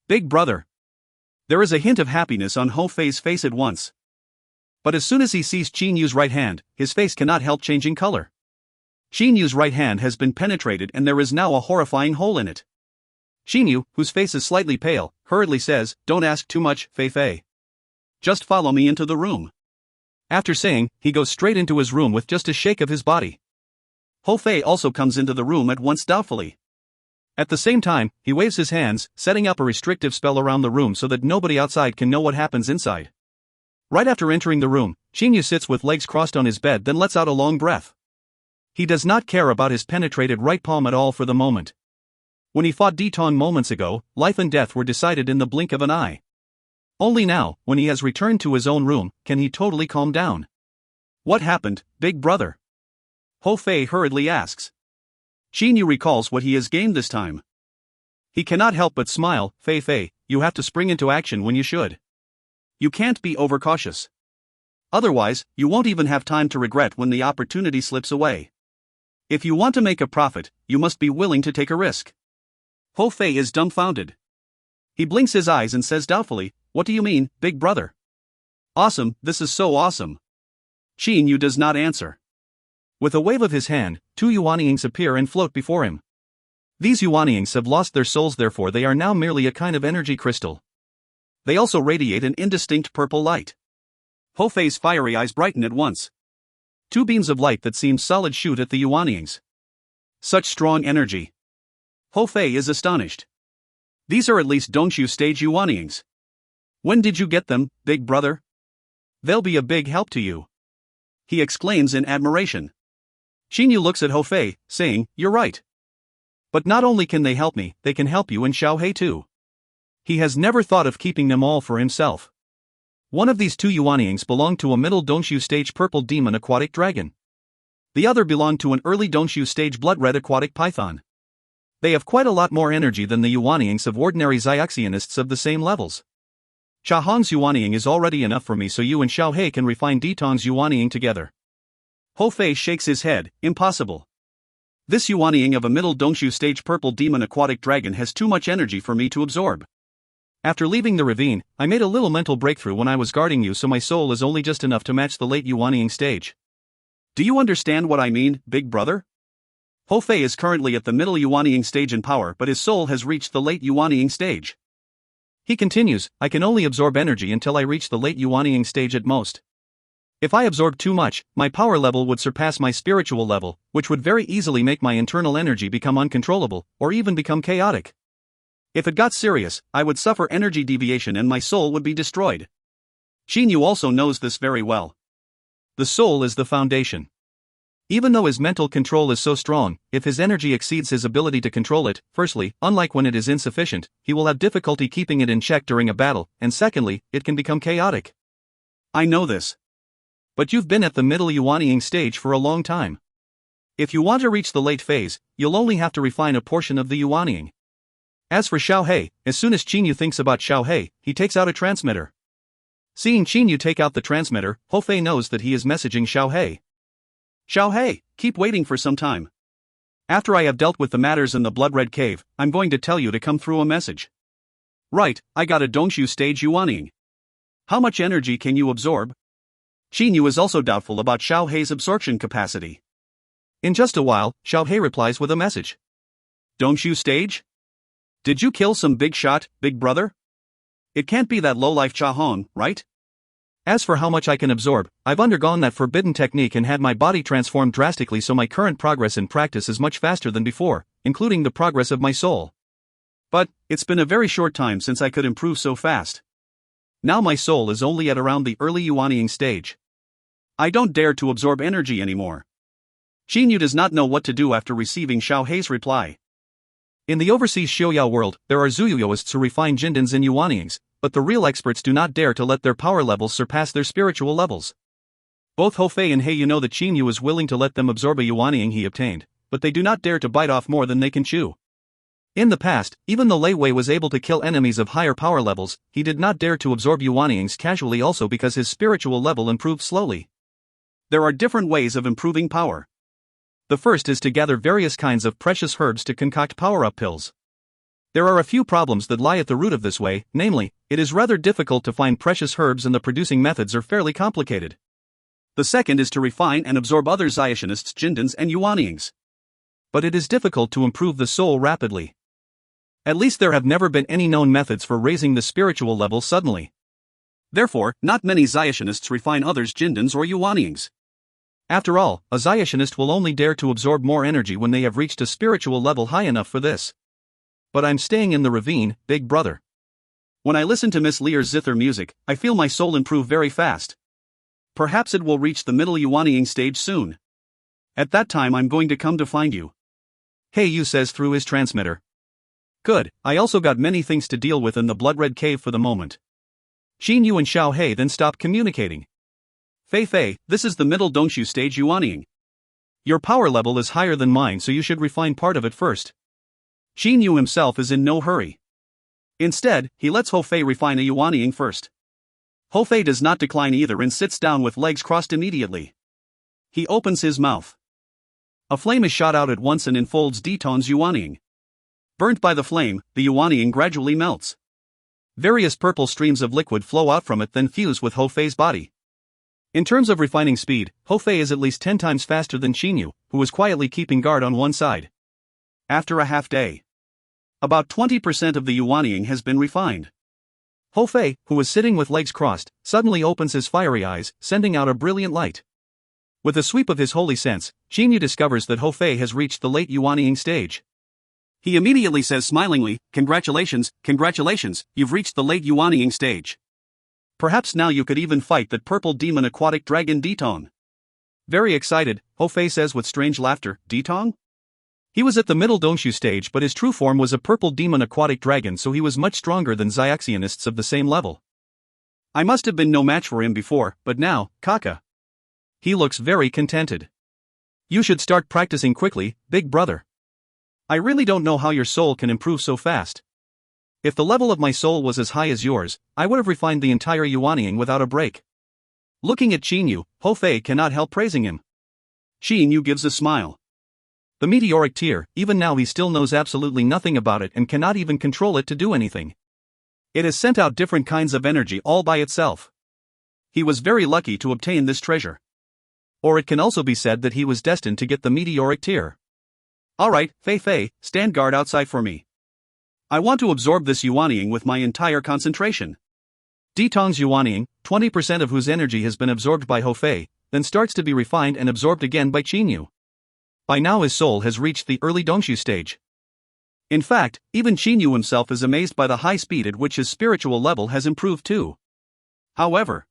Big brother. There is a hint of happiness on Ho Fei's face at once. But as soon as he sees Qinyu's right hand, his face cannot help changing color. Qinyu's right hand has been penetrated and there is now a horrifying hole in it. Qinyu, whose face is slightly pale, hurriedly says, "Don't ask too much, Fei Fei. Just follow me into the room." After saying, he goes straight into his room with just a shake of his body. Ho Fei also comes into the room at once doubtfully. At the same time, he waves his hands, setting up a restrictive spell around the room so that nobody outside can know what happens inside. Right after entering the room, Qinyu sits with legs crossed on his bed then lets out a long breath. He does not care about his penetrated right palm at all for the moment. When he fought Diton moments ago, life and death were decided in the blink of an eye. Only now, when he has returned to his own room, can he totally calm down. What happened, big brother? Ho Fei hurriedly asks. Qinyu recalls what he has gained this time. He cannot help but smile. Fei Fei, you have to spring into action when you should. You can't be overcautious. Otherwise, you won't even have time to regret when the opportunity slips away. If you want to make a profit, you must be willing to take a risk. Ho Fei is dumbfounded. He blinks his eyes and says doubtfully, "What do you mean, big brother?" "Awesome, this is so awesome." Qinyu does not answer. With a wave of his hand, 2 Yuanyings appear and float before him. These Yuanyings have lost their souls, therefore they are now merely a kind of energy crystal. They also radiate an indistinct purple light. Ho Fei's fiery eyes brighten at once. 2 beams of light that seem solid shoot at the Yuanyings. Such strong energy. Ho Fei is astonished. These are at least Dongxu stage Yuanyings. When did you get them, big brother? They'll be a big help to you. He exclaims in admiration. Qinyu looks at Ho Fei, saying, "You're right. But not only can they help me, they can help you and Xiaohei too." He has never thought of keeping them all for himself. One of these 2 Yuanyings belonged to a middle Dongxu stage purple demon aquatic dragon. The other belonged to an early Dongxu stage blood red aquatic python. They have quite a lot more energy than the Yuanyings of ordinary Xiaxianists of the same levels. Cha Hong's Yuanying is already enough for me, so you and Xiaohei can refine Ditong's Yuanying together. Ho Fei shakes his head. Impossible. This Yuanying of a middle Dongxu stage purple demon aquatic dragon has too much energy for me to absorb. After leaving the ravine, I made a little mental breakthrough when I was guarding you, so my soul is only just enough to match the late Yuanying stage. Do you understand what I mean, big brother? Ho Fei is currently at the middle Yuanying stage in power, but his soul has reached the late Yuanying stage. He continues, I can only absorb energy until I reach the late Yuanying stage at most. If I absorb too much, my power level would surpass my spiritual level, which would very easily make my internal energy become uncontrollable, or even become chaotic. If it got serious, I would suffer energy deviation and my soul would be destroyed. Qin also knows this very well. The soul is the foundation. Even though his mental control is so strong, if his energy exceeds his ability to control it, firstly, unlike when it is insufficient, he will have difficulty keeping it in check during a battle, and secondly, it can become chaotic. I know this. But you've been at the middle Yuanying stage for a long time. If you want to reach the late phase, you'll only have to refine a portion of the Yuanying. As for Xiaohe, as soon as Qinyu thinks about Xiaohe, he takes out a transmitter. Seeing Qinyu take out the transmitter, Hofei knows that he is messaging Xiaohe. Xiaohe, keep waiting for some time. After I have dealt with the matters in the blood-red cave, I'm going to tell you to come through a message. Right, I got a Dongshu stage Yuanying. How much energy can you absorb? Qinyu is also doubtful about Xiaohe's absorption capacity. In just a while, Xiaohe replies with a message. Dongshu stage? Did you kill some big shot, big brother? It can't be that lowlife Chahong, right? As for how much I can absorb, I've undergone that forbidden technique and had my body transformed drastically, so my current progress in practice is much faster than before, including the progress of my soul. But, it's been a very short time since I could improve so fast. Now my soul is only at around the early Yuanying stage. I don't dare to absorb energy anymore. Qinyu does not know what to do after receiving Xiaohe's reply. In the overseas Xiaoyao world, there are Zuyuyoists who refine Jindans and Yuanyings, but the real experts do not dare to let their power levels surpass their spiritual levels. Both Hofei and Heiyu know that Qinyu is willing to let them absorb a Yuanying he obtained, but they do not dare to bite off more than they can chew. In the past, even though Lei Wei was able to kill enemies of higher power levels, he did not dare to absorb Yuanyings casually, also because his spiritual level improved slowly. There are different ways of improving power. The first is to gather various kinds of precious herbs to concoct power-up pills. There are a few problems that lie at the root of this way, namely, it is rather difficult to find precious herbs and the producing methods are fairly complicated. The second is to refine and absorb other Zayashinists' Jindans and Yuanyings. But it is difficult to improve the soul rapidly. At least there have never been any known methods for raising the spiritual level suddenly. Therefore, not many Zayashinists refine others' Jindans or Yuanyings. After all, a Zayashinist will only dare to absorb more energy when they have reached a spiritual level high enough for this. But I'm staying in the ravine, big brother. When I listen to Miss Lear's zither music, I feel my soul improve very fast. Perhaps it will reach the middle Yuanying stage soon. At that time I'm going to come to find you. Heiyu says through his transmitter. Good, I also got many things to deal with in the blood-red cave for the moment. Qinyu and Xiaohe then stop communicating. Fei, this is the middle Dongshu stage Yuanying. Your power level is higher than mine, so you should refine part of it first. Qinyu himself is in no hurry. Instead, he lets Hofei refine a Yuanying first. Hofei does not decline either and sits down with legs crossed immediately. He opens his mouth. A flame is shot out at once and enfolds Diton's Yuanying. Burnt by the flame, the Yuanying gradually melts. Various purple streams of liquid flow out from it, then fuse with Hofei's body. In terms of refining speed, Hofei is at least 10 times faster than Qinyu, who is quietly keeping guard on one side. After a half day, about 20% of the Yuanying has been refined. Hofei, who is sitting with legs crossed, suddenly opens his fiery eyes, sending out a brilliant light. With a sweep of his holy sense, Qinyu discovers that Hofei has reached the late Yuanying stage. He immediately says smilingly, Congratulations, you've reached the late Yuanying stage. Perhaps now you could even fight that purple demon aquatic dragon Ditong. Very excited, Hofei says with strange laughter, Ditong? He was at the middle Dongshu stage, but his true form was a purple demon aquatic dragon, so he was much stronger than Xiaxianists of the same level. I must have been no match for him before, but now, Kaka. He looks very contented. You should start practicing quickly, big brother. I really don't know how your soul can improve so fast. If the level of my soul was as high as yours, I would have refined the entire Yuanying without a break. Looking at Qinyu, Hofei cannot help praising him. Qinyu gives a smile. The meteoric tear, even now he still knows absolutely nothing about it and cannot even control it to do anything. It has sent out different kinds of energy all by itself. He was very lucky to obtain this treasure. Or it can also be said that he was destined to get the meteoric tear. Alright, Fei, stand guard outside for me. I want to absorb this Yuanying with my entire concentration. Ditong's Yuanying, 20% of whose energy has been absorbed by Hofei, then starts to be refined and absorbed again by Qinyu. By now his soul has reached the early Dongshu stage. In fact, even Qin Yu himself is amazed by the high speed at which his spiritual level has improved too. However,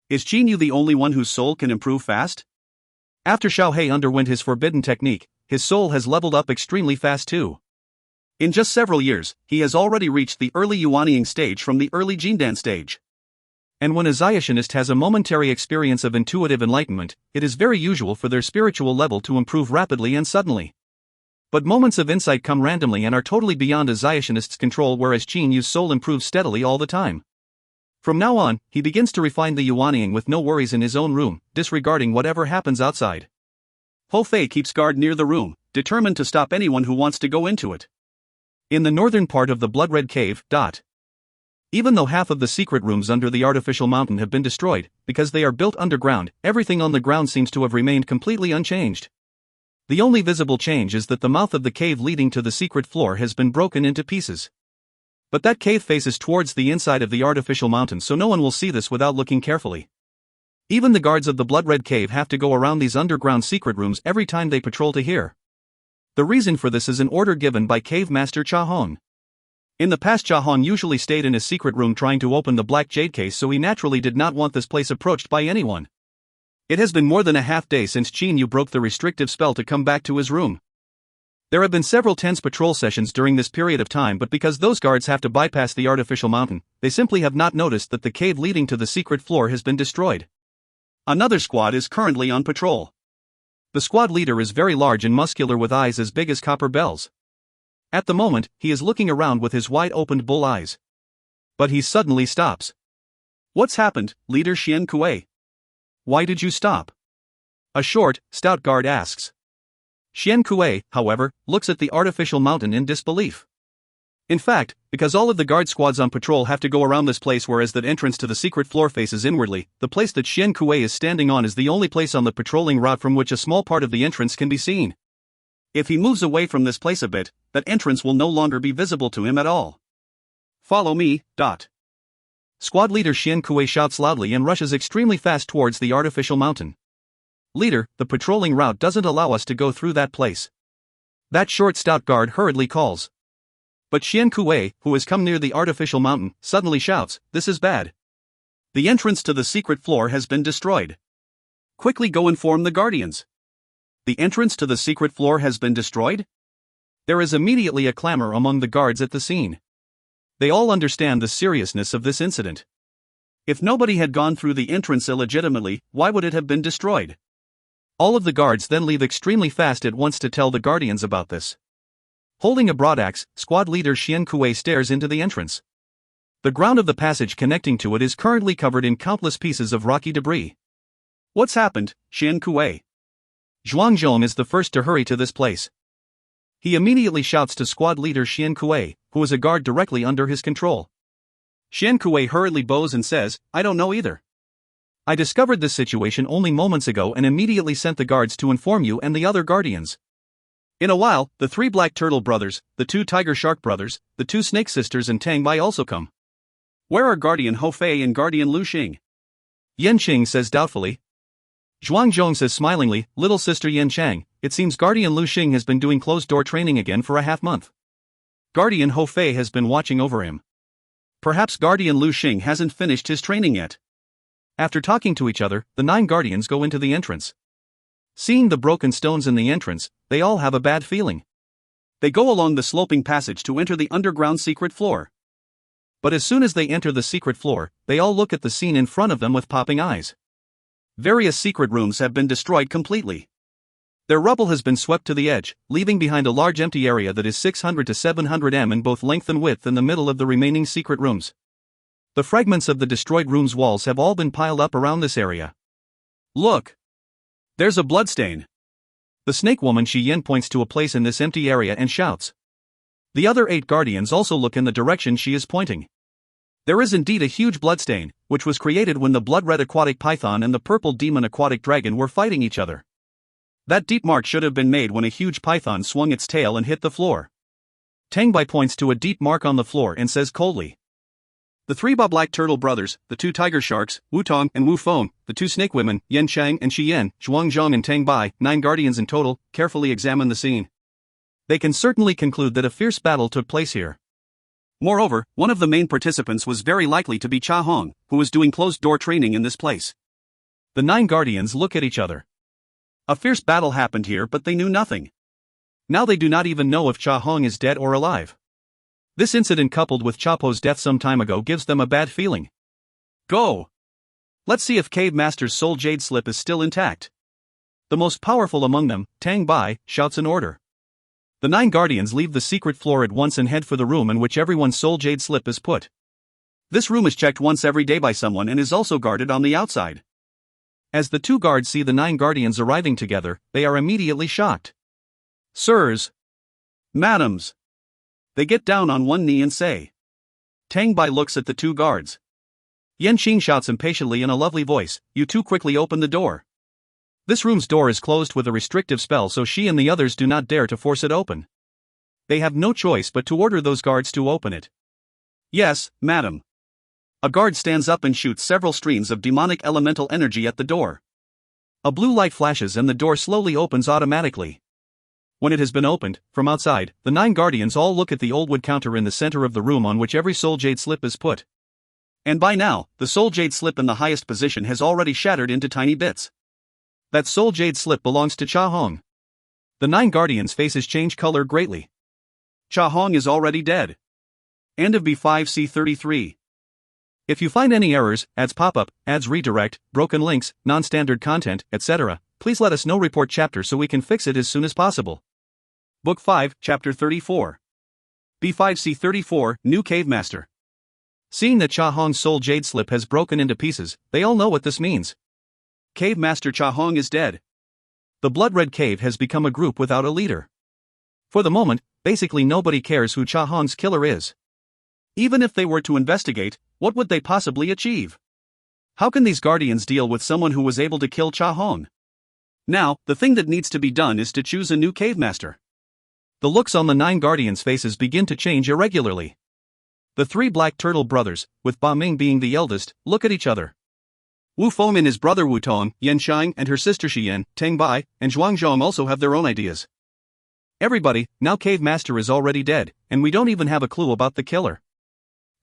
is Qin Yu the only one whose soul can improve fast? After Xiao He underwent his forbidden technique, his soul has leveled up extremely fast too. In just several years, he has already reached the early Yuanying stage from the early Jindan stage. And when a Ziotionist has a momentary experience of intuitive enlightenment, it is very usual for their spiritual level to improve rapidly and suddenly. But moments of insight come randomly and are totally beyond a Ziotionist's control, whereas Qin Yu's soul improves steadily all the time. From now on, he begins to refine the Yuanying with no worries in his own room, disregarding whatever happens outside. Ho Fei keeps guard near the room, determined to stop anyone who wants to go into it. In the northern part of the Blood-Red Cave, even though half of the secret rooms under the artificial mountain have been destroyed, because they are built underground, everything on the ground seems to have remained completely unchanged. The only visible change is that the mouth of the cave leading to the secret floor has been broken into pieces. But that cave faces towards the inside of the artificial mountain, so no one will see this without looking carefully. Even the guards of the Blood-Red Cave have to go around these underground secret rooms every time they patrol to here. The reason for this is an order given by Cave Master Cha Hong. In the past, Cha Hong usually stayed in his secret room trying to open the black jade case, so he naturally did not want this place approached by anyone. It has been more than a half day since Qin Yu broke the restrictive spell to come back to his room. There have been several tense patrol sessions during this period of time, but because those guards have to bypass the artificial mountain, they simply have not noticed that the cave leading to the secret floor has been destroyed. Another squad is currently on patrol. The squad leader is very large and muscular with eyes as big as copper bells. At the moment, he is looking around with his wide-opened bull eyes. But he suddenly stops. What's happened, Leader Xian Kuei? Why did you stop? A short, stout guard asks. Xian Kuei, however, looks at the artificial mountain in disbelief. In fact, because all of the guard squads on patrol have to go around this place, whereas that entrance to the secret floor faces inwardly, the place that Xian Kuei is standing on is the only place on the patrolling route from which a small part of the entrance can be seen. If he moves away from this place a bit, that entrance will no longer be visible to him at all. Follow me. Squad leader Xian Kuei shouts loudly and rushes extremely fast towards the artificial mountain. Leader, the patrolling route doesn't allow us to go through that place. That short stout guard hurriedly calls. But Xian Kuei, who has come near the artificial mountain, suddenly shouts, "This is bad. The entrance to the secret floor has been destroyed. Quickly go inform the guardians." The entrance to the secret floor has been destroyed? There is immediately a clamor among the guards at the scene. They all understand the seriousness of this incident. If nobody had gone through the entrance illegitimately, why would it have been destroyed? All of the guards then leave extremely fast at once to tell the guardians about this. Holding a broadaxe, squad leader Xian Kuei stares into the entrance. The ground of the passage connecting to it is currently covered in countless pieces of rocky debris. What's happened, Xian Kuei? Zhuangzhong is the first to hurry to this place. He immediately shouts to squad leader Xian Kuei, who is a guard directly under his control. Xian Kuei hurriedly bows and says, "I don't know either. I discovered this situation only moments ago and immediately sent the guards to inform you and the other guardians." In a while, the 3 Black Turtle brothers, the 2 Tiger Shark brothers, the 2 Snake sisters and Tang Bai also come. Where are Guardian Ho Fei and Guardian Lu Xing? Yan Qing says doubtfully. Zhuangzhong says smilingly, "Little sister Yan Chang, it seems Guardian Lu Xing has been doing closed-door training again for a half-month. Guardian Ho Fei has been watching over him. Perhaps Guardian Lu Xing hasn't finished his training yet." After talking to each other, the 9 guardians go into the entrance. Seeing the broken stones in the entrance, they all have a bad feeling. They go along the sloping passage to enter the underground secret floor. But as soon as they enter the secret floor, they all look at the scene in front of them with popping eyes. Various secret rooms have been destroyed completely. Their rubble has been swept to the edge, leaving behind a large empty area that is 600 to 700 m in both length and width in the middle of the remaining secret rooms. The fragments of the destroyed room's walls have all been piled up around this area. Look! There's a bloodstain. The snake woman Shi Yin points to a place in this empty area and shouts. The other 8 guardians also look in the direction she is pointing. There is indeed a huge bloodstain, which was created when the blood-red aquatic python and the purple demon aquatic dragon were fighting each other. That deep mark should have been made when a huge python swung its tail and hit the floor. Tang Bai points to a deep mark on the floor and says coldly. The 3 Black Turtle brothers, the 2 Tiger Sharks, Wu Tong and Wu Feng, the 2 Snake Women, Yan Chang and Shi Yan, Zhuangzhong and Tang Bai, 9 guardians in total, carefully examine the scene. they can certainly conclude that a fierce battle took place here. Moreover, one of the main participants was very likely to be Cha Hong, who was doing closed-door training in this place. The 9 guardians look at each other. A fierce battle happened here, but they knew nothing. Now they do not even know if Cha Hong is dead or alive. This incident coupled with Cha Po's death some time ago gives them a bad feeling. Go! Let's see if Cave Master's soul jade slip is still intact. The most powerful among them, Tang Bai, shouts an order. The 9 guardians leave the secret floor at once and head for the room in which everyone's soul jade slip is put. This room is checked once every day by someone and is also guarded on the outside. As the 2 guards see the 9 guardians arriving together, they are immediately shocked. Sirs! Madams! They get down on one knee and say. Tang Bai looks at the 2 guards. Yan Qing shouts impatiently in a lovely voice, "You 2 quickly open the door." This room's door is closed with a restrictive spell, so she and the others do not dare to force it open. They have no choice but to order those guards to open it. Yes, madam. A guard stands up and shoots several streams of demonic elemental energy at the door. A blue light flashes and the door slowly opens automatically. When it has been opened, from outside, the 9 guardians all look at the old wood counter in the center of the room on which every soul jade slip is put. And by now, the soul jade slip in the highest position has already shattered into tiny bits. That soul jade slip belongs to Cha Hong. The 9 guardians' faces change color greatly. Cha Hong is already dead. End of B5C33. If you find any errors, ads pop-up, ads redirect, broken links, non-standard content, etc., please let us know. Report chapter so we can fix it as soon as possible. Book 5, Chapter 34. B5C34, New Cave Master. Seeing that Cha Hong's soul jade slip has broken into pieces, they all know what this means. Cave Master Cha Hong is dead. The Blood Red Cave has become a group without a leader. For the moment, basically nobody cares who Cha Hong's killer is. Even if they were to investigate, what would they possibly achieve? How can these guardians deal with someone who was able to kill Cha Hong? Now, the thing that needs to be done is to choose a new cave master. The looks on the 9 guardians' faces begin to change irregularly. The 3 Black Turtle brothers, with Ba Ming being the eldest, look at each other. Wu Feng and his brother Wu Tong, Yan Shang and her sister Xian, Tang Bai, and Zhuang Zhong also have their own ideas. Everybody, now Cave Master is already dead, and we don't even have a clue about the killer.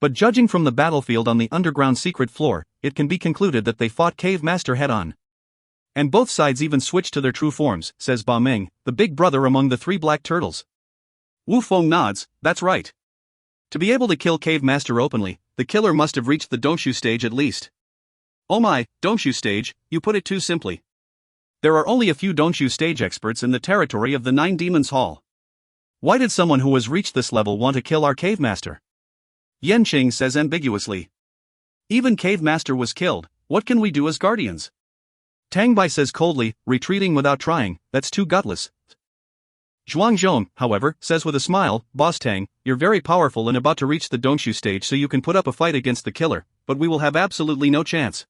But judging from the battlefield on the underground secret floor, it can be concluded that they fought Cave Master head-on. And both sides even switched to their true forms, says Ba Ming, the big brother among the 3 black turtles. Wu Feng nods, that's right. To be able to kill Cave Master openly, the killer must have reached the Dongxu stage at least. Oh my, Dongxu stage, you put it too simply. There are only a few Dongxu stage experts in the territory of the 9 Demons Hall. Why did someone who has reached this level want to kill our Cave Master? Yan Qing says ambiguously. Even Cave Master was killed, what can we do as guardians? Tang Bai says coldly, retreating without trying, that's too gutless. Zhuang Zhong, however, says with a smile, Boss Tang, you're very powerful and about to reach the Dongxu stage, so you can put up a fight against the killer, but we will have absolutely no chance.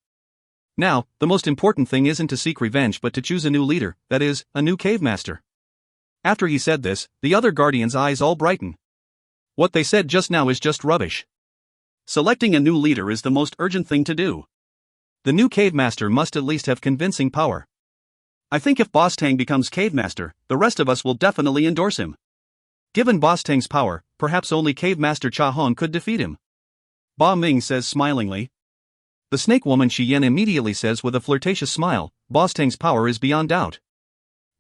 Now, the most important thing isn't to seek revenge but to choose a new leader, that is, a new cave master. After he said this, the other guardians' eyes all brighten. What they said just now is just rubbish. Selecting a new leader is the most urgent thing to do. The new cave master must at least have convincing power. I think if Boss Tang becomes cave master, the rest of us will definitely endorse him. Given Boss Tang's power, perhaps only cave master Cha Hong could defeat him. Ba Ming says smilingly. The snake woman Xian immediately says with a flirtatious smile, Boss Tang's power is beyond doubt.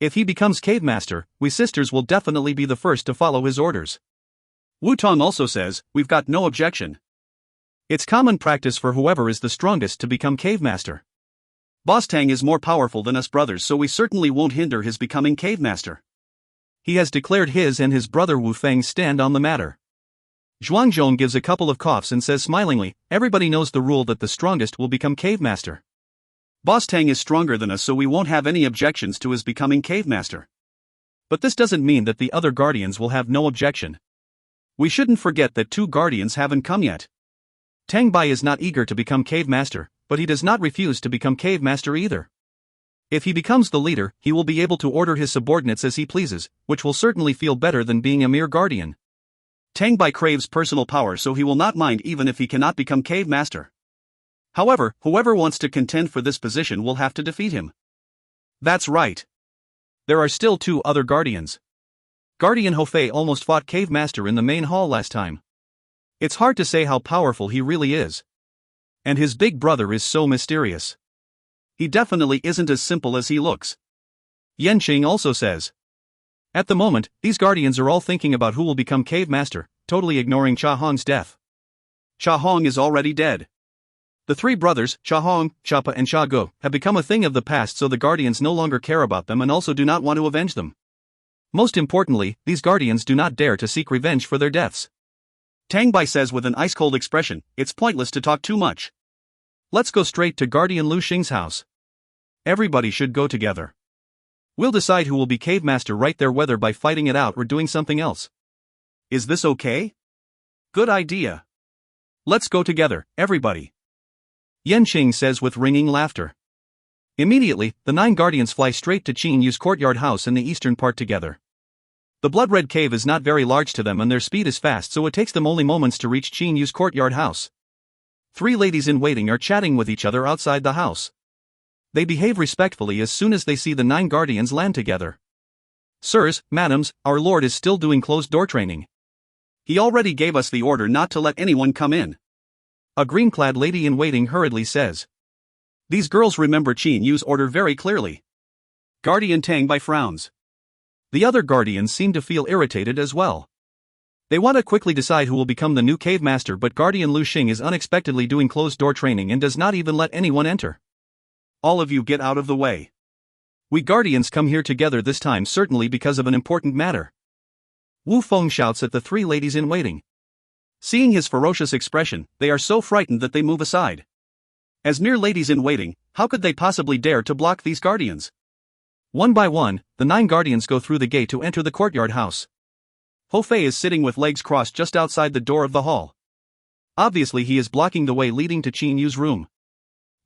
If he becomes cave master, we sisters will definitely be the first to follow his orders. Wu Tong also says, we've got no objection. It's common practice for whoever is the strongest to become cave master. Boss Tang is more powerful than us brothers, so we certainly won't hinder his becoming cave master. He has declared his and his brother Wu Feng's stand on the matter. Zhuang Zhong gives a couple of coughs and says smilingly, everybody knows the rule that the strongest will become cave master. Boss Tang is stronger than us, so we won't have any objections to his becoming cave master. But this doesn't mean that the other guardians will have no objection. We shouldn't forget that 2 guardians haven't come yet. Tang Bai is not eager to become cave master, but he does not refuse to become cave master either. If he becomes the leader, he will be able to order his subordinates as he pleases, which will certainly feel better than being a mere guardian. Tang Bai craves personal power, so he will not mind even if he cannot become cave master. However, whoever wants to contend for this position will have to defeat him. That's right. There are still 2 other guardians. Guardian Hofei almost fought Cave Master in the main hall last time. It's hard to say how powerful he really is. And his big brother is so mysterious. He definitely isn't as simple as he looks. Yanqing also says. At the moment, these guardians are all thinking about who will become Cave Master, totally ignoring Cha Hong's death. Cha Hong is already dead. The three brothers, Cha Hong, Cha Pa and Cha Go, have become a thing of the past, so the guardians no longer care about them and also do not want to avenge them. Most importantly, these guardians do not dare to seek revenge for their deaths. Tang Bai says with an ice-cold expression, "It's pointless to talk too much. Let's go straight to Guardian Lu Xing's house. Everybody should go together. We'll decide who will be Cave Master right there, whether by fighting it out or doing something else. Is this okay?" "Good idea. Let's go together, everybody," Yanqing says with ringing laughter. Immediately, the 9 guardians fly straight to Qin Yu's courtyard house in the eastern part together. The blood-red cave is not very large to them and their speed is fast, so it takes them only moments to reach Qin Yu's courtyard house. 3 ladies-in-waiting are chatting with each other outside the house. They behave respectfully as soon as they see the 9 guardians land together. "Sirs, madams, our lord is still doing closed-door training. He already gave us the order not to let anyone come in," a green-clad lady-in-waiting hurriedly says. These girls remember Qin Yu's order very clearly. Guardian Tang Bai frowns. The other guardians seem to feel irritated as well. They want to quickly decide who will become the new Cave Master, but Guardian Lu Xing is unexpectedly doing closed-door training and does not even let anyone enter. "All of you get out of the way. We guardians come here together this time certainly because of an important matter." Wu Feng shouts at the 3 ladies-in-waiting. Seeing his ferocious expression, they are so frightened that they move aside. As mere ladies-in-waiting, how could they possibly dare to block these guardians? One by one, the 9 guardians go through the gate to enter the courtyard house. Hofei is sitting with legs crossed just outside the door of the hall. Obviously he is blocking the way leading to Qin Yu's room.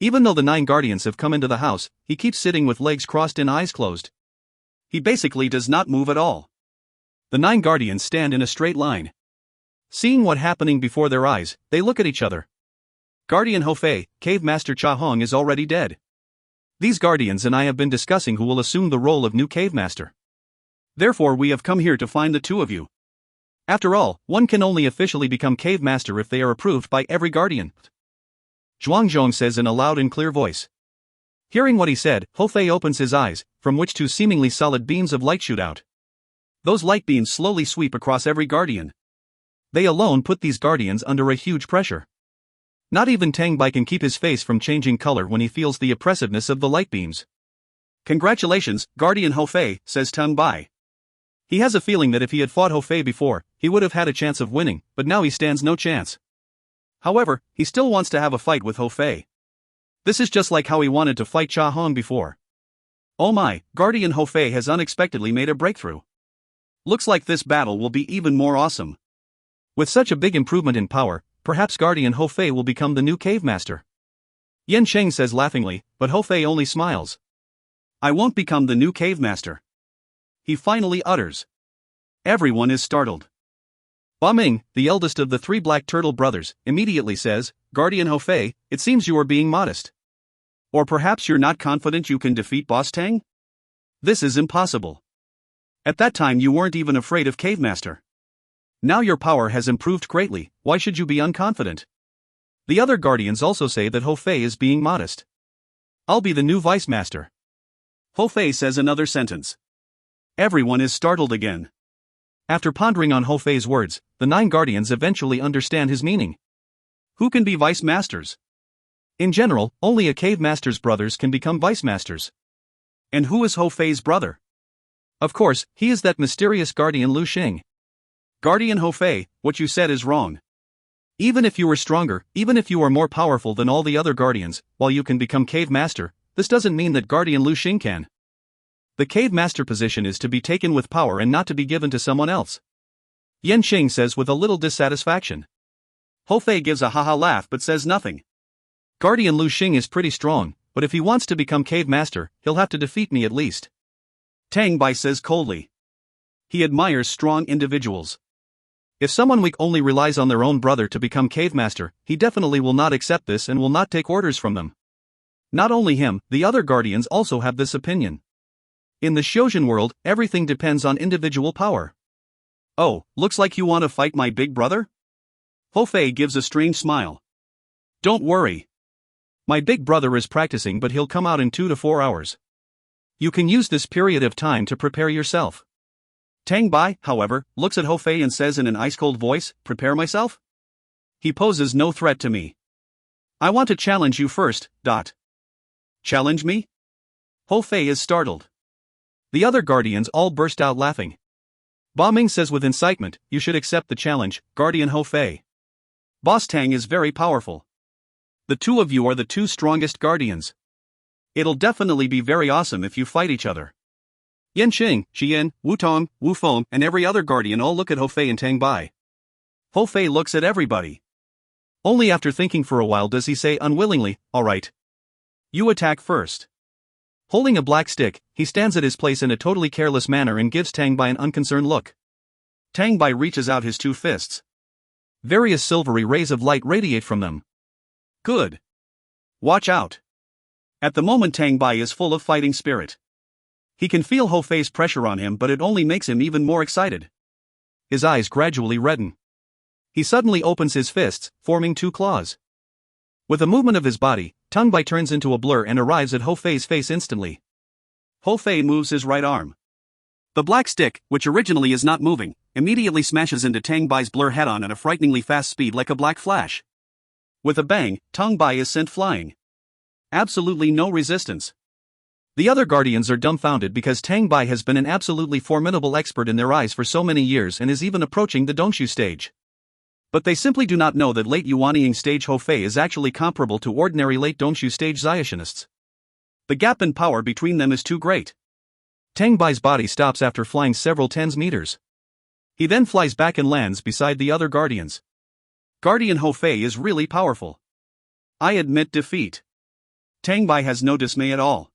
Even though the 9 guardians have come into the house, he keeps sitting with legs crossed and eyes closed. He basically does not move at all. The 9 guardians stand in a straight line. Seeing what happening before their eyes, they look at each other. Guardian Hofei, Cave Master Cha Hong is already dead. These guardians and I have been discussing who will assume the role of new Cave Master. Therefore we have come here to find the 2 of you. After all, one can only officially become Cave Master if they are approved by every guardian. Zhuangzhong says in a loud and clear voice. Hearing what he said, Hofei opens his eyes, from which 2 seemingly solid beams of light shoot out. Those light beams slowly sweep across every guardian. They alone put these guardians under a huge pressure. Not even Tang Bai can keep his face from changing color when he feels the oppressiveness of the light beams. "Congratulations, Guardian Hofei," says Tang Bai. He has a feeling that if he had fought Hofei before, he would have had a chance of winning, but now he stands no chance. However, he still wants to have a fight with Hofei. This is just like how he wanted to fight Cha Hong before. Oh my, Guardian Hofei has unexpectedly made a breakthrough. Looks like this battle will be even more awesome. With such a big improvement in power, perhaps Guardian Hofei will become the new Cave Master. Yanqing says laughingly, but Hofei only smiles. "I won't become the new Cave Master," he finally utters. Everyone is startled. Ba Ming, the eldest of the 3 Black Turtle brothers, immediately says, "Guardian Hofei, it seems you are being modest. Or perhaps you're not confident you can defeat Boss Tang? This is impossible. At that time you weren't even afraid of Cave Master. Now your power has improved greatly, why should you be unconfident?" The other guardians also say that Hofei is being modest. "I'll be the new Vice Master," Hofei says another sentence. Everyone is startled again. After pondering on Hofei's words, the 9 guardians eventually understand his meaning. Who can be Vice Masters? In general, only a Cave Master's brothers can become Vice Masters. And who is Hofei's brother? Of course, he is that mysterious Guardian Lu Xing. "Guardian Hofei, what you said is wrong. Even if you were stronger, even if you are more powerful than all the other guardians, while you can become Cave Master, this doesn't mean that Guardian Lu Xing can. The Cave Master position is to be taken with power and not to be given to someone else," Yanqing says with a little dissatisfaction. Hofei gives a haha laugh but says nothing. "Guardian Lu Xing is pretty strong, but if he wants to become Cave Master, he'll have to defeat me at least," Tang Bai says coldly. He admires strong individuals. If someone weak only relies on their own brother to become Cave Master, he definitely will not accept this and will not take orders from them. Not only him, the other guardians also have this opinion. In the Xiuzhen world, everything depends on individual power. Oh, looks like you want to fight my big brother? Ho Fei gives a strange smile. Don't worry. My big brother is practicing, but he'll come out in 2 to 4 hours. You can use this period of time to prepare yourself. Tang Bai, however, looks at Ho Fei and says in an ice-cold voice, prepare myself? He poses no threat to me. I want to challenge you first. Challenge me? Ho Fei is startled. The other guardians all burst out laughing. Ba Ming says with incitement, you should accept the challenge, Guardian Ho Fei. Boss Tang is very powerful. The two of you are the two strongest guardians. It'll definitely be very awesome if you fight each other. Yan Qing, Xian, Wu Tong, Wu Feng, and every other guardian all look at Ho Fei and Tang Bai. Ho Fei looks at everybody. Only after thinking for a while does he say unwillingly, alright. You attack first. Holding a black stick, he stands at his place in a totally careless manner and gives Tang Bai an unconcerned look. Tang Bai reaches out his two fists. Various silvery rays of light radiate from them. Good. Watch out. At the moment Tang Bai is full of fighting spirit. He can feel Ho Fei's pressure on him, but it only makes him even more excited. His eyes gradually redden. He suddenly opens his fists, forming two claws. With a movement of his body, Tang Bai turns into a blur and arrives at Ho Fei's face instantly. Ho Fei moves his right arm. The black stick, which originally is not moving, immediately smashes into Tang Bai's blur head-on at a frighteningly fast speed like a black flash. With a bang, Tang Bai is sent flying. Absolutely no resistance. The other guardians are dumbfounded because Tang Bai has been an absolutely formidable expert in their eyes for so many years and is even approaching the Dongshu stage. But they simply do not know that late Yuanying stage Ho Fei is actually comparable to ordinary late Dongshu stage Xiaotianists. The gap in power between them is too great. Tang Bai's body stops after flying several tens meters. He then flies back and lands beside the other guardians. Guardian Ho Fei is really powerful. I admit defeat. Tang Bai has no dismay at all.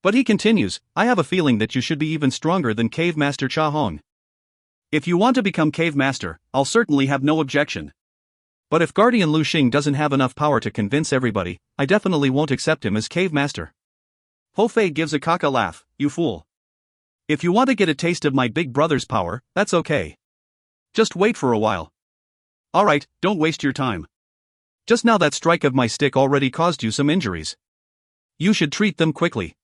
But he continues, I have a feeling that you should be even stronger than Cave Master Cha Hong. If you want to become Cave Master, I'll certainly have no objection. But if Guardian Lu Xing doesn't have enough power to convince everybody, I definitely won't accept him as Cave Master. Ho Fei gives a caca laugh, you fool. If you want to get a taste of my big brother's power, that's okay. Just wait for a while. Alright, don't waste your time. Just now that strike of my stick already caused you some injuries. You should treat them quickly.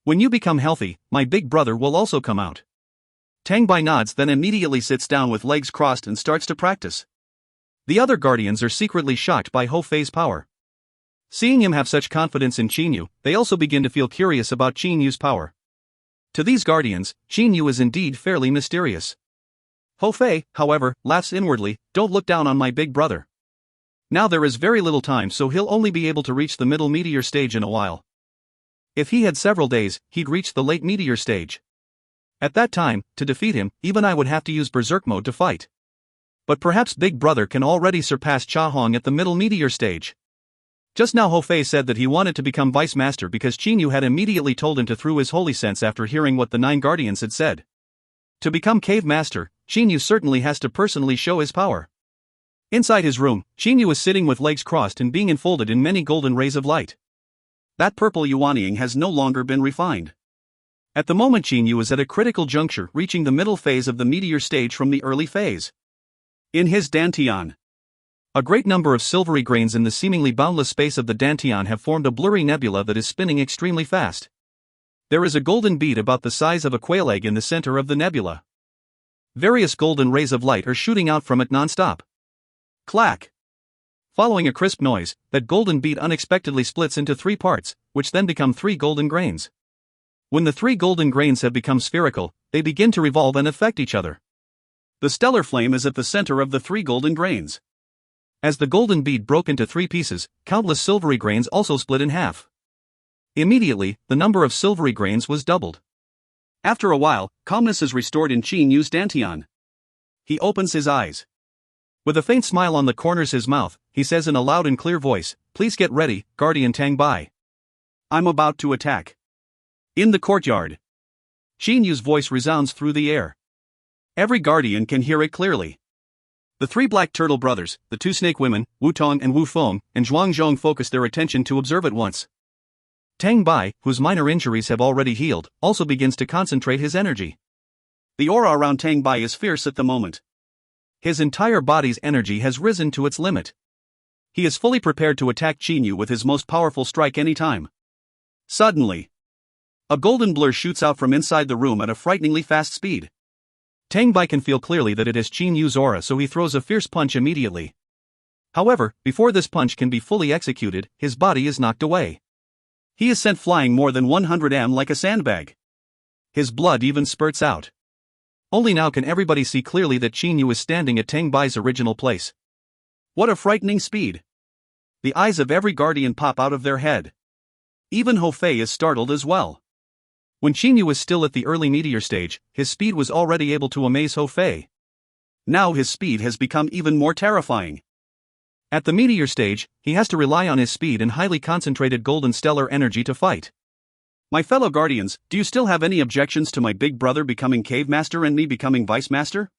When you become healthy, my big brother will also come out. Tang Bai nods, then immediately sits down with legs crossed and starts to practice. The other guardians are secretly shocked by Ho Fei's power. Seeing him have such confidence in Qin Yu, they also begin to feel curious about Qin Yu's power. To these guardians, Qin Yu is indeed fairly mysterious. Ho Fei, however, laughs inwardly, don't look down on my big brother. Now there is very little time, so he'll only be able to reach the middle meteor stage in a while. If he had several days, he'd reach the late meteor stage. At that time, to defeat him, even I would have to use berserk mode to fight. But perhaps Big Brother can already surpass Cha Hong at the middle meteor stage. Just now Ho Fei said that he wanted to become Vice Master because Qin Yu had immediately told him to through his holy sense after hearing what the 9 guardians had said. To become Cave Master, Qin Yu certainly has to personally show his power. Inside his room, Qin Yu is sitting with legs crossed and being enfolded in many golden rays of light. That purple Yuanying has no longer been refined. At the moment Qin Yu is at a critical juncture, reaching the middle phase of the meteor stage from the early phase. In his Dantian, a great number of silvery grains in the seemingly boundless space of the Dantian have formed a blurry nebula that is spinning extremely fast. There is a golden bead about the size of a quail egg in the center of the nebula. Various golden rays of light are shooting out from it non-stop. Clack! Following a crisp noise, that golden bead unexpectedly splits into 3 parts, which then become 3 golden grains. When the 3 golden grains have become spherical, they begin to revolve and affect each other. The stellar flame is at the center of the 3 golden grains. As the golden bead broke into 3 pieces, countless silvery grains also split in half. Immediately, the number of silvery grains was doubled. After a while, calmness is restored in Qin Yu's Dantian. He opens his eyes. With a faint smile on the corners of his mouth, he says in a loud and clear voice, please get ready, Guardian Tang Bai. I'm about to attack. In the courtyard. Qin Yu's voice resounds through the air. Every guardian can hear it clearly. The 3 black turtle brothers, the 2 snake women, Wu Tong and Wu Feng, and Zhuang Zhong focus their attention to observe at once. Tang Bai, whose minor injuries have already healed, also begins to concentrate his energy. The aura around Tang Bai is fierce at the moment. His entire body's energy has risen to its limit. He is fully prepared to attack Qin Yu with his most powerful strike anytime. Suddenly, a golden blur shoots out from inside the room at a frighteningly fast speed. Tang Bai can feel clearly that it is Qin Yu's aura, so he throws a fierce punch immediately. However, before this punch can be fully executed, his body is knocked away. He is sent flying more than 100 m like a sandbag. His blood even spurts out. Only now can everybody see clearly that Qin Yu is standing at Tang Bai's original place. What a frightening speed! The eyes of every guardian pop out of their head. Even Ho Fei is startled as well. When Qin Yu was still at the early meteor stage, his speed was already able to amaze Ho Fei. Now his speed has become even more terrifying. At the meteor stage, he has to rely on his speed and highly concentrated golden stellar energy to fight. My fellow guardians, do you still have any objections to my big brother becoming cave master and me becoming vice master?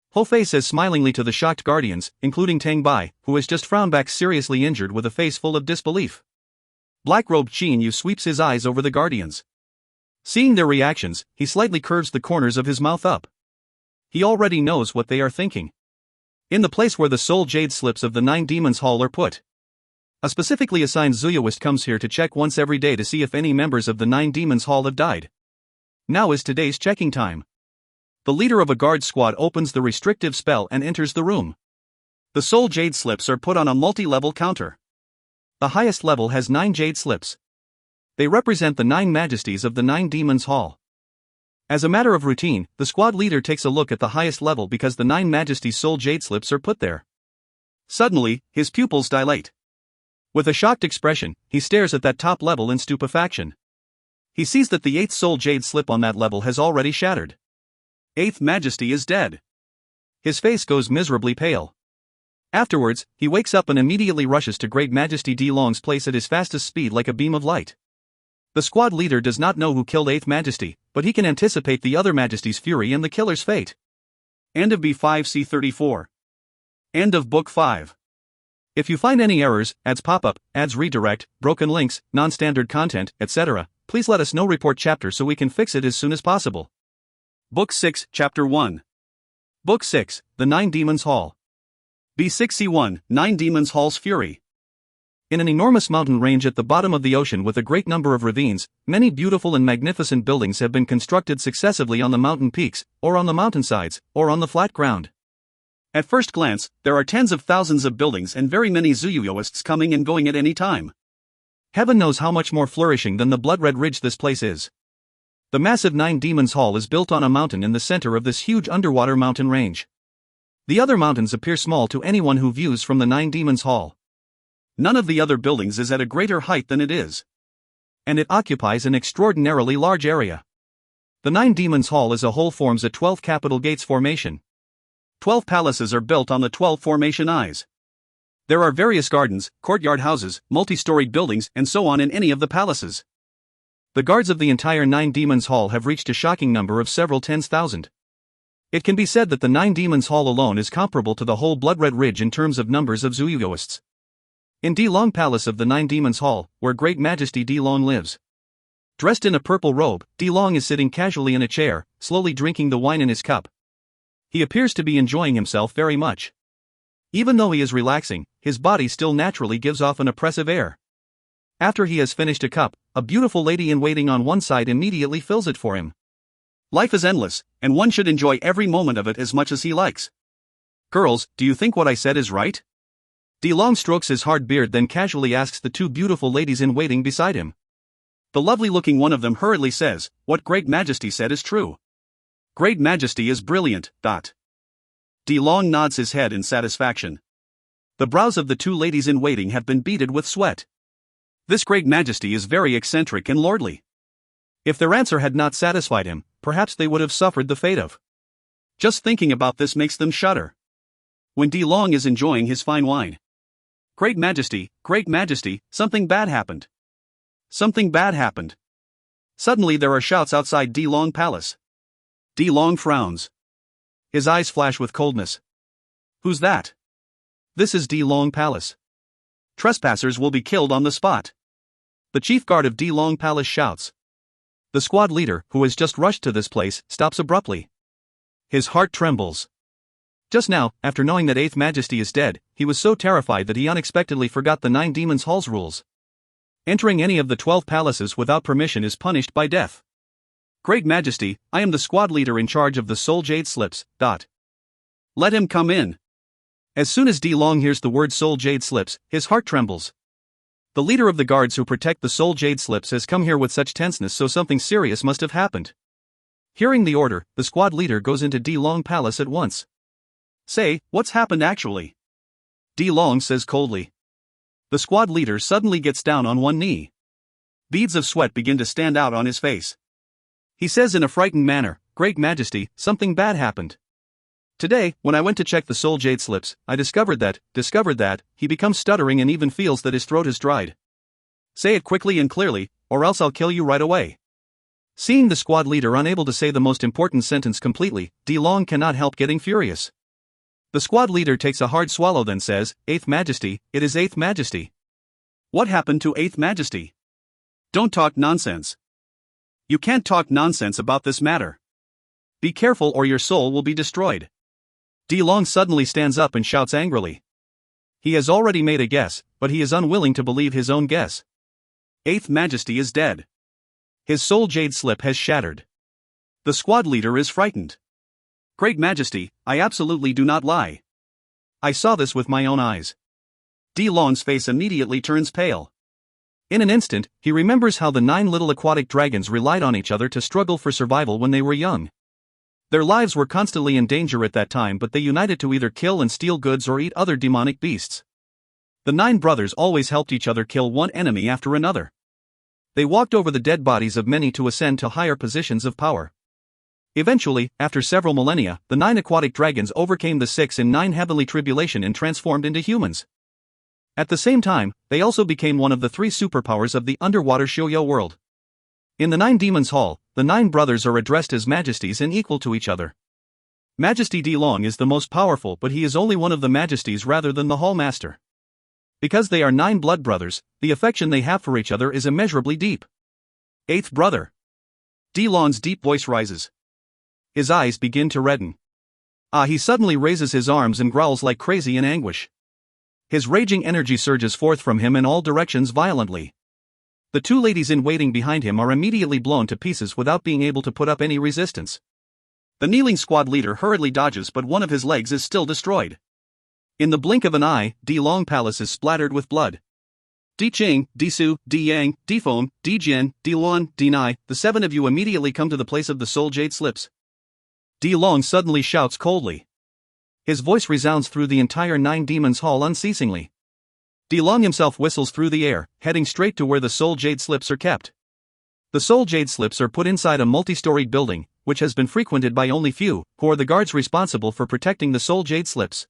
Ho Fei says smilingly to the shocked guardians, including Tang Bai, who has just frowned back seriously injured with a face full of disbelief. Black-robed Qin Yu sweeps his eyes over the guardians. Seeing their reactions, he slightly curves the corners of his mouth up. He already knows what they are thinking. In the place where the soul jade slips of the 9 Demons Hall are put, a specifically assigned Zuyoist comes here to check once every day to see if any members of the 9 Demons Hall have died. Now is today's checking time. The leader of a guard squad opens the restrictive spell and enters the room. The soul jade slips are put on a multi-level counter. The highest level has 9 jade slips. They represent the 9 majesties of the 9 Demons Hall. As a matter of routine, the squad leader takes a look at the highest level because the 9 majesties' soul jade slips are put there. Suddenly, his pupils dilate. With a shocked expression, he stares at that top level in stupefaction. He sees that the 8th soul jade slip on that level has already shattered. 8th Majesty is dead. His face goes miserably pale. Afterwards, he wakes up and immediately rushes to Great Majesty Di Long's place at his fastest speed like a beam of light. The squad leader does not know who killed 8th Majesty, but he can anticipate the other Majesty's fury and the killer's fate. End of B5C34. End of Book 5. If you find any errors, ads pop up, ads redirect, broken links, non-standard content, etc., please let us know. Report chapter so we can fix it as soon as possible. Book 6, Chapter 1. Book 6, The 9 Demons Hall. B6C1, 9 Demons Hall's Fury. In an enormous mountain range at the bottom of the ocean with a great number of ravines, many beautiful and magnificent buildings have been constructed successively on the mountain peaks, or on the mountainsides, or on the flat ground. At first glance, there are tens of thousands of buildings and very many Zuyoists coming and going at any time. Heaven knows how much more flourishing than the blood-red ridge this place is. The massive 9 Demons Hall is built on a mountain in the center of this huge underwater mountain range. The other mountains appear small to anyone who views from the 9 Demons Hall. None of the other buildings is at a greater height than it is. And it occupies an extraordinarily large area. The 9 Demons Hall as a whole forms a 12 capital gates formation. 12 palaces are built on the 12 formation eyes. There are various gardens, courtyard houses, multi-storied buildings, and so on in any of the palaces. The guards of the entire 9 Demons Hall have reached a shocking number of several tens thousand. It can be said that the 9 Demons Hall alone is comparable to the whole Blood-Red Ridge in terms of numbers of Zuyoists. In Di Long Palace of the 9 Demons Hall, where Great Majesty Di Long lives. Dressed in a purple robe, Di Long is sitting casually in a chair, slowly drinking the wine in his cup. He appears to be enjoying himself very much. Even though he is relaxing, his body still naturally gives off an oppressive air. After he has finished a cup, a beautiful lady-in-waiting on one side immediately fills it for him. Life is endless, and one should enjoy every moment of it as much as he likes. Girls, do you think what I said is right? Di Long strokes his hard beard, then casually asks the 2 beautiful ladies-in-waiting beside him. The lovely-looking one of them hurriedly says, "What Great Majesty said is true. Great Majesty is brilliant." Di Long nods his head in satisfaction. The brows of the 2 ladies-in-waiting have been beaded with sweat. This Great Majesty is very eccentric and lordly. If their answer had not satisfied him, perhaps they would have suffered the fate of. Just thinking about this makes them shudder. When Di Long is enjoying his fine wine. Great Majesty, something bad happened. Something bad happened. Suddenly there are shouts outside Di Long Palace. Di Long frowns. His eyes flash with coldness. Who's that? This is Di Long Palace. Trespassers will be killed on the spot. The chief guard of Di Long Palace shouts. The squad leader, who has just rushed to this place, stops abruptly. His heart trembles. Just now, after knowing that 8th Majesty is dead, he was so terrified that he unexpectedly forgot the 9 Demons Hall's rules. Entering any of the 12 palaces without permission is punished by death. Great Majesty, I am the squad leader in charge of the Soul Jade Slips. Let him come in. As soon as D Long hears the word Soul Jade Slips, his heart trembles. The leader of the guards who protect the Soul Jade Slips has come here with such tenseness, so something serious must have happened. Hearing the order, the squad leader goes into D Long Palace at once. Say, what's happened actually? D Long says coldly. The squad leader suddenly gets down on one knee. Beads of sweat begin to stand out on his face. He says in a frightened manner, Great Majesty, something bad happened. Today, when I went to check the Soul Jade Slips, I discovered that, he becomes stuttering and even feels that his throat has dried. Say it quickly and clearly, or else I'll kill you right away. Seeing the squad leader unable to say the most important sentence completely, D Long cannot help getting furious. The squad leader takes a hard swallow, then says, 8th Majesty, it is 8th Majesty. What happened to 8th Majesty? Don't talk nonsense. You can't talk nonsense about this matter. Be careful or your soul will be destroyed. D Long suddenly stands up and shouts angrily. He has already made a guess, but he is unwilling to believe his own guess. 8th Majesty is dead. His Soul Jade Slip has shattered. The squad leader is frightened. Great Majesty, I absolutely do not lie. I saw this with my own eyes. D Long's face immediately turns pale. In an instant, he remembers how the 9 little aquatic dragons relied on each other to struggle for survival when they were young. Their lives were constantly in danger at that time, but they united to either kill and steal goods or eat other demonic beasts. The 9 brothers always helped each other kill one enemy after another. They walked over the dead bodies of many to ascend to higher positions of power. Eventually, after several millennia, the 9 aquatic dragons overcame the 6 in 9 heavenly tribulation and transformed into humans. At the same time, they also became one of the 3 superpowers of the underwater Shoujo world. In the 9 Demons Hall, the 9 brothers are addressed as majesties and equal to each other. Majesty D Long is the most powerful, but he is only one of the majesties rather than the Hall Master. Because they are 9 blood brothers, the affection they have for each other is immeasurably deep. 8th brother. D Long's deep voice rises. His eyes begin to redden. He suddenly raises his arms and growls like crazy in anguish. His raging energy surges forth from him in all directions violently. The 2 ladies in waiting behind him are immediately blown to pieces without being able to put up any resistance. The kneeling squad leader hurriedly dodges, but one of his legs is still destroyed. In the blink of an eye, D Long Palace is splattered with blood. D Ching, D Su, D Yang, D Feng, D Jian, D Luan, D Nai, the 7 of you immediately come to the place of the Soul Jade Slips. D Long suddenly shouts coldly. His voice resounds through the entire 9 Demons Hall unceasingly. D Long himself whistles through the air, heading straight to where the Soul Jade Slips are kept. The Soul Jade Slips are put inside a multi-storied building, which has been frequented by only few, who are the guards responsible for protecting the Soul Jade Slips.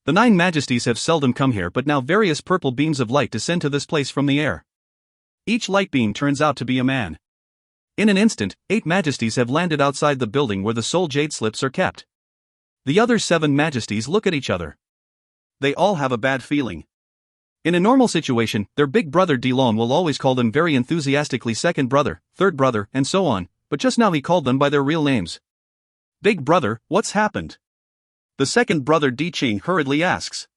The 9 majesties have seldom come here, but now various purple beams of light descend to this place from the air. Each light beam turns out to be a man. In an instant, 8 majesties have landed outside the building where the Soul Jade Slips are kept. The other 7 majesties look at each other. They all have a bad feeling. In a normal situation, their big brother D Long will always call them very enthusiastically second brother, third brother, and so on, but just now he called them by their real names. Big brother, what's happened? The second brother D Ching hurriedly asks.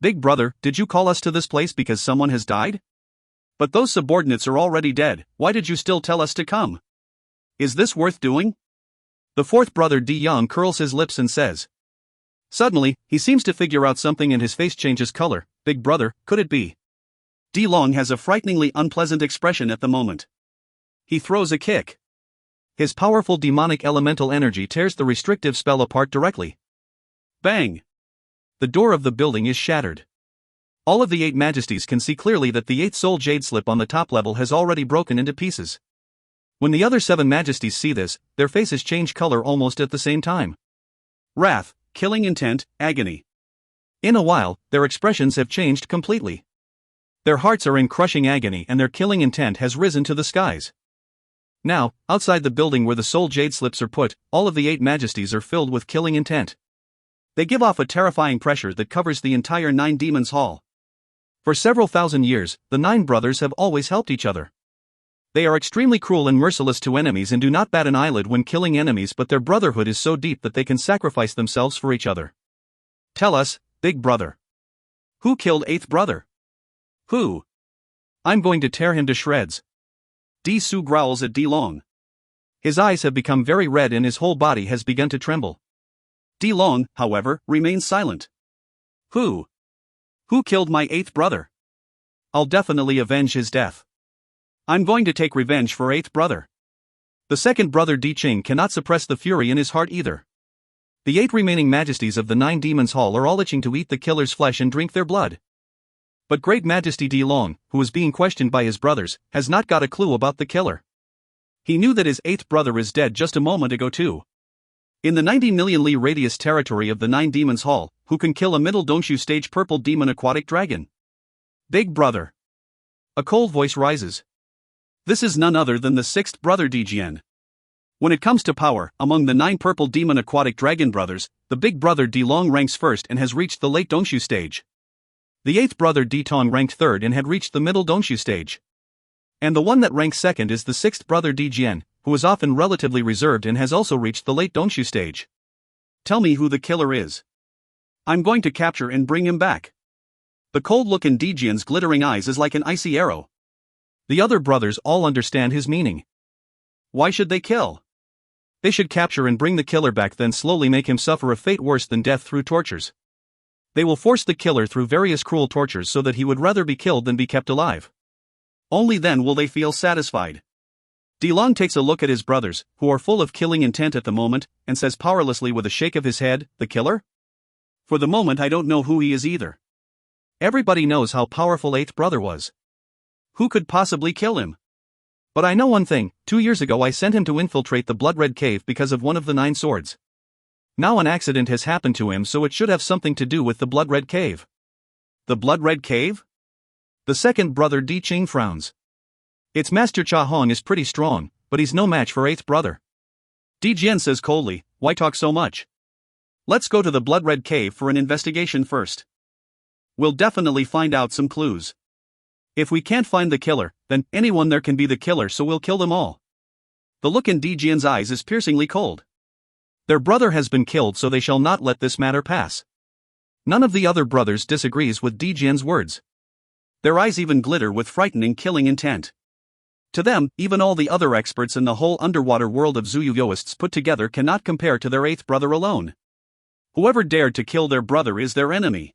Big brother, did you call us to this place because someone has died? But those subordinates are already dead, why did you still tell us to come? Is this worth doing? The fourth brother D Yang curls his lips and says. Suddenly, he seems to figure out something and his face changes color. Big brother, could it be? D Long has a frighteningly unpleasant expression at the moment. He throws a kick. His powerful demonic elemental energy tears the restrictive spell apart directly. Bang! The door of the building is shattered. All of the 8 majesties can see clearly that the 8th soul jade slip on the top level has already broken into pieces. When the other 7 majesties see this, their faces change color almost at the same time. Wrath, killing intent, agony. In a while, their expressions have changed completely. Their hearts are in crushing agony and their killing intent has risen to the skies. Now, outside the building where the soul jade slips are put, all of the 8 majesties are filled with killing intent. They give off a terrifying pressure that covers the entire 9 Demons Hall. For several thousand years, the 9 brothers have always helped each other. They are extremely cruel and merciless to enemies and do not bat an eyelid when killing enemies, but their brotherhood is so deep that they can sacrifice themselves for each other. Tell us, Big Brother. Who killed 8th brother? Who? I'm going to tear him to shreds. Su growls at Long. His eyes have become very red and his whole body has begun to tremble. Long, however, remains silent. Who? Who killed my 8th brother? I'll definitely avenge his death. I'm going to take revenge for 8th brother. The second brother Ching cannot suppress the fury in his heart either. The 8 remaining majesties of the 9 demons hall are all itching to eat the killer's flesh and drink their blood. But Great Majesty Long, who is being questioned by his brothers, has not got a clue about the killer. He knew that his 8th brother is dead just a moment ago too. In the 90 million li radius territory of the 9 demons hall, who can kill a middle Dongxu stage purple demon aquatic dragon? Big Brother. A cold voice rises. This is none other than the 6th brother Dijian. When it comes to power, among the 9 purple demon aquatic dragon brothers, the Big Brother Long ranks first and has reached the late Dongxu stage. The 8th brother Tong ranked third and had reached the middle Dongxu stage. And the one that ranks second is the 6th brother Dijian, who is often relatively reserved and has also reached the late Dongxu stage. Tell me who the killer is. I'm going to capture and bring him back. The cold look in Dijian's glittering eyes is like an icy arrow. The other brothers all understand his meaning. Why should they kill? They should capture and bring the killer back, then slowly make him suffer a fate worse than death through tortures. They will force the killer through various cruel tortures so that he would rather be killed than be kept alive. Only then will they feel satisfied. Long takes a look at his brothers, who are full of killing intent at the moment, and says powerlessly with a shake of his head, the killer? For the moment I don't know who he is either. Everybody knows how powerful 8th brother was. Who could possibly kill him? But I know one thing, 2 years ago I sent him to infiltrate the Blood Red Cave because of one of the 9 swords. Now an accident has happened to him, so it should have something to do with the Blood Red Cave. The Blood Red Cave? The second brother Ching frowns. Its master Cha Hong is pretty strong, but he's no match for 8th brother. Jian says coldly, why talk so much? Let's go to the Blood Red Cave for an investigation first. We'll definitely find out some clues. If we can't find the killer, then anyone there can be the killer, so we'll kill them all. The look in Jian's eyes is piercingly cold. Their brother has been killed, so they shall not let this matter pass. None of the other brothers disagrees with Jian's words. Their eyes even glitter with frightening killing intent. To them, even all the other experts in the whole underwater world of Zuyuyoists put together cannot compare to their 8th brother alone. Whoever dared to kill their brother is their enemy.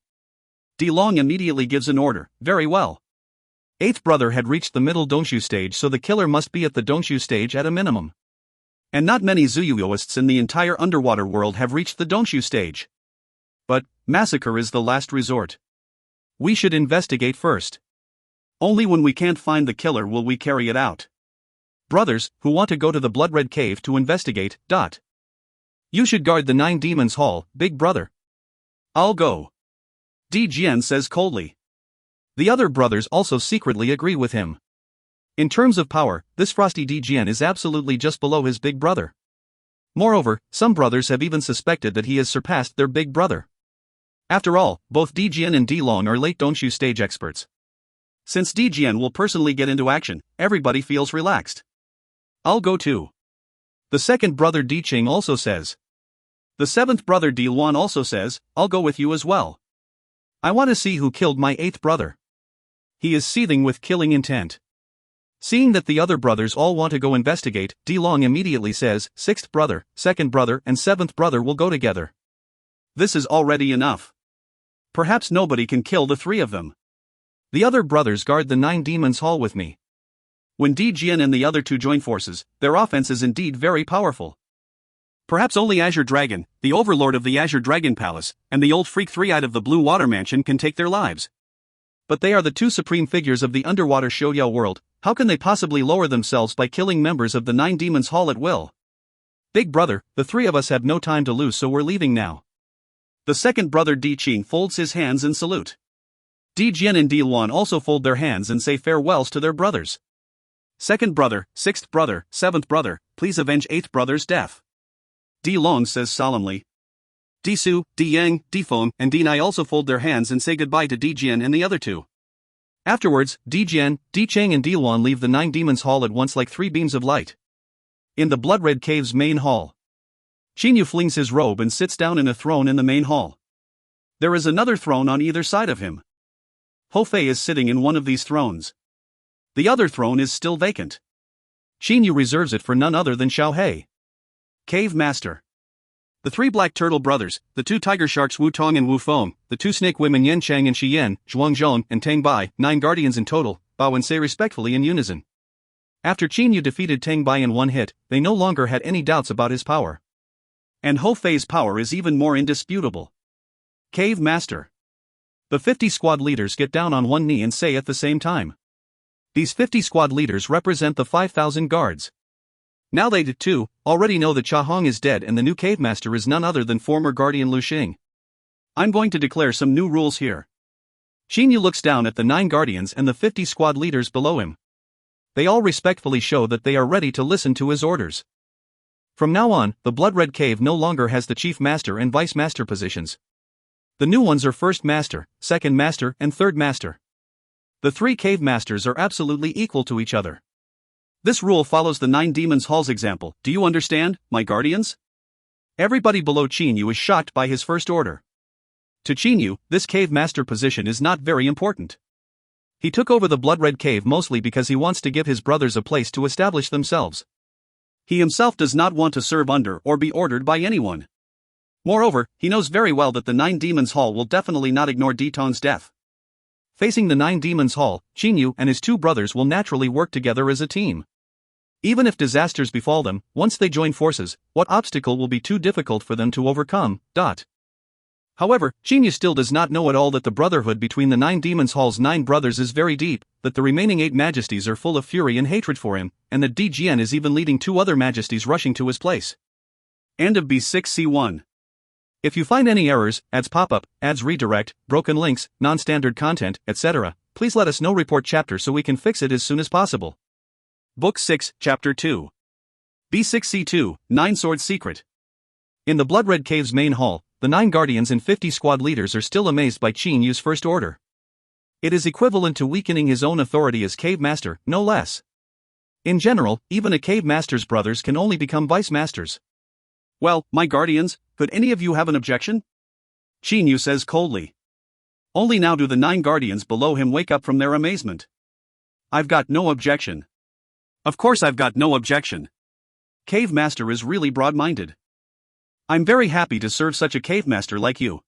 Long immediately gives an order, very well. 8th brother had reached the middle Dongxu stage, so the killer must be at the Dongxu stage at a minimum. And not many Zuyuyoists in the entire underwater world have reached the Dongxu stage. But massacre is the last resort. We should investigate first. Only when we can't find the killer will we carry it out. Brothers, who want to go to the Blood Red Cave to investigate. You should guard the 9 demons hall, Big Brother. I'll go. Jian says coldly. The other brothers also secretly agree with him. In terms of power, this frosty Jian is absolutely just below his big brother. Moreover, some brothers have even suspected that he has surpassed their big brother. After all, both Jian and Long are late Dongxu stage experts. Since Jian will personally get into action, everybody feels relaxed. I'll go too. The second brother Ching also says. The 7th brother Luan also says, I'll go with you as well. I want to see who killed my 8th brother. He is seething with killing intent. Seeing that the other brothers all want to go investigate, Long immediately says, 6th brother, 2nd brother and 7th brother will go together. This is already enough. Perhaps nobody can kill the 3 of them. The other brothers guard the 9 demons hall with me. When Jian and the other 2 join forces, their offense is indeed very powerful. Perhaps only Azure Dragon, the overlord of the Azure Dragon Palace, and the old freak 3-eyed of the Blue Water Mansion can take their lives. But they are the 2 supreme figures of the underwater Shouyao world. How can they possibly lower themselves by killing members of the 9 demons hall at will? Big brother, the 3 of us have no time to lose, so we're leaving now. The second brother Ching folds his hands in salute. Jian and Luan also fold their hands and say farewells to their brothers. 2nd brother, 6th brother, 7th brother, please avenge 8th brother's death. Long says solemnly. Su, Yang, Feng, and Nai also fold their hands and say goodbye to Jian and the other 2. Afterwards, Di Jian, Di Cheng and Di Luan leave the Nine Demons Hall at once like three beams of light. In the Blood-Red Cave's main hall, Qin Yu flings his robe and sits down in a throne in the main hall. There is another throne on either side of him. Ho Fei is sitting in one of these thrones. The other throne is still vacant. Qin Yu reserves it for none other than Xiao He, Cave Master. The three Black Turtle brothers, the two tiger sharks Wu Tong and Wu Feng, the two snake women Yan Cheng and Shi Yan, Zhuang Zhong and Tang Bai, 9 guardians in total, bow and say respectfully in unison. After Qin Yu defeated Tang Bai in one hit, they no longer had any doubts about his power. And Ho Fei's power is even more indisputable. Cave Master. The 50 squad leaders get down on one knee and say at the same time. These 50 squad leaders represent the 5,000 guards. Now they too already know that Cha Hong is dead and the new cave master is none other than former guardian Lu Xing. I'm going to declare some new rules here. Qin Yu looks down at the 9 guardians and the 50 squad leaders below him. They all respectfully show that they are ready to listen to his orders. From now on, the Blood-Red Cave no longer has the chief master and vice master positions. The new ones are first master, second master and third master. The 3 cave masters are absolutely equal to each other. This rule follows the 9 Demons Hall's example. Do you understand, my guardians? Everybody below Qin Yu is shocked by his first order. To Qin Yu, this cave master position is not very important. He took over the Blood-Red Cave mostly because he wants to give his brothers a place to establish themselves. He himself does not want to serve under or be ordered by anyone. Moreover, he knows very well that the 9 Demons Hall will definitely not ignore Di Tong's death. Facing the 9 Demons Hall, Qin Yu and his 2 brothers will naturally work together as a team. Even if disasters befall them, once they join forces, what obstacle will be too difficult for them to overcome? However, Qin Yu still does not know at all that the brotherhood between the 9 Demons Hall's 9 brothers is very deep, that the remaining 8 majesties are full of fury and hatred for him, and that Di Jian is even leading 2 other majesties rushing to his place. End of B6C1. If you find any errors, ads pop-up, ads redirect, broken links, non-standard content, etc., please let us know. Report chapter so we can fix it as soon as possible. Book 6, Chapter 2. B6C2, 9 Swords Secret. In the Blood-Red Cave's main hall, the 9 guardians and 50 squad leaders are still amazed by Qin Yu's first order. It is equivalent to weakening his own authority as cave master, no less. In general, even a cave master's brothers can only become vice masters. Well, my guardians, could any of you have an objection? Qin Yu says coldly. Only now do the 9 guardians below him wake up from their amazement. I've got no objection. Of course I've got no objection. Cave Master is really broad-minded. I'm very happy to serve such a cave master like you.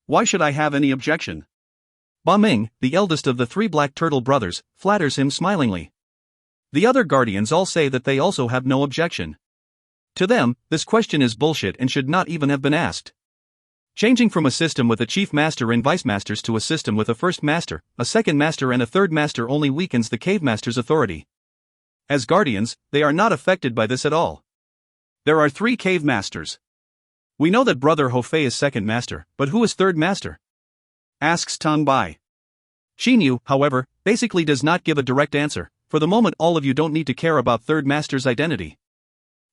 Why should I have any objection? Ba Ming, the eldest of the 3 Black Turtle brothers, flatters him smilingly. The other guardians all say that they also have no objection. To them, this question is bullshit and should not even have been asked. Changing from a system with a chief master and vice masters to a system with a first master, a second master and a third master only weakens the cave master's authority. As guardians, they are not affected by this at all. There are 3 cave masters. We know that brother Ho Fei is second master, but who is third master? Asks Tang Bai. Qin Yu, however, basically does not give a direct answer. For the moment all of you don't need to care about third master's identity.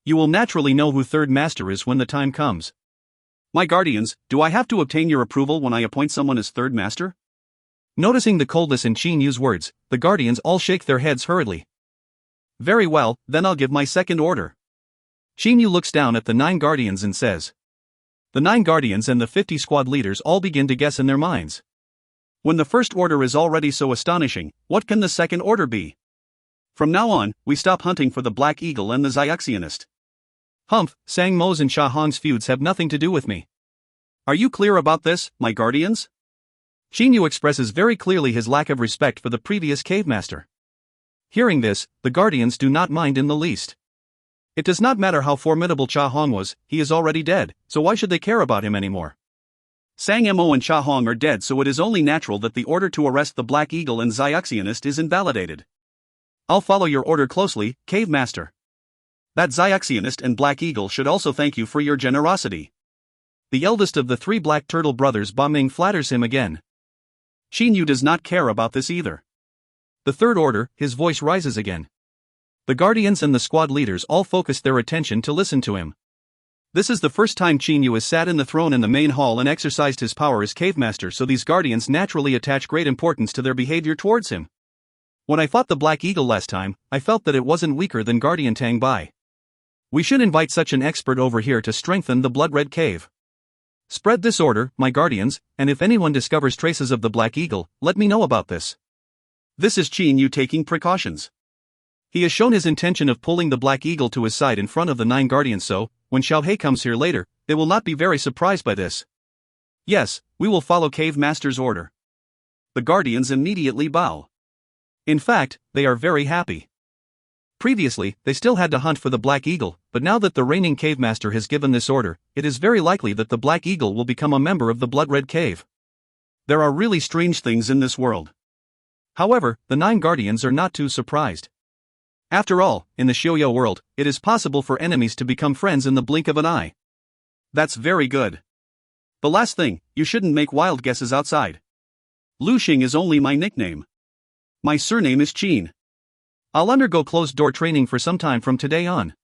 You will naturally know who third master is when the time comes. My guardians, do I have to obtain your approval when I appoint someone as third master? Noticing the coldness in Qin Yu's words, the guardians all shake their heads hurriedly. Very well, then I'll give my second order. Qin Yu looks down at the 9 guardians and says. The 9 guardians and the 50 squad leaders all begin to guess in their minds. When the first order is already so astonishing, what can the second order be? From now on, we stop hunting for the Black Eagle and the Xiaxionist. Humph, Sang Mo's and Sha Hong's feuds have nothing to do with me. Are you clear about this, my guardians? Qin Yu expresses very clearly his lack of respect for the previous cave master. Hearing this, the guardians do not mind in the least. It does not matter how formidable Cha Hong was, he is already dead, so why should they care about him anymore? Sang Mo and Cha Hong are dead, so it is only natural that the order to arrest the Black Eagle and Xiaxionist is invalidated. I'll follow your order closely, Cave Master. That Xiaxionist and Black Eagle should also thank you for your generosity. The eldest of the 3 Black Turtle brothers, Ba Ming, flatters him again. Qin Yu does not care about this either. The third order, his voice rises again. The guardians and the squad leaders all focus their attention to listen to him. This is the first time Qin Yu has sat in the throne in the main hall and exercised his power as cave master, so these guardians naturally attach great importance to their behavior towards him. When I fought the Black Eagle last time, I felt that it wasn't weaker than Guardian Tang Bai. We should invite such an expert over here to strengthen the Blood Red Cave. Spread this order, my guardians, and if anyone discovers traces of the Black Eagle, let me know about this. This is Qin Yu taking precautions. He has shown his intention of pulling the Black Eagle to his side in front of the 9 guardians, so, when Xiao Hei comes here later, they will not be very surprised by this. Yes, we will follow Cave Master's order. The guardians immediately bow. In fact, they are very happy. Previously, they still had to hunt for the Black Eagle, but now that the reigning Cave Master has given this order, it is very likely that the Black Eagle will become a member of the Blood Red Cave. There are really strange things in this world. However, the 9 guardians are not too surprised. After all, in the Xiuyou world, it is possible for enemies to become friends in the blink of an eye. That's very good. The last thing, you shouldn't make wild guesses outside. Lu Xing is only my nickname. My surname is Qin. I'll undergo closed-door training for some time from today on.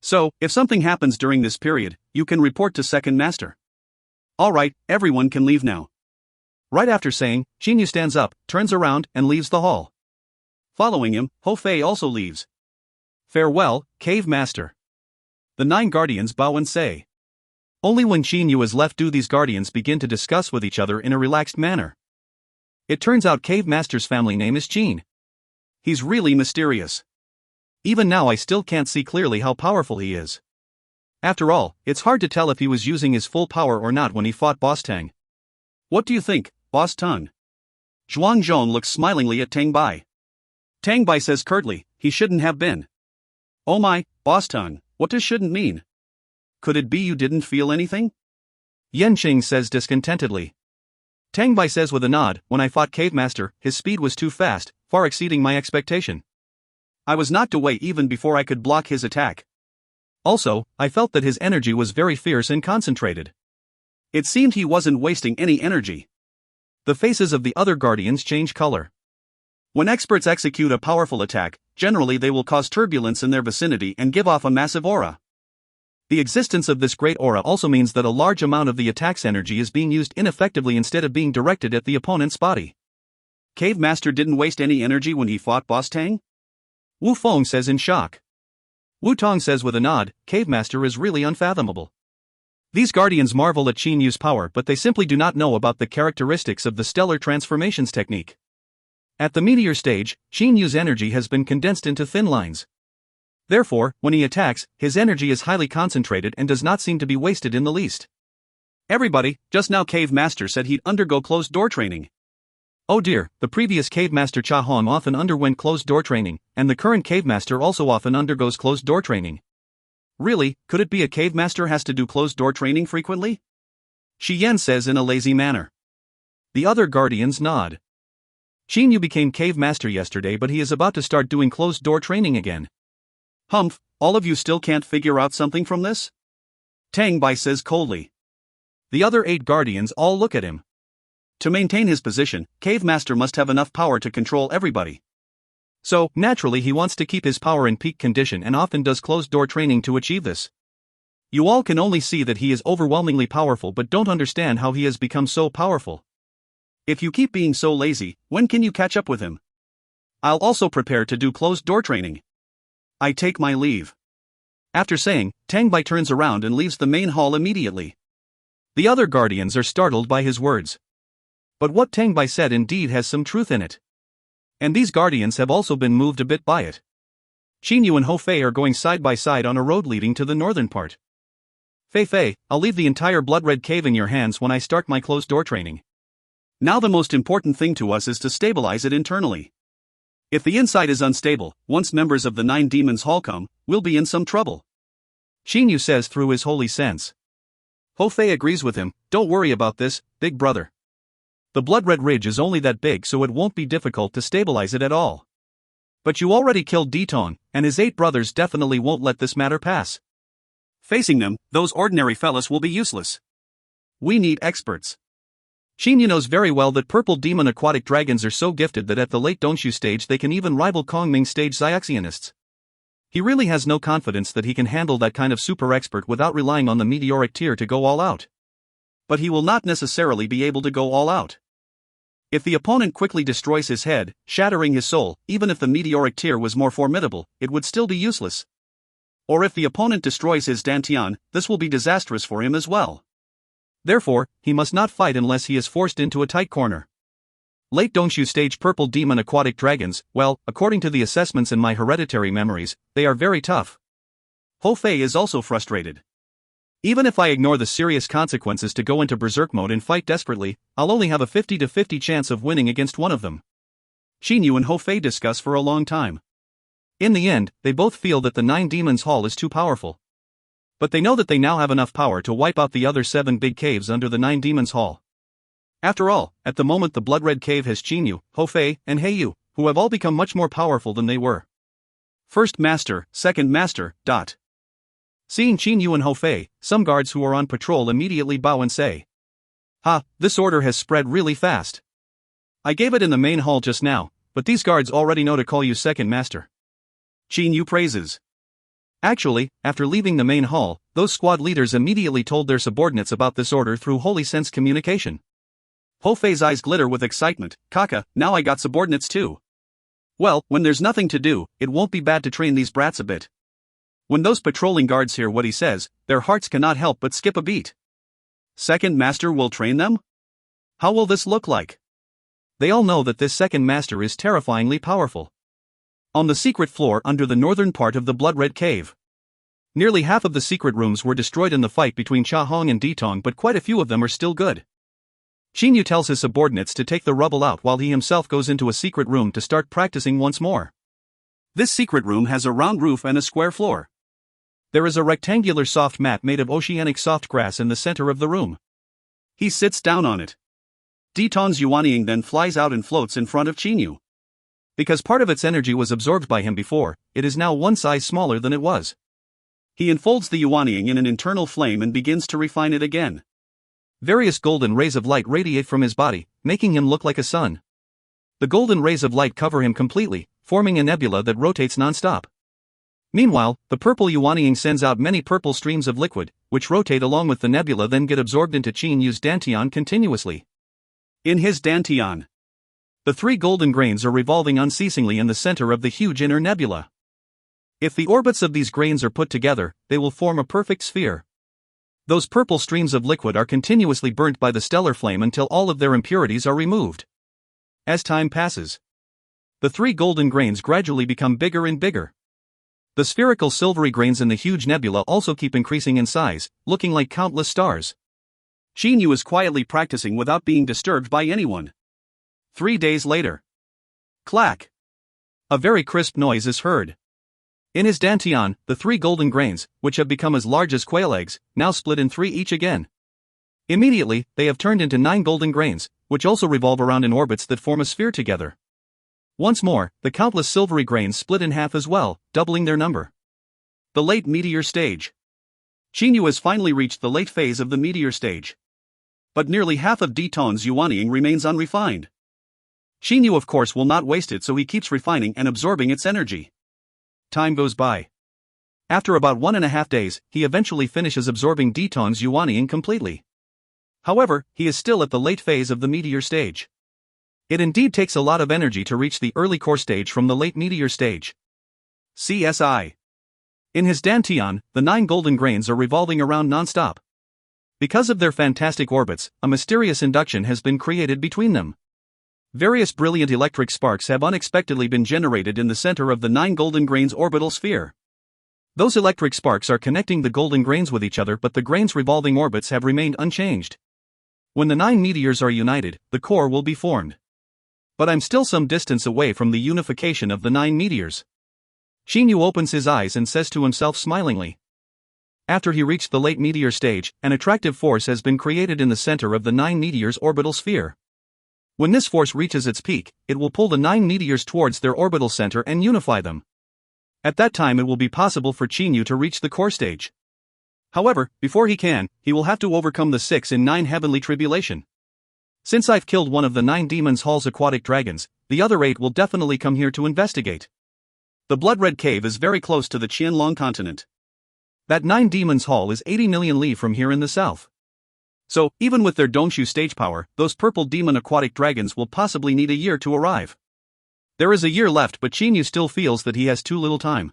So, if something happens during this period, you can report to Second Master. Alright, everyone can leave now. Right after saying, Qin Yu stands up, turns around, and leaves the hall. Following him, Hou Fei also leaves. Farewell, Cave Master. The 9 guardians bow and say. Only when Qin Yu is left do these guardians begin to discuss with each other in a relaxed manner. It turns out Cave Master's family name is Qin. He's really mysterious. Even now I still can't see clearly how powerful he is. After all, it's hard to tell if he was using his full power or not when he fought Boss Tang. What do you think, Boss Tang? Zhuang Zhong looks smilingly at Tang Bai. Tang Bai says curtly, he shouldn't have been. Oh my, Boss Tang, what does shouldn't mean? Could it be you didn't feel anything? Yanqing says discontentedly. Tang Bai says with a nod, when I fought Cave Master, his speed was too fast, far exceeding my expectation. I was knocked away even before I could block his attack. Also, I felt that his energy was very fierce and concentrated. It seemed he wasn't wasting any energy. The faces of the other guardians change color. When experts execute a powerful attack, generally they will cause turbulence in their vicinity and give off a massive aura. The existence of this great aura also means that a large amount of the attack's energy is being used ineffectively instead of being directed at the opponent's body. Cave Master didn't waste any energy when he fought Boss Tang? Wu Feng says in shock. Wu Tong says with a nod, Cave Master is really unfathomable. These guardians marvel at Qin Yu's power, but they simply do not know about the characteristics of the stellar transformations technique. At the meteor stage, Qin Yu's energy has been condensed into thin lines. Therefore, when he attacks, his energy is highly concentrated and does not seem to be wasted in the least. Everybody, just now Cave Master said he'd undergo closed-door training. Oh dear, the previous Cave Master Cha Hong often underwent closed-door training, and the current Cave Master also often undergoes closed-door training. Really, could it be a Cave Master has to do closed-door training frequently? Shi Yan says in a lazy manner. The other guardians nod. Qin Yu became Cave Master yesterday, but he is about to start doing closed-door training again. Humph, all of you still can't figure out something from this? Tang Bai says coldly. The other 8 guardians all look at him. To maintain his position, Cave Master must have enough power to control everybody. So, naturally he wants to keep his power in peak condition and often does closed-door training to achieve this. You all can only see that he is overwhelmingly powerful but don't understand how he has become so powerful. If you keep being so lazy, when can you catch up with him? I'll also prepare to do closed-door training. I take my leave. After saying, Tang Bai turns around and leaves the main hall immediately. The other guardians are startled by his words. But what Tang Bai said indeed has some truth in it. And these guardians have also been moved a bit by it. Qin Yu and Hou Fei are going side by side on a road leading to the northern part. Fei Fei, I'll leave the entire Blood Red Cave in your hands when I start my closed-door training. Now the most important thing to us is to stabilize it internally. If the inside is unstable, once members of the 9 Demons Hall come, we'll be in some trouble. Qin Yu says through his holy sense. Hou Fei agrees with him, don't worry about this, big brother. The Blood Red Ridge is only that big, so it won't be difficult to stabilize it at all. But you already killed Ditong, and his 8 brothers definitely won't let this matter pass. Facing them, those ordinary fellas will be useless. We need experts. Qin Yu knows very well that purple demon aquatic dragons are so gifted that at the late Dongxu stage they can even rival Kongming stage Xiaxianists. He really has no confidence that he can handle that kind of super expert without relying on the meteoric tear to go all out. But he will not necessarily be able to go all out. If the opponent quickly destroys his head, shattering his soul, even if the meteoric tear was more formidable, it would still be useless. Or if the opponent destroys his dantian, this will be disastrous for him as well. Therefore, he must not fight unless he is forced into a tight corner. Late don't you stage purple demon aquatic dragons? Well, according to the assessments in my hereditary memories, they are very tough. Ho Fei is also frustrated. Even if I ignore the serious consequences to go into berserk mode and fight desperately, I'll only have a 50-50 chance of winning against one of them. Xinyu and Ho Fei discuss for a long time. In the end, they both feel that the Nine Demons Hall is too powerful. But they know that they now have enough power to wipe out the other 7 big caves under the Nine Demons Hall. After all, at the moment the Blood Red Cave has Xinyu, Ho Fei, and Heiyu, who have all become much more powerful than they were. First Master, Second Master, ... Seeing Xinyu and Ho Fei, some guards who are on patrol immediately bow and say, "Ha, this order has spread really fast. I gave it in the main hall just now, but these guards already know to call you Second Master." Xinyu praises. Actually, after leaving the main hall, those squad leaders immediately told their subordinates about this order through holy sense communication. Ho Fei's eyes glitter with excitement. "Kaka, now I got subordinates too. Well, when there's nothing to do, it won't be bad to train these brats a bit." When those patrolling guards hear what he says, their hearts cannot help but skip a beat. Second Master will train them? How will this look like? They all know that this Second Master is terrifyingly powerful. On the secret floor under the northern part of the Blood Red Cave. Nearly half of the secret rooms were destroyed in the fight between Cha Hong and Ditong, but quite a few of them are still good. Xinyu tells his subordinates to take the rubble out while he himself goes into a secret room to start practicing once more. This secret room has a round roof and a square floor. There is a rectangular soft mat made of oceanic soft grass in the center of the room. He sits down on it. Ditong's Yuanying then flies out and floats in front of Xinyu. Because part of its energy was absorbed by him before, it is now one size smaller than it was. He enfolds the Yuanying in an internal flame and begins to refine it again. Various golden rays of light radiate from his body, making him look like a sun. The golden rays of light cover him completely, forming a nebula that rotates non-stop. Meanwhile, the purple Yuanying sends out many purple streams of liquid, which rotate along with the nebula then get absorbed into Qinyu's dantian continuously. In his dantian, the 3 golden grains are revolving unceasingly in the center of the huge inner nebula. If the orbits of these grains are put together, they will form a perfect sphere. Those purple streams of liquid are continuously burnt by the stellar flame until all of their impurities are removed. As time passes, the 3 golden grains gradually become bigger and bigger. The spherical silvery grains in the huge nebula also keep increasing in size, looking like countless stars. Xinyu is quietly practicing without being disturbed by anyone. 3 days later. Clack! A very crisp noise is heard. In his dantian, the 3 golden grains, which have become as large as quail eggs, now split in 3 each again. Immediately, they have turned into 9 golden grains, which also revolve around in orbits that form a sphere together. Once more, the countless silvery grains split in half as well, doubling their number. The late meteor stage. Xinyu has finally reached the late phase of the meteor stage. But nearly half of Ditong's Yuanying remains unrefined. Xinyu of course will not waste it, so he keeps refining and absorbing its energy. Time goes by. After about 1.5 days, he eventually finishes absorbing Ditong's Yuanying completely. However, he is still at the late phase of the meteor stage. It indeed takes a lot of energy to reach the early core stage from the late meteor stage. CSI. In his dantian, the 9 golden grains are revolving around non-stop. Because of their fantastic orbits, a mysterious induction has been created between them. Various brilliant electric sparks have unexpectedly been generated in the center of the 9 golden grains orbital sphere. Those electric sparks are connecting the golden grains with each other, but the grains' revolving orbits have remained unchanged. When the 9 meteors are united, the core will be formed. But I'm still some distance away from the unification of the 9 meteors. Xinyu opens his eyes and says to himself smilingly. After he reached the late meteor stage, an attractive force has been created in the center of the 9 meteors' orbital sphere. When this force reaches its peak, it will pull the 9 meteors towards their orbital center and unify them. At that time it will be possible for Xinyu to reach the core stage. However, before he can, he will have to overcome the 6 in 9 heavenly tribulation. Since I've killed one of the 9 demons Hall's aquatic dragons, the other 8 will definitely come here to investigate. The Blood Red Cave is very close to the Qianlong continent. That Nine Demons Hall is 80 million li from here in the south. So, even with their Dongshu stage power, those purple demon aquatic dragons will possibly need a year to arrive. There is a year left, but Qin Yu still feels that he has too little time.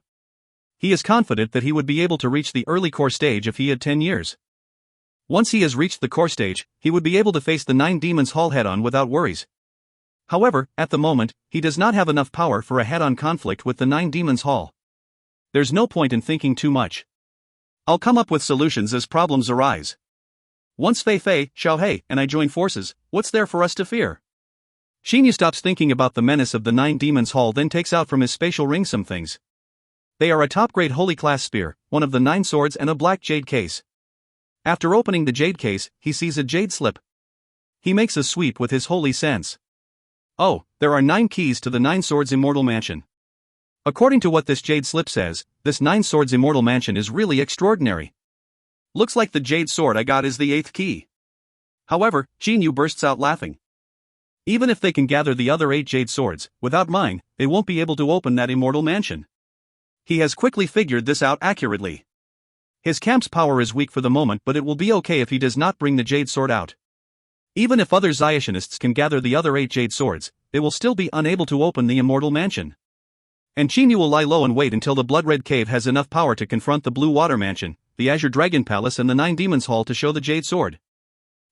He is confident that he would be able to reach the early core stage if he had 10 years. Once he has reached the core stage, he would be able to face the Nine Demons Hall head-on without worries. However, at the moment, he does not have enough power for a head-on conflict with the Nine Demons Hall. There's no point in thinking too much. I'll come up with solutions as problems arise. Once Fei Fei, Xiao Hei, and I join forces, what's there for us to fear? Qin Yu stops thinking about the menace of the Nine Demons Hall, then takes out from his spatial ring some things. They are a top-grade holy class spear, one of the 9 swords, and a black jade case. After opening the jade case, he sees a jade slip. He makes a sweep with his holy sense. Oh, there are 9 keys to the 9 Swords Immortal Mansion. According to what this jade slip says, this 9 Swords Immortal Mansion is really extraordinary. Looks like the jade sword I got is the 8th key. However, Qin Yu bursts out laughing. Even if they can gather the other 8 jade swords, without mine, they won't be able to open that immortal mansion. He has quickly figured this out accurately. His camp's power is weak for the moment, but it will be okay if he does not bring the jade sword out. Even if other Xiatianists can gather the other 8 jade swords, they will still be unable to open the immortal mansion. And Qin Yu will lie low and wait until the Blood Red Cave has enough power to confront the Blue Water Mansion, the Azure Dragon Palace, and the Nine Demons Hall to show the jade sword.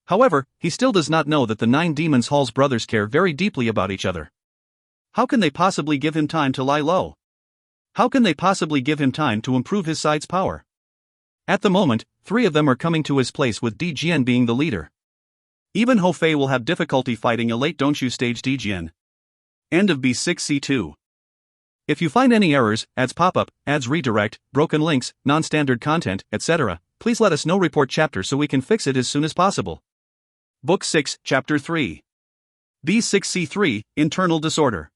However, he still does not know that the Nine Demons Hall's brothers care very deeply about each other. How can they possibly give him time to lie low? How can they possibly give him time to improve his side's power? At the moment, 3 of them are coming to his place, with Di Jian being the leader. Even Hou Fei will have difficulty fighting a late Dongshu stage Di Jian. End of B6C2. If you find any errors, ads pop-up, ads redirect, broken links, non-standard content, etc., please let us know. Report chapter so we can fix it as soon as possible. Book 6, Chapter 3. B6C3, Internal Disorder.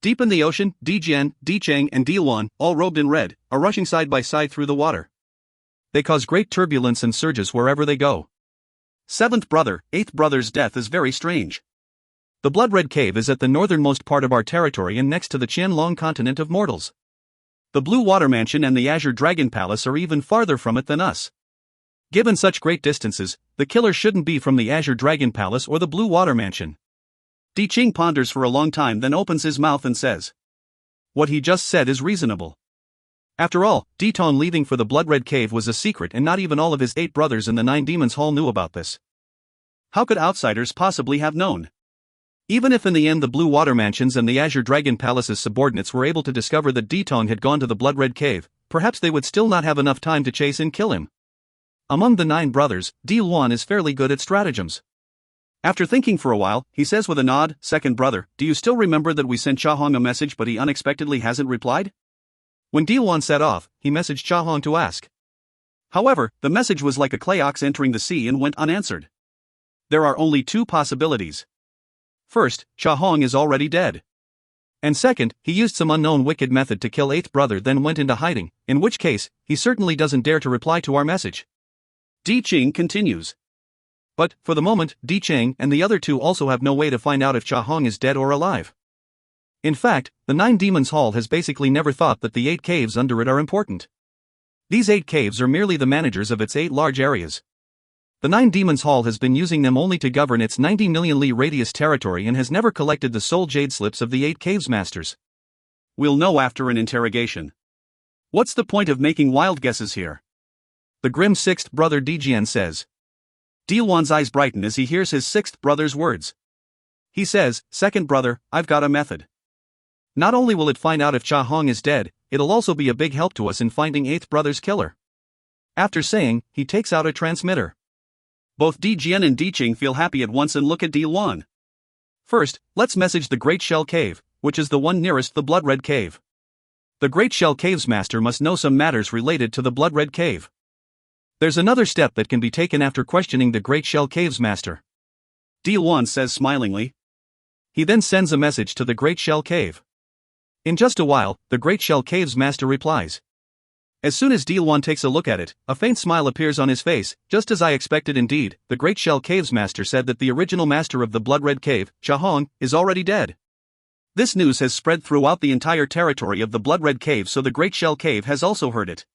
Deep in the ocean, Di Jian, Di Cheng, and Di Luan, all robed in red, are rushing side by side through the water. They cause great turbulence and surges wherever they go. 7th brother, 8th brother's death is very strange. The Blood Red Cave is at the northernmost part of our territory and next to the Qianlong continent of mortals. The Blue Water Mansion and the Azure Dragon Palace are even farther from it than us. Given such great distances, the killer shouldn't be from the Azure Dragon Palace or the Blue Water Mansion. Di Qing ponders for a long time, then opens his mouth and says, "What he just said is reasonable." After all, Di Tong leaving for the Blood Red Cave was a secret, and not even all of his 8 brothers in the Nine Demons Hall knew about this. How could outsiders possibly have known? Even if in the end the Blue Water Mansions and the Azure Dragon Palace's subordinates were able to discover that Di Tong had gone to the Blood Red Cave, perhaps they would still not have enough time to chase and kill him. Among the 9 brothers, Di Luan is fairly good at stratagems. After thinking for a while, he says with a nod, "Second brother, do you still remember that we sent Chahong a message but he unexpectedly hasn't replied?" When Di Luan set off, he messaged Chahong to ask. However, the message was like a clay ox entering the sea and went unanswered. There are only 2 possibilities. First, Chahong is already dead. And second, he used some unknown wicked method to kill 8th brother, then went into hiding, in which case, he certainly doesn't dare to reply to our message. Di Qing continues. But, for the moment, Di Cheng and the other 2 also have no way to find out if Chahong is dead or alive. In fact, the Nine Demons Hall has basically never thought that the 8 caves under it are important. These 8 caves are merely the managers of its 8 large areas. The Nine Demons Hall has been using them only to govern its 90 million li radius territory and has never collected the soul jade slips of the 8 caves masters. We'll know after an interrogation. What's the point of making wild guesses here? The grim 6th brother Di Jian says. Di Luan's eyes brighten as he hears his 6th brother's words. He says, "Second brother, I've got a method. Not only will it find out if Chahong is dead, it'll also be a big help to us in finding 8th brother's killer." After saying, he takes out a transmitter. Both Di Jian and Di Qing feel happy at once and look at Di Luan. First, let's message the Great Shell Cave, which is the one nearest the Blood Red Cave. The Great Shell Cave's master must know some matters related to the Blood Red Cave. There's another step that can be taken after questioning the Great Shell Cave's master. Di Luan says smilingly. He then sends a message to the Great Shell Cave. In just a while, the Great Shell Cave's master replies. As soon as Di Luan takes a look at it, a faint smile appears on his face. Just as I expected indeed, the Great Shell Cave's master said that the original master of the Blood Red Cave, Chahong, is already dead. This news has spread throughout the entire territory of the Blood Red Cave, so the Great Shell Cave has also heard it.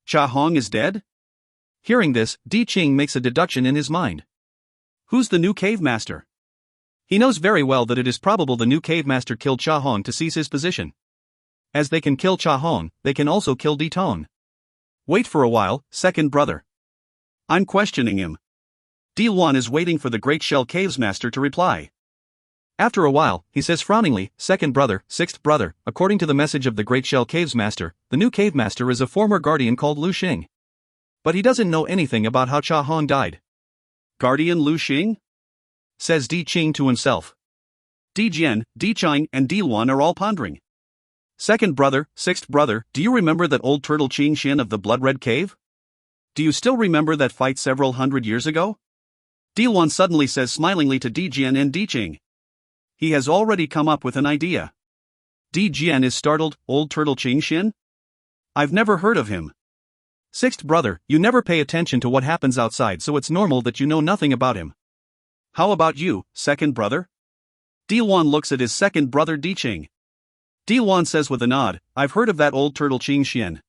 Cha Hong is dead? Hearing this, Di Qing makes a deduction in his mind. Who's the new cave master? He knows very well that it is probable the new cave master killed Cha Hong to seize his position. As they can kill Cha Hong, they can also kill Di Tong. Wait for a while, second brother. I'm questioning him. Di Luan is waiting for the Great Shell Cave's master to reply. After a while, he says frowningly, second brother, sixth brother, according to the message of the Great Shell Cave's master, the new cave master is a former guardian called Lu Xing. But he doesn't know anything about how Cha Hong died. Guardian Lu Xing? Says Di Qing to himself. Di Jian, Di Chang, and Di Luan are all pondering. Second brother, sixth brother, do you remember that old turtle Qing Xian of the Blood Red Cave? Do you still remember that fight several hundred years ago? Di Luan suddenly says smilingly to Di Jian and Di Qing. He has already come up with an idea. Di Jian is startled, old turtle Qing Xian? I've never heard of him. Sixth brother, you never pay attention to what happens outside, so it's normal that you know nothing about him. How about you, second brother? Di Luan looks at his second brother Di Qing. Di Luan says with a nod, I've heard of that old turtle Qing Xian.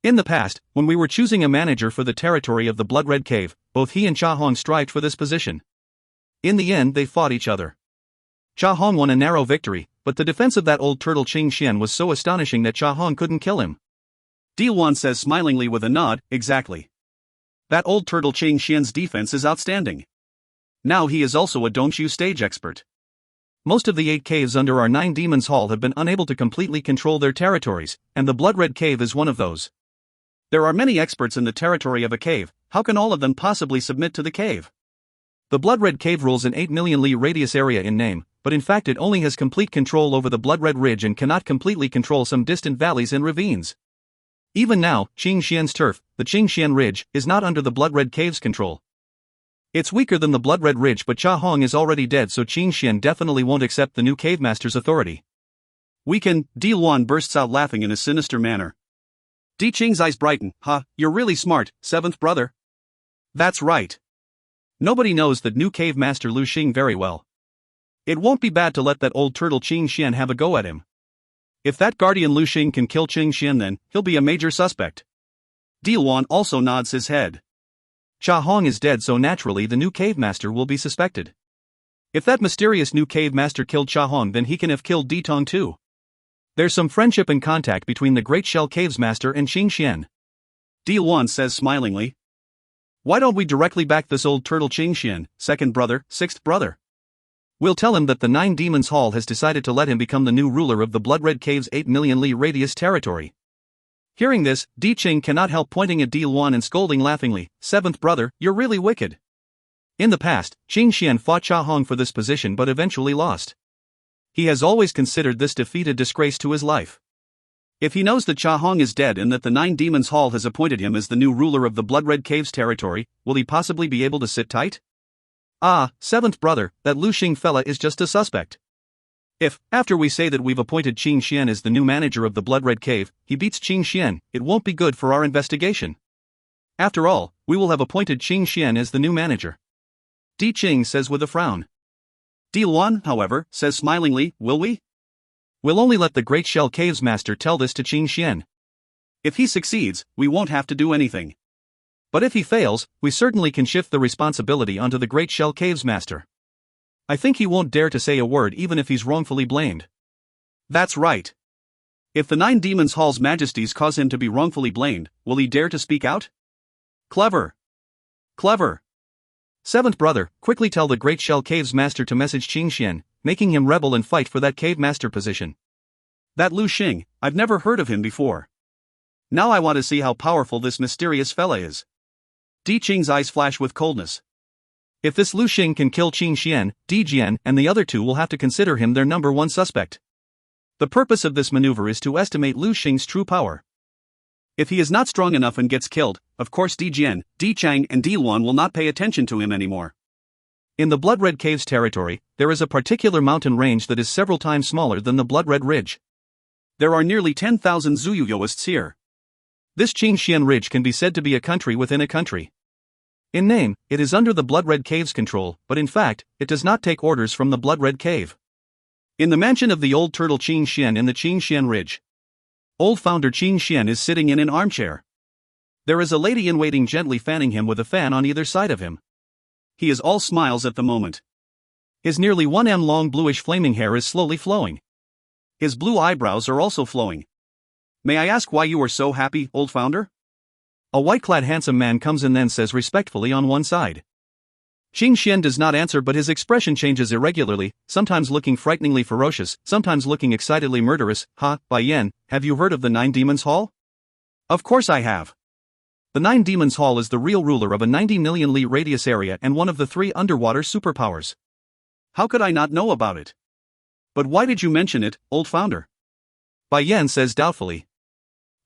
In the past, when we were choosing a manager for the territory of the Blood Red Cave, both he and Cha Hong strived for this position. In the end, they fought each other. Cha Hong won a narrow victory, but the defense of that old turtle Qing Xian was so astonishing that Cha Hong couldn't kill him. Di Luan says smilingly with a nod, exactly. That old turtle Qing Xian's defense is outstanding. Now he is also a Dongshu stage expert. Most of the 8 caves under our 9 Demons Hall have been unable to completely control their territories, and the Blood Red Cave is one of those. There are many experts in the territory of a cave, how can all of them possibly submit to the cave? The Blood Red Cave rules an 8 million li radius area in name, but in fact it only has complete control over the Blood Red Ridge and cannot completely control some distant valleys and ravines. Even now, Qing Xian's turf, the Qing Xian Ridge, is not under the Blood Red Cave's control. It's weaker than the Blood Red Ridge, but Cha Hong is already dead, so Qing Xian definitely won't accept the new cave master's authority. We can, Di Luan bursts out laughing in a sinister manner. Di Qing's eyes brighten, you're really smart, seventh brother. That's right. Nobody knows that new cave master Lu Xing very well. It won't be bad to let that old turtle Qing Xian have a go at him. If that guardian Lu Xing can kill Qing Xian, then he'll be a major suspect. Di Luan also nods his head. Cha Hong is dead, so naturally the new cave master will be suspected. If that mysterious new cave master killed Cha Hong, then he can have killed Di Tong too. There's some friendship and contact between the Great Shell Cave's master and Qing Xian. Di Luan says smilingly. Why don't we directly back this old turtle Qing Xian, second brother, sixth brother? We'll tell him that the 9 Demons Hall has decided to let him become the new ruler of the Blood Red Cave's 8 million li radius territory. Hearing this, Di Qing cannot help pointing at Di Luan and scolding laughingly, seventh brother, you're really wicked. In the past, Qing Xian fought Cha Hong for this position but eventually lost. He has always considered this defeat a disgrace to his life. If he knows that Cha Hong is dead and that the 9 Demons Hall has appointed him as the new ruler of the Blood Red Cave's territory, will he possibly be able to sit tight? Seventh brother, that Lu Xing fella is just a suspect. If, after we say that we've appointed Qing Xian as the new manager of the Blood Red Cave, he beats Qing Xian, it won't be good for our investigation. After all, we will have appointed Qing Xian as the new manager. Di Qing says with a frown. Di Luan, however, says smilingly, will we? We'll only let the Great Shell Cave's master tell this to Qing Xian. If he succeeds, we won't have to do anything. But if he fails, we certainly can shift the responsibility onto the Great Shell Cave's master. I think he won't dare to say a word even if he's wrongfully blamed. That's right. If the 9 Demons Hall's majesties cause him to be wrongfully blamed, will he dare to speak out? Clever. Clever. Seventh brother, quickly tell the Great Shell Cave's master to message Qing Xian, making him rebel and fight for that cave master position. That Lu Xing, I've never heard of him before. Now I want to see how powerful this mysterious fella is. Di Qing's eyes flash with coldness. If this Lu Xing can kill Qing Xian, Di Jian and the other two will have to consider him their number 1 suspect. The purpose of this maneuver is to estimate Lu Xing's true power. If he is not strong enough and gets killed, of course Di Jian, Di Chang and Di Luan will not pay attention to him anymore. In the Blood Red Cave's territory, there is a particular mountain range that is several times smaller than the Blood Red Ridge. There are nearly 10,000 Zuyuyoists here. This Qing Xian Ridge can be said to be a country within a country. In name, it is under the Blood Red Cave's control, but in fact, it does not take orders from the Blood Red Cave. In the mansion of the old turtle Qin Xian in the Qin Xian Ridge. Old founder Qin Xian is sitting in an armchair. There is a lady-in-waiting gently fanning him with a fan on either side of him. He is all smiles at the moment. His nearly 1 m long bluish flaming hair is slowly flowing. His blue eyebrows are also flowing. May I ask why you are so happy, old founder? A white-clad handsome man comes and then says respectfully on one side. Qin Xian does not answer, but his expression changes irregularly, sometimes looking frighteningly ferocious, sometimes looking excitedly murderous. Bai Yan, have you heard of the Nine Demons Hall? Of course I have. The Nine Demons Hall is the real ruler of a 90 million li radius area and one of the 3 underwater superpowers. How could I not know about it? But why did you mention it, old founder? Bai Yan says doubtfully.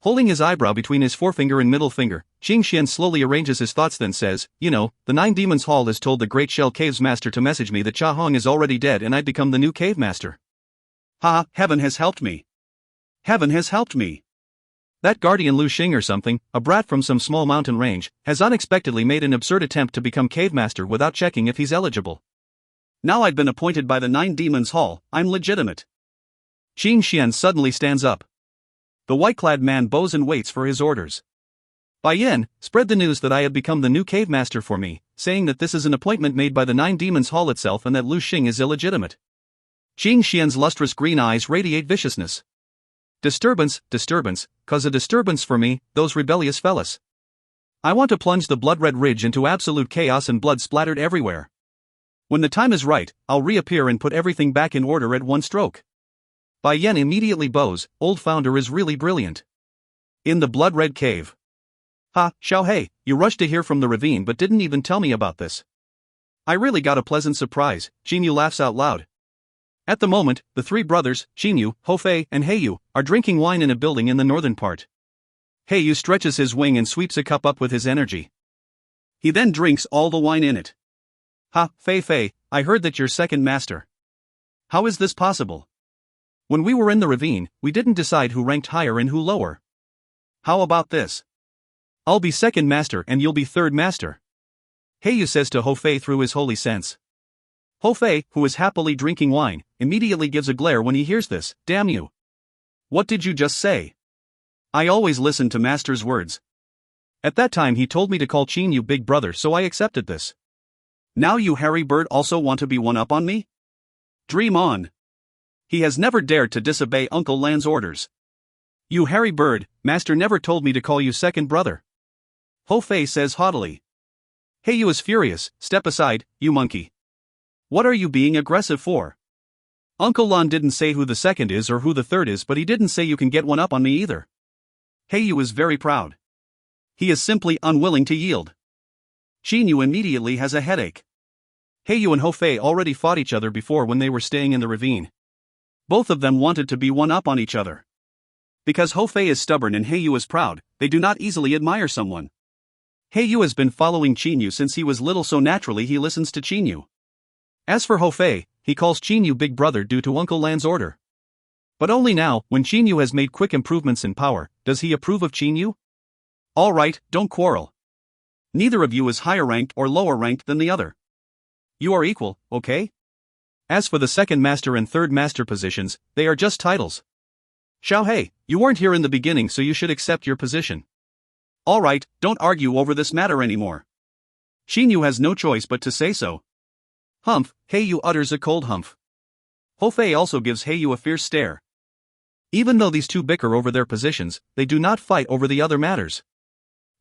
Holding his eyebrow between his forefinger and middle finger, Qin Xian slowly arranges his thoughts, then says, the Nine Demons Hall has told the Great Shell Cave's master to message me that Cha Hong is already dead and I'd become the new cave master. Heaven has helped me. Heaven has helped me. That guardian Lu Xing or something, a brat from some small mountain range, has unexpectedly made an absurd attempt to become cave master without checking if he's eligible. Now I've been appointed by the Nine Demons Hall, I'm legitimate. Qin Xian suddenly stands up. The white-clad man bows and waits for his orders. Bai Yan, spread the news that I have become the new cave master for me, saying that this is an appointment made by the Nine Demons Hall itself and that Lu Xing is illegitimate. Qin Xian's lustrous green eyes radiate viciousness. Disturbance, cause a disturbance for me, those rebellious fellas. I want to plunge the blood-red ridge into absolute chaos and blood splattered everywhere. When the time is right, I'll reappear and put everything back in order at one stroke. Bai Yan immediately bows, old founder is really brilliant. In the blood-red cave. Xiaohei, you rushed to hear from the ravine but didn't even tell me about this. I really got a pleasant surprise, Xinyu laughs out loud. At the moment, the 3 brothers, Xinyu, Hofei, and Heiyu, are drinking wine in a building in the northern part. Heiyu stretches his wing and sweeps a cup up with his energy. He then drinks all the wine in it. Fei, I heard that you're second master. How is this possible? When we were in the ravine, we didn't decide who ranked higher and who lower. How about this? I'll be second master and you'll be third master. Heiyu says to Hofei through his holy sense. Hofei, who is happily drinking wine, immediately gives a glare when he hears this. Damn you. What did you just say? I always listen to master's words. At that time he told me to call Qin you big brother, so I accepted this. Now you hairy bird also want to be one up on me? Dream on. He has never dared to disobey Uncle Lan's orders. You hairy bird, master never told me to call you second brother. Hofei says haughtily. Heiyu is furious, step aside, you monkey. What are you being aggressive for? Uncle Lan didn't say who the second is or who the third is, but he didn't say you can get one up on me either. Heiyu is very proud. He is simply unwilling to yield. Xinyu immediately has a headache. Heiyu and Hofei already fought each other before when they were staying in the ravine. Both of them wanted to be one up on each other. Because Hofei is stubborn and Heiyu is proud, they do not easily admire someone. Heiyu has been following Xinyu since he was little, so naturally he listens to Xinyu. As for Hofei, he calls Xinyu big brother due to Uncle Lan's order. But only now, when Xinyu has made quick improvements in power, does he approve of Xinyu? Alright, don't quarrel. Neither of you is higher ranked or lower ranked than the other. You are equal, okay? As for the second master and third master positions, they are just titles. Xiaohei, you weren't here in the beginning, so you should accept your position. Alright, don't argue over this matter anymore. Xinyu has no choice but to say so. Humph, Heiyu utters a cold humph. Hofei also gives Heiyu a fierce stare. Even though these two bicker over their positions, they do not fight over the other matters.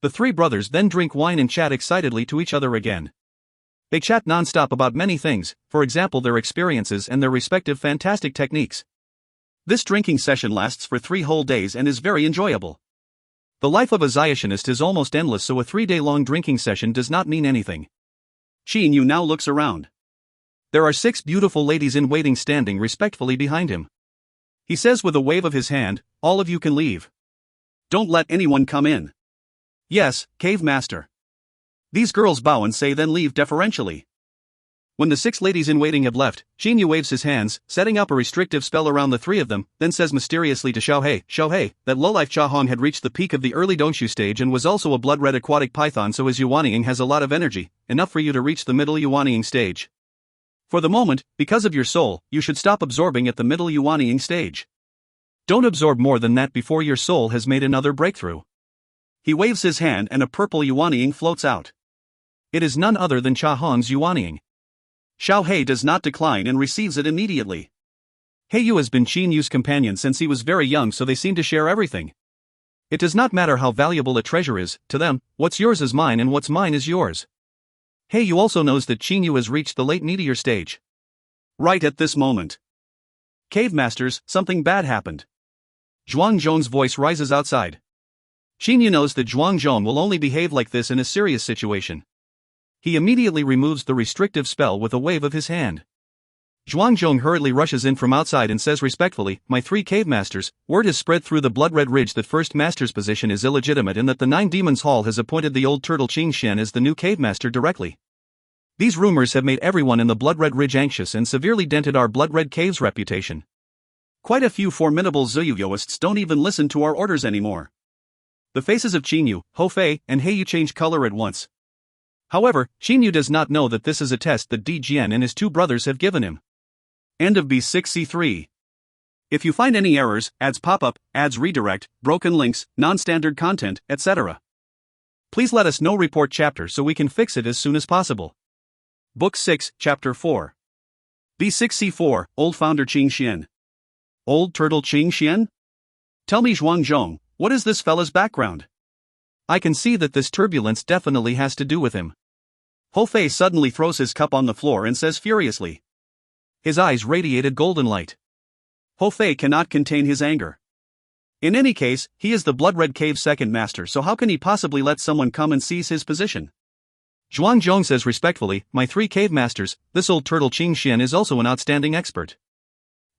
The 3 brothers then drink wine and chat excitedly to each other again. They chat non-stop about many things, for example their experiences and their respective fantastic techniques. This drinking session lasts for 3 whole days and is very enjoyable. The life of a Zionist is almost endless, so a 3-day-long drinking session does not mean anything. Xinyu now looks around. There are 6 beautiful ladies in waiting standing respectfully behind him. He says with a wave of his hand, all of you can leave. Don't let anyone come in. Yes, cave master. These girls bow and say then leave deferentially. When the 6 ladies in waiting have left, Xinyu waves his hands, setting up a restrictive spell around the 3 of them, then says mysteriously to Xiaohei, that lowlife Cha Hong had reached the peak of the early Dongshu stage and was also a blood-red aquatic python, so his Yuanying has a lot of energy, enough for you to reach the middle Yuanying stage. For the moment, because of your soul, you should stop absorbing at the middle yuanying stage. Don't absorb more than that before your soul has made another breakthrough. He waves his hand and a purple yuanying floats out. It is none other than Cha Hong's yuanying. Xiao He does not decline and receives it immediately. He Yu has been Qin Yu's companion since he was very young, so they seem to share everything. It does not matter how valuable a treasure is, to them, what's yours is mine and what's mine is yours. He Yu also knows that Qin Yu has reached the late meteor stage. Right at this moment. Cave Masters, something bad happened. Zhuang Zhong's voice rises outside. Qin Yu knows that Zhuang Zhong will only behave like this in a serious situation. He immediately removes the restrictive spell with a wave of his hand. Zhuang Zhong hurriedly rushes in from outside and says respectfully, "My 3 cave masters, word has spread through the Blood-Red Ridge that First Master's position is illegitimate and that the Nine Demons Hall has appointed the old turtle Qing Xian as the new cave master directly. These rumors have made everyone in the Blood-Red Ridge anxious and severely dented our Blood-Red Cave's reputation. Quite a few formidable Zuyuyoists don't even listen to our orders anymore." The faces of Qin Yu, Hou Fei, and He Yu change color at once. However, Qin Yu does not know that this is a test that Di Jian and his 2 brothers have given him. End of B6C3. If you find any errors, ads pop up, ads redirect, broken links, non-standard content, etc., please let us know. Report chapter so we can fix it as soon as possible. Book 6, Chapter 4. B6C4, Old Founder Qing Xian. Old Turtle Qing Xian? Tell me, Zhuang Zhong, what is this fella's background? I can see that this turbulence definitely has to do with him. Hou Fei suddenly throws his cup on the floor and says furiously. His eyes radiated golden light. Hou Fei cannot contain his anger. In any case, he is the Blood-Red Cave's second master, so how can he possibly let someone come and seize his position? Zhuang Zhong says respectfully, "My 3 cave masters, this old turtle Qing Xian is also an outstanding expert.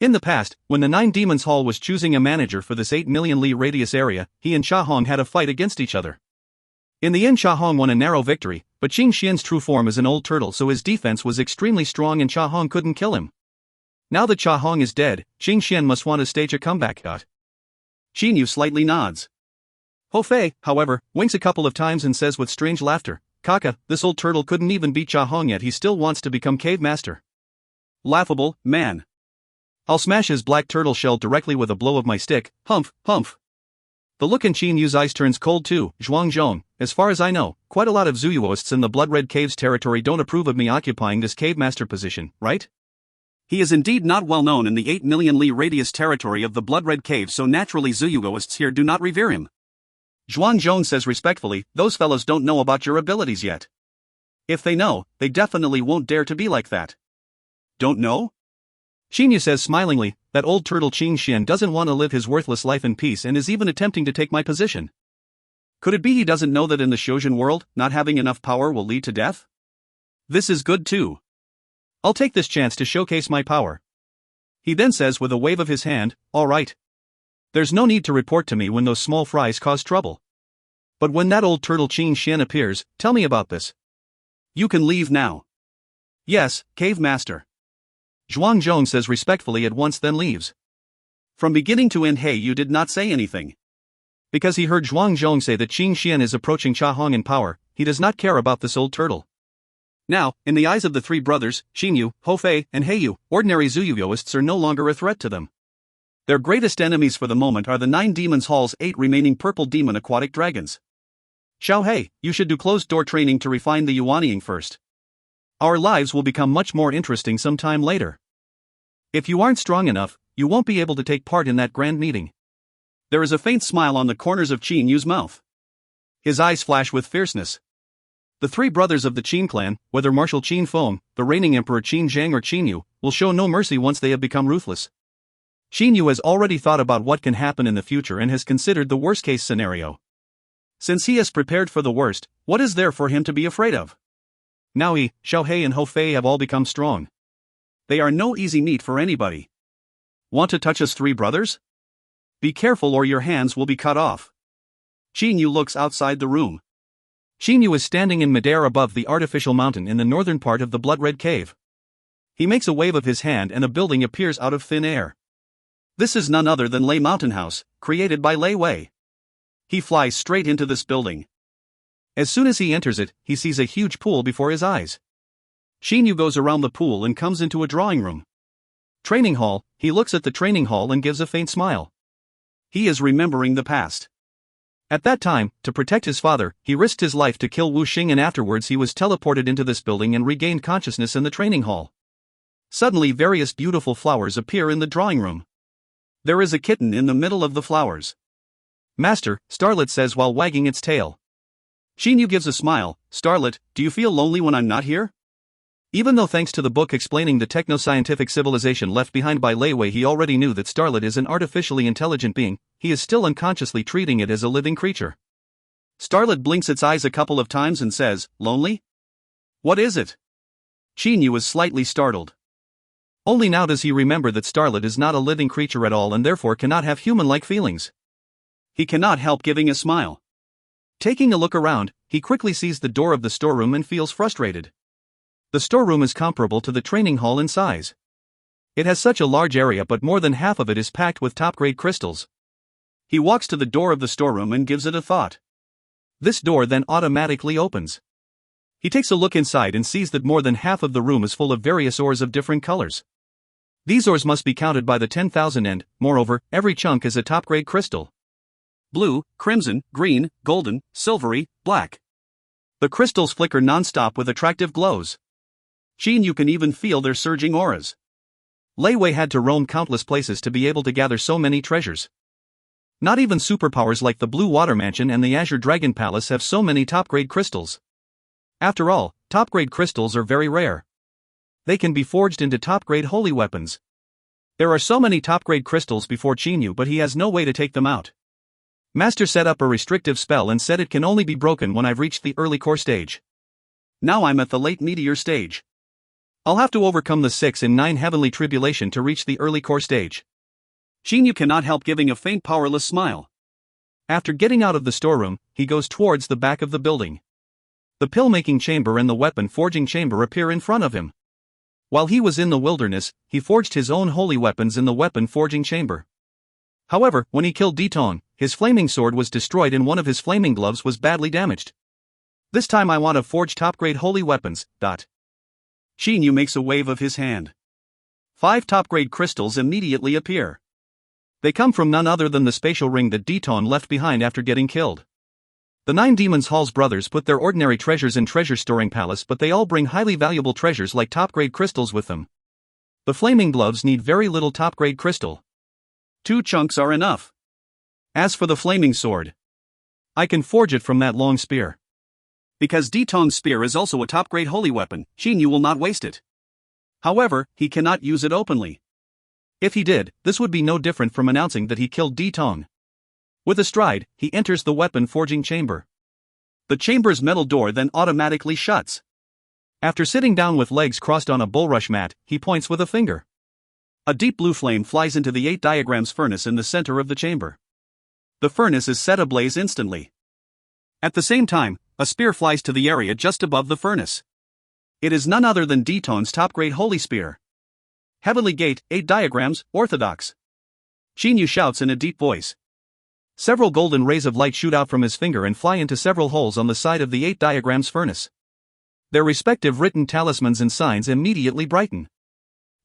In the past, when the Nine Demons Hall was choosing a manager for this 8 million li radius area, he and Cha Hong had a fight against each other. In the end, Cha Hong won a narrow victory, but Qing Xian's true form is an old turtle, so his defense was extremely strong and Cha Hong couldn't kill him. Now that Cha Hong is dead, Qing Xian must want to stage a comeback. Qin Yu slightly nods. Hou Fei, however, winks a couple of times and says with strange laughter, "Kaka, this old turtle couldn't even beat Cha Hong yet, he still wants to become cave master. Laughable, man. I'll smash his black turtle shell directly with a blow of my stick, humph, humph." The look in Qin Yu's eyes turns cold too. Zhuang Zhong, as far as I know, quite a lot of Zuyuoists in the Blood-Red Cave's territory don't approve of me occupying this cave master position, right? He is indeed not well known in the 8 million li radius territory of the Blood-Red Cave, so naturally Zuyuoists here do not revere him. Zhuang Zhong says respectfully, "Those fellows don't know about your abilities yet. If they know, they definitely won't dare to be like that." Don't know? Qin Yu says smilingly, "That old turtle Qing Xian doesn't want to live his worthless life in peace and is even attempting to take my position. Could it be he doesn't know that in the Shojin world, not having enough power will lead to death? This is good too. I'll take this chance to showcase my power." He then says with a wave of his hand, "All right. There's no need to report to me when those small fries cause trouble. But when that old turtle Qing Xian appears, tell me about this. You can leave now." "Yes, Cave Master." Zhuang Zhong says respectfully at once, then leaves. From beginning to end, He Yu did not say anything. Because he heard Zhuang Zhong say that Qing Xian is approaching Cha Hong in power, he does not care about this old turtle. Now, in the eyes of the 3 brothers, Qin Yu, Hou Fei, and He Yu, ordinary Zuyuyoists are no longer a threat to them. Their greatest enemies for the moment are the 9 Demons Hall's 8 remaining purple demon aquatic dragons. Xiao He, you should do closed-door training to refine the yuanying first. Our lives will become much more interesting sometime later. If you aren't strong enough, you won't be able to take part in that grand meeting. There is a faint smile on the corners of Qin Yu's mouth. His eyes flash with fierceness. The 3 brothers of the Qin clan, whether Marshal Qin Feng, the reigning emperor Qin Zhang or Qin Yu, will show no mercy once they have become ruthless. Qin Yu has already thought about what can happen in the future and has considered the worst-case scenario. Since he has prepared for the worst, what is there for him to be afraid of? Now he, Xiao He and Hou Fei have all become strong. They are no easy meat for anybody. Want to touch us 3 brothers? Be careful or your hands will be cut off. Qin Yu looks outside the room. Qin Yu is standing in midair above the artificial mountain in the northern part of the Blood-Red Cave. He makes a wave of his hand and a building appears out of thin air. This is none other than Lei Mountain House, created by Lei Wei. He flies straight into this building. As soon as he enters it, he sees a huge pool before his eyes. Shinyu goes around the pool and comes into a drawing room. Training hall, he looks at the training hall and gives a faint smile. He is remembering the past. At that time, to protect his father, he risked his life to kill Wu Xing, and afterwards he was teleported into this building and regained consciousness in the training hall. Suddenly various beautiful flowers appear in the drawing room. There is a kitten in the middle of the flowers. Master, Starlet says while wagging its tail. Shinyu gives a smile. Starlet, do you feel lonely when I'm not here? Even though thanks to the book explaining the techno-scientific civilization left behind by Lei Wei he already knew that Starlet is an artificially intelligent being, he is still unconsciously treating it as a living creature. Starlet blinks its eyes a couple of times and says, lonely? What is it? Shinyu is slightly startled. Only now does he remember that Starlet is not a living creature at all and therefore cannot have human-like feelings. He cannot help giving a smile. Taking a look around, he quickly sees the door of the storeroom and feels frustrated. The storeroom is comparable to the training hall in size. It has such a large area, but more than half of it is packed with top-grade crystals. He walks to the door of the storeroom and gives it a thought. This door then automatically opens. He takes a look inside and sees that more than half of the room is full of various ores of different colors. These ores must be counted by the 10,000 and, moreover, every chunk is a top-grade crystal. Blue, crimson, green, golden, silvery, black. The crystals flicker non-stop with attractive glows. You can even feel their surging auras. Lei Wei had to roam countless places to be able to gather so many treasures. Not even superpowers like the Blue Water Mansion and the Azure Dragon Palace have so many top-grade crystals. After all, top-grade crystals are very rare. They can be forged into top-grade holy weapons. There are so many top-grade crystals before Shinyu, but he has no way to take them out. Master set up a restrictive spell and said it can only be broken when I've reached the early core stage. Now I'm at the late meteor stage. I'll have to overcome the 6 and 9 heavenly tribulation to reach the early core stage. Shinyu cannot help giving a faint powerless smile. After getting out of the storeroom, he goes towards the back of the building. The pill-making chamber and the weapon forging chamber appear in front of him. While he was in the wilderness, he forged his own holy weapons in the weapon forging chamber. However, when he killed Ditong, his flaming sword was destroyed and one of his flaming gloves was badly damaged. This time I want to forge top-grade holy weapons. Shinyu makes a wave of his hand. 5 top-grade crystals immediately appear. They come from none other than the spatial ring that Ditong left behind after getting killed. The 9 Demons Hall's brothers put their ordinary treasures in treasure-storing palace, but they all bring highly valuable treasures like top-grade crystals with them. The flaming gloves need very little top-grade crystal. 2 chunks are enough. As for the flaming sword, I can forge it from that long spear. Because Ditong's spear is also a top-grade holy weapon, Shinyu will not waste it. However, he cannot use it openly. If he did, this would be no different from announcing that he killed Ditong. With a stride, he enters the weapon forging chamber. The chamber's metal door then automatically shuts. After sitting down with legs crossed on a bulrush mat, he points with a finger. A deep blue flame flies into the 8 diagrams furnace in the center of the chamber. The furnace is set ablaze instantly. At the same time, a spear flies to the area just above the furnace. It is none other than Ditong's top-grade holy spear. Heavenly Gate, 8 diagrams, orthodox. Shinyu shouts in a deep voice. Several golden rays of light shoot out from his finger and fly into several holes on the side of the 8 diagrams furnace. Their respective written talismans and signs immediately brighten.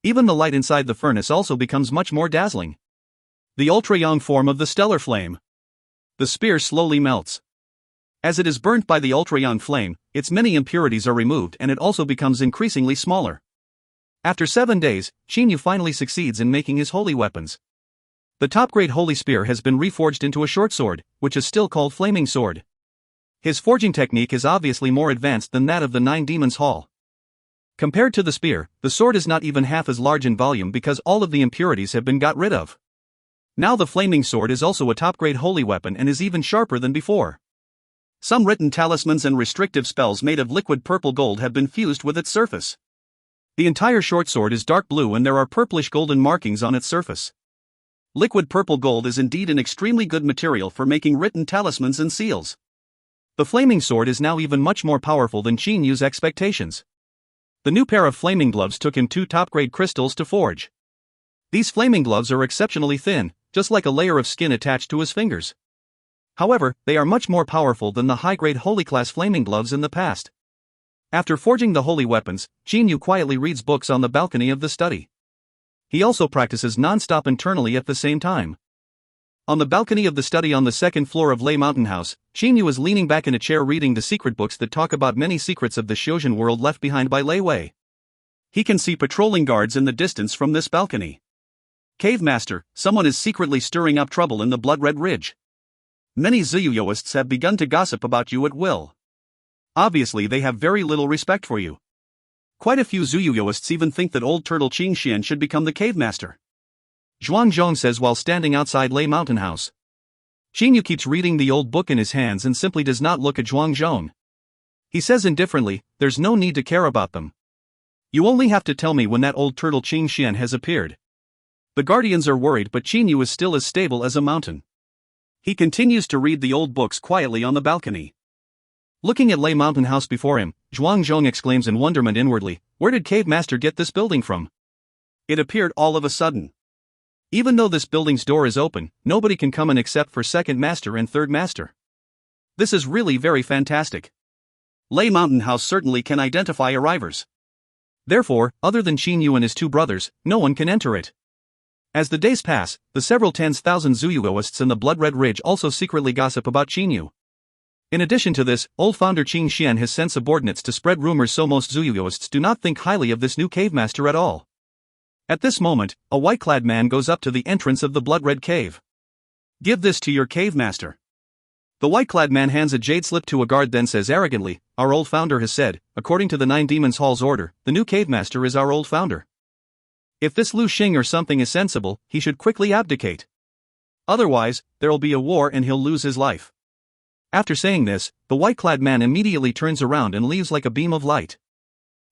Even the light inside the furnace also becomes much more dazzling. The ultra-young form of the stellar flame. The spear slowly melts. As it is burnt by the ultra-young flame, its many impurities are removed and it also becomes increasingly smaller. After 7 days, Shinyu finally succeeds in making his holy weapons. The top-grade holy spear has been reforged into a short sword, which is still called Flaming Sword. His forging technique is obviously more advanced than that of the 9 Demons Hall. Compared to the spear, the sword is not even half as large in volume because all of the impurities have been got rid of. Now the Flaming Sword is also a top-grade holy weapon and is even sharper than before. Some written talismans and restrictive spells made of liquid purple gold have been fused with its surface. The entire short sword is dark blue and there are purplish golden markings on its surface. Liquid purple gold is indeed an extremely good material for making written talismans and seals. The flaming sword is now even much more powerful than Shinyu's expectations. The new pair of flaming gloves took him 2 top-grade crystals to forge. These flaming gloves are exceptionally thin, just like a layer of skin attached to his fingers. However, they are much more powerful than the high-grade holy class flaming gloves in the past. After forging the holy weapons, Qin Yu quietly reads books on the balcony of the study. He also practices non-stop internally at the same time. On the balcony of the study on the second floor of Lei Mountain House, Qin Yu is leaning back in a chair reading the secret books that talk about many secrets of the Xiuzhen world left behind by Lei Wei. He can see patrolling guards in the distance from this balcony. Cave Master, someone is secretly stirring up trouble in the Blood Red Ridge. Many Zuyuyoists have begun to gossip about you at will. Obviously they have very little respect for you. Quite a few Zuyuyoists even think that old turtle Qin Xian should become the Cave Master. Zhuang Zhong says while standing outside Lei Mountain House. Qin Yu keeps reading the old book in his hands and simply does not look at Zhuang Zhong. He says indifferently, "There's no need to care about them. You only have to tell me when that old turtle Qin Xian has appeared." The guardians are worried, but Qin Yu is still as stable as a mountain. He continues to read the old books quietly on the balcony. Looking at Lei Mountain House before him, Zhuang Zhong exclaims in wonderment inwardly, "Where did Cave Master get this building from? It appeared all of a sudden. Even though this building's door is open, nobody can come in except for second master and third master. This is really very fantastic. Lei Mountain House certainly can identify arrivers. Therefore, other than Qin Yu and his two brothers, no one can enter it." As the days pass, the several tens thousand Zuyugoists in the Blood Red Ridge also secretly gossip about Qin Yu. In addition to this, old founder Qin Xian has sent subordinates to spread rumors, so most Zuyugoists do not think highly of this new cave master at all. At this moment, a white-clad man goes up to the entrance of the Blood Red Cave. "Give this to your cave master." The white-clad man hands a jade slip to a guard, then says arrogantly, "Our old founder has said, according to the Nine Demons Hall's order, the new cave master is our old founder. If this Lu Xing or something is sensible, he should quickly abdicate. Otherwise, there'll be a war and he'll lose his life." After saying this, the white-clad man immediately turns around and leaves like a beam of light.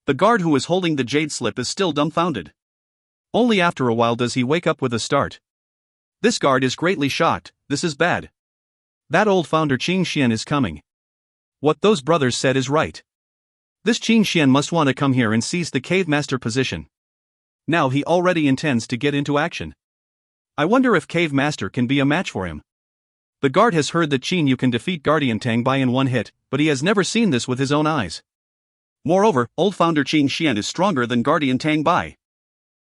The guard who is holding the jade slip is still dumbfounded. Only after a while does he wake up with a start. This guard is greatly shocked. This is bad. That old founder Qin Xian is coming. What those brothers said is right. This Qin Xian must want to come here and seize the cave master position. Now he already intends to get into action. I wonder if Cave Master can be a match for him. The guard has heard that Qin Yu can defeat Guardian Tang Bai in one hit, but he has never seen this with his own eyes. Moreover, old founder Qin Xian is stronger than Guardian Tang Bai.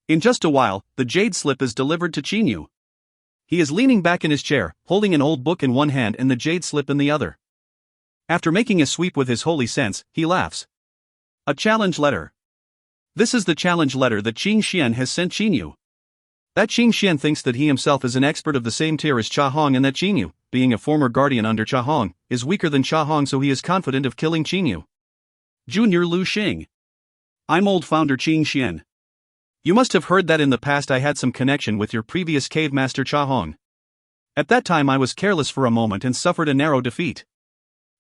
In just a while, the jade slip is delivered to Qin Yu. He is leaning back in his chair, holding an old book in one hand and the jade slip in the other. After making a sweep with his holy sense, he laughs. A challenge letter. This is the challenge letter that Qin Xian has sent Qin Yu. That Qin Xian thinks that he himself is an expert of the same tier as Cha Hong, and that Qin Yu, being a former guardian under Cha Hong, is weaker than Cha Hong, so he is confident of killing Qin Yu. Junior Lu Xing. I'm old founder Qin Xian. You must have heard that in the past I had some connection with your previous cave master Cha Hong. At that time I was careless for a moment and suffered a narrow defeat.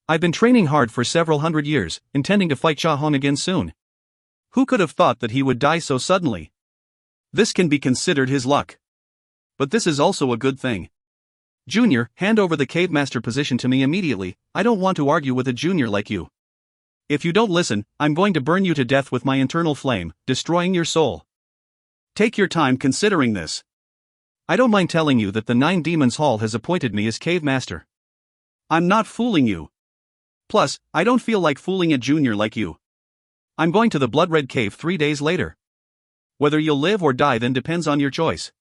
I've been training hard for several hundred years, intending to fight Cha Hong again soon. Who could have thought that he would die so suddenly? This can be considered his luck. But this is also a good thing. Junior, hand over the cave master position to me immediately. I don't want to argue with a junior like you. If you don't listen, I'm going to burn you to death with my internal flame, destroying your soul. Take your time considering this. I don't mind telling you that the Nine Demons Hall has appointed me as cave master. I'm not fooling you. Plus, I don't feel like fooling a junior like you. I'm going to the Blood Red Cave 3 days later. Whether you'll live or die then depends on your choice.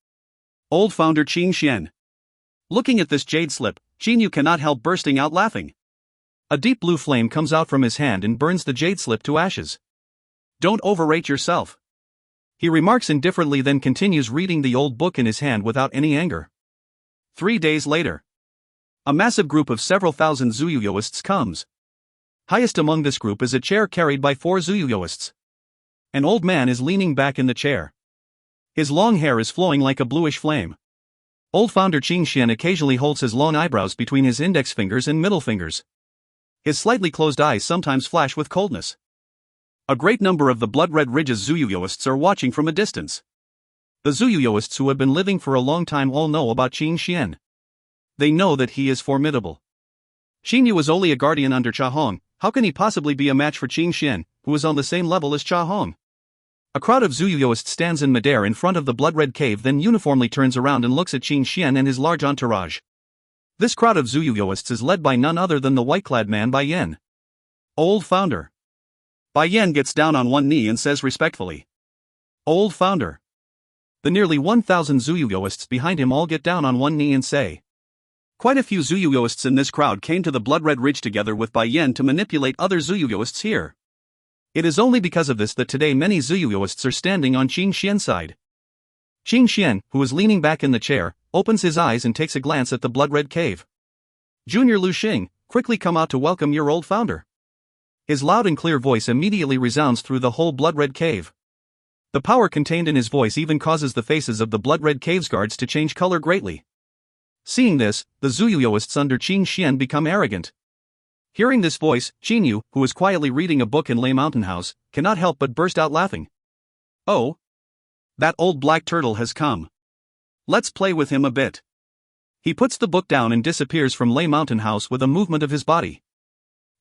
Old founder Qin Xian. Looking at this jade slip, Qin Yu cannot help bursting out laughing. A deep blue flame comes out from his hand and burns the jade slip to ashes. Don't overrate yourself. He remarks indifferently, then continues reading the old book in his hand without any anger. 3 days later. A massive group of several thousand Zuyuyoists comes. Highest among this group is a chair carried by 4 Zuyuyoists. An old man is leaning back in the chair. His long hair is flowing like a bluish flame. Old founder Qin Xian occasionally holds his long eyebrows between his index fingers and middle fingers. His slightly closed eyes sometimes flash with coldness. A great number of the Blood Red Ridge's Zuyuyoists are watching from a distance. The Zuyuyoists who have been living for a long time all know about Qin Xian. They know that he is formidable. Qin Yu is only a guardian under Cha Hong. How can he possibly be a match for Qin Xian, who is on the same level as Cha Hong? A crowd of Zuyuyoists stands in midair in front of the Blood Red Cave, then uniformly turns around and looks at Qin Xian and his large entourage. This crowd of Zuyuyoists is led by none other than the white-clad man Bai Yen. Old founder. Bai Yan gets down on one knee and says respectfully, "Old founder." The nearly 1,000 Zuyuyoists behind him all get down on one knee and say. Quite a few Zuyuyoists in this crowd came to the Blood Red Ridge together with Bai Yan to manipulate other Zuyuyoists here. It is only because of this that today many Zuyuyoists are standing on Qin Xian's side. Qin Xian, who is leaning back in the chair, opens his eyes and takes a glance at the Blood Red Cave. "Junior Lu Xing, quickly come out to welcome your old founder." His loud and clear voice immediately resounds through the whole Blood Red Cave. The power contained in his voice even causes the faces of the Blood Red Cave's guards to change color greatly. Seeing this, the Zuyuyoists under Qin Xian become arrogant. Hearing this voice, Qin Yu, who is quietly reading a book in Lei Mountain House, cannot help but burst out laughing. "Oh! That old black turtle has come. Let's play with him a bit." He puts the book down and disappears from Lei Mountain House with a movement of his body.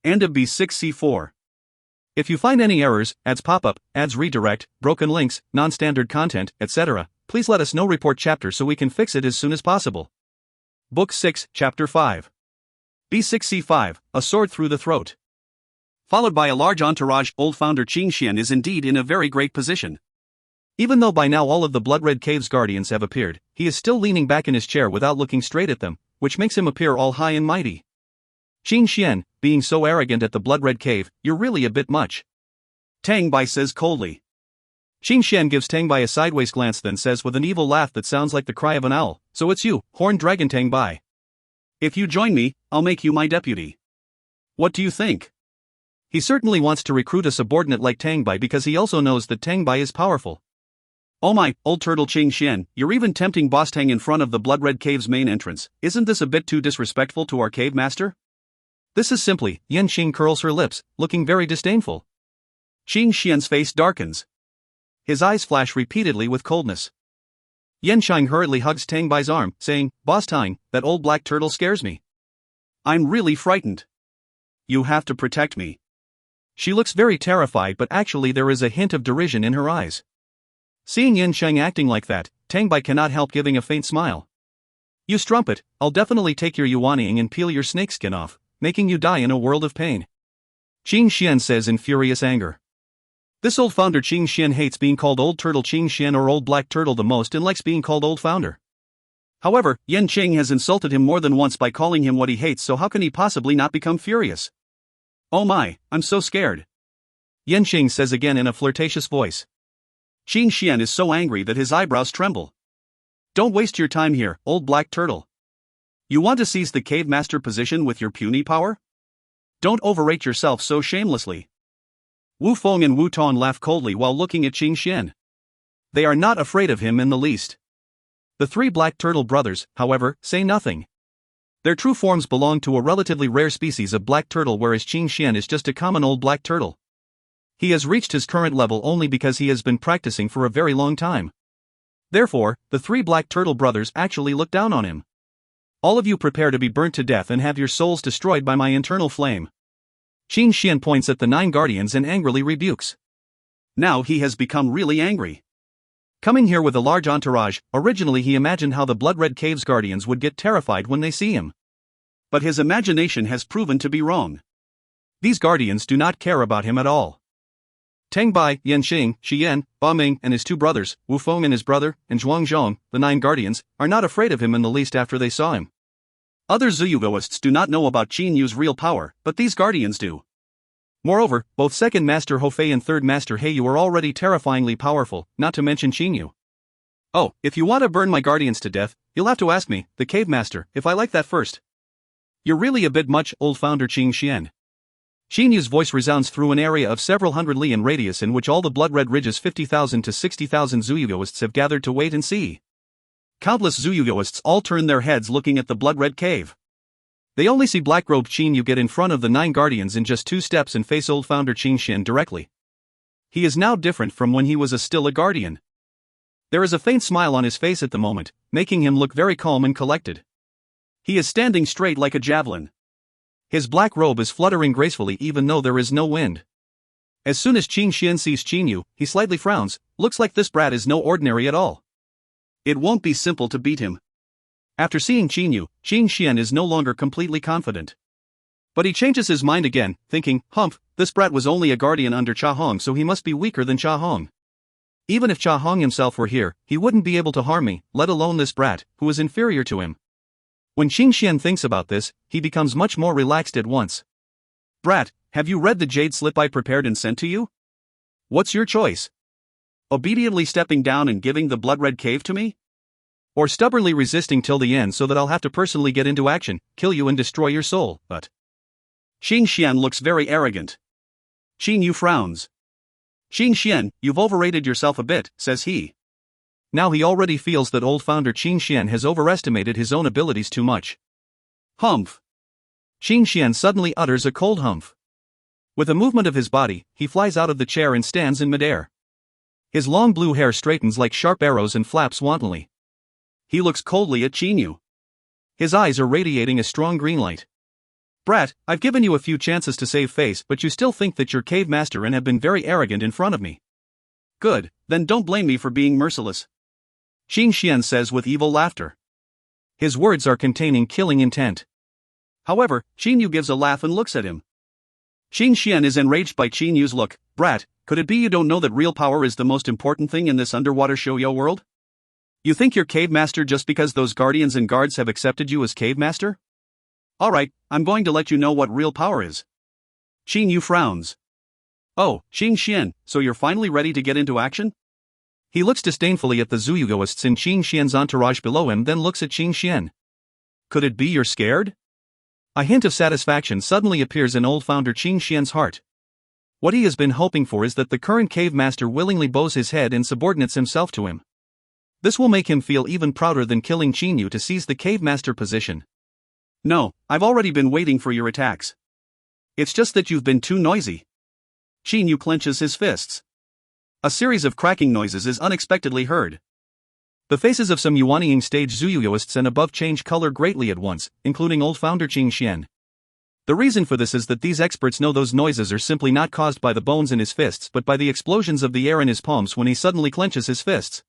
End of B6C4. If you find any errors, ads pop up, ads redirect, broken links, non-standard content, etc., please let us know. Report chapter so we can fix it as soon as possible. Book 6, Chapter 5. B6C5, A Sword Through the Throat. Followed by a large entourage, old founder Qin Xian is indeed in a very great position. Even though by now all of the Blood Red Cave's guardians have appeared, he is still leaning back in his chair without looking straight at them, which makes him appear all high and mighty. Qin Xian, being so arrogant at the Blood Red Cave, "You're really a bit much." Tang Bai says coldly. Qin Xian gives Tang Bai a sideways glance, then says with an evil laugh that sounds like the cry of an owl, "So it's you, Horned Dragon Tang Bai. If you join me, I'll make you my deputy. What do you think?" He certainly wants to recruit a subordinate like Tang Bai because he also knows that Tang Bai is powerful. "Oh my, old turtle Qin Xian, you're even tempting Boss Tang in front of the Blood Red Cave's main entrance. Isn't this a bit too disrespectful to our cave master?" This is simply. Yan Xing curls her lips, looking very disdainful. Qin Xian's face darkens. His eyes flash repeatedly with coldness. Yan Xing hurriedly hugs Tang Bai's arm, saying, "Boss Tang, that old black turtle scares me. I'm really frightened. You have to protect me." She looks very terrified, but actually there is a hint of derision in her eyes. Seeing Yan Xing acting like that, Tang Bai cannot help giving a faint smile. "You strumpet, I'll definitely take your yuanying and peel your snakeskin off, making you die in a world of pain," Qin Xian says in furious anger. This old founder Qin Xian hates being called Old Turtle Qin Xian or Old Black Turtle the most and likes being called Old Founder. However, Yan Qing has insulted him more than once by calling him what he hates, so how can he possibly not become furious? "Oh my, I'm so scared," Yan Qing says again in a flirtatious voice. Qin Xian is so angry that his eyebrows tremble. "Don't waste your time here, old black turtle. You want to seize the cave master position with your puny power? Don't overrate yourself so shamelessly." Wu Feng and Wu Tong laugh coldly while looking at Qin Xian. They are not afraid of him in the least. The three black turtle brothers, however, say nothing. Their true forms belong to a relatively rare species of black turtle, whereas Qin Xian is just a common old black turtle. He has reached his current level only because he has been practicing for a very long time. Therefore, the three black turtle brothers actually look down on him. "All of you prepare to be burnt to death and have your souls destroyed by my internal flame." Qin Xian points at the 9 guardians and angrily rebukes. Now he has become really angry. Coming here with a large entourage, originally he imagined how the Blood Red Cave's guardians would get terrified when they see him. But his imagination has proven to be wrong. These guardians do not care about him at all. Tang Bai, Yan Xing, Xian, Ba Ming and his 2 brothers, Wu Feng and his brother, and Zhuang Zhong, the 9 guardians, are not afraid of him in the least after they saw him. Other Zuyugoists do not know about Qin Yu's real power, but these guardians do. Moreover, both Second Master Hofei and Third Master Heiyu are already terrifyingly powerful, not to mention Qin Yu. "Oh, if you want to burn my guardians to death, you'll have to ask me, the Cave Master, if I like that first. You're really a bit much, old founder Qin Xian." Qin Yu's voice resounds through an area of several hundred li in radius in which all the Blood Red Ridge's 50,000 to 60,000 Zuyugoists have gathered to wait and see. Countless Zuyugoists all turn their heads looking at the Blood Red Cave. They only see black-robed Qin Yu get in front of the 9 guardians in just 2 steps and face old founder Qin Xian directly. He is now different from when he was still a guardian. There is a faint smile on his face at the moment, making him look very calm and collected. He is standing straight like a javelin. His black robe is fluttering gracefully even though there is no wind. As soon as Qin Xian sees Qin Yu, he slightly frowns. Looks like this brat is no ordinary at all. It won't be simple to beat him. After seeing Qin Yu, Qin Xian is no longer completely confident. But he changes his mind again, thinking, humph, this brat was only a guardian under Cha Hong, so he must be weaker than Cha Hong. Even if Cha Hong himself were here, he wouldn't be able to harm me, let alone this brat, who is inferior to him. When Qing Xian thinks about this, he becomes much more relaxed at once. Brat, have you read the jade slip I prepared and sent to you? What's your choice? Obediently stepping down and giving the blood-red cave to me? Or stubbornly resisting till the end so that I'll have to personally get into action, kill you and destroy your soul, but... Qing Xian looks very arrogant. Qin Yu frowns. Qing Xian, you've overrated yourself a bit, says he. Now he already feels that old founder Qing Xian has overestimated his own abilities too much. Humph. Qing Xian suddenly utters a cold humph. With a movement of his body, he flies out of the chair and stands in midair. His long blue hair straightens like sharp arrows and flaps wantonly. He looks coldly at Qin Yu. His eyes are radiating a strong green light. Brat, I've given you a few chances to save face, but you still think that you're cave master and have been very arrogant in front of me. Good, then don't blame me for being merciless. Qing Xian says with evil laughter. His words are containing killing intent. However, Qin Yu gives a laugh and looks at him. Qing Xian is enraged by Qin Yu's look. Brat, could it be you don't know that real power is the most important thing in this underwater shoujo world? You think you're cave master just because those guardians and guards have accepted you as cave master? Alright, I'm going to let you know what real power is. Qin Yu frowns. Oh, Qing Xian, so you're finally ready to get into action? He looks disdainfully at the Zuyugoists in Qing Xian's entourage below him, then looks at Qing Xian. Could it be you're scared? A hint of satisfaction suddenly appears in old founder Qing Xian's heart. What he has been hoping for is that the current cave master willingly bows his head and subordinates himself to him. This will make him feel even prouder than killing Qin Yu to seize the cave master position. No, I've already been waiting for your attacks. It's just that you've been too noisy. Qin Yu clenches his fists. A series of cracking noises is unexpectedly heard. The faces of some Yuanying stage Zuyuyoists and above change color greatly at once, including old founder Qing Xian. The reason for this is that these experts know those noises are simply not caused by the bones in his fists but by the explosions of the air in his palms when he suddenly clenches his fists.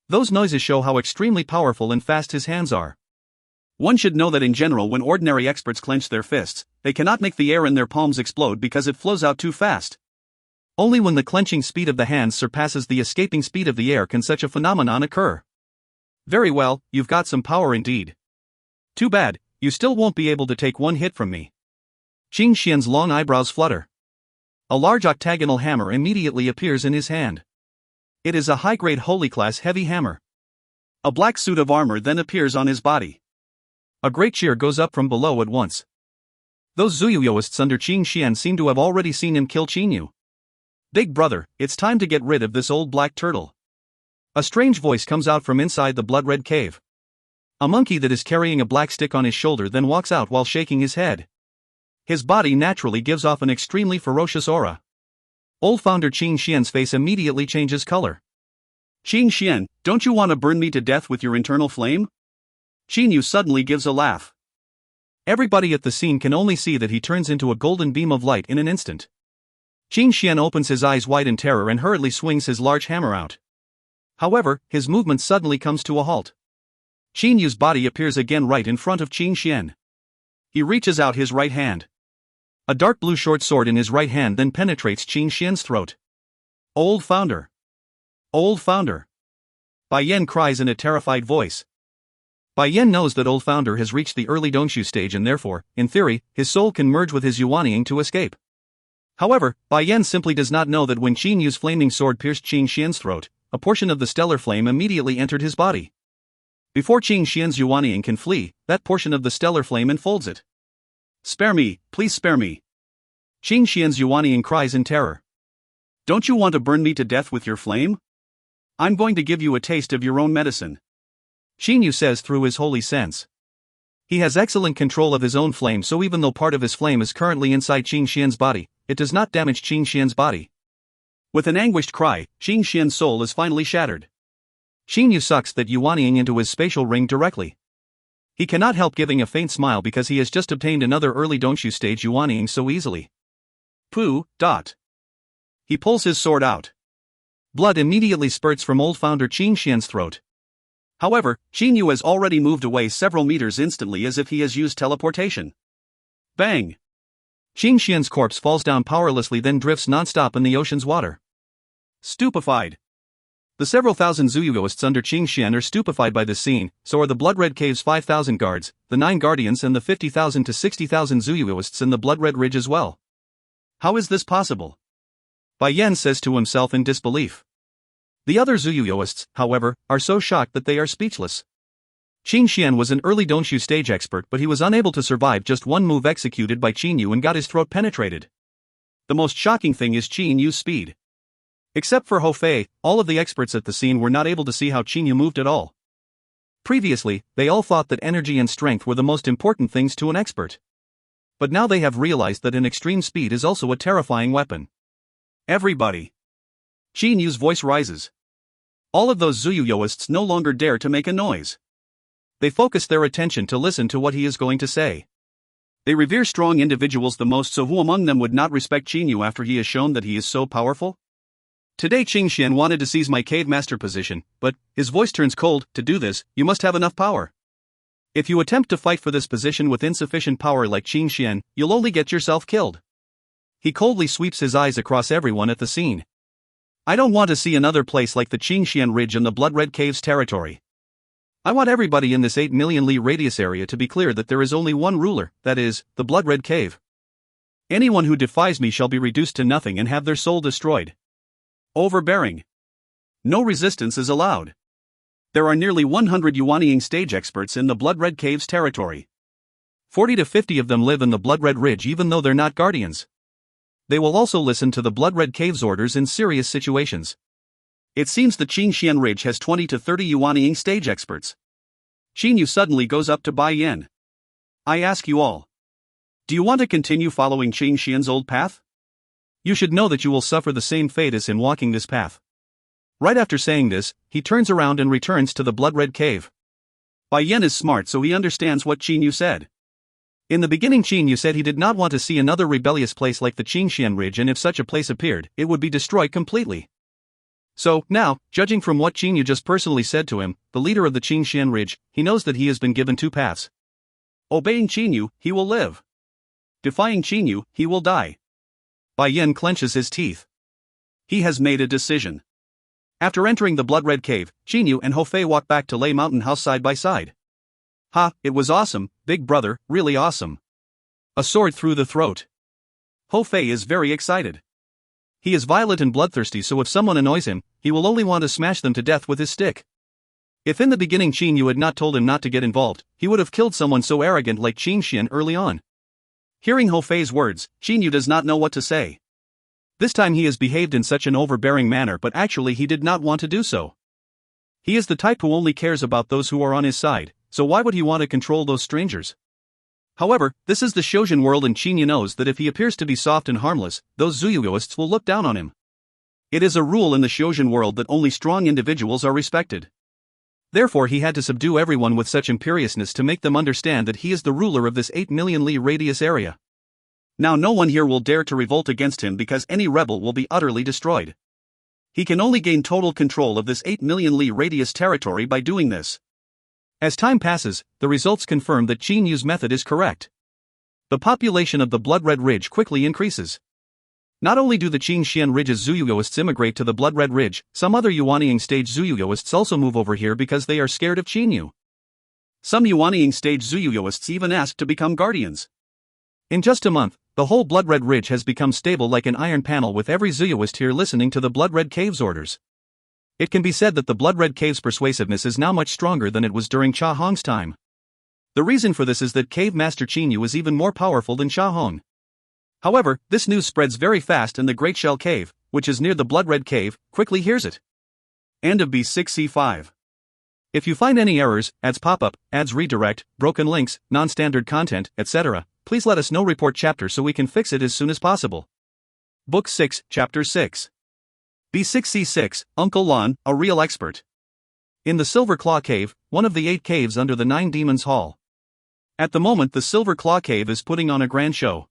Those noises show how extremely powerful and fast his hands are. One should know that in general when ordinary experts clench their fists, they cannot make the air in their palms explode because it flows out too fast. Only when the clenching speed of the hands surpasses the escaping speed of the air can such a phenomenon occur. Very well, you've got some power indeed. Too bad, you still won't be able to take one hit from me. Qing Xian's long eyebrows flutter. A large octagonal hammer immediately appears in his hand. It is a high-grade holy-class heavy hammer. A black suit of armor then appears on his body. A great cheer goes up from below at once. Those Zuyuyoists under Qing Xian seem to have already seen him kill Qin Yu. Big brother, it's time to get rid of this old black turtle. A strange voice comes out from inside the blood-red cave. A monkey that is carrying a black stick on his shoulder then walks out while shaking his head. His body naturally gives off an extremely ferocious aura. Old founder Qing Xian's face immediately changes color. Qing Xian, don't you want to burn me to death with your internal flame? Qin Yu suddenly gives a laugh. Everybody at the scene can only see that he turns into a golden beam of light in an instant. Qing Xian opens his eyes wide in terror and hurriedly swings his large hammer out. However, his movement suddenly comes to a halt. Qin Yu's body appears again right in front of Qing Xian. He reaches out his right hand. A dark blue short sword in his right hand then penetrates Qing Xian's throat. Old founder! Old founder! Bai Yan cries in a terrified voice. Bai Yan knows that old founder has reached the early Dongshu stage and therefore, in theory, his soul can merge with his Yuanying to escape. However, Bai Yan simply does not know that when Qin Yu's flaming sword pierced Qing Xian's throat, a portion of the stellar flame immediately entered his body. Before Qing Xian's Yuanying can flee, that portion of the stellar flame enfolds it. Spare me, please spare me. Qing Xian's Yuanying cries in terror. Don't you want to burn me to death with your flame? I'm going to give you a taste of your own medicine. Qin Yu says through his holy sense. He has excellent control of his own flame, so even though part of his flame is currently inside Qing Xian's body, it does not damage Qing Xian's body. With an anguished cry, Qing Xian's soul is finally shattered. Qin Yu sucks that Yuanying into his spatial ring directly. He cannot help giving a faint smile because he has just obtained another early Dongshu stage Yuanying so easily. Pooh. He pulls his sword out. Blood immediately spurts from old founder Qing Xian's throat. However, Qin Yu has already moved away several meters instantly as if he has used teleportation. Bang! Qing Xian's corpse falls down powerlessly, then drifts non-stop in the ocean's water. Stupefied. The several thousand Zuyugoists under Qing Xian are stupefied by this scene, so are the Blood Red Cave's 5,000 guards, the 9 guardians and the 50,000 to 60,000 Zuyugoists in the Blood Red Ridge as well. How is this possible? Bai Yan says to himself in disbelief. The other Zuyugoists, however, are so shocked that they are speechless. Qing Xian was an early Dongxu stage expert, but he was unable to survive just one move executed by Qin Yu and got his throat penetrated. The most shocking thing is Qin Yu's speed. Except for Hou Fei, all of the experts at the scene were not able to see how Qin Yu moved at all. Previously, they all thought that energy and strength were the most important things to an expert. But now they have realized that an extreme speed is also a terrifying weapon. Everybody. Qin Yu's voice rises. All of those Zuyuyoists no longer dare to make a noise. They focus their attention to listen to what he is going to say. They revere strong individuals the most, so who among them would not respect Qin Yu after he has shown that he is so powerful? Today Qing Xian wanted to seize my cave master position, but, his voice turns cold, to do this, you must have enough power. If you attempt to fight for this position with insufficient power like Qing Xian, you'll only get yourself killed. He coldly sweeps his eyes across everyone at the scene. I don't want to see another place like the Qing Xian Ridge in the Blood Red Cave's territory. I want everybody in this 8 million li radius area to be clear that there is only one ruler, that is, the Blood Red Cave. Anyone who defies me shall be reduced to nothing and have their soul destroyed. Overbearing. No resistance is allowed. There are nearly 100 Yuanying stage experts in the Blood Red Cave's territory. 40 to 50 of them live in the Blood Red Ridge even though they're not guardians. They will also listen to the Blood Red Cave's orders in serious situations. It seems the Qing Xian Ridge has 20 to 30 Yuanying stage experts. Qin Yu suddenly goes up to Bai Yan. I ask you all. Do you want to continue following Qing Xian's old path? You should know that you will suffer the same fate as him walking this path. Right after saying this, he turns around and returns to the Blood Red Cave. Bai Yan is smart, so he understands what Qin Yu said. In the beginning Qin Yu said he did not want to see another rebellious place like the Qing Xian Ridge, and if such a place appeared, it would be destroyed completely. So, now, judging from what Qin Yu just personally said to him, the leader of the Qing Xian Ridge, he knows that he has been given 2 paths. Obeying Qin Yu, he will live. Defying Qin Yu, he will die. Bai Yan clenches his teeth. He has made a decision. After entering the Blood Red Cave, Qin Yu and Hou Fei walk back to Lei Mountain House side by side. Ha, it was awesome, big brother, really awesome. A sword through the throat. Hou Fei is very excited. He is violent and bloodthirsty, so if someone annoys him, he will only want to smash them to death with his stick. If in the beginning Qin Yu had not told him not to get involved, he would have killed someone so arrogant like Qing Xian early on. Hearing Hou Fei's words, Qin Yu does not know what to say. This time he has behaved in such an overbearing manner, but actually he did not want to do so. He is the type who only cares about those who are on his side, so why would he want to control those strangers? However, this is the Shojin world, and Qin Yu knows that if he appears to be soft and harmless, those Zuyugoists will look down on him. It is a rule in the Shojin world that only strong individuals are respected. Therefore he had to subdue everyone with such imperiousness to make them understand that he is the ruler of this 8 million li radius area. Now no one here will dare to revolt against him because any rebel will be utterly destroyed. He can only gain total control of this 8 million li radius territory by doing this. As time passes, the results confirm that Qin Yu's method is correct. The population of the Blood Red Ridge quickly increases. Not only do the Qing Xian Ridge's Zuyugoists immigrate to the Blood Red Ridge, some other Yuanying stage Zuyugoists also move over here because they are scared of Qin Yu. Some Yuanying stage Zuyugoists even ask to become guardians. In just a month, the whole Blood Red Ridge has become stable like an iron panel, with every Zuyuist here listening to the Blood Red Cave's orders. It can be said that the Blood Red Cave's persuasiveness is now much stronger than it was during Cha Hong's time. The reason for this is that Cave Master Qin Yu is even more powerful than Cha Hong. However, this news spreads very fast, and the Great Shell Cave, which is near the Blood Red Cave, quickly hears it. End of B6C5. If you find any errors, ads pop up, ads redirect, broken links, non-standard content, etc., please let us know. Report chapter so we can fix it as soon as possible. Book 6, Chapter 6. B6C6, Uncle Lon, a real expert. In the Silver Claw Cave, one of the 8 caves under the 9 Demons Hall. At the moment the Silver Claw Cave is putting on a grand show.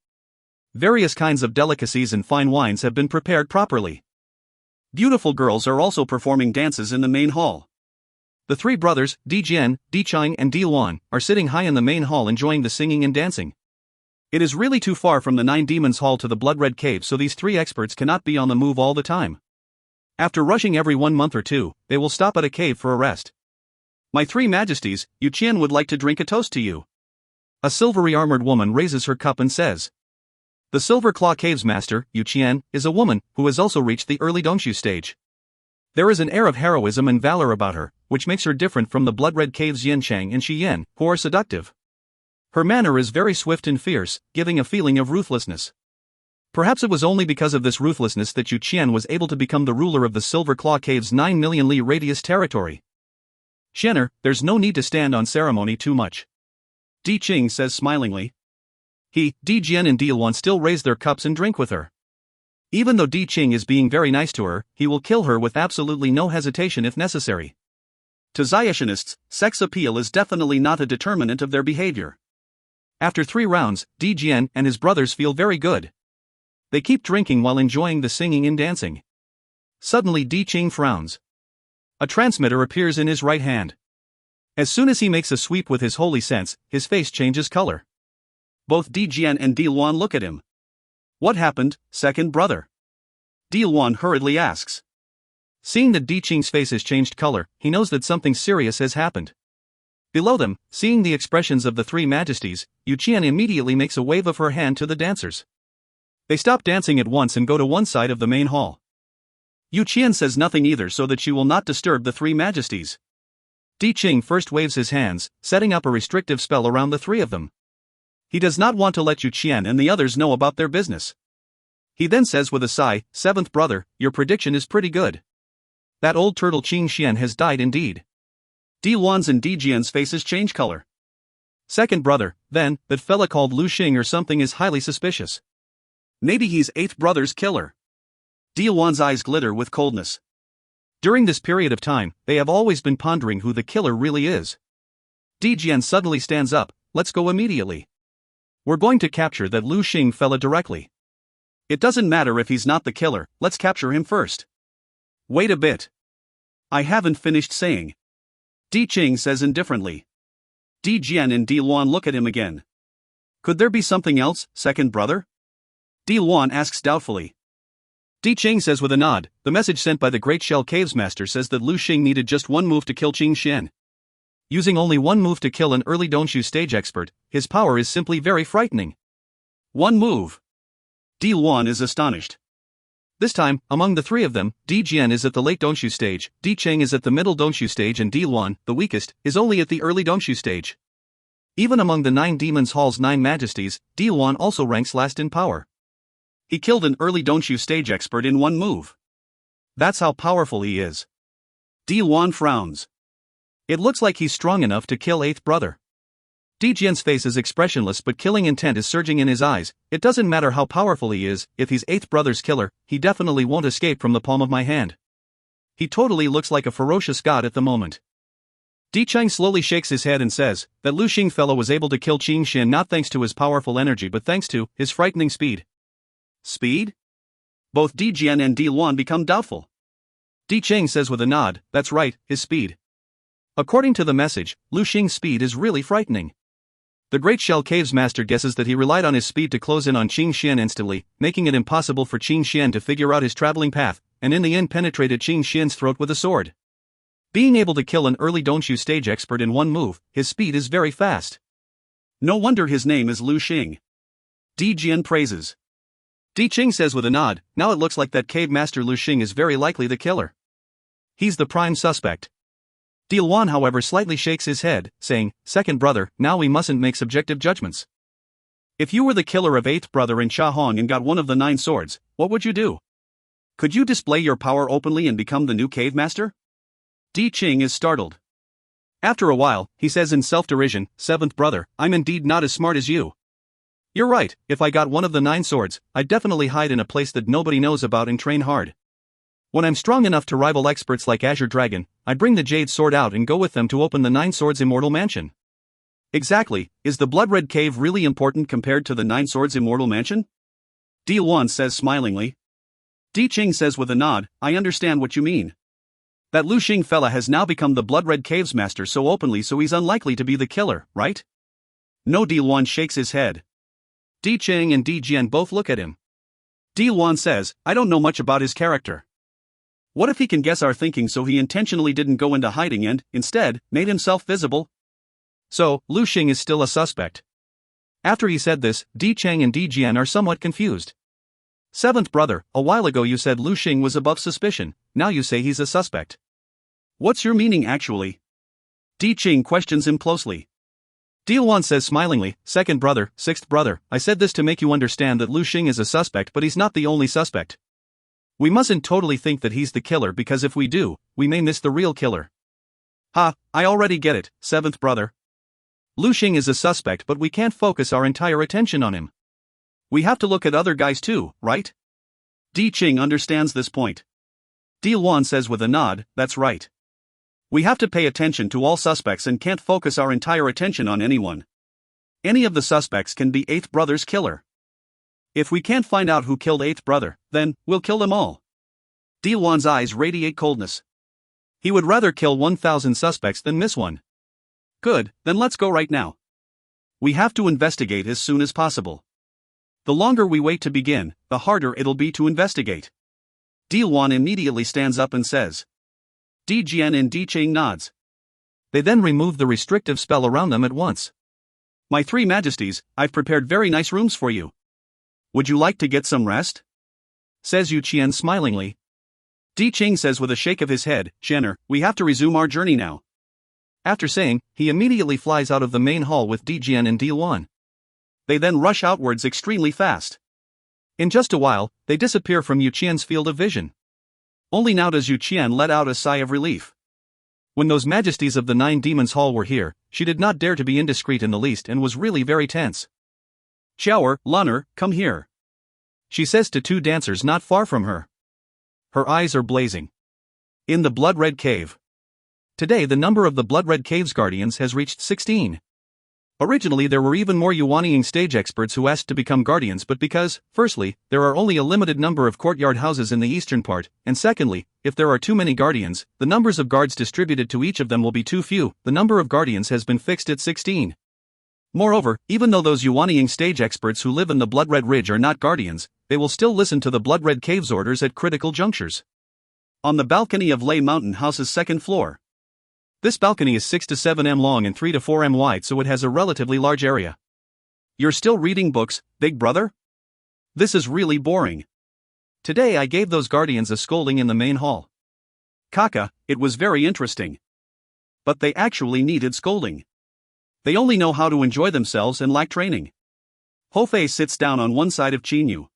Various kinds of delicacies and fine wines have been prepared properly. Beautiful girls are also performing dances in the main hall. The 3 brothers, Di Jian, Di Chang and Di Luan, are sitting high in the main hall enjoying the singing and dancing. It is really too far from the Nine Demons' Hall to the Blood Red Cave, so these three experts cannot be on the move all the time. After rushing every 1 month or two, they will stop at a cave for a rest. My three majesties, Yu Qian would like to drink a toast to you. A silvery armored woman raises her cup and says. The Silver Claw Cave's master, Yu Qian, is a woman who has also reached the early Dongxu stage. There is an air of heroism and valor about her, which makes her different from the Blood Red Cave's Yin Chang and Shi Yan, who are seductive. Her manner is very swift and fierce, giving a feeling of ruthlessness. Perhaps it was only because of this ruthlessness that Yu Qian was able to become the ruler of the Silver Claw Cave's 9 million li radius territory. Xianer, there's no need to stand on ceremony too much. Di Qing says smilingly. He, Di Jian and Di Luan still raise their cups and drink with her. Even though Di Qing is being very nice to her, he will kill her with absolutely no hesitation if necessary. To Zayashinists, sex appeal is definitely not a determinant of their behavior. After 3 rounds, Di Jian and his brothers feel very good. They keep drinking while enjoying the singing and dancing. Suddenly Di Qing frowns. A transmitter appears in his right hand. As soon as he makes a sweep with his holy sense, his face changes color. Both Di Jian and Di Luan look at him. What happened, second brother? Di Luan hurriedly asks. Seeing that Di Qing's face has changed color, he knows that something serious has happened. Below them, seeing the expressions of the three majesties, Yu Qian immediately makes a wave of her hand to the dancers. They stop dancing at once and go to one side of the main hall. Yu Qian says nothing either so that she will not disturb the three majesties. Di Qing first waves his hands, setting up a restrictive spell around the three of them. He does not want to let Yu Qian and the others know about their business. He then says with a sigh, seventh brother, your prediction is pretty good. That old turtle Qing Xian has died indeed. Di Luan's and Di Jian's faces change color. Second brother, then, that fella called Lu Xing or something is highly suspicious. Maybe he's eighth brother's killer. Di Luan's eyes glitter with coldness. During this period of time, they have always been pondering who the killer really is. Di Jian suddenly stands up, let's go immediately. We're going to capture that Lu Xing fella directly. It doesn't matter if he's not the killer, let's capture him first. Wait a bit. I haven't finished saying. Di Qing says indifferently. Di Jian and Di Luan look at him again. Could there be something else, second brother? Di Luan asks doubtfully. Di Qing says with a nod, the message sent by the Great Shell Caves Master says that Lu Xing needed just one move to kill Qing Xian. Using only one move to kill an early Dongxu stage expert, his power is simply very frightening. One move. Di Luan is astonished. This time, among the three of them, Di Jian is at the late Dongxu stage, Di Qing is at the middle Dongxu stage and Di Luan, the weakest, is only at the early Dongxu stage. Even among the 9 Demons Hall's 9 majesties, Di Luan also ranks last in power. He killed an early Dongxu stage expert in one move. That's how powerful he is. Di Luan frowns. It looks like he's strong enough to kill eighth brother. Di Jian's face is expressionless but killing intent is surging in his eyes. It doesn't matter how powerful he is, if he's eighth brother's killer, he definitely won't escape from the palm of my hand. He totally looks like a ferocious god at the moment. Di Cheng slowly shakes his head and says, that Lu Xing fellow was able to kill Qing Xian not thanks to his powerful energy but thanks to his frightening speed. Speed? Both Di Jian and Di Luan become doubtful. Di Cheng says with a nod, that's right, his speed. According to the message, Lu Xing's speed is really frightening. The Great Shell Caves Master guesses that he relied on his speed to close in on Qing Xian instantly, making it impossible for Qing Xian to figure out his traveling path, and in the end penetrated Qing Xian's throat with a sword. Being able to kill an early Dongxu stage expert in one move, his speed is very fast. No wonder his name is Lu Xing. Di Jian praises. Di Qing says with a nod, now it looks like that cave master Lu Xing is very likely the killer. He's the prime suspect. Di Luan however slightly shakes his head, saying, second brother, now we mustn't make subjective judgments. If you were the killer of eighth brother in Cha Hong and got one of the 9 swords, what would you do? Could you display your power openly and become the new cave master? Di Qing is startled. After a while, he says in self-derision, seventh brother, I'm indeed not as smart as you. You're right, if I got one of the 9 swords, I'd definitely hide in a place that nobody knows about and train hard. When I'm strong enough to rival experts like Azure Dragon, I bring the Jade Sword out and go with them to open the 9 Swords Immortal Mansion. Exactly, is the Blood Red Cave really important compared to the 9 Swords Immortal Mansion? Di Luan says smilingly. Di Qing says with a nod, I understand what you mean. That Lu Xing fella has now become the Blood Red Cave's master so openly so he's unlikely to be the killer, right? No, Di Luan shakes his head. Di Cheng and Di Jian both look at him. Di Luan says, I don't know much about his character. What if he can guess our thinking, so he intentionally didn't go into hiding and, instead, made himself visible? So, Lu Xing is still a suspect. After he said this, Di Cheng and Di Jian are somewhat confused. Seventh brother, a while ago you said Lu Xing was above suspicion, now you say he's a suspect. What's your meaning actually? Di Cheng questions him closely. Di Luan says smilingly, second brother, sixth brother, I said this to make you understand that Lu Xing is a suspect, but he's not the only suspect. We mustn't totally think that he's the killer, because if we do, we may miss the real killer. Ha, I already get it, seventh brother. Lu Xing is a suspect, but we can't focus our entire attention on him. We have to look at other guys too, right? Di Cheng understands this point. Di Luan says with a nod, that's right. We have to pay attention to all suspects and can't focus our entire attention on anyone. Any of the suspects can be eighth brother's killer. If we can't find out who killed eighth brother, then we'll kill them all. Di Luan's eyes radiate coldness. He would rather kill 1,000 suspects than miss one. Good, then let's go right now. We have to investigate as soon as possible. The longer we wait to begin, the harder it'll be to investigate. Di Luan immediately stands up and says. Di Jian and Di Cheng nods. They then remove the restrictive spell around them at once. My three majesties, I've prepared very nice rooms for you. Would you like to get some rest? Says Yu Qian smilingly. Di Cheng says with a shake of his head, Jenner, we have to resume our journey now. After saying, he immediately flies out of the main hall with Di Jian and Di Luan. They then rush outwards extremely fast. In just a while, they disappear from Yu Qian's field of vision. Only now does Yu Qian let out a sigh of relief. When those majesties of the Nine Demons Hall were here, she did not dare to be indiscreet in the least and was really very tense. Xiaoer, Lanner, come here. She says to two dancers not far from her. Her eyes are blazing. In the Blood Red Cave. Today the number of the Blood Red Cave's guardians has reached 16. Originally there were even more Yuanying stage experts who asked to become guardians, but because, firstly, there are only a limited number of courtyard houses in the eastern part, and secondly, if there are too many guardians, the numbers of guards distributed to each of them will be too few, the number of guardians has been fixed at 16. Moreover, even though those Yuanying stage experts who live in the Blood Red Ridge are not guardians, they will still listen to the Blood Red Cave's orders at critical junctures. On the balcony of Lei Mountain House's second floor. This balcony is 6 to 7 m long and 3 to 4 m wide, so it has a relatively large area. You're still reading books, big brother? This is really boring. Today I gave those guardians a scolding in the main hall. Kaka, it was very interesting. But they actually needed scolding. They only know how to enjoy themselves and lack training. Ho Fei sits down on one side of Qinyu.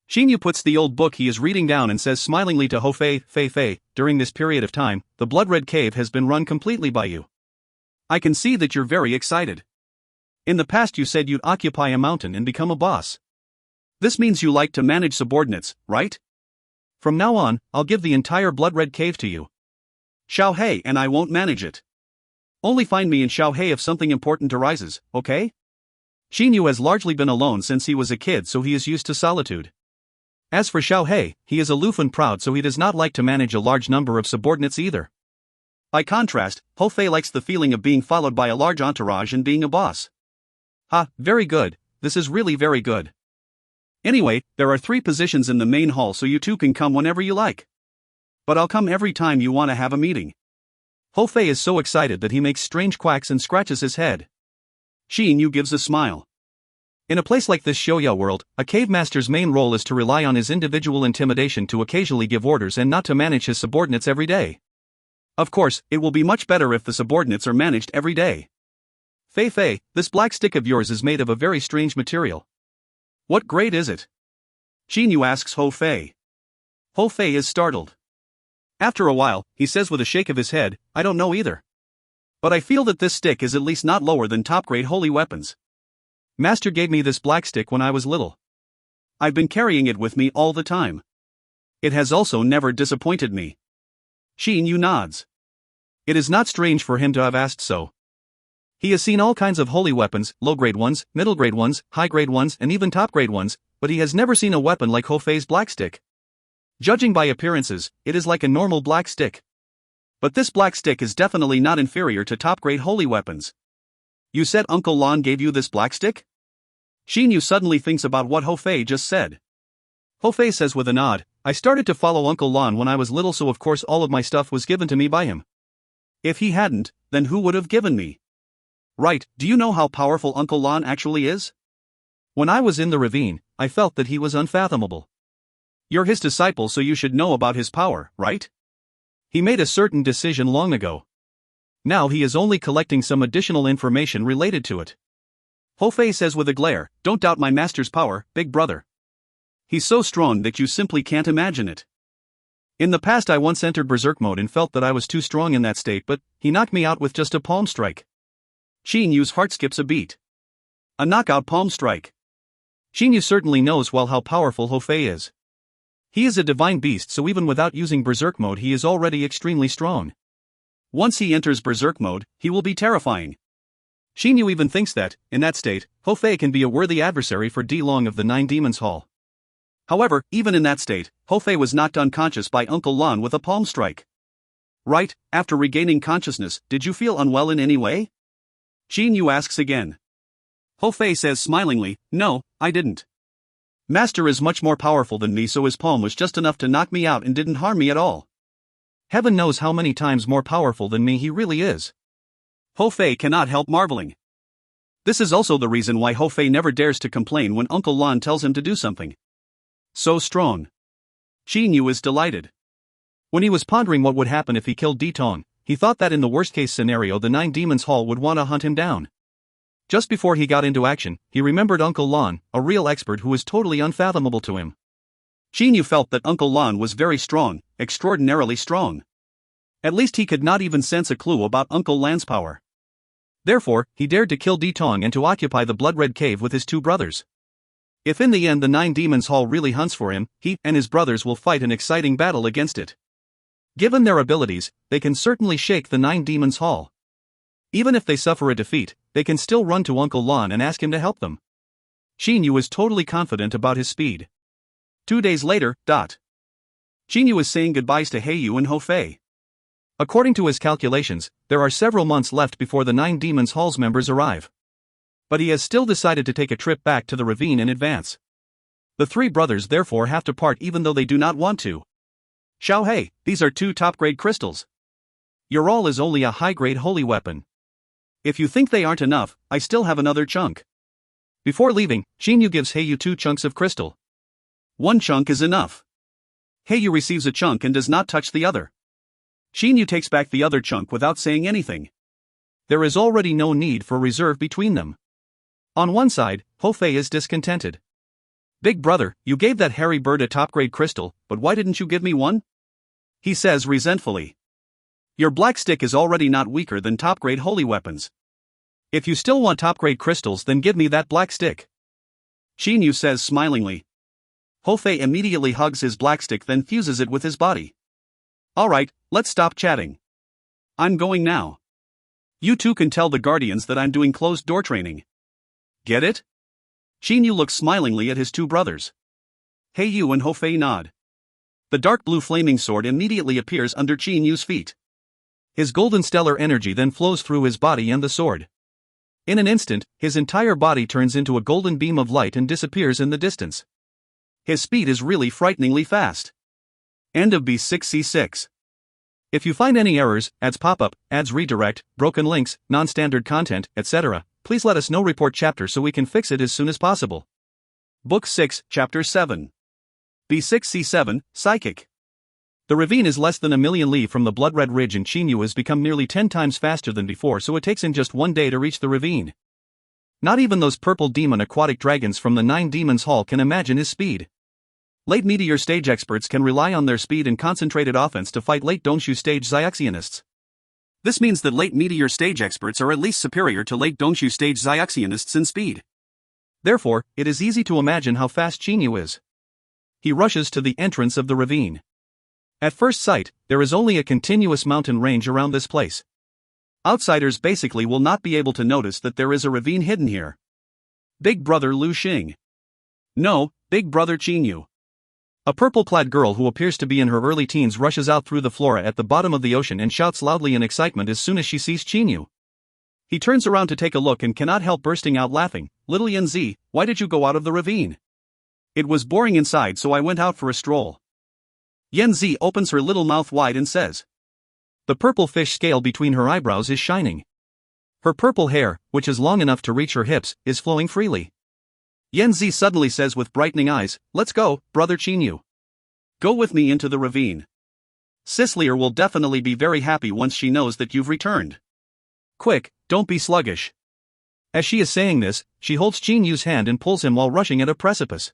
Qinyu puts the old book he is reading down and says smilingly to Ho Fei, Fei, during this period of time, the Blood Red Cave has been run completely by you. I can see that you're very excited. In the past you said you'd occupy a mountain and become a boss. This means you like to manage subordinates, right? From now on, I'll give the entire Blood Red Cave to you. Xiaohei and I won't manage it. Only find me in Xiaohei if something important arises, okay? Xinyu has largely been alone since he was a kid, so he is used to solitude. As for Xiaohei, he is aloof and proud, so he does not like to manage a large number of subordinates either. By contrast, Ho Fei likes the feeling of being followed by a large entourage and being a boss. Ha, very good, this is really very good. Anyway, there are 3 positions in the main hall, so you two can come whenever you like. But I'll come every time you want to have a meeting. Ho Fei is so excited that he makes strange quacks and scratches his head. Xin Yu gives a smile. In a place like this Shoya world, a cave master's main role is to rely on his individual intimidation to occasionally give orders and not to manage his subordinates every day. Of course, it will be much better if the subordinates are managed every day. Fei, this black stick of yours is made of a very strange material. What grade is it? Xinyu asks Ho Fei. Ho Fei is startled. After a while, he says with a shake of his head, I don't know either. But I feel that this stick is at least not lower than top-grade holy weapons. Master gave me this black stick when I was little. I've been carrying it with me all the time. It has also never disappointed me. Xin Yu nods. It is not strange for him to have asked so. He has seen all kinds of holy weapons, low-grade ones, middle-grade ones, high-grade ones, and even top-grade ones, but he has never seen a weapon like Ho Fei's black stick. Judging by appearances, it is like a normal black stick. But this black stick is definitely not inferior to top-grade holy weapons. You said Uncle Lon gave you this black stick? Xinyu suddenly thinks about what Ho Fei just said. Ho Fei says with a nod, I started to follow Uncle Lon when I was little, so of course all of my stuff was given to me by him. If he hadn't, then who would have given me? Right, do you know how powerful Uncle Lon actually is? When I was in the ravine, I felt that he was unfathomable. You're his disciple, so you should know about his power, right? He made a certain decision long ago. Now he is only collecting some additional information related to it. Ho Fei says with a glare, don't doubt my master's power, big brother. He's so strong that you simply can't imagine it. In the past I once entered berserk mode and felt that I was too strong in that state, but he knocked me out with just a palm strike. Xinyu's heart skips a beat. A knockout palm strike. Xinyu certainly knows well how powerful Ho Fei is. He is a divine beast, so even without using berserk mode he is already extremely strong. Once he enters berserk mode, he will be terrifying. Xinyu even thinks that, in that state, Ho Fei can be a worthy adversary for D Long of the Nine Demons Hall. However, even in that state, Ho Fei was knocked unconscious by Uncle Lon with a palm strike. Right, after regaining consciousness, did you feel unwell in any way? Xinyu asks again. Ho Fei says smilingly, no, I didn't. Master is much more powerful than me, so his palm was just enough to knock me out and didn't harm me at all. Heaven knows how many times more powerful than me he really is. Ho Fei cannot help marveling. This is also the reason why Ho Fei never dares to complain when Uncle Lon tells him to do something. So strong. Xinyu is delighted. When he was pondering what would happen if he killed Di Tong, he thought that in the worst-case scenario the Nine Demons Hall would want to hunt him down. Just before he got into action, he remembered Uncle Lon, a real expert who was totally unfathomable to him. Xinyu felt that Uncle Lon was very strong, extraordinarily strong. At least he could not even sense a clue about Uncle Lan's power. Therefore, he dared to kill Di Tong and to occupy the Blood-Red Cave with his two brothers. If in the end the Nine Demons Hall really hunts for him, he and his brothers will fight an exciting battle against it. Given their abilities, they can certainly shake the Nine Demons Hall. Even if they suffer a defeat, they can still run to Uncle Lon and ask him to help them. Xinyu is totally confident about his speed. 2 days later, Xinyu is saying goodbyes to Heiyu and Ho Fei. According to his calculations, there are several months left before the Nine Demons Hall's members arrive. But he has still decided to take a trip back to the ravine in advance. The three brothers therefore have to part even though they do not want to. Xiao Hei, these are 2 top-grade crystals. Your all is only a high-grade holy weapon. If you think they aren't enough, I still have another chunk. Before leaving, Xinyu gives Heiyu 2 chunks of crystal. 1 chunk is enough. Heiyu receives a chunk and does not touch the other. Xinyu takes back the other chunk without saying anything. There is already no need for reserve between them. On one side, Ho Fei is discontented. Big brother, you gave that hairy bird a top-grade crystal, but why didn't you give me one? He says resentfully. Your black stick is already not weaker than top-grade holy weapons. If you still want top-grade crystals, then give me that black stick. Xinyu says smilingly. Ho Fei immediately hugs his black stick, then fuses it with his body. Alright, let's stop chatting. I'm going now. You two can tell the guardians that I'm doing closed-door training. Get it? Xinyu looks smilingly at his 2 brothers. Heiyu and Ho Fei nod. The dark blue flaming sword immediately appears under Xinyu's feet. His golden stellar energy then flows through his body and the sword. In an instant, his entire body turns into a golden beam of light and disappears in the distance. His speed is really frighteningly fast. End of B6C6. If you find any errors, ads pop up, ads redirect, broken links, non-standard content, etc., please let us know. Report chapter so we can fix it as soon as possible. Book 6, Chapter 7. B6C7, Psychic. The ravine is less than a million li from the Blood-Red Ridge, and Xinyu has become nearly 10 times faster than before, so it takes him just 1 day to reach the ravine. Not even those purple demon aquatic dragons from the Nine Demons Hall can imagine his speed. Late Meteor stage experts can rely on their speed and concentrated offense to fight late Dongxu stage Xiaxianists. This means that late Meteor stage experts are at least superior to late Dongxu stage Xiaxianists in speed. Therefore, it is easy to imagine how fast Xinyu is. He rushes to the entrance of the ravine. At first sight, there is only a continuous mountain range around this place. Outsiders basically will not be able to notice that there is a ravine hidden here. Big brother Lu Xing. No, big brother Xinyu. A purple-clad girl who appears to be in her early teens rushes out through the flora at the bottom of the ocean and shouts loudly in excitement as soon as she sees Xinyu. He turns around to take a look and cannot help bursting out laughing. Little Yanzi, why did you go out of the ravine? It was boring inside, so I went out for a stroll. Yanzi opens her little mouth wide and says. The purple fish scale between her eyebrows is shining. Her purple hair, which is long enough to reach her hips, is flowing freely. Yanzi suddenly says with brightening eyes, let's go, brother Chinyu. Go with me into the ravine. Sis Lear will definitely be very happy once she knows that you've returned. Quick, don't be sluggish. As she is saying this, she holds Chinyu's hand and pulls him while rushing at a precipice.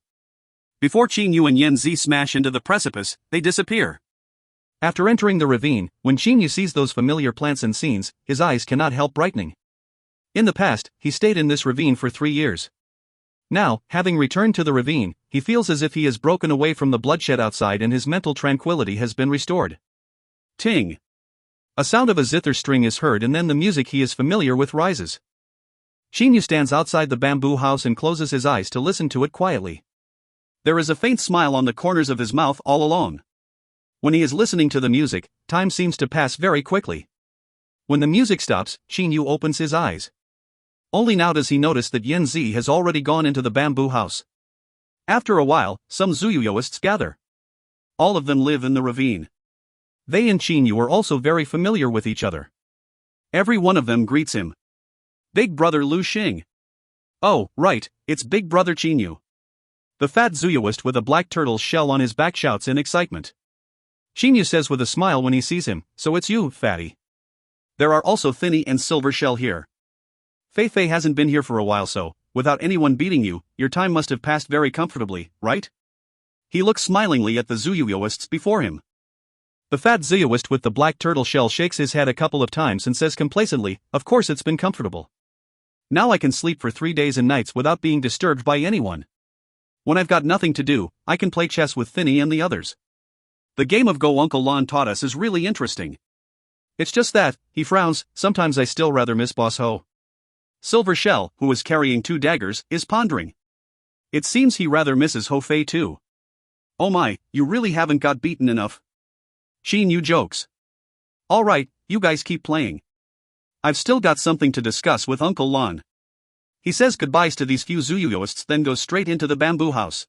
Before Chinyu and Yanzi smash into the precipice, they disappear. After entering the ravine, when Chinyu sees those familiar plants and scenes, his eyes cannot help brightening. In the past, he stayed in this ravine for 3 years. Now, having returned to the ravine, he feels as if he has broken away from the bloodshed outside and his mental tranquility has been restored. Ting! A sound of a zither string is heard and then the music he is familiar with rises. Chinyu stands outside the bamboo house and closes his eyes to listen to it quietly. There is a faint smile on the corners of his mouth all along. When he is listening to the music, time seems to pass very quickly. When the music stops, Chinyu opens his eyes. Only now does he notice that Yanzi has already gone into the bamboo house. After a while, some Zuyuyoists gather. All of them live in the ravine. They and Chinyu are also very familiar with each other. Every one of them greets him. Big brother Lu Xing. Oh, right, it's big brother Chinyu. The fat Zuyuist with a black turtle shell on his back shouts in excitement. Chinyu says with a smile when he sees him, so it's you, fatty. There are also Thinny and Silver Shell here. Fei hasn't been here for a while, so, without anyone beating you, your time must have passed very comfortably, right? He looks smilingly at the Zuyuyoists before him. The fat Zuyuist with the black turtle shell shakes his head a couple of times and says complacently, of course it's been comfortable. Now I can sleep for 3 days and nights without being disturbed by anyone. When I've got nothing to do, I can play chess with Thinny and the others. The game of Go Uncle Lon taught us is really interesting. It's just that, he frowns, sometimes I still rather miss Boss Ho. Silver Shell, who is carrying 2 daggers, is pondering. It seems he rather misses Ho Fei too. Oh my, you really haven't got beaten enough. Chinyu jokes. Alright, you guys keep playing. I've still got something to discuss with Uncle Lon. He says goodbyes to these few Zuyuyoists then goes straight into the bamboo house.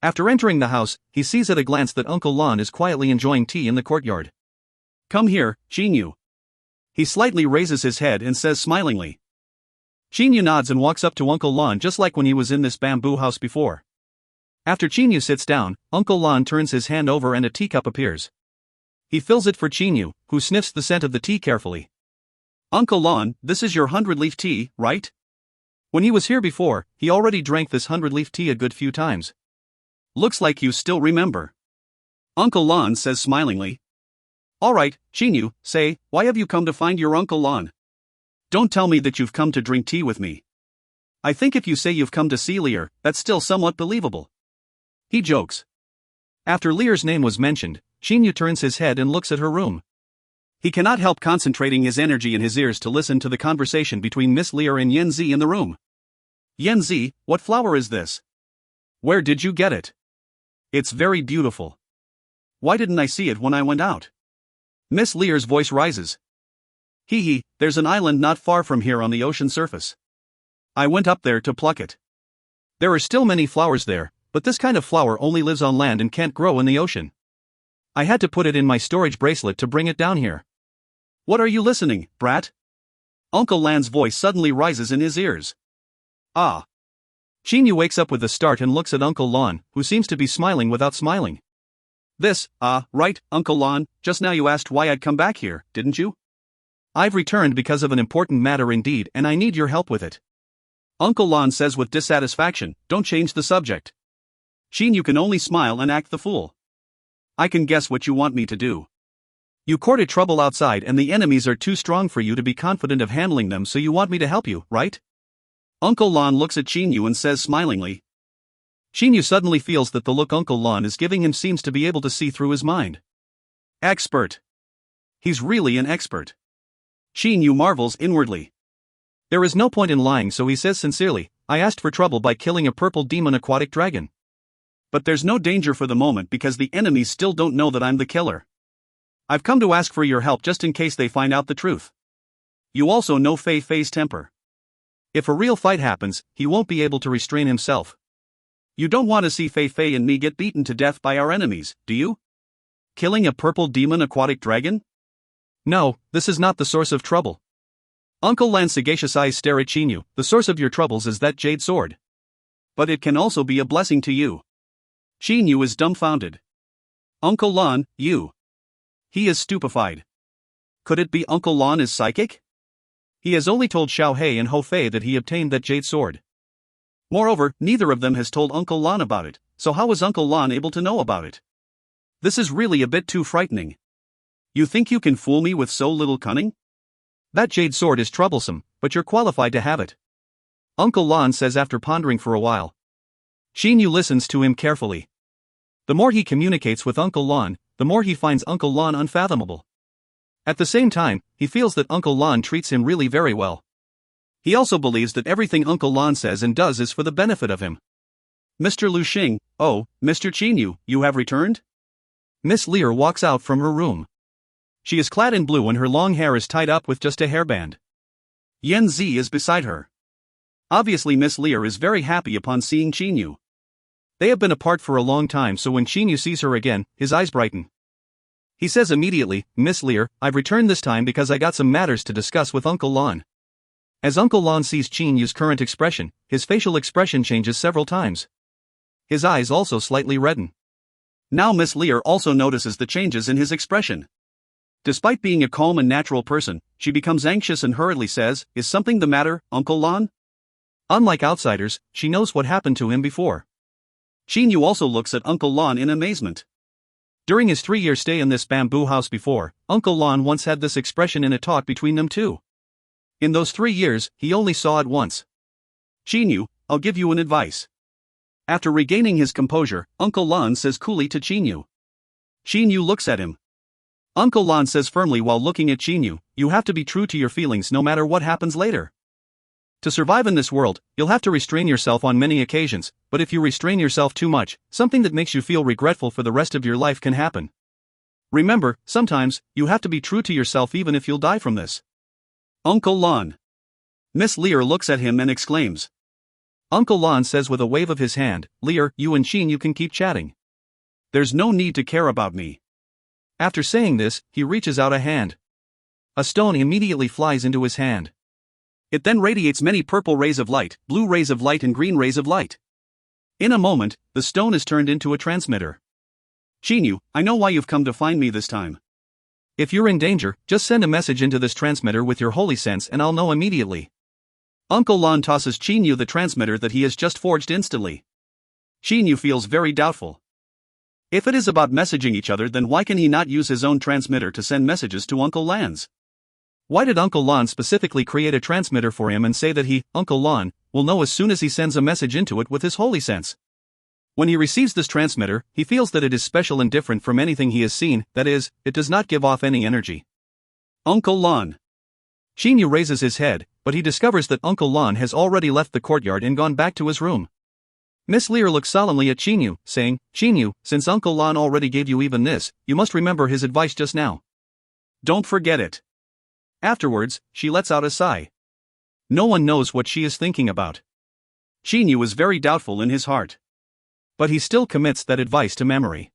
After entering the house, he sees at a glance that Uncle Lon is quietly enjoying tea in the courtyard. Come here, Chinyu. He slightly raises his head and says smilingly. Chinyu nods and walks up to Uncle Lon just like when he was in this bamboo house before. After Chinyu sits down, Uncle Lon turns his hand over and a teacup appears. He fills it for Chinyu, who sniffs the scent of the tea carefully. Uncle Lon, this is your 100-leaf tea, right? When he was here before, he already drank this 100-leaf tea a good few times. Looks like you still remember. Uncle Lon says smilingly. Alright, Chinyu, say, why have you come to find your Uncle Lon? Don't tell me that you've come to drink tea with me. I think if you say you've come to see Lear, that's still somewhat believable. He jokes. After Lear's name was mentioned, Chinyu turns his head and looks at her room. He cannot help concentrating his energy in his ears to listen to the conversation between Miss Lear and Yanzi in the room. Yanzi, what flower is this? Where did you get it? It's very beautiful. Why didn't I see it when I went out? Miss Lear's voice rises. Hee, there's an island not far from here on the ocean surface. I went up there to pluck it. There are still many flowers there, but this kind of flower only lives on land and can't grow in the ocean. I had to put it in my storage bracelet to bring it down here. What are you listening, brat? Uncle Lan's voice suddenly rises in his ears. Ah. Chinyu wakes up with a start and looks at Uncle Lon, who seems to be smiling without smiling. Right, Uncle Lon, just now you asked why I'd come back here, didn't you? I've returned because of an important matter indeed and I need your help with it. Uncle Lon says with dissatisfaction, don't change the subject. Chinyu can only smile and act the fool. I can guess what you want me to do. You courted trouble outside and the enemies are too strong for you to be confident of handling them, so you want me to help you, right? Uncle Lon looks at Chinyu and says smilingly. Chinyu suddenly feels that the look Uncle Lon is giving him seems to be able to see through his mind. Expert. He's really an expert. Chinyu marvels inwardly. There is no point in lying, so he says sincerely, I asked for trouble by killing a purple demon aquatic dragon. But there's no danger for the moment because the enemies still don't know that I'm the killer. I've come to ask for your help just in case they find out the truth. You also know Fei Fei's temper. If a real fight happens, he won't be able to restrain himself. You don't want to see Fei Fei and me get beaten to death by our enemies, do you? Killing a purple demon aquatic dragon? No, this is not the source of trouble. Uncle Lan's sagacious eyes stare at Chinyu. The source of your troubles is that jade sword. But it can also be a blessing to you. Chinyu is dumbfounded. Uncle Lan, you. He is stupefied. Could it be Uncle Lan is psychic? He has only told Xiaohei and Ho Fei that he obtained that jade sword. Moreover, neither of them has told Uncle Lan about it, so how is Uncle Lan able to know about it? This is really a bit too frightening. You think you can fool me with so little cunning? That jade sword is troublesome, but you're qualified to have it. Uncle Lan says after pondering for a while. Chinyu listens to him carefully. The more he communicates with Uncle Lan, the more he finds Uncle Lan unfathomable. At the same time, he feels that Uncle Lan treats him really very well. He also believes that everything Uncle Lan says and does is for the benefit of him. Mr. Lu Xing, oh, Mr. Chinyu, you have returned? Miss Lear walks out from her room. She is clad in blue and her long hair is tied up with just a hairband. Yan Zi is beside her. Obviously Miss Lear is very happy upon seeing Chinyu. They have been apart for a long time, so when Chinyu sees her again, his eyes brighten. He says immediately, Miss Lear, I've returned this time because I got some matters to discuss with Uncle Lan. As Uncle Lan sees Chinyu's current expression, his facial expression changes several times. His eyes also slightly redden. Now Miss Lear also notices the changes in his expression. Despite being a calm and natural person, she becomes anxious and hurriedly says, Is something the matter, Uncle Lan? Unlike outsiders, she knows what happened to him before. Chinyu also looks at Uncle Lan in amazement. During his 3-year stay in this bamboo house before, Uncle Lan once had this expression in a talk between them too. In those 3 years, he only saw it once. Chinyu, I'll give you an advice. After regaining his composure, Uncle Lan says coolly to Chinyu. Chinyu looks at him. Uncle Lan says firmly while looking at Chinyu, you have to be true to your feelings no matter what happens later. To survive in this world, you'll have to restrain yourself on many occasions, but if you restrain yourself too much, something that makes you feel regretful for the rest of your life can happen. Remember, sometimes, you have to be true to yourself even if you'll die from this. Uncle Lan. Miss Lear looks at him and exclaims. Uncle Lan says with a wave of his hand, Lear, you and Chinyu can keep chatting. There's no need to care about me. After saying this, he reaches out a hand. A stone immediately flies into his hand. It then radiates many purple rays of light, blue rays of light and green rays of light. In a moment, the stone is turned into a transmitter. Chinyu, I know why you've come to find me this time. If you're in danger, just send a message into this transmitter with your holy sense and I'll know immediately. Uncle Lan tosses Chinyu the transmitter that he has just forged instantly. Chinyu feels very doubtful. If it is about messaging each other, then why can he not use his own transmitter to send messages to Uncle Lan's? Why did Uncle Lan specifically create a transmitter for him and say that he, Uncle Lan, will know as soon as he sends a message into it with his holy sense? When he receives this transmitter, he feels that it is special and different from anything he has seen, that is, it does not give off any energy. Uncle Lan. Chinyu raises his head, but he discovers that Uncle Lan has already left the courtyard and gone back to his room. Miss Lear looks solemnly at Chinyu, saying, Chinyu, since Uncle Lan already gave you even this, you must remember his advice just now. Don't forget it. Afterwards, she lets out a sigh. No one knows what she is thinking about. Chinyu is very doubtful in his heart. But he still commits that advice to memory.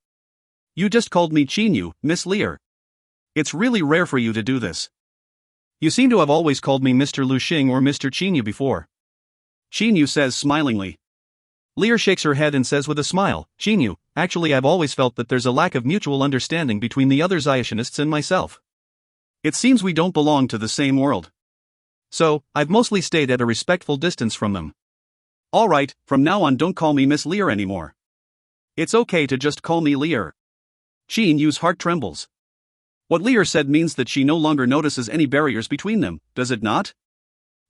You just called me Chinyu, Miss Lear. It's really rare for you to do this. You seem to have always called me Mr. Lu Xing or Mr. Chinyu before. Chinyu says smilingly. Lear shakes her head and says with a smile, Chinyu, actually I've always felt that there's a lack of mutual understanding between the other Zayashinists and myself. It seems we don't belong to the same world. So, I've mostly stayed at a respectful distance from them. Alright, from now on don't call me Miss Lear anymore. It's okay to just call me Lear. Chinyu's heart trembles. What Lear said means that she no longer notices any barriers between them, does it not?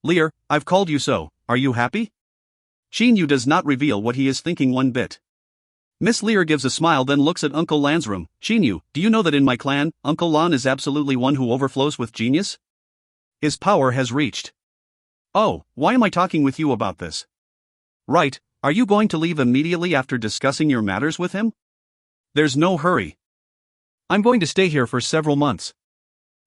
Lear, I've called you so, are you happy? Chinyu does not reveal what he is thinking one bit. Miss Lear gives a smile then looks at Uncle Lan's room. Chinyu, do you know that in my clan, Uncle Lan is absolutely one who overflows with genius? His power has reached. Oh, why am I talking with you about this? Right, are you going to leave immediately after discussing your matters with him? There's no hurry. I'm going to stay here for several months.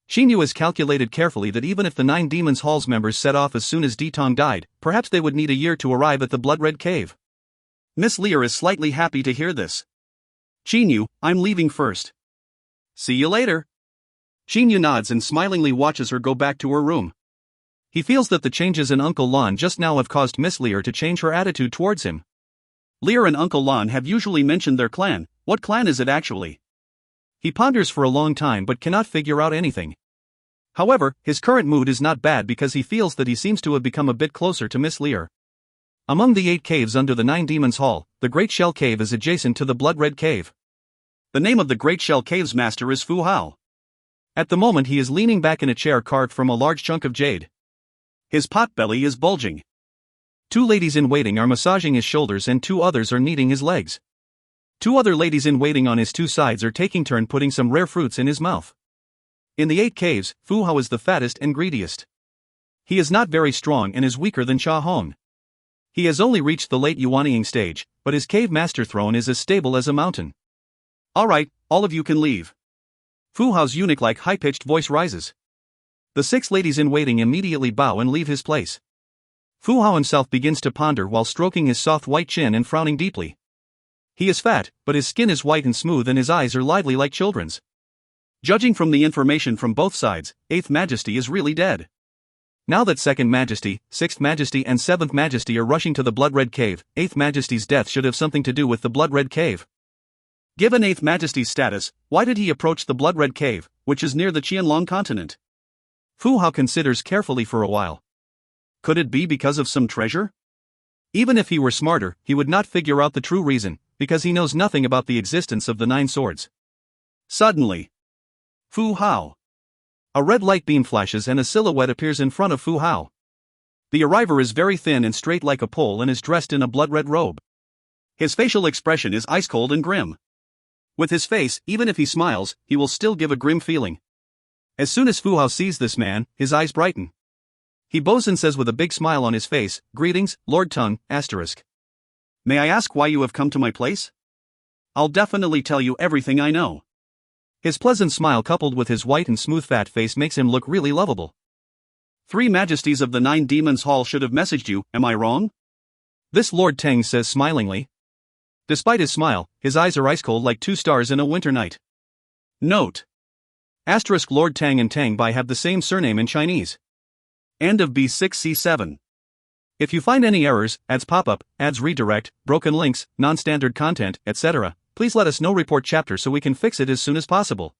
Xinyu has calculated carefully that even if the 9 Demons Hall's members set off as soon as Ditong died, perhaps they would need a year to arrive at the Blood-Red Cave. Miss Lear is slightly happy to hear this. Xinyu, I'm leaving first. See you later. Xinyu nods and smilingly watches her go back to her room. He feels that the changes in Uncle Lan just now have caused Miss Lear to change her attitude towards him. Lear and Uncle Lan have usually mentioned their clan. What clan is it actually? He ponders for a long time but cannot figure out anything. However, his current mood is not bad because he feels that he seems to have become a bit closer to Miss Lear. Among the 8 caves under the 9 Demons Hall, the Great Shell Cave is adjacent to the Blood-Red Cave. The name of the Great Shell Cave's master is Fu Hao. At the moment he is leaning back in a chair carved from a large chunk of jade. His pot-belly is bulging. 2 ladies-in-waiting are massaging his shoulders and 2 others are kneading his legs. 2 other ladies-in-waiting on his 2 sides are taking turn putting some rare fruits in his mouth. In the 8 caves, Fu Hao is the fattest and greediest. He is not very strong and is weaker than Cha Hong. He has only reached the late Yuanying stage, but his cave master throne is as stable as a mountain. Alright, all of you can leave. Fu Hao's eunuch-like high-pitched voice rises. The 6 ladies-in-waiting immediately bow and leave his place. Fu Hao himself begins to ponder while stroking his soft white chin and frowning deeply. He is fat, but his skin is white and smooth and his eyes are lively like children's. Judging from the information from both sides, 8th Majesty is really dead. Now that 2nd Majesty, 6th Majesty and 7th Majesty are rushing to the Blood-Red Cave, 8th Majesty's death should have something to do with the Blood-Red Cave. Given 8th Majesty's status, why did he approach the Blood-Red Cave, which is near the Qianlong continent? Fu Hao considers carefully for a while. Could it be because of some treasure? Even if he were smarter, he would not figure out the true reason, because he knows nothing about the existence of the 9 swords. Suddenly, Fu Hao. A red light beam flashes and a silhouette appears in front of Fu Hao. The arriver is very thin and straight like a pole and is dressed in a blood-red robe. His facial expression is ice-cold and grim. With his face, even if he smiles, he will still give a grim feeling. As soon as Fu Hao sees this man, his eyes brighten. He bows and says with a big smile on his face, "Greetings, Lord Tung, **. May I ask why you have come to my place? I'll definitely tell you everything I know." His pleasant smile coupled with his white and smooth fat face makes him look really lovable. 3 Majesties of the 9 Demons Hall should have messaged you, am I wrong? This Lord Tang says smilingly. Despite his smile, his eyes are ice-cold like 2 stars in a winter night. Note. * Lord Tang and Tang Bai have the same surname in Chinese. End of B6C7. If you find any errors, ads pop-up, ads redirect, broken links, non-standard content, etc., please let us know. Report chapter so we can fix it as soon as possible.